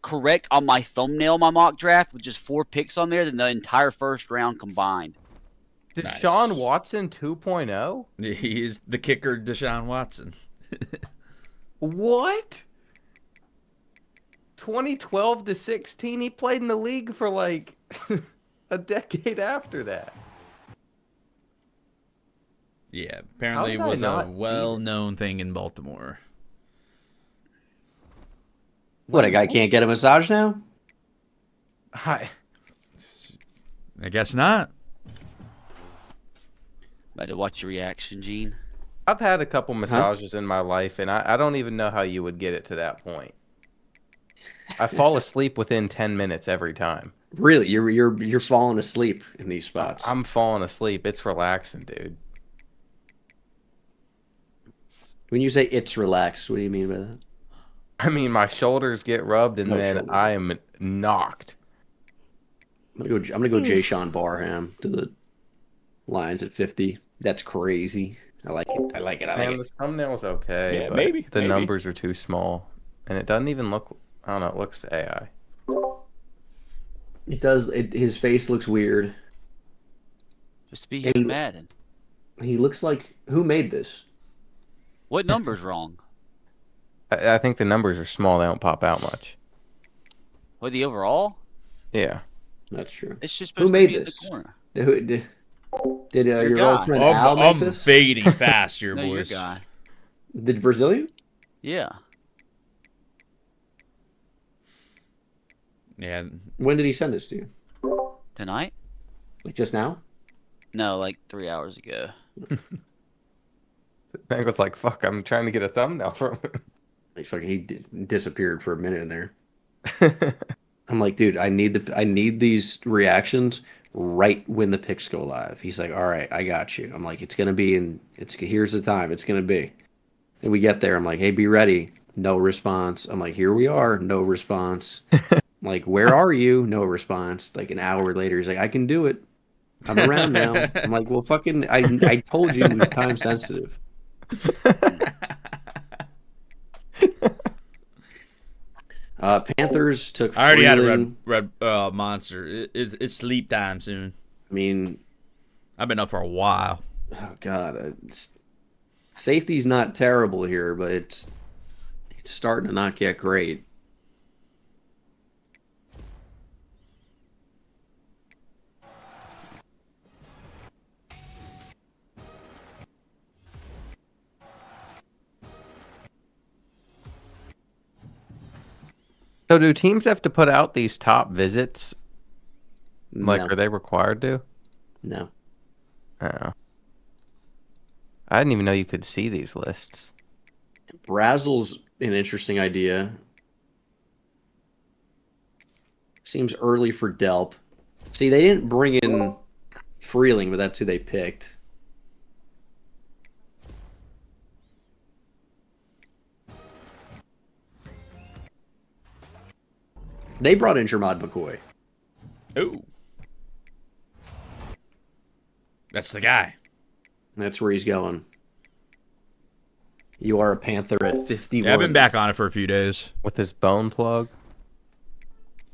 [SPEAKER 7] correct on my thumbnail, my mock draft, with just 4 picks on there than the entire first round combined.
[SPEAKER 13] Deshaun Watson 2.0?
[SPEAKER 1] He is the kicker, Deshaun Watson.
[SPEAKER 13] What? 2012 to 16, he played in the league for like a decade after that.
[SPEAKER 1] Yeah, apparently it was a well-known thing in Baltimore.
[SPEAKER 3] What, a guy can't get a massage now?
[SPEAKER 13] Hi.
[SPEAKER 1] I guess not.
[SPEAKER 7] About to watch your reaction, Gene.
[SPEAKER 13] I've had a couple massages in my life, and I don't even know how you would get it to that point. I fall asleep within 10 minutes every time.
[SPEAKER 3] Really? You're falling asleep in these spots?
[SPEAKER 13] I'm falling asleep. It's relaxing, dude.
[SPEAKER 3] When you say it's relaxed, what do you mean by that?
[SPEAKER 13] I mean, my shoulders get rubbed, and then I am knocked.
[SPEAKER 3] I'm gonna go Jay Sean Barham to the Lions at 50. That's crazy. I like it. I like it.
[SPEAKER 13] The thumbnail's okay.
[SPEAKER 1] Yeah,
[SPEAKER 13] but
[SPEAKER 1] maybe.
[SPEAKER 13] The numbers are too small, and it doesn't even look. I don't know. It looks AI.
[SPEAKER 3] It does. His face looks weird.
[SPEAKER 7] Just to be here in Madden.
[SPEAKER 3] He looks like, who made this?
[SPEAKER 7] What number's wrong?
[SPEAKER 13] I think the numbers are small. They don't pop out much.
[SPEAKER 7] What, the overall?
[SPEAKER 13] Yeah.
[SPEAKER 3] That's true.
[SPEAKER 7] It's just
[SPEAKER 3] Who
[SPEAKER 7] supposed
[SPEAKER 3] made
[SPEAKER 7] to be
[SPEAKER 3] this?
[SPEAKER 7] in the corner.
[SPEAKER 3] Did your old friend Al make
[SPEAKER 1] I'm
[SPEAKER 3] this?
[SPEAKER 1] fading fast here,
[SPEAKER 7] No,
[SPEAKER 1] boys.
[SPEAKER 7] your guy.
[SPEAKER 3] The Brazilian?
[SPEAKER 7] Yeah.
[SPEAKER 1] Yeah.
[SPEAKER 3] When did he send this to you?
[SPEAKER 7] Tonight?
[SPEAKER 3] Like just now?
[SPEAKER 7] No, like 3 hours ago.
[SPEAKER 13] Hank was like, "Fuck, I'm trying to get a thumbnail from him."
[SPEAKER 3] He disappeared for a minute in there. I'm like, dude, I need these reactions right when the picks go live. He's like, all right, I got you. I'm like, it's going to be here's the time it's going to be. And we get there. I'm like, hey, be ready. No response. I'm like, here we are. No response. I'm like, where are you? No response. Like an hour later, he's like, I can do it. I'm around now. I'm like, well, fucking, I told you it was time sensitive. Panthers took.
[SPEAKER 1] I already
[SPEAKER 3] Freeling.
[SPEAKER 1] had a red monster. It's sleep time soon.
[SPEAKER 3] I mean,
[SPEAKER 1] I've been up for a while.
[SPEAKER 3] Oh God, safety's not terrible here, but it's starting to not get great.
[SPEAKER 13] So do teams have to put out these top visits? Like,
[SPEAKER 3] No.
[SPEAKER 13] are they required to?
[SPEAKER 3] No.
[SPEAKER 13] Oh. I didn't even know you could see these lists.
[SPEAKER 3] Brazel's an interesting idea. Seems early for Delp. See, they didn't bring in Freeling, but that's who they picked. They brought in Jermod McCoy.
[SPEAKER 1] Ooh. That's the guy.
[SPEAKER 3] That's where he's going. You are a Panther at 51.
[SPEAKER 1] Yeah, I've been back on it for a few days.
[SPEAKER 13] With his bone plug?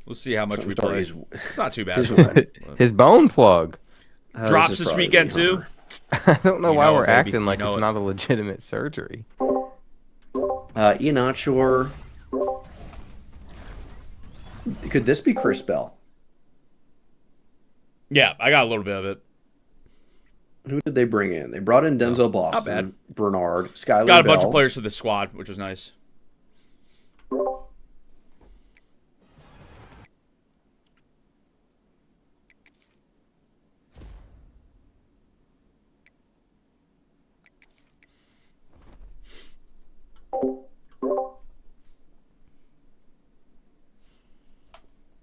[SPEAKER 1] We'll see how much we
[SPEAKER 3] sorry,
[SPEAKER 1] play. It's not too bad.
[SPEAKER 13] His bone plug.
[SPEAKER 1] Drops this weekend, too.
[SPEAKER 13] I don't know
[SPEAKER 1] You
[SPEAKER 13] why
[SPEAKER 1] know
[SPEAKER 13] we're
[SPEAKER 1] it, baby.
[SPEAKER 13] acting like
[SPEAKER 1] You know
[SPEAKER 13] it's
[SPEAKER 1] it.
[SPEAKER 13] not a legitimate surgery.
[SPEAKER 3] You're not sure. Could this be Chris Bell?
[SPEAKER 1] Yeah, I got a little bit of it.
[SPEAKER 3] Who did they bring in? They brought in Denzel Boston,
[SPEAKER 1] bad.
[SPEAKER 3] Bernard, Skylar
[SPEAKER 1] Got a
[SPEAKER 3] Bell.
[SPEAKER 1] bunch of players for the squad, which was nice.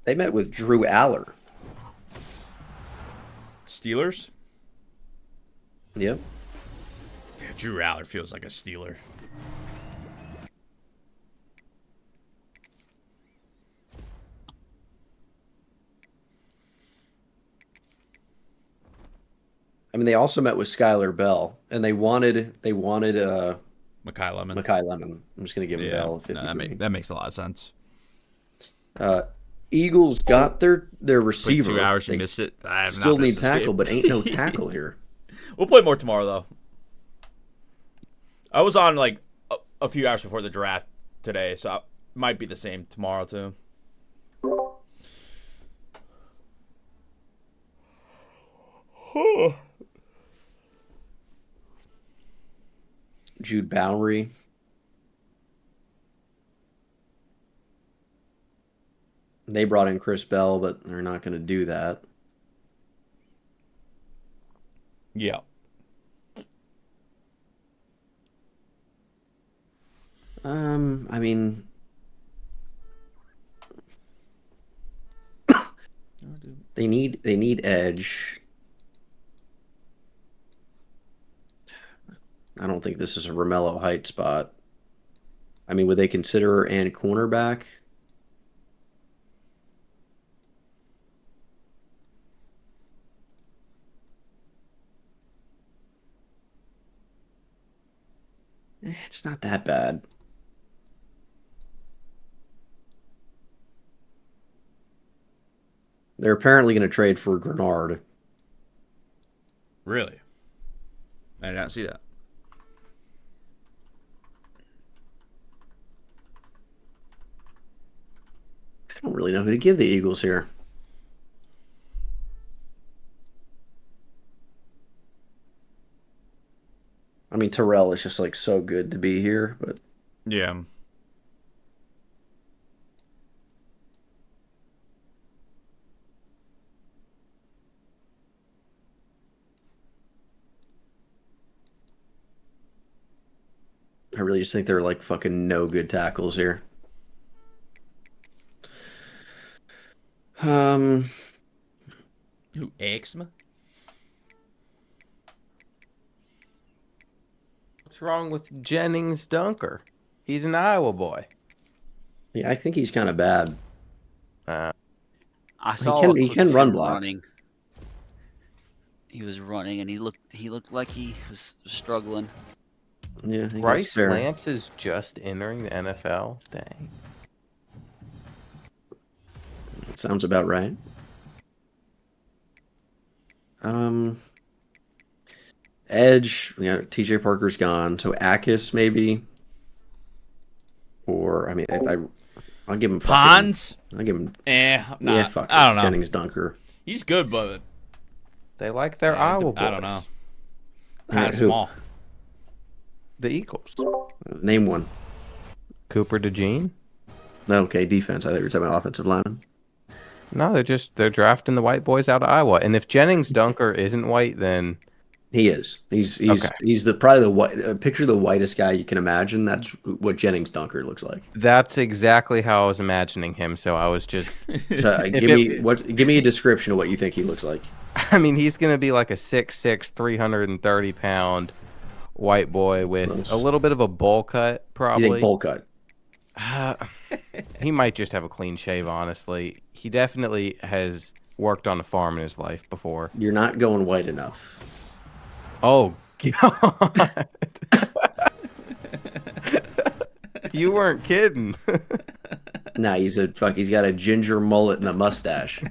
[SPEAKER 3] They met with Drew Aller.
[SPEAKER 1] Steelers?
[SPEAKER 3] Yep.
[SPEAKER 1] Yeah, Drew Aller feels like a Steeler.
[SPEAKER 3] I mean, they also met with Skylar Bell, and they wanted
[SPEAKER 1] Mekhi Lemon.
[SPEAKER 3] Mekhi Lemon. I'm just gonna give him Bell. 50
[SPEAKER 1] that makes a lot of sense.
[SPEAKER 3] Eagles got their receiver.
[SPEAKER 1] 2 hours, you
[SPEAKER 3] They
[SPEAKER 1] missed it. I have
[SPEAKER 3] still
[SPEAKER 1] not
[SPEAKER 3] need
[SPEAKER 1] missed this
[SPEAKER 3] tackle,
[SPEAKER 1] game.
[SPEAKER 3] but ain't no tackle here.
[SPEAKER 1] We'll play more tomorrow, though. I was on like a few hours before the draft today, so it might be the same tomorrow too.
[SPEAKER 3] Jude Bowery. They brought in Chris Bell, but they're not going to do that.
[SPEAKER 1] Yeah.
[SPEAKER 3] I mean, they need edge. I don't think this is a Romello Heights spot. I mean, would they consider and cornerback? It's not that bad. They're apparently going to trade for Grenard.
[SPEAKER 1] Really? I did not see that.
[SPEAKER 3] I don't really know who to give the Eagles here. I mean, Terrell is just like so good to be here, but
[SPEAKER 1] Yeah.
[SPEAKER 3] I really just think they're like fucking no good tackles here.
[SPEAKER 1] Who, eczema?
[SPEAKER 13] What's wrong with Jennings Dunker? He's an Iowa boy.
[SPEAKER 3] Yeah, I think he's kind of bad.
[SPEAKER 7] I
[SPEAKER 3] He
[SPEAKER 7] saw
[SPEAKER 3] can-
[SPEAKER 7] a
[SPEAKER 3] he
[SPEAKER 7] clip
[SPEAKER 3] can
[SPEAKER 7] of
[SPEAKER 3] run
[SPEAKER 7] him
[SPEAKER 3] block.
[SPEAKER 7] running. He was running, and he looked like he was struggling.
[SPEAKER 3] Yeah, he
[SPEAKER 13] Bryce
[SPEAKER 3] gets fair.
[SPEAKER 13] Lance is just entering the NFL. Dang.
[SPEAKER 3] That sounds about right. Edge, yeah, TJ Parker's gone, so Akis maybe, or I mean, I'll give him
[SPEAKER 1] Pons.
[SPEAKER 3] I'll give him.
[SPEAKER 1] Nah,
[SPEAKER 3] Yeah, fuck
[SPEAKER 1] I don't
[SPEAKER 3] it.
[SPEAKER 1] know.
[SPEAKER 3] Jennings Dunker.
[SPEAKER 1] He's good, but
[SPEAKER 13] They like their Iowa boys.
[SPEAKER 1] I don't know.
[SPEAKER 3] All
[SPEAKER 1] Kind
[SPEAKER 3] right,
[SPEAKER 1] of
[SPEAKER 3] who?
[SPEAKER 1] small.
[SPEAKER 13] The Eagles.
[SPEAKER 3] Name one.
[SPEAKER 13] Cooper DeJean?
[SPEAKER 3] Okay, defense. I thought you were talking about offensive lineman.
[SPEAKER 13] No, they're drafting the white boys out of Iowa. And if Jennings Dunker isn't white, then
[SPEAKER 3] He is. He's
[SPEAKER 13] Okay.
[SPEAKER 3] he's probably the white. Picture the whitest guy you can imagine. That's what Jennings Dunker looks like.
[SPEAKER 13] that's exactly how I was imagining him. So I was just
[SPEAKER 3] So give me a description of what you think he looks like.
[SPEAKER 13] I mean, he's going to be like a 6'6", 330-pound white boy with a little bit of a bowl cut, probably.
[SPEAKER 3] You think bowl cut?
[SPEAKER 13] He might just have a clean shave, honestly. He definitely has worked on a farm in his life before.
[SPEAKER 3] You're not going white enough.
[SPEAKER 13] Oh, God. You weren't kidding.
[SPEAKER 3] Nah, he's got a ginger mullet and a mustache.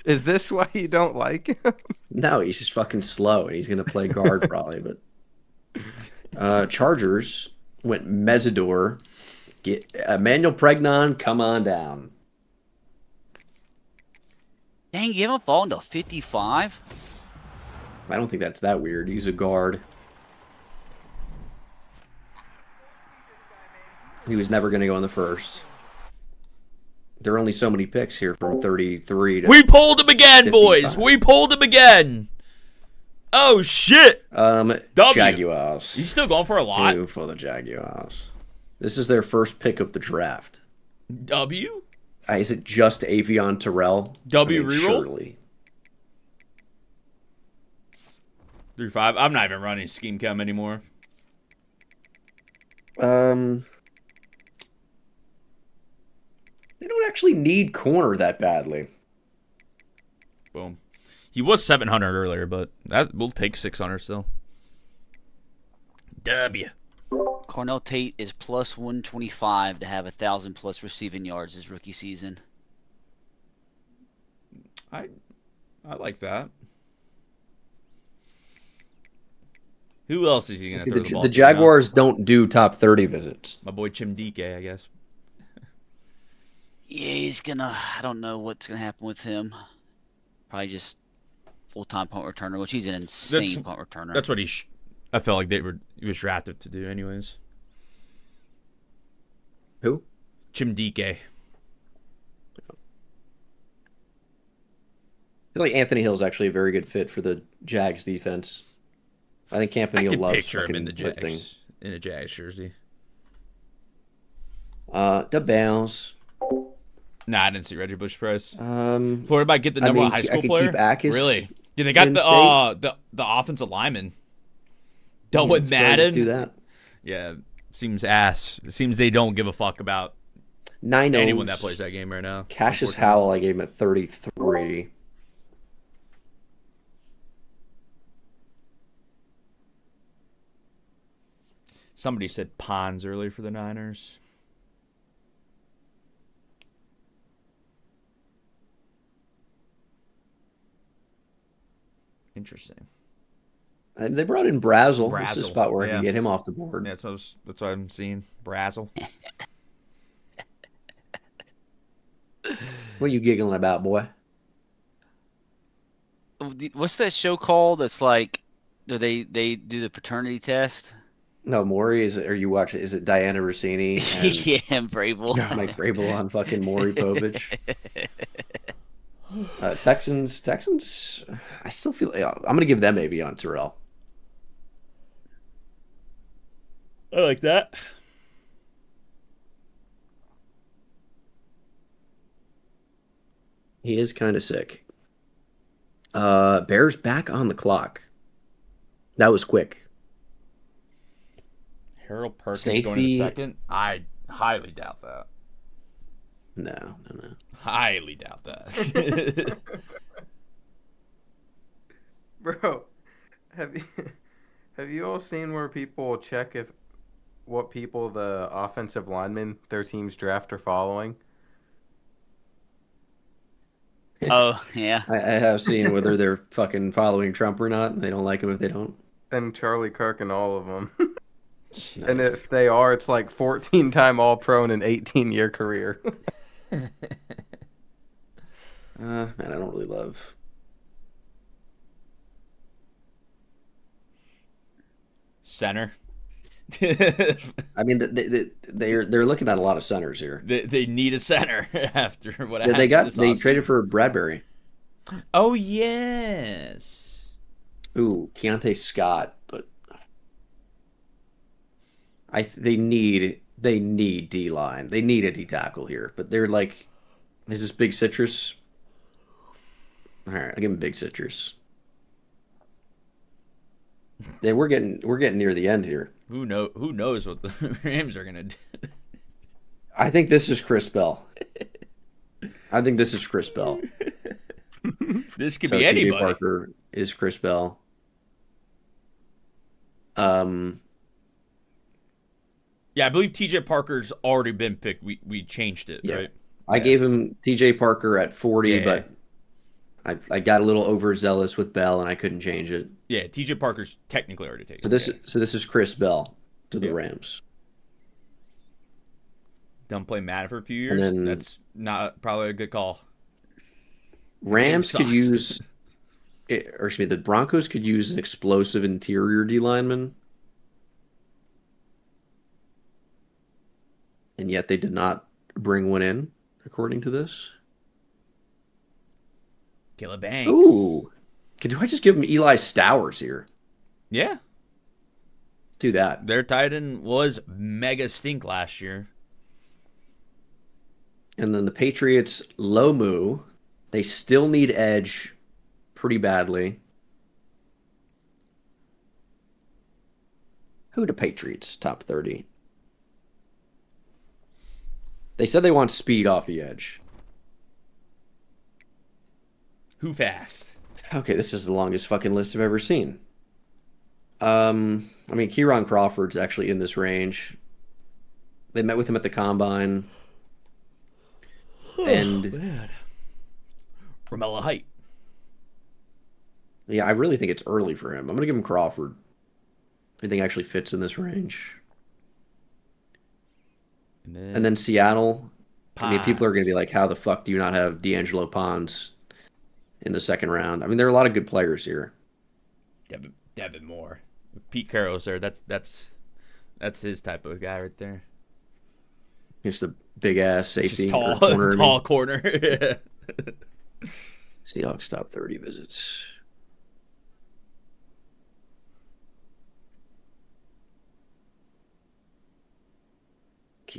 [SPEAKER 13] Is this why you don't like him?
[SPEAKER 3] No, he's just fucking slow, and he's gonna play guard probably. But Chargers went Mesidor. Get Emmanuel Pregnon, come on down.
[SPEAKER 7] Dang, you haven't fallen to 55?
[SPEAKER 3] I don't think that's that weird. He's a guard. He was never going to go in the first. There are only so many picks here from 33 to
[SPEAKER 1] We pulled him again,
[SPEAKER 3] 55.
[SPEAKER 1] boys. We pulled him again. Oh shit. W.
[SPEAKER 3] Jaguars.
[SPEAKER 1] He's still going for a lot.
[SPEAKER 3] Two for the Jaguars. This is their first pick of the draft.
[SPEAKER 1] W.
[SPEAKER 3] Is it just Avion Terrell?
[SPEAKER 1] W reroll?
[SPEAKER 3] Surely.
[SPEAKER 1] 3-5. I'm not even running scheme chem anymore.
[SPEAKER 3] They don't actually need corner that badly.
[SPEAKER 1] Boom. He was 700 earlier, but that we'll take 600 still. W.
[SPEAKER 7] Cornell Tate is plus 125 to have 1,000+ receiving yards his rookie season.
[SPEAKER 1] I like that. Who else is he going to throw the ball
[SPEAKER 3] The
[SPEAKER 1] to
[SPEAKER 3] Jaguars don't do top 30 visits.
[SPEAKER 1] My boy Chim DK, I guess.
[SPEAKER 7] Yeah, he's gonna. I don't know what's gonna happen with him. Probably just full-time punt returner, which he's an insane punt returner.
[SPEAKER 1] That's what I felt like he was drafted to do, anyways.
[SPEAKER 3] Who?
[SPEAKER 1] Chim DK.
[SPEAKER 3] I feel like Anthony Hill's actually a very good fit for the Jags defense. I think Campanile loves
[SPEAKER 1] picture him in the Jags,
[SPEAKER 3] lifting.
[SPEAKER 1] in a Jags jersey.
[SPEAKER 3] The Bears.
[SPEAKER 1] Nah, I didn't see Reggie Bush price. Florida might get the
[SPEAKER 3] I
[SPEAKER 1] number
[SPEAKER 3] mean,
[SPEAKER 1] one high
[SPEAKER 3] I
[SPEAKER 1] school
[SPEAKER 3] could
[SPEAKER 1] player.
[SPEAKER 3] keep Akis
[SPEAKER 1] Really? Yeah, they got
[SPEAKER 3] in
[SPEAKER 1] the offensive lineman. Done with
[SPEAKER 3] let's go ahead and
[SPEAKER 1] Madden.
[SPEAKER 3] do that.
[SPEAKER 1] Yeah, seems ass. It seems they don't give a fuck about
[SPEAKER 3] 9-0s.
[SPEAKER 1] anyone that plays that game right now.
[SPEAKER 3] Cassius Howell, I gave him at 33.
[SPEAKER 1] Somebody said Pons earlier for the Niners. Interesting.
[SPEAKER 3] And they brought in Brazel. That's the
[SPEAKER 1] Brazel,
[SPEAKER 3] spot where I
[SPEAKER 1] yeah.
[SPEAKER 3] can get him off the board.
[SPEAKER 1] Yeah, that's what I'm seeing. Brazel.
[SPEAKER 3] What are you giggling about, boy?
[SPEAKER 7] What's that show called? That's like, do they do the paternity test?
[SPEAKER 3] No, Maury, are you watching? Is it Diana Rossini? And
[SPEAKER 7] Yeah, and Vrabel.
[SPEAKER 3] Mike Vrabel on fucking Maury Povich. Texans. I still feel. I'm gonna give them maybe on Terrell.
[SPEAKER 1] I like that.
[SPEAKER 3] He is kind of sick. Bears back on the clock. That was quick.
[SPEAKER 1] Harold Perkins
[SPEAKER 3] Safety.
[SPEAKER 1] going to the second? I highly doubt that.
[SPEAKER 3] No.
[SPEAKER 1] Highly doubt that.
[SPEAKER 13] Bro, have you all seen where people check what people the offensive linemen their team's draft are following?
[SPEAKER 7] Oh, yeah.
[SPEAKER 3] I have seen whether they're fucking following Trump or not, and they don't like him if they don't.
[SPEAKER 13] And Charlie Kirk and all of them. And if they are, it's like 14-time All-Pro in an 18-year career.
[SPEAKER 3] Man, I don't really love.
[SPEAKER 1] Center.
[SPEAKER 3] I mean, they're looking at a lot of centers here.
[SPEAKER 1] They need a center after what happened.
[SPEAKER 3] They traded for Bradbury.
[SPEAKER 1] Oh yes.
[SPEAKER 3] Ooh, Keontae Scott, but they need D line. They need a D tackle here, but they're like, is this Big Citrus? All right, I'll give him Big Citrus. Then we're getting near the end here.
[SPEAKER 1] Who knows what the Rams are gonna do?
[SPEAKER 3] I think this is Chris Bell.
[SPEAKER 1] This could be anybody.
[SPEAKER 3] TJ Parker is Chris Bell.
[SPEAKER 1] Yeah, I believe TJ Parker's already been picked. We changed it, right?
[SPEAKER 3] I gave him TJ Parker at 40, but I got a little overzealous with Bell and I couldn't change it.
[SPEAKER 1] Yeah, TJ Parker's technically already taken.
[SPEAKER 3] So this is Chris Bell to the Rams.
[SPEAKER 1] Don't play Madden for a few years.
[SPEAKER 3] Then,
[SPEAKER 1] that's not probably a good call.
[SPEAKER 3] Rams could use, or excuse me, the Broncos could use an explosive interior D lineman. And yet they did not bring one in, according to this.
[SPEAKER 1] Killer Banks.
[SPEAKER 3] Ooh. Do I just give him Eli Stowers here?
[SPEAKER 1] Yeah.
[SPEAKER 3] Do that.
[SPEAKER 1] Their tight end was mega stink last year.
[SPEAKER 3] And then the Patriots, Lomu. They still need edge pretty badly. Who the Patriots? Top 30. They said they want speed off the edge.
[SPEAKER 1] Who fast?
[SPEAKER 3] Okay, this is the longest fucking list I've ever seen. I mean, Kieran Crawford's actually in this range. They met with him at the combine. And
[SPEAKER 1] Romello Height.
[SPEAKER 3] Yeah, I really think it's early for him. I'm going to give him Crawford. I think actually fits in this range. And then Seattle. I mean, people are going to be like, how the fuck do you not have D'Angelo Pons in the second round? I mean, there are a lot of good players here.
[SPEAKER 1] Devin Moore. Pete Carroll's there. That's his type of guy right there.
[SPEAKER 3] Just a big ass safety.
[SPEAKER 1] Just tall corner.
[SPEAKER 3] Seahawks top 30 visits.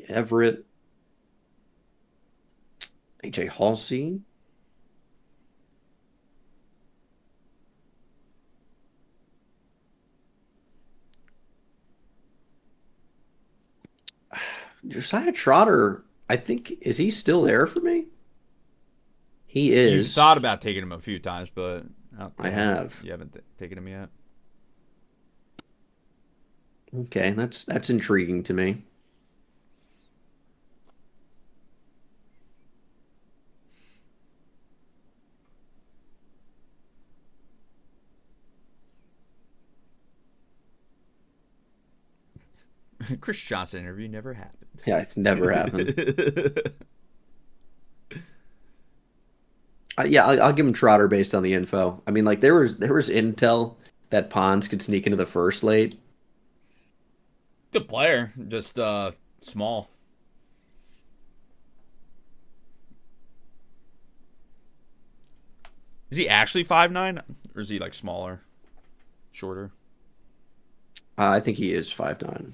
[SPEAKER 3] Everett. AJ Halsey. Josiah Trotter, I think, is he still there for me? He is.
[SPEAKER 1] You've thought about taking him a few times, but
[SPEAKER 3] I have.
[SPEAKER 1] You haven't taken him yet.
[SPEAKER 3] Okay, that's intriguing to me.
[SPEAKER 1] Chris Johnson interview never happened.
[SPEAKER 3] Yeah, it's never happened. Yeah, I'll give him Trotter based on the info. I mean, like there was intel that Pons could sneak into the first late.
[SPEAKER 1] Good player, just small. Is he actually 5'9", or is he like smaller, shorter?
[SPEAKER 3] I think he is 5'9".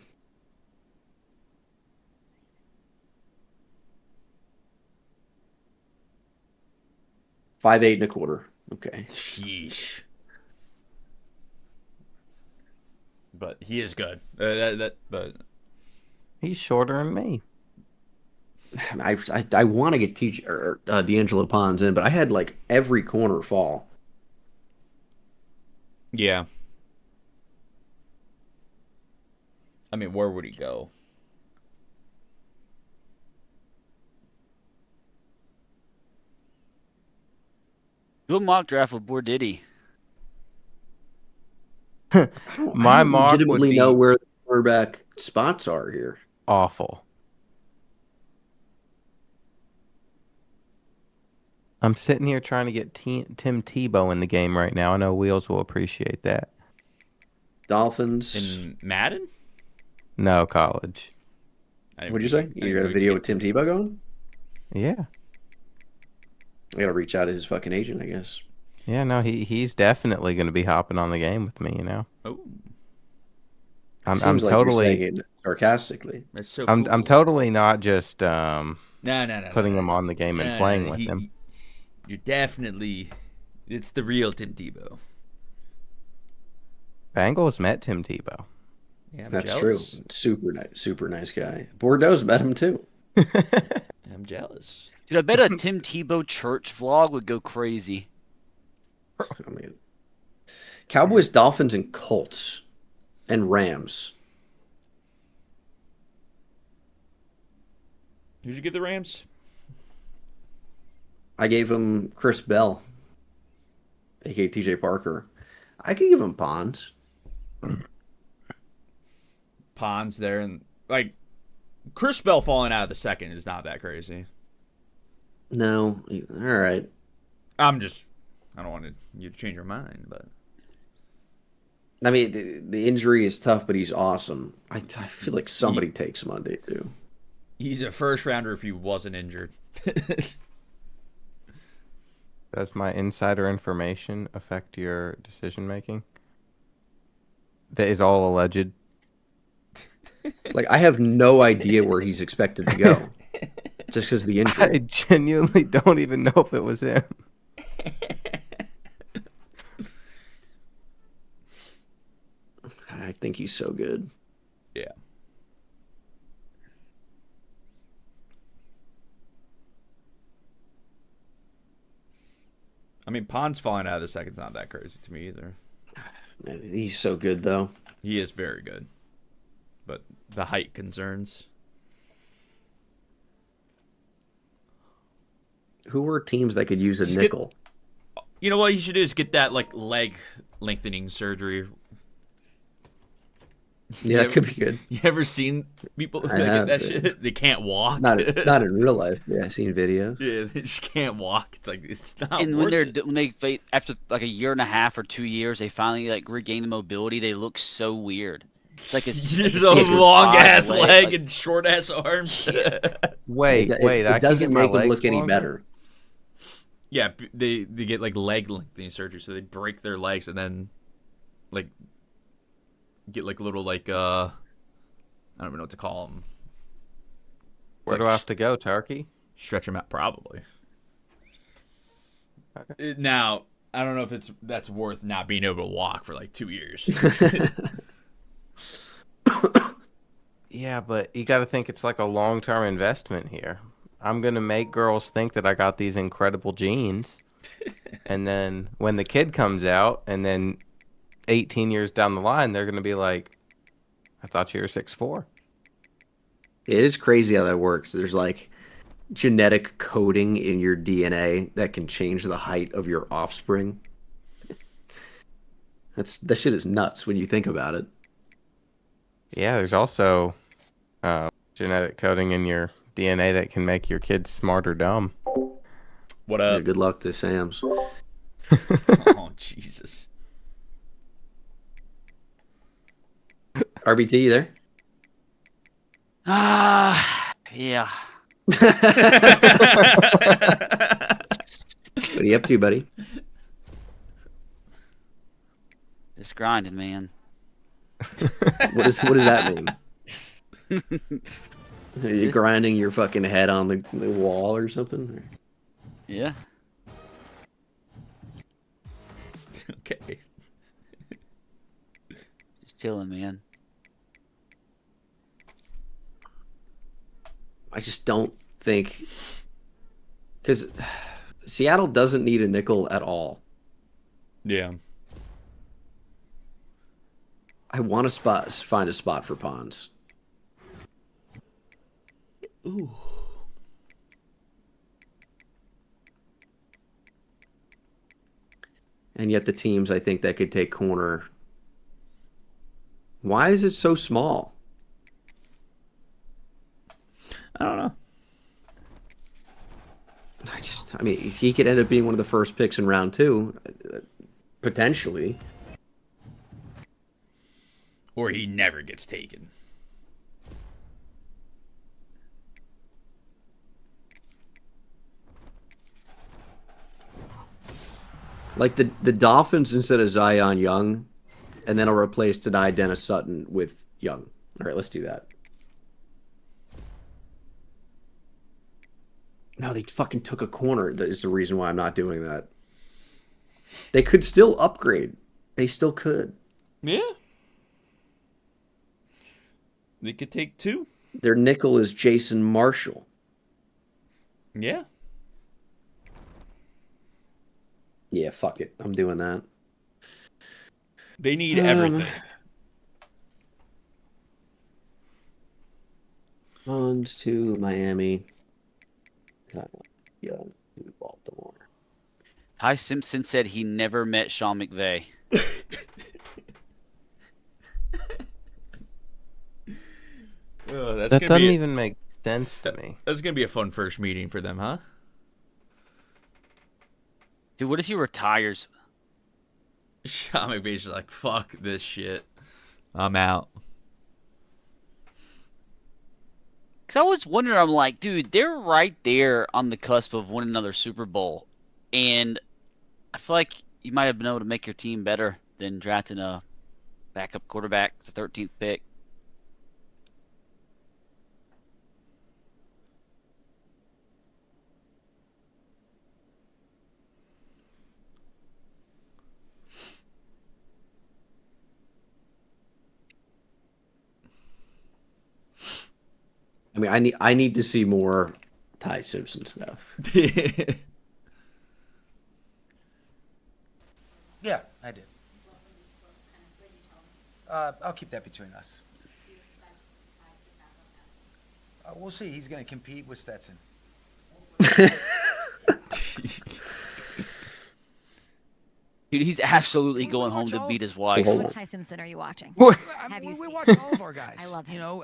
[SPEAKER 3] 5'8" and a quarter. Okay.
[SPEAKER 1] Sheesh. But he is good. But
[SPEAKER 13] he's shorter than me.
[SPEAKER 3] I want to get D'Angelo Pons in, but I had like every corner fall.
[SPEAKER 1] yeah. I mean, where would he go?
[SPEAKER 7] Do a mock draft with Bordiddy.
[SPEAKER 13] My
[SPEAKER 3] I don't
[SPEAKER 13] mock would
[SPEAKER 3] legitimately
[SPEAKER 13] be
[SPEAKER 3] know where the quarterback spots are here.
[SPEAKER 13] awful. I'm sitting here trying to get Tim Tebow in the game right now. I know Wheels will appreciate that.
[SPEAKER 3] Dolphins.
[SPEAKER 1] In Madden?
[SPEAKER 13] No, college.
[SPEAKER 3] What'd you say? You got a video with Tim Tebow going?
[SPEAKER 13] Yeah.
[SPEAKER 3] I gotta reach out to his fucking agent, I guess.
[SPEAKER 13] Yeah, no, he's definitely going to be hopping on the game with me, you know.
[SPEAKER 1] Oh.
[SPEAKER 3] Seems like
[SPEAKER 13] totally
[SPEAKER 3] you're saying it sarcastically.
[SPEAKER 1] That's so
[SPEAKER 13] I'm
[SPEAKER 1] cool.
[SPEAKER 13] totally not just
[SPEAKER 1] No,
[SPEAKER 13] putting him on the game and playing with him.
[SPEAKER 1] You're definitely, it's the real Tim Tebow.
[SPEAKER 13] Bengals met Tim Tebow.
[SPEAKER 1] Yeah, I'm
[SPEAKER 3] That's
[SPEAKER 1] jealous.
[SPEAKER 3] true. Super nice guy. Bordeaux's met him too.
[SPEAKER 1] I'm jealous.
[SPEAKER 7] Dude, I bet a Tim Tebow church vlog would go crazy.
[SPEAKER 3] I mean, Cowboys, Dolphins, and Colts, and Rams.
[SPEAKER 1] Who'd you give the Rams?
[SPEAKER 3] I gave him Chris Bell, aka TJ Parker. I could give him Pons.
[SPEAKER 1] Pons there, and like Chris Bell falling out of the second is not that crazy.
[SPEAKER 3] No, all right.
[SPEAKER 1] I don't want you to change your mind, but
[SPEAKER 3] I mean, the injury is tough, but he's awesome. I feel like somebody takes him on day 2.
[SPEAKER 1] he's a first rounder if he wasn't injured.
[SPEAKER 13] Does my insider information affect your decision making? That is all alleged.
[SPEAKER 3] Like, I have no idea where he's expected to go. Just because of the injury.
[SPEAKER 13] I genuinely don't even know if it was him.
[SPEAKER 3] I think he's so good.
[SPEAKER 1] Yeah. I mean, Pons falling out of the second's not that crazy to me either.
[SPEAKER 3] He's so good, though.
[SPEAKER 1] He is very good. But the height concerns.
[SPEAKER 3] Who are teams that could use a nickel?
[SPEAKER 1] You know what you should do is get that like leg lengthening surgery.
[SPEAKER 3] Yeah, that could be good.
[SPEAKER 1] You ever seen people that get that shit? They can't walk.
[SPEAKER 3] Not in real life. Yeah, I've seen videos.
[SPEAKER 1] Yeah, they just can't walk. It's like it's not.
[SPEAKER 7] And
[SPEAKER 1] worth
[SPEAKER 7] when they after like a year and a half or 2 years, they finally like regain the mobility. They look so weird. It's like
[SPEAKER 1] Just a long ass leg and short ass arms.
[SPEAKER 13] Wait,
[SPEAKER 3] it doesn't make them look any better.
[SPEAKER 1] Yeah, they get like leg lengthening surgery, so they break their legs and then like get like little like I don't even know what to call them.
[SPEAKER 13] Where do I have to go, Turkey?
[SPEAKER 1] Stretch them out, probably. Okay. Now I don't know if that's worth not being able to walk for like 2 years.
[SPEAKER 13] Yeah, but you got to think it's like a long-term investment here. I'm going to make girls think that I got these incredible genes. And then when the kid comes out and then 18 years down the line, they're going to be like, I thought you were 6'4".
[SPEAKER 3] It is crazy how that works. There's like genetic coding in your DNA that can change the height of your offspring. That shit is nuts when you think about it.
[SPEAKER 13] Yeah, there's also genetic coding in your DNA that can make your kids smart or dumb.
[SPEAKER 1] What up?
[SPEAKER 3] Yeah, good luck to Sam's.
[SPEAKER 1] Oh, Jesus.
[SPEAKER 3] RBT, you there?
[SPEAKER 7] Yeah.
[SPEAKER 3] What are you up to, buddy?
[SPEAKER 7] Just grinding, man.
[SPEAKER 3] What does that mean? Are you grinding your fucking head on the wall or something?
[SPEAKER 7] Yeah.
[SPEAKER 1] Okay.
[SPEAKER 7] Just chilling, man.
[SPEAKER 3] I just don't think, because Seattle doesn't need a nickel at all.
[SPEAKER 1] Yeah.
[SPEAKER 3] I want to find a spot for Pons.
[SPEAKER 1] Ooh.
[SPEAKER 3] And yet the teams I think that could take corner. Why is it so small?
[SPEAKER 1] I don't know.
[SPEAKER 3] I mean, he could end up being one of the first picks in round 2, potentially.
[SPEAKER 1] Or he never gets taken.
[SPEAKER 3] Like the Dolphins instead of Zion Young, and then I'll replace Dani Dennis Sutton with Young. All right, let's do that. No, they fucking took a corner. That is the reason why I'm not doing that. They could still upgrade. They still could.
[SPEAKER 1] Yeah. They could take 2.
[SPEAKER 3] Their nickel is Jason Marshall.
[SPEAKER 1] Yeah.
[SPEAKER 3] Yeah, fuck it. I'm doing that.
[SPEAKER 1] They need everything.
[SPEAKER 3] Pons to Miami. Young to Baltimore.
[SPEAKER 7] Ty Simpson said he never met Sean McVay.
[SPEAKER 13] That doesn't even make sense to me.
[SPEAKER 1] That's going to be a fun first meeting for them, huh?
[SPEAKER 7] Dude, what if he retires?
[SPEAKER 1] Sean McVay's just like, fuck this shit. I'm out.
[SPEAKER 7] Because I was wondering, I'm like, dude, they're right there on the cusp of winning another Super Bowl. And I feel like you might have been able to make your team better than drafting a backup quarterback, the 13th pick.
[SPEAKER 3] I mean, I need to see more Ty Simpson stuff.
[SPEAKER 15] Yeah, I did. I'll keep that between us. We'll see. He's going to compete with Stetson.
[SPEAKER 7] Dude, he's absolutely going home to beat his wife.
[SPEAKER 16] How much Ty Simpson are you watching? Have you
[SPEAKER 15] We
[SPEAKER 16] seen?
[SPEAKER 15] watch all of our guys.
[SPEAKER 16] I love him.
[SPEAKER 15] You know,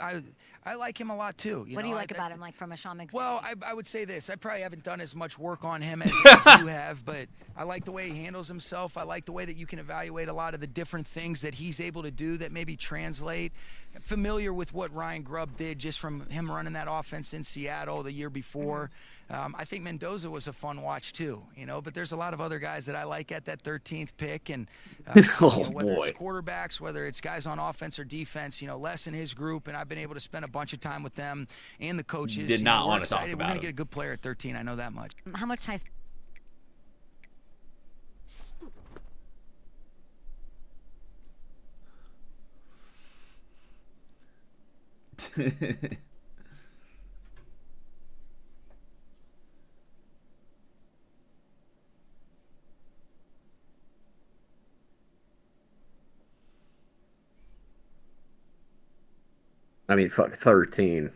[SPEAKER 15] I like him a lot too.
[SPEAKER 16] What do you like about him, like from a Sean McVay?
[SPEAKER 15] Well, I would say this. I probably haven't done as much work on him as you have, but I like the way he handles himself. I like the way that you can evaluate a lot of the different things that he's able to do that maybe translate. Familiar with what Ryan Grubb did just from him running that offense in Seattle the year before. I think Mendoza was a fun watch too, you know, but there's a lot of other guys that I like at that 13th pick. And whether it's quarterbacks, whether it's guys on offense or defense, you know, Les and his group, and I've been able to spend a bunch of time with them and the coaches.
[SPEAKER 1] Did not want to talk
[SPEAKER 15] excited.
[SPEAKER 1] about
[SPEAKER 15] We're going
[SPEAKER 1] it.
[SPEAKER 15] to get a good player at 13. I know that much.
[SPEAKER 16] How much Ty?
[SPEAKER 3] I mean, fuck, 13.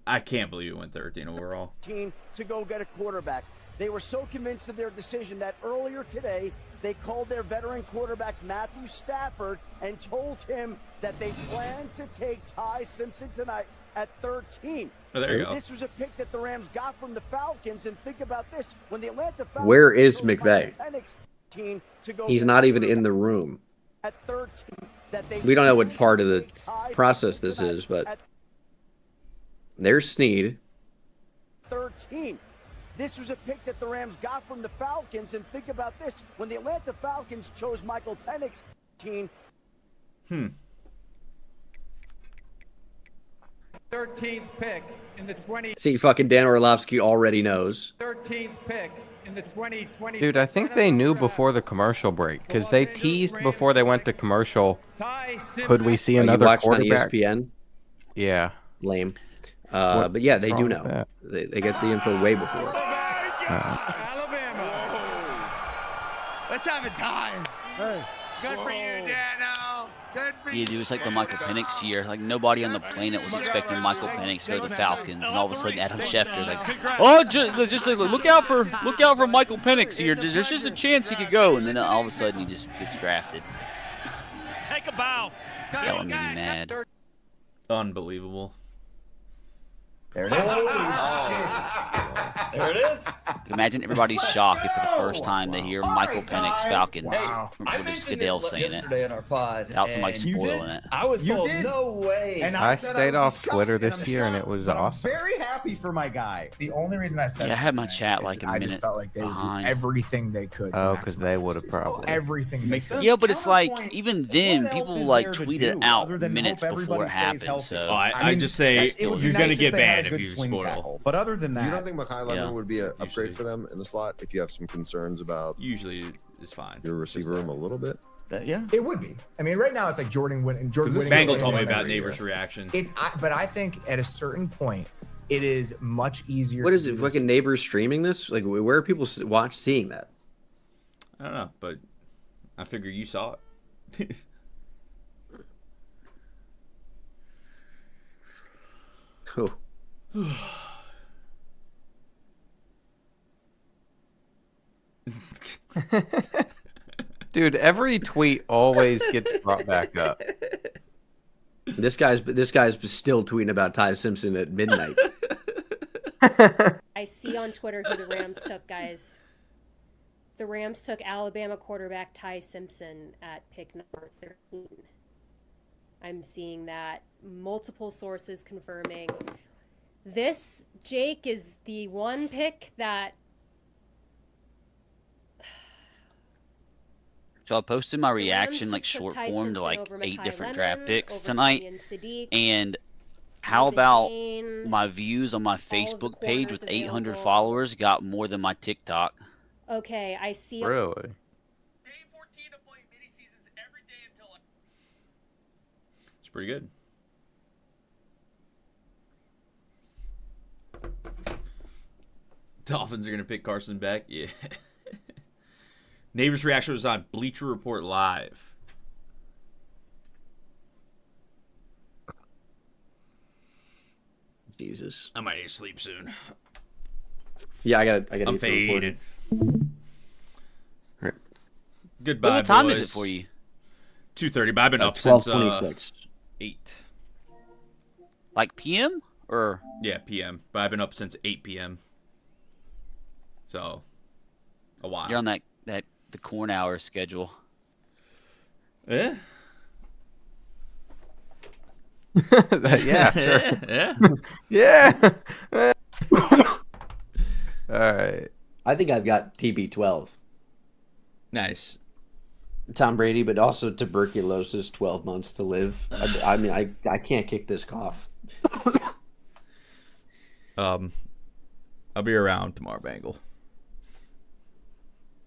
[SPEAKER 1] I can't believe it went 13 overall.
[SPEAKER 2] Team to go get a quarterback. They were so convinced of their decision that earlier today they called their veteran quarterback Matthew Stafford and told him that they planned to take Ty Simpson tonight at 13.
[SPEAKER 1] Oh, there you go.
[SPEAKER 2] This was a pick that the Rams got from the Falcons, and think about this: when the Atlanta Falcons
[SPEAKER 3] Where is McVay?
[SPEAKER 2] team to go
[SPEAKER 3] He's
[SPEAKER 2] get
[SPEAKER 3] not
[SPEAKER 2] a
[SPEAKER 3] even in the room.
[SPEAKER 2] at 13, that they
[SPEAKER 3] We don't know what
[SPEAKER 2] planned
[SPEAKER 3] part
[SPEAKER 2] to
[SPEAKER 3] of the
[SPEAKER 2] take Ty
[SPEAKER 3] process
[SPEAKER 2] Simpson
[SPEAKER 3] this
[SPEAKER 2] tonight
[SPEAKER 3] is, but
[SPEAKER 2] at
[SPEAKER 3] there's Snead.
[SPEAKER 2] 13. This was a pick that the Rams got from the Falcons, and think about this: when the Atlanta Falcons chose Michael Penix,
[SPEAKER 6] 13th pick in the 20.
[SPEAKER 3] See, fucking Dan Orlovsky already knows.
[SPEAKER 6] 13th pick in the 2020.
[SPEAKER 13] Dude, I think they knew before the commercial break because they teased before they went to commercial. Could we see another quarterback?
[SPEAKER 3] On ESPN?
[SPEAKER 13] Yeah.
[SPEAKER 3] Lame. But yeah, they do know.
[SPEAKER 13] That?
[SPEAKER 3] They get the info way before.
[SPEAKER 2] Let's have a time. Hey. Good for you, Dano. Good for you.
[SPEAKER 7] Yeah, dude, it's like the Michael Penix year. Like, nobody on the planet was expecting Michael Penix to go to the Falcons, and all of a sudden Adam Schefter's like, oh, just like, look out for Michael Penix here. There's just a chance he could go, and then all of a sudden he just gets drafted.
[SPEAKER 19] Take a bow.
[SPEAKER 7] That one made me mad.
[SPEAKER 1] Unbelievable.
[SPEAKER 19] There it is. There it is.
[SPEAKER 7] Imagine everybody's shocked if for the first time they hear Michael Penix Falcons.
[SPEAKER 19] I
[SPEAKER 7] Or just
[SPEAKER 19] mentioned
[SPEAKER 7] Goodell
[SPEAKER 19] this
[SPEAKER 7] saying it.
[SPEAKER 19] yesterday in our pod.
[SPEAKER 7] Without somebody
[SPEAKER 19] and
[SPEAKER 7] spoiling it.
[SPEAKER 19] I was told, no way.
[SPEAKER 13] And I stayed off Twitter this year, and it was awesome.
[SPEAKER 20] Very happy for my guy. The only reason I said
[SPEAKER 7] Yeah, I had my chat like a
[SPEAKER 20] I
[SPEAKER 7] minute
[SPEAKER 20] just felt like they would do
[SPEAKER 7] behind.
[SPEAKER 20] everything they could.
[SPEAKER 13] Oh, because they would have probably.
[SPEAKER 20] Everything makes sense.
[SPEAKER 7] Yeah, but it's like even then
[SPEAKER 20] what else
[SPEAKER 7] people
[SPEAKER 20] is
[SPEAKER 7] like
[SPEAKER 20] there to
[SPEAKER 7] tweeted
[SPEAKER 20] do
[SPEAKER 7] out
[SPEAKER 20] other than
[SPEAKER 7] minutes
[SPEAKER 20] hope
[SPEAKER 7] before
[SPEAKER 20] everybody
[SPEAKER 7] it
[SPEAKER 20] stays
[SPEAKER 7] happened.
[SPEAKER 20] healthy?
[SPEAKER 7] So
[SPEAKER 1] I just say
[SPEAKER 20] it would be
[SPEAKER 1] you're
[SPEAKER 20] nice
[SPEAKER 1] gonna
[SPEAKER 20] if
[SPEAKER 1] get
[SPEAKER 20] they had
[SPEAKER 1] banned
[SPEAKER 20] a
[SPEAKER 1] if
[SPEAKER 20] good
[SPEAKER 1] you
[SPEAKER 20] swing
[SPEAKER 1] spoil.
[SPEAKER 20] tackle. But other than that,
[SPEAKER 22] You don't think Mekhi London
[SPEAKER 7] Yeah.
[SPEAKER 22] would be an upgrade for them in the slot if you have some concerns about
[SPEAKER 1] Usually it's fine.
[SPEAKER 22] your receiver room a little bit?
[SPEAKER 19] Yeah.
[SPEAKER 20] it would be. I mean, right now it's like Jordan Whitting.
[SPEAKER 1] Bangle told me about Neighbors' reaction.
[SPEAKER 20] But I think at a certain point, it is much easier.
[SPEAKER 3] What
[SPEAKER 20] to
[SPEAKER 3] is it?
[SPEAKER 20] do this.
[SPEAKER 3] Fucking Neighbors streaming this? Like, where are people seeing that?
[SPEAKER 1] I don't know, but I figure you saw it.
[SPEAKER 3] Oh.
[SPEAKER 13] Dude, every tweet always gets brought back up.
[SPEAKER 3] This guy's still tweeting about Ty Simpson at midnight.
[SPEAKER 23] I see on Twitter who the Rams took, guys. The Rams took Alabama quarterback Ty Simpson at pick number 13. I'm seeing that. Multiple sources confirming. This, Jake, is the one pick that...
[SPEAKER 7] So I posted my
[SPEAKER 23] Rams
[SPEAKER 7] reaction,
[SPEAKER 23] just
[SPEAKER 7] like
[SPEAKER 23] took
[SPEAKER 7] short
[SPEAKER 23] Ty
[SPEAKER 7] form
[SPEAKER 23] Simpson
[SPEAKER 7] to like
[SPEAKER 23] over
[SPEAKER 7] 8
[SPEAKER 23] Mekhi
[SPEAKER 7] different
[SPEAKER 23] Lemon,
[SPEAKER 7] draft picks
[SPEAKER 23] over
[SPEAKER 7] tonight.
[SPEAKER 23] Kenyon Sadiq,
[SPEAKER 7] And how
[SPEAKER 23] David
[SPEAKER 7] about
[SPEAKER 23] Payne,
[SPEAKER 7] my views on my
[SPEAKER 23] all of the
[SPEAKER 7] Facebook page
[SPEAKER 23] corners
[SPEAKER 7] with 800
[SPEAKER 23] available.
[SPEAKER 7] followers got more than my TikTok?
[SPEAKER 23] Okay, I see...
[SPEAKER 13] Really?
[SPEAKER 1] It's pretty good. Dolphins are gonna pick Carson back. Yeah. Neighbors' reaction was on Bleacher Report Live.
[SPEAKER 3] Jesus.
[SPEAKER 1] I might need to sleep soon.
[SPEAKER 3] Yeah, I got.
[SPEAKER 1] I'm faded.
[SPEAKER 3] Right.
[SPEAKER 1] Goodbye,
[SPEAKER 7] What time
[SPEAKER 1] boys.
[SPEAKER 7] is it for you?
[SPEAKER 1] 2:30, but I've been up since
[SPEAKER 3] 12:26.
[SPEAKER 1] 8.
[SPEAKER 7] Like PM or?
[SPEAKER 1] Yeah, PM. But I've been up since 8 p.m. So, a while.
[SPEAKER 7] You're on the corn hour schedule.
[SPEAKER 1] Yeah.
[SPEAKER 13] Yeah, sure.
[SPEAKER 1] Yeah.
[SPEAKER 13] Yeah. All right.
[SPEAKER 3] I think I've got TB12.
[SPEAKER 1] Nice.
[SPEAKER 3] Tom Brady, but also tuberculosis, 12 months to live. I mean, I can't kick this cough.
[SPEAKER 1] I'll be around tomorrow, Bangle.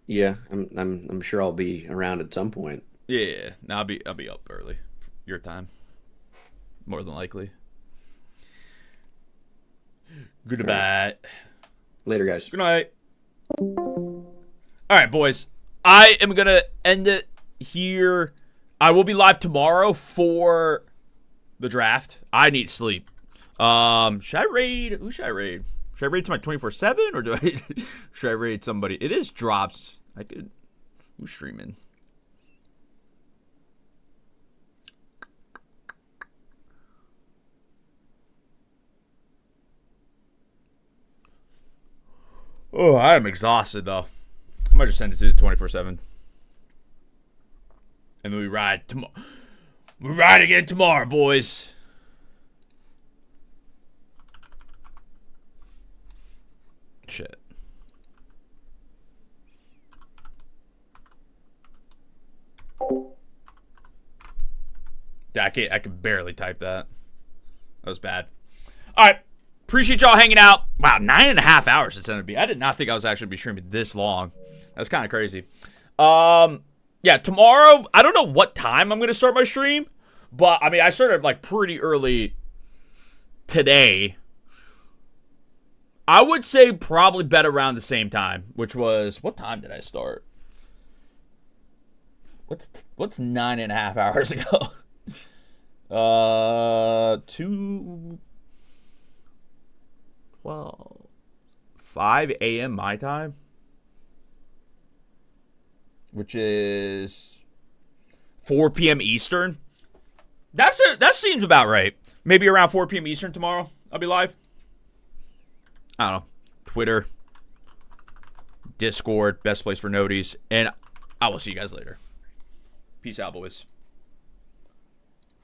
[SPEAKER 3] Yeah, I'm sure I'll be around at some point.
[SPEAKER 1] Yeah, no, I'll be up early. Your time, more than likely. Goodbye.
[SPEAKER 3] Later, guys.
[SPEAKER 1] Good night. All right, boys. I am gonna end it here. I will be live tomorrow for the draft. I need sleep. Should I raid? Who should I raid? Should I raid to my 24/7 or should I raid somebody? It is drops. I could. Who's streaming? Oh, I am exhausted though. I might just send it to the 24/7. And then we ride tomorrow. We ride again tomorrow, boys. Shit. I can barely type that. That was bad. All right. Appreciate y'all hanging out. Wow, 9.5 hours it's going to be. I did not think I was actually going to be streaming this long. That's kind of crazy. Yeah, tomorrow, I don't know what time I'm going to start my stream, but, I mean, I started, like, pretty early today. I would say probably bet around the same time, which was, what time did I start? What's 9.5 hours ago? 5 a.m. my time, which is 4 p.m. Eastern. That seems about right. Maybe around 4 p.m. Eastern tomorrow, I'll be live. I don't know. Twitter, Discord, best place for noties, and I will see you guys later. Peace out, boys.